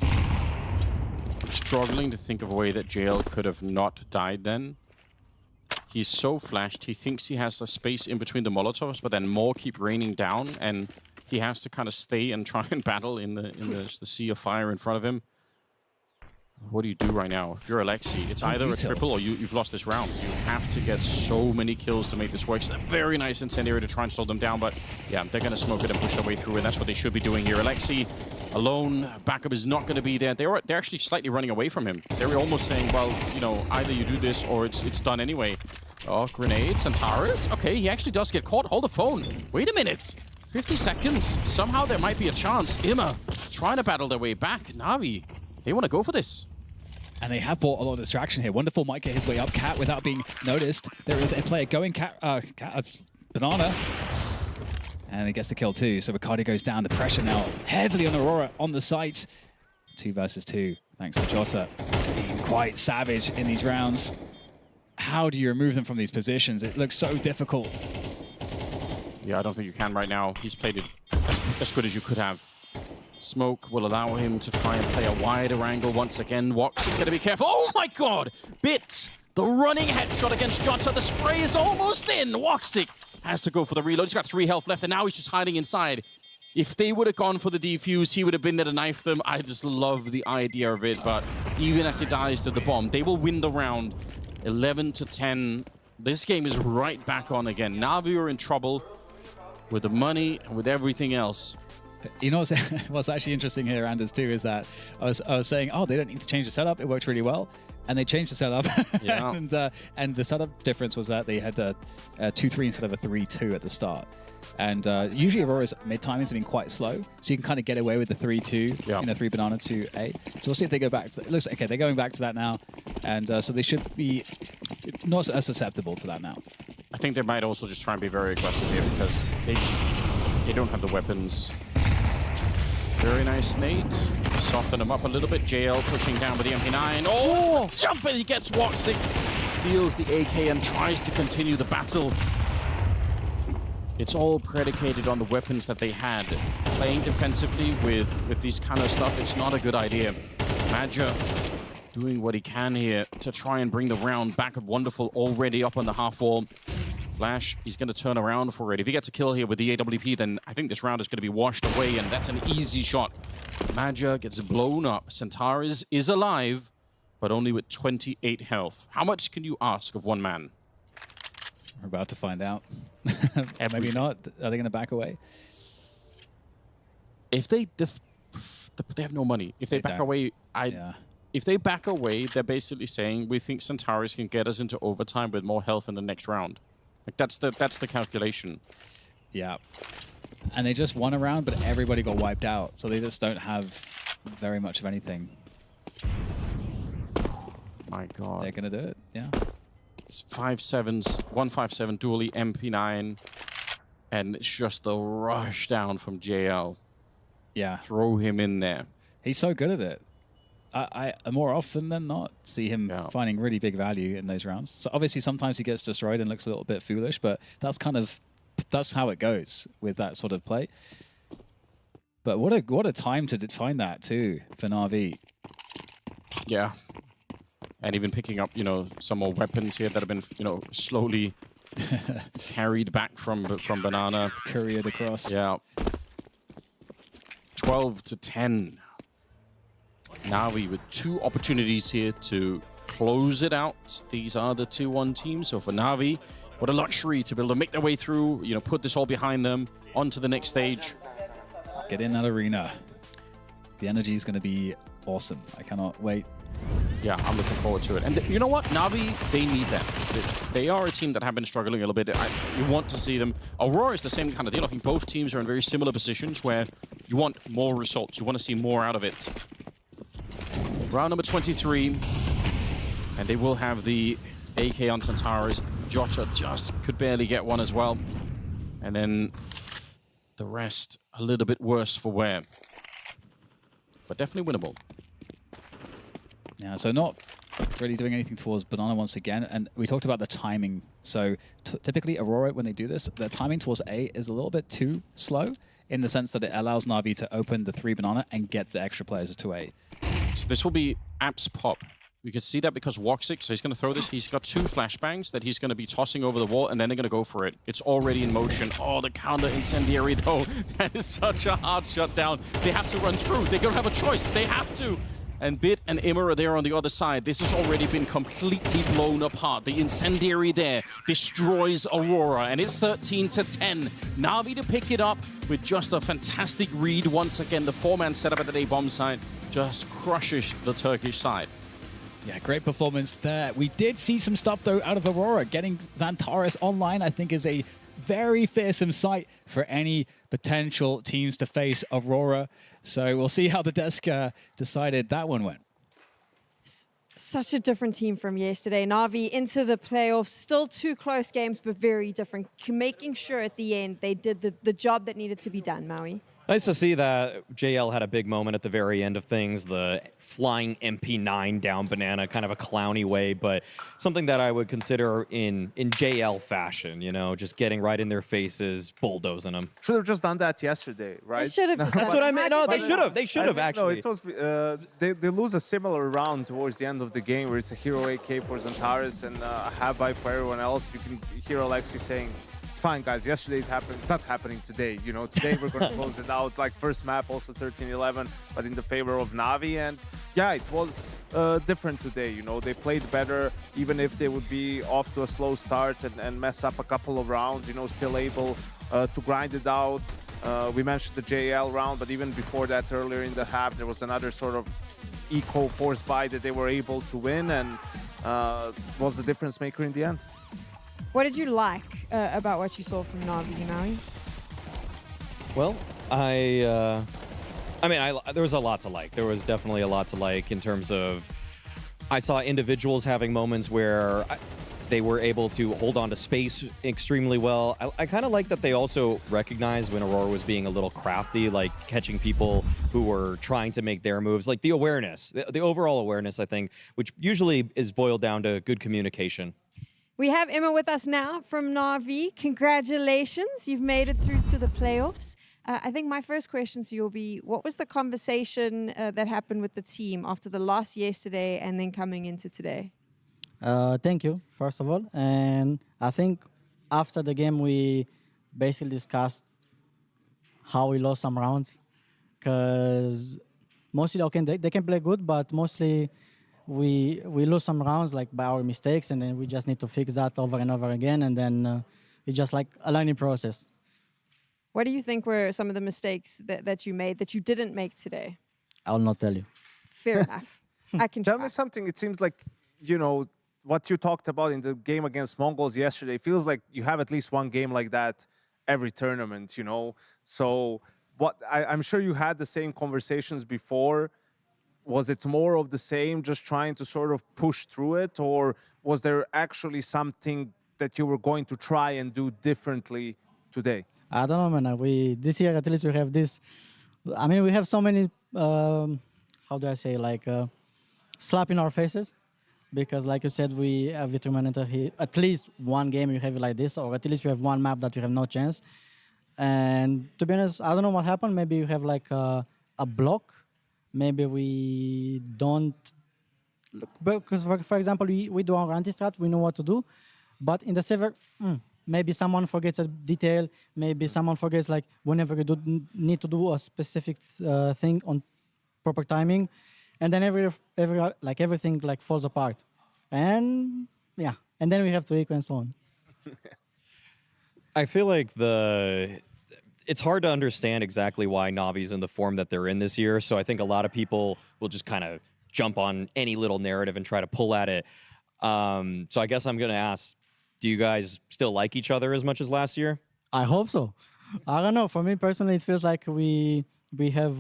I'm struggling to think of a way that JL could have not died then. He's so flashed, he thinks he has the space in between the Molotovs, but then more keep raining down, and he has to kind of stay and try and battle in the sea of fire in front of him. What do you do right now? If you're Aleksib, it's either a triple or you've lost this round. You have to get so many kills to make this work. It's a very nice incendiary to try and slow them down, but yeah, they're going to smoke it and push their way through, and that's what they should be doing here. Aleksib alone, backup is not going to be there. They're actually slightly running away from him. They're almost saying, well, you know, either you do this or it's done anyway. Oh, grenade, Centaurus. Okay, he actually does get caught. Hold the phone. Wait a minute. 50 seconds. Somehow there might be a chance. Ima trying to battle their way back. Na'Vi, they want to go for this. And they have bought a lot of distraction here. Wonderful might get his way up. Cat without being noticed. There is a player going Banana. And he gets the kill too. So Bacardi goes down. The pressure now heavily on Aurora on the site. 2 versus 2. Thanks to Jota being quite savage in these rounds. How do you remove them from these positions? It looks so difficult. Yeah, I don't think you can right now. He's played it as good as you could have. Smoke will allow him to try and play a wider angle once again. Wox is going to be careful. Oh my god! Bit! The running headshot against Jota. The spray is almost in. Woxic has to go for the reload. He's got 3 health left, and now he's just hiding inside. If they would have gone for the defuse, he would have been there to knife them. I just love the idea of it, but even as he dies to the bomb, they will win the round. 11-10. This game is right back on again. Na'Vi are in trouble with the money and with everything else. You know what's actually interesting here, Anders, too, is that I was saying, oh, they don't need to change the setup. It worked really well. And they changed the setup. Yeah. and the setup difference was that they had a 2-3 instead of a 3-2 at the start. And usually Aurora's mid-timings have been quite slow, so you can kind of get away with the 3-2, you know, 3 banana to A. So we'll see if they go back to that. It looks like, okay, they're going back to that now. And so they should be not as susceptible to that now. I think they might also just try and be very aggressive here because they don't have the weapons. Very nice nade. Soften him up a little bit. JL pushing down with the MP9. Oh! Jump and he gets Woxic. Steals the AK and tries to continue the battle. It's all predicated on the weapons that they had. Playing defensively with this kind of stuff, it's not a good idea. Madja doing what he can here to try and bring the round back at Wonderful, already up on the half wall. Flash, he's going to turn around for it. If he gets a kill here with the AWP, then I think this round is going to be washed away, and that's an easy shot. Madja gets blown up. Centaurus is alive, but only with 28 health. How much can you ask of one man? We're about to find out. Maybe not. Are they going to back away? If they have no money. If they back away, if they back away, they're basically saying we think Centaurus can get us into overtime with more health in the next round. Like that's the calculation. Yeah. And they just won a round, but everybody got wiped out, so they just don't have very much of anything. My god. They're going to do it. Yeah. It's 5-7s, 157 dually MP9, and it's just the rush down from JL. Yeah. Throw him in there. He's so good at it. I more often than not see him finding really big value in those rounds. So obviously sometimes he gets destroyed and looks a little bit foolish, but that's how it goes with that sort of play. But what a time to find that too for Na'Vi. Yeah. And even picking up, you know, some more weapons here that have been, you know, slowly carried back from Banana. Couriered across. Yeah. 12-10. Na'Vi with 2 opportunities here to close it out. These are the 2-1 teams. So for Na'Vi, what a luxury to be able to make their way through, you know, put this all behind them, onto the next stage. Get in that arena. The energy is going to be awesome. I cannot wait. Yeah, I'm looking forward to it. And you know what? Na'Vi, they need that. They are a team that have been struggling a little bit. You want to see them. Aurora is the same kind of deal. I think both teams are in very similar positions where you want more results. You want to see more out of it. Round number 23. And they will have the AK on Centaurus. Jota just could barely get one as well. And then the rest a little bit worse for wear. But definitely winnable. Yeah, so not really doing anything towards Banana once again. And we talked about the timing. So typically Aurora, when they do this, their timing towards A is a little bit too slow in the sense that it allows Na'Vi to open the 3 Banana and get the extra players to A. So this will be Apps Pop. We could see that because Woxic, so he's going to throw this. He's got 2 flashbangs that he's going to be tossing over the wall, and then they're going to go for it. It's already in motion. Oh, the counter incendiary, though. That is such a hard shutdown. They have to run through. They don't have a choice. They have to. And Bit and Immer are there on the other side. This has already been completely blown apart. The incendiary there destroys Aurora, and it's 13-10. Na'Vi to pick it up with just a fantastic read. Once again, the four-man setup at the A-bomb side just crushes the Turkish side. Yeah, great performance there. We did see some stuff, though, out of Aurora. Getting Xantares online, I think, is a very fearsome sight for any potential teams to face Aurora. So we'll see how the desk decided that one went. Such a different team from yesterday. Na'Vi into the playoffs. Still two close games, but very different. Making sure at the end they did the job that needed to be done, Maui. Nice to see that JL had a big moment at the very end of things, the flying MP9 down banana, kind of a clowny way, but something that I would consider in JL fashion, you know, just getting right in their faces, bulldozing them. Should have just done that yesterday, right? They should have just That's what I meant. No, they should have. They should have, actually. No, it was, they lose a similar round towards the end of the game where it's a hero AK for Xantares and a half-buy for everyone else. You can hear Aleksib saying, fine, guys, yesterday it happened. It's not happening today. You know, today we're going to close it out. Like, first map, also 13-11, but in the favor of Na'Vi. And yeah, it was different today. You know, they played better, even if they would be off to a slow start and mess up a couple of rounds, you know, still able to grind it out. We mentioned the JL round, but even before that, earlier in the half, there was another sort of eco force buy that they were able to win and was the difference maker in the end. What did you like about what you saw from Na'Vi, Maui? Well, there was a lot to like. There was definitely a lot to like in terms of, I saw individuals having moments where they were able to hold on to space extremely well. I kind of like that they also recognized when Aurora was being a little crafty, like catching people who were trying to make their moves, like the awareness, the overall awareness, I think, which usually is boiled down to good communication. We have Emma with us now from Na'Vi. Congratulations, you've made it through to the playoffs. I think my first question to you will be, what was the conversation that happened with the team after the loss yesterday and then coming into today? Thank you, first of all. And I think after the game, we basically discussed how we lost some rounds. Because mostly, okay, they can play good, but mostly we lose some rounds like by our mistakes, and then we just need to fix that over and over again, and then it's just like a learning process. What do you think were some of the mistakes that you made that you didn't make today? I will not tell you. Fair enough. I can tell me something. It seems like, you know, what you talked about in the game against MongolZ yesterday feels like you have at least one game like that every tournament, you know. So what I'm sure you had the same conversations before. Was it more of the same, just trying to sort of push through it, or was there actually something that you were going to try and do differently today? I don't know, man. This year at least we have this. I mean, we have so many. How do I say, like slap in our faces, because like you said, we every tournament at least one game you have it like this, or at least you have one map that you have no chance. And to be honest, I don't know what happened. Maybe you have like a block. Maybe we don't, because for example, we do our anti-strat, we know what to do, but in the server, maybe someone forgets a detail, maybe someone forgets like whenever you need to do a specific thing on proper timing, and then everything like falls apart, and yeah, and then we have to eco and so on. I feel like it's hard to understand exactly why Na'Vi's in the form that they're in this year. So I think a lot of people will just kind of jump on any little narrative and try to pull at it. So I guess I'm going to ask, do you guys still like each other as much as last year? I hope so. I don't know. For me personally, it feels like we have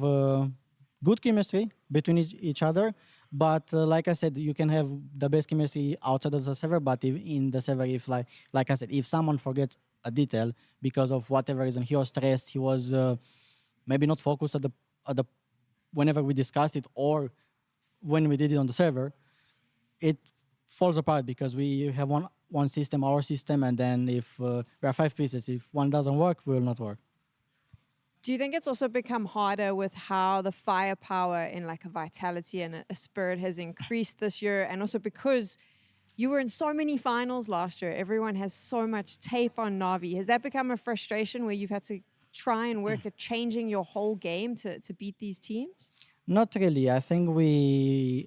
good chemistry between each other. But like I said, you can have the best chemistry outside of the server. But if in the server, if like I said, if someone forgets a detail because of whatever reason, he was stressed, he was maybe not focused at the whenever we discussed it or when we did it on the server, it falls apart because we have one system, our system, and then if we are 5 pieces, if one doesn't work, we will not work. Do you think it's also become harder with how the firepower in like a Vitality and a Spirit has increased this year, and also because you were in so many finals last year, everyone has so much tape on Na'Vi. Has that become a frustration where you've had to try and work at changing your whole game to beat these teams? Not really. I think we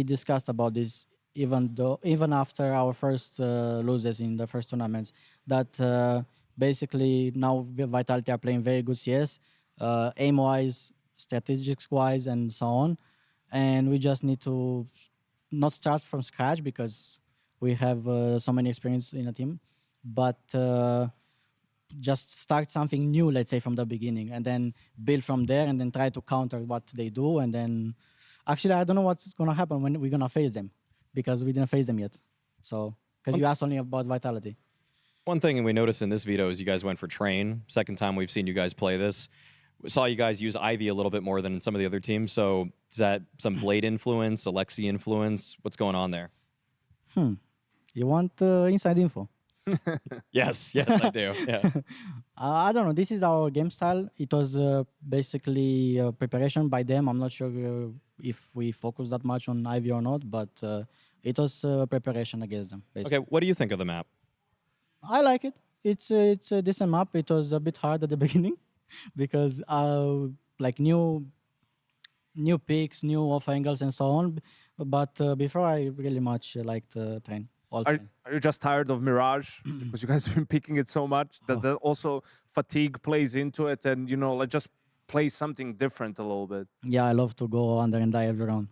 discussed about this even after our first losses in the first tournaments. That basically now Vitality are playing very good CS, aim-wise, strategics-wise, and so on. And we just need to not start from scratch because we have so many experience in a team, but just start something new, let's say, from the beginning, and then build from there, and then try to counter what they do. And then, actually, I don't know what's gonna happen when we're gonna face them, because we didn't face them yet. So, because you asked only about Vitality. One thing we noticed in this veto is you guys went for Train. Second time we've seen you guys play this. We saw you guys use Ivy a little bit more than some of the other teams. So is that some Blade influence, Aleksib influence? What's going on there? You want inside info? Yes, I do. Yeah. I don't know. This is our game style. It was basically preparation by them. I'm not sure if we focus that much on Ivy or not, but it was preparation against them. Basically. Okay, what do you think of the map? I like it. It's a decent map. It was a bit hard at the beginning because like new picks, new off angles, and so on. But before, I really much liked Train. Are you just tired of Mirage because you guys have been picking it so much that also fatigue plays into it, and like just play something different a little bit? Yeah, I love to go under and die every round.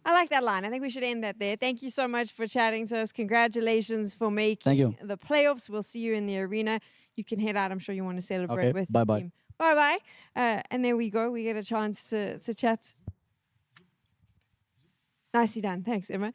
I like that line. I think we should end that there. Thank you so much for chatting to us. Congratulations for making the playoffs. We'll see you in the arena. You can head out. I'm sure you want to celebrate with the team. Bye-bye. And there we go. We get a chance to chat. Nicely done. Thanks, Emma.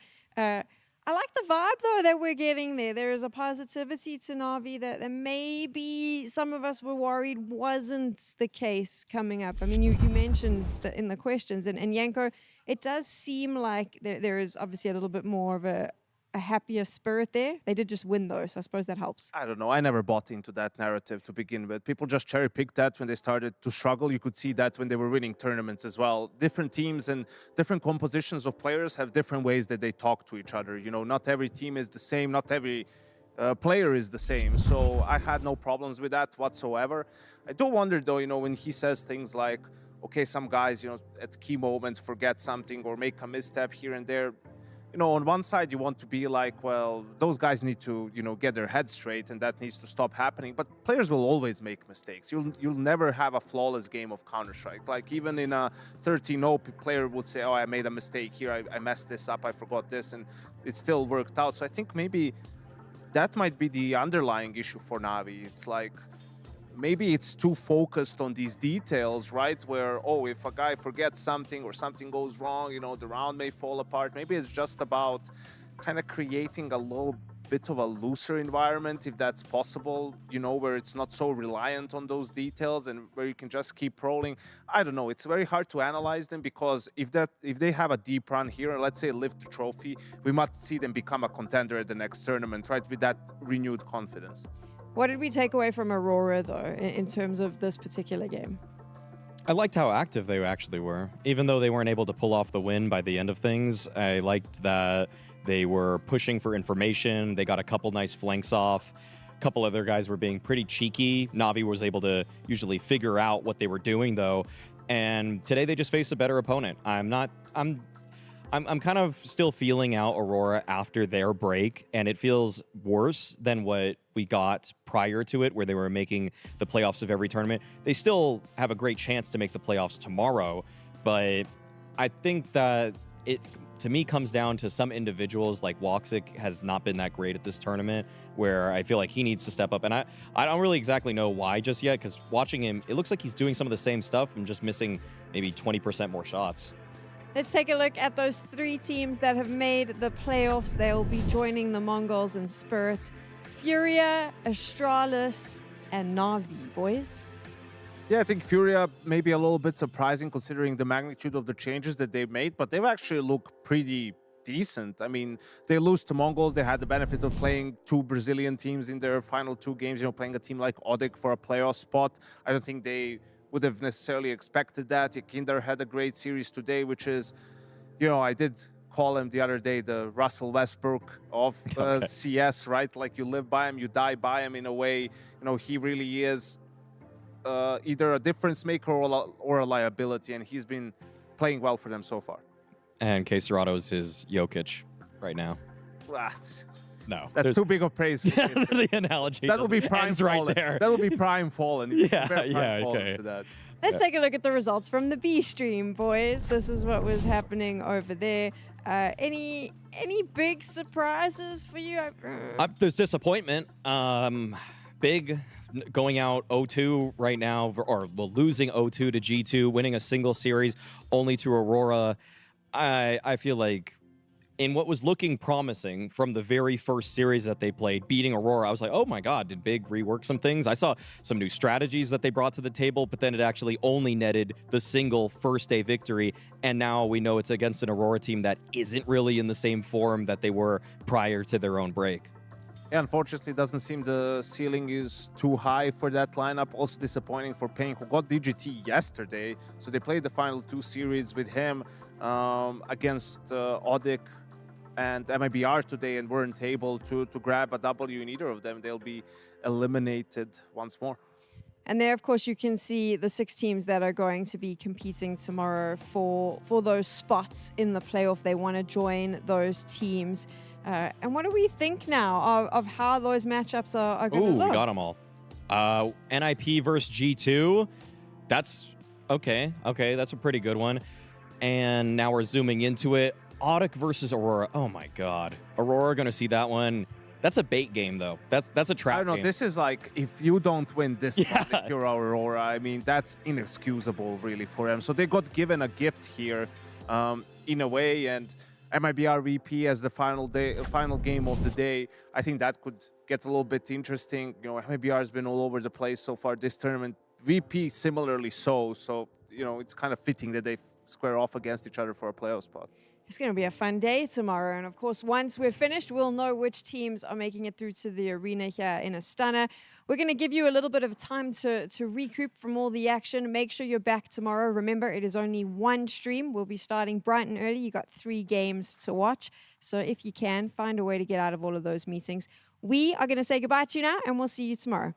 I like the vibe, though, that we're getting there. There is a positivity to Na'Vi that maybe some of us were worried wasn't the case coming up. I mean, you mentioned in the questions, and Yanko, it does seem like there is obviously a little bit more of a happier spirit there. They did just win, though, so I suppose that helps. I don't know. I never bought into that narrative to begin with. People just cherry-picked that when they started to struggle. You could see that when they were winning tournaments as well. Different teams and different compositions of players have different ways that they talk to each other. Not every team is the same. Not every player is the same. So I had no problems with that whatsoever. I do wonder, though, when he says things like, okay, some guys, at key moments forget something or make a misstep here and there. On one side, you want to be like, well, those guys need to, get their heads straight, and that needs to stop happening. But players will always make mistakes. You'll never have a flawless game of Counter-Strike. Like, even in a 13-0, player would say, oh, I made a mistake here. I messed this up. I forgot this, and it still worked out. So I think maybe that might be the underlying issue for Na'Vi. It's like, maybe it's too focused on these details, right? Where, if a guy forgets something or something goes wrong, the round may fall apart. Maybe it's just about kind of creating a little bit of a looser environment, if that's possible, where it's not so reliant on those details and where you can just keep rolling. I don't know. It's very hard to analyze them because if they have a deep run here, let's say lift the trophy, we might see them become a contender at the next tournament, right? With that renewed confidence. What did we take away from Aurora, though, in terms of this particular game? I liked how active they actually were. Even though they weren't able to pull off the win by the end of things, I liked that they were pushing for information. They got a couple nice flanks off. A couple other guys were being pretty cheeky. Na'Vi was able to usually figure out what they were doing, though. And today they just faced a better opponent. I'm kind of still feeling out Aurora after their break, and it feels worse than what we got prior to it, where they were making the playoffs of every tournament. They still have a great chance to make the playoffs tomorrow, but I think that it, to me, comes down to some individuals. Like Woxic has not been that great at this tournament, where I feel like he needs to step up. And I don't really exactly know why just yet, because watching him, it looks like he's doing some of the same stuff and just missing maybe 20% more shots. Let's take a look at those three teams that have made the playoffs. They will be joining the MongolZ and Spirit. Furia, Astralis, and Na'Vi, boys. Yeah, I think Furia may be a little bit surprising considering the magnitude of the changes that they've made, but they've actually looked pretty decent. I mean, they lose to MongolZ. They had the benefit of playing two Brazilian teams in their final two games, playing a team like Odik for a playoff spot. I don't think they would have necessarily expected that. Yekindar had a great series today, which is, I did call him the other day the Russell Westbrook of CS, right? Like, you live by him, you die by him in a way. He really is either a difference maker or a liability, and he's been playing well for them so far. And K-Serato's is Jokic right now. No, that's too big of praise. The analogy. That will be prime ends right fallen. there. That will be prime fallen. Okay. To that. Let's take a look at the results from the B stream, boys. This is what was happening over there. Any big surprises for you? There's disappointment. Big going out 0-2 right now, or well, losing 0-2 to G2, winning a single series only to Aurora. I feel like in what was looking promising from the very first series that they played, beating Aurora, I was like, oh my god, did Big rework some things? I saw some new strategies that they brought to the table, but then it actually only netted the single first day victory, and now we know it's against an Aurora team that isn't really in the same form that they were prior to their own break. Yeah, unfortunately, it doesn't seem the ceiling is too high for that lineup. Also disappointing for Payne, who got DGT yesterday. So they played the final 2 series with him against Odik and MIBR today, and weren't able to grab a W in either of them. They'll be eliminated once more. And there, of course, you can see the 6 teams that are going to be competing tomorrow for those spots in the playoff. They want to join those teams. And what do we think now of how those matchups are going to look? We got them all. NIP versus G2. That's okay. Okay, that's a pretty good one. And now we're zooming into it. ODDIK versus Aurora. Oh my god. Aurora going to see that one. That's a bait game, though. That's a trap I don't know. game. This is like, if you don't win this one, if you're Aurora, I mean, that's inexcusable, really, for them. So they got given a gift here, in a way, and MIBR VP as the final game of the day. I think that could get a little bit interesting. You know, MIBR has been all over the place so far this tournament. VP similarly so. So, you know, it's kind of fitting that they square off against each other for a playoff spot. It's going to be a fun day tomorrow. And of course, once we're finished, we'll know which teams are making it through to the arena here in Astana. We're going to give you a little bit of time to recoup from all the action. Make sure you're back tomorrow. Remember, it is only one stream. We'll be starting bright and early. You got 3 games to watch. So if you can, find a way to get out of all of those meetings. We are going to say goodbye to you now, and we'll see you tomorrow.